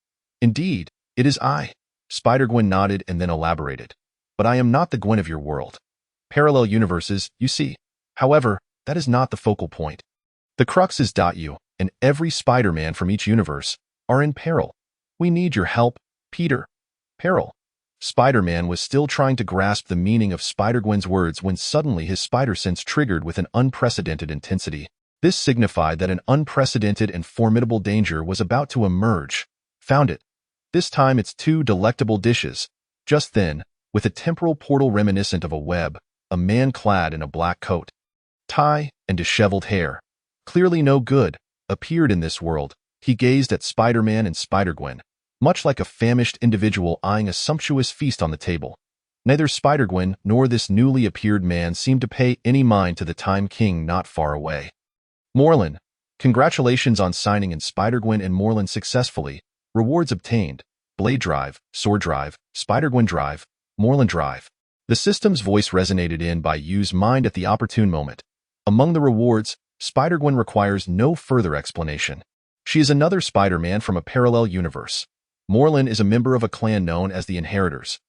"Indeed, it is I." Spider-Gwen nodded and then elaborated, "But I am not the Gwen of your world. Parallel universes, you see. However, that is not the focal point. The crux is you, and every Spider-Man from each universe, are in peril. We need your help, Peter." "Peril?" Spider-Man was still trying to grasp the meaning of Spider-Gwen's words when suddenly his spider sense triggered with an unprecedented intensity. This signified that an unprecedented and formidable danger was about to emerge. Found it. This time it's two delectable dishes. Just then, with a temporal portal reminiscent of a web, a man clad in a black coat, tie, and disheveled hair, clearly no good, appeared in this world. He gazed at Spider-Man and Spider-Gwen, much like a famished individual eyeing a sumptuous feast on the table. Neither Spider-Gwen nor this newly appeared man seemed to pay any mind to the Time King not far away. "Morlun, congratulations on signing in Spider-Gwen and Morlun successfully. Rewards obtained. Blade Drive, Sword Drive, Spider-Gwen Drive, Morlun Drive." The system's voice resonated in Bai Yu's mind at the opportune moment. Among the rewards, Spider-Gwen requires no further explanation. She is another Spider-Man from a parallel universe. Morlun is a member of a clan known as the Inheritors.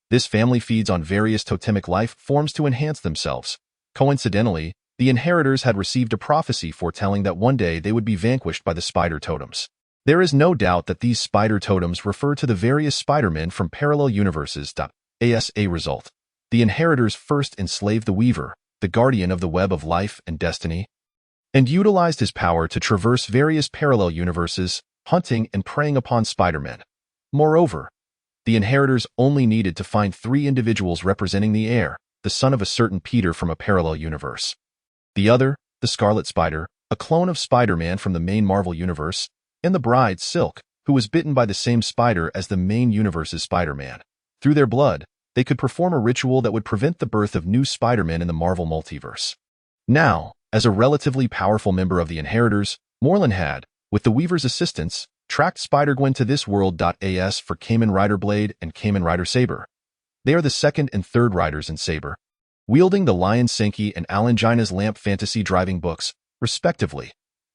This family feeds on various totemic life forms to enhance themselves. Coincidentally, the Inheritors had received a prophecy foretelling that one day they would be vanquished by the Spider Totems. There is no doubt that these Spider Totems refer to the various Spider-Men from parallel universes. As a result, the Inheritors first enslaved the Weaver, the guardian of the web of life and destiny, and utilized his power to traverse various parallel universes, hunting and preying upon Spider-Men. Moreover, the Inheritors only needed to find 3 individuals representing the heir, the son of a certain Peter from a parallel universe. The other, the Scarlet Spider, a clone of Spider-Man from the main Marvel universe, and the bride, Silk, who was bitten by the same spider as the main universe's Spider-Man. Through their blood, they could perform a ritual that would prevent the birth of new Spider-Men in the Marvel multiverse. Now, as a relatively powerful member of the Inheritors, Morlun had, with the Weaver's assistance, tracked Spider-Gwen to this world. As for Kamen Rider Blade and Kamen Rider Saber, They are the second and third writers in Saber, wielding the Lion Senki and Alangina's Lamp fantasy driving books, respectively.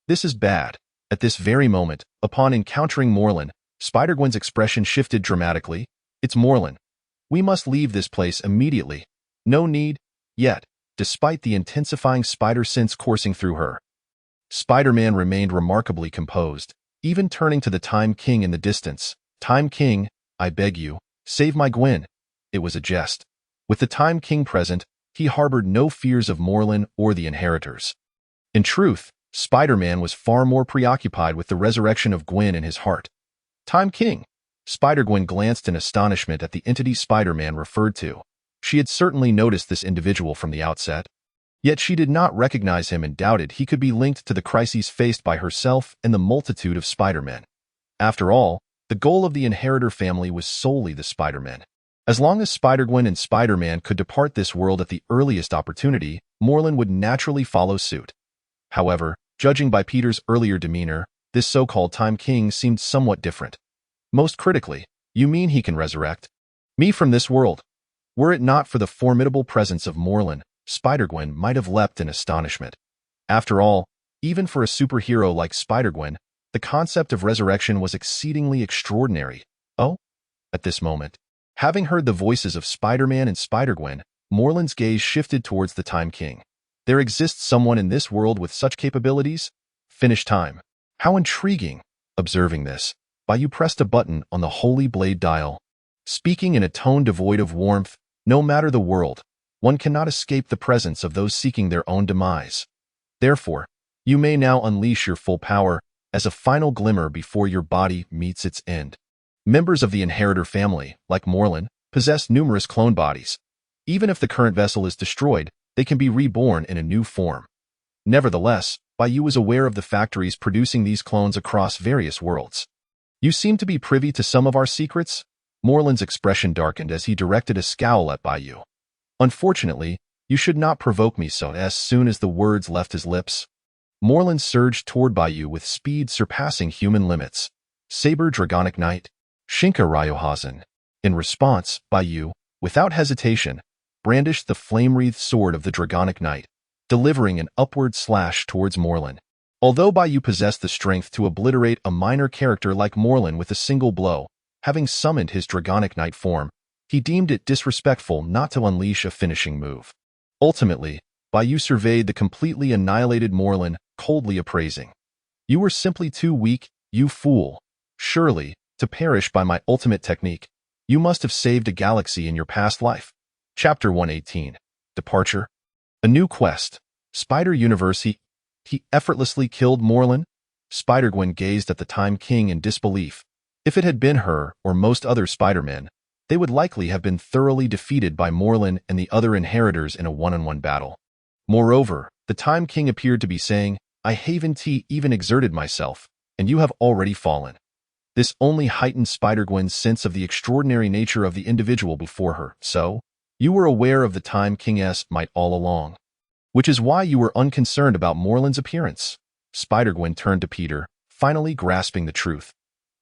This is bad. At this very moment, upon encountering Morlun, Spider-Gwen's expression shifted dramatically. It's Morlun. We must leave this place immediately. No need, yet, despite the intensifying spider sense coursing through her. Spider-Man remained remarkably composed, even turning to the Time King in the distance. Time King, I beg you, save my Gwen. It was a jest. With the Time King present, he harbored no fears of Morlun or the Inheritors. In truth, Spider-Man was far more preoccupied with the resurrection of Gwen in his heart. Time King. Spider-Gwen glanced in astonishment at the entity Spider-Man referred to. She had certainly noticed this individual from the outset. Yet she did not recognize him and doubted he could be linked to the crises faced by herself and the multitude of Spider-Men. After all, the goal of the Inheritor family was solely the Spider-Men. As long as Spider-Gwen and Spider-Man could depart this world at the earliest opportunity, Morlun would naturally follow suit. However, judging by Peter's earlier demeanor, this so-called Time King seemed somewhat different. Most critically, you mean he can resurrect me from this world? Were it not for the formidable presence of Morlun, Spider-Gwen might have leapt in astonishment. After all, even for a superhero like Spider-Gwen, the concept of resurrection was exceedingly extraordinary. Oh? At this moment, having heard the voices of Spider-Man and Spider-Gwen, Morlun's gaze shifted towards the Time King. There exists someone in this world with such capabilities? Finish time. How intriguing. Observing this, Bai Yu pressed a button on the holy blade dial. Speaking in a tone devoid of warmth, no matter the world, one cannot escape the presence of those seeking their own demise. Therefore, you may now unleash your full power as a final glimmer before your body meets its end. Members of the Inheritor family, like Morlun, possess numerous clone bodies. Even if the current vessel is destroyed, they can be reborn in a new form. Nevertheless, Bai Yu was aware of the factories producing these clones across various worlds. You seem to be privy to some of our secrets? Morlun's expression darkened as he directed a scowl at Bai Yu. Unfortunately, you should not provoke me so. As soon as the words left his lips, Morlun surged toward Bai Yu with speed surpassing human limits. Saber Dragonic Knight, Shinka Ryohazen. In response, Bai Yu, without hesitation, brandished the flame-wreathed sword of the Dragonic Knight, delivering an upward slash towards Morlun. Although Bai Yu possessed the strength to obliterate a minor character like Morlun with a single blow, having summoned his Dragonic Knight form, he deemed it disrespectful not to unleash a finishing move. Ultimately, Bai Yu surveyed the completely annihilated Morlun, coldly appraising. You were simply too weak, you fool. Surely, to perish by my ultimate technique, you must have saved a galaxy in your past life. Chapter 118. Departure. A new quest. Spider-Universe. He effortlessly killed Morlun? Spider-Gwen gazed at the Time King in disbelief. If it had been her or most other Spider-Men, they would likely have been thoroughly defeated by Morlun and the other Inheritors in a one-on-one battle. Moreover, the Time King appeared to be saying, I haven't even exerted myself, and you have already fallen. This only heightened Spider-Gwen's sense of the extraordinary nature of the individual before her. So, you were aware of the Time King's might all along. Which is why you were unconcerned about Morlun's appearance. Spider-Gwen turned to Peter, finally grasping the truth.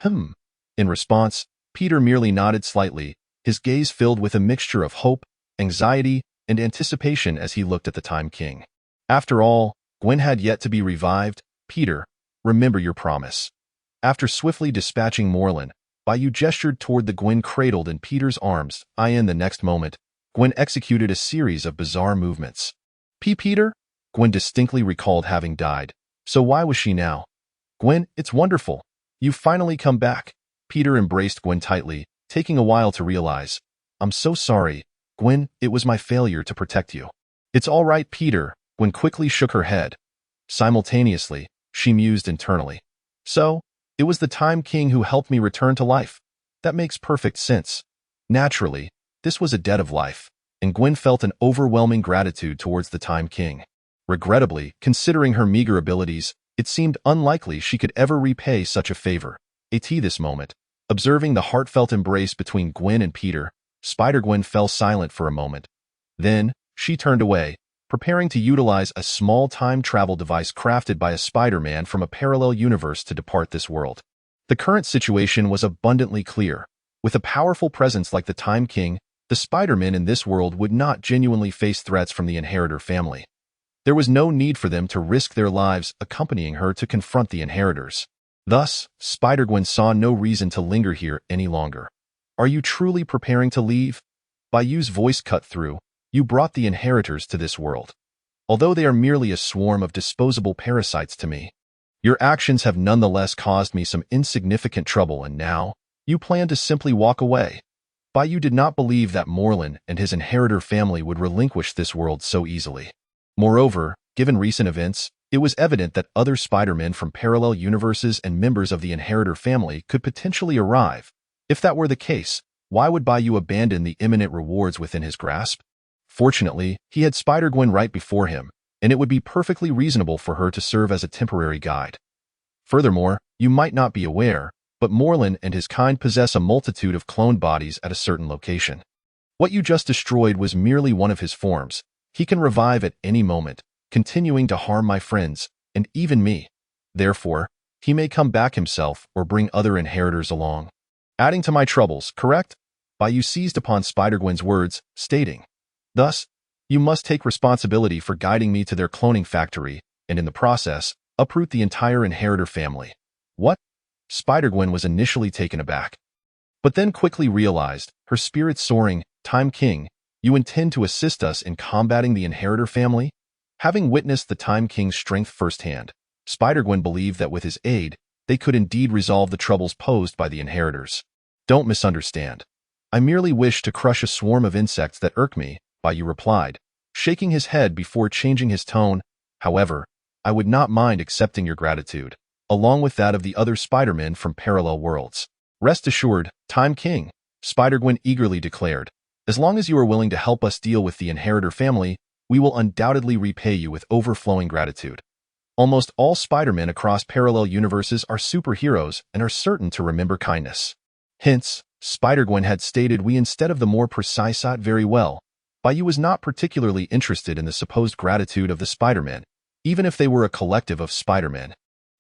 In response, Peter merely nodded slightly, his gaze filled with a mixture of hope, anxiety, and anticipation as he looked at the Time King. After all, Gwen had yet to be revived. Peter, remember your promise. After swiftly dispatching Morlun, Bai Yu gestured toward the Gwen cradled in Peter's arms. In the next moment, Gwen executed a series of bizarre movements. Peter? Gwen distinctly recalled having died. So why was she now? Gwen, it's wonderful. You've finally come back. Peter embraced Gwen tightly, taking a while to realize. I'm so sorry, Gwen, it was my failure to protect you. It's all right, Peter. Gwen quickly shook her head. Simultaneously, she mused internally. So, it was the Time King who helped me return to life. That makes perfect sense. Naturally, this was a debt of life, and Gwen felt an overwhelming gratitude towards the Time King. Regrettably, considering her meager abilities, it seemed unlikely she could ever repay such a favor. This moment, observing the heartfelt embrace between Gwen and Peter, Spider-Gwen fell silent for a moment. Then, she turned away, preparing to utilize a small time travel device crafted by a Spider-Man from a parallel universe to depart this world. The current situation was abundantly clear. With a powerful presence like the Time King, the Spider-Men in this world would not genuinely face threats from the Inheritor family. There was no need for them to risk their lives accompanying her to confront the Inheritors. Thus, Spider-Gwen saw no reason to linger here any longer. "Are you truly preparing to leave?" Bai Yu's voice cut through. "You brought the Inheritors to this world. Although they are merely a swarm of disposable parasites to me, your actions have nonetheless caused me some insignificant trouble, and now, you plan to simply walk away." Bai Yu did not believe that Morlun and his Inheritor family would relinquish this world so easily. Moreover, given recent events, it was evident that other Spider-Men from parallel universes and members of the Inheritor family could potentially arrive. If that were the case, why would Bai Yu abandon the imminent rewards within his grasp? Fortunately, he had Spider-Gwen right before him, and it would be perfectly reasonable for her to serve as a temporary guide. Furthermore, you might not be aware, but Morlun and his kind possess a multitude of cloned bodies at a certain location. What you just destroyed was merely one of his forms. He can revive at any moment, continuing to harm my friends, and even me. Therefore, he may come back himself or bring other Inheritors along, adding to my troubles, correct? Bai Yu seized upon Spider-Gwen's words, stating, "Thus, you must take responsibility for guiding me to their cloning factory, and in the process, uproot the entire Inheritor family." What? Spider-Gwen was initially taken aback, but then quickly realized, her spirit soaring, "Time King, you intend to assist us in combating the Inheritor family?" Having witnessed the Time King's strength firsthand, Spider-Gwen believed that with his aid, they could indeed resolve the troubles posed by the Inheritors. "Don't misunderstand. I merely wish to crush a swarm of insects that irk me," Bai Yu replied, shaking his head before changing his tone. "However, I would not mind accepting your gratitude, along with that of the other Spider-Men from parallel worlds." "Rest assured, Time King," Spider-Gwen eagerly declared, "as long as you are willing to help us deal with the Inheritor family, we will undoubtedly repay you with overflowing gratitude." Almost all Spider-Men across parallel universes are superheroes and are certain to remember kindness. Hence, Spider-Gwen had stated we instead of the more precise "very well." Bai Yu was not particularly interested in the supposed gratitude of the Spider-Men, even if they were a collective of Spider-Men.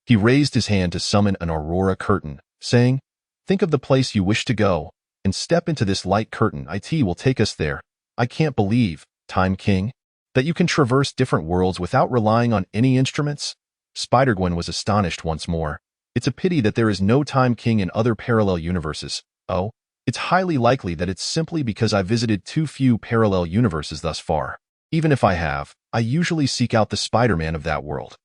He raised his hand to summon an aurora curtain, saying, "Think of the place you wish to go, and step into this light curtain. It will take us there." "I can't believe, Time King, that you can traverse different worlds without relying on any instruments." Spider-Gwen was astonished once more. "It's a pity that there is no Time King in other parallel universes." "Oh, it's highly likely that it's simply because I visited too few parallel universes thus far. Even if I have, I usually seek out the Spider-Man of that world."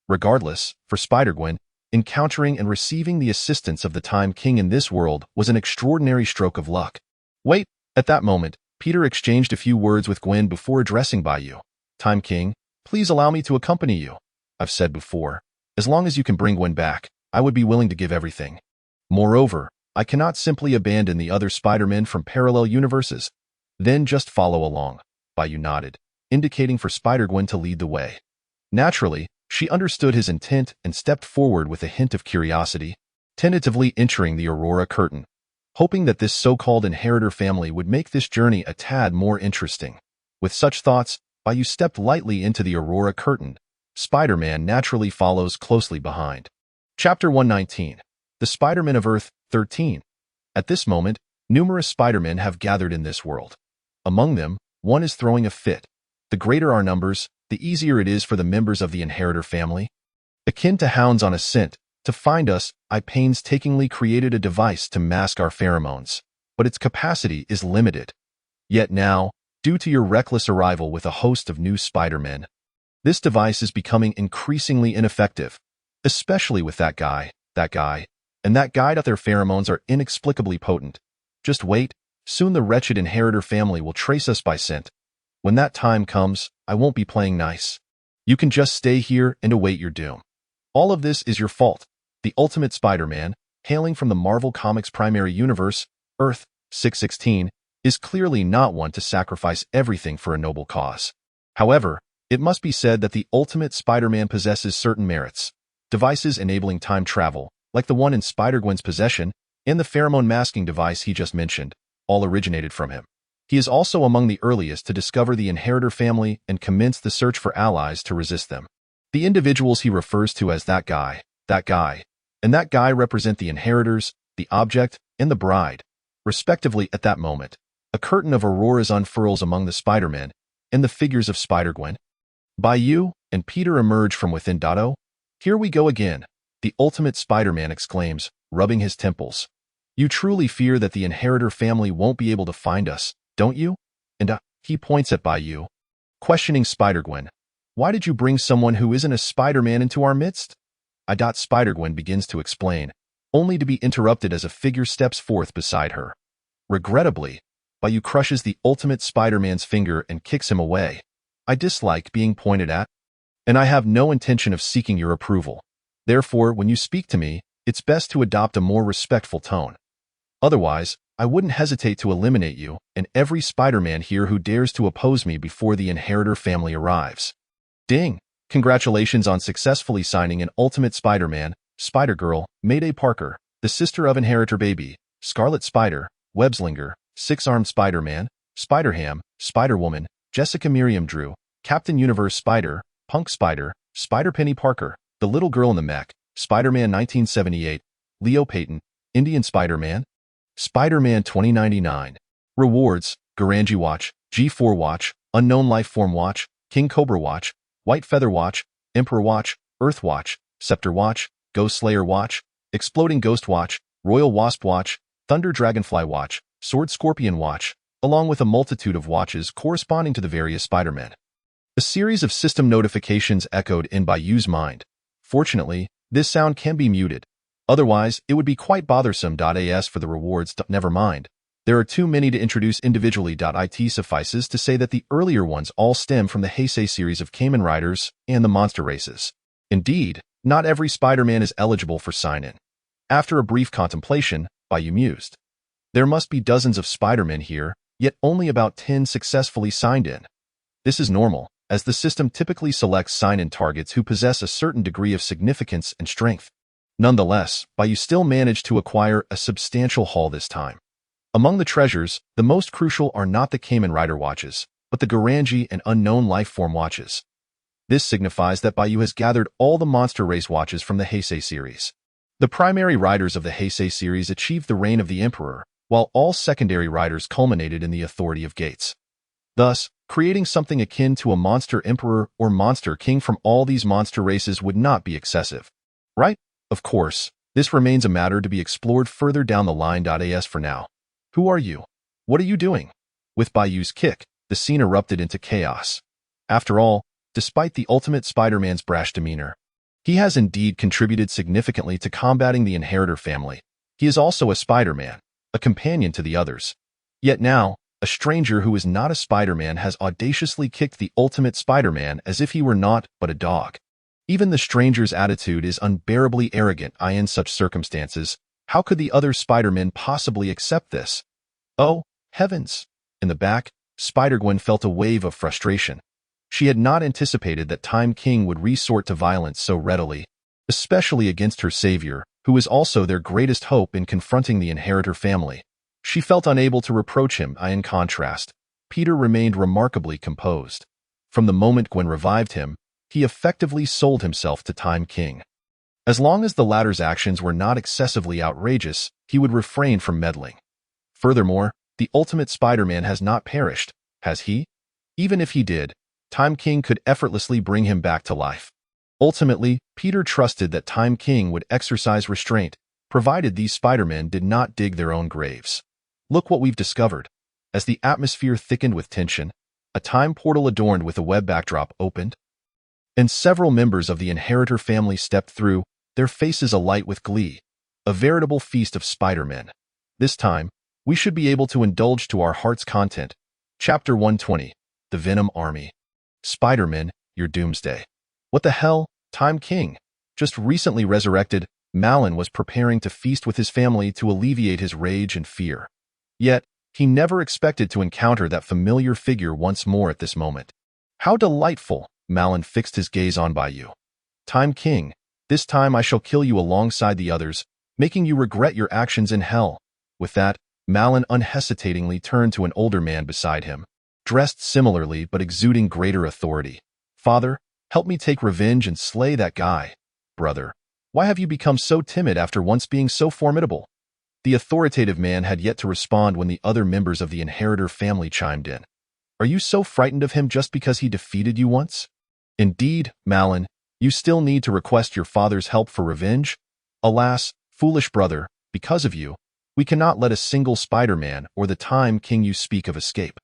Regardless, for Spider-Gwen, encountering and receiving the assistance of the Time King in this world was an extraordinary stroke of luck. "Wait!" At that moment, Peter exchanged a few words with Gwen before addressing Bai Yu. "Time King, please allow me to accompany you." "I've said before, as long as you can bring Gwen back, I would be willing to give everything. Moreover, I cannot simply abandon the other Spider-Men from parallel universes." "Then just follow along," Bai Yu nodded, indicating for Spider-Gwen to lead the way. Naturally, she understood his intent and stepped forward with a hint of curiosity, tentatively entering the aurora curtain, hoping that this so-called Inheritor family would make this journey a tad more interesting. With such thoughts, Bai Yu stepped lightly into the aurora curtain. Spider-Man naturally follows closely behind. Chapter 119. The Spider-Men of Earth 13. At this moment, numerous Spider-Men have gathered in this world. Among them, one is throwing a fit. The greater our numbers, the easier it is for the members of the Inheritor family. Akin to hounds on a scent, to find us, I painstakingly created a device to mask our pheromones, but its capacity is limited. Yet now, due to your reckless arrival with a host of new Spider-Men, this device is becoming increasingly ineffective, especially with that guy, and that guy. Their pheromones are inexplicably potent. Just wait, soon the wretched Inheritor family will trace us by scent. When that time comes, I won't be playing nice. You can just stay here and await your doom. All of this is your fault." The Ultimate Spider-Man, hailing from the Marvel Comics primary universe, Earth 616, is clearly not one to sacrifice everything for a noble cause. However, it must be said that the Ultimate Spider-Man possesses certain merits. Devices enabling time travel, like the one in Spider-Gwen's possession, and the pheromone masking device he just mentioned, all originated from him. He is also among the earliest to discover the Inheritor family and commence the search for allies to resist them. The individuals he refers to as that guy, and that guy represent the Inheritors, the Object, and the Bride, respectively at that moment. A curtain of auroras unfurls among the Spider-Men and the figures of Spider-Gwen. Bai Yu and Peter emerge from within. Oh, here we go again, the ultimate Spider-Man exclaims, rubbing his temples. You truly fear that the Inheritor family won't be able to find us, don't you? And he points at Bai Yu, questioning Spider-Gwen. Why did you bring someone who isn't a Spider-Man into our midst? Spider-Gwen begins to explain, only to be interrupted as a figure steps forth beside her. Regrettably, Bai Yu crushes the ultimate Spider-Man's finger and kicks him away. I dislike being pointed at, and I have no intention of seeking your approval. Therefore, when you speak to me, it's best to adopt a more respectful tone. Otherwise, I wouldn't hesitate to eliminate you and every Spider-Man here who dares to oppose me before the Inheritor family arrives. Ding! Congratulations on successfully signing an Ultimate Spider-Man, Spider-Girl, Mayday Parker, the sister of Inheritor Baby, Scarlet Spider, Webslinger, Six-Armed Spider-Man, Spider-Ham, Spider-Woman, Jessica Miriam Drew, Captain Universe Spider, Punk Spider, Spider-Penny Parker, The Little Girl in the Mech, Spider-Man 1978, Leo Payton, Indian Spider-Man, Spider-Man 2099. Rewards: Garangi Watch, G4 Watch, Unknown Lifeform Watch, King Cobra Watch, White Feather Watch, Emperor Watch, Earth Watch, Scepter Watch, Ghost Slayer Watch, Exploding Ghost Watch, Royal Wasp Watch, Thunder Dragonfly Watch, Sword Scorpion Watch, along with a multitude of watches corresponding to the various Spider-Men. A series of system notifications echoed in Bai Yu's mind. Fortunately, this sound can be muted. Otherwise, it would be quite bothersome. As for the rewards, never mind. There are too many to introduce individually. It suffices to say that the earlier ones all stem from the Heisei series of Kamen Riders and the monster races. Indeed, not every Spider-Man is eligible for sign-in. After a brief contemplation, Bai Yu mused. There must be dozens of Spider-Men here, yet only about 10 successfully signed in. This is normal, as the system typically selects sign-in targets who possess a certain degree of significance and strength. Nonetheless, Bai Yu still managed to acquire a substantial haul this time. Among the treasures, the most crucial are not the Kamen Rider watches, but the Garangi and Unknown Lifeform watches. This signifies that Bai Yu has gathered all the monster race watches from the Heisei series. The primary riders of the Heisei series achieved the reign of the Emperor, while all secondary riders culminated in the authority of Gates. Thus, creating something akin to a monster emperor or monster king from all these monster races would not be excessive. Right? Of course, this remains a matter to be explored further down the line. As for now. Who are you? What are you doing? With Bai Yu's kick, the scene erupted into chaos. After all, despite the Ultimate Spider-Man's brash demeanor, he has indeed contributed significantly to combating the Inheritor family. He is also a Spider-Man, a companion to the others. Yet now, a stranger who is not a Spider-Man has audaciously kicked the Ultimate Spider-Man as if he were not but a dog. Even the stranger's attitude is unbearably arrogant. In such circumstances, how could the other Spider-Men possibly accept this? Oh, heavens! In the back, Spider-Gwen felt a wave of frustration. She had not anticipated that Time King would resort to violence so readily, especially against her savior, who is also their greatest hope in confronting the Inheritor family. She felt unable to reproach him. In contrast, Peter remained remarkably composed. From the moment Gwen revived him, he effectively sold himself to Time King. As long as the latter's actions were not excessively outrageous, he would refrain from meddling. Furthermore, the Ultimate Spider-Man has not perished, has he? Even if he did, Time King could effortlessly bring him back to life. Ultimately, Peter trusted that Time King would exercise restraint, provided these Spider-Men did not dig their own graves. Look what we've discovered. As the atmosphere thickened with tension, a time portal adorned with a web backdrop opened, and several members of the Inheritor family stepped through, their faces alight with glee. A veritable feast of Spider-Men. This time, we should be able to indulge to our heart's content. Chapter 120. The Venom Army. Spider-Man, your doomsday. What the hell? Time King, just recently resurrected, Malin was preparing to feast with his family to alleviate his rage and fear. Yet, he never expected to encounter that familiar figure once more at this moment. How delightful! Malin fixed his gaze on Bai Yu. Time King, this time I shall kill you alongside the others, making you regret your actions in hell. With that, Malin unhesitatingly turned to an older man beside him, dressed similarly but exuding greater authority. Father, help me take revenge and slay that guy. Brother, why have you become so timid after once being so formidable? The authoritative man had yet to respond when the other members of the inheritor family chimed in. Are you so frightened of him just because he defeated you once? Indeed, Malin, you still need to request your father's help for revenge? Alas, foolish brother, because of you, we cannot let a single Spider-Man or the Time King you speak of escape.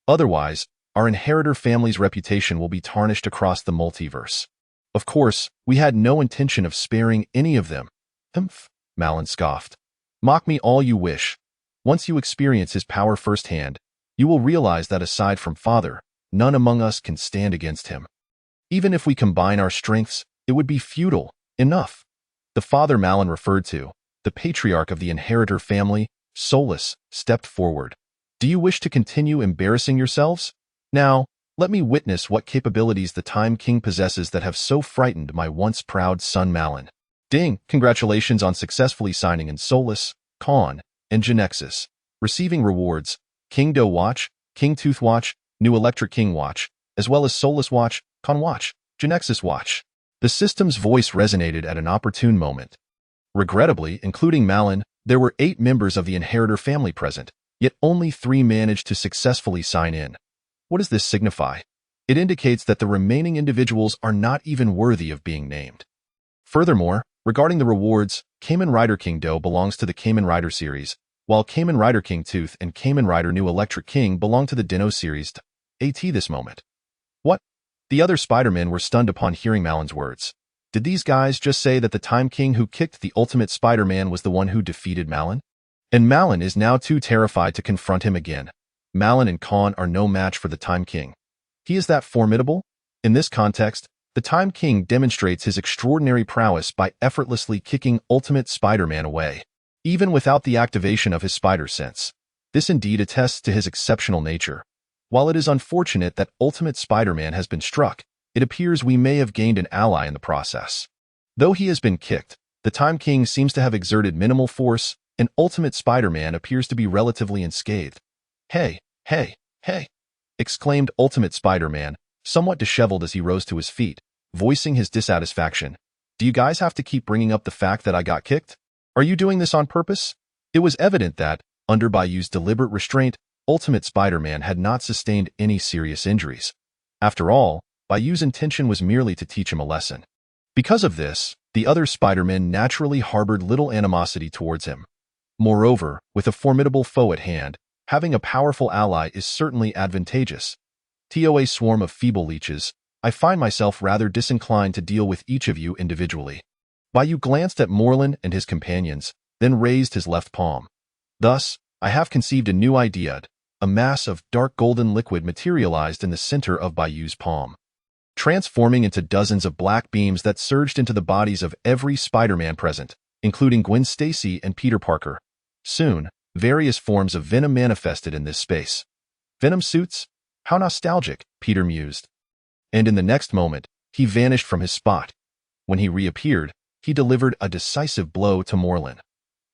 Otherwise, our inheritor family's reputation will be tarnished across the multiverse. Of course, we had no intention of sparing any of them. Humph, Malin scoffed. Mock me all you wish. Once you experience his power firsthand, you will realize that aside from Father, none among us can stand against him. Even if we combine our strengths, it would be futile. Enough. The father Malin referred to, the patriarch of the inheritor family, Solus, stepped forward. Do you wish to continue embarrassing yourselves? Now, let me witness what capabilities the Time King possesses that have so frightened my once proud son Malin. Ding! Congratulations on successfully signing in Solus, Con, and Genexus. Receiving rewards, King Do Watch, King Tooth Watch, New Electric King Watch, as well as Solus Watch, Con Watch, Genexus Watch. The system's voice resonated at an opportune moment. Regrettably, including Malin, there were 8 members of the inheritor family present, yet only 3 managed to successfully sign in. What does this signify? It indicates that the remaining individuals are not even worthy of being named. Furthermore, regarding the rewards, Kamen Rider King Do belongs to the Kamen Rider series, while Kamen Rider King Tooth and Kamen Rider New Electric King belong to the Dino series. At this moment. What? The other Spider-Men were stunned upon hearing Malin's words. Did these guys just say that the Time King who kicked the Ultimate Spider-Man was the one who defeated Malin? And Malin is now too terrified to confront him again. Malin and Con are no match for the Time King. He is that formidable? In this context, the Time King demonstrates his extraordinary prowess by effortlessly kicking Ultimate Spider-Man away, even without the activation of his spider sense. This indeed attests to his exceptional nature. While it is unfortunate that Ultimate Spider-Man has been struck, it appears we may have gained an ally in the process. Though he has been kicked, the Time King seems to have exerted minimal force, and Ultimate Spider-Man appears to be relatively unscathed. Hey, hey, hey, exclaimed Ultimate Spider-Man, somewhat disheveled as he rose to his feet, voicing his dissatisfaction. Do you guys have to keep bringing up the fact that I got kicked? Are you doing this on purpose? It was evident that, under Bai Yu's deliberate restraint, Ultimate Spider-Man had not sustained any serious injuries. After all, Bai Yu's intention was merely to teach him a lesson. Because of this, the other Spider-Men naturally harbored little animosity towards him. Moreover, with a formidable foe at hand, having a powerful ally is certainly advantageous. To a swarm of feeble leeches, I find myself rather disinclined to deal with each of you individually. Bai Yu glanced at Morlun and his companions, then raised his left palm. Thus, I have conceived a new idea. A mass of dark golden liquid materialized in the center of Bai Yu's palm, transforming into dozens of black beams that surged into the bodies of every Spider-Man present, including Gwen Stacy and Peter Parker. Soon, various forms of Venom manifested in this space. Venom suits? How nostalgic, Peter mused. And in the next moment, he vanished from his spot. When he reappeared, he delivered a decisive blow to Morlun.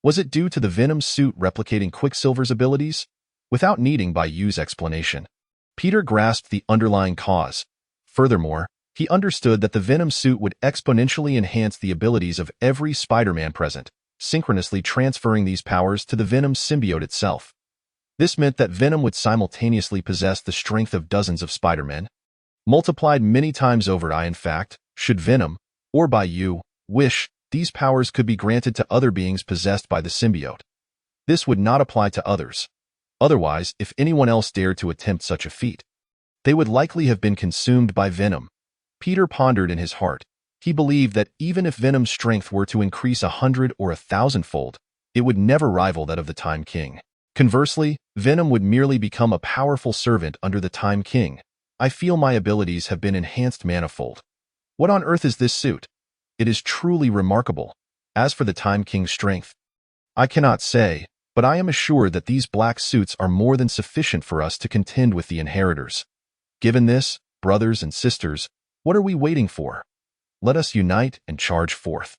Was it due to the Venom suit replicating Quicksilver's abilities? Without needing Bai Yu's explanation, Peter grasped the underlying cause. Furthermore, he understood that the Venom suit would exponentially enhance the abilities of every Spider-Man present, synchronously transferring these powers to the Venom symbiote itself. This meant that Venom would simultaneously possess the strength of dozens of Spider-Men, multiplied many times over. In fact, should Venom, or Bai Yu, wish, these powers could be granted to other beings possessed by the symbiote. This would not apply to others. Otherwise, if anyone else dared to attempt such a feat, they would likely have been consumed by Venom. Peter pondered in his heart. He believed that even if Venom's strength were to increase 100 or 1,000-fold, it would never rival that of the Time King. Conversely, Venom would merely become a powerful servant under the Time King. I feel my abilities have been enhanced manifold. What on earth is this suit? It is truly remarkable. As for the Time King's strength, I cannot say, but I am assured that these black suits are more than sufficient for us to contend with the inheritors. Given this, brothers and sisters, what are we waiting for? Let us unite and charge forth.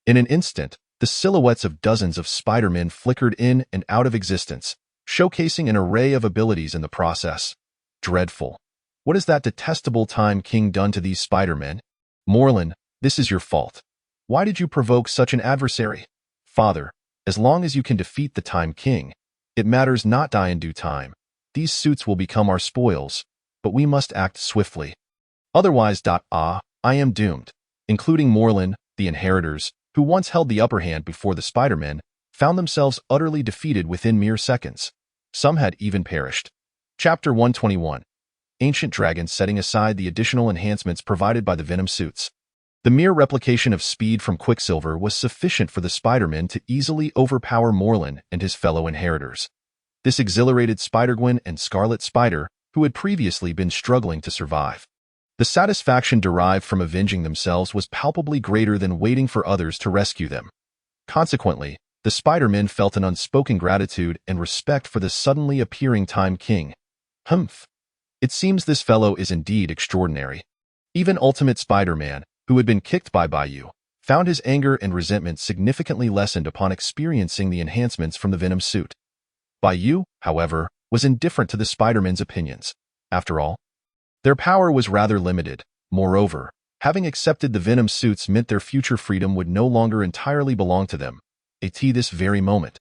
In an instant, the silhouettes of dozens of Spider-Men flickered in and out of existence, showcasing an array of abilities in the process. Dreadful. What has that detestable Time King done to these Spider-Men? Morlun, this is your fault. Why did you provoke such an adversary? Father, As long as you can defeat the Time King, it matters not die in due time. These suits will become our spoils, but we must act swiftly. Otherwise, I am doomed. Including Morlun, the inheritors, who once held the upper hand before the Spider-Men, found themselves utterly defeated within mere seconds. Some had even perished. Chapter 121. Ancient Dragon. Setting aside the additional enhancements provided by the Venom suits, the mere replication of speed from Quicksilver was sufficient for the Spider-Men to easily overpower Morlun and his fellow inheritors. This exhilarated Spider-Gwen and Scarlet Spider, who had previously been struggling to survive. The satisfaction derived from avenging themselves was palpably greater than waiting for others to rescue them. Consequently, the Spider-Men felt an unspoken gratitude and respect for the suddenly appearing Time King. Humph! It seems this fellow is indeed extraordinary. Even Ultimate Spider-Man, who had been kicked by Bai Yu, found his anger and resentment significantly lessened upon experiencing the enhancements from the Venom suit. Bai Yu, however, was indifferent to the Spider-Men's opinions. After all, their power was rather limited. Moreover, having accepted the Venom suits meant their future freedom would no longer entirely belong to them. At this very moment,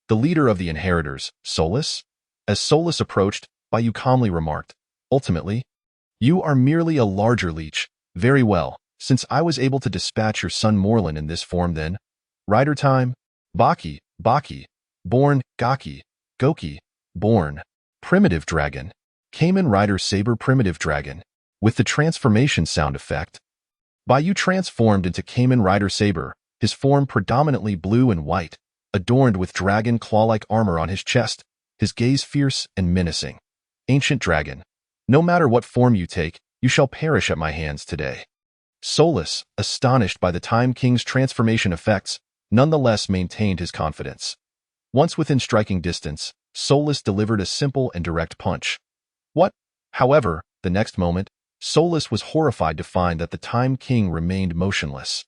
the leader of the inheritors, Solus? As Solus approached, Bai Yu calmly remarked, "Ultimately, you are merely a larger leech. Very well, since I was able to dispatch your son Morlun in this form then. Rider time. Baki, born, Gaki, Goki, born. Primitive Dragon. Kamen Rider Saber Primitive Dragon." With the transformation sound effect, Bai Yu transformed into Kamen Rider Saber, his form predominantly blue and white, adorned with dragon claw-like armor on his chest, his gaze fierce and menacing. "Ancient Dragon, no matter what form you take, you shall perish at my hands today." Solus, astonished by the Time King's transformation effects, nonetheless maintained his confidence. Once within striking distance, Solus delivered a simple and direct punch. What? However, the next moment, Solus was horrified to find that the Time King remained motionless.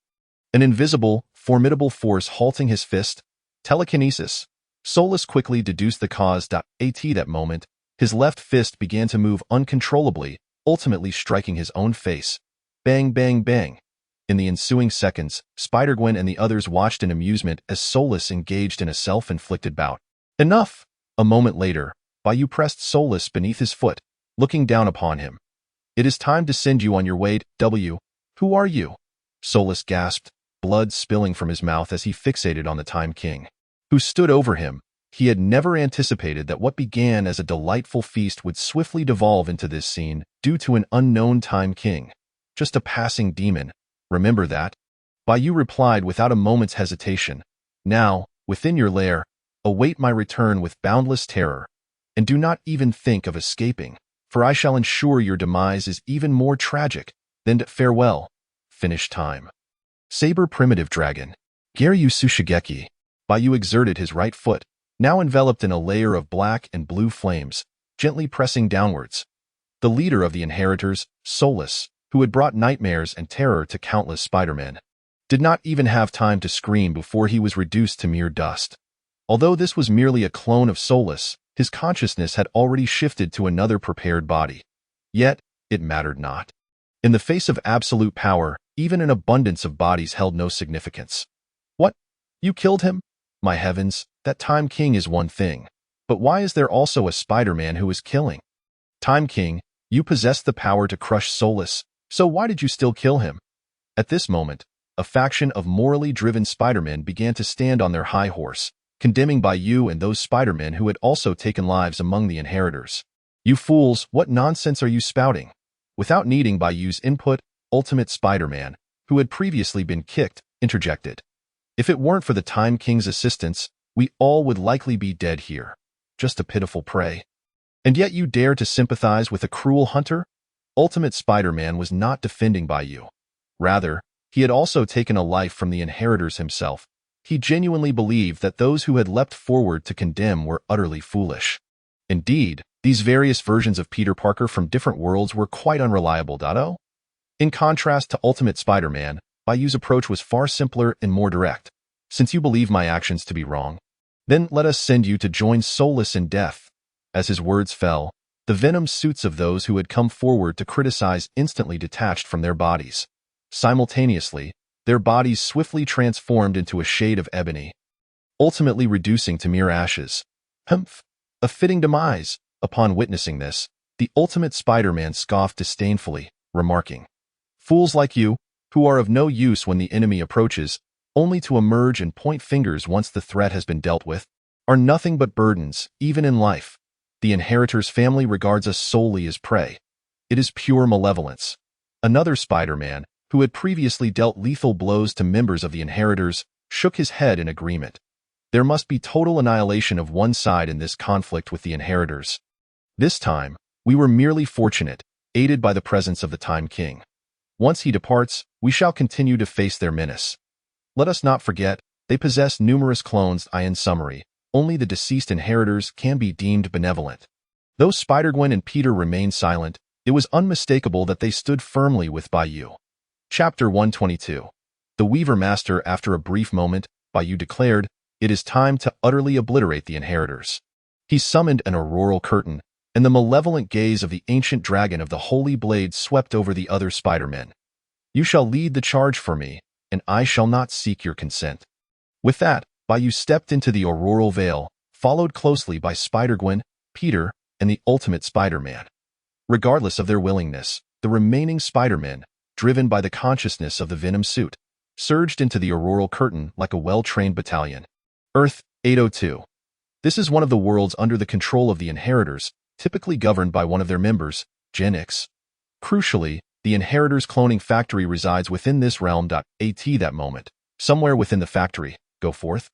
An invisible, formidable force halting his fist. Telekinesis. Solus quickly deduced the cause. At that moment, his left fist began to move uncontrollably, ultimately striking his own face. Bang, bang, bang. In the ensuing seconds, Spider-Gwen and the others watched in amusement as Solus engaged in a self-inflicted bout. Enough! A moment later, Bai Yu pressed Solus beneath his foot, looking down upon him. "It is time to send you on your way. Who are you?" Solus gasped, blood spilling from his mouth as he fixated on the Time King, who stood over him. He had never anticipated that what began as a delightful feast would swiftly devolve into this scene due to an unknown Time King. "Just a passing demon. Remember that?" Bai Yu replied without a moment's hesitation. "Now, within your lair, await my return with boundless terror, and do not even think of escaping, for I shall ensure your demise is even more tragic than farewell. Finish time." Saber Primitive Dragon. Garyu Sushigeki. Bai Yu exerted his right foot, now enveloped in a layer of black and blue flames, gently pressing downwards. The leader of the inheritors, Solus, who had brought nightmares and terror to countless Spider-Men, did not even have time to scream before he was reduced to mere dust. Although this was merely a clone of Solus, his consciousness had already shifted to another prepared body. Yet, it mattered not. In the face of absolute power, even an abundance of bodies held no significance. "What? You killed him? My heavens, that Time King is one thing. But why is there also a Spider-Man who is killing? Time King, you possessed the power to crush Solus, so why did you still kill him?" At this moment, a faction of morally driven Spider-Men began to stand on their high horse, condemning Bai Yu and those Spider-Men who had also taken lives among the inheritors. "You fools, what nonsense are you spouting?" Without needing Bai Yu's input, Ultimate Spider-Man, who had previously been kicked, interjected. "If it weren't for the Time King's assistance, we all would likely be dead here. Just a pitiful prey. And yet you dare to sympathize with a cruel hunter?" Ultimate Spider-Man was not defending Bai Yu. Rather, he had also taken a life from the inheritors himself. He genuinely believed that those who had leapt forward to condemn were utterly foolish. Indeed, these various versions of Peter Parker from different worlds were quite unreliable. In contrast to Ultimate Spider-Man, Bai Yu's approach was far simpler and more direct. "Since you believe my actions to be wrong, then let us send you to join Solus in death." As his words fell, the Venom suits of those who had come forward to criticize instantly detached from their bodies. Simultaneously, their bodies swiftly transformed into a shade of ebony. ultimately reducing to mere ashes. Humph! A fitting demise. Upon witnessing this, the ultimate Spider-Man scoffed disdainfully, remarking, "Fools like you, who are of no use when the enemy approaches, only to emerge and point fingers once the threat has been dealt with, are nothing but burdens, even in life. The Inheritor's family regards us solely as prey. It is pure malevolence." Another Spider-Man, who had previously dealt lethal blows to members of the Inheritors, shook his head in agreement. There must be total annihilation of one side in this conflict with the Inheritors. This time, we were merely fortunate, aided by the presence of the Time King. Once he departs, we shall continue to face their menace. Let us not forget, they possess numerous clones. In summary, only the deceased Inheritors can be deemed benevolent. Though Spider-Gwen and Peter remained silent, it was unmistakable that they stood firmly with Bai Yu. Chapter 122. The Weaver Master. After a brief moment, Bai Yu declared, "It is time to utterly obliterate the Inheritors." He summoned an auroral curtain, and the malevolent gaze of the ancient dragon of the Holy Blade swept over the other Spider-Men. "You shall lead the charge for me, and I shall not seek your consent." With that, Bai Yu stepped into the auroral veil, followed closely by Spider-Gwen, Peter, and the Ultimate Spider-Man. Regardless of their willingness, the remaining Spider-Men, driven by the consciousness of the Venom suit, surged into the auroral curtain like a well-trained battalion. Earth, 802. This is one of the worlds under the control of the Inheritors, typically governed by one of their members, Gen X. Crucially, the Inheritors' cloning factory resides within this realm. At that moment, somewhere within the factory, go forth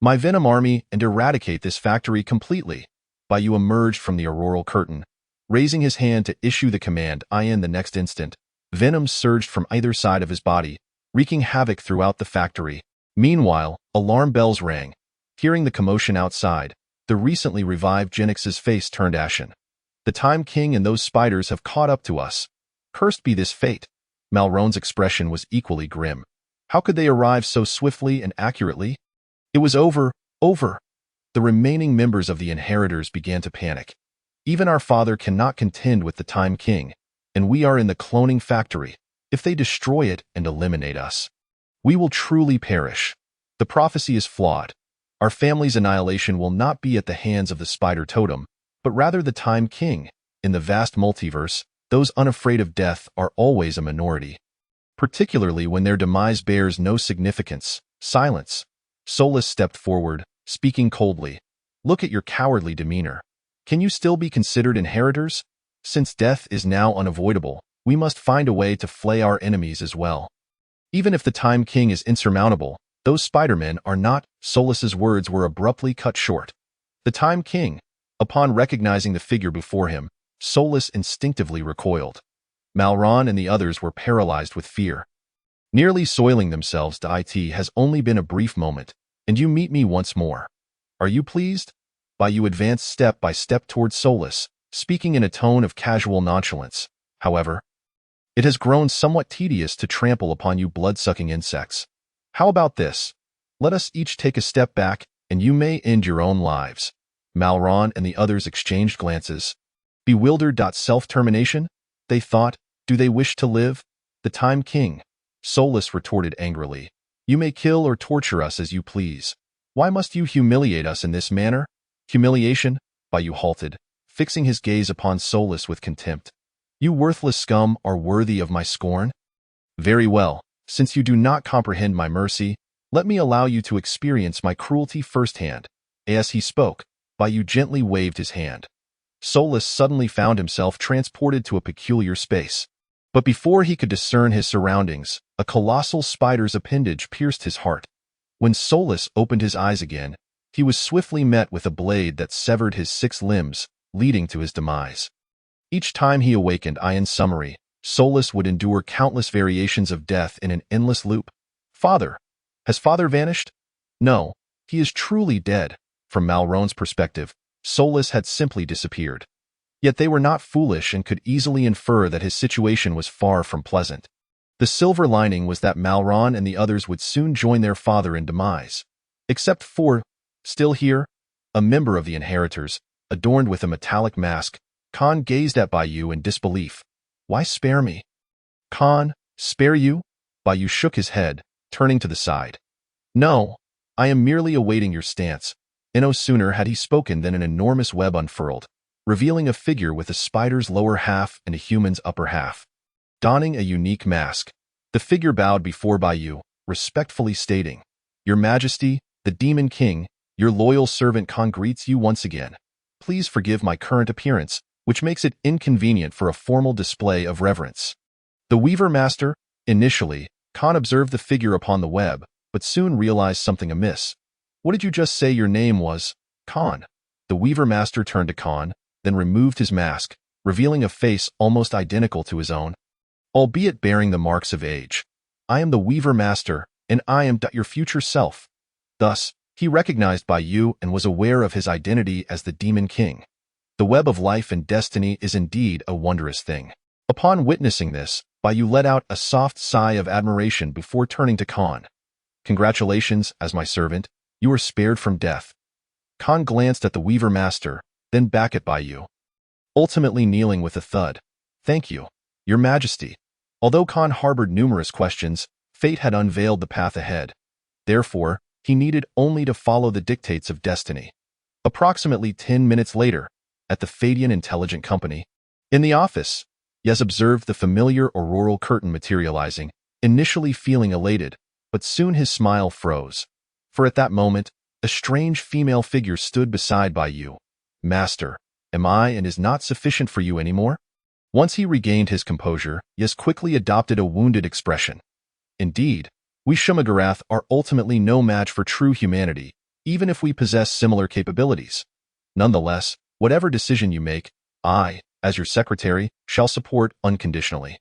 my Venom army and eradicate this factory completely. Bai Yu emerged from the auroral curtain, raising his hand to issue the command. In the next instant, Venom surged from either side of his body, wreaking havoc throughout the factory. Meanwhile, alarm bells rang. Hearing the commotion outside, the recently revived Gen X's face turned ashen. "The Time King and those spiders have caught up to us. Cursed be this fate." Malron's expression was equally grim. How could they arrive so swiftly and accurately? It was over. The remaining members of the Inheritors began to panic. "Even our father cannot contend with the Time King, and we are in the cloning factory. If they destroy it and eliminate us, we will truly perish. The prophecy is flawed. Our family's annihilation will not be at the hands of the Spider Totem, but rather the Time King. In the vast multiverse, those unafraid of death are always a minority, particularly when their demise bears no significance." Silence. Solus stepped forward, speaking coldly. "Look at your cowardly demeanor. Can you still be considered Inheritors? Since death is now unavoidable, we must find a way to flay our enemies as well. Even if the Time King is insurmountable, those Spider-Men are not." Solus's words were abruptly cut short. The Time King. Upon recognizing the figure before him, Solus instinctively recoiled. Malron and the others were paralyzed with fear. "Nearly soiling themselves to it has only been a brief moment, and you meet me once more. Are you pleased?" Bai Yu advanced step by step towards Solus, speaking in a tone of casual nonchalance. "However, it has grown somewhat tedious to trample upon you blood-sucking insects. How about this? Let us each take a step back, and you may end your own lives." Malron and the others exchanged glances. Bewildered. Self-termination? They thought. Do they wish to live? The Time King. Solus retorted angrily. "You may kill or torture us as you please. Why must you humiliate us in this manner?" "Humiliation?" Bai Yu halted, fixing his gaze upon Solus with contempt. "You worthless scum are worthy of my scorn? Very well, since you do not comprehend my mercy, let me allow you to experience my cruelty firsthand." As he spoke, Bai Yu gently waved his hand. Solus suddenly found himself transported to a peculiar space. But before he could discern his surroundings, a colossal spider's appendage pierced his heart. When Solus opened his eyes again, he was swiftly met with a blade that severed his 6 limbs, leading to his demise. Each time he awakened, in summary, Solus would endure countless variations of death in an endless loop. Father. Has father vanished? No, he is truly dead. From Malron's perspective, Solus had simply disappeared. Yet they were not foolish and could easily infer that his situation was far from pleasant. The silver lining was that Malron and the others would soon join their father in demise. Except for, still here, a member of the Inheritors, adorned with a metallic mask, Khan gazed at Bai Yu in disbelief. "Why spare me?" "Khan, spare you?" Bai Yu shook his head, turning to the side. "No. I am merely awaiting your stance." And no sooner had he spoken than an enormous web unfurled, revealing a figure with a spider's lower half and a human's upper half. Donning a unique mask, the figure bowed before Bai Yu, respectfully stating, "Your Majesty, the Demon King, your loyal servant Khan greets you once again. Please forgive my current appearance, which makes it inconvenient for a formal display of reverence." The Weaver Master, initially, Khan observed the figure upon the web, but soon realized something amiss. "What did you just say your name was, Khan?" The Weaver Master turned to Khan, then removed his mask, revealing a face almost identical to his own, albeit bearing the marks of age. "I am the Weaver Master, and I am your future self." Thus, he recognized Bai Yu and was aware of his identity as the Demon King. The web of life and destiny is indeed a wondrous thing. Upon witnessing this, Bai Yu let out a soft sigh of admiration before turning to Khan. "Congratulations, as my servant, you are spared from death." Khan glanced at the Weaver Master, then back at Bai Yu, ultimately kneeling with a thud. "Thank you, Your Majesty." Although Khan harbored numerous questions, fate had unveiled the path ahead. Therefore, he needed only to follow the dictates of destiny. Approximately 10 minutes later, at the Fadian Intelligent Company, in the office, Yez observed the familiar auroral curtain materializing, initially feeling elated, but soon his smile froze. For at that moment, a strange female figure stood beside Bai Yu. "Master, am I and is not sufficient for you anymore?" Once he regained his composure, Yez quickly adopted a wounded expression. "Indeed, we Shumagarath are ultimately no match for true humanity, even if we possess similar capabilities. Nonetheless, whatever decision you make, I, as your secretary, shall support unconditionally.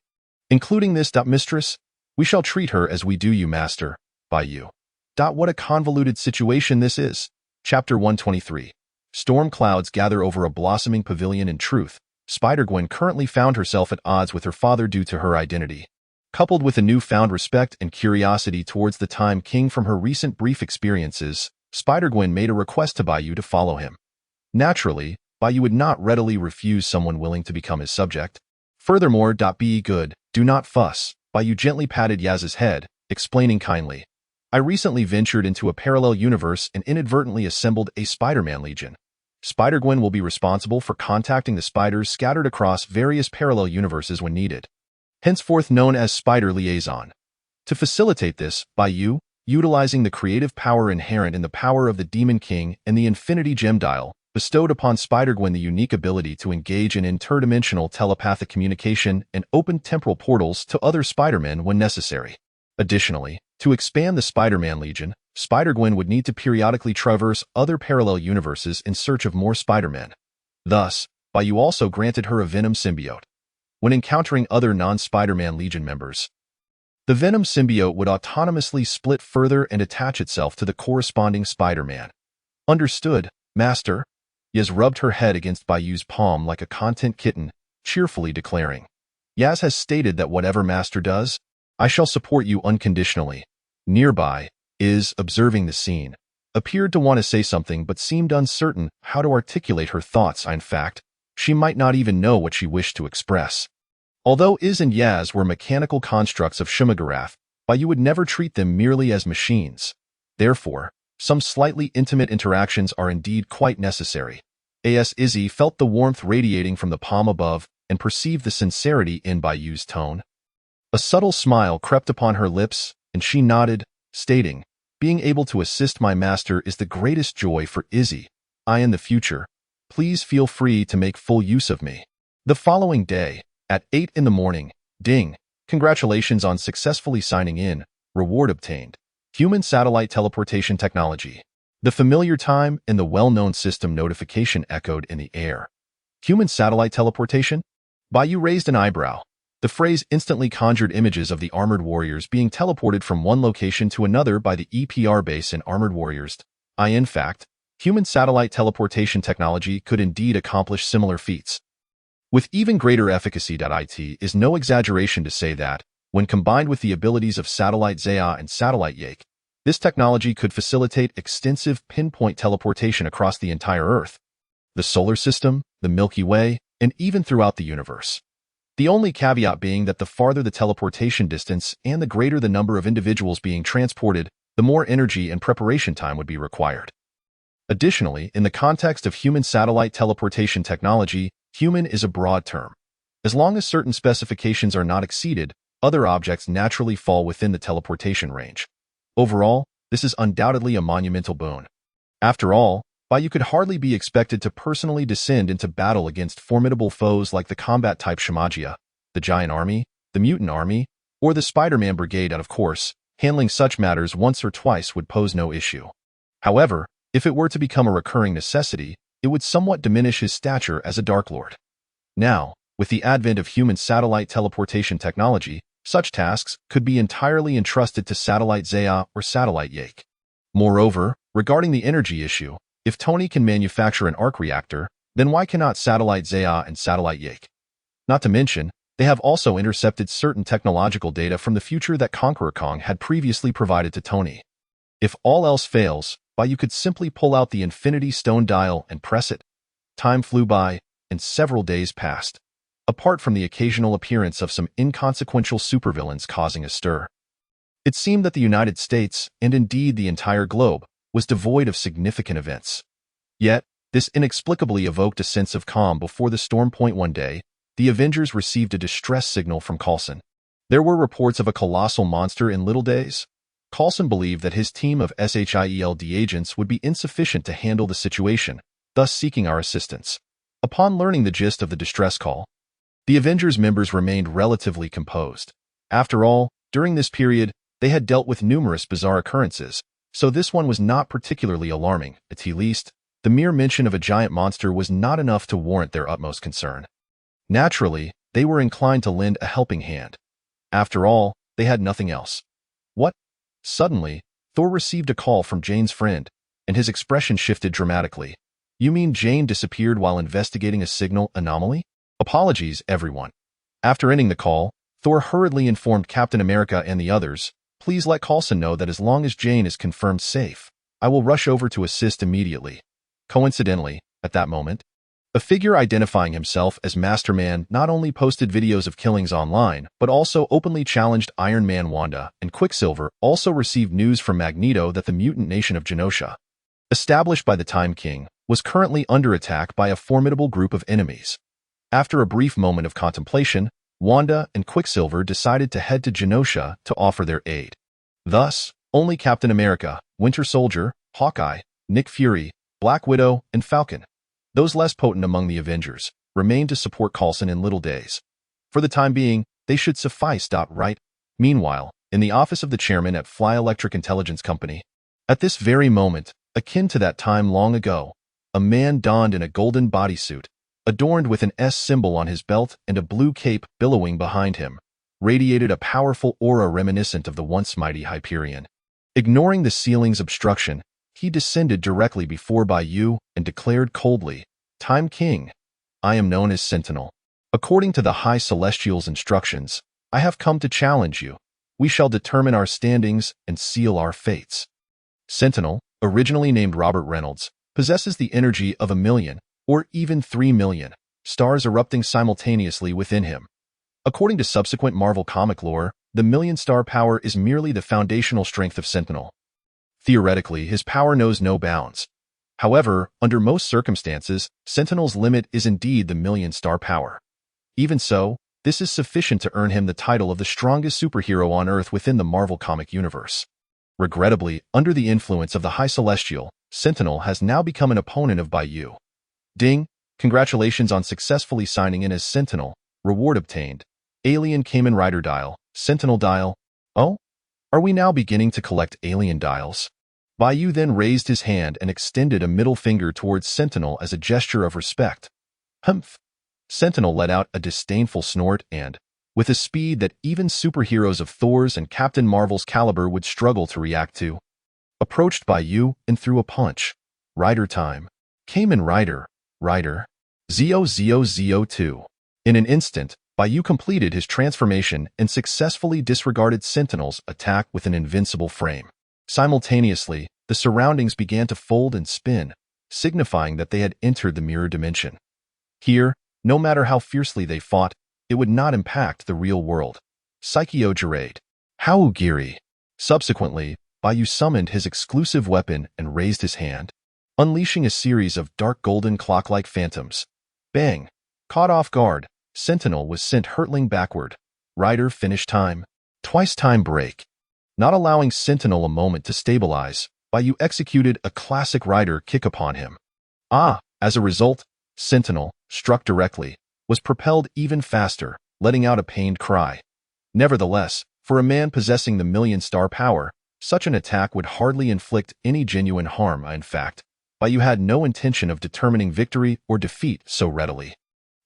Including this, mistress, we shall treat her as we do you, master, Bai Yu. What a convoluted situation this is." Chapter 123. Storm clouds gather over a blossoming pavilion. In truth, Spider-Gwen currently found herself at odds with her father due to her identity. Coupled with a newfound respect and curiosity towards the Time King from her recent brief experiences, Spider-Gwen made a request to Bai Yu to follow him. Naturally, Bai Yu would not readily refuse someone willing to become his subject. Furthermore, be good, do not fuss. Bai Yu gently patted Yaz's head, explaining kindly, "I recently ventured into a parallel universe and inadvertently assembled a Spider-Man Legion. Spider-Gwen will be responsible for contacting the spiders scattered across various parallel universes when needed, henceforth known as Spider Liaison. To facilitate this, Bai Yu, utilizing the creative power inherent in the power of the Demon King and the Infinity Gem Dial, bestowed upon Spider-Gwen the unique ability to engage in interdimensional telepathic communication and open temporal portals to other Spider-Men when necessary. Additionally, to expand the Spider-Man Legion, Spider-Gwen would need to periodically traverse other parallel universes in search of more Spider-Men. Thus, Bai Yu also granted her a Venom symbiote. When encountering other non-Spider-Man Legion members, the Venom symbiote would autonomously split further and attach itself to the corresponding Spider-Man. "Understood, Master." Yaz rubbed her head against Bai Yu's palm like a content kitten, cheerfully declaring, "Yaz has stated that whatever Master does, I shall support you unconditionally." Nearby, observing the scene, appeared to want to say something but seemed uncertain how to articulate her thoughts. In fact, she might not even know what she wished to express. Although and Yaz were mechanical constructs of Shumagarath, Bai Yu would never treat them merely as machines. Therefore, some slightly intimate interactions are indeed quite necessary. Izzy felt the warmth radiating from the palm above and perceived the sincerity in Bai Yu's tone. A subtle smile crept upon her lips, and she nodded, stating, "Being able to assist my master is the greatest joy for Izzy. I in the future. Please feel free to make full use of me." The following day, at 8 in the morning, ding, congratulations on successfully signing in, reward obtained. Human satellite teleportation technology. The familiar time and the well-known system notification echoed in the air. Human satellite teleportation? Bai Yu raised an eyebrow. The phrase instantly conjured images of the armored warriors being teleported from one location to another by the EPR base and armored warriors. In fact, human satellite teleportation technology could indeed accomplish similar feats. With even greater efficacy. It is no exaggeration to say that, when combined with the abilities of Satellite Zaya and Satellite Yake, this technology could facilitate extensive pinpoint teleportation across the entire Earth, the solar system, the Milky Way, and even throughout the universe. The only caveat being that the farther the teleportation distance and the greater the number of individuals being transported, the more energy and preparation time would be required. Additionally, in the context of human satellite teleportation technology, human is a broad term. As long as certain specifications are not exceeded, other objects naturally fall within the teleportation range. Overall, this is undoubtedly a monumental boon. After all, Bai Yu could hardly be expected to personally descend into battle against formidable foes like the combat-type Shimagia, the Giant Army, the Mutant Army, or the Spider-Man Brigade, and of course, handling such matters once or twice would pose no issue. However, if it were to become a recurring necessity, it would somewhat diminish his stature as a Dark Lord. Now, with the advent of human satellite teleportation technology, such tasks could be entirely entrusted to Satellite Zaya or Satellite Yake. Moreover, regarding the energy issue, if Tony can manufacture an arc reactor, then why cannot Satellite Zaya and Satellite Yake? Not to mention, they have also intercepted certain technological data from the future that Conqueror Kong had previously provided to Tony. If all else fails, Bai Yu could simply pull out the Infinity Stone dial and press it. Time flew by, and several days passed, apart from the occasional appearance of some inconsequential supervillains causing a stir. It seemed that the United States, and indeed the entire globe, was devoid of significant events. Yet, this inexplicably evoked a sense of calm before the storm point. One day, the Avengers received a distress signal from Coulson. There were reports of a colossal monster in Little Days. Coulson believed that his team of SHIELD agents would be insufficient to handle the situation, thus seeking our assistance. Upon learning the gist of the distress call, the Avengers members remained relatively composed. After all, during this period, they had dealt with numerous bizarre occurrences, so this one was not particularly alarming. At least, the mere mention of a giant monster was not enough to warrant their utmost concern. Naturally, they were inclined to lend a helping hand. After all, they had nothing else. What? Suddenly, Thor received a call from Jane's friend, and his expression shifted dramatically. You mean Jane disappeared while investigating a signal anomaly? Apologies, everyone. After ending the call, Thor hurriedly informed Captain America and the others, please let Coulson know that as long as Jane is confirmed safe, I will rush over to assist immediately. Coincidentally, at that moment, a figure identifying himself as Masterman not only posted videos of killings online, but also openly challenged Iron Man. Wanda and Quicksilver also received news from Magneto that the mutant nation of Genosha, established by the Time King, was currently under attack by a formidable group of enemies. After a brief moment of contemplation, Wanda and Quicksilver decided to head to Genosha to offer their aid. Thus, only Captain America, Winter Soldier, Hawkeye, Nick Fury, Black Widow, and Falcon, those less potent among the Avengers, remained to support Coulson in Little Days. For the time being, they should suffice. Right? Meanwhile, in the office of the chairman at Fly Electric Intelligence Company, at this very moment, akin to that time long ago, a man donned in a golden bodysuit, adorned with an S symbol on his belt and a blue cape billowing behind him, radiated a powerful aura reminiscent of the once mighty Hyperion. Ignoring the ceiling's obstruction, he descended directly before Bai Yu and declared coldly, Time King, I am known as Sentinel. According to the High Celestial's instructions, I have come to challenge you. We shall determine our standings and seal our fates. Sentinel, originally named Robert Reynolds, possesses the energy of 1,000,000, or even 3,000,000, stars erupting simultaneously within him. According to subsequent Marvel comic lore, the 1,000,000-star power is merely the foundational strength of Sentinel. Theoretically, his power knows no bounds. However, under most circumstances, Sentinel's limit is indeed the 1,000,000-star power. Even so, this is sufficient to earn him the title of the strongest superhero on Earth within the Marvel comic universe. Regrettably, under the influence of the High Celestial, Sentinel has now become an opponent of Bai Yu. Ding! Congratulations on successfully signing in as Sentinel. Reward obtained. Alien Kamen Rider Dial. Sentinel Dial. Oh? Are we now beginning to collect alien dials? Bai Yu then raised his hand and extended a middle finger towards Sentinel as a gesture of respect. Humph! Sentinel let out a disdainful snort and, with a speed that even superheroes of Thor's and Captain Marvel's caliber would struggle to react to, approached Bai Yu and threw a punch. Rider time. Kamen Rider. Rider. ZOZO02. In an instant, Bai Yu completed his transformation and successfully disregarded Sentinel's attack with an invincible frame. Simultaneously, the surroundings began to fold and spin, signifying that they had entered the mirror dimension. Here, no matter how fiercely they fought, it would not impact the real world. Psychio Gerade. Haugiri. Subsequently, Bai Yu summoned his exclusive weapon and raised his hand, unleashing a series of dark golden clock-like phantoms. Bang! Caught off guard, Sentinel was sent hurtling backward. Rider finish time. Twice time break. Not allowing Sentinel a moment to stabilize, Bai Yu executed a classic rider kick upon him. As a result, Sentinel, struck directly, was propelled even faster, letting out a pained cry. Nevertheless, for a man possessing the million-star power, such an attack would hardly inflict any genuine harm. In fact, Bai Yu had no intention of determining victory or defeat so readily.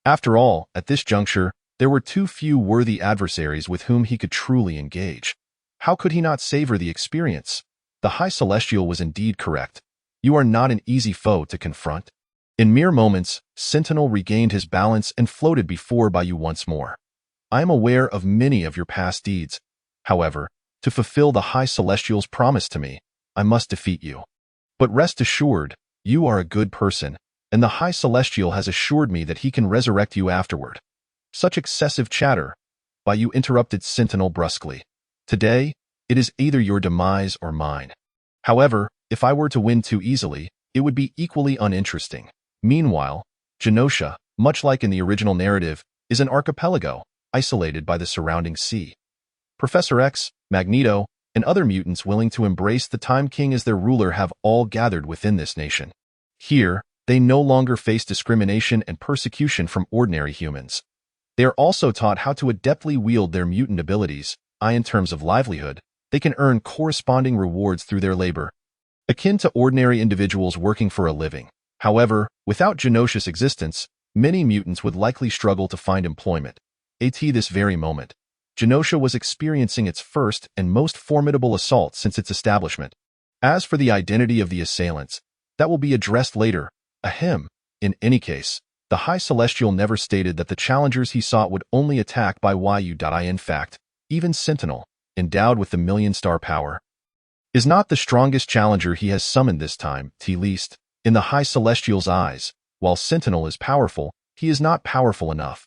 After all, at this juncture, there were too few worthy adversaries with whom he could truly engage. How could he not savor the experience? The High Celestial was indeed correct. You are not an easy foe to confront. In mere moments, Sentinel regained his balance and floated before Bai Yu once more. I am aware of many of your past deeds. However, to fulfill the High Celestial's promise to me, I must defeat you. But rest assured, you are a good person, and the High Celestial has assured me that he can resurrect you afterward. Such excessive chatter, Bai Yu interrupted Sentinel brusquely. Today, it is either your demise or mine. However, if I were to win too easily, it would be equally uninteresting. Meanwhile, Genosha, much like in the original narrative, is an archipelago, isolated by the surrounding sea. Professor X, Magneto, and other mutants willing to embrace the Time King as their ruler have all gathered within this nation. Here, they no longer face discrimination and persecution from ordinary humans. They are also taught how to adeptly wield their mutant abilities. In terms of livelihood, they can earn corresponding rewards through their labor, akin to ordinary individuals working for a living. However, without Genosha's existence, many mutants would likely struggle to find employment. At this very moment, Genosha was experiencing its first and most formidable assault since its establishment. As for the identity of the assailants, that will be addressed later. In any case, the High Celestial never stated that the challengers he sought would only attack by Yu. In fact, even Sentinel, endowed with the million-star power, is not the strongest challenger he has summoned this time. At least, in the High Celestial's eyes, while Sentinel is powerful, he is not powerful enough.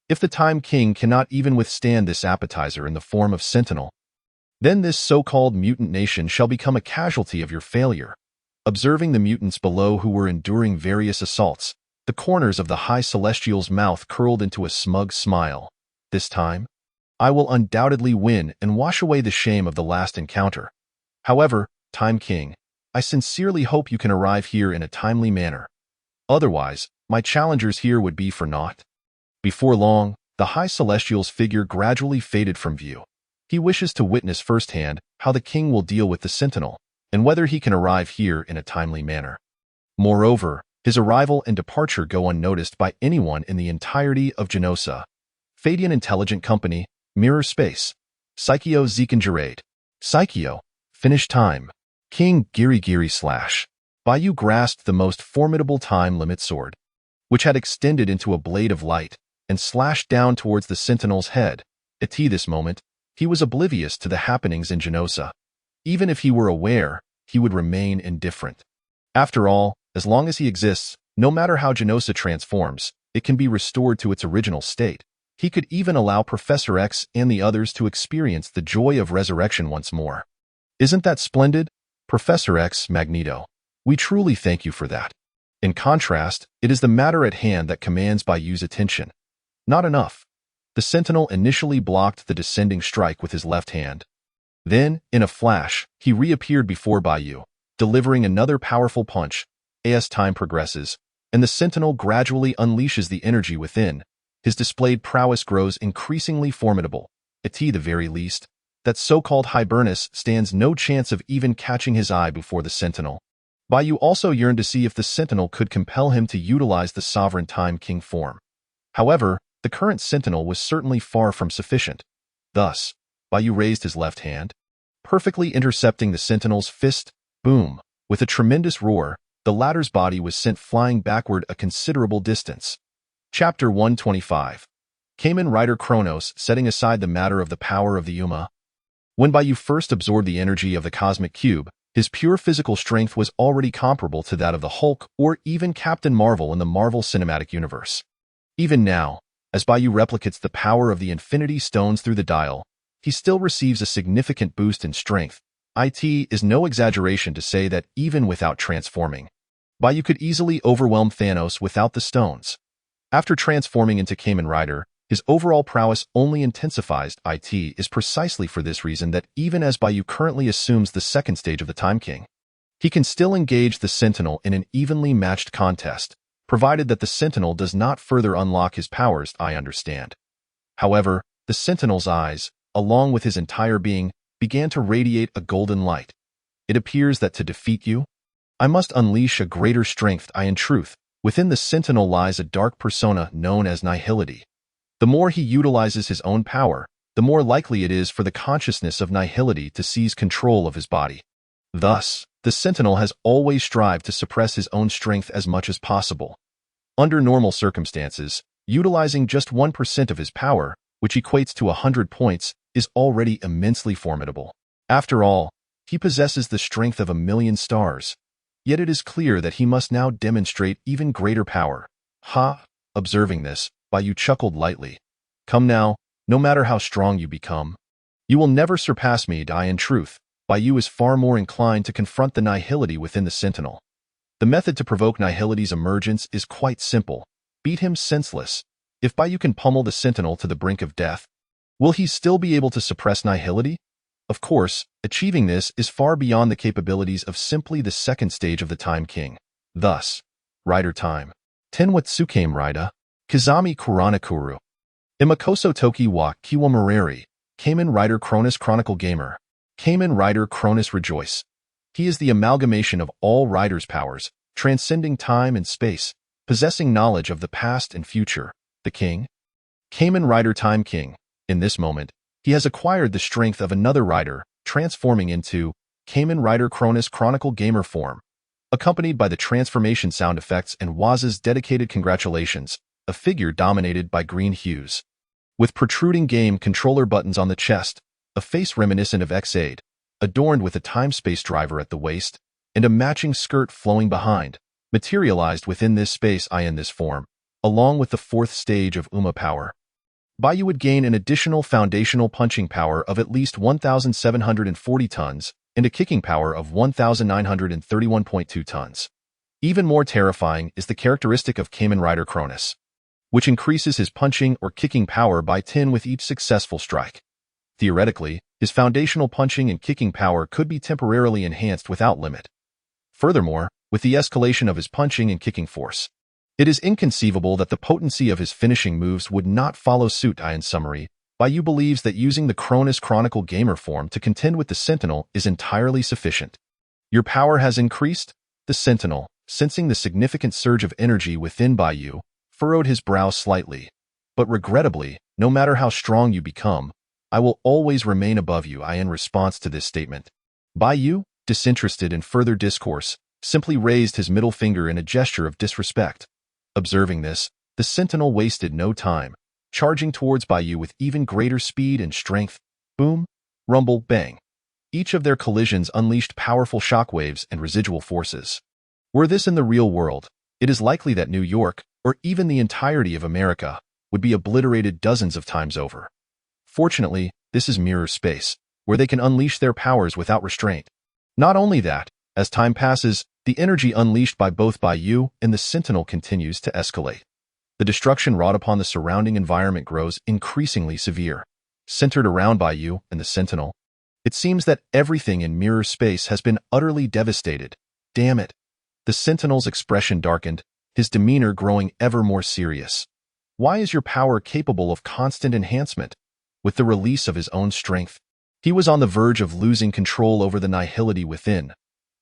If the Time King cannot even withstand this appetizer in the form of Sentinel, then this so-called mutant nation shall become a casualty of your failure. Observing the mutants below who were enduring various assaults, the corners of the High Celestial's mouth curled into a smug smile. This time, I will undoubtedly win and wash away the shame of the last encounter. However, Time King, I sincerely hope you can arrive here in a timely manner. Otherwise, my challengers here would be for naught. Before long, the High Celestial's figure gradually faded from view. He wishes to witness firsthand how the king will deal with the Sentinel, and whether he can arrive here in a timely manner. Moreover, his arrival and departure go unnoticed by anyone in the entirety of Genosha. Fadian Intelligent Company, Mirror Space. Psychio Zekangerade. Psychio. Finish time. King Giri / Bai Yu grasped the most formidable time limit sword, which had extended into a blade of light, and slashed down towards the Sentinel's head. At this moment, he was oblivious to the happenings in Genosha. Even if he were aware, he would remain indifferent. After all, as long as he exists, no matter how Genosha transforms, it can be restored to its original state. He could even allow Professor X and the others to experience the joy of resurrection once more. Isn't that splendid? Professor X, Magneto. We truly thank you for that. In contrast, it is the matter at hand that commands Bai Yu's attention. Not enough. The Sentinel initially blocked the descending strike with his left hand. Then, in a flash, he reappeared before Bai Yu, delivering another powerful punch. As time progresses, and the Sentinel gradually unleashes the energy within, his displayed prowess grows increasingly formidable. At the very least, that so-called Hibernus stands no chance of even catching his eye before the Sentinel. Bai Yu also yearned to see if the Sentinel could compel him to utilize the Sovereign Time King form. However, the current Sentinel was certainly far from sufficient. Thus, Bai Yu raised his left hand, perfectly intercepting the Sentinel's fist. Boom! With a tremendous roar, the latter's body was sent flying backward a considerable distance. Chapter 125. Kamen Rider Kronos. Setting aside the matter of the power of the Uma. When Bai Yu first absorbed the energy of the Cosmic Cube, his pure physical strength was already comparable to that of the Hulk or even Captain Marvel in the Marvel Cinematic Universe. Even now, as Bai Yu replicates the power of the Infinity Stones through the dial, he still receives a significant boost in strength. It is no exaggeration to say that even without transforming, Bai Yu could easily overwhelm Thanos without the stones. After transforming into Kamen Rider, his overall prowess only intensifies. It is precisely for this reason that even as Bai Yu currently assumes the second stage of the Time King, he can still engage the Sentinel in an evenly matched contest, provided that the Sentinel does not further unlock his powers. I understand. However, the Sentinel's eyes, along with his entire being, began to radiate a golden light. It appears that to defeat you, I must unleash a greater strength. In truth, within the Sentinel lies a dark persona known as Nihility. The more he utilizes his own power, the more likely it is for the consciousness of Nihility to seize control of his body. Thus, the Sentinel has always strived to suppress his own strength as much as possible. Under normal circumstances, utilizing just 1% of his power, which equates to 100 points, is already immensely formidable. After all, he possesses the strength of 1,000,000 stars. Yet it is clear that he must now demonstrate even greater power. Ha! Observing this, Bai Yu chuckled lightly. Come now, no matter how strong you become, you will never surpass me. In truth, Bai Yu is far more inclined to confront the Nihility within the Sentinel. The method to provoke Nihility's emergence is quite simple. Beat him senseless. If Bai Yu can pummel the Sentinel to the brink of death, will he still be able to suppress Nihility? Of course, achieving this is far beyond the capabilities of simply the second stage of the Time King. Thus, Rider Time. Tenwatsukamen Rida, Kazami Kuranakuru. Imakoso Toki wa Kiwamareri, Kamen Rider Cronus Chronicle Gamer. Kamen Rider Cronus Rejoice. He is the amalgamation of all Rider's powers, transcending time and space, possessing knowledge of the past and future. The King? Kamen Rider Time King. In this moment, he has acquired the strength of another Rider, transforming into Kamen Rider Cronus Chronicle Gamer form. Accompanied by the transformation sound effects and Waz's dedicated congratulations, a figure dominated by green hues. With protruding game controller buttons on the chest, a face reminiscent of X8, adorned with a time-space driver at the waist, and a matching skirt flowing behind, materialized within this space in this form, along with the fourth stage of Uma power. Bai Yu would gain an additional foundational punching power of at least 1,740 tons and a kicking power of 1,931.2 tons. Even more terrifying is the characteristic of Kamen Rider Cronus, which increases his punching or kicking power by 10 with each successful strike. Theoretically, his foundational punching and kicking power could be temporarily enhanced without limit. Furthermore, with the escalation of his punching and kicking force, it is inconceivable that the potency of his finishing moves would not follow suit. In summary, Bai Yu believes that using the Cronus Chronicle Gamer form to contend with the Sentinel is entirely sufficient. Your power has increased? The Sentinel, sensing the significant surge of energy within Bai Yu, furrowed his brow slightly. But regrettably, no matter how strong you become, I will always remain above you. In response to this statement, Bai Yu, disinterested in further discourse, simply raised his middle finger in a gesture of disrespect. Observing this, the Sentinel wasted no time, charging towards Bai Yu with even greater speed and strength. Boom, rumble, bang. Each of their collisions unleashed powerful shockwaves and residual forces. Were this in the real world, it is likely that New York, or even the entirety of America, would be obliterated dozens of times over. Fortunately, this is mirror space, where they can unleash their powers without restraint. Not only that, as time passes, the energy unleashed by both Bai Yu and the Sentinel continues to escalate. The destruction wrought upon the surrounding environment grows increasingly severe. Centered around Bai Yu and the Sentinel, it seems that everything in mirror space has been utterly devastated. Damn it. The Sentinel's expression darkened, his demeanor growing ever more serious. Why is your power capable of constant enhancement? With the release of his own strength, he was on the verge of losing control over the Nihility within.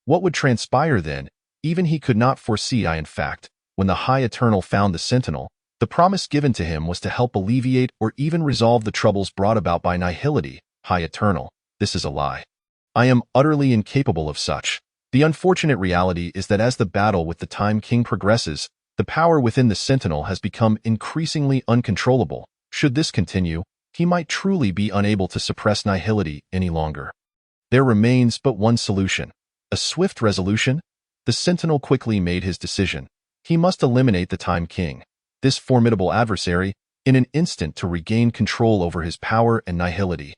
What would transpire then? Even he could not foresee. In fact, when the High Eternal found the Sentinel, the promise given to him was to help alleviate or even resolve the troubles brought about by Nihility. High Eternal, this is a lie. I am utterly incapable of such. The unfortunate reality is that as the battle with the Time King progresses, the power within the Sentinel has become increasingly uncontrollable. Should this continue, he might truly be unable to suppress Nihility any longer. There remains but one solution. A swift resolution? The Sentinel quickly made his decision. He must eliminate the Time King, this formidable adversary, in an instant to regain control over his power and Nihility.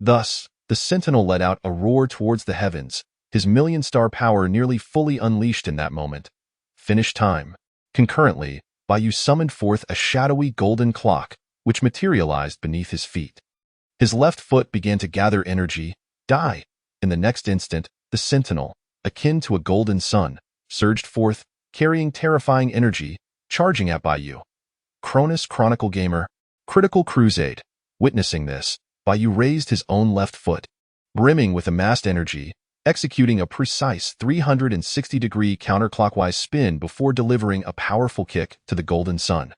Thus, the Sentinel let out a roar towards the heavens, his million-star power nearly fully unleashed in that moment. Finish time. Concurrently, Bai Yu summoned forth a shadowy golden clock, which materialized beneath his feet. His left foot began to gather energy. Die! In the next instant, the Sentinel, akin to a golden sun, surged forth, carrying terrifying energy, charging at Bai Yu. Cronus Chronicle Gamer, Critical Crusade. Witnessing this, Bai Yu raised his own left foot, brimming with amassed energy, executing a precise 360-degree counterclockwise spin before delivering a powerful kick to the golden sun.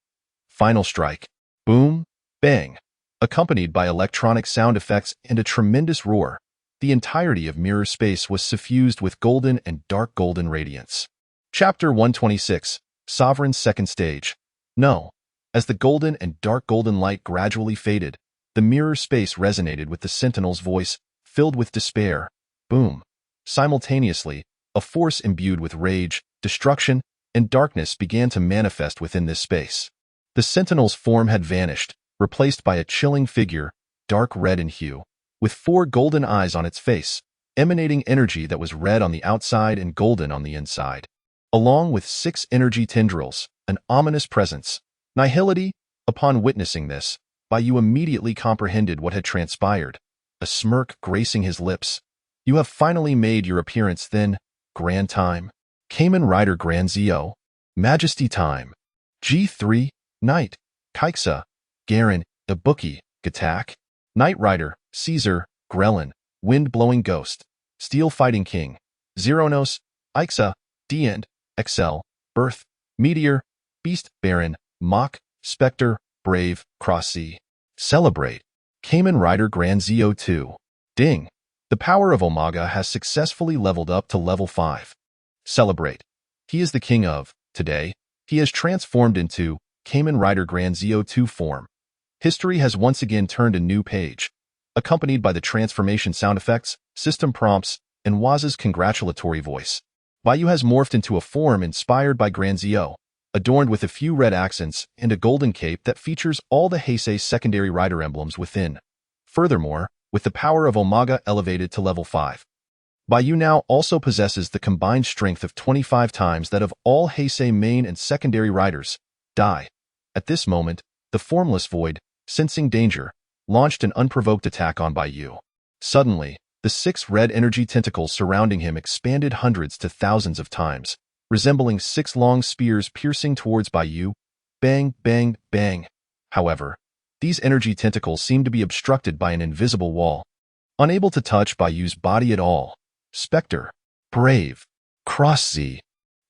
Final strike. Boom, bang. Accompanied by electronic sound effects and a tremendous roar, the entirety of mirror space was suffused with golden and dark golden radiance. Chapter 126, Sovereign's Second Stage. No. As the golden and dark golden light gradually faded, the mirror space resonated with the Sentinel's voice, filled with despair. Boom. Simultaneously, a force imbued with rage, destruction, and darkness began to manifest within this space. The Sentinel's form had vanished, replaced by a chilling figure, dark red in hue, with 4 golden eyes on its face, emanating energy that was red on the outside and golden on the inside. Along with 6 energy tendrils, an ominous presence. Nihility. Upon witnessing this, Bai Yu immediately comprehended what had transpired, a smirk gracing his lips. You have finally made your appearance then, Grand Time. Kamen Rider Grand Zio. Majesty Time. G3, Knight, Kaiksa, Garen, Ibuki, Gatak, Knight Rider, Caesar, Grelin, Wind-Blowing Ghost, Steel Fighting King, Zeronos, Ixa, Dient, Excel, Birth, Meteor, Beast, Baron, Mach, Spectre, Brave, Crossy. Celebrate. Kamen Rider Grand Zio 2. Ding. The power of Omega has successfully leveled up to level 5. Celebrate. He is the king of, today, he has transformed into Kamen Rider Grand Zio 2 form. History has once again turned a new page, accompanied by the transformation sound effects, system prompts, and Waz's congratulatory voice. Bai Yu has morphed into a form inspired by Grand Zio, adorned with a few red accents and a golden cape that features all the Heisei secondary rider emblems within. Furthermore, with the power of Omega elevated to level 5. Bai Yu now also possesses the combined strength of 25 times that of all Heisei main and secondary riders. Die. At this moment, the formless void, sensing danger, launched an unprovoked attack on Bai Yu. Suddenly, the 6 red energy tentacles surrounding him expanded hundreds to thousands of times, resembling 6 long spears piercing towards Bai Yu. Bang, bang, bang. However, these energy tentacles seemed to be obstructed by an invisible wall, unable to touch Bai Yu's body at all. Spectre, Brave, Cross Z.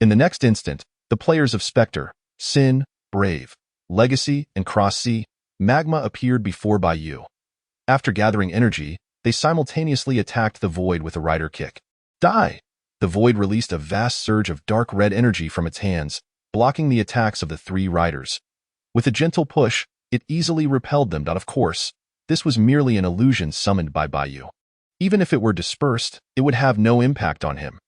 In the next instant, the players of Spectre, Sin, Brave, Legacy, and Cross Z, Magma appeared before Bai Yu. After gathering energy, they simultaneously attacked the void with a rider kick. Die! The void released a vast surge of dark red energy from its hands, blocking the attacks of the 3 riders. With a gentle push, it easily repelled them. Of course, this was merely an illusion summoned by Bai Yu. Even if it were dispersed, it would have no impact on him.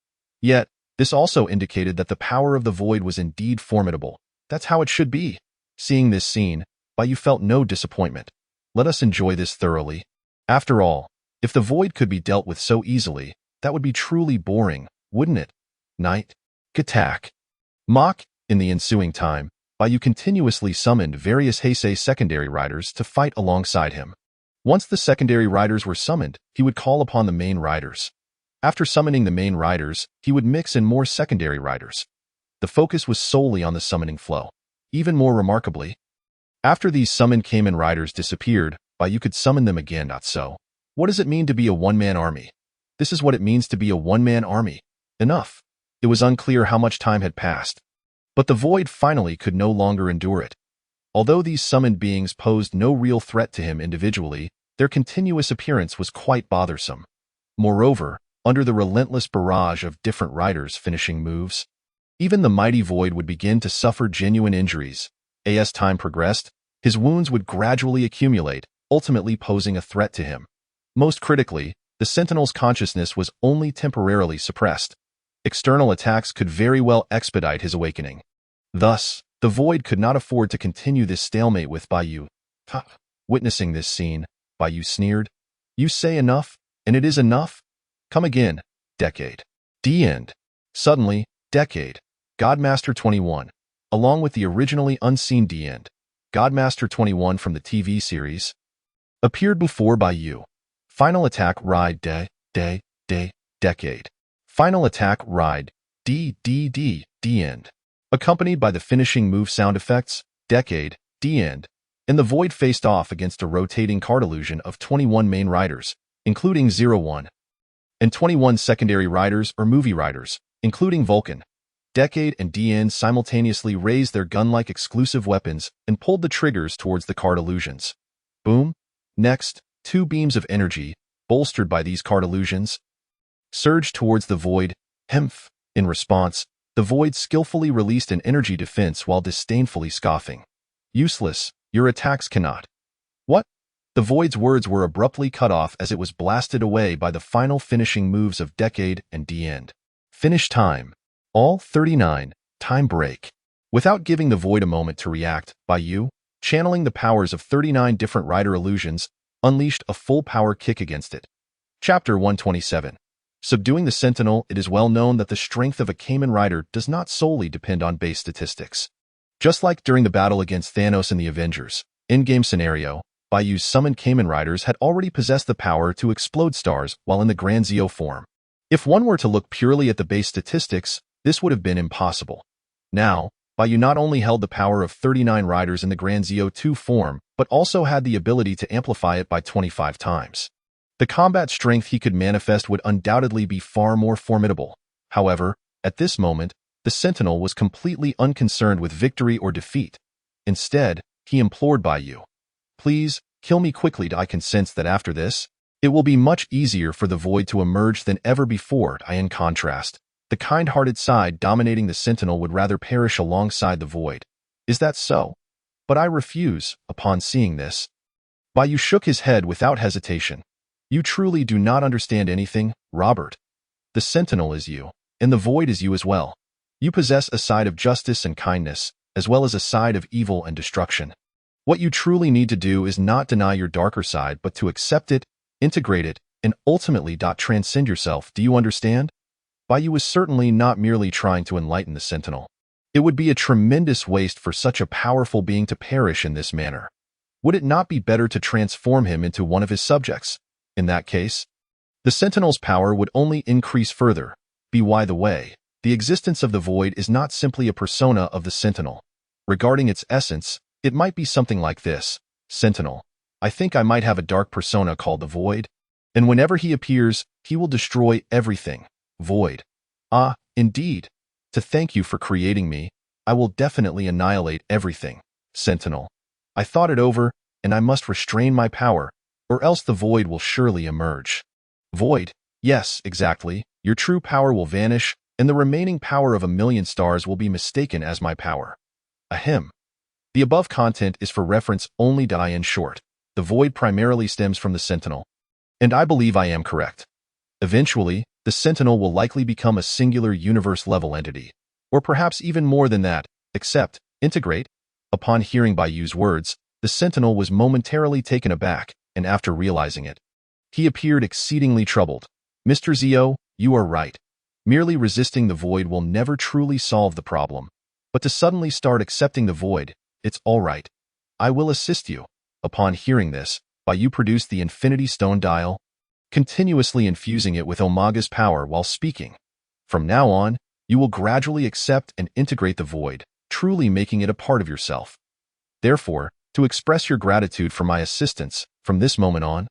Yet, this also indicated that the power of the void was indeed formidable. That's how it should be. Seeing this scene, Bai Yu felt no disappointment. Let us enjoy this thoroughly. After all, if the void could be dealt with so easily, that would be truly boring, wouldn't it? Knight, Gatak, Mach. In the ensuing time, Bai Yu continuously summoned various Heisei secondary riders to fight alongside him. Once the secondary riders were summoned, he would call upon the main riders. After summoning the main riders, he would mix in more secondary riders. The focus was solely on the summoning flow. Even more remarkably, after these summoned Kamen riders disappeared, Bai Yu could summon them again. So, what does it mean to be a one-man army? This is what it means to be a one-man army. Enough. It was unclear how much time had passed. But the void finally could no longer endure it. Although these summoned beings posed no real threat to him individually, their continuous appearance was quite bothersome. Moreover, under the relentless barrage of different riders finishing moves, even the mighty void would begin to suffer genuine injuries. As time progressed, his wounds would gradually accumulate, ultimately posing a threat to him. Most critically, the Sentinel's consciousness was only temporarily suppressed. External attacks could very well expedite his awakening. Thus, the void could not afford to continue this stalemate with Bai Yu. Witnessing this scene, Bai Yu sneered. You say enough? And it is enough? Come again, Decade. The end. Suddenly, Decade. Godmaster 21. Along with the originally unseen The End, Godmaster 21 from the TV series, appeared before Bai Yu. Final attack ride Decade. Final attack ride The End. Accompanied by the finishing move sound effects, Decade, The End, and the Void faced off against a rotating card illusion of 21 main riders, including 01, and 21 secondary riders or movie riders, including Vulcan. Decade and The End simultaneously raised their gun-like exclusive weapons and pulled the triggers towards the card illusions. Boom. Next, two beams of energy, bolstered by these card illusions, surged towards the Void. Hemph. In response, the Void skillfully released an energy defense while disdainfully scoffing. Useless, your attacks cannot. What? The Void's words were abruptly cut off as it was blasted away by the final finishing moves of Decade and The End. Finish time. All 39. Time break. Without giving the Void a moment to react, Bai Yu, channeling the powers of 39 different rider illusions, unleashed a full power kick against it. Chapter 127. Subduing the Sentinel. It is well known that the strength of a Kamen rider does not solely depend on base statistics. Just like during the battle against Thanos in the Avengers, in-game scenario, Bai Yu's summoned Kamen riders had already possessed the power to explode stars while in the Grand Zeo form. If one were to look purely at the base statistics, this would have been impossible. Now, Bai Yu not only held the power of 39 riders in the Grand Zeo 2 form, but also had the ability to amplify it by 25 times. The combat strength he could manifest would undoubtedly be far more formidable. However, at this moment, the Sentinel was completely unconcerned with victory or defeat. Instead, he implored Bai Yu, "Please, kill me quickly." I can sense that after this, it will be much easier for the Void to emerge than ever before. In contrast, the kind-hearted side dominating the Sentinel would rather perish alongside the Void. Is that so? But I refuse. Upon seeing this, Bai Yu shook his head without hesitation. You truly do not understand anything, Robert. The Sentinel is you, and the Void is you as well. You possess a side of justice and kindness, as well as a side of evil and destruction. What you truly need to do is not deny your darker side, but to accept it, integrate it, and ultimately transcend yourself. Do you understand? Bai Yu was certainly not merely trying to enlighten the Sentinel. It would be a tremendous waste for such a powerful being to perish in this manner. Would it not be better to transform him into one of his subjects? In that case, the Sentinel's power would only increase further. By the way, the existence of the Void is not simply a persona of the Sentinel. Regarding its essence, it might be something like this. Sentinel, I think I might have a dark persona called the Void, and whenever he appears, he will destroy everything. Void. Ah, indeed. To thank you for creating me, I will definitely annihilate everything. Sentinel. I thought it over, and I must restrain my power, or else the Void will surely emerge. Void. Yes, exactly. Your true power will vanish, and the remaining power of 1,000,000 stars will be mistaken as my power. Ahem. The above content is for reference only. In short, the Void primarily stems from the Sentinel. And I believe I am correct. Eventually, the Sentinel will likely become a singular universe-level entity, or perhaps even more than that, except, integrate. Upon hearing Bai Yu's words, the Sentinel was momentarily taken aback, and after realizing it, he appeared exceedingly troubled. Mr. Zeo, you are right. Merely resisting the Void will never truly solve the problem. But to suddenly start accepting the Void, it's all right. I will assist you. Upon hearing this, Bai Yu produced the Infinity Stone dial, continuously infusing it with Omaga's power while speaking. From now on, you will gradually accept and integrate the Void, truly making it a part of yourself. Therefore, to express your gratitude for my assistance, from this moment on,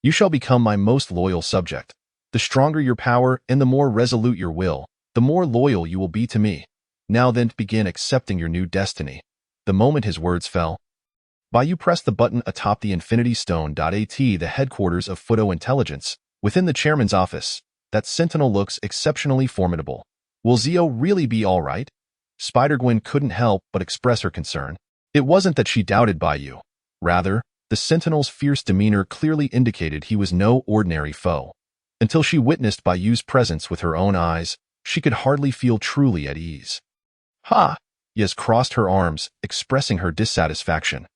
you shall become my most loyal subject. The stronger your power and the more resolute your will, the more loyal you will be to me. Now then, begin accepting your new destiny. The moment his words fell, Bai Yu pressed the button atop the Infinity Stone. The headquarters of Photo Intelligence, within the chairman's office. That Sentinel looks exceptionally formidable. Will Zeo really be all right? Spider-Gwen couldn't help but express her concern. It wasn't that she doubted Bai Yu. Rather, the Sentinel's fierce demeanor clearly indicated he was no ordinary foe. Until she witnessed Bai Yu's presence with her own eyes, she could hardly feel truly at ease. Ha! Yez crossed her arms, expressing her dissatisfaction.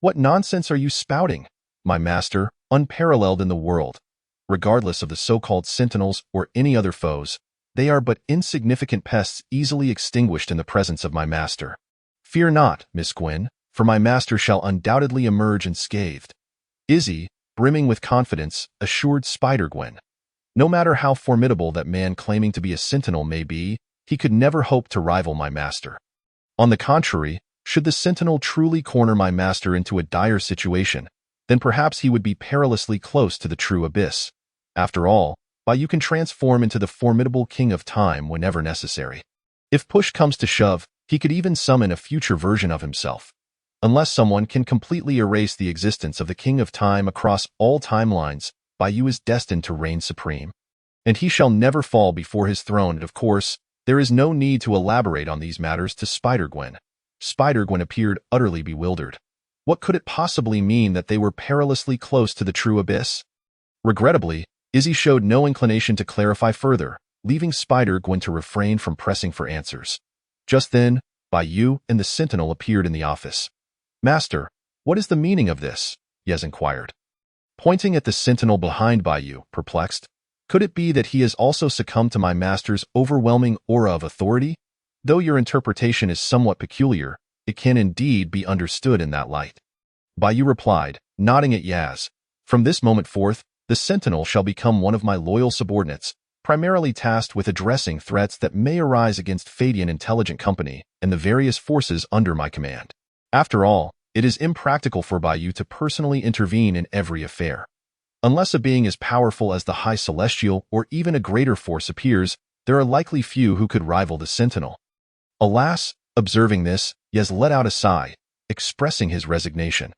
What nonsense are you spouting, my master, unparalleled in the world? Regardless of the so-called sentinels or any other foes, they are but insignificant pests easily extinguished in the presence of my master. Fear not, Miss Gwen, for my master shall undoubtedly emerge unscathed. Izzy, brimming with confidence, assured Spider-Gwen. No matter how formidable that man claiming to be a sentinel may be, he could never hope to rival my master. On the contrary, should the sentinel truly corner my master into a dire situation, then perhaps he would be perilously close to the true abyss. After all, Bai Yu can transform into the formidable king of time whenever necessary. If push comes to shove, he could even summon a future version of himself. Unless someone can completely erase the existence of the king of time across all timelines, Bai Yu is destined to reign supreme. And he shall never fall before his throne, and of course, there is no need to elaborate on these matters to Spider-Gwen. Spider-Gwen appeared utterly bewildered. What could it possibly mean that they were perilously close to the true abyss? Regrettably, Izzy showed no inclination to clarify further, leaving Spider-Gwen to refrain from pressing for answers. Just then, Bai Yu and the sentinel appeared in the office. "Master, what is the meaning of this?" Yes inquired. Pointing at the sentinel behind Bai Yu, perplexed. "Could it be that he has also succumbed to my master's overwhelming aura of authority? Though your interpretation is somewhat peculiar, it can indeed be understood in that light." Bai Yu replied, nodding at Yaz. "From this moment forth, the sentinel shall become one of my loyal subordinates, primarily tasked with addressing threats that may arise against Fadian Intelligent Company and the various forces under my command. After all, it is impractical for Bai Yu to personally intervene in every affair. Unless a being as powerful as the High Celestial or even a greater force appears, there are likely few who could rival the sentinel." Alas, observing this, Yez let out a sigh, expressing his resignation.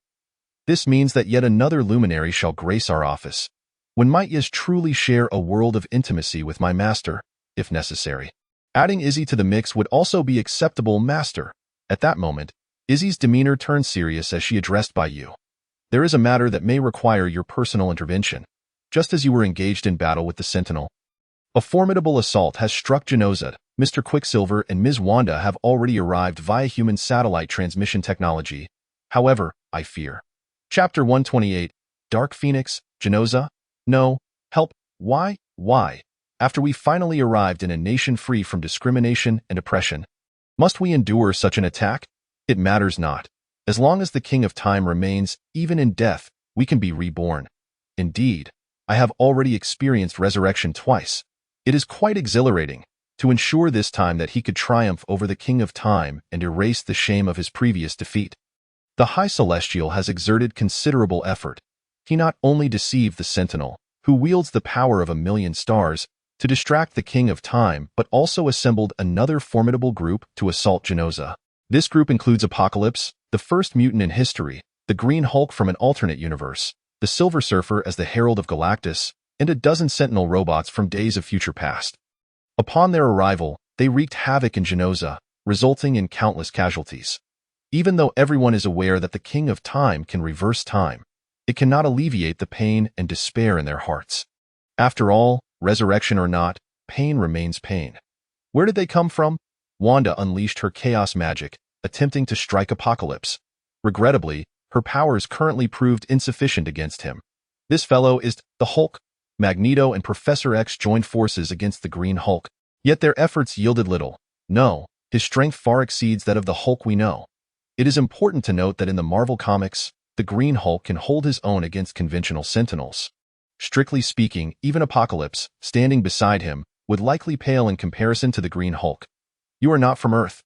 "This means that yet another luminary shall grace our office. When might Yez truly share a world of intimacy with my master, if necessary? Adding Izzy to the mix would also be acceptable, master." At that moment, Izzy's demeanor turned serious as she addressed Bai Yu. "There is a matter that may require your personal intervention, just as you were engaged in battle with the Sentinel. A formidable assault has struck Genoza. Mr. Quicksilver and Ms. Wanda have already arrived via human satellite transmission technology. However, I fear." Chapter 128, Dark Phoenix, Genoza? No, help, why? After we finally arrived in a nation free from discrimination and oppression, must we endure such an attack? It matters not. As long as the King of Time remains, even in death, we can be reborn. Indeed, I have already experienced resurrection twice. It is quite exhilarating to ensure this time that he could triumph over the King of Time and erase the shame of his previous defeat. The High Celestial has exerted considerable effort. He not only deceived the Sentinel, who wields the power of 1,000,000 stars, to distract the King of Time, but also assembled another formidable group to assault Genoza. This group includes Apocalypse, the first mutant in history, the Green Hulk from an alternate universe, the Silver Surfer as the Herald of Galactus, and a dozen Sentinel robots from days of future past. Upon their arrival, they wreaked havoc in Genoza, resulting in countless casualties. Even though everyone is aware that the King of Time can reverse time, it cannot alleviate the pain and despair in their hearts. After all, resurrection or not, pain remains pain. Where did they come from? Wanda unleashed her chaos magic, attempting to strike Apocalypse. Regrettably, her powers currently proved insufficient against him. This fellow is the Hulk. Magneto and Professor X joined forces against the Green Hulk, yet their efforts yielded little. No, his strength far exceeds that of the Hulk we know. It is important to note that in the Marvel Comics, the Green Hulk can hold his own against conventional Sentinels. Strictly speaking, even Apocalypse, standing beside him, would likely pale in comparison to the Green Hulk. You are not from Earth.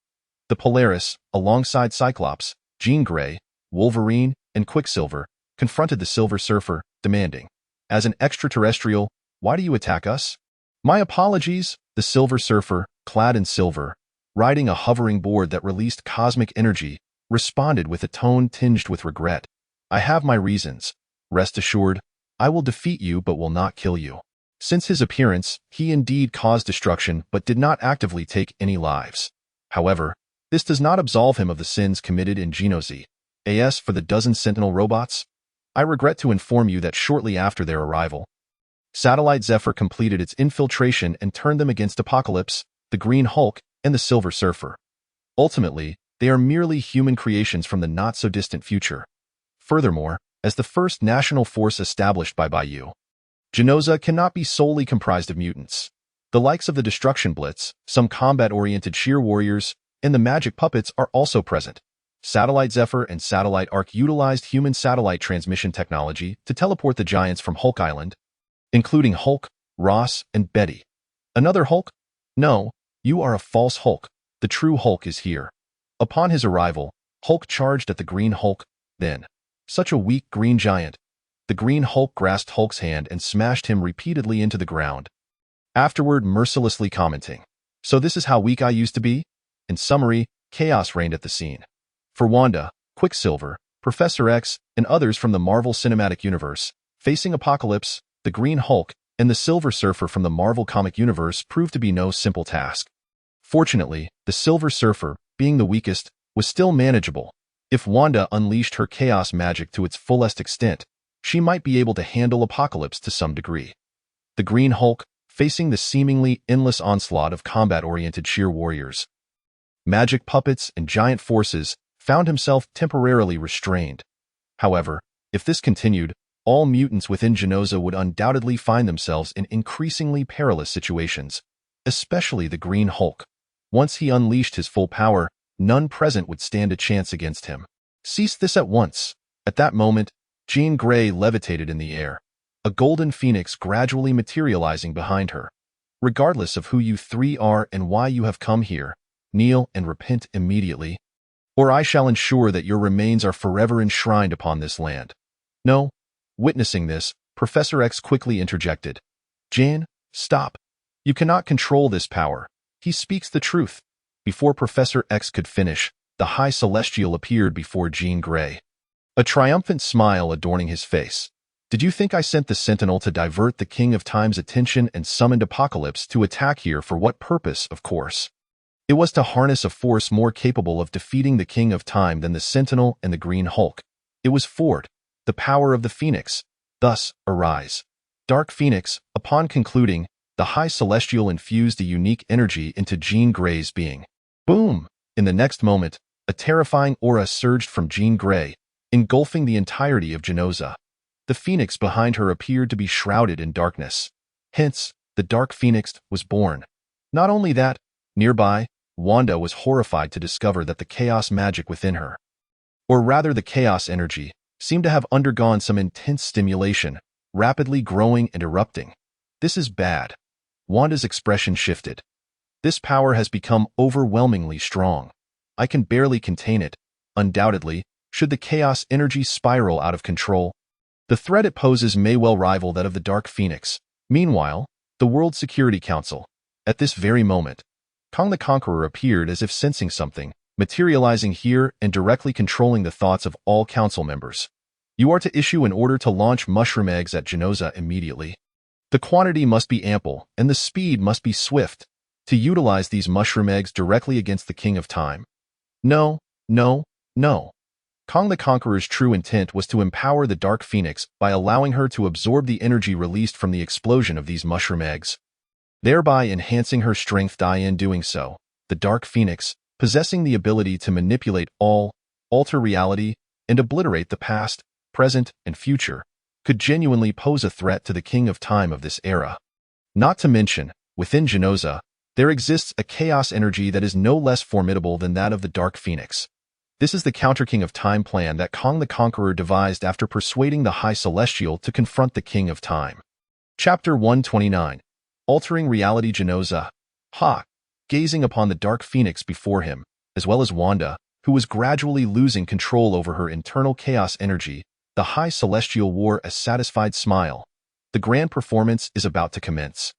The Polaris, alongside Cyclops, Jean Grey, Wolverine, and Quicksilver, confronted the Silver Surfer, demanding, "As an extraterrestrial, why do you attack us?" "My apologies," the Silver Surfer, clad in silver, riding a hovering board that released cosmic energy, responded with a tone tinged with regret. "I have my reasons. Rest assured, I will defeat you but will not kill you." Since his appearance, he indeed caused destruction but did not actively take any lives. However, this does not absolve him of the sins committed in Genoza. As for the dozen Sentinel robots, I regret to inform you that shortly after their arrival, Satellite Zephyr completed its infiltration and turned them against Apocalypse, the Green Hulk, and the Silver Surfer. Ultimately, they are merely human creations from the not-so-distant future. Furthermore, as the first national force established by Bai Yu, Genoza cannot be solely comprised of mutants. The likes of the Destruction Blitz, some combat-oriented sheer warriors, and the magic puppets are also present. Satellite Zephyr and Satellite Arc utilized human satellite transmission technology to teleport the giants from Hulk Island, including Hulk, Ross, and Betty. Another Hulk? No, you are a false Hulk. The true Hulk is here. Upon his arrival, Hulk charged at the Green Hulk, then. Such a weak green giant. The Green Hulk grasped Hulk's hand and smashed him repeatedly into the ground. Afterward, mercilessly commenting, "So this is how weak I used to be?" In summary, chaos reigned at the scene. For Wanda, Quicksilver, Professor X, and others from the Marvel Cinematic Universe, facing Apocalypse, the Green Hulk, and the Silver Surfer from the Marvel Comic Universe proved to be no simple task. Fortunately, the Silver Surfer, being the weakest, was still manageable. If Wanda unleashed her chaos magic to its fullest extent, she might be able to handle Apocalypse to some degree. The Green Hulk, facing the seemingly endless onslaught of combat-oriented sheer warriors, magic puppets, and giant forces, found himself temporarily restrained. However, if this continued, all mutants within Genoza would undoubtedly find themselves in increasingly perilous situations, especially the Green Hulk. Once he unleashed his full power, none present would stand a chance against him. Cease this at once. At that moment, Jean Grey levitated in the air, a golden phoenix gradually materializing behind her. Regardless of who you three are and why you have come here, kneel and repent immediately, or I shall ensure that your remains are forever enshrined upon this land. No. Witnessing this, Professor X quickly interjected. Jean, stop. You cannot control this power. He speaks the truth. Before Professor X could finish, the High Celestial appeared before Jean Grey, a triumphant smile adorning his face. Did you think I sent the Sentinel to divert the King of Time's attention and summoned Apocalypse to attack here for what purpose, of course? It was to harness a force more capable of defeating the King of Time than the Sentinel and the Green Hulk. It was Ford, the power of the Phoenix. Thus, arise. Dark Phoenix, upon concluding, the High Celestial infused a unique energy into Jean Grey's being. Boom! In the next moment, a terrifying aura surged from Jean Grey, engulfing the entirety of Genoza. The Phoenix behind her appeared to be shrouded in darkness. Hence, the Dark Phoenix was born. Not only that, nearby, Wanda was horrified to discover that the chaos magic within her, or rather the chaos energy, seemed to have undergone some intense stimulation, rapidly growing and erupting. This is bad. Wanda's expression shifted. This power has become overwhelmingly strong. I can barely contain it. Undoubtedly, should the chaos energy spiral out of control, the threat it poses may well rival that of the Dark Phoenix. Meanwhile, the World Security Council. At this very moment, Kong the Conqueror appeared as if sensing something, materializing here and directly controlling the thoughts of all council members. You are to issue an order to launch mushroom eggs at Genoza immediately. The quantity must be ample, and the speed must be swift, to utilize these mushroom eggs directly against the King of Time. No, no, no. Kong the Conqueror's true intent was to empower the Dark Phoenix by allowing her to absorb the energy released from the explosion of these mushroom eggs, thereby enhancing her strength. In doing so, the Dark Phoenix, possessing the ability to manipulate all, alter reality, and obliterate the past, present, and future, could genuinely pose a threat to the King of Time of this era. Not to mention, within Genoza, there exists a chaos energy that is no less formidable than that of the Dark Phoenix. This is the Counter King of Time plan that Kong the Conqueror devised after persuading the High Celestial to confront the King of Time. Chapter 129. Altering Reality. Genoza. Gazing upon the Dark Phoenix before him, as well as Wanda, who was gradually losing control over her internal chaos energy, the High Celestial wore a satisfied smile. The grand performance is about to commence.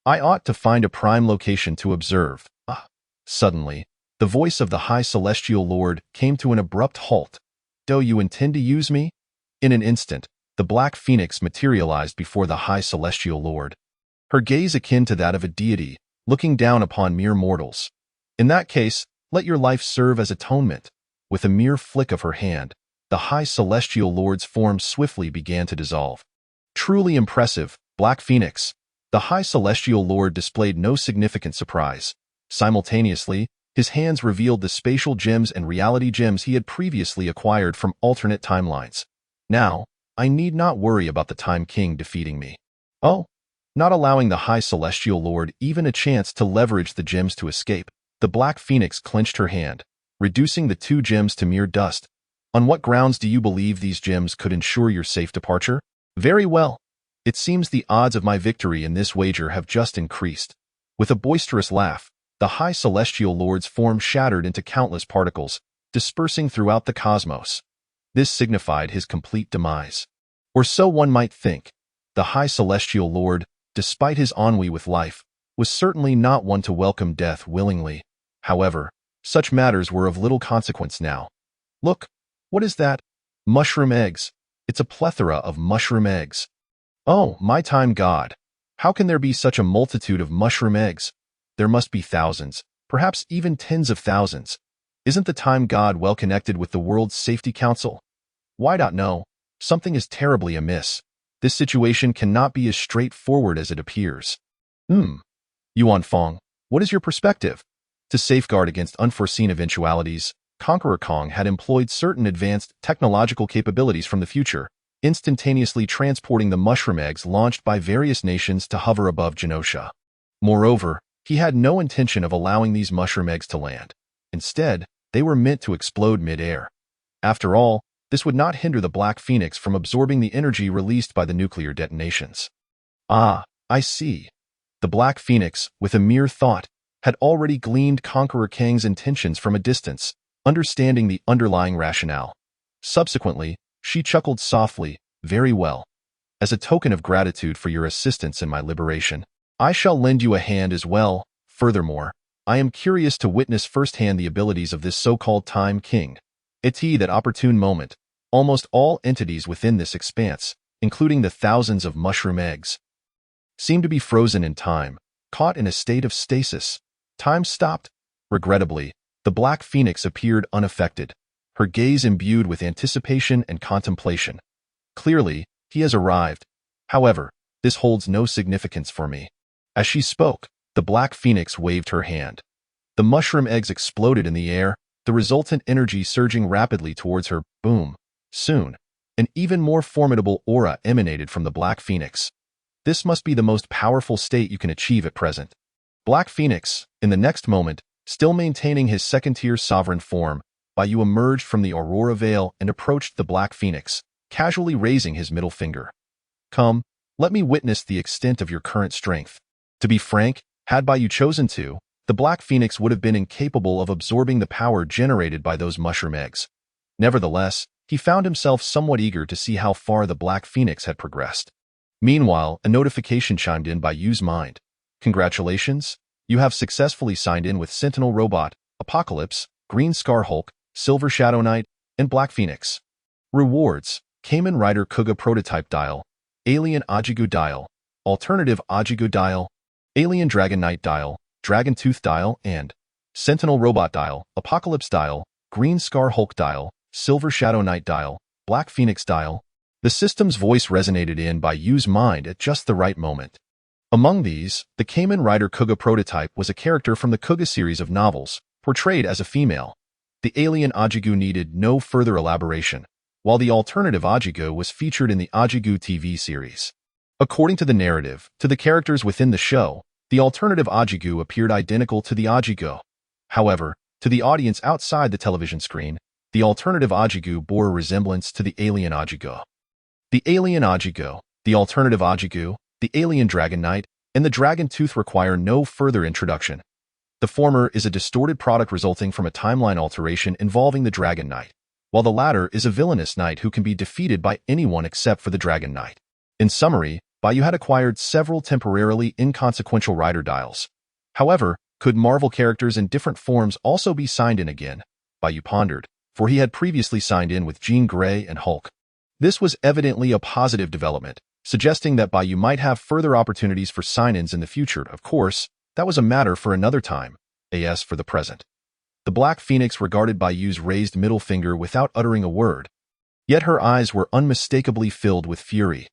I ought to find a prime location to observe. Suddenly, the voice of the High Celestial Lord came to an abrupt halt. Do you intend to use me? In an instant, the Black Phoenix materialized before the High Celestial Lord, her gaze akin to that of a deity, looking down upon mere mortals. In that case, let your life serve as atonement. With a mere flick of her hand, the High Celestial Lord's form swiftly began to dissolve. Truly impressive, Black Phoenix. The High Celestial Lord displayed no significant surprise. Simultaneously, his hands revealed the spatial gems and reality gems he had previously acquired from alternate timelines. Now, I need not worry about the Time King defeating me. Oh, not allowing the High Celestial Lord even a chance to leverage the gems to escape, the Black Phoenix clenched her hand, reducing the 2 gems to mere dust. On what grounds do you believe these gems could ensure your safe departure? Very well. It seems the odds of my victory in this wager have just increased. With a boisterous laugh, the High Celestial Lord's form shattered into countless particles, dispersing throughout the cosmos. This signified his complete demise. Or so one might think. The High Celestial Lord, despite his ennui with life, was certainly not one to welcome death willingly. However, such matters were of little consequence now. Look, what is that? Mushroom eggs. It's a plethora of mushroom eggs. Oh, my time God! How can there be such a multitude of mushroom eggs? There must be thousands, perhaps even tens of thousands. Isn't the time God well connected with the World's Safety Council? Why not know? Something is terribly amiss. This situation cannot be as straightforward as it appears. Yuan Fong, what is your perspective? To safeguard against unforeseen eventualities, Conqueror Kong had employed certain advanced technological capabilities from the future, instantaneously transporting the mushroom eggs launched by various nations to hover above Genosha. Moreover, he had no intention of allowing these mushroom eggs to land. Instead, they were meant to explode mid-air. After all, this would not hinder the Black Phoenix from absorbing the energy released by the nuclear detonations. Ah, I see. The Black Phoenix, with a mere thought, had already gleaned Conqueror Kang's intentions from a distance, understanding the underlying rationale. Subsequently, she chuckled softly, very well. As a token of gratitude for your assistance in my liberation, I shall lend you a hand as well. Furthermore, I am curious to witness firsthand the abilities of this so-called Time King. At that opportune moment, almost all entities within this expanse, including the thousands of mushroom eggs, seemed to be frozen in time, caught in a state of stasis. Time stopped. Regrettably, the Black Phoenix appeared unaffected, her gaze imbued with anticipation and contemplation. Clearly, he has arrived. However, this holds no significance for me. As she spoke, the Black Phoenix waved her hand. The mushroom eggs exploded in the air, the resultant energy surging rapidly towards her. Boom. Soon, an even more formidable aura emanated from the Black Phoenix. This must be the most powerful state you can achieve at present. Black Phoenix, in the next moment, still maintaining his second-tier sovereign form, Bai Yu emerged from the Aurora Veil and approached the Black Phoenix, casually raising his middle finger. Come, let me witness the extent of your current strength. To be frank, had Bai Yu chosen to, the Black Phoenix would have been incapable of absorbing the power generated by those mushroom eggs. Nevertheless, he found himself somewhat eager to see how far the Black Phoenix had progressed. Meanwhile, a notification chimed in Bai Yu's mind. Congratulations, you have successfully signed in with Sentinel Robot, Apocalypse, Green Scar Hulk, Silver Shadow Knight, and Black Phoenix. Rewards: Kamen Rider Kuuga Prototype Dial, Alien Ajigu Dial, Alternative Ajigu Dial, Alien Dragon Knight Dial, Dragon Tooth Dial, and Sentinel Robot Dial, Apocalypse Dial, Green Scar Hulk Dial, Silver Shadow Knight Dial, Black Phoenix Dial. The system's voice resonated in Bai Yu's mind at just the right moment. Among these, the Kamen Rider Kuuga prototype was a character from the Kuuga series of novels, portrayed as a female. The alien Ajigu needed no further elaboration, while the alternative Ajigu was featured in the Ajigu TV series. According to the narrative, to the characters within the show, the alternative Ajigu appeared identical to the Ajigu. However, to the audience outside the television screen, the alternative Ajigu bore a resemblance to the alien Ajigu. The alien Ajigu, the alternative Ajigu, the alien Dragon Knight, and the Dragon Tooth require no further introduction. The former is a distorted product resulting from a timeline alteration involving the Dragon Knight, while the latter is a villainous knight who can be defeated by anyone except for the Dragon Knight. In summary, Bai Yu had acquired several temporarily inconsequential rider dials. However, could Marvel characters in different forms also be signed in again? Bai Yu pondered, for he had previously signed in with Jean Grey and Hulk. This was evidently a positive development, suggesting that Bai Yu might have further opportunities for sign-ins in the future. Of course, that was a matter for another time, as for the present. The Black Phoenix regarded Bai Yu's raised middle finger without uttering a word. Yet her eyes were unmistakably filled with fury.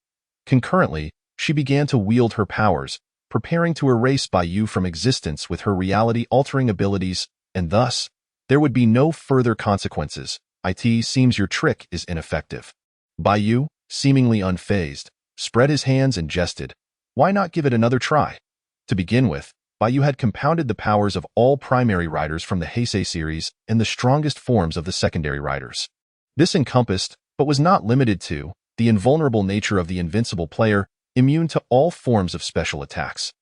Concurrently, she began to wield her powers, preparing to erase Bai Yu from existence with her reality-altering abilities, and thus, there would be no further consequences. It seems your trick is ineffective. Bai Yu, seemingly unfazed, spread his hands and jested. Why not give it another try? To begin with, Bai Yu had compounded the powers of all primary riders from the Heisei series and the strongest forms of the secondary riders. This encompassed, but was not limited to, the invulnerable nature of the invincible player, immune to all forms of special attacks.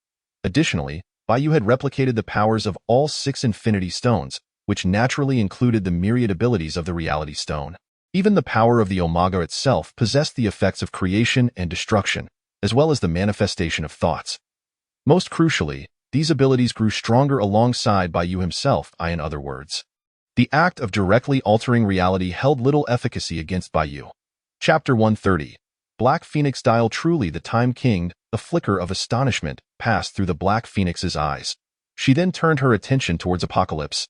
Additionally, Bai Yu had replicated the powers of all 6 Infinity Stones, which naturally included the myriad abilities of the Reality Stone. Even the power of the Omega itself possessed the effects of creation and destruction, as well as the manifestation of thoughts. Most crucially, these abilities grew stronger alongside Bai Yu himself, in other words. The act of directly altering reality held little efficacy against Bai Yu. Chapter 130. Black Phoenix Dial. Truly the Time King. A flicker of astonishment passed through the Black Phoenix's eyes. She then turned her attention towards Apocalypse,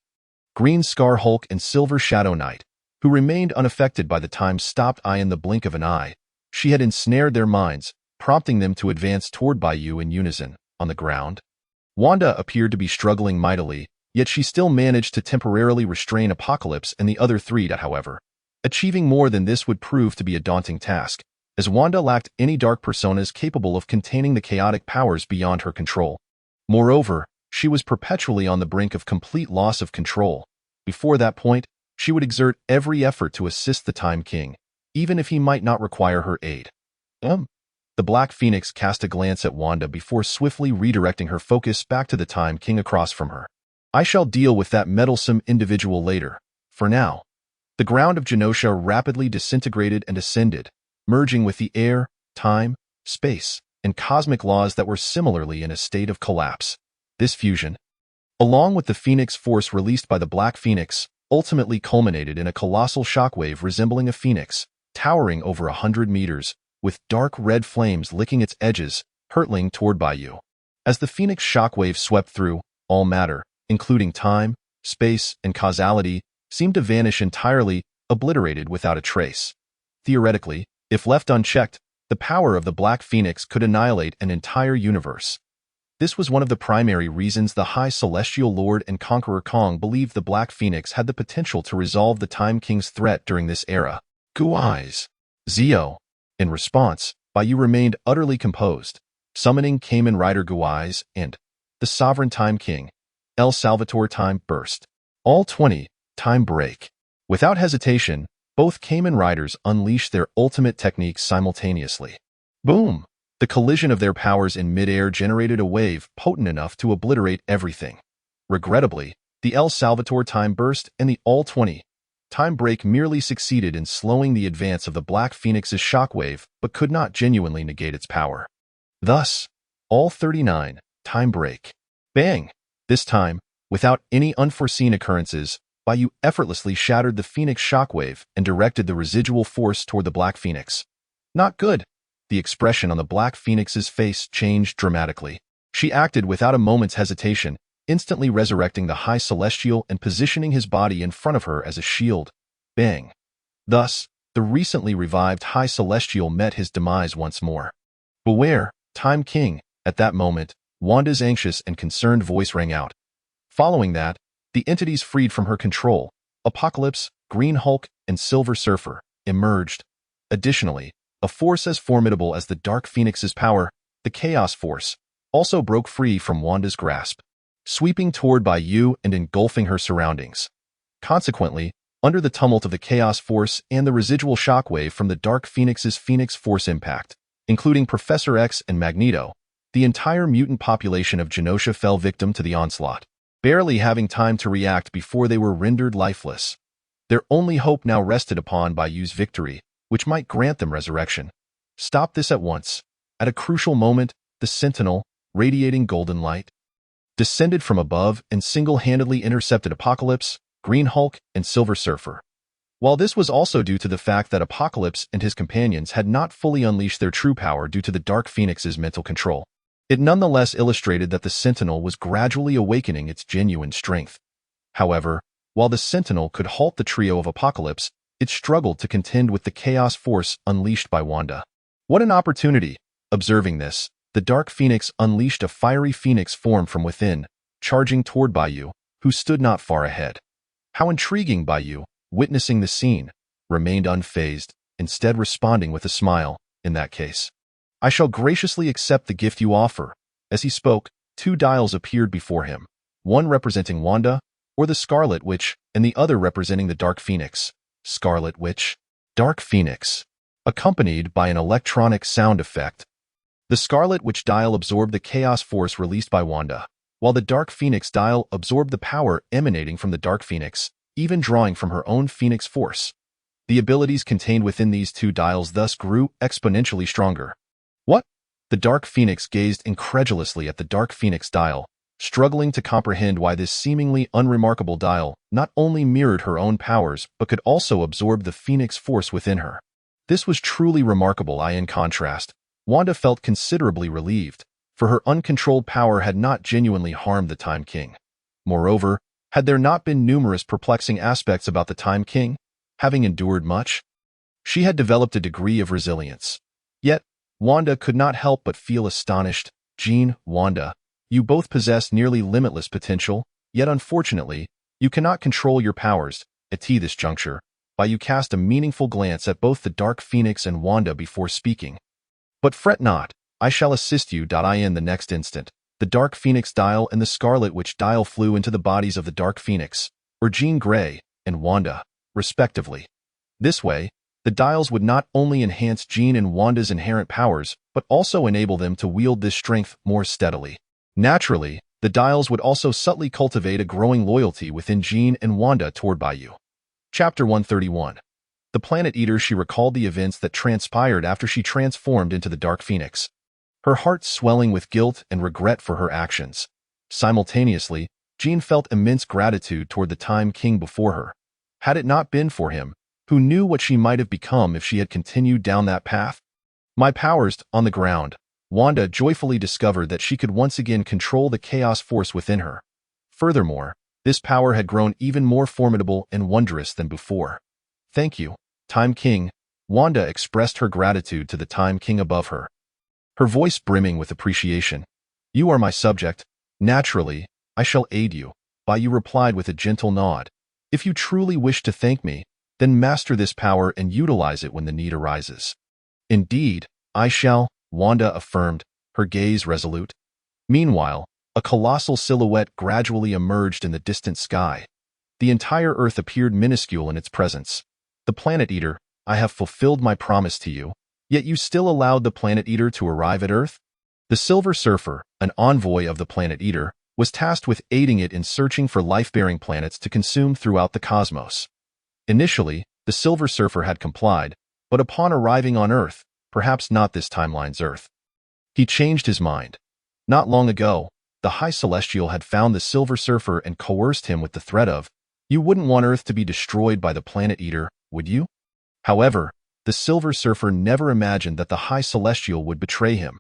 Green Scar Hulk, and Silver Shadow Knight, who remained unaffected by the time-stopped eye in the blink of an eye. She had ensnared their minds, prompting them to advance toward Bai Yu in unison. On the ground, Wanda appeared to be struggling mightily, yet she still managed to temporarily restrain Apocalypse and the other 3. However, achieving more than this would prove to be a daunting task, as Wanda lacked any dark personas capable of containing the chaotic powers beyond her control. Moreover, she was perpetually on the brink of complete loss of control. Before that point, she would exert every effort to assist the Time King, even if he might not require her aid. The Black Phoenix cast a glance at Wanda before swiftly redirecting her focus back to the Time King across from her. I shall deal with that meddlesome individual later. For now. The ground of Genosha rapidly disintegrated and ascended, merging with the air, time, space, and cosmic laws that were similarly in a state of collapse. This fusion, along with the Phoenix force released by the Black Phoenix, ultimately culminated in a colossal shockwave resembling a phoenix, towering over 100 meters, with dark red flames licking its edges, hurtling toward Bai Yu. As the Phoenix shockwave swept through, all matter, including time, space, and causality, seemed to vanish entirely, obliterated without a trace. Theoretically, if left unchecked, the power of the Black Phoenix could annihilate an entire universe. This was one of the primary reasons the High Celestial Lord and Conqueror Kong believed the Black Phoenix had the potential to resolve the Time King's threat during this era. Guai's Zio. In response, Bai Yu remained utterly composed, summoning Kamen Rider Guai's and the Sovereign Time King, El Salvatore Time Burst. All 20, Time Break. Without hesitation, both Kamen Riders unleashed their ultimate techniques simultaneously. Boom! The collision of their powers in midair generated a wave potent enough to obliterate everything. Regrettably, the El Salvatore Time Burst and the All 20 Time Break merely succeeded in slowing the advance of the Black Phoenix's shockwave, but could not genuinely negate its power. Thus, All 39 Time Break. Bang! This time, without any unforeseen occurrences, Bai Yu effortlessly shattered the Phoenix shockwave and directed the residual force toward the Black Phoenix. Not good. The expression on the Black Phoenix's face changed dramatically. She acted without a moment's hesitation, instantly resurrecting the High Celestial and positioning his body in front of her as a shield. Bang! Thus, the recently revived High Celestial met his demise once more. Beware, Time King! At that moment, Wanda's anxious and concerned voice rang out. Following that, the entities freed from her control, Apocalypse, Green Hulk, and Silver Surfer, emerged. Additionally, a force as formidable as the Dark Phoenix's power, the Chaos Force, also broke free from Wanda's grasp, sweeping toward Bai Yu and engulfing her surroundings. Consequently, under the tumult of the Chaos Force and the residual shockwave from the Dark Phoenix's Phoenix Force impact, including Professor X and Magneto, the entire mutant population of Genosha fell victim to the onslaught, barely having time to react before they were rendered lifeless. Their only hope now rested upon Bai Yu's victory, which might grant them resurrection. Stop this at once. At a crucial moment, the Sentinel, radiating golden light, descended from above and single-handedly intercepted Apocalypse, Green Hulk, and Silver Surfer. While this was also due to the fact that Apocalypse and his companions had not fully unleashed their true power due to the Dark Phoenix's mental control, it nonetheless illustrated that the Sentinel was gradually awakening its genuine strength. However, while the Sentinel could halt the trio of Apocalypse, it struggled to contend with the Chaos Force unleashed by Wanda. What an opportunity! Observing this, the Dark Phoenix unleashed a fiery phoenix form from within, charging toward Bai Yu, who stood not far ahead. How intriguing! Bai Yu, witnessing the scene, remained unfazed, instead responding with a smile. In that case, I shall graciously accept the gift you offer. As he spoke, two dials appeared before him, one representing Wanda, or the Scarlet Witch, and the other representing the Dark Phoenix. Scarlet Witch, Dark Phoenix, accompanied by an electronic sound effect. The Scarlet Witch dial absorbed the chaos force released by Wanda, while the Dark Phoenix dial absorbed the power emanating from the Dark Phoenix, even drawing from her own Phoenix force. The abilities contained within these two dials thus grew exponentially stronger. What? The Dark Phoenix gazed incredulously at the Dark Phoenix dial, struggling to comprehend why this seemingly unremarkable dial not only mirrored her own powers but could also absorb the Phoenix force within her. This was truly remarkable. In contrast, Wanda felt considerably relieved, for her uncontrolled power had not genuinely harmed the Time King. Moreover, had there not been numerous perplexing aspects about the Time King, having endured much, she had developed a degree of resilience. Yet, Wanda could not help but feel astonished. Jean, Wanda, you both possess nearly limitless potential, yet unfortunately, you cannot control your powers. At this juncture, Bai Yu cast a meaningful glance at both the Dark Phoenix and Wanda before speaking. But fret not, I shall assist you. In the next instant, the Dark Phoenix dial and the Scarlet Witch dial flew into the bodies of the Dark Phoenix, or Jean Grey, and Wanda, respectively. This way, the dials would not only enhance Jean and Wanda's inherent powers, but also enable them to wield this strength more steadily. Naturally, the dials would also subtly cultivate a growing loyalty within Jean and Wanda toward Bai Yu. Chapter 131. The Planet Eater. She recalled the events that transpired after she transformed into the Dark Phoenix, her heart swelling with guilt and regret for her actions. Simultaneously, Jean felt immense gratitude toward the Time King before her. Had it not been for him, who knew what she might have become if she had continued down that path? My powers. On the ground, Wanda joyfully discovered that she could once again control the chaos force within her. Furthermore, this power had grown even more formidable and wondrous than before. Thank you, Time King. Wanda expressed her gratitude to the Time King above her, her voice brimming with appreciation. You are my subject. Naturally, I shall aid you. Bai Yu replied with a gentle nod. If you truly wish to thank me, then master this power and utilize it when the need arises. Indeed, I shall, Wanda affirmed, her gaze resolute. Meanwhile, a colossal silhouette gradually emerged in the distant sky. The entire Earth appeared minuscule in its presence. The Planet Eater, I have fulfilled my promise to you, yet you still allowed the Planet Eater to arrive at Earth? The Silver Surfer, an envoy of the Planet Eater, was tasked with aiding it in searching for life-bearing planets to consume throughout the cosmos. Initially, the Silver Surfer had complied, but upon arriving on Earth, perhaps not this timeline's Earth, he changed his mind. Not long ago, the High Celestial had found the Silver Surfer and coerced him with the threat of, you wouldn't want Earth to be destroyed by the Planet Eater, would you? However, the Silver Surfer never imagined that the High Celestial would betray him.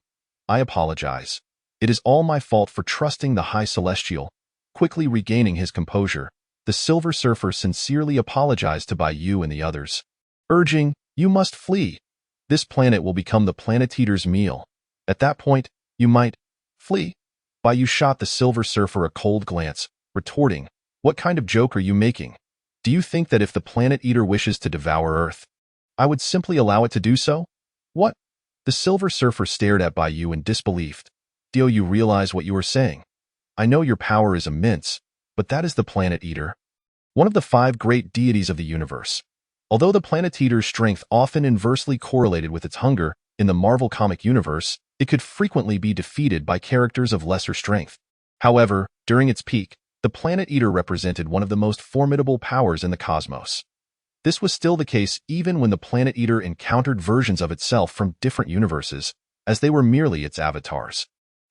I apologize. It is all my fault for trusting the High Celestial. Quickly regaining his composure, the Silver Surfer sincerely apologized to Bai Yu and the others, urging, you must flee. This planet will become the Planet Eater's meal. At that point, you might flee. Bai Yu shot the Silver Surfer a cold glance, retorting, what kind of joke are you making? Do you think that if the Planet Eater wishes to devour Earth, I would simply allow it to do so? What? The Silver Surfer stared at Bai Yu in disbelief. Do you realize what you are saying? I know your power is immense, but that is the Planet Eater, one of the 5 great deities of the universe. Although the Planet Eater's strength often inversely correlated with its hunger, in the Marvel comic universe, it could frequently be defeated by characters of lesser strength. However, during its peak, the Planet Eater represented one of the most formidable powers in the cosmos. This was still the case even when the Planet Eater encountered versions of itself from different universes, as they were merely its avatars.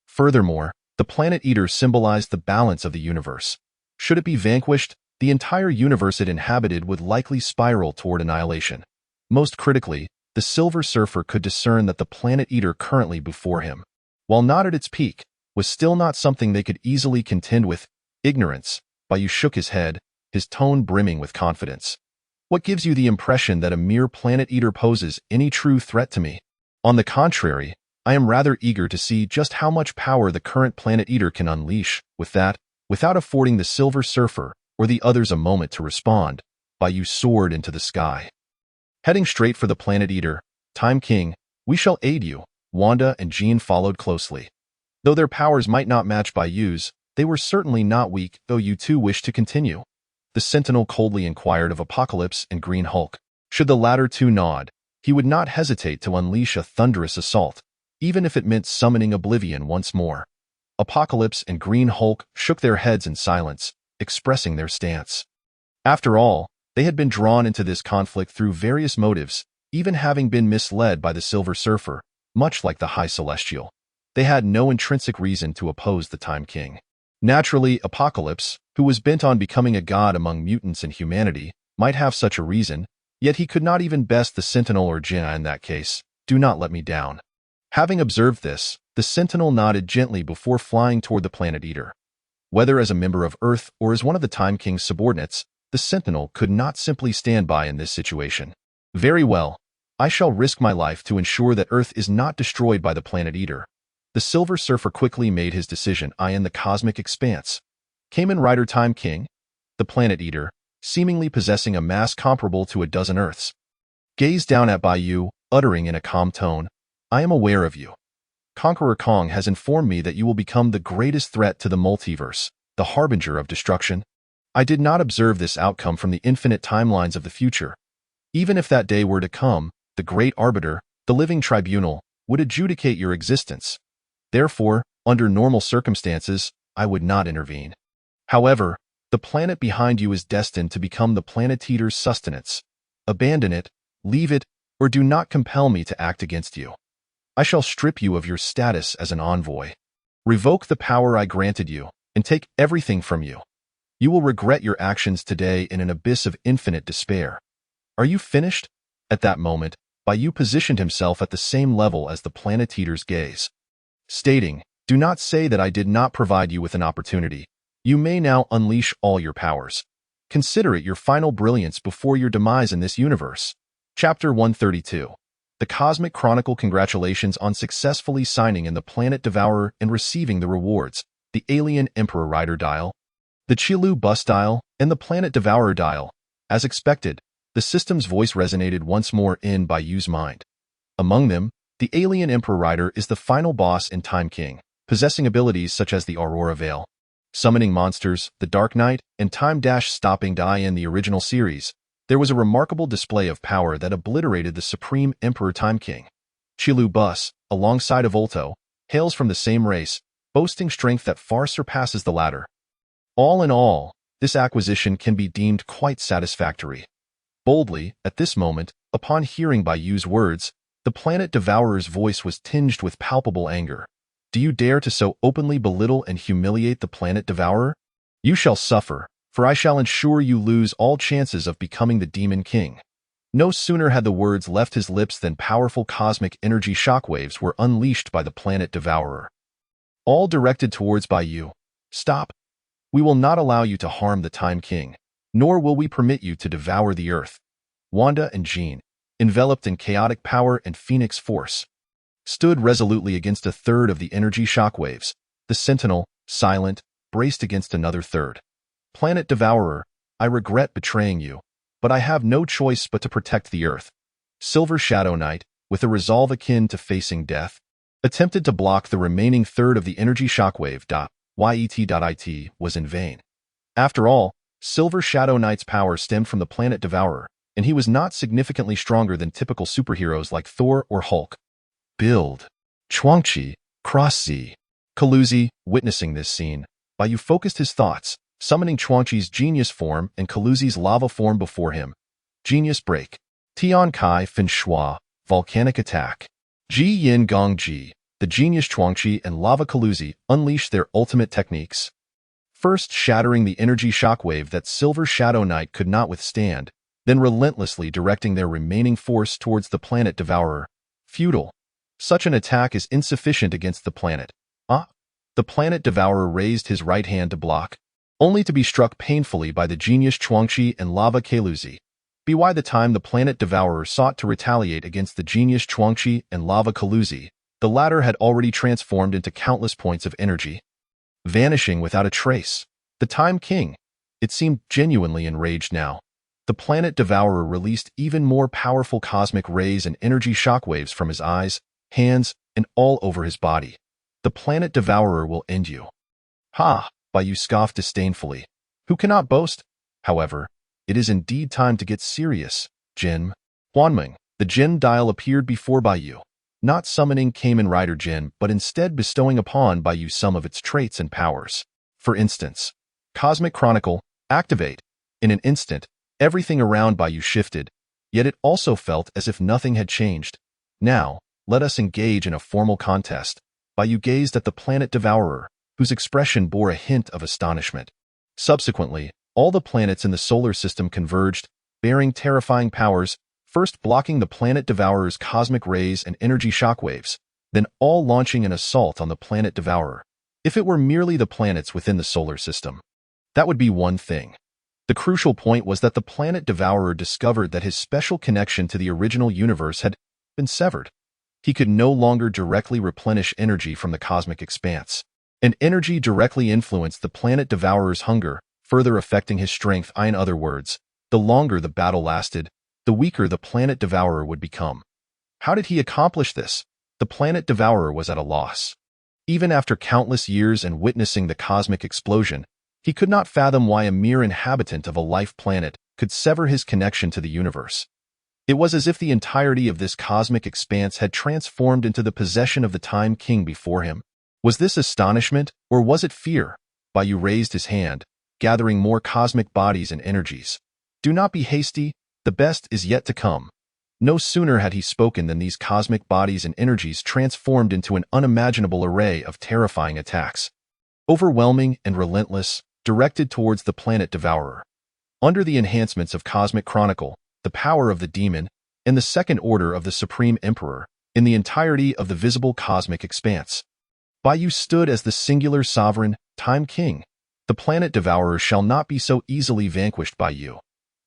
Furthermore, the Planet Eater symbolized the balance of the universe. Should it be vanquished, the entire universe it inhabited would likely spiral toward annihilation. Most critically, the Silver Surfer could discern that the Planet Eater currently before him, while not at its peak, was still not something they could easily contend with. Ignorance. Bai Yu shook his head, his tone brimming with confidence. What gives you the impression that a mere Planet Eater poses any true threat to me? On the contrary, I am rather eager to see just how much power the current Planet Eater can unleash. With that, without affording the Silver Surfer or the others a moment to respond, Bai Yu soared into the sky. Heading straight for the Planet Eater, Time King, we shall aid you. Wanda and Jean followed closely. Though their powers might not match Bai Yu's, they were certainly not weak, though you two wished to continue. The Sentinel coldly inquired of Apocalypse and Green Hulk. Should the latter two nod, he would not hesitate to unleash a thunderous assault, even if it meant summoning oblivion once more. Apocalypse and Green Hulk shook their heads in silence, expressing their stance. After all, they had been drawn into this conflict through various motives, even having been misled by the Silver Surfer, much like the High Celestial. They had no intrinsic reason to oppose the Time King. Naturally, Apocalypse, who was bent on becoming a god among mutants and humanity, might have such a reason, yet he could not even best the Sentinel or Jinna in that case. Do not let me down. Having observed this, the Sentinel nodded gently before flying toward the Planet Eater. Whether as a member of Earth or as one of the Time King's subordinates, the Sentinel could not simply stand by in this situation. Very well. I shall risk my life to ensure that Earth is not destroyed by the Planet Eater. The Silver Surfer quickly made his decision. I in the cosmic expanse. Kamen Rider Time King, the Planet Eater, seemingly possessing a mass comparable to a dozen Earths, gazed down at Bai Yu, uttering in a calm tone, I am aware of you. Conqueror Kong has informed me that you will become the greatest threat to the multiverse, the harbinger of destruction. I did not observe this outcome from the infinite timelines of the future. Even if that day were to come, the great arbiter, the living tribunal, would adjudicate your existence. Therefore, under normal circumstances, I would not intervene. However, the planet behind you is destined to become the Planet Eater's sustenance. Abandon it, leave it, or do not compel me to act against you. I shall strip you of your status as an envoy. Revoke the power I granted you, and take everything from you. You will regret your actions today in an abyss of infinite despair. Are you finished? At that moment, Bai Yu positioned himself at the same level as the Planet Eater's gaze, stating, do not say that I did not provide you with an opportunity. You may now unleash all your powers. Consider it your final brilliance before your demise in this universe. Chapter 132. The Cosmic Chronicle. Congratulations on successfully signing in the Planet Devourer and receiving the rewards, the Alien Emperor Rider Dial, the Qilu Bus Dial, and the Planet Devourer Dial. As expected, the system's voice resonated once more in Bai Yu's mind. Among them, the Alien Emperor Rider is the final boss in Time King, possessing abilities such as the Aurora Veil, summoning monsters, the Dark Knight, and time-stopping die. In the original series, there was a remarkable display of power that obliterated the Supreme Emperor Time King. Qilu Bus, alongside of Volto, hails from the same race, boasting strength that far surpasses the latter. All in all, this acquisition can be deemed quite satisfactory. Boldly, at this moment, upon hearing Bai Yu's words, the Planet Devourer's voice was tinged with palpable anger. Do you dare to so openly belittle and humiliate the Planet Devourer? You shall suffer, for I shall ensure you lose all chances of becoming the Demon King. No sooner had the words left his lips than powerful cosmic energy shockwaves were unleashed by the Planet Devourer, all directed towards Bai Yu. Stop. We will not allow you to harm the Time King, nor will we permit you to devour the Earth. Wanda and Jean, enveloped in chaotic power and phoenix force, stood resolutely against a third of the energy shockwaves. The Sentinel, silent, braced against another third. Planet Devourer, I regret betraying you, but I have no choice but to protect the Earth. Silver Shadow Knight, with a resolve akin to facing death, attempted to block the remaining third of the energy shockwave. Yet was in vain. After all, Silver Shadow Knight's power stemmed from the Planet Devourer, and he was not significantly stronger than typical superheroes like Thor or Hulk. Build. Chuangchi, Cross Z. Kaluzi, witnessing this scene, Bai Yu focused his thoughts, summoning Chuangchi's genius form and Kaluzi's lava form before him. Genius Break. Tian Kai Fin Shua, Volcanic Attack. Ji Yin Gong Ji. The genius Chuangchi and Lava Kaluzi unleashed their ultimate techniques, first shattering the energy shockwave that Silver Shadow Knight could not withstand, then relentlessly directing their remaining force towards the Planet Devourer. Futile. Such an attack is insufficient against the planet. The Planet Devourer raised his right hand to block, only to be struck painfully by the genius Chuangchi and Lava Kaluzi. By the time the Planet Devourer sought to retaliate against the genius Chuangchi and Lava Kaluzi, the latter had already transformed into countless points of energy, vanishing without a trace. The Time King, it seemed genuinely enraged now. The Planet Devourer released even more powerful cosmic rays and energy shockwaves from his eyes, hands, and all over his body. The planet devourer will end you. Ha! Bai Yu scoffed disdainfully. Who cannot boast? However, it is indeed time to get serious, Jin. Huanming, the Jin dial appeared before Bai Yu, not summoning Kamen Rider Jin, but instead bestowing upon Bai Yu some of its traits and powers. For instance, Cosmic Chronicle, activate. In an instant, everything around Bai Yu shifted, yet it also felt as if nothing had changed. Now, let us engage in a formal contest. Bai Yu gazed at the planet devourer, whose expression bore a hint of astonishment. Subsequently, all the planets in the solar system converged, bearing terrifying powers, first blocking the planet devourer's cosmic rays and energy shockwaves, then all launching an assault on the planet devourer. If it were merely the planets within the solar system, that would be one thing. The crucial point was that the planet devourer discovered that his special connection to the original universe had been severed. He could no longer directly replenish energy from the cosmic expanse, and energy directly influenced the planet devourer's hunger, further affecting his strength. In other words, the longer the battle lasted, the weaker the planet devourer would become. How did he accomplish this? The planet devourer was at a loss. Even after countless years and witnessing the cosmic explosion, he could not fathom why a mere inhabitant of a life planet could sever his connection to the universe. It was as if the entirety of this cosmic expanse had transformed into the possession of the Time King before him. Was this astonishment, or was it fear? Bai Yu raised his hand, gathering more cosmic bodies and energies. Do not be hasty, the best is yet to come. No sooner had he spoken than these cosmic bodies and energies transformed into an unimaginable array of terrifying attacks. Overwhelming and relentless, directed towards the planet devourer. Under the enhancements of Cosmic Chronicle, the power of the demon, and the second order of the Supreme Emperor, in the entirety of the visible cosmic expanse, Bai Yu stood as the singular sovereign, Time King. The planet devourer shall not be so easily vanquished by you.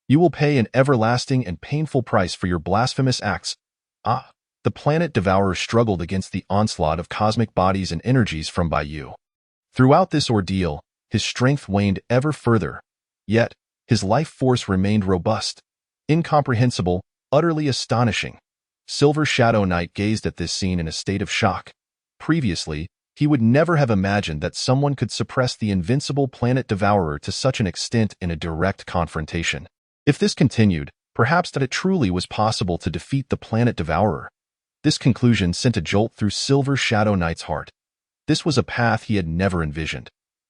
You will pay an everlasting and painful price for your blasphemous acts. The planet devourer struggled against the onslaught of cosmic bodies and energies from Bai Yu. Throughout this ordeal, his strength waned ever further. Yet, his life force remained robust. Incomprehensible, utterly astonishing. Silver Shadow Knight gazed at this scene in a state of shock. Previously, he would never have imagined that someone could suppress the invincible planet devourer to such an extent in a direct confrontation. If this continued, perhaps that it truly was possible to defeat the planet devourer. This conclusion sent a jolt through Silver Shadow Knight's heart. This was a path he had never envisioned.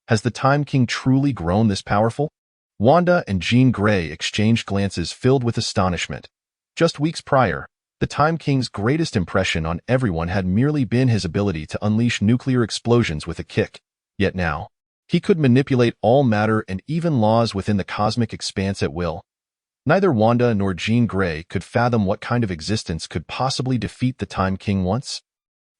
Has the Time King truly grown this powerful? Wanda and Jean Grey exchanged glances filled with astonishment. Just weeks prior, the Time King's greatest impression on everyone had merely been his ability to unleash nuclear explosions with a kick. Yet now, he could manipulate all matter and even laws within the cosmic expanse at will. Neither Wanda nor Jean Grey could fathom what kind of existence could possibly defeat the Time King once.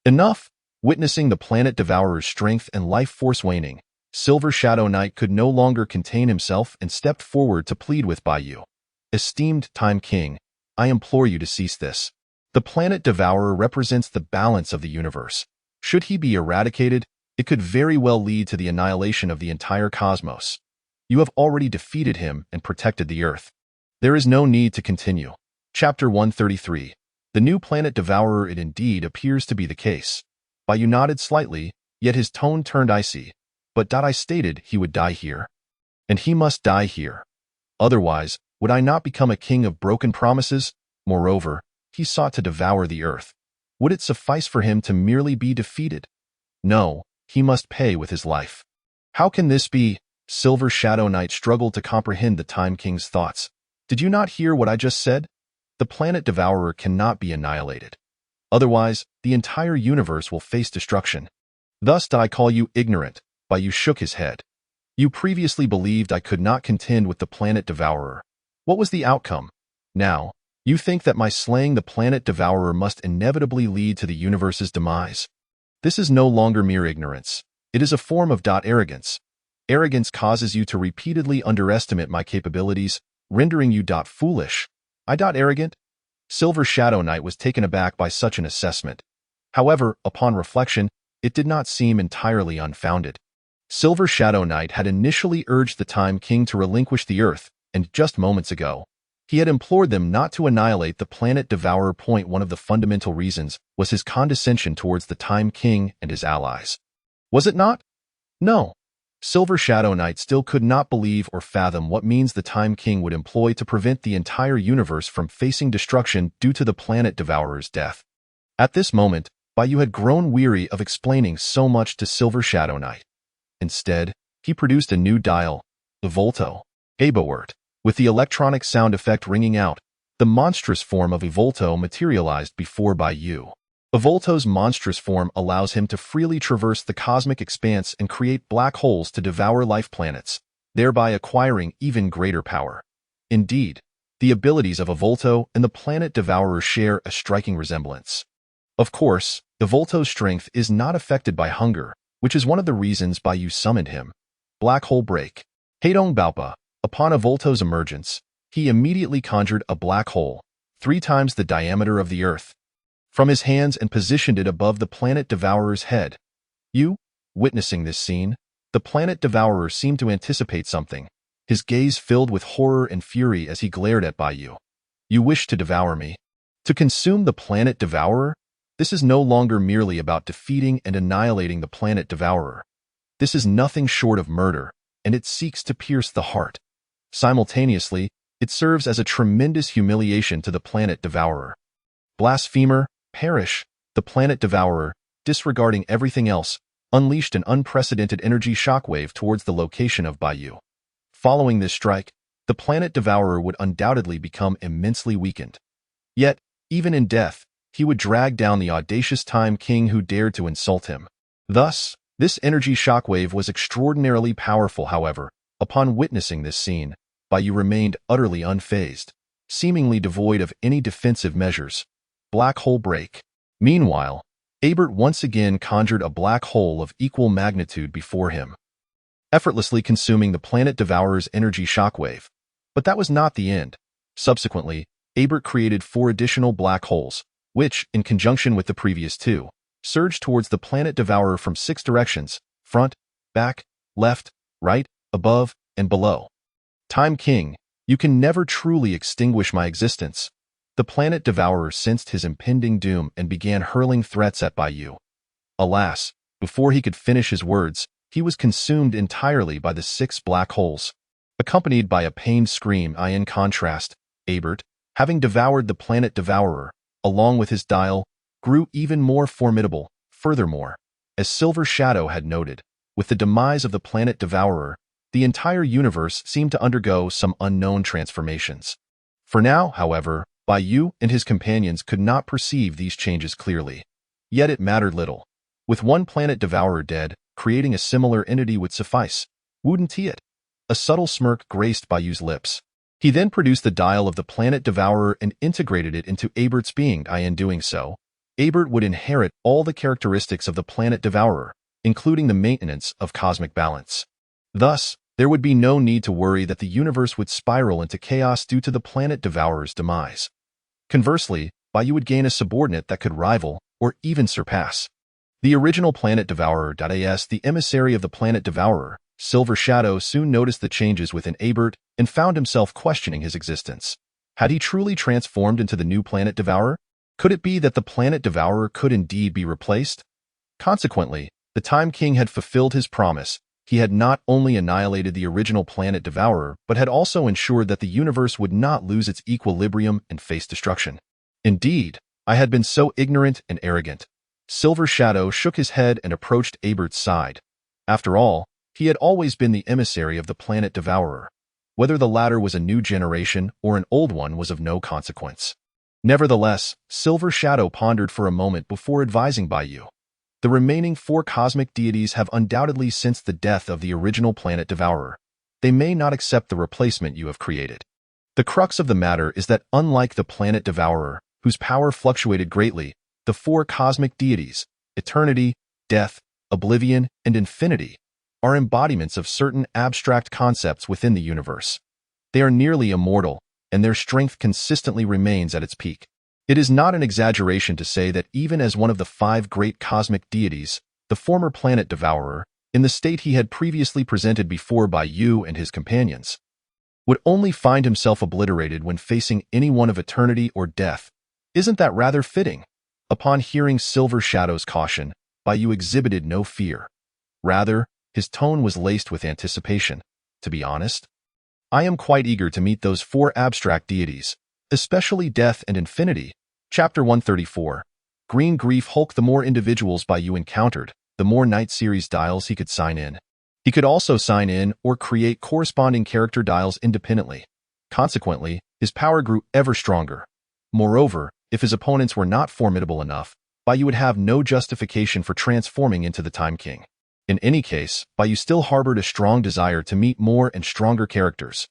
Enough! Witnessing the planet devourer's strength and life force waning, Silver Shadow Knight could no longer contain himself and stepped forward to plead with Bai Yu. Esteemed Time King, I implore you to cease this. The planet devourer represents the balance of the universe. Should he be eradicated, it could very well lead to the annihilation of the entire cosmos. You have already defeated him and protected the Earth. There is no need to continue. Chapter 133. The new planet devourer. It indeed appears to be the case. Bai Yu nodded slightly, yet his tone turned icy. But I stated he would die here. And he must die here. Otherwise, would I not become a king of broken promises? Moreover, he sought to devour the earth. Would it suffice for him to merely be defeated? No, he must pay with his life. How can this be? Silver Shadow Knight struggled to comprehend the Time King's thoughts. Did you not hear what I just said? The planet devourer cannot be annihilated. Otherwise, the entire universe will face destruction. Thus do I call you ignorant. Bai Yu shook his head. You previously believed I could not contend with the planet devourer. What was the outcome? Now, you think that my slaying the planet devourer must inevitably lead to the universe's demise. This is no longer mere ignorance. It is a form of arrogance. Arrogance causes you to repeatedly underestimate my capabilities, rendering you foolish. Arrogant? Silver Shadow Knight was taken aback by such an assessment. However, upon reflection, it did not seem entirely unfounded. Silver Shadow Knight had initially urged the Time King to relinquish the Earth, and just moments ago, He had implored them not to annihilate the planet Devourer. One of the fundamental reasons was his condescension towards the Time King and his allies. Was it not? No. Silver Shadow Knight still could not believe or fathom what means the Time King would employ to prevent the entire universe from facing destruction due to the planet Devourer's death. At this moment, Bai Yu had grown weary of explaining so much to Silver Shadow Knight. Instead, he produced a new dial, the Volto, Abowert. With the electronic sound effect ringing out, the monstrous form of Evolto materialized before Bai Yu. Evolto's monstrous form allows him to freely traverse the cosmic expanse and create black holes to devour life planets, thereby acquiring even greater power. Indeed, the abilities of Evolto and the planet Devourer share a striking resemblance. Of course, Evolto's strength is not affected by hunger, which is one of the reasons Bai Yu summoned him. Black Hole Break. Heidong Baopa. Upon Evolto's emergence, he immediately conjured a black hole, 3 times the diameter of the Earth, from his hands and positioned it above the planet Devourer's head. Witnessing this scene, the planet Devourer seemed to anticipate something, his gaze filled with horror and fury as he glared at Bai Yu. You wish to devour me? To consume the planet Devourer? This is no longer merely about defeating and annihilating the planet Devourer. This is nothing short of murder, and it seeks to pierce the heart. Simultaneously, it serves as a tremendous humiliation to the planet Devourer. Blasphemer, perish! The planet Devourer, disregarding everything else, unleashed an unprecedented energy shockwave towards the location of Bai Yu. Following this strike, the planet Devourer would undoubtedly become immensely weakened. Yet, even in death, he would drag down the audacious Time King who dared to insult him. Thus, this energy shockwave was extraordinarily powerful. However, upon witnessing this scene, Bai Yu remained utterly unfazed, seemingly devoid of any defensive measures. Black Hole Break. Meanwhile, Abert once again conjured a black hole of equal magnitude before him, effortlessly consuming the planet Devourer's energy shockwave. But that was not the end. Subsequently, Abert created 4 additional black holes, which, in conjunction with the previous 2, surged towards the planet Devourer from 6 directions: front, back, left, right, above, and below. Time King, you can never truly extinguish my existence. The planet Devourer sensed his impending doom and began hurling threats at Bai Yu. Alas, before he could finish his words, he was consumed entirely by the 6 black holes, accompanied by a pained scream. In contrast, Abert, having devoured the planet Devourer, along with his dial, grew even more formidable. Furthermore, as Silver Shadow had noted, with the demise of the planet Devourer, the entire universe seemed to undergo some unknown transformations. For now, however, Bai Yu and his companions could not perceive these changes clearly. Yet it mattered little. With one planet Devourer dead, creating a similar entity would suffice, wouldn't it? A subtle smirk graced Bai Yu's lips. He then produced the dial of the planet Devourer and integrated it into Abert's being. In doing so, Abert would inherit all the characteristics of the planet Devourer, including the maintenance of cosmic balance. Thus, there would be no need to worry that the universe would spiral into chaos due to the planet Devourer's demise. Conversely, Bai Yu would gain a subordinate that could rival, or even surpass, the original planet Devourer. As the emissary of the planet Devourer, Silver Shadow soon noticed the changes within Abert and found himself questioning his existence. Had he truly transformed into the new planet Devourer? Could it be that the planet Devourer could indeed be replaced? Consequently, the Time King had fulfilled his promise. He had not only annihilated the original planet Devourer, but had also ensured that the universe would not lose its equilibrium and face destruction. Indeed, I had been so ignorant and arrogant. Silver Shadow shook his head and approached Abert's side. After all, he had always been the emissary of the planet Devourer. Whether the latter was a new generation or an old one was of no consequence. Nevertheless, Silver Shadow pondered for a moment before advising Bai Yu. The remaining 4 cosmic deities have undoubtedly sensed the death of the original planet Devourer. They may not accept the replacement you have created. The crux of the matter is that unlike the planet Devourer, whose power fluctuated greatly, the 4 cosmic deities, eternity, death, oblivion, and infinity, are embodiments of certain abstract concepts within the universe. They are nearly immortal, and their strength consistently remains at its peak. It is not an exaggeration to say that even as one of the 5 great cosmic deities, the former planet Devourer, in the state he had previously presented before Bai Yu and his companions, would only find himself obliterated when facing any one of eternity or death. Isn't that rather fitting? Upon hearing Silver Shadow's caution, Bai Yu exhibited no fear. Rather, his tone was laced with anticipation. To be honest, I am quite eager to meet those four abstract deities, especially Death and Infinity. Chapter 134. Green Grief Hulk. The more individuals Bai Yu encountered, the more Night Series dials he could sign in. He could also sign in or create corresponding character dials independently. Consequently, his power grew ever stronger. Moreover, if his opponents were not formidable enough, Bai Yu would have no justification for transforming into the Time King. In any case, Bai Yu still harbored a strong desire to meet more and stronger characters.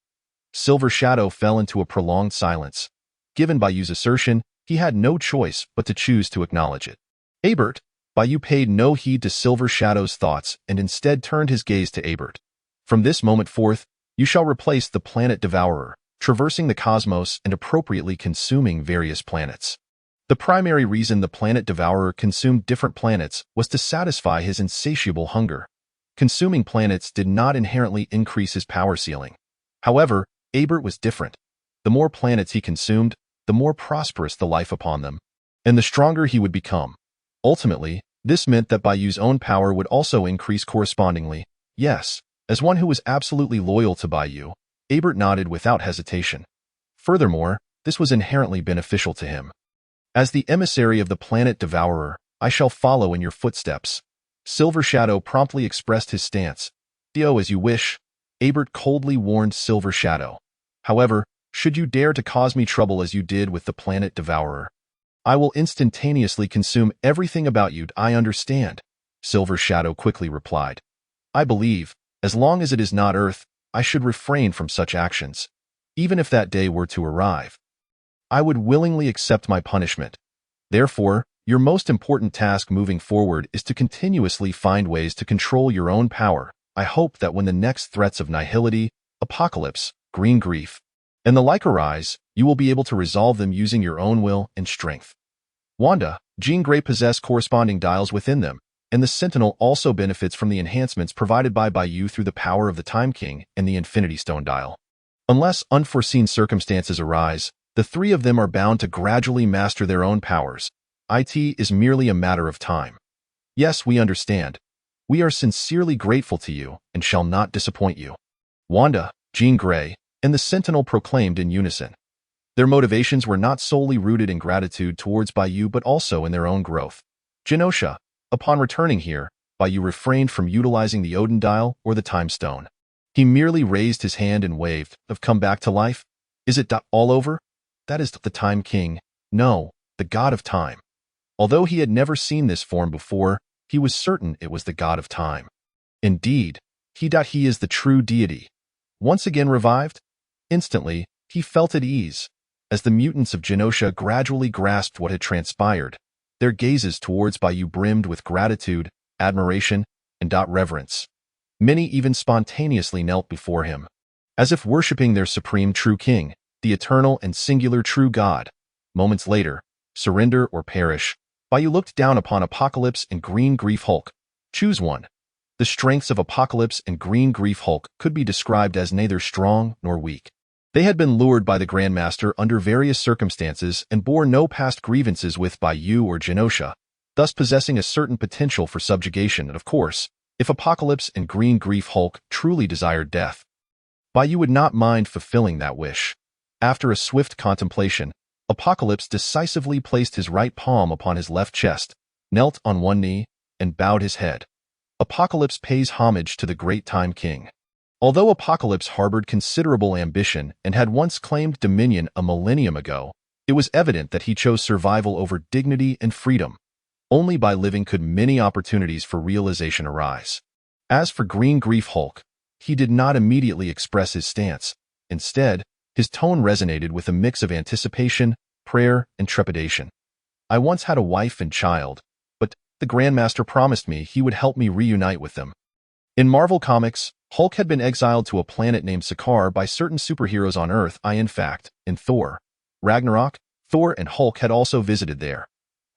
Silver Shadow fell into a prolonged silence. Given Bai Yu's assertion, he had no choice but to choose to acknowledge it. Abert. Bai Yu paid no heed to Silver Shadow's thoughts and instead turned his gaze to Abert. From this moment forth, you shall replace the planet Devourer, traversing the cosmos and appropriately consuming various planets. The primary reason the planet Devourer consumed different planets was to satisfy his insatiable hunger. Consuming planets did not inherently increase his power ceiling. However, Abert was different. The more planets he consumed, the more prosperous the life upon them, and the stronger he would become. Ultimately, this meant that Bai Yu's own power would also increase correspondingly. Yes, as one who was absolutely loyal to Bai Yu, Abert nodded without hesitation. Furthermore, this was inherently beneficial to him. As the emissary of the planet Devourer, I shall follow in your footsteps. Silver Shadow promptly expressed his stance. Do as you wish, Abert coldly warned Silver Shadow. However, should you dare to cause me trouble as you did with the planet Devourer, I will instantaneously consume everything about you. I understand, Silver Shadow quickly replied. I believe, as long as it is not Earth, I should refrain from such actions. Even if that day were to arrive, I would willingly accept my punishment. Therefore, your most important task moving forward is to continuously find ways to control your own power. I hope that when the next threats of nihility, apocalypse, green grief, and the like arise, you will be able to resolve them using your own will and strength. Wanda, Jean Grey possess corresponding dials within them, and the Sentinel also benefits from the enhancements provided by Bai Yu through the power of the Time King and the Infinity Stone dial. Unless unforeseen circumstances arise, the three of them are bound to gradually master their own powers. It is merely a matter of time. Yes, we understand. We are sincerely grateful to you and shall not disappoint you. Wanda, Jean Grey, and the Sentinel proclaimed in unison. Their motivations were not solely rooted in gratitude towards Bai Yu but also in their own growth. Genosha, upon returning here, Bai Yu refrained from utilizing the Odin dial or the Time Stone. He merely raised his hand and waved. Have come back to life? Is it all over? That is the Time King. No, the God of Time. Although he had never seen this form before, he was certain it was the God of Time. Indeed, he is the true deity. Once again revived? Instantly, he felt at ease. As the mutants of Genosha gradually grasped what had transpired, their gazes towards Bai Yu brimmed with gratitude, admiration, and reverence. Many even spontaneously knelt before him, as if worshipping their supreme true king, the eternal and singular true God. Moments later, surrender or perish, Bai Yu looked down upon Apocalypse and Green Grief Hulk. Choose one. The strengths of Apocalypse and Green Grief Hulk could be described as neither strong nor weak. They had been lured by the Grandmaster under various circumstances and bore no past grievances with Bai Yu or Genosha, thus possessing a certain potential for subjugation and, of course, if Apocalypse and Green Grief Hulk truly desired death, Bai Yu would not mind fulfilling that wish. After a swift contemplation, Apocalypse decisively placed his right palm upon his left chest, knelt on one knee, and bowed his head. Apocalypse pays homage to the great Time King. Although Apocalypse harbored considerable ambition and had once claimed dominion a millennium ago, it was evident that he chose survival over dignity and freedom. Only by living could many opportunities for realization arise. As for Green Grief Hulk, he did not immediately express his stance. Instead, his tone resonated with a mix of anticipation, prayer, and trepidation. I once had a wife and child, but the Grandmaster promised me he would help me reunite with them. In Marvel Comics, Hulk had been exiled to a planet named Sakaar by certain superheroes on Earth. In fact, in Thor, Ragnarok, Thor and Hulk had also visited there.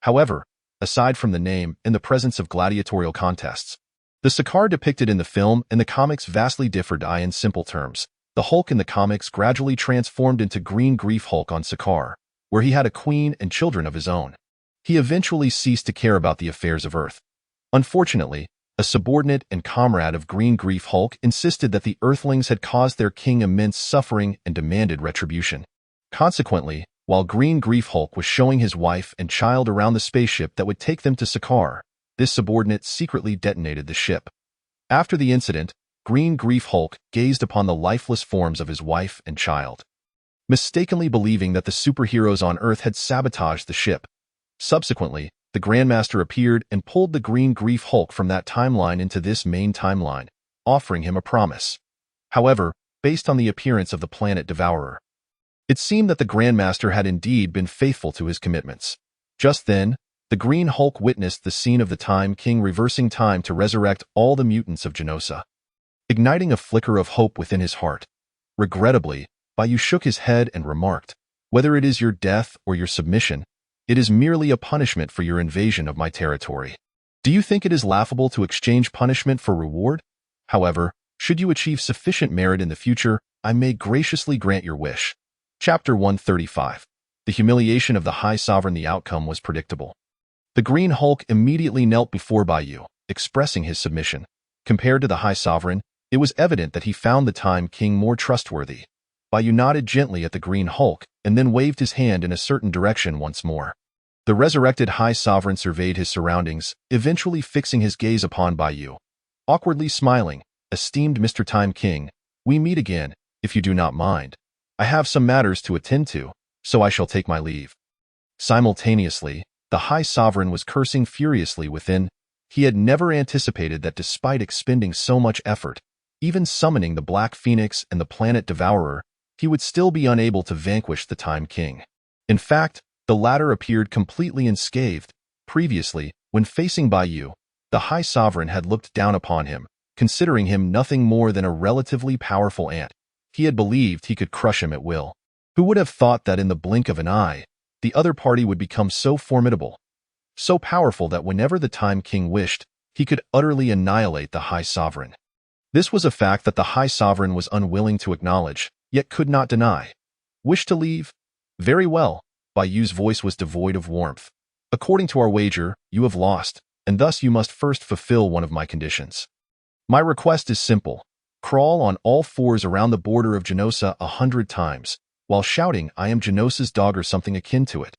However, aside from the name and the presence of gladiatorial contests, the Sakaar depicted in the film and the comics vastly differed. In simple terms, The Hulk in the comics gradually transformed into Green Grief Hulk on Sakaar, where he had a queen and children of his own. He eventually ceased to care about the affairs of Earth. Unfortunately, a subordinate and comrade of Green Grief Hulk insisted that the Earthlings had caused their king immense suffering and demanded retribution. Consequently, while Green Grief Hulk was showing his wife and child around the spaceship that would take them to Sakaar, this subordinate secretly detonated the ship. After the incident, Green Grief Hulk gazed upon the lifeless forms of his wife and child, mistakenly believing that the superheroes on Earth had sabotaged the ship. Subsequently, the Grandmaster appeared and pulled the Green Grief Hulk from that timeline into this main timeline, offering him a promise. However, based on the appearance of the planet Devourer, it seemed that the Grandmaster had indeed been faithful to his commitments. Just then, the Green Hulk witnessed the scene of the Time King reversing time to resurrect all the mutants of Genosa, igniting a flicker of hope within his heart. Regrettably, Bai Yu shook his head and remarked, "Whether it is your death or your submission, it is merely a punishment for your invasion of my territory. Do you think it is laughable to exchange punishment for reward? However, should you achieve sufficient merit in the future, I may graciously grant your wish." Chapter 135. The humiliation of the High Sovereign. The outcome was predictable. The Green Hulk immediately knelt before Bai Yu, expressing his submission. Compared to the High Sovereign, it was evident that he found the Time King more trustworthy. Bai Yu nodded gently at the Green Hulk and then waved his hand in a certain direction once more. The resurrected High Sovereign surveyed his surroundings, eventually fixing his gaze upon Bai Yu, awkwardly smiling. "Esteemed Mr. Time King, we meet again, if you do not mind. I have some matters to attend to, so I shall take my leave." Simultaneously, the High Sovereign was cursing furiously within. He had never anticipated that despite expending so much effort, even summoning the Black Phoenix and the planet Devourer, he would still be unable to vanquish the Time King. In fact, the latter appeared completely unscathed. Previously, when facing Bai Yu, the High Sovereign had looked down upon him, considering him nothing more than a relatively powerful ant. He had believed he could crush him at will. Who would have thought that in the blink of an eye, the other party would become so formidable, so powerful that whenever the Time King wished, he could utterly annihilate the High Sovereign. This was a fact that the High Sovereign was unwilling to acknowledge, yet could not deny. "Wish to leave? Very well." Bai Yu's voice was devoid of warmth. "According to our wager, you have lost, and thus you must first fulfill one of my conditions. My request is simple. Crawl on all fours around the border of Genosa 100 times, while shouting, 'I am Genosa's dog,' or something akin to it."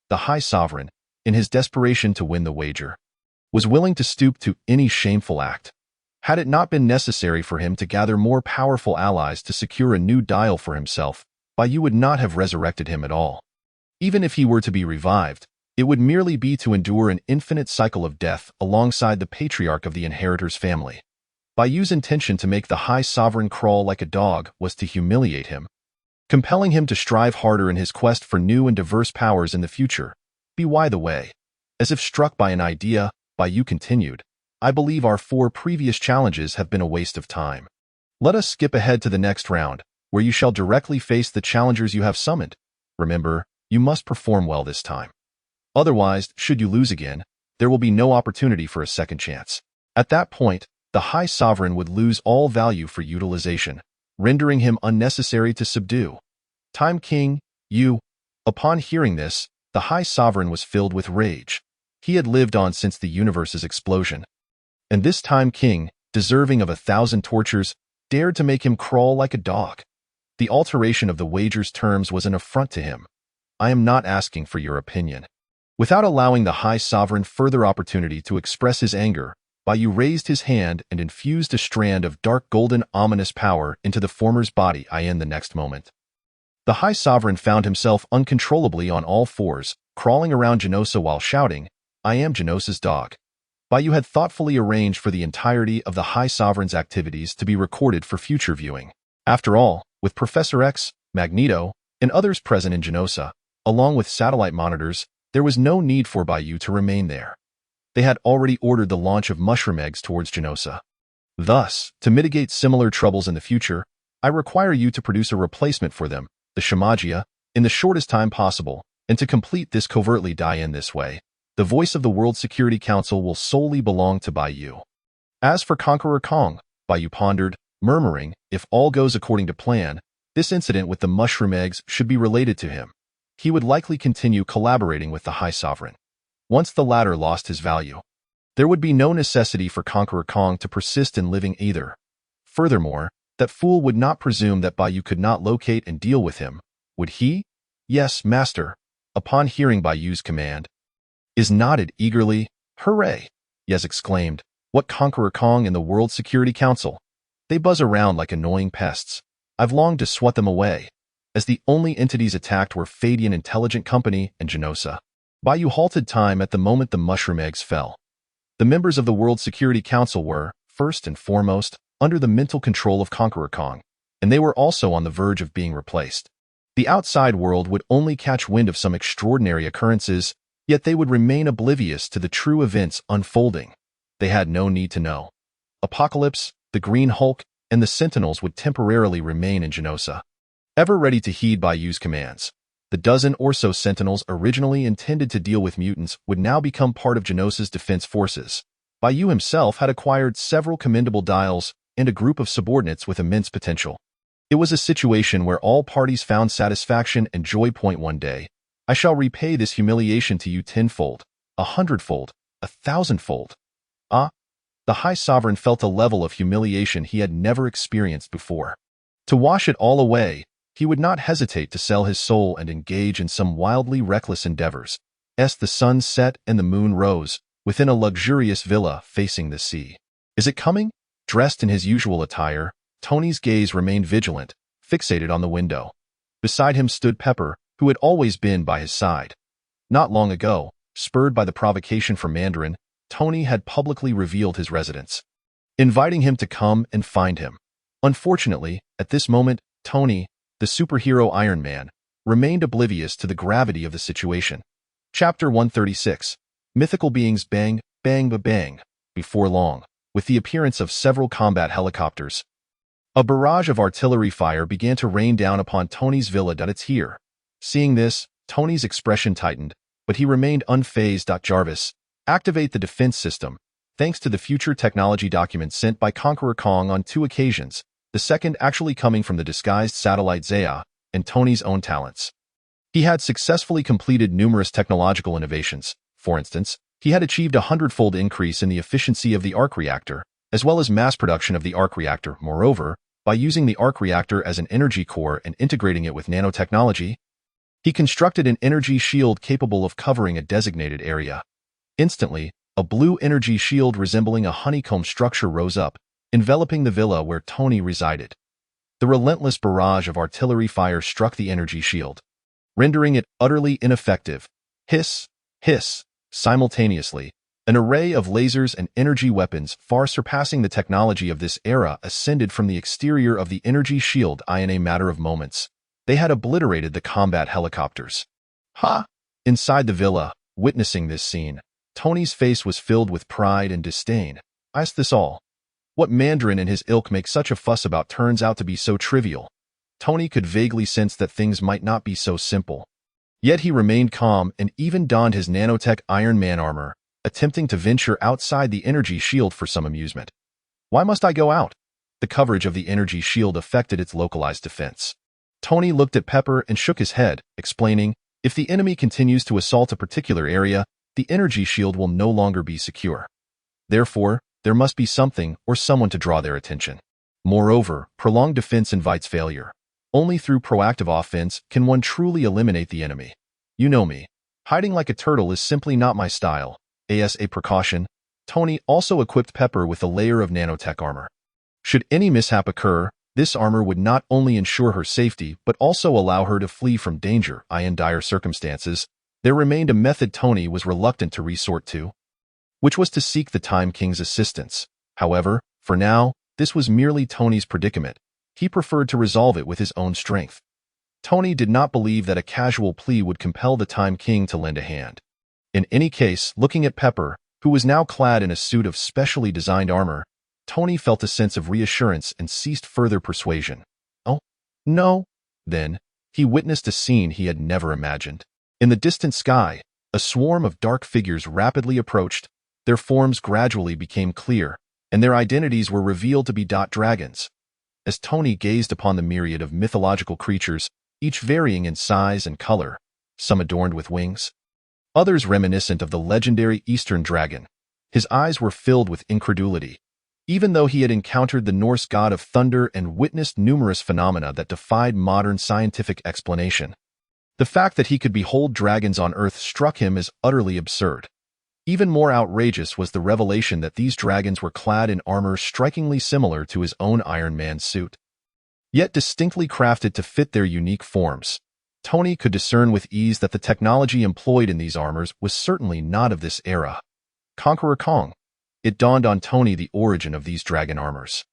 The High Sovereign, in his desperation to win the wager, was willing to stoop to any shameful act. Had it not been necessary for him to gather more powerful allies to secure a new dial for himself, Bai Yu would not have resurrected him at all. Even if he were to be revived, it would merely be to endure an infinite cycle of death alongside the patriarch of the inheritor's family. Bai Yu's intention to make the High Sovereign crawl like a dog was to humiliate him, compelling him to strive harder in his quest for new and diverse powers in the future. By the way, as if struck by an idea, Bai Yu continued, "I believe our 4 previous challenges have been a waste of time. Let us skip ahead to the next round, where you shall directly face the challengers you have summoned. Remember, you must perform well this time. Otherwise, should you lose again, there will be no opportunity for a second chance." At that point, the High Sovereign would lose all value for utilization, rendering him unnecessary to subdue. "Time King, you..." Upon hearing this, the High Sovereign was filled with rage. He had lived on since the universe's explosion, and this Time King, deserving of 1,000 tortures, dared to make him crawl like a dog. The alteration of the wager's terms was an affront to him. "I am not asking for your opinion." Without allowing the High Sovereign further opportunity to express his anger, Bai Yu raised his hand and infused a strand of dark golden ominous power into the former's body. In the next moment, the High Sovereign found himself uncontrollably on all fours, crawling around Genosa while shouting, "I am Genosa's dog." Bai Yu had thoughtfully arranged for the entirety of the High Sovereign's activities to be recorded for future viewing. After all, with Professor X, Magneto, and others present in Genosa, along with satellite monitors, there was no need for Bai Yu to remain there. They had already ordered the launch of mushroom eggs towards Genosa. Thus, to mitigate similar troubles in the future, I require you to produce a replacement for them, the Shamagia, in the shortest time possible, and to complete this covertly in this way, the voice of the World Security Council will solely belong to Bai Yu. As for Conqueror Kong, Bai Yu pondered, murmuring, if all goes according to plan, this incident with the mushroom eggs should be related to him. He would likely continue collaborating with the High Sovereign. Once the latter lost his value, there would be no necessity for Conqueror Kong to persist in living either. Furthermore, that fool would not presume that Bai Yu could not locate and deal with him, would he? Yes, master. Upon hearing Bai Yu's command, Is nodded eagerly. Hooray! Yes exclaimed. What Conqueror Kong and the World Security Council? They buzz around like annoying pests. I've longed to swat them away. As the only entities attacked were Fadian Intelligent Company and Genosa, Bai Yu halted time at the moment the mushroom eggs fell. The members of the World Security Council were, first and foremost, under the mental control of Conqueror Kong, and they were also on the verge of being replaced. The outside world would only catch wind of some extraordinary occurrences, yet they would remain oblivious to the true events unfolding. They had no need to know. Apocalypse, the Green Hulk, and the Sentinels would temporarily remain in Genosa, ever ready to heed Bai Yu's commands. The dozen or so Sentinels originally intended to deal with mutants would now become part of Genosa's defense forces. Bai Yu himself had acquired several commendable dials and a group of subordinates with immense potential. It was a situation where all parties found satisfaction and joy. One day, I shall repay this humiliation to you tenfold, 100-fold, 1,000-fold. The High Sovereign felt a level of humiliation he had never experienced before. To wash it all away, he would not hesitate to sell his soul and engage in some wildly reckless endeavors. As the sun set and the moon rose, within a luxurious villa facing the sea. Is it coming? Dressed in his usual attire, Tony's gaze remained vigilant, fixated on the window. Beside him stood Pepper, who had always been by his side. Not long ago, spurred by the provocation from Mandarin, Tony had publicly revealed his residence, inviting him to come and find him. Unfortunately, at this moment, Tony, the superhero Iron Man, remained oblivious to the gravity of the situation. Chapter 136. Mythical beings bang, bang, ba-bang. Before long, with the appearance of several combat helicopters, a barrage of artillery fire began to rain down upon Tony's villa. It's here. Seeing this, Tony's expression tightened, but he remained unfazed. Jarvis, activate the defense system. Thanks to the future technology document sent by Conqueror Kong on 2 occasions, the second actually coming from the disguised satellite Zaya, and Tony's own talents. He had successfully completed numerous technological innovations. For instance, he had achieved a 100-fold increase in the efficiency of the arc reactor, as well as mass production of the arc reactor. Moreover, by using the arc reactor as an energy core and integrating it with nanotechnology, he constructed an energy shield capable of covering a designated area. Instantly, a blue energy shield resembling a honeycomb structure rose up, enveloping the villa where Tony resided. The relentless barrage of artillery fire struck the energy shield, rendering it utterly ineffective. Hiss, hiss. Simultaneously, an array of lasers and energy weapons far surpassing the technology of this era ascended from the exterior of the energy shield. In a matter of moments, they had obliterated the combat helicopters. Inside the villa, witnessing this scene, Tony's face was filled with pride and disdain. Is this all? What Mandarin and his ilk make such a fuss about turns out to be so trivial. Tony could vaguely sense that things might not be so simple. Yet he remained calm and even donned his nanotech Iron Man armor, attempting to venture outside the energy shield for some amusement. Why must I go out? The coverage of the energy shield affected its localized defense. Tony looked at Pepper and shook his head, explaining, if the enemy continues to assault a particular area, the energy shield will no longer be secure. Therefore, there must be something or someone to draw their attention. Moreover, prolonged defense invites failure. Only through proactive offense can one truly eliminate the enemy. You know me. Hiding like a turtle is simply not my style. As a precaution, Tony also equipped Pepper with a layer of nanotech armor. Should any mishap occur, this armor would not only ensure her safety but also allow her to flee from danger. In dire circumstances, there remained a method Tony was reluctant to resort to, which was to seek the Time King's assistance. However, for now, this was merely Tony's predicament. He preferred to resolve it with his own strength. Tony did not believe that a casual plea would compel the Time King to lend a hand. In any case, looking at Pepper, who was now clad in a suit of specially designed armor, Tony felt a sense of reassurance and ceased further persuasion. Oh, no. Then, he witnessed a scene he had never imagined. In the distant sky, a swarm of dark figures rapidly approached. Their forms gradually became clear, and their identities were revealed to be dragons. as Tony gazed upon the myriad of mythological creatures, each varying in size and color, some adorned with wings, others reminiscent of the legendary Eastern dragon. His eyes were filled with incredulity. Even though he had encountered the Norse god of thunder and witnessed numerous phenomena that defied modern scientific explanation, the fact that he could behold dragons on Earth struck him as utterly absurd. Even more outrageous was the revelation that these dragons were clad in armor strikingly similar to his own Iron Man suit, yet distinctly crafted to fit their unique forms. Tony could discern with ease that the technology employed in these armors was certainly not of this era. Conqueror Kong. It dawned on Tony the origin of these dragon armors.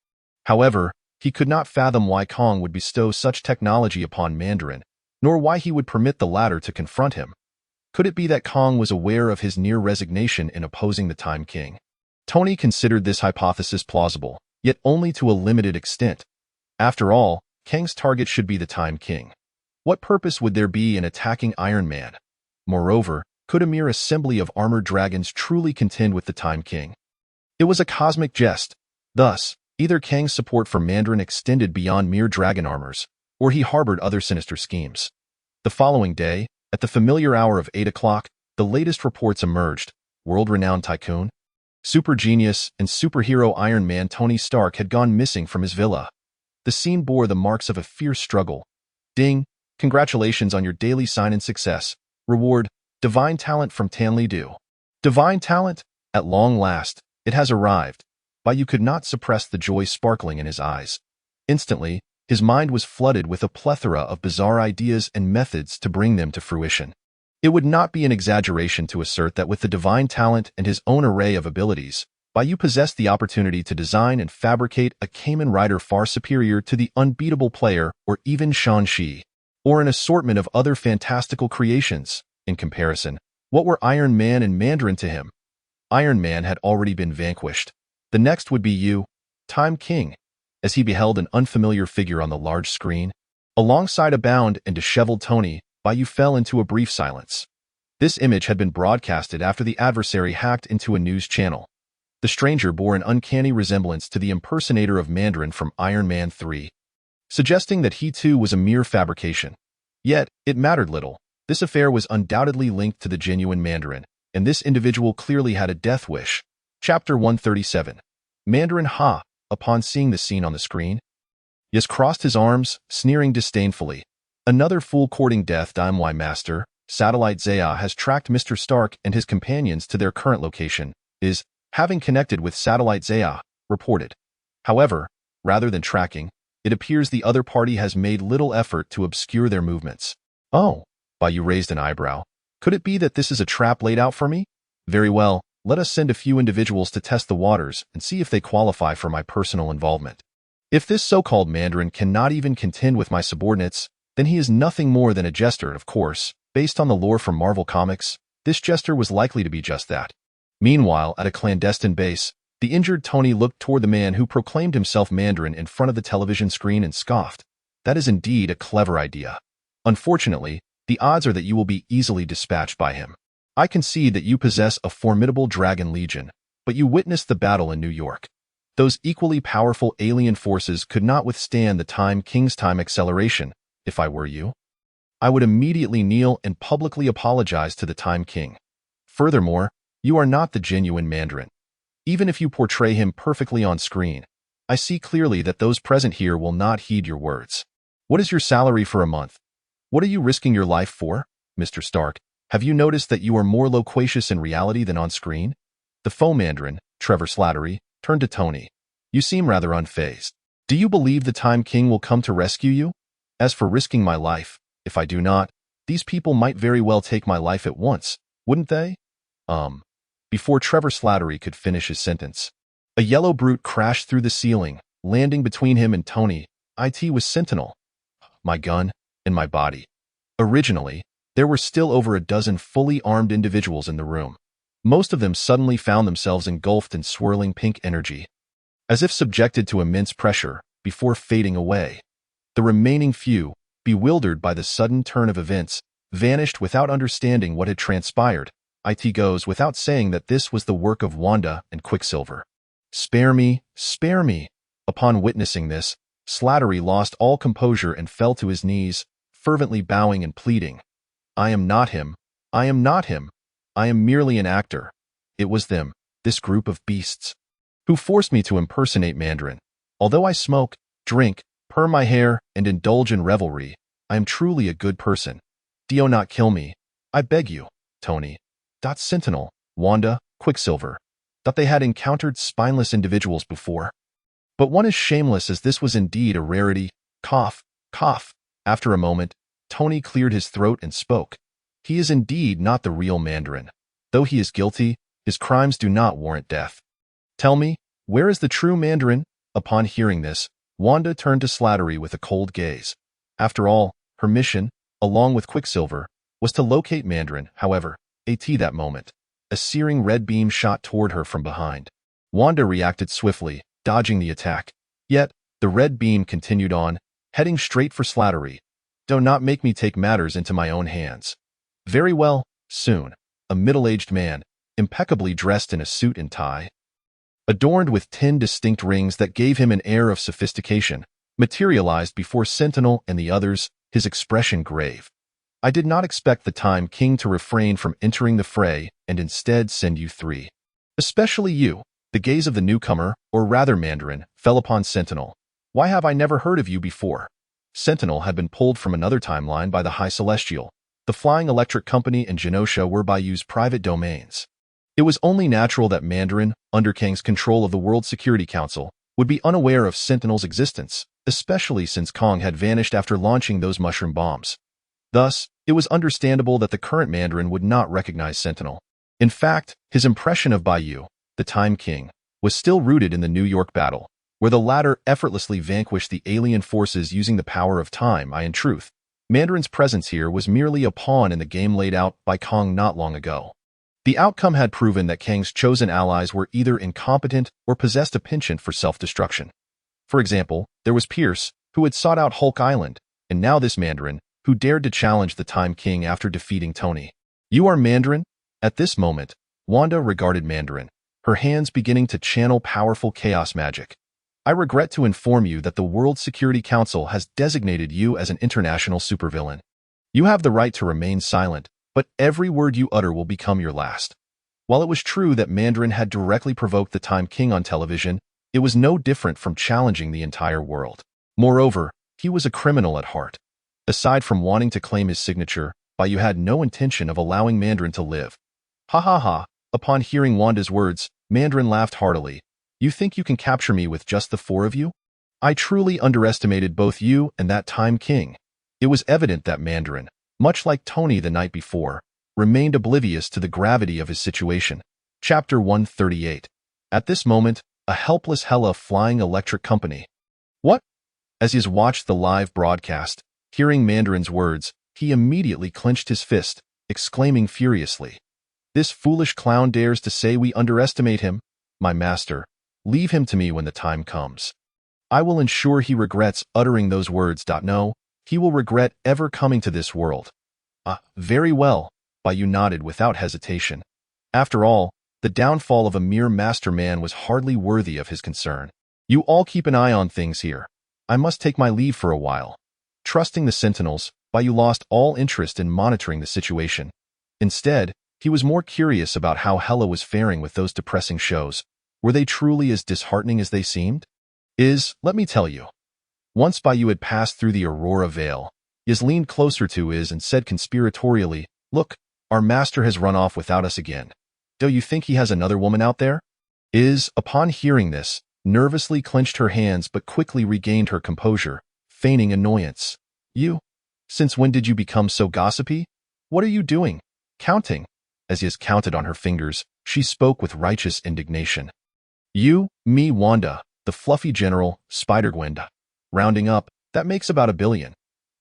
However, he could not fathom why Kong would bestow such technology upon Mandarin, nor why he would permit the latter to confront him. Could it be that Kong was aware of his near resignation in opposing the Time King? Tony considered this hypothesis plausible, yet only to a limited extent. After all, Kang's target should be the Time King. What purpose would there be in attacking Iron Man? Moreover, could a mere assembly of armored dragons truly contend with the Time King? It was a cosmic jest. Thus, either Kang's support for Mandarin extended beyond mere dragon armors, or he harbored other sinister schemes. The following day, at the familiar hour of 8 o'clock, the latest reports emerged. World-renowned tycoon, super genius, and superhero Iron Man Tony Stark had gone missing from his villa. The scene bore the marks of a fierce struggle. Ding! Congratulations on your daily sign and success. Reward, divine talent from Tanli Du. Divine talent? At long last, it has arrived. Bai Yu could not suppress the joy sparkling in his eyes. Instantly, his mind was flooded with a plethora of bizarre ideas and methods to bring them to fruition. It would not be an exaggeration to assert that with the divine talent and his own array of abilities, Bai Yu possessed the opportunity to design and fabricate a Kamen Rider far superior to the unbeatable player or even Shang-Chi, or an assortment of other fantastical creations. In comparison, what were Iron Man and Mandarin to him? Iron Man had already been vanquished. The next would be Yu, Time King. As he beheld an unfamiliar figure on the large screen, alongside a bound and disheveled Tony, Bai Yu fell into a brief silence. This image had been broadcasted after the adversary hacked into a news channel. The stranger bore an uncanny resemblance to the impersonator of Mandarin from Iron Man 3, suggesting that he too was a mere fabrication. Yet, it mattered little. This affair was undoubtedly linked to the genuine Mandarin, and this individual clearly had a death wish. Chapter 137. Mandarin Ha, upon seeing the scene on the screen, Yes crossed his arms, sneering disdainfully. Another fool courting death. My master, Satellite Zaya, has tracked Mr. Stark and his companions to their current location, having connected with Satellite Zaya, reported. However, rather than tracking, it appears the other party has made little effort to obscure their movements. Oh, Bai Yu raised an eyebrow. Could it be that this is a trap laid out for me? Very well, let us send a few individuals to test the waters and see if they qualify for my personal involvement. If this so-called Mandarin cannot even contend with my subordinates, then he is nothing more than a jester, of course. Based on the lore from Marvel Comics, this jester was likely to be just that. Meanwhile, at a clandestine base, the injured Tony looked toward the man who proclaimed himself Mandarin in front of the television screen and scoffed. That is indeed a clever idea. Unfortunately, the odds are that you will be easily dispatched by him. I concede that you possess a formidable dragon legion, but you witnessed the battle in New York. Those equally powerful alien forces could not withstand the Time King's time acceleration. If I were you, I would immediately kneel and publicly apologize to the Time King. Furthermore, you are not the genuine Mandarin. Even if you portray him perfectly on screen, I see clearly that those present here will not heed your words. What is your salary for a month? What are you risking your life for, Mr. Stark? Have you noticed that you are more loquacious in reality than on screen? The faux Mandarin, Trevor Slattery, turned to Tony. You seem rather unfazed. Do you believe the Time King will come to rescue you? As for risking my life, if I do not, these people might very well take my life at once, wouldn't they? Before Trevor Slattery could finish his sentence, a yellow brute crashed through the ceiling, landing between him and Tony. It was Sentinel. My gun, and my body. Originally, there were still over a dozen fully armed individuals in the room. Most of them suddenly found themselves engulfed in swirling pink energy, as if subjected to immense pressure, before fading away. The remaining few, bewildered by the sudden turn of events, vanished without understanding what had transpired. It goes without saying that this was the work of Wanda and Quicksilver. Spare me, spare me. Upon witnessing this, Slattery lost all composure and fell to his knees, fervently bowing and pleading. I am not him. I am not him. I am merely an actor. It was them, this group of beasts, who forced me to impersonate Mandarin. Although I smoke, drink, perm my hair, and indulge in revelry, I am truly a good person. Do not kill me. I beg you, Tony. Sentinel, Wanda, Quicksilver. Thought they had encountered spineless individuals before. But one as shameless as this was indeed a rarity. Cough, cough. After a moment, Tony cleared his throat and spoke. He is indeed not the real Mandarin. Though he is guilty, his crimes do not warrant death. Tell me, where is the true Mandarin? Upon hearing this, Wanda turned to Slattery with a cold gaze. After all, her mission, along with Quicksilver, was to locate Mandarin. However, that moment, a searing red beam shot toward her from behind. Wanda reacted swiftly, dodging the attack. Yet, the red beam continued on, heading straight for Slattery. Do not make me take matters into my own hands. Very well, soon, a middle-aged man, impeccably dressed in a suit and tie, adorned with 10 distinct rings that gave him an air of sophistication, materialized before Sentinel and the others, his expression grave. I did not expect the Time King to refrain from entering the fray and instead send you three. Especially you. The gaze of the newcomer, or rather Mandarin, fell upon Sentinel. Why have I never heard of you before? Sentinel had been pulled from another timeline by the High Celestial. The Flying Electric Company and Genosha were Bai Yu's private domains. It was only natural that Mandarin, under Kang's control of the World Security Council, would be unaware of Sentinel's existence, especially since Kang had vanished after launching those mushroom bombs. Thus, it was understandable that the current Mandarin would not recognize Sentinel. In fact, his impression of Bai Yu, the Time King, was still rooted in the New York battle, where the latter effortlessly vanquished the alien forces using the power of time. In truth, Mandarin's presence here was merely a pawn in the game laid out by Kang not long ago. The outcome had proven that Kang's chosen allies were either incompetent or possessed a penchant for self-destruction. For example, there was Pierce, who had sought out Hulk Island, and now this Mandarin, who dared to challenge the Time King after defeating Tony. You are Mandarin? At this moment, Wanda regarded Mandarin, her hands beginning to channel powerful chaos magic. I regret to inform you that the World Security Council has designated you as an international supervillain. You have the right to remain silent, but every word you utter will become your last. While it was true that Mandarin had directly provoked the Time King on television, it was no different from challenging the entire world. Moreover, he was a criminal at heart. Aside from wanting to claim his signature, Bai Yu had no intention of allowing Mandarin to live. Ha ha ha. Upon hearing Wanda's words, Mandarin laughed heartily. You think you can capture me with just the four of you? I truly underestimated both you and that Time King. It was evident that Mandarin, much like Tony the night before, remained oblivious to the gravity of his situation. Chapter 138. At this moment, a helpless Hela Flying Electric Company. What? As he watched the live broadcast, hearing Mandarin's words, he immediately clenched his fist, exclaiming furiously. This foolish clown dares to say we underestimate him. My master, leave him to me when the time comes. I will ensure he regrets uttering those words. No, he will regret ever coming to this world. Very well, Bai Yu nodded without hesitation. After all, the downfall of a mere master man was hardly worthy of his concern. You all keep an eye on things here. I must take my leave for a while. Trusting the Sentinels, Bai Yu lost all interest in monitoring the situation. Instead, he was more curious about how Hela was faring with those depressing shows. Were they truly as disheartening as they seemed? Let me tell you. Once Bai Yu had passed through the Aurora Veil, Iz leaned closer to Iz and said conspiratorially, Look, our master has run off without us again. Do you think he has another woman out there? Iz, upon hearing this, nervously clenched her hands but quickly regained her composure, feigning annoyance. You? Since when did you become so gossipy? What are you doing? Counting. As Iz counted on her fingers, she spoke with righteous indignation. You, me, Wanda, the fluffy general, Spider-Gwen. Rounding up, that makes about 1 billion.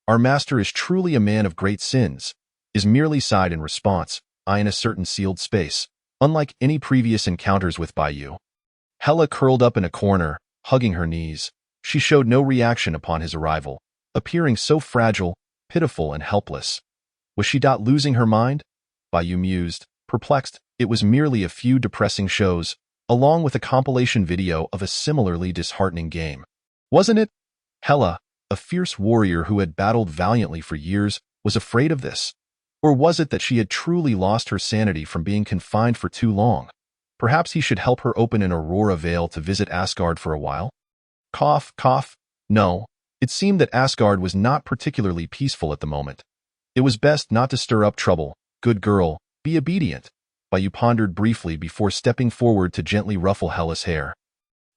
Our master is truly a man of great sins. Iz merely sighed in response, eyeing a certain sealed space, unlike any previous encounters with Bai Yu. Hela curled up in a corner, hugging her knees. She showed no reaction upon his arrival, appearing so fragile, pitiful, and helpless. Was she losing her mind? Bai Yu mused, perplexed. It was merely a few depressing shows, along with a compilation video of a similarly disheartening game. Wasn't it? Hela, a fierce warrior who had battled valiantly for years, was afraid of this. Or was it that she had truly lost her sanity from being confined for too long? Perhaps he should help her open an Aurora veil to visit Asgard for a while? Cough, cough. No, it seemed that Asgard was not particularly peaceful at the moment. It was best not to stir up trouble. Good girl, be obedient. Bai Yu pondered briefly before stepping forward to gently ruffle Hela's hair.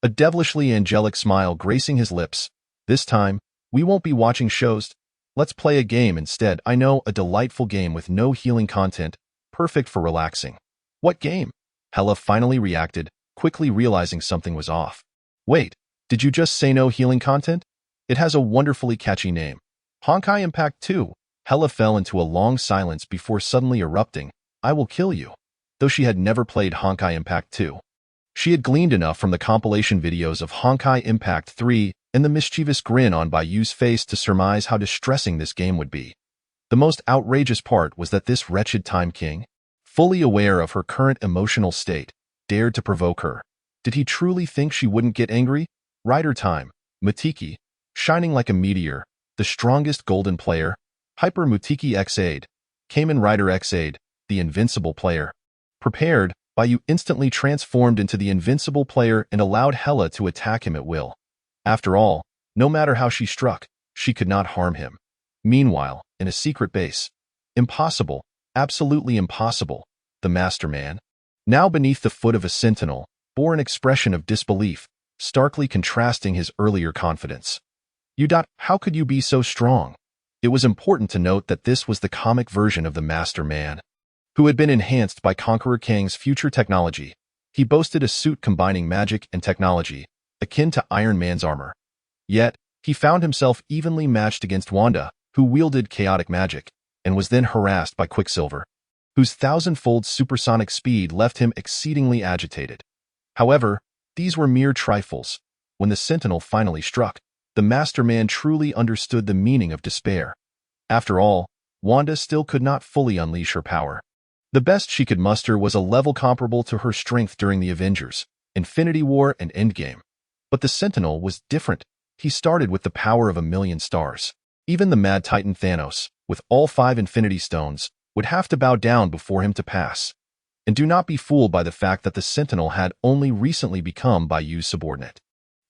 A devilishly angelic smile gracing his lips. This time, we won't be watching shows. Let's play a game instead. I know, a delightful game with no healing content, perfect for relaxing. What game? Hela finally reacted, quickly realizing something was off. Wait, did you just say no healing content? It has a wonderfully catchy name. Honkai Impact 2. Hela fell into a long silence before suddenly erupting. I will kill you. Though she had never played Honkai Impact 2. She had gleaned enough from the compilation videos of Honkai Impact 3 and the mischievous grin on Bai Yu's face to surmise how distressing this game would be. The most outrageous part was that this wretched Time King, fully aware of her current emotional state, dared to provoke her. Did he truly think she wouldn't get angry? Rider Time, Mutiki, shining like a meteor, the strongest golden player, Hyper Mutiki X-Aid, Kamen Rider X-Aid, the invincible player. Prepared, Bai Yu instantly transformed into the invincible player and allowed Hela to attack him at will. After all, no matter how she struck, she could not harm him. Meanwhile, in a secret base. Impossible, absolutely impossible, the Master Man, now beneath the foot of a sentinel, bore an expression of disbelief, starkly contrasting his earlier confidence. How could you be so strong? It was important to note that this was the comic version of the Master Man, who had been enhanced by Conqueror Kang's future technology. He boasted a suit combining magic and technology, akin to Iron Man's armor. Yet, he found himself evenly matched against Wanda, who wielded chaotic magic, and was then harassed by Quicksilver, whose thousand-fold supersonic speed left him exceedingly agitated. However, these were mere trifles. When the Sentinel finally struck, the Master Man truly understood the meaning of despair. After all, Wanda still could not fully unleash her power. The best she could muster was a level comparable to her strength during the Avengers, Infinity War, and Endgame. But the Sentinel was different. He started with the power of 1,000,000 stars. Even the Mad Titan Thanos, with all 5 Infinity Stones, would have to bow down before him to pass. And do not be fooled by the fact that the Sentinel had only recently become Bai Yu's subordinate.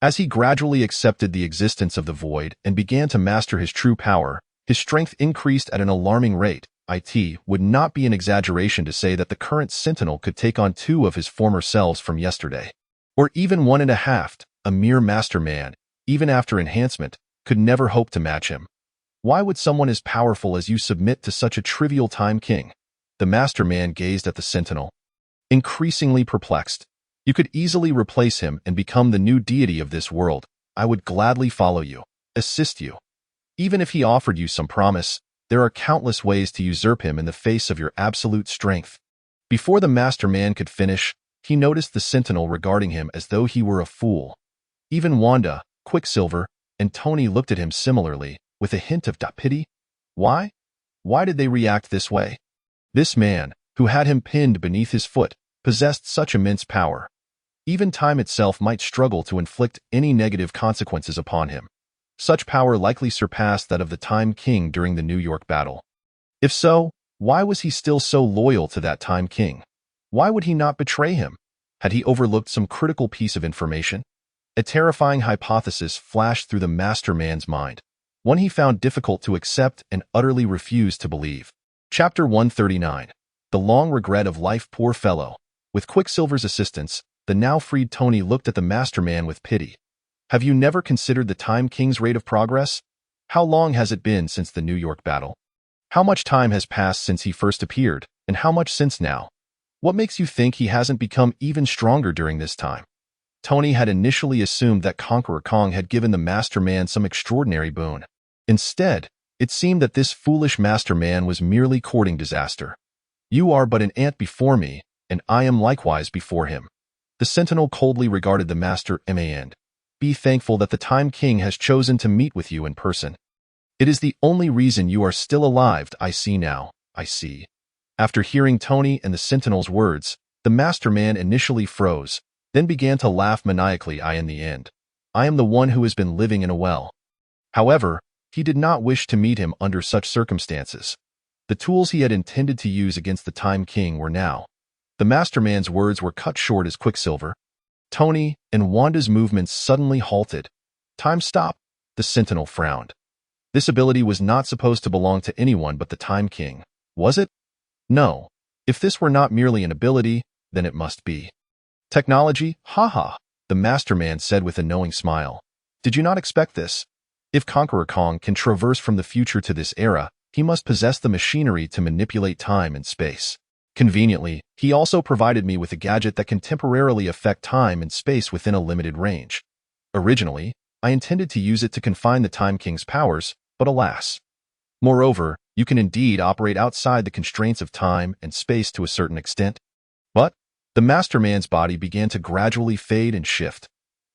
As he gradually accepted the existence of the Void and began to master his true power, his strength increased at an alarming rate. It would not be an exaggeration to say that the current Sentinel could take on 2 of his former selves from yesterday. Or even 1.5. A mere Master Man, even after enhancement, could never hope to match him. Why would someone as powerful as you submit to such a trivial Time King? The Master Man gazed at the Sentinel, increasingly perplexed. You could easily replace him and become the new deity of this world. I would gladly follow you, assist you. Even if he offered you some promise, there are countless ways to usurp him in the face of your absolute strength. Before the Master Man could finish, he noticed the Sentinel regarding him as though he were a fool. Even Wanda, Quicksilver, and Tony looked at him similarly, with a hint of pity. Why? Why did they react this way? This man, who had him pinned beneath his foot, possessed such immense power. Even time itself might struggle to inflict any negative consequences upon him. Such power likely surpassed that of the Time King during the New York battle. If so, why was he still so loyal to that Time King? Why would he not betray him? Had he overlooked some critical piece of information? A terrifying hypothesis flashed through the Master Man's mind, one he found difficult to accept and utterly refused to believe. Chapter 139. The Long Regret of Life. Poor fellow. With Quicksilver's assistance, the now freed Tony looked at the Master Man with pity. Have you never considered the Time King's rate of progress? How long has it been since the New York battle? How much time has passed since he first appeared, and how much since now? What makes you think he hasn't become even stronger during this time? Tony had initially assumed that Conqueror Kong had given the Master Man some extraordinary boon. Instead, it seemed that this foolish Master Man was merely courting disaster. You are but an ant before me, and I am likewise before him. The Sentinel coldly regarded the Master Man. Be thankful that the Time King has chosen to meet with you in person. It is the only reason you are still alive. I see now, I see. After hearing Tony and the Sentinel's words, the Master Man initially froze, then began to laugh maniacally. In the end, I am the one who has been living in a well. However, he did not wish to meet him under such circumstances. The tools he had intended to use against the Time King were now. The Masterman's words were cut short as Quicksilver. Tony and Wanda's movements suddenly halted. Time stop, the Sentinel frowned. This ability was not supposed to belong to anyone but the Time King, was it? No. If this were not merely an ability, then it must be. Technology? Haha, the Masterman said with a knowing smile. Did you not expect this? If Conqueror Kong can traverse from the future to this era, he must possess the machinery to manipulate time and space. Conveniently, he also provided me with a gadget that can temporarily affect time and space within a limited range. Originally, I intended to use it to confine the Time King's powers, but alas. Moreover, you can indeed operate outside the constraints of time and space to a certain extent. But the Masterman's body began to gradually fade and shift.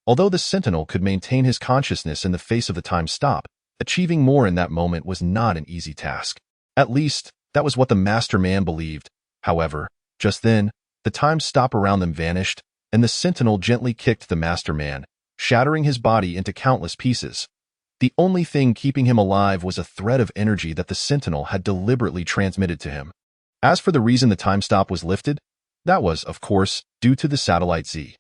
Although the Sentinel could maintain his consciousness in the face of the time stop, achieving more in that moment was not an easy task. At least, that was what the Masterman believed. However, just then, the time stop around them vanished, and the Sentinel gently kicked the Masterman, shattering his body into countless pieces. The only thing keeping him alive was a thread of energy that the Sentinel had deliberately transmitted to him. As for the reason the time stop was lifted, that was, of course, due to the Satellite Z.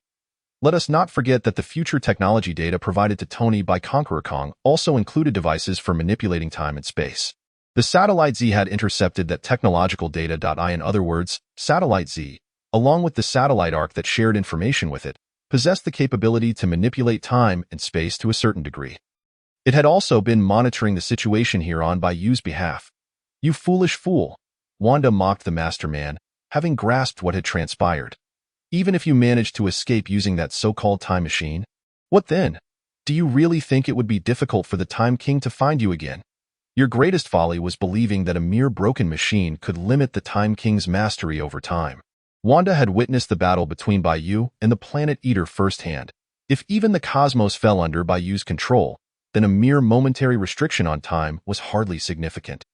Let us not forget that the future technology data provided to Tony by Conqueror Kong also included devices for manipulating time and space. The Satellite Z had intercepted that technological data. In other words, Satellite Z, along with the satellite arc that shared information with it, possessed the capability to manipulate time and space to a certain degree. It had also been monitoring the situation here on Bai Yu's behalf. You foolish fool, Wanda mocked the Masterman, having grasped what had transpired. Even if you managed to escape using that so-called time machine, what then? Do you really think it would be difficult for the Time King to find you again? Your greatest folly was believing that a mere broken machine could limit the Time King's mastery over time. Wanda had witnessed the battle between Bai Yu and the Planet Eater firsthand. If even the cosmos fell under Bai Yu's control, then a mere momentary restriction on time was hardly significant.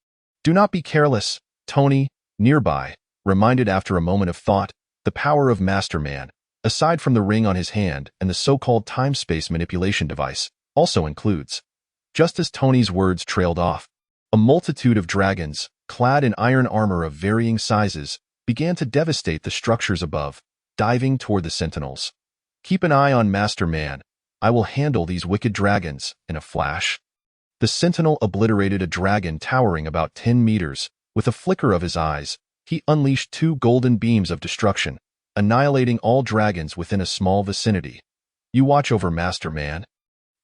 Do not be careless, Tony, nearby, reminded after a moment of thought, the power of Masterman, aside from the ring on his hand and the so-called time-space manipulation device, also includes. Just as Tony's words trailed off, a multitude of dragons, clad in iron armor of varying sizes, began to devastate the structures above, diving toward the Sentinels. Keep an eye on Masterman. I will handle these wicked dragons in a flash. The Sentinel obliterated a dragon towering about 10 meters. With a flicker of his eyes, he unleashed 2 golden beams of destruction, annihilating all dragons within a small vicinity. You watch over Masterman.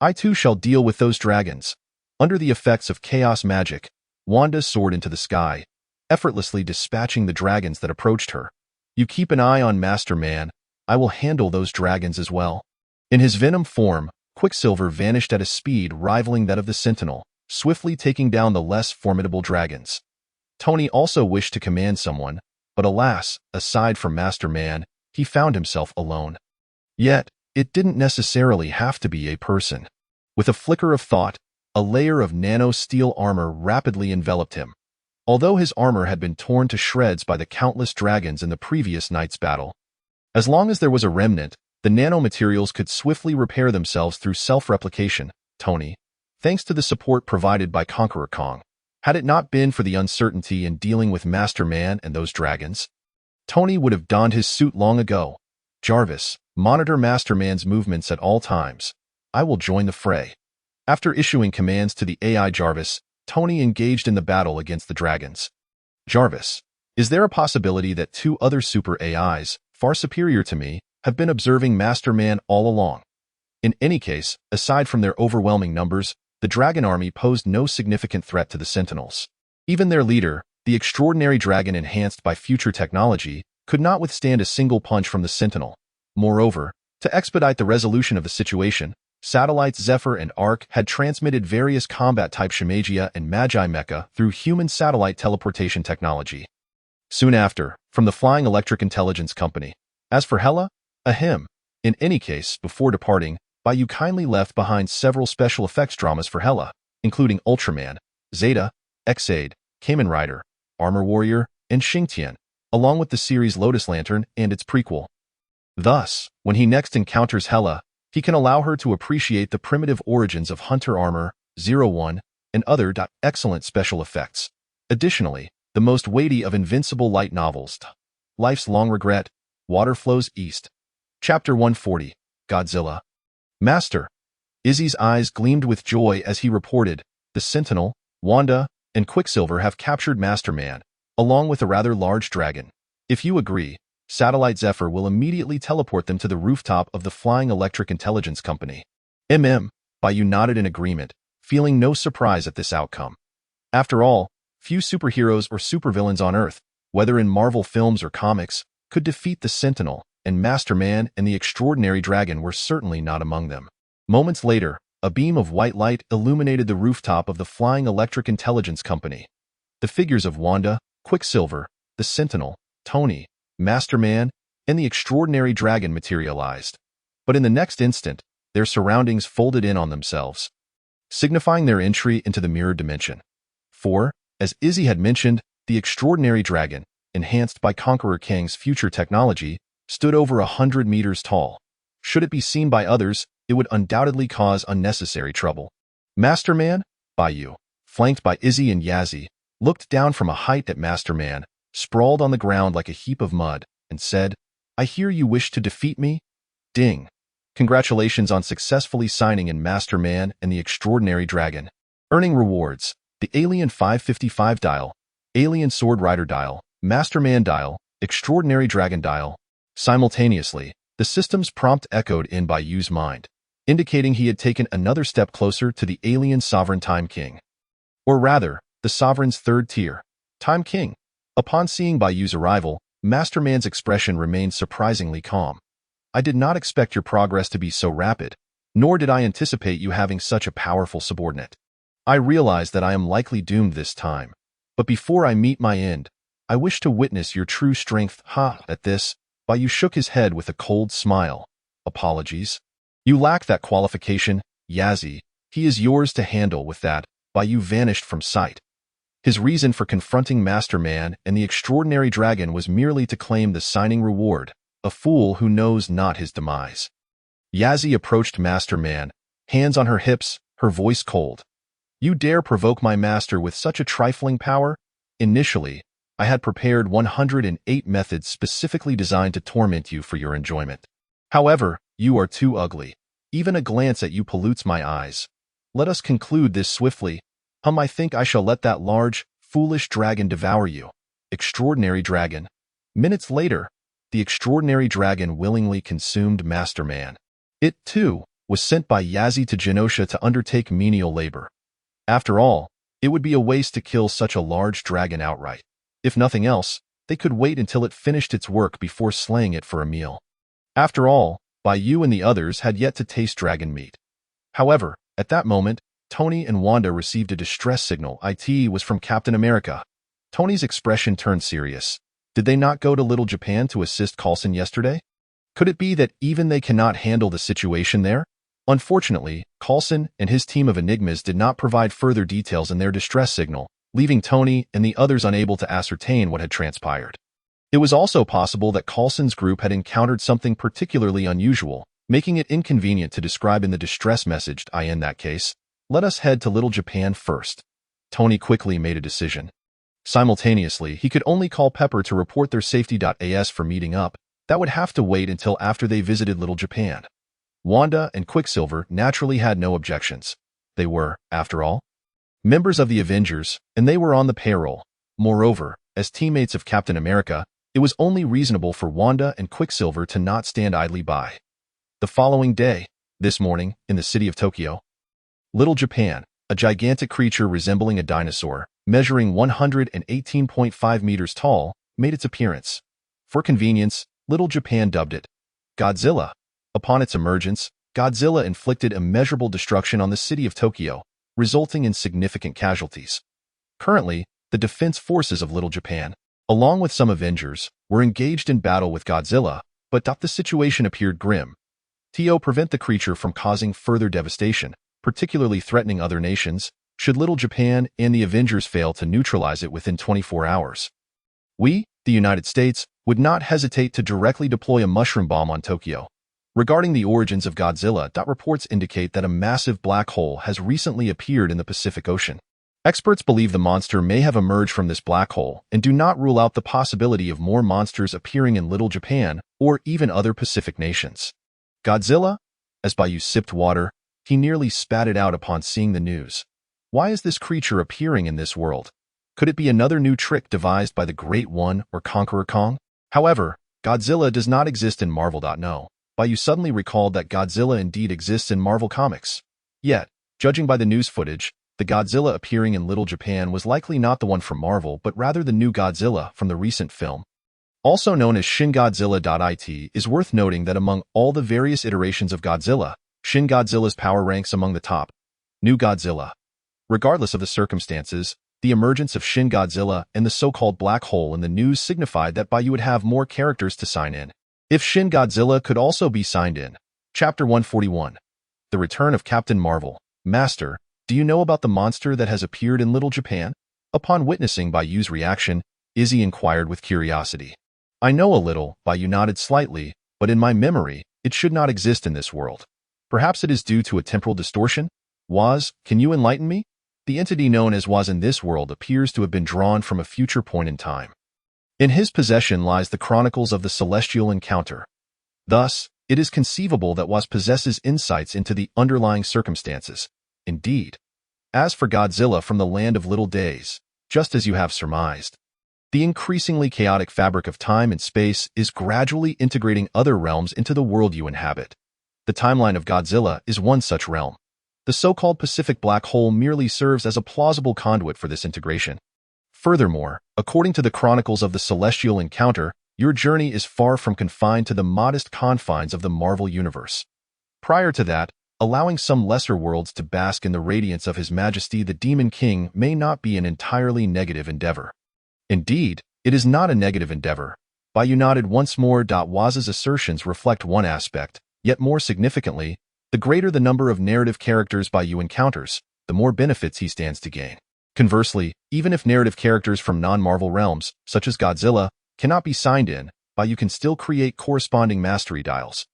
I too shall deal with those dragons. Under the effects of chaos magic, Wanda soared into the sky, effortlessly dispatching the dragons that approached her. You keep an eye on Masterman. I will handle those dragons as well. In his Venom form, Quicksilver vanished at a speed rivaling that of the Sentinel, swiftly taking down the less formidable dragons. Tony also wished to command someone, but alas, aside from Masterman, he found himself alone. Yet, it didn't necessarily have to be a person. With a flicker of thought, a layer of nano-steel armor rapidly enveloped him. Although his armor had been torn to shreds by the countless dragons in the previous night's battle, as long as there was a remnant, the nanomaterials could swiftly repair themselves through self-replication. Tony, thanks to the support provided by Conqueror Kong, had it not been for the uncertainty in dealing with Masterman and those dragons, Tony would have donned his suit long ago. Jarvis, monitor Masterman's movements at all times. I will join the fray. After issuing commands to the AI Jarvis, Tony engaged in the battle against the dragons. Jarvis, is there a possibility that 2 other super AIs, far superior to me, have been observing Masterman all along? In any case, aside from their overwhelming numbers, the dragon army posed no significant threat to the Sentinels. Even their leader, the extraordinary dragon enhanced by future technology, could not withstand a single punch from the Sentinel. Moreover, to expedite the resolution of the situation, satellites Zephyr and Arc had transmitted various combat-type Shimagia and Magi Mecha through human satellite teleportation technology. Soon after, from the Flying Electric Intelligence Company. As for Hela, in any case, before departing, Bai Yu kindly left behind several special effects dramas for Hela, including Ultraman, Zeta, X-Aid, Kamen Rider, Armor Warrior, and Xingtian, along with the series Lotus Lantern and its prequel. Thus, when he next encounters Hela, he can allow her to appreciate the primitive origins of Hunter armor, 01, and other. Excellent special effects. Additionally, the most weighty of Invincible light novels, Life's Long Regret, Water Flows East. Chapter 140, Godzilla. Master. Izzy's eyes gleamed with joy as he reported, the Sentinel, Wanda, and Quicksilver have captured Master Man, along with a rather large dragon. If you agree, Satellite Zephyr will immediately teleport them to the rooftop of the Flying Electric Intelligence Company. Bai Yu nodded in agreement, feeling no surprise at this outcome. After all, few superheroes or supervillains on Earth, whether in Marvel films or comics, could defeat the Sentinel, and Master Man and the Extraordinary Dragon were certainly not among them. Moments later, a beam of white light illuminated the rooftop of the Flying Electric Intelligence Company. The figures of Wanda, Quicksilver, the Sentinel, Tony, Master Man, and the Extraordinary Dragon materialized. But in the next instant, their surroundings folded in on themselves, signifying their entry into the mirror dimension. For, as Izzy had mentioned, the Extraordinary Dragon, enhanced by Conqueror Kang's future technology, stood over 100 meters tall. Should it be seen by others, it would undoubtedly cause unnecessary trouble. Master Man, Bai Yu, flanked by Izzy and Yazzie, looked down from a height at Master Man, sprawled on the ground like a heap of mud, and said, "I hear you wish to defeat me? Ding. Congratulations on successfully signing in Master Man and the Extraordinary Dragon. Earning rewards, the Alien 555 dial, Alien Sword Rider dial, Master Man dial, Extraordinary Dragon dial." Simultaneously, the system's prompt echoed in Bai Yu's mind, indicating he had taken another step closer to the alien sovereign Time King. Or rather, the sovereign's third tier, Time King. Upon seeing Bai Yu's arrival, Master Man's expression remained surprisingly calm. "I did not expect your progress to be so rapid, nor did I anticipate you having such a powerful subordinate. I realize that I am likely doomed this time, but before I meet my end, I wish to witness your true strength." At this, Bai Yu shook his head with a cold smile. "Apologies. You lack that qualification, Yazzie. He is yours to handle." With that, Bai Yu vanished from sight. His reason for confronting Master Man and the Extraordinary Dragon was merely to claim the signing reward, a fool who knows not his demise. Yazzie approached Master Man, hands on her hips, her voice cold. "You dare provoke my master with such a trifling power? Initially, I had prepared 108 methods specifically designed to torment you for your enjoyment. However, you are too ugly. Even a glance at you pollutes my eyes. Let us conclude this swiftly. I think I shall let that large, foolish dragon devour you." Extraordinary Dragon. Minutes later, the Extraordinary Dragon willingly consumed Master Man. It, too, was sent by Yazzie to Genosha to undertake menial labor. After all, it would be a waste to kill such a large dragon outright. If nothing else, they could wait until it finished its work before slaying it for a meal. After all, Bai Yu and the others had yet to taste dragon meat. However, at that moment, Tony and Wanda received a distress signal. It was from Captain America. Tony's expression turned serious. Did they not go to Little Japan to assist Coulson yesterday? Could it be that even they cannot handle the situation there? Unfortunately, Coulson and his team of enigmas did not provide further details in their distress signal, leaving Tony and the others unable to ascertain what had transpired. It was also possible that Coulson's group had encountered something particularly unusual, making it inconvenient to describe in the distress message. In that case, let us head to Little Japan first. Tony quickly made a decision. Simultaneously, he could only call Pepper to report their safety. As for meeting up, that would have to wait until after they visited Little Japan. Wanda and Quicksilver naturally had no objections. They were, after all, members of the Avengers, and they were on the payroll. Moreover, as teammates of Captain America, it was only reasonable for Wanda and Quicksilver to not stand idly by. The following day, this morning, in the city of Tokyo, Little Japan, a gigantic creature resembling a dinosaur, measuring 118.5 meters tall, made its appearance. For convenience, Little Japan dubbed it Godzilla. Upon its emergence, Godzilla inflicted immeasurable destruction on the city of Tokyo, resulting in significant casualties. Currently, the defense forces of Little Japan, along with some Avengers, were engaged in battle with Godzilla, but the situation appeared grim. To prevent the creature from causing further devastation, particularly threatening other nations, should Little Japan and the Avengers fail to neutralize it within 24 hours. We, the United States, would not hesitate to directly deploy a mushroom bomb on Tokyo. Regarding the origins of Godzilla, reports indicate that a massive black hole has recently appeared in the Pacific Ocean. Experts believe the monster may have emerged from this black hole and do not rule out the possibility of more monsters appearing in Little Japan or even other Pacific nations. Godzilla? As Bai Yu sipped water, he nearly spat it out upon seeing the news. Why is this creature appearing in this world? Could it be another new trick devised by the Great One or Conqueror Kong? However, Godzilla does not exist in Marvel. No. Bai Yu suddenly recalled that Godzilla indeed exists in Marvel Comics. Yet, judging by the news footage, the Godzilla appearing in Little Japan was likely not the one from Marvel but rather the new Godzilla from the recent film. Also known as Shin Godzilla. It is worth noting that among all the various iterations of Godzilla, Shin Godzilla's power ranks among the top. New Godzilla. Regardless of the circumstances, the emergence of Shin Godzilla and the so-called black hole in the news signified that Bai Yu would have more characters to sign in. If Shin Godzilla could also be signed in. Chapter 141. The Return of Captain Marvel. Master, do you know about the monster that has appeared in Little Japan? Upon witnessing Bai Yu's reaction, Izzy inquired with curiosity. I know a little, Bai Yu nodded slightly, but in my memory, it should not exist in this world. Perhaps it is due to a temporal distortion? Waz, can you enlighten me? The entity known as Waz in this world appears to have been drawn from a future point in time. In his possession lies the chronicles of the celestial encounter. Thus, it is conceivable that Waz possesses insights into the underlying circumstances. Indeed. As for Godzilla from the land of little days, just as you have surmised, the increasingly chaotic fabric of time and space is gradually integrating other realms into the world you inhabit. The timeline of Godzilla is one such realm. The so-called Pacific black hole merely serves as a plausible conduit for this integration. Furthermore, according to the chronicles of the celestial encounter, your journey is far from confined to the modest confines of the Marvel Universe. Prior to that, allowing some lesser worlds to bask in the radiance of His Majesty the Demon King may not be an entirely negative endeavor. Indeed, it is not a negative endeavor. Bai Yu nodded once more. Waz's assertions reflect one aspect, yet more significantly, the greater the number of narrative characters Bai Yu encounters, the more benefits he stands to gain. Conversely, even if narrative characters from non-Marvel realms, such as Godzilla, cannot be signed in, Bai Yu can still create corresponding mastery dials.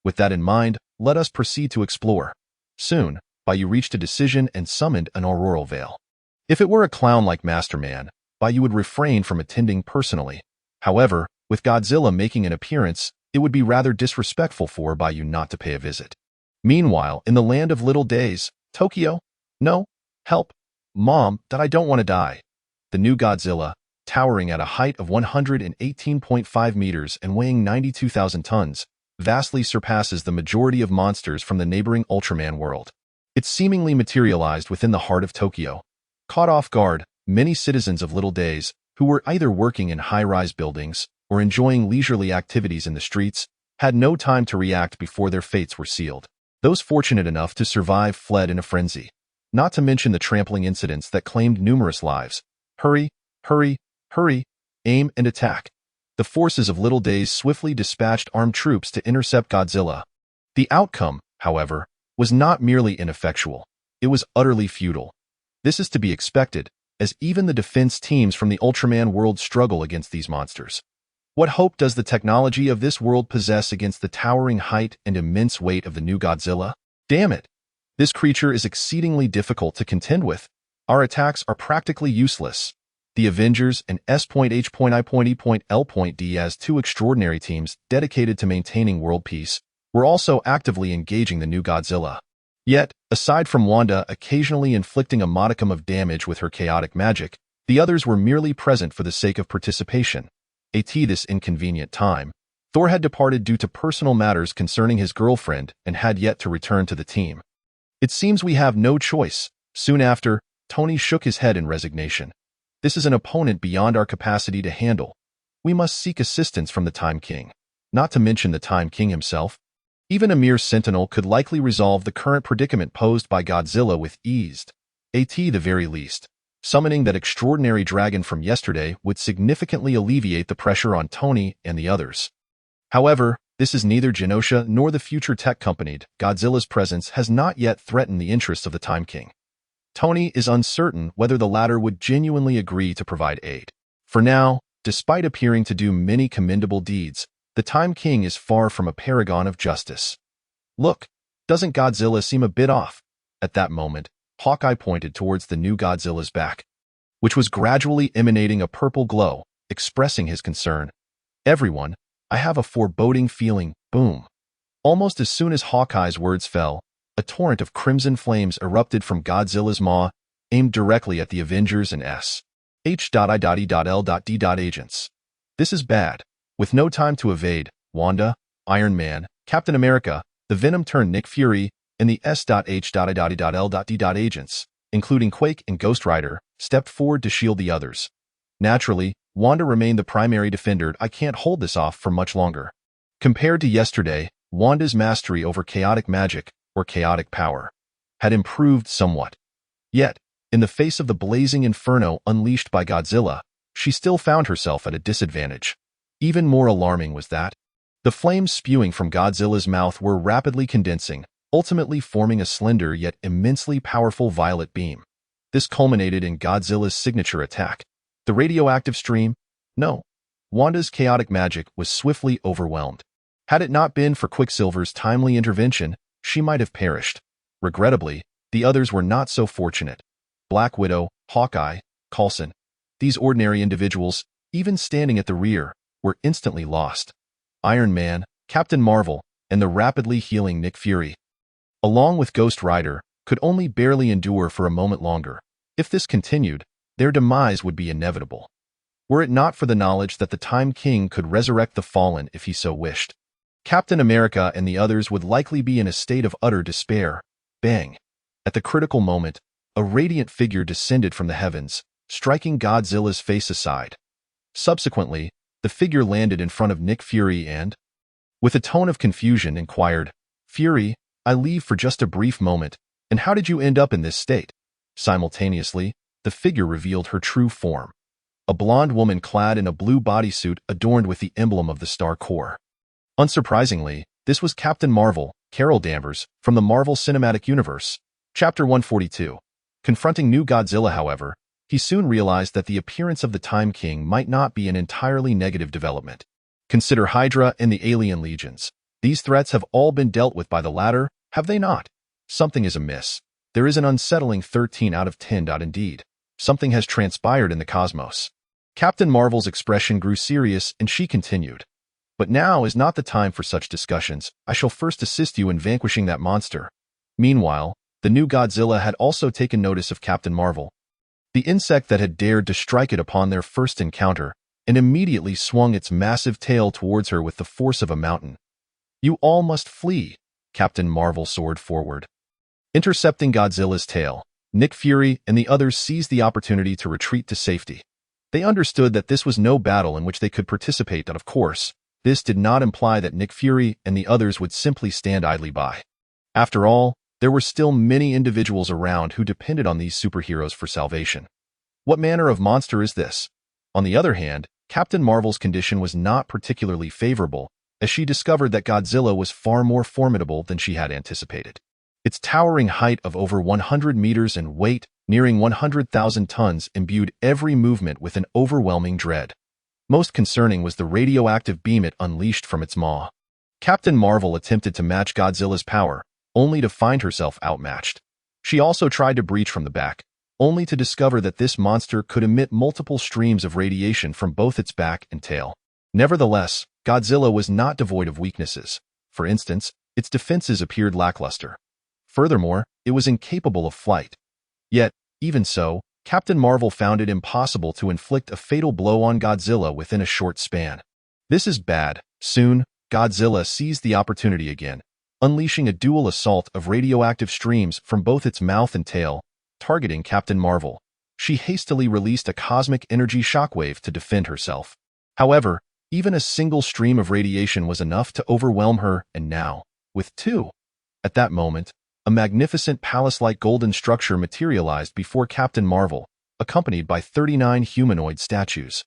With that in mind, let us proceed to explore. Soon, Bai Yu reached a decision and summoned an auroral veil. If it were a clown like Masterman, Bai Yu would refrain from attending personally. However, with Godzilla making an appearance, it would be rather disrespectful for Bai Yu not to pay a visit. Meanwhile, in the land of little days, Tokyo, no, help, Mom, I don't want to die. The new Godzilla, towering at a height of 118.5 meters and weighing 92,000 tons, vastly surpasses the majority of monsters from the neighboring Ultraman world. It seemingly materialized within the heart of Tokyo. Caught off guard, many citizens of Little Days, who were either working in high-rise buildings or enjoying leisurely activities in the streets, had no time to react before their fates were sealed. Those fortunate enough to survive fled in a frenzy. Not to mention the trampling incidents that claimed numerous lives. Hurry, hurry, hurry, aim and attack. The forces of Little Days swiftly dispatched armed troops to intercept Godzilla. The outcome, however, was not merely ineffectual. It was utterly futile. This is to be expected, as even the defense teams from the Ultraman world struggle against these monsters. What hope does the technology of this world possess against the towering height and immense weight of the new Godzilla? Damn it! This creature is exceedingly difficult to contend with. Our attacks are practically useless. The Avengers and S.I.E.L.D. as two extraordinary teams dedicated to maintaining world peace were also actively engaging the new Godzilla. Yet, aside from Wanda occasionally inflicting a modicum of damage with her chaotic magic, the others were merely present for the sake of participation. At this inconvenient time, Thor had departed due to personal matters concerning his girlfriend and had yet to return to the team. It seems we have no choice. Soon after, Tony shook his head in resignation. This is an opponent beyond our capacity to handle. We must seek assistance from the Time King. Not to mention the Time King himself. Even a mere sentinel could likely resolve the current predicament posed by Godzilla with ease. At the very least, summoning that extraordinary dragon from yesterday would significantly alleviate the pressure on Tony and the others. However, this is neither Genosha nor the future tech company. Godzilla's presence has not yet threatened the interests of the Time King. Tony is uncertain whether the latter would genuinely agree to provide aid. For now, despite appearing to do many commendable deeds, The Time King is far from a paragon of justice. Look, doesn't Godzilla seem a bit off? At that moment, Hawkeye pointed towards the new Godzilla's back, which was gradually emanating a purple glow, expressing his concern. Everyone, I have a foreboding feeling, boom. Almost as soon as Hawkeye's words fell, a torrent of crimson flames erupted from Godzilla's maw, aimed directly at the Avengers and S.I.L.D. agents. This is bad. With no time to evade, Wanda, Iron Man, Captain America, the Venom turned Nick Fury, and the S.H.I.L.D. agents, including Quake and Ghost Rider, stepped forward to shield the others. Naturally, Wanda remained the primary defender. I can't hold this off for much longer. Compared to yesterday, Wanda's mastery over chaotic magic, or chaotic power, had improved somewhat. Yet, in the face of the blazing inferno unleashed by Godzilla, she still found herself at a disadvantage. Even more alarming was that the flames spewing from Godzilla's mouth were rapidly condensing, ultimately forming a slender yet immensely powerful violet beam. This culminated in Godzilla's signature attack. The radioactive stream? No. Wanda's chaotic magic was swiftly overwhelmed. Had it not been for Quicksilver's timely intervention, she might have perished. Regrettably, the others were not so fortunate. Black Widow, Hawkeye, Coulson. These ordinary individuals, even standing at the rear, were instantly lost. Iron Man, Captain Marvel, and the rapidly healing Nick Fury, along with Ghost Rider, could only barely endure for a moment longer. If this continued, their demise would be inevitable. Were it not for the knowledge that the Time King could resurrect the fallen if he so wished, Captain America and the others would likely be in a state of utter despair. Bang! At the critical moment, a radiant figure descended from the heavens, striking Godzilla's face aside. Subsequently, the figure landed in front of Nick Fury and, with a tone of confusion, inquired, "Fury, I leave for just a brief moment, and how did you end up in this state?" Simultaneously, the figure revealed her true form. A blonde woman clad in a blue bodysuit adorned with the emblem of the Star Corps. Unsurprisingly, this was Captain Marvel, Carol Danvers, from the Marvel Cinematic Universe. Chapter 142. Confronting new Godzilla, however, he soon realized that the appearance of the Time King might not be an entirely negative development. Consider Hydra and the alien legions. These threats have all been dealt with by the latter, have they not? Something is amiss. There is an unsettling 13 out of 10. Indeed. Something has transpired in the cosmos. Captain Marvel's expression grew serious and she continued. But now is not the time for such discussions. I shall first assist you in vanquishing that monster. Meanwhile, the new Godzilla had also taken notice of Captain Marvel, the insect that had dared to strike it upon their first encounter, and immediately swung its massive tail towards her with the force of a mountain. You all must flee, Captain Marvel soared forward. Intercepting Godzilla's tail, Nick Fury and the others seized the opportunity to retreat to safety. They understood that this was no battle in which they could participate, and of course, this did not imply that Nick Fury and the others would simply stand idly by. After all, there were still many individuals around who depended on these superheroes for salvation. What manner of monster is this? On the other hand, Captain Marvel's condition was not particularly favorable, as she discovered that Godzilla was far more formidable than she had anticipated. Its towering height of over 100 meters and weight, nearing 100,000 tons, imbued every movement with an overwhelming dread. Most concerning was the radioactive beam it unleashed from its maw. Captain Marvel attempted to match Godzilla's power, only to find herself outmatched. She also tried to breach from the back, only to discover that this monster could emit multiple streams of radiation from both its back and tail. Nevertheless, Godzilla was not devoid of weaknesses. For instance, its defenses appeared lackluster. Furthermore, it was incapable of flight. Yet, even so, Captain Marvel found it impossible to inflict a fatal blow on Godzilla within a short span. This is bad. Soon, Godzilla seized the opportunity again, unleashing a dual assault of radioactive streams from both its mouth and tail, targeting Captain Marvel. She hastily released a cosmic energy shockwave to defend herself. However, even a single stream of radiation was enough to overwhelm her, and now, with two. At that moment, a magnificent palace-like golden structure materialized before Captain Marvel, accompanied by 39 humanoid statues.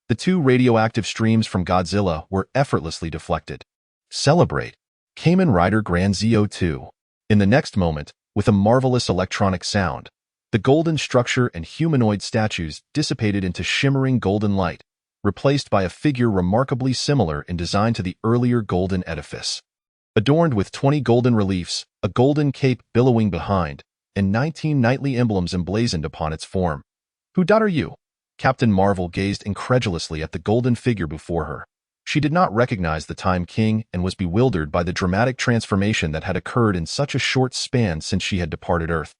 The two radioactive streams from Godzilla were effortlessly deflected. Celebrate! Kamen Rider Grand ZO2. In the next moment, with a marvelous electronic sound, the golden structure and humanoid statues dissipated into shimmering golden light, replaced by a figure remarkably similar in design to the earlier golden edifice. Adorned with 20 golden reliefs, a golden cape billowing behind, and 19 knightly emblems emblazoned upon its form. "Who are you?" Captain Marvel gazed incredulously at the golden figure before her. She did not recognize the Time King and was bewildered by the dramatic transformation that had occurred in such a short span since she had departed Earth.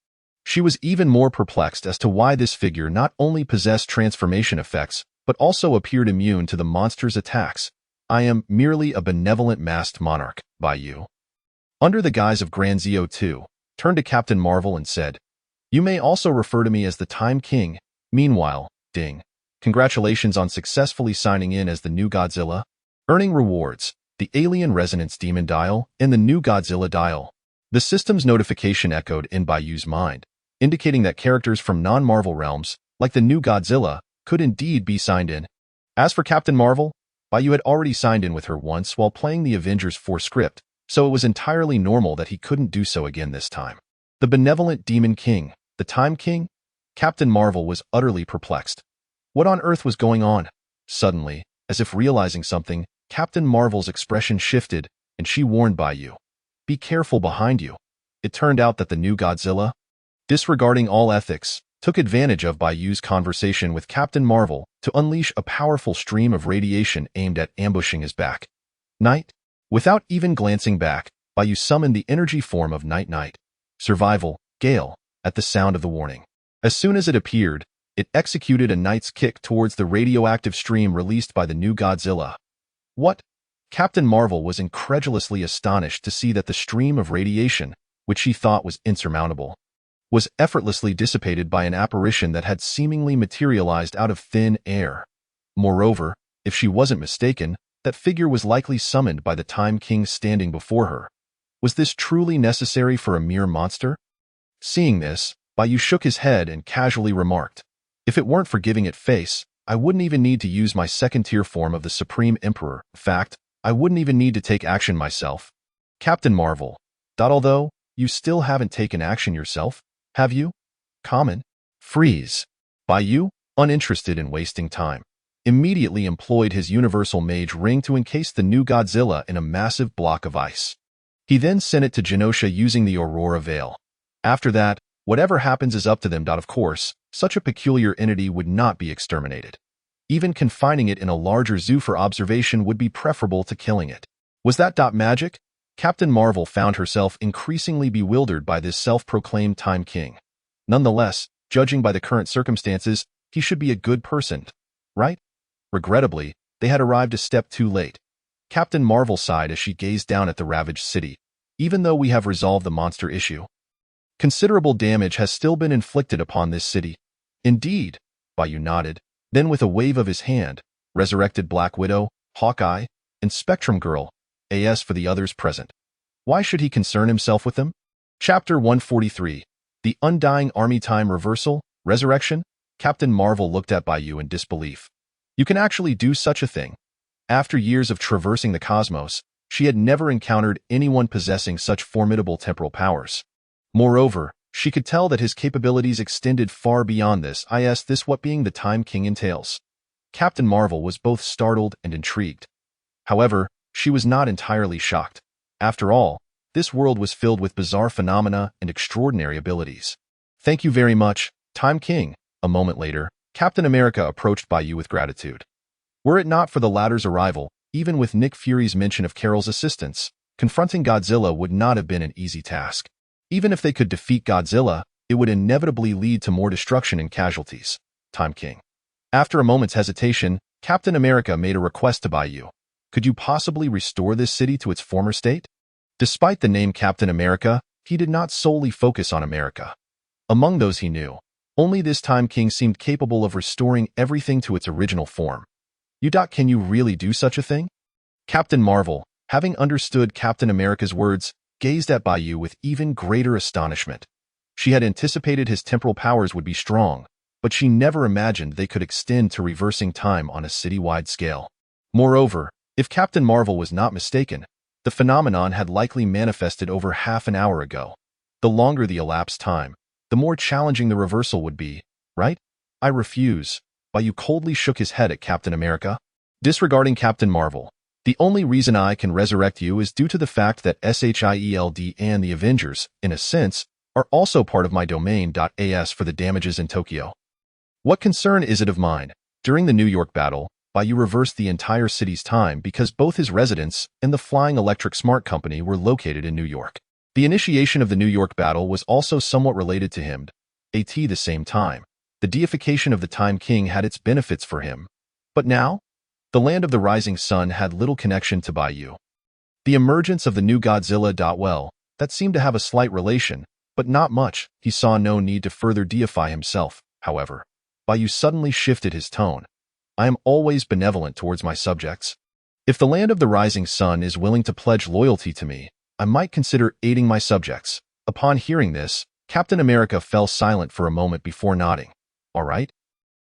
She was even more perplexed as to why this figure not only possessed transformation effects, but also appeared immune to the monster's attacks. "I am merely a benevolent masked monarch, Bai Yu." Under the guise of Grand Zio II, turned to Captain Marvel and said, "You may also refer to me as the Time King. Meanwhile, ding. Congratulations on successfully signing in as the new Godzilla. Earning rewards, the Alien Resonance Demon Dial and the new Godzilla Dial." The system's notification echoed in Bai Yu's mind, indicating that characters from non-Marvel realms, like the new Godzilla, could indeed be signed in. As for Captain Marvel, Bai Yu had already signed in with her once while playing the Avengers 4 script, so it was entirely normal that he couldn't do so again this time. The benevolent Demon King, the Time King? Captain Marvel was utterly perplexed. What on earth was going on? Suddenly, as if realizing something, Captain Marvel's expression shifted, and she warned Bai Yu, "Be careful behind you." It turned out that the new Godzilla, disregarding all ethics, took advantage of Bai Yu's conversation with Captain Marvel to unleash a powerful stream of radiation aimed at ambushing his back. Night? Without even glancing back, Bai Yu summoned the energy form of Night, survival, Gale, at the sound of the warning. As soon as it appeared, it executed a knight's kick towards the radioactive stream released by the new Godzilla. What? Captain Marvel was incredulously astonished to see that the stream of radiation, which she thought was insurmountable, was effortlessly dissipated by an apparition that had seemingly materialized out of thin air. Moreover, if she wasn't mistaken, that figure was likely summoned by the Time King standing before her. Was this truly necessary for a mere monster? Seeing this, Bai Yu shook his head and casually remarked, "If it weren't for giving it face, I wouldn't even need to use my second-tier form of the Supreme Emperor. In fact, I wouldn't even need to take action myself." Captain Marvel, although you still haven't taken action yourself, have you? Common. Freeze. Bai Yu, uninterested in wasting time, immediately employed his Universal Mage Ring to encase the new Godzilla in a massive block of ice. He then sent it to Genosha using the Aurora Veil. After that, whatever happens is up to them. Of course, such a peculiar entity would not be exterminated. Even confining it in a larger zoo for observation would be preferable to killing it. Was that magic? Captain Marvel found herself increasingly bewildered by this self-proclaimed Time King. Nonetheless, judging by the current circumstances, he should be a good person, right? Regrettably, they had arrived a step too late. Captain Marvel sighed as she gazed down at the ravaged city. Even though we have resolved the monster issue, considerable damage has still been inflicted upon this city. Indeed, Bai Yu nodded. Then with a wave of his hand, resurrected Black Widow, Hawkeye, and Spectrum Girl, as for the others present. Why should he concern himself with them? Chapter 143. The Undying Army Time Reversal, Resurrection? Captain Marvel looked at Bai Yu in disbelief. You can actually do such a thing? After years of traversing the cosmos, she had never encountered anyone possessing such formidable temporal powers. Moreover, she could tell that his capabilities extended far beyond this. This what being the Time King entails. Captain Marvel was both startled and intrigued. However, she was not entirely shocked. After all, this world was filled with bizarre phenomena and extraordinary abilities. Thank you very much, Time King. A moment later, Captain America approached Bai Yu with gratitude. Were it not for the latter's arrival, even with Nick Fury's mention of Carol's assistance, confronting Godzilla would not have been an easy task. Even if they could defeat Godzilla, it would inevitably lead to more destruction and casualties. Time King. After a moment's hesitation, Captain America made a request to Bai Yu. Could you possibly restore this city to its former state? Despite the name Captain America, he did not solely focus on America. Among those he knew, only this Time King seemed capable of restoring everything to its original form. Can you really do such a thing? Captain Marvel, having understood Captain America's words, gazed at Bai Yu with even greater astonishment. She had anticipated his temporal powers would be strong, but she never imagined they could extend to reversing time on a city-wide scale. Moreover, if Captain Marvel was not mistaken, the phenomenon had likely manifested over half an hour ago. The longer the elapsed time, the more challenging the reversal would be, right? I refuse. Bai Yu coldly shook his head at Captain America, disregarding Captain Marvel. The only reason I can resurrect you is due to the fact that SHIELD and the Avengers, in a sense, are also part of my domain. As for the damages in Tokyo, what concern is it of mine? During the New York battle, Bai Yu reversed the entire city's time because both his residence and the Flying Electric Smart Company were located in New York. The initiation of the New York battle was also somewhat related to him. At the same time, the deification of the Time King had its benefits for him. But now, the land of the rising sun had little connection to Bai Yu. The emergence of the new Godzilla. Well, that seemed to have a slight relation, but not much. He saw no need to further deify himself, however. Bai Yu suddenly shifted his tone. I am always benevolent towards my subjects. If the land of the rising sun is willing to pledge loyalty to me, I might consider aiding my subjects. Upon hearing this, Captain America fell silent for a moment before nodding. All right.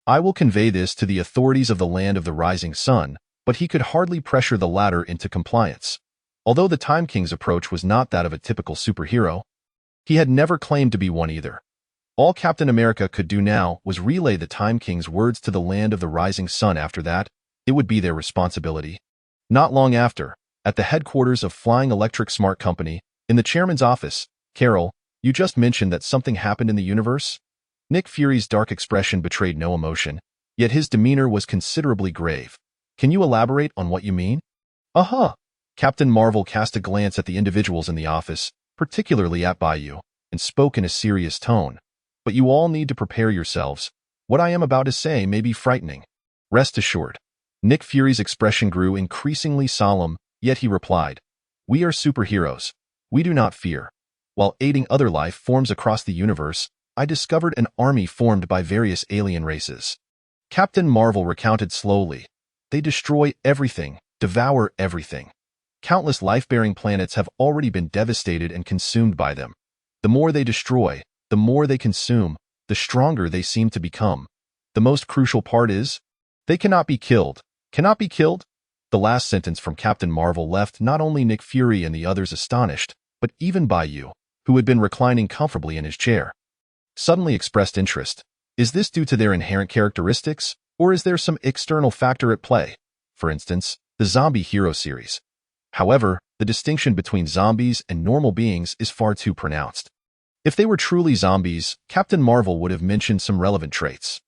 I will convey this to the authorities of the land of the rising sun, but he could hardly pressure the latter into compliance. Although the Time King's approach was not that of a typical superhero, he had never claimed to be one either. All Captain America could do now was relay the Time King's words to the land of the rising sun. After that, it would be their responsibility. Not long after, at the headquarters of Flying Electric Smart Company, in the chairman's office, Carol, you just mentioned that something happened in the universe? Nick Fury's dark expression betrayed no emotion, yet his demeanor was considerably grave. Can you elaborate on what you mean? Captain Marvel cast a glance at the individuals in the office, particularly at Bai Yu, and spoke in a serious tone. But you all need to prepare yourselves. What I am about to say may be frightening. Rest assured. Nick Fury's expression grew increasingly solemn, yet he replied, We are superheroes. We do not fear. While aiding other life forms across the universe, I discovered an army formed by various alien races. Captain Marvel recounted slowly. They destroy everything, devour everything. Countless life-bearing planets have already been devastated and consumed by them. The more they destroy, the more they consume, the stronger they seem to become. The most crucial part is, they cannot be killed. Cannot be killed? The last sentence from Captain Marvel left not only Nick Fury and the others astonished, but even Bai Yu, who had been reclining comfortably in his chair, suddenly expressed interest. Is this due to their inherent characteristics, or is there some external factor at play? For instance, the zombie hero series. However, the distinction between zombies and normal beings is far too pronounced. If they were truly zombies, Captain Marvel would have mentioned some relevant traits.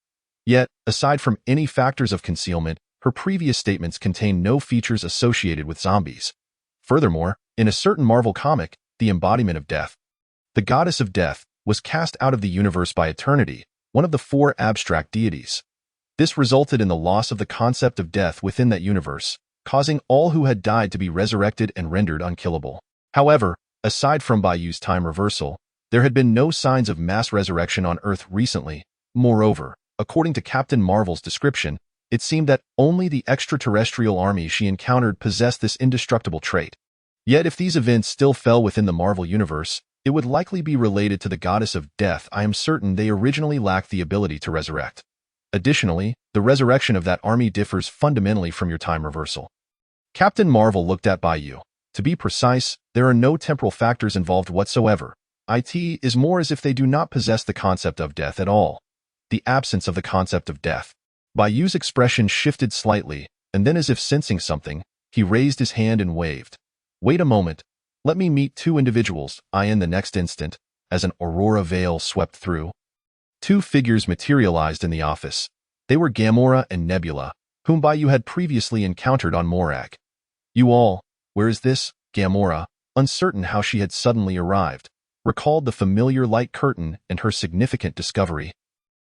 Yet, aside from any factors of concealment, her previous statements contain no features associated with zombies. Furthermore, in a certain Marvel comic, the embodiment of death, the goddess of death, was cast out of the universe by Eternity, one of the 4 abstract deities. This resulted in the loss of the concept of death within that universe, causing all who had died to be resurrected and rendered unkillable. However, aside from Bai Yu's time reversal, there had been no signs of mass resurrection on Earth recently. Moreover, according to Captain Marvel's description, it seemed that only the extraterrestrial army she encountered possessed this indestructible trait. Yet if these events still fell within the Marvel universe, it would likely be related to the goddess of death. I am certain they originally lacked the ability to resurrect. Additionally, the resurrection of that army differs fundamentally from your time reversal. Captain Marvel looked at Bai Yu. To be precise, there are no temporal factors involved whatsoever. It is more as if they do not possess the concept of death at all. The absence of the concept of death. Bai Yu's expression shifted slightly, and then as if sensing something, he raised his hand and waved. Wait a moment. Let me meet 2 individuals. In the next instant, as an aurora veil swept through, 2 figures materialized in the office. They were Gamora and Nebula, whom Bai Yu had previously encountered on Morak. You all, where is this? Gamora, uncertain how she had suddenly arrived, recalled the familiar light curtain and her significant discovery,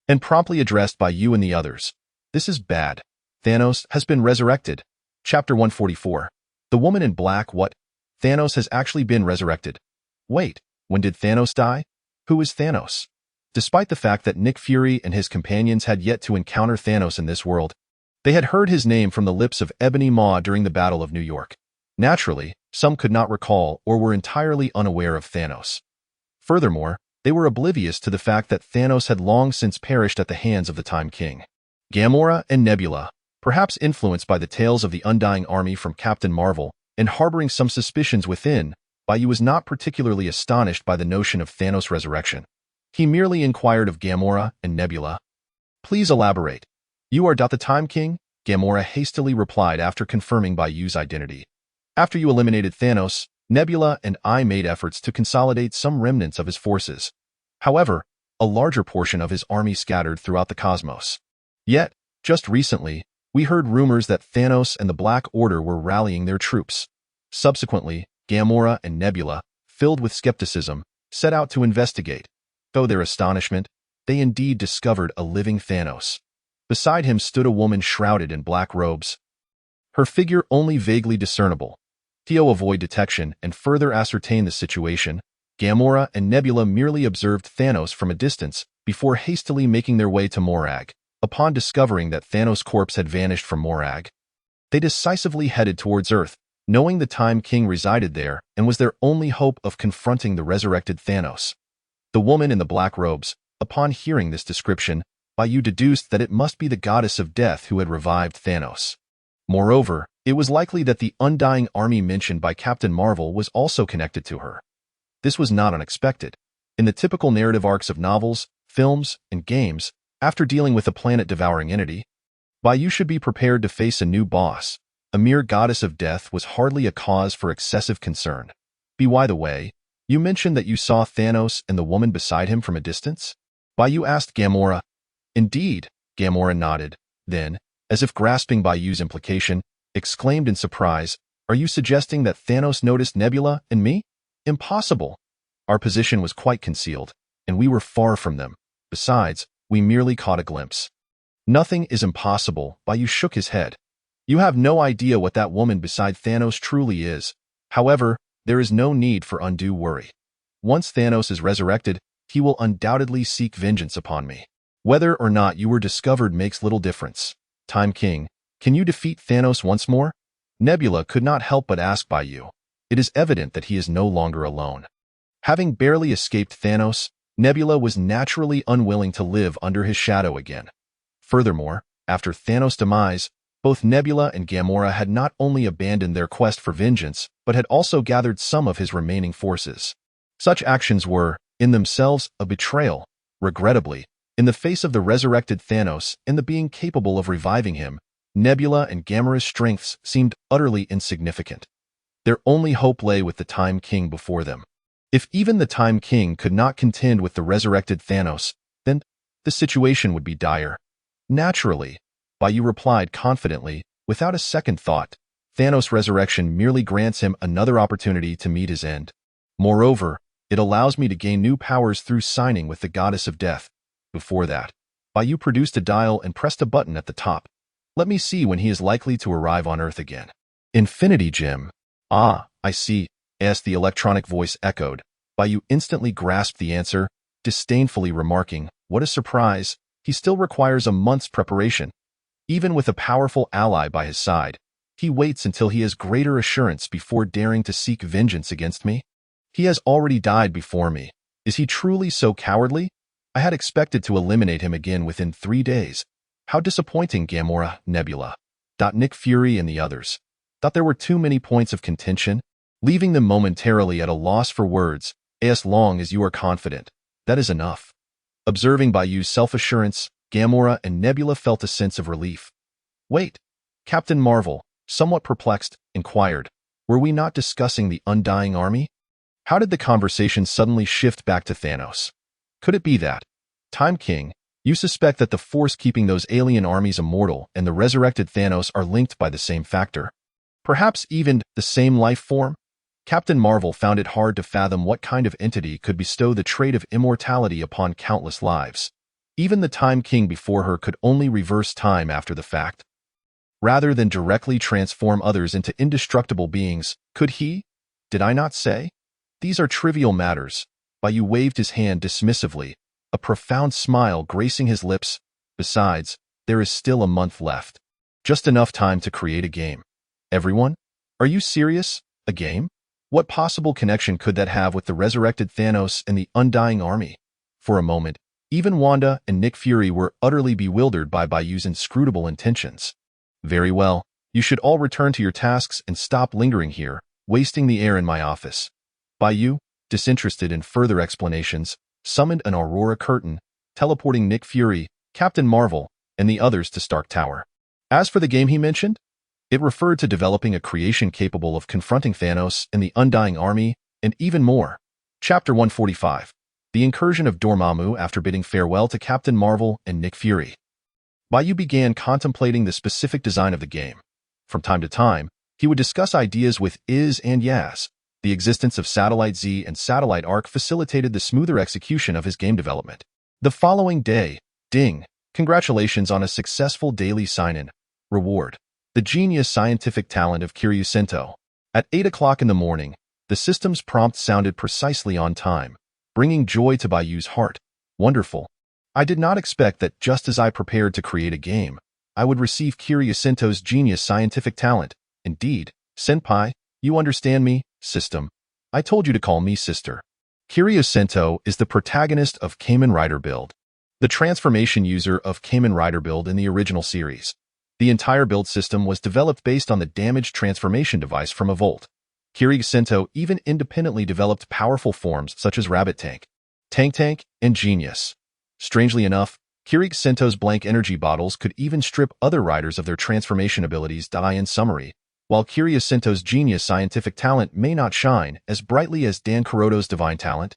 and promptly addressed Bai Yu and the others. This is bad. Thanos has been resurrected. Chapter 144. The Woman in Black. What? Thanos has actually been resurrected. Wait, when did Thanos die? Who is Thanos? Despite the fact that Nick Fury and his companions had yet to encounter Thanos in this world, they had heard his name from the lips of Ebony Maw during the Battle of New York. Naturally, some could not recall or were entirely unaware of Thanos. Furthermore, they were oblivious to the fact that Thanos had long since perished at the hands of the Time King. Gamora and Nebula, perhaps influenced by the tales of the Undying Army from Captain Marvel, and harboring some suspicions within, Bai Yu was not particularly astonished by the notion of Thanos' resurrection. He merely inquired of Gamora and Nebula. Please elaborate. You are the Time King? Gamora hastily replied after confirming Bai Yu's identity. After you eliminated Thanos, Nebula and I made efforts to consolidate some remnants of his forces. However, a larger portion of his army scattered throughout the cosmos. Yet, just recently, we heard rumors that Thanos and the Black Order were rallying their troops. Subsequently, Gamora and Nebula, filled with skepticism, set out to investigate. To their astonishment, they indeed discovered a living Thanos. Beside him stood a woman shrouded in black robes, her figure only vaguely discernible. To avoid detection and further ascertain the situation, Gamora and Nebula merely observed Thanos from a distance before hastily making their way to Morag. Upon discovering that Thanos' corpse had vanished from Morag, they decisively headed towards Earth, knowing the Time King resided there and was their only hope of confronting the resurrected Thanos. The woman in the black robes, upon hearing this description, Bai Yu deduced that it must be the goddess of death who had revived Thanos. Moreover, it was likely that the undying army mentioned by Captain Marvel was also connected to her. This was not unexpected. In the typical narrative arcs of novels, films, and games, after dealing with a planet-devouring entity, Bai Yu should be prepared to face a new boss. A mere goddess of death was hardly a cause for excessive concern. By the way, you mentioned that you saw Thanos and the woman beside him from a distance? Bai Yu asked Gamora. Indeed, Gamora nodded. Then, as if grasping Bai Yu's implication, exclaimed in surprise, are you suggesting that Thanos noticed Nebula and me? Impossible. Our position was quite concealed, and we were far from them. Besides, we merely caught a glimpse. Nothing is impossible. Bai Yu shook his head. You have no idea what that woman beside Thanos truly is. However, there is no need for undue worry. Once Thanos is resurrected, he will undoubtedly seek vengeance upon me. Whether or not you were discovered makes little difference. Time King, can you defeat Thanos once more? Nebula could not help but ask Bai Yu. It is evident that he is no longer alone. Having barely escaped Thanos, Nebula was naturally unwilling to live under his shadow again. Furthermore, after Thanos' demise, both Nebula and Gamora had not only abandoned their quest for vengeance, but had also gathered some of his remaining forces. Such actions were, in themselves, a betrayal. Regrettably, in the face of the resurrected Thanos and the being capable of reviving him, Nebula and Gamora's strengths seemed utterly insignificant. Their only hope lay with the Time King before them. If even the Time King could not contend with the resurrected Thanos, then the situation would be dire. Naturally, Bai Yu replied confidently, without a second thought, Thanos' resurrection merely grants him another opportunity to meet his end. Moreover, it allows me to gain new powers through signing with the goddess of death. Before that, Bai Yu produced a dial and pressed a button at the top. Let me see when he is likely to arrive on Earth again. Infinity Gem. Ah, I see, as the electronic voice echoed. Bai Yu instantly grasped the answer, disdainfully remarking, what a surprise, he still requires a month's preparation. Even with a powerful ally by his side, he waits until he has greater assurance before daring to seek vengeance against me. He has already died before me. Is he truly so cowardly? I had expected to eliminate him again within 3 days. How disappointing, Gamora, Nebula. Nick Fury and the others. Thought there were too many points of contention, leaving them momentarily at a loss for words. As long as you are confident, that is enough. Observing Bai Yu's self-assurance, Gamora and Nebula felt a sense of relief. Wait, Captain Marvel, somewhat perplexed, inquired, were we not discussing the undying army? How did the conversation suddenly shift back to Thanos? Could it be that, Time King, you suspect that the force keeping those alien armies immortal and the resurrected Thanos are linked by the same factor? Perhaps even the same life form? Captain Marvel found it hard to fathom what kind of entity could bestow the trait of immortality upon countless lives. Even the Time King before her could only reverse time after the fact. Rather than directly transform others into indestructible beings, could he? Did I not say? These are trivial matters. Bai Yu waved his hand dismissively, a profound smile gracing his lips. Besides, there is still a month left. Just enough time to create a game. Everyone? Are you serious? A game? What possible connection could that have with the resurrected Thanos and the undying army? For a moment, even Wanda and Nick Fury were utterly bewildered by Bai Yu's inscrutable intentions. Very well, you should all return to your tasks and stop lingering here, wasting the air in my office. Bai Yu, disinterested in further explanations, summoned an aurora curtain, teleporting Nick Fury, Captain Marvel, and the others to Stark Tower. As for the game he mentioned, it referred to developing a creation capable of confronting Thanos and the Undying Army, and even more. Chapter 145. The Incursion of Dormammu after bidding farewell to Captain Marvel and Nick Fury. Bai Yu began contemplating the specific design of the game. From time to time, he would discuss ideas with Iz and Yaz. The existence of Satellite Z and Satellite Arc facilitated the smoother execution of his game development. The following day, ding, congratulations on a successful daily sign-in. Reward. The genius scientific talent of Kiryu Sento. At 8 o'clock in the morning, the system's prompt sounded precisely on time, bringing joy to Bai Yu's heart. Wonderful. I did not expect that just as I prepared to create a game, I would receive Kiryu Sento's genius scientific talent. Indeed, Senpai, you understand me, system. I told you to call me sister. Kiryu Sento is the protagonist of Kamen Rider Build, the transformation user of Kamen Rider Build in the original series. The entire build system was developed based on the damaged transformation device from Evolt. Kiryu Sento even independently developed powerful forms such as Rabbit Tank, Tank, and Genius. Strangely enough, Kiryu Sento's blank energy bottles could even strip other riders of their transformation abilities. In summary, while Kiryu Sento's genius scientific talent may not shine as brightly as Dan Kuroto's divine talent,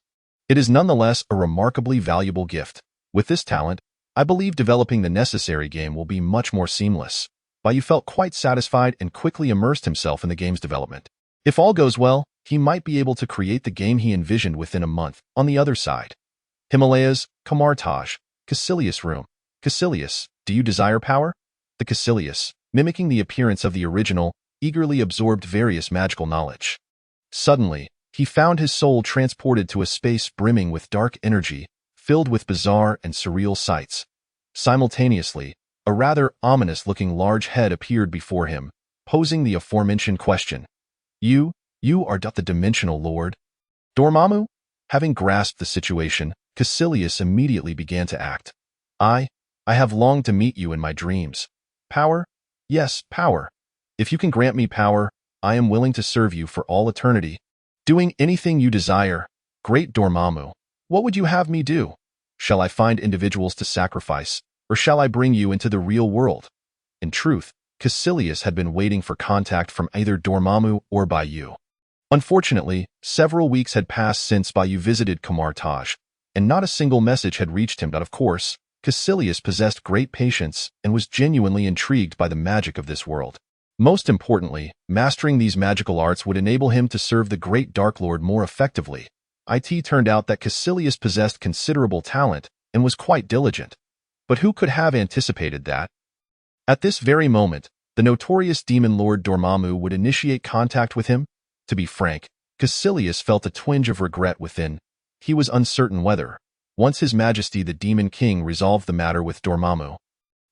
it is nonetheless a remarkably valuable gift. With this talent, I believe developing the necessary game will be much more seamless. Bai Yu felt quite satisfied and quickly immersed himself in the game's development. If all goes well, he might be able to create the game he envisioned within a month. On the other side, Himalayas, Kamartaj, Caecilius Room. Caecilius, do you desire power? The Caecilius, mimicking the appearance of the original, eagerly absorbed various magical knowledge. Suddenly, he found his soul transported to a space brimming with dark energy, filled with bizarre and surreal sights. Simultaneously, a rather ominous-looking large head appeared before him, posing the aforementioned question. You are the Dimensional Lord? Dormammu? Having grasped the situation, Caecilius immediately began to act. I have longed to meet you in my dreams. Power? Yes, power. If you can grant me power, I am willing to serve you for all eternity. Doing anything you desire. Great Dormammu, what would you have me do? Shall I find individuals to sacrifice, or shall I bring you into the real world? In truth, Caecilius had been waiting for contact from either Dormammu or Bai Yu. Unfortunately, several weeks had passed since Bai Yu visited Kamartaj, and not a single message had reached him. But of course, Caecilius possessed great patience and was genuinely intrigued by the magic of this world. Most importantly, mastering these magical arts would enable him to serve the great Dark Lord more effectively. It turned out that Caecilius possessed considerable talent and was quite diligent. But who could have anticipated that? At this very moment, the notorious demon lord Dormammu would initiate contact with him. To be frank, Caecilius felt a twinge of regret within. He was uncertain whether, once His Majesty the Demon King resolved the matter with Dormammu,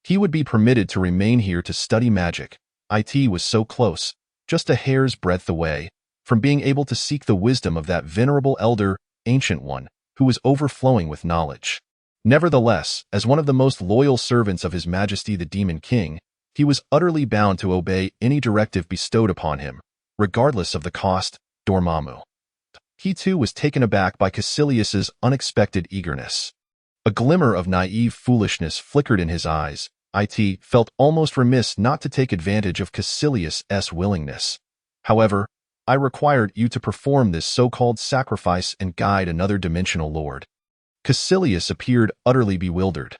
he would be permitted to remain here to study magic. It was so close, just a hair's breadth away, from being able to seek the wisdom of that venerable elder, Ancient One, who was overflowing with knowledge. Nevertheless, as one of the most loyal servants of His Majesty the Demon King, he was utterly bound to obey any directive bestowed upon him, regardless of the cost. Dormammu. He too was taken aback by Caecilius's unexpected eagerness. A glimmer of naive foolishness flickered in his eyes. It felt almost remiss not to take advantage of Caecilius's willingness. However, I required you to perform this so-called sacrifice and guide another dimensional lord. Caecilius appeared utterly bewildered.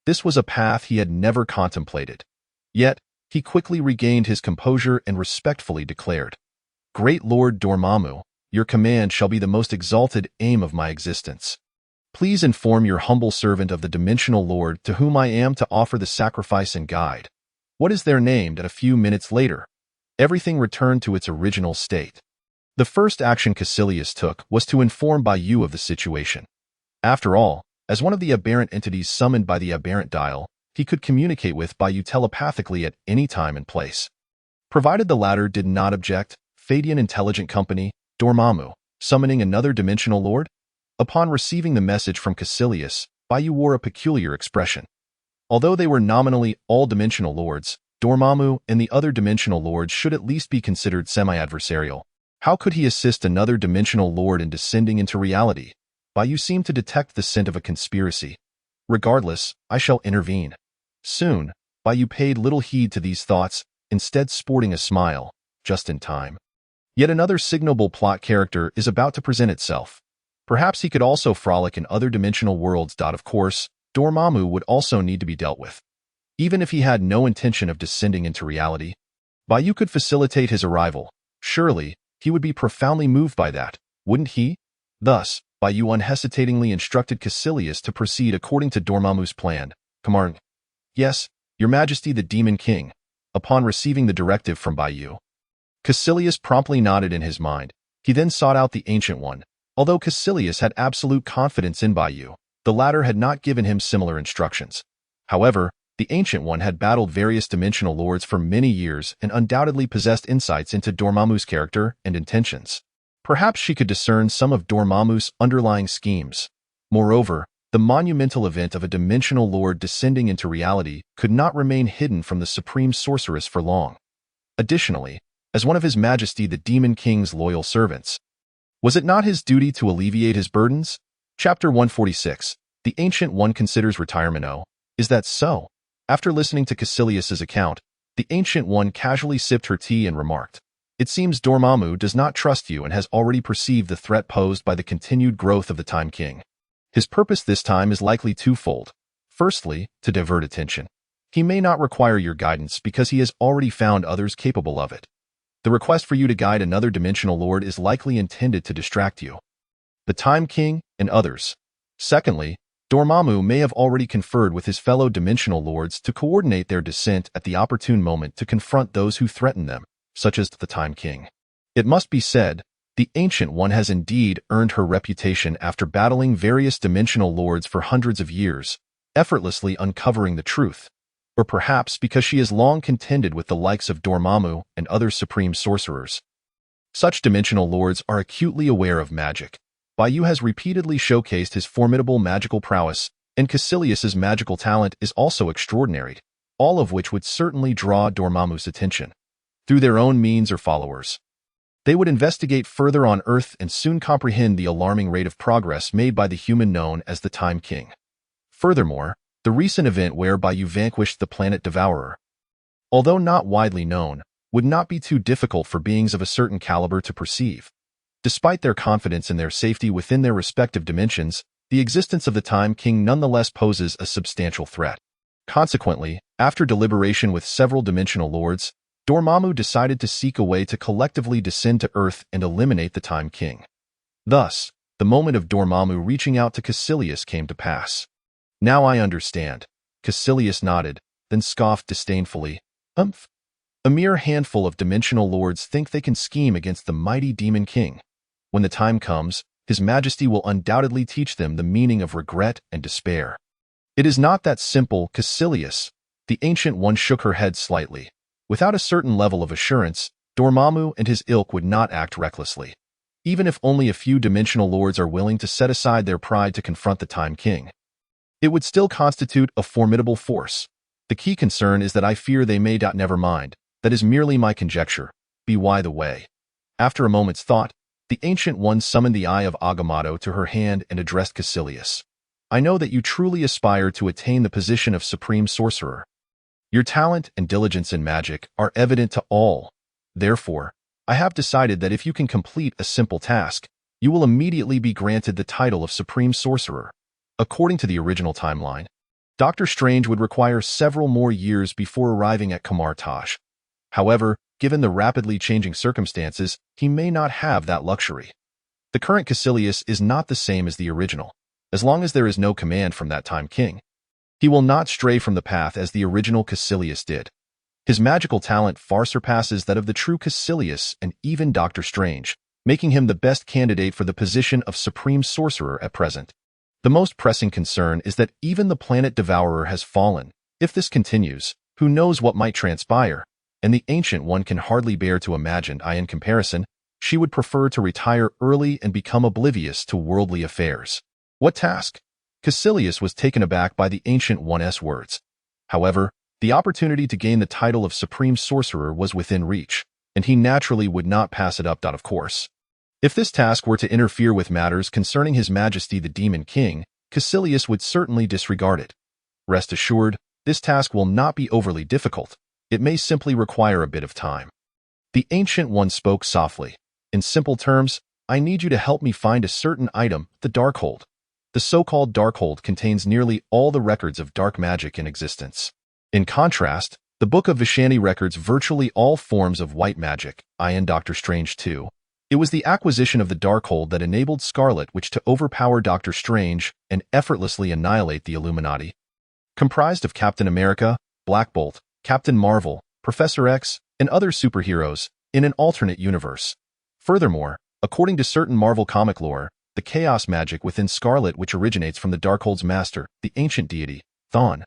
This was a path he had never contemplated. Yet, he quickly regained his composure and respectfully declared, Great Lord Dormammu, your command shall be the most exalted aim of my existence. Please inform your humble servant of the Dimensional Lord to whom I am to offer the sacrifice and guide. What is their name? And a few minutes later, everything returned to its original state. The first action Caecilius took was to inform Bai Yu of the situation. After all, as one of the aberrant entities summoned by the aberrant dial, he could communicate with Bai Yu telepathically at any time and place. Provided the latter did not object, Fadian Intelligent Company, Dormammu, summoning another dimensional lord? Upon receiving the message from Caecilius, Bai Yu wore a peculiar expression. Although they were nominally all dimensional lords, Dormammu and the other dimensional lords should at least be considered semi-adversarial. How could he assist another dimensional lord in descending into reality? Bai Yu seemed to detect the scent of a conspiracy. Regardless, I shall intervene. Soon, Bai Yu paid little heed to these thoughts, instead sporting a smile, just in time. Yet another signable plot character is about to present itself. Perhaps he could also frolic in other dimensional worlds. Of course, Dormammu would also need to be dealt with. Even if he had no intention of descending into reality, Bai Yu could facilitate his arrival. Surely, he would be profoundly moved by that, wouldn't he? Thus, Bai Yu unhesitatingly instructed Caecilius to proceed according to Dormammu's plan. Command. Yes, Your Majesty the Demon King. Upon receiving the directive from Bai Yu, Caecilius promptly nodded in his mind. He then sought out the Ancient One. Although Caecilius had absolute confidence in Bai Yu, the latter had not given him similar instructions. However, the Ancient One had battled various dimensional lords for many years and undoubtedly possessed insights into Dormammu's character and intentions. Perhaps she could discern some of Dormammu's underlying schemes. Moreover, the monumental event of a dimensional lord descending into reality could not remain hidden from the Supreme Sorceress for long. Additionally, as one of His Majesty the Demon King's loyal servants, was it not his duty to alleviate his burdens? Chapter 146. The Ancient One considers retirement. Oh, is that so? After listening to Caecilius's account, the Ancient One casually sipped her tea and remarked, "It seems Dormammu does not trust you and has already perceived the threat posed by the continued growth of the Time King. His purpose this time is likely twofold. Firstly, to divert attention. He may not require your guidance because he has already found others capable of it. The request for you to guide another dimensional lord is likely intended to distract you, the Time King, and others. Secondly, Dormammu may have already conferred with his fellow dimensional lords to coordinate their descent at the opportune moment to confront those who threaten them, such as the Time King. It must be said, the Ancient One has indeed earned her reputation after battling various dimensional lords for hundreds of years, effortlessly uncovering the truth. Or perhaps because she has long contended with the likes of Dormammu and other supreme sorcerers. Such dimensional lords are acutely aware of magic. Bai Yu has repeatedly showcased his formidable magical prowess, and Caecilius's magical talent is also extraordinary, all of which would certainly draw Dormammu's attention. Through their own means or followers, they would investigate further on Earth and soon comprehend the alarming rate of progress made by the human known as the Time King. Furthermore, the recent event where Bai Yu vanquished the planet Devourer, although not widely known, would not be too difficult for beings of a certain caliber to perceive. Despite their confidence in their safety within their respective dimensions, the existence of the Time King nonetheless poses a substantial threat. Consequently, after deliberation with several dimensional lords, Dormammu decided to seek a way to collectively descend to Earth and eliminate the Time King. Thus, the moment of Dormammu reaching out to Caecilius came to pass. "Now I understand." Caecilius nodded, then scoffed disdainfully. "Umph. A mere handful of dimensional lords think they can scheme against the mighty Demon King. When the time comes, His Majesty will undoubtedly teach them the meaning of regret and despair." "It is not that simple, Caecilius." The Ancient One shook her head slightly. Without a certain level of assurance, Dormammu and his ilk would not act recklessly. Even if only a few dimensional lords are willing to set aside their pride to confront the Time King, it would still constitute a formidable force. The key concern is that I fear they may. Never mind. That is merely my conjecture. By the way. After a moment's thought, the Ancient One summoned the Eye of Agamotto to her hand and addressed Caecilius. "I know that you truly aspire to attain the position of Supreme Sorcerer. Your talent and diligence in magic are evident to all. Therefore, I have decided that if you can complete a simple task, you will immediately be granted the title of Supreme Sorcerer. According to the original timeline, Doctor Strange would require several more years before arriving at Kamartaj. However, given the rapidly changing circumstances, he may not have that luxury. The current Caecilius is not the same as the original. As long as there is no command from that Time King, he will not stray from the path as the original Caecilius did. His magical talent far surpasses that of the true Caecilius and even Doctor Strange, making him the best candidate for the position of Supreme Sorcerer at present. The most pressing concern is that even the planet Devourer has fallen. If this continues, who knows what might transpire, and the Ancient One can hardly bear to imagine in comparison, she would prefer to retire early and become oblivious to worldly affairs. What task? Caecilius was taken aback by the Ancient One's words. However, the opportunity to gain the title of Supreme Sorcerer was within reach, and he naturally would not pass it up. Of course. If this task were to interfere with matters concerning His Majesty the Demon King, Caecilius would certainly disregard it. Rest assured, This task will not be overly difficult. It may simply require a bit of time. The Ancient One spoke softly. In simple terms, I need you to help me find a certain item, the Darkhold. The so-called Darkhold contains nearly all the records of dark magic in existence. In contrast, the Book of Vishani records virtually all forms of white magic, i.e. Doctor Strange 2. It was the acquisition of the Darkhold that enabled Scarlet Witch to overpower Doctor Strange and effortlessly annihilate the Illuminati. Comprised of Captain America, Black Bolt, Captain Marvel, Professor X, and other superheroes in an alternate universe. Furthermore, according to certain Marvel comic lore, the chaos magic within Scarlet Witch originates from the Darkhold's master, the ancient deity, Thon.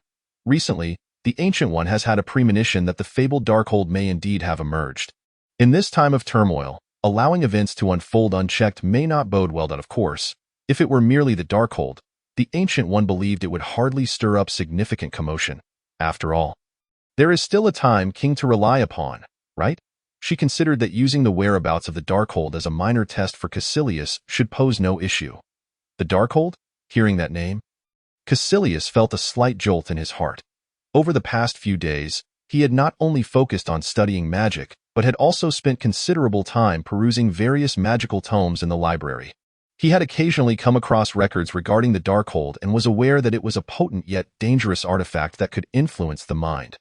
Recently, the Ancient One has had a premonition that the fabled Darkhold may indeed have emerged. In this time of turmoil, allowing events to unfold unchecked may not bode well. That, of course, if it were merely the Darkhold, the Ancient One believed it would hardly stir up significant commotion. After all, there is still a Time King to rely upon, right? She considered that using the whereabouts of the Darkhold as a minor test for Caecilius should pose no issue. The Darkhold? Hearing that name, Caecilius felt a slight jolt in his heart. Over the past few days, he had not only focused on studying magic, but had also spent considerable time perusing various magical tomes in the library. He had occasionally come across records regarding the Darkhold and was aware that it was a potent yet dangerous artifact that could influence the mind.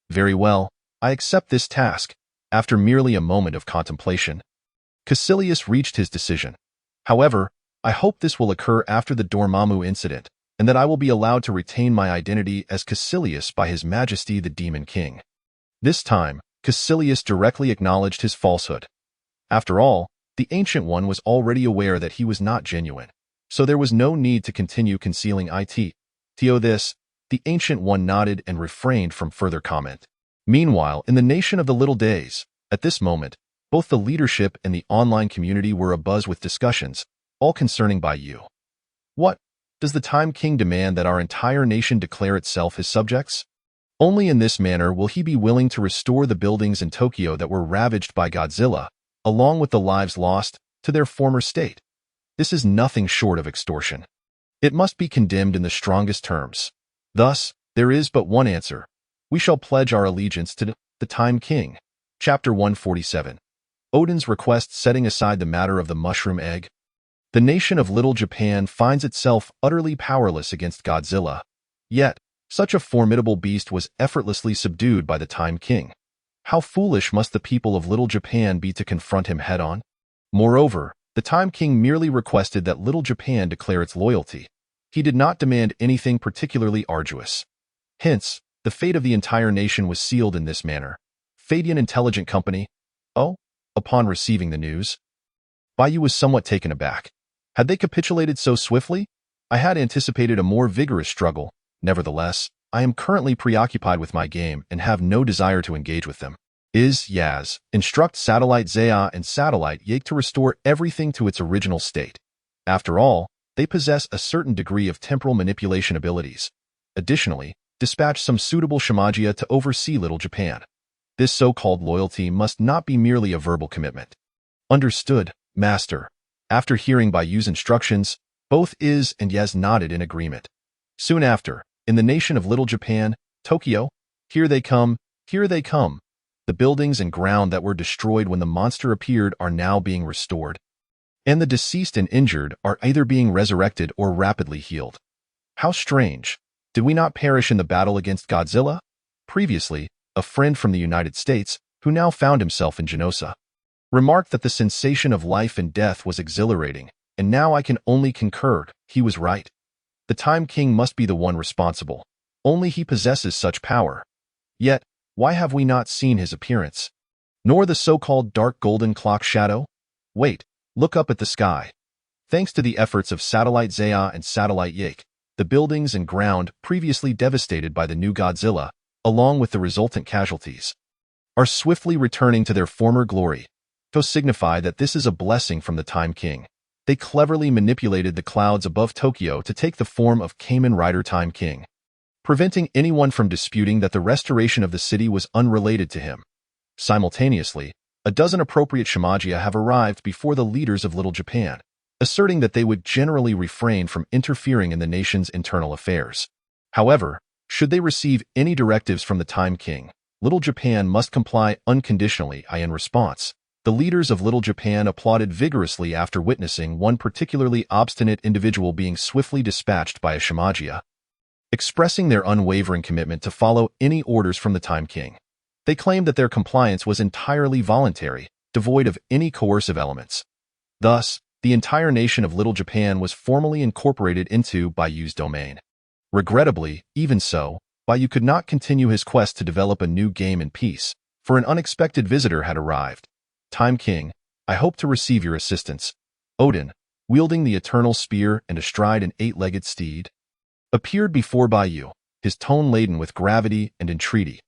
Very well, I accept this task. After merely a moment of contemplation, Caecilius reached his decision. However, I hope this will occur after the Dormammu incident, and that I will be allowed to retain my identity as Caecilius by His Majesty the Demon King. This time, Caecilius directly acknowledged his falsehood. After all, the Ancient One was already aware that he was not genuine, so there was no need to continue concealing it. The Ancient One nodded and refrained from further comment. Meanwhile, in the nation of the Little Days, at this moment, both the leadership and the online community were abuzz with discussions, all concerning Bai Yu. What? Does the Time King demand that our entire nation declare itself his subjects? Only in this manner will he be willing to restore the buildings in Tokyo that were ravaged by Godzilla, along with the lives lost, to their former state. This is nothing short of extortion. It must be condemned in the strongest terms. Thus, there is but one answer. We shall pledge our allegiance to the Time King. Chapter 147. Odin's request setting aside the matter of the mushroom egg. The nation of Little Japan finds itself utterly powerless against Godzilla. Yet, such a formidable beast was effortlessly subdued by the Time King. How foolish must the people of Little Japan be to confront him head-on? Moreover, the Time King merely requested that Little Japan declare its loyalty. He did not demand anything particularly arduous. Hence, the fate of the entire nation was sealed in this manner. Fadian Intelligent Company. Oh? Upon receiving the news, Bai Yu was somewhat taken aback. Had they capitulated so swiftly? I had anticipated a more vigorous struggle. Nevertheless, I am currently preoccupied with my game and have no desire to engage with them. Yaz, instruct Satellite Zaya and Satellite Yake to restore everything to its original state. After all, they possess a certain degree of temporal manipulation abilities. Additionally, dispatch some suitable Shimagia to oversee Little Japan. This so-called loyalty must not be merely a verbal commitment. Understood, Master. After hearing Bai Yu's instructions, both Iz and Yaz nodded in agreement. Soon after, in the nation of Little Japan, Tokyo, here they come, here they come. The buildings and ground that were destroyed when the monster appeared are now being restored. And the deceased and injured are either being resurrected or rapidly healed. How strange. Did we not perish in the battle against Godzilla? Previously, a friend from the United States, who now found himself in Genoa, remarked that the sensation of life and death was exhilarating, and now I can only concur, he was right. The Time King must be the one responsible. Only he possesses such power. Yet, why have we not seen his appearance? Nor the so-called dark golden clock shadow? Wait, look up at the sky. Thanks to the efforts of Satellite Zaya and Satellite Yake, the buildings and ground previously devastated by the new Godzilla, along with the resultant casualties, are swiftly returning to their former glory. To signify that this is a blessing from the Time King, they cleverly manipulated the clouds above Tokyo to take the form of Kamen Rider Time King, preventing anyone from disputing that the restoration of the city was unrelated to him. Simultaneously, a dozen appropriate Shimagia have arrived before the leaders of Little Japan, asserting that they would generally refrain from interfering in the nation's internal affairs. However, Should they receive any directives from the Time King, Little Japan must comply unconditionally. In response, the leaders of Little Japan applauded vigorously after witnessing one particularly obstinate individual being swiftly dispatched by a Shimagia, expressing their unwavering commitment to follow any orders from the Time King. They claimed that their compliance was entirely voluntary, devoid of any coercive elements. Thus, the entire nation of Little Japan was formally incorporated into Bai Yu's domain. Regrettably, even so, Bai Yu could not continue his quest to develop a new game in peace, for an unexpected visitor had arrived. Time King, I hope to receive your assistance. Odin, wielding the eternal spear and astride an 8-legged steed, appeared before Bai Yu, his tone laden with gravity and entreaty.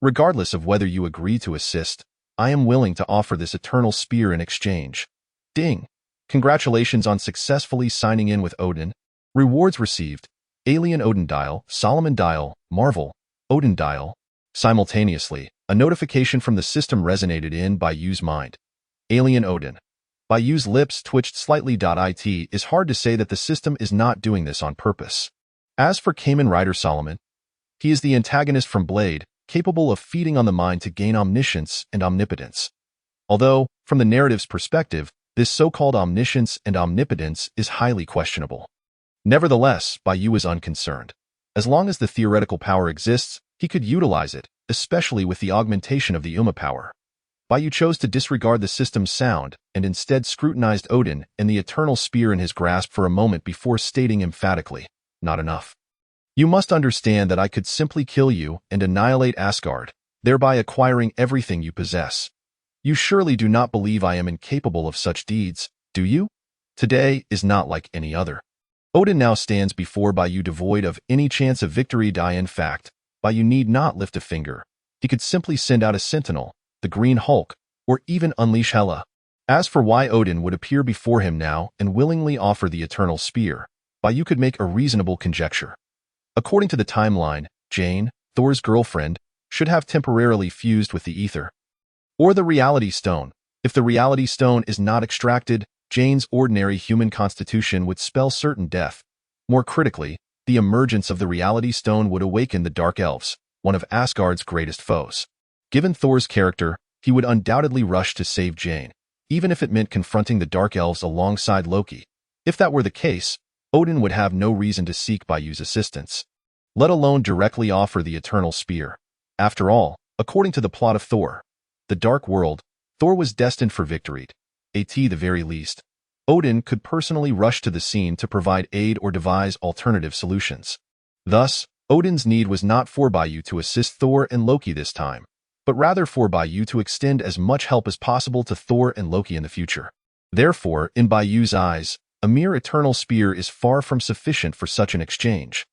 Regardless of whether you agree to assist, I am willing to offer this eternal spear in exchange. Ding! Congratulations on successfully signing in with Odin. Rewards received. Alien Odin Dial, Solomon Dial, Marvel, Odin Dial. Simultaneously, a notification from the system resonated in Bai Yu's mind. Alien Odin. Bai Yu's lips twitched slightly. It is hard to say that the system is not doing this on purpose. As for Kamen Rider Solomon, he is the antagonist from Blade, capable of feeding on the mind to gain omniscience and omnipotence. Although, from the narrative's perspective, this so-called omniscience and omnipotence is highly questionable. Nevertheless, Bai Yu is unconcerned. As long as the theoretical power exists, he could utilize it, especially with the augmentation of the Uma power. Bai Yu chose to disregard the system's sound and instead scrutinized Odin and the eternal spear in his grasp for a moment before stating emphatically, "Not enough. You must understand that I could simply kill you and annihilate Asgard, thereby acquiring everything you possess. You surely do not believe I am incapable of such deeds, do you? Today is not like any other." Odin now stands before Bai Yu devoid of any chance of victory. In fact, Bai Yu need not lift a finger. He could simply send out a sentinel, the Green Hulk, or even unleash Hela. As for why Odin would appear before him now and willingly offer the eternal spear, Bai Yu could make a reasonable conjecture. According to the timeline, Jane, Thor's girlfriend, should have temporarily fused with the ether. Or the Reality Stone. If the Reality Stone is not extracted, Jane's ordinary human constitution would spell certain death. More critically, the emergence of the Reality Stone would awaken the Dark Elves, one of Asgard's greatest foes. Given Thor's character, he would undoubtedly rush to save Jane, even if it meant confronting the Dark Elves alongside Loki. If that were the case, Odin would have no reason to seek Bai Yu's assistance, let alone directly offer the eternal spear. After all, according to the plot of Thor, the Dark World, Thor was destined for victory. At the very least, Odin could personally rush to the scene to provide aid or devise alternative solutions. Thus, Odin's need was not for Bai Yu to assist Thor and Loki this time, but rather for Bai Yu to extend as much help as possible to Thor and Loki in the future. Therefore, in Bai Yu's eyes, a mere eternal spear is far from sufficient for such an exchange.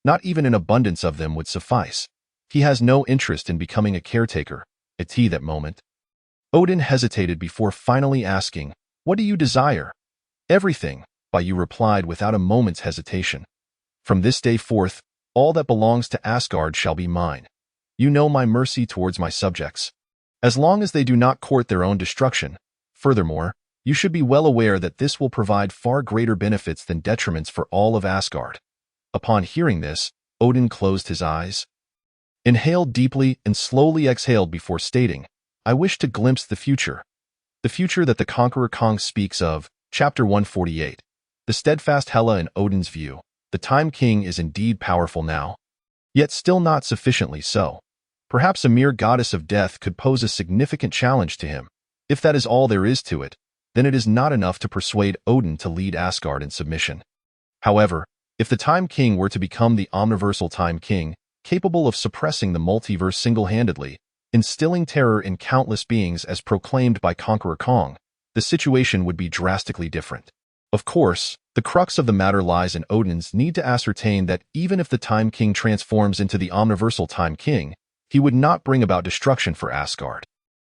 Not even an abundance of them would suffice. He has no interest in becoming a caretaker. At that moment, Odin hesitated before finally asking, "What do you desire?" "Everything," Bai Yu replied without a moment's hesitation. "From this day forth, all that belongs to Asgard shall be mine. You know my mercy towards my subjects, as long as they do not court their own destruction. Furthermore, you should be well aware that this will provide far greater benefits than detriments for all of Asgard." Upon hearing this, Odin closed his eyes, inhaled deeply, and slowly exhaled before stating, "I wish to glimpse the future that the Conqueror Kong speaks of." Chapter 148. The steadfast Hela. In Odin's view, the Time King is indeed powerful now, yet still not sufficiently so. Perhaps a mere goddess of death could pose a significant challenge to him. If that is all there is to it, then it is not enough to persuade Odin to lead Asgard in submission. However, if the Time King were to become the omniversal Time King, capable of suppressing the multiverse single-handedly, instilling terror in countless beings as proclaimed by Conqueror Kong, the situation would be drastically different. Of course, the crux of the matter lies in Odin's need to ascertain that even if the Time King transforms into the omniversal Time King, he would not bring about destruction for Asgard.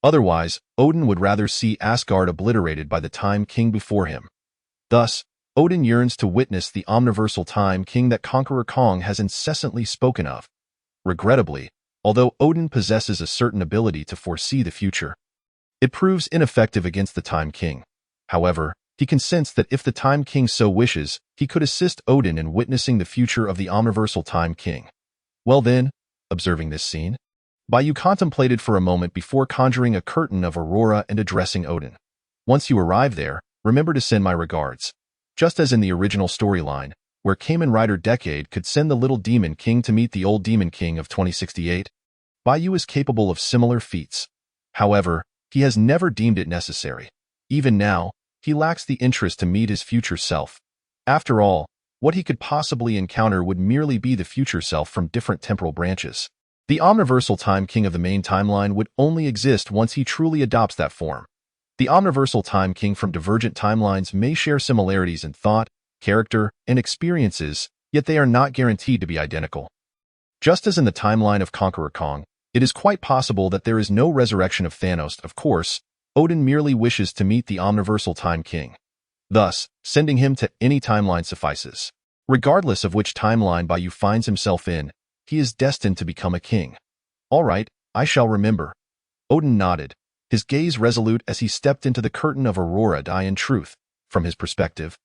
Otherwise, Odin would rather see Asgard obliterated by the Time King before him. Thus, Odin yearns to witness the omniversal Time King that Conqueror Kong has incessantly spoken of. Regrettably, although Odin possesses a certain ability to foresee the future, it proves ineffective against the Time King. However, he can sense that if the Time King so wishes, he could assist Odin in witnessing the future of the omniversal Time King. Well then, observing this scene, Bai Yu contemplated for a moment before conjuring a curtain of aurora and addressing Odin. Once you arrive there, remember to send my regards. Just as in the original storyline, where Kamen Rider Decade could send the little demon king to meet the old demon king of 2068, Bai Yu is capable of similar feats. However, he has never deemed it necessary. Even now, he lacks the interest to meet his future self. After all, what he could possibly encounter would merely be the future self from different temporal branches. The omniversal Time King of the main timeline would only exist once he truly adopts that form. The omniversal Time King from divergent timelines may share similarities in thought, character, and experiences, yet they are not guaranteed to be identical. Just as in the timeline of Conqueror Kong, it is quite possible that there is no resurrection of Thanos. Of course, Odin merely wishes to meet the omniversal Time King. Thus, sending him to any timeline suffices. Regardless of which timeline Bai Yu finds himself in, he is destined to become a king. All right, I shall remember. Odin nodded, his gaze resolute as he stepped into the curtain of aurora. In truth, from his perspective,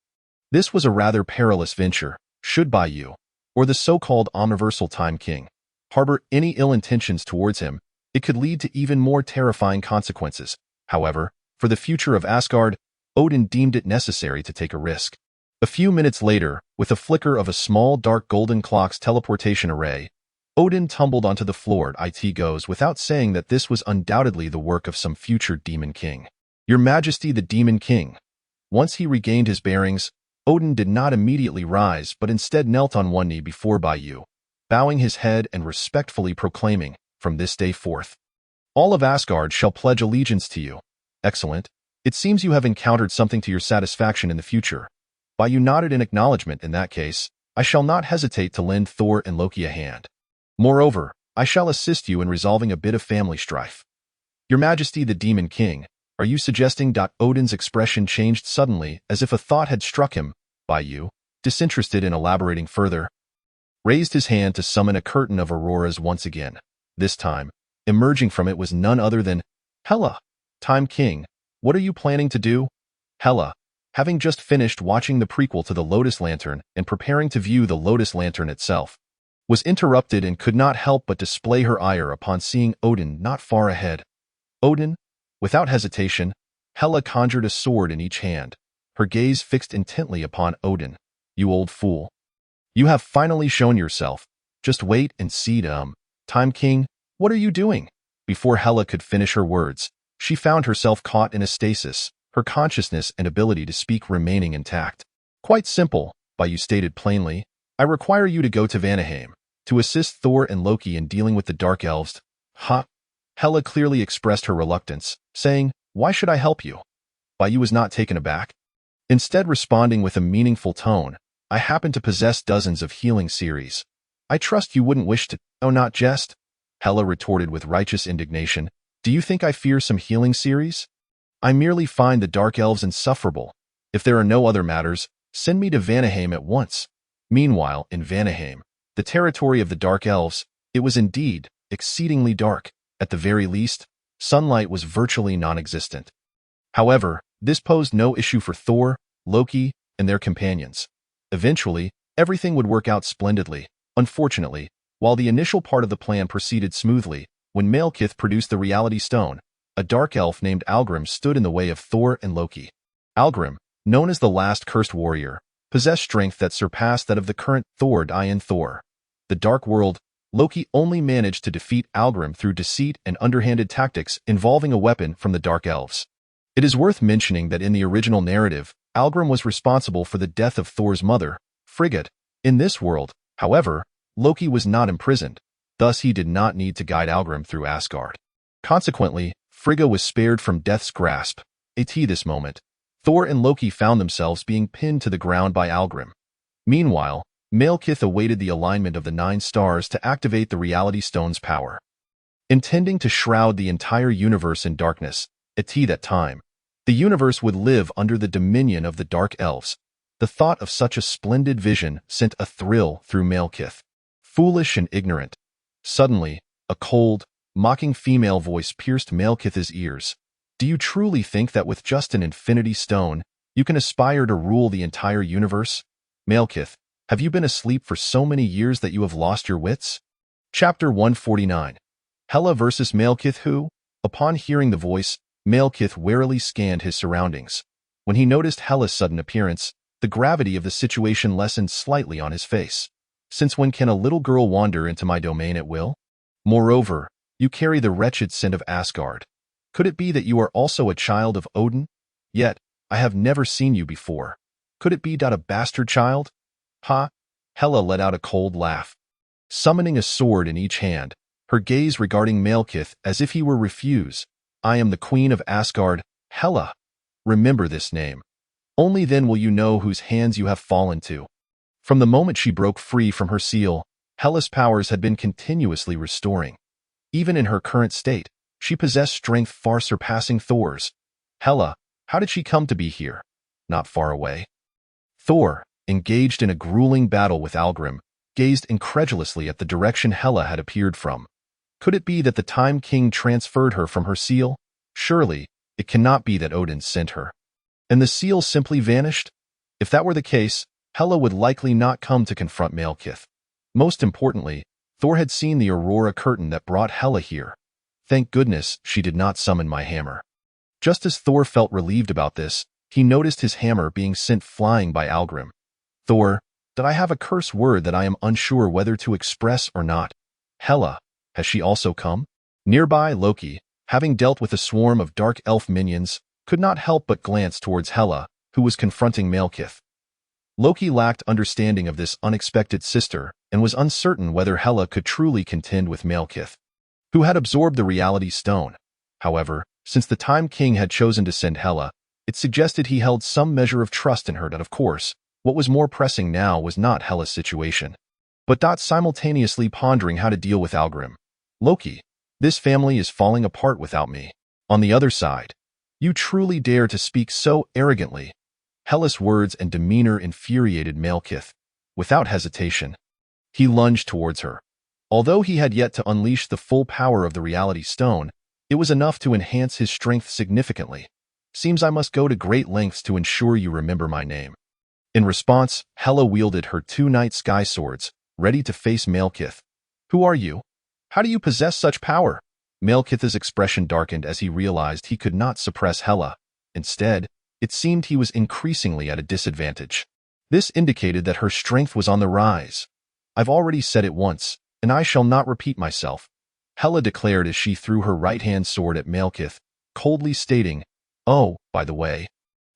this was a rather perilous venture. Should Bai Yu, or the so-called omniversal Time King, harbor any ill intentions towards him, it could lead to even more terrifying consequences. However, for the future of Asgard, Odin deemed it necessary to take a risk. A few minutes later, with a flicker of a small dark golden clock's teleportation array, Odin tumbled onto the floor. It goes without saying that this was undoubtedly the work of some future demon king. Your Majesty, the Demon King. Once he regained his bearings, Odin did not immediately rise but instead knelt on one knee before Bai Yu, bowing his head and respectfully proclaiming, from this day forth, all of Asgard shall pledge allegiance to you. Excellent. It seems you have encountered something to your satisfaction in the future. Bai Yu nodded in acknowledgement. In that case, I shall not hesitate to lend Thor and Loki a hand. Moreover, I shall assist you in resolving a bit of family strife. Your Majesty, the Demon King, are you suggesting? Odin's expression changed suddenly as if a thought had struck him. Bai Yu, disinterested in elaborating further, raised his hand to summon a curtain of auroras once again. This time, emerging from it was none other than Hela. Time King, what are you planning to do? Hela, having just finished watching the prequel to the Lotus Lantern and preparing to view the Lotus Lantern itself, was interrupted and could not help but display her ire upon seeing Odin not far ahead. Odin, without hesitation, Hela conjured a sword in each hand, her gaze fixed intently upon Odin. You old fool. You have finally shown yourself. Just wait and see. Time King, what are you doing? Before Hela could finish her words, she found herself caught in a stasis, her consciousness and ability to speak remaining intact. Quite simple, Bai Yu stated plainly. I require you to go to Vanaheim, to assist Thor and Loki in dealing with the Dark Elves. Huh? Hela clearly expressed her reluctance, saying, why should I help you? Bai Yu was not taken aback. Instead responding with a meaningful tone, I happen to possess dozens of healing series. I trust you wouldn't wish to— Oh, not jest? Hela retorted with righteous indignation. Do you think I fear some healing series? I merely find the Dark Elves insufferable. If there are no other matters, send me to Vanaheim at once. Meanwhile, in Vanaheim, the territory of the Dark Elves, it was indeed exceedingly dark. At the very least, sunlight was virtually non-existent. However, this posed no issue for Thor, Loki, and their companions. Eventually, everything would work out splendidly. Unfortunately, while the initial part of the plan proceeded smoothly, when Malekith produced the Reality Stone, a dark elf named Algrim stood in the way of Thor and Loki. Algrim, known as the last cursed warrior, possessed strength that surpassed that of the current Thor. In Thor, the Dark World, Loki only managed to defeat Algrim through deceit and underhanded tactics involving a weapon from the Dark Elves. It is worth mentioning that in the original narrative, Algrim was responsible for the death of Thor's mother, Frigga. In this world, however, Loki was not imprisoned, thus he did not need to guide Algrim through Asgard. Consequently, Frigga was spared from death's grasp. At this moment, Thor and Loki found themselves being pinned to the ground by Algrim. Meanwhile, Malekith awaited the alignment of the 9 stars to activate the Reality Stone's power. Intending to shroud the entire universe in darkness, at that time, the universe would live under the dominion of the Dark Elves. The thought of such a splendid vision sent a thrill through Malekith. Foolish and ignorant. Suddenly, a cold, mocking female voice pierced Malekith's ears. Do you truly think that with just an Infinity Stone, you can aspire to rule the entire universe? Malekith, have you been asleep for so many years that you have lost your wits? Chapter 149. Hela versus Malekith who? Upon hearing the voice, Malekith warily scanned his surroundings. When he noticed Hela's sudden appearance, the gravity of the situation lessened slightly on his face. Since when can a little girl wander into my domain at will? Moreover, you carry the wretched scent of Asgard. Could it be that you are also a child of Odin? Yet, I have never seen you before. Could it be a bastard child? Ha! Hela let out a cold laugh. Summoning a sword in each hand, her gaze regarding Malekith as if he were refuse. I am the Queen of Asgard, Hela. Remember this name. Only then will you know whose hands you have fallen to. From the moment she broke free from her seal, Hela's powers had been continuously restoring. Even in her current state, she possessed strength far surpassing Thor's. Hela, how did she come to be here? Not far away. Thor, engaged in a grueling battle with Algrim, gazed incredulously at the direction Hela had appeared from. Could it be that the Time King transferred her from her seal? Surely, it cannot be that Odin sent her. And the seal simply vanished? If that were the case, Hela would likely not come to confront Malekith. Most importantly, Thor had seen the aurora curtain that brought Hela here. Thank goodness she did not summon my hammer. Just as Thor felt relieved about this, he noticed his hammer being sent flying by Algrim. Thor, did I have a curse word that I am unsure whether to express or not? Hela, has she also come? Nearby, Loki, having dealt with a swarm of dark elf minions, could not help but glance towards Hela, who was confronting Malekith. Loki lacked understanding of this unexpected sister and was uncertain whether Hela could truly contend with Malekith, who had absorbed the reality stone. However, since the Time King had chosen to send Hela, it suggested he held some measure of trust in her. That, of course, what was more pressing now was not Hela's situation, but simultaneously pondering how to deal with Algrim. Loki, this family is falling apart without me. On the other side, you truly dare to speak so arrogantly. Hela's words and demeanor infuriated Malekith. Without hesitation, he lunged towards her. Although he had yet to unleash the full power of the reality stone, it was enough to enhance his strength significantly. Seems I must go to great lengths to ensure you remember my name. In response, Hela wielded her two night sky swords, ready to face Malekith. Who are you? How do you possess such power? Malekith's expression darkened as he realized he could not suppress Hela. Instead, it seemed he was increasingly at a disadvantage. This indicated that her strength was on the rise. I've already said it once, and I shall not repeat myself, Hela declared as she threw her right-hand sword at Malekith, coldly stating, Oh, by the way,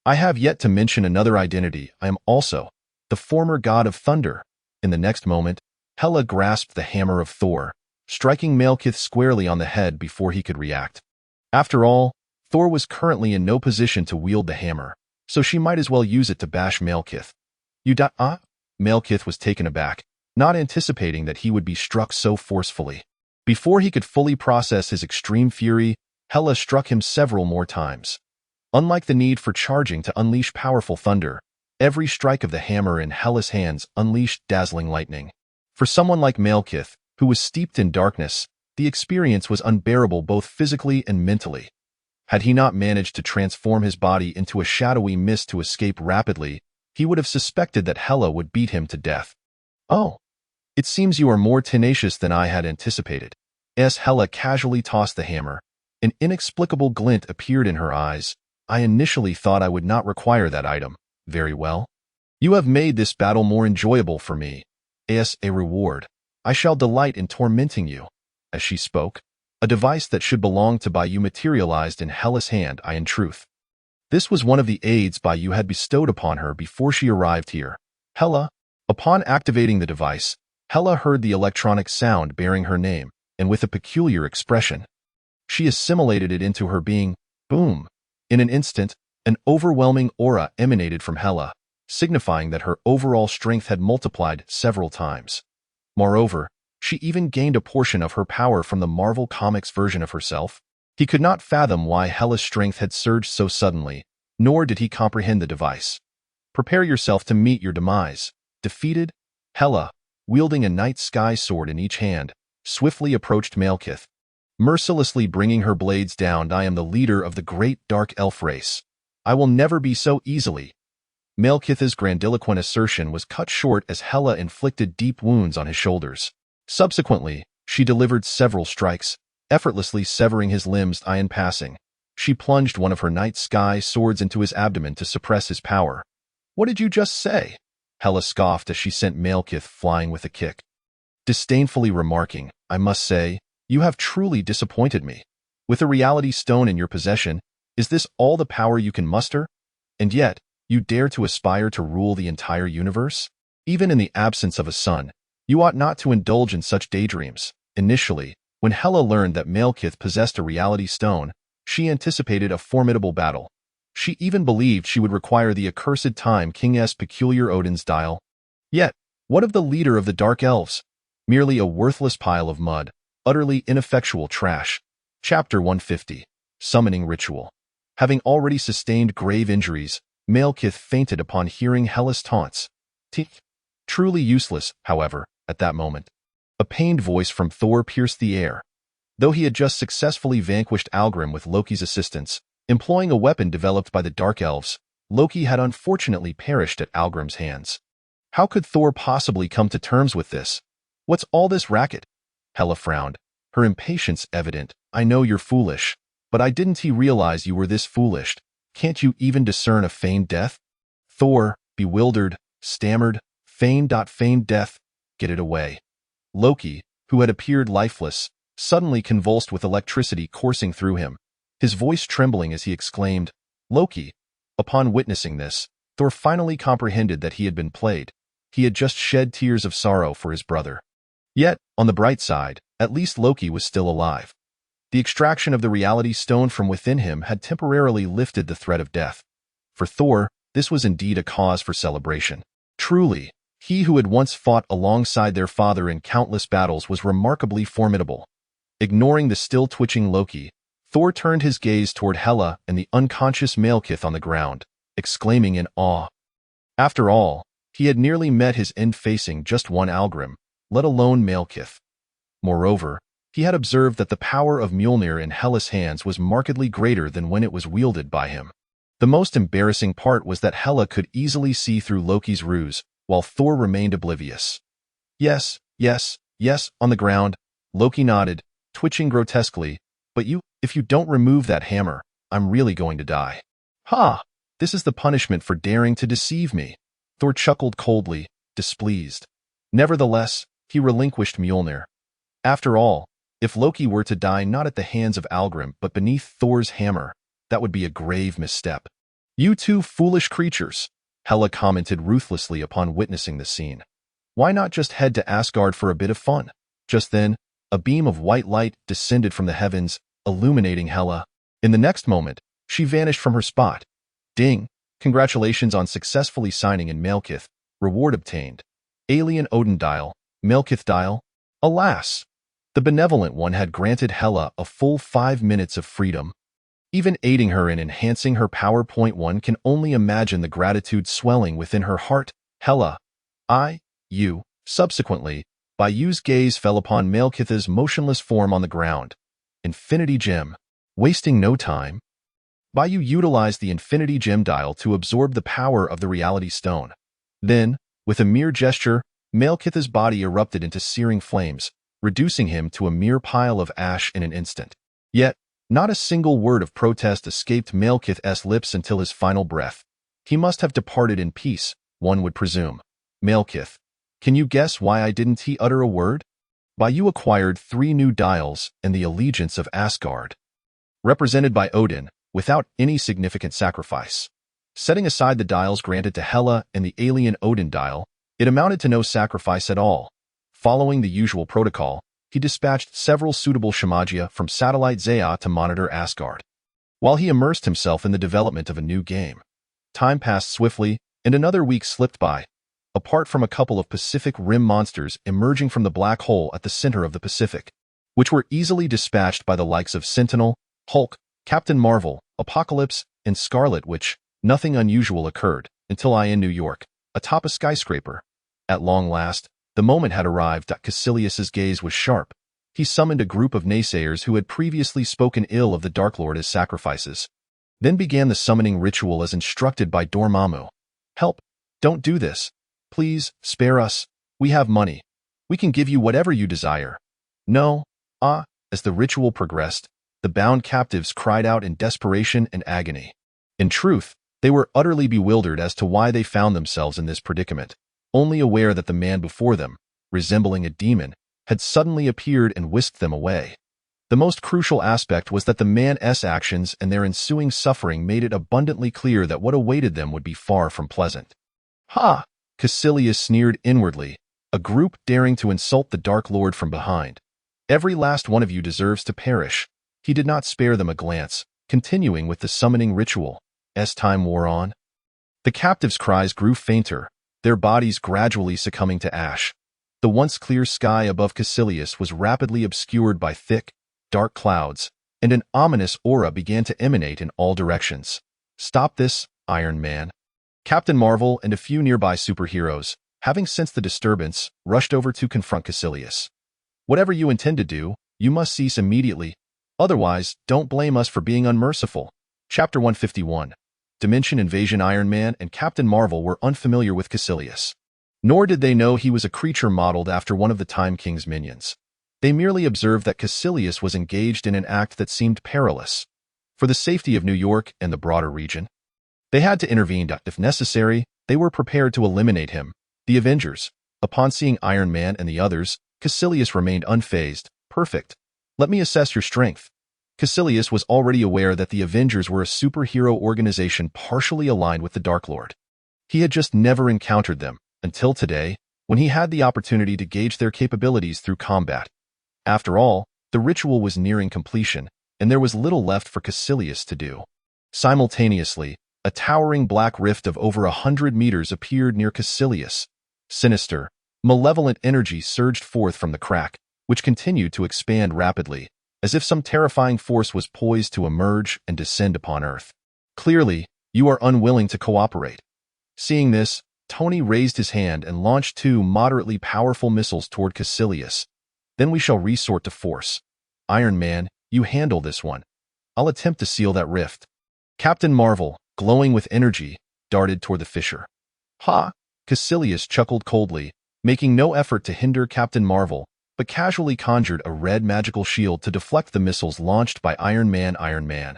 I have yet to mention another identity. I am also the former god of thunder. In the next moment, Hela grasped the hammer of Thor, striking Malekith squarely on the head before he could react. After all, Thor was currently in no position to wield the hammer, so she might as well use it to bash Malekith. Malekith was taken aback, not anticipating that he would be struck so forcefully. Before he could fully process his extreme fury, Hela struck him several more times. Unlike the need for charging to unleash powerful thunder, every strike of the hammer in Hela's hands unleashed dazzling lightning. For someone like Malekith, who was steeped in darkness, the experience was unbearable both physically and mentally. Had he not managed to transform his body into a shadowy mist to escape rapidly, he would have suspected that Hela would beat him to death. Oh, it seems you are more tenacious than I had anticipated. As Hela casually tossed the hammer, an inexplicable glint appeared in her eyes. I initially thought I would not require that item. Very well. You have made this battle more enjoyable for me. As a reward, I shall delight in tormenting you. As she spoke, a device that should belong to Bai Yu materialized in Hela's hand. In truth, this was one of the aids Bai Yu had bestowed upon her before she arrived here. Hela, upon activating the device, Hela heard the electronic sound bearing her name, and with a peculiar expression, she assimilated it into her being. Boom! In an instant, an overwhelming aura emanated from Hela, signifying that her overall strength had multiplied several times. Moreover, she even gained a portion of her power from the Marvel Comics version of herself. He could not fathom why Hela's strength had surged so suddenly, nor did he comprehend the device. Prepare yourself to meet your demise. Defeated, Hela, wielding a night sky sword in each hand, swiftly approached Malekith, mercilessly bringing her blades down. I am the leader of the great dark elf race. I will never be so easily. Malekith's grandiloquent assertion was cut short as Hela inflicted deep wounds on his shoulders. Subsequently, She delivered several strikes, effortlessly severing his limbs in passing. She plunged one of her night sky swords into his abdomen to suppress his power. "What did you just say?" Hela scoffed as she sent Malekith flying with a kick, disdainfully remarking, "I must say, you have truly disappointed me. With a reality stone in your possession, is this all the power you can muster? And yet, you dare to aspire to rule the entire universe? Even in the absence of a son, you ought not to indulge in such daydreams." Initially, when Hela learned that Malekith possessed a reality stone, she anticipated a formidable battle. She even believed she would require the accursed Time King's peculiar Odin's dial. Yet, what of the leader of the Dark Elves? Merely a worthless pile of mud, utterly ineffectual trash. Chapter 150. Summoning Ritual. Having already sustained grave injuries, Malekith fainted upon hearing Hela's taunts. Truly useless, however, at that moment. A pained voice from Thor pierced the air. Though he had just successfully vanquished Algrim with Loki's assistance, employing a weapon developed by the Dark Elves, Loki had unfortunately perished at Algrim's hands. How could Thor possibly come to terms with this? "What's all this racket?" Hela frowned, her impatience evident. "I know you're foolish, but didn't he realize you were this foolish? Can't you even discern a feigned death?" Thor, bewildered, stammered, Feigned death. Get it away." Loki, who had appeared lifeless, suddenly convulsed with electricity coursing through him, his voice trembling as he exclaimed, "Loki!" Upon witnessing this, Thor finally comprehended that he had been played. He had just shed tears of sorrow for his brother. Yet, on the bright side, at least Loki was still alive. The extraction of the reality stone from within him had temporarily lifted the threat of death. For Thor, this was indeed a cause for celebration. Truly, he who had once fought alongside their father in countless battles was remarkably formidable. Ignoring the still twitching Loki, Thor turned his gaze toward Hela and the unconscious Malekith on the ground, exclaiming in awe. After all, he had nearly met his end facing just one Algrim, let alone Malekith. Moreover, he had observed that the power of Mjolnir in Hela's hands was markedly greater than when it was wielded by him. The most embarrassing part was that Hela could easily see through Loki's ruse, while Thor remained oblivious. Yes, on the ground, Loki nodded, twitching grotesquely. "But if you don't remove that hammer, I'm really going to die." "Ha! This is the punishment for daring to deceive me." Thor chuckled coldly, displeased. Nevertheless, he relinquished Mjolnir. After all, if Loki were to die not at the hands of Algrim but beneath Thor's hammer, that would be a grave misstep. "You two foolish creatures," Hela commented ruthlessly upon witnessing the scene. "Why not just head to Asgard for a bit of fun?" Just then, a beam of white light descended from the heavens, illuminating Hela. In the next moment, she vanished from her spot. Ding! Congratulations on successfully signing in Malekith. Reward obtained. Alien Odin dial, Malekith dial. Alas! The Benevolent One had granted Hela a full 5 minutes of freedom. Even aiding her in enhancing her power. One can only imagine the gratitude swelling within her heart. Hela, you. Subsequently, Bai Yu's gaze fell upon Malekith's motionless form on the ground. Infinity Gem. Wasting no time, Bai Yu utilized the Infinity Gem dial to absorb the power of the Reality Stone. Then, with a mere gesture, Malekith's body erupted into searing flames, reducing him to a mere pile of ash in an instant. Yet, not a single word of protest escaped Malekith's lips until his final breath. He must have departed in peace, one would presume. Malekith, can you guess why didn't he utter a word? Bai Yu acquired 3 new dials and the allegiance of Asgard, represented by Odin, without any significant sacrifice. Setting aside the dials granted to Hela and the alien Odin dial, it amounted to no sacrifice at all. Following the usual protocol, he dispatched several suitable Shamagia from satellite Zaya to monitor Asgard, while he immersed himself in the development of a new game. Time passed swiftly, and another week slipped by. Apart from a couple of Pacific Rim monsters emerging from the black hole at the center of the Pacific, which were easily dispatched by the likes of Sentinel, Hulk, Captain Marvel, Apocalypse, and Scarlet Witch, nothing unusual occurred until in New York, atop a skyscraper. At long last, the moment had arrived. Caecilius's gaze was sharp. He summoned a group of naysayers who had previously spoken ill of the Dark Lord as sacrifices. Then began the summoning ritual as instructed by Dormammu. "Help! Don't do this. Please, spare us. We have money. We can give you whatever you desire." No, ah, as the ritual progressed, the bound captives cried out in desperation and agony. In truth, they were utterly bewildered as to why they found themselves in this predicament, only aware that the man before them, resembling a demon, had suddenly appeared and whisked them away. The most crucial aspect was that the man's actions and their ensuing suffering made it abundantly clear that what awaited them would be far from pleasant. Ha! Caecilius sneered inwardly, a group daring to insult the Dark Lord from behind. Every last one of you deserves to perish. He did not spare them a glance, continuing with the summoning ritual. As time wore on, the captives' cries grew fainter, their bodies gradually succumbing to ash. The once clear sky above Caecilius was rapidly obscured by thick, dark clouds, and an ominous aura began to emanate in all directions. Stop this, Iron Man. Captain Marvel and a few nearby superheroes, having sensed the disturbance, rushed over to confront Caecilius. Whatever you intend to do, you must cease immediately. Otherwise, don't blame us for being unmerciful. Chapter 151. Dimension Invasion. Iron Man and Captain Marvel were unfamiliar with Caecilius. Nor did they know he was a creature modeled after one of the Time King's minions. They merely observed that Caecilius was engaged in an act that seemed perilous. For the safety of New York and the broader region, they had to intervene. If necessary, they were prepared to eliminate him. The Avengers. Upon seeing Iron Man and the others, Caecilius remained unfazed. Perfect. Let me assess your strength. Caecilius was already aware that the Avengers were a superhero organization partially aligned with the Dark Lord. He had just never encountered them, until today, when he had the opportunity to gauge their capabilities through combat. After all, the ritual was nearing completion, and there was little left for Caecilius to do. Simultaneously, a towering black rift of over 100 meters appeared near Caecilius. Sinister, malevolent energy surged forth from the crack, which continued to expand rapidly, as if some terrifying force was poised to emerge and descend upon Earth. Clearly, you are unwilling to cooperate. Seeing this, Tony raised his hand and launched 2 moderately powerful missiles toward Caecilius. Then we shall resort to force. Iron Man, you handle this one. I'll attempt to seal that rift. Captain Marvel, glowing with energy, darted toward the fissure. Ha! Caecilius chuckled coldly, making no effort to hinder Captain Marvel, but casually conjured a red magical shield to deflect the missiles launched by Iron Man. Iron Man.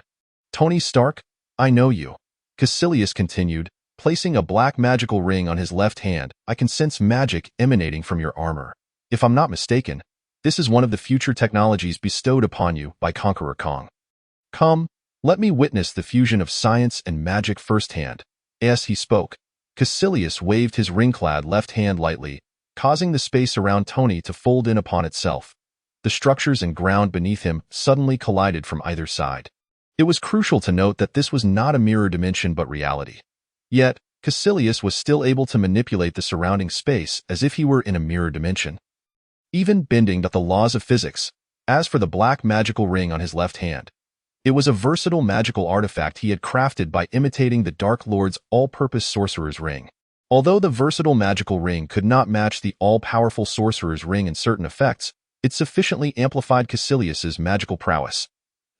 Tony Stark, I know you. Caecilius continued, placing a black magical ring on his left hand. I can sense magic emanating from your armor. If I'm not mistaken, this is one of the future technologies bestowed upon you by Conqueror Kong. Come, let me witness the fusion of science and magic firsthand. As he spoke, Caecilius waved his ring-clad left hand lightly, causing the space around Tony to fold in upon itself. The structures and ground beneath him suddenly collided from either side. It was crucial to note that this was not a mirror dimension but reality. Yet, Caecilius was still able to manipulate the surrounding space as if he were in a mirror dimension, even bending the laws of physics. As for the black magical ring on his left hand, it was a versatile magical artifact he had crafted by imitating the Dark Lord's all-purpose sorcerer's ring. Although the versatile magical ring could not match the all-powerful sorcerer's ring in certain effects, it sufficiently amplified Caecilius's magical prowess.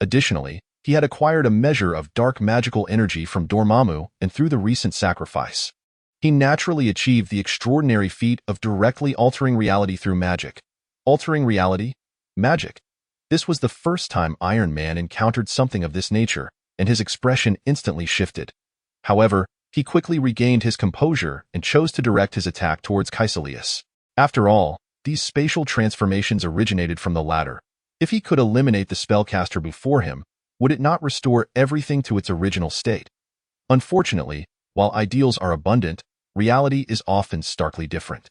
Additionally, he had acquired a measure of dark magical energy from Dormammu and through the recent sacrifice. He naturally achieved the extraordinary feat of directly altering reality through magic. Altering reality? Magic. This was the first time Iron Man encountered something of this nature, and his expression instantly shifted. However, he quickly regained his composure and chose to direct his attack towards Caecilius. After all, these spatial transformations originated from the latter. If he could eliminate the spellcaster before him, would it not restore everything to its original state? Unfortunately, while ideals are abundant, reality is often starkly different.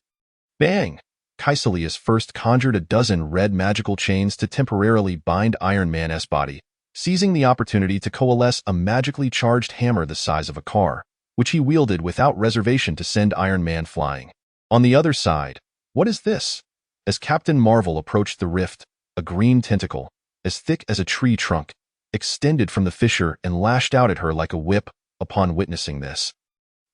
Bang! Caecilius first conjured a dozen red magical chains to temporarily bind Iron Man's body, seizing the opportunity to coalesce a magically charged hammer the size of a car, which he wielded without reservation to send Iron Man flying. On the other side, what is this? As Captain Marvel approached the rift, a green tentacle, as thick as a tree trunk, extended from the fissure and lashed out at her like a whip. Upon witnessing this,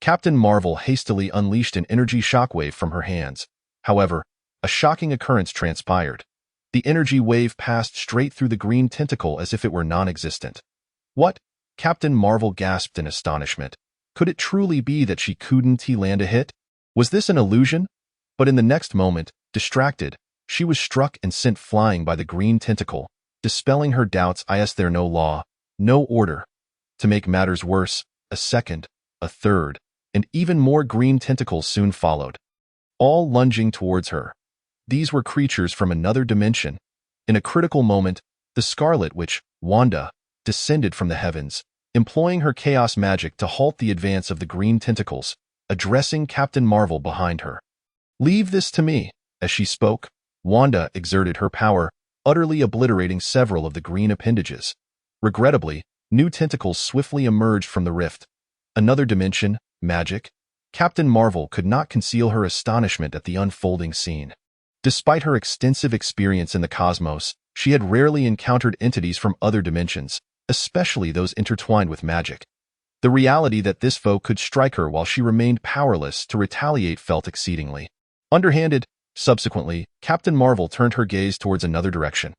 Captain Marvel hastily unleashed an energy shockwave from her hands. However, a shocking occurrence transpired. The energy wave passed straight through the green tentacle as if it were non-existent. What? Captain Marvel gasped in astonishment. Could it truly be that she couldn't land a hit? Was this an illusion? But in the next moment, distracted, She was struck and sent flying by the green tentacle, dispelling her doubts. Is there no law, no order? To make matters worse, a second, a third, and even more green tentacles soon followed, all lunging towards her. These were creatures from another dimension. In a critical moment, the Scarlet Witch, Wanda, descended from the heavens, employing her chaos magic to halt the advance of the green tentacles, addressing Captain Marvel behind her. "Leave this to me." As she spoke, Wanda exerted her power, utterly obliterating several of the green appendages. Regrettably, new tentacles swiftly emerged from the rift. Another dimension, magic. Captain Marvel could not conceal her astonishment at the unfolding scene. Despite her extensive experience in the cosmos, she had rarely encountered entities from other dimensions, especially those intertwined with magic. The reality that this foe could strike her while she remained powerless to retaliate felt exceedingly underhanded. Subsequently, Captain Marvel turned her gaze towards another direction.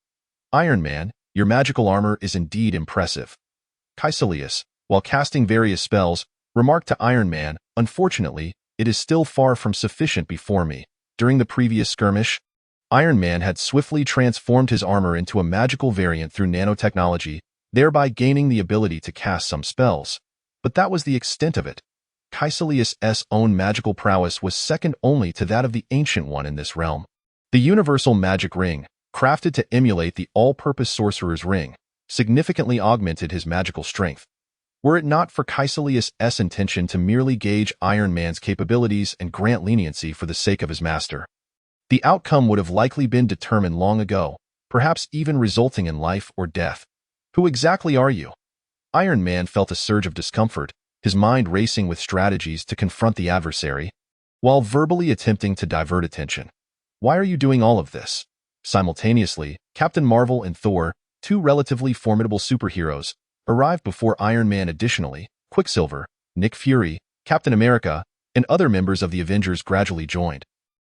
"Iron Man, your magical armor is indeed impressive." Caecilius, while casting various spells, remarked to Iron Man, "Unfortunately, it is still far from sufficient before me." During the previous skirmish, Iron Man had swiftly transformed his armor into a magical variant through nanotechnology, thereby gaining the ability to cast some spells. But that was the extent of it. Caecilius' own magical prowess was second only to that of the Ancient One in this realm. The Universal Magic Ring, crafted to emulate the all-purpose Sorcerer's Ring, significantly augmented his magical strength. Were it not for Caecilius' intention to merely gauge Iron Man's capabilities and grant leniency for the sake of his master, the outcome would have likely been determined long ago, perhaps even resulting in life or death. "Who exactly are you?" Iron Man felt a surge of discomfort, his mind racing with strategies to confront the adversary, while verbally attempting to divert attention. "Why are you doing all of this?" Simultaneously, Captain Marvel and Thor, two relatively formidable superheroes, arrived before Iron Man. Additionally, Quicksilver, Nick Fury, Captain America, and other members of the Avengers gradually joined.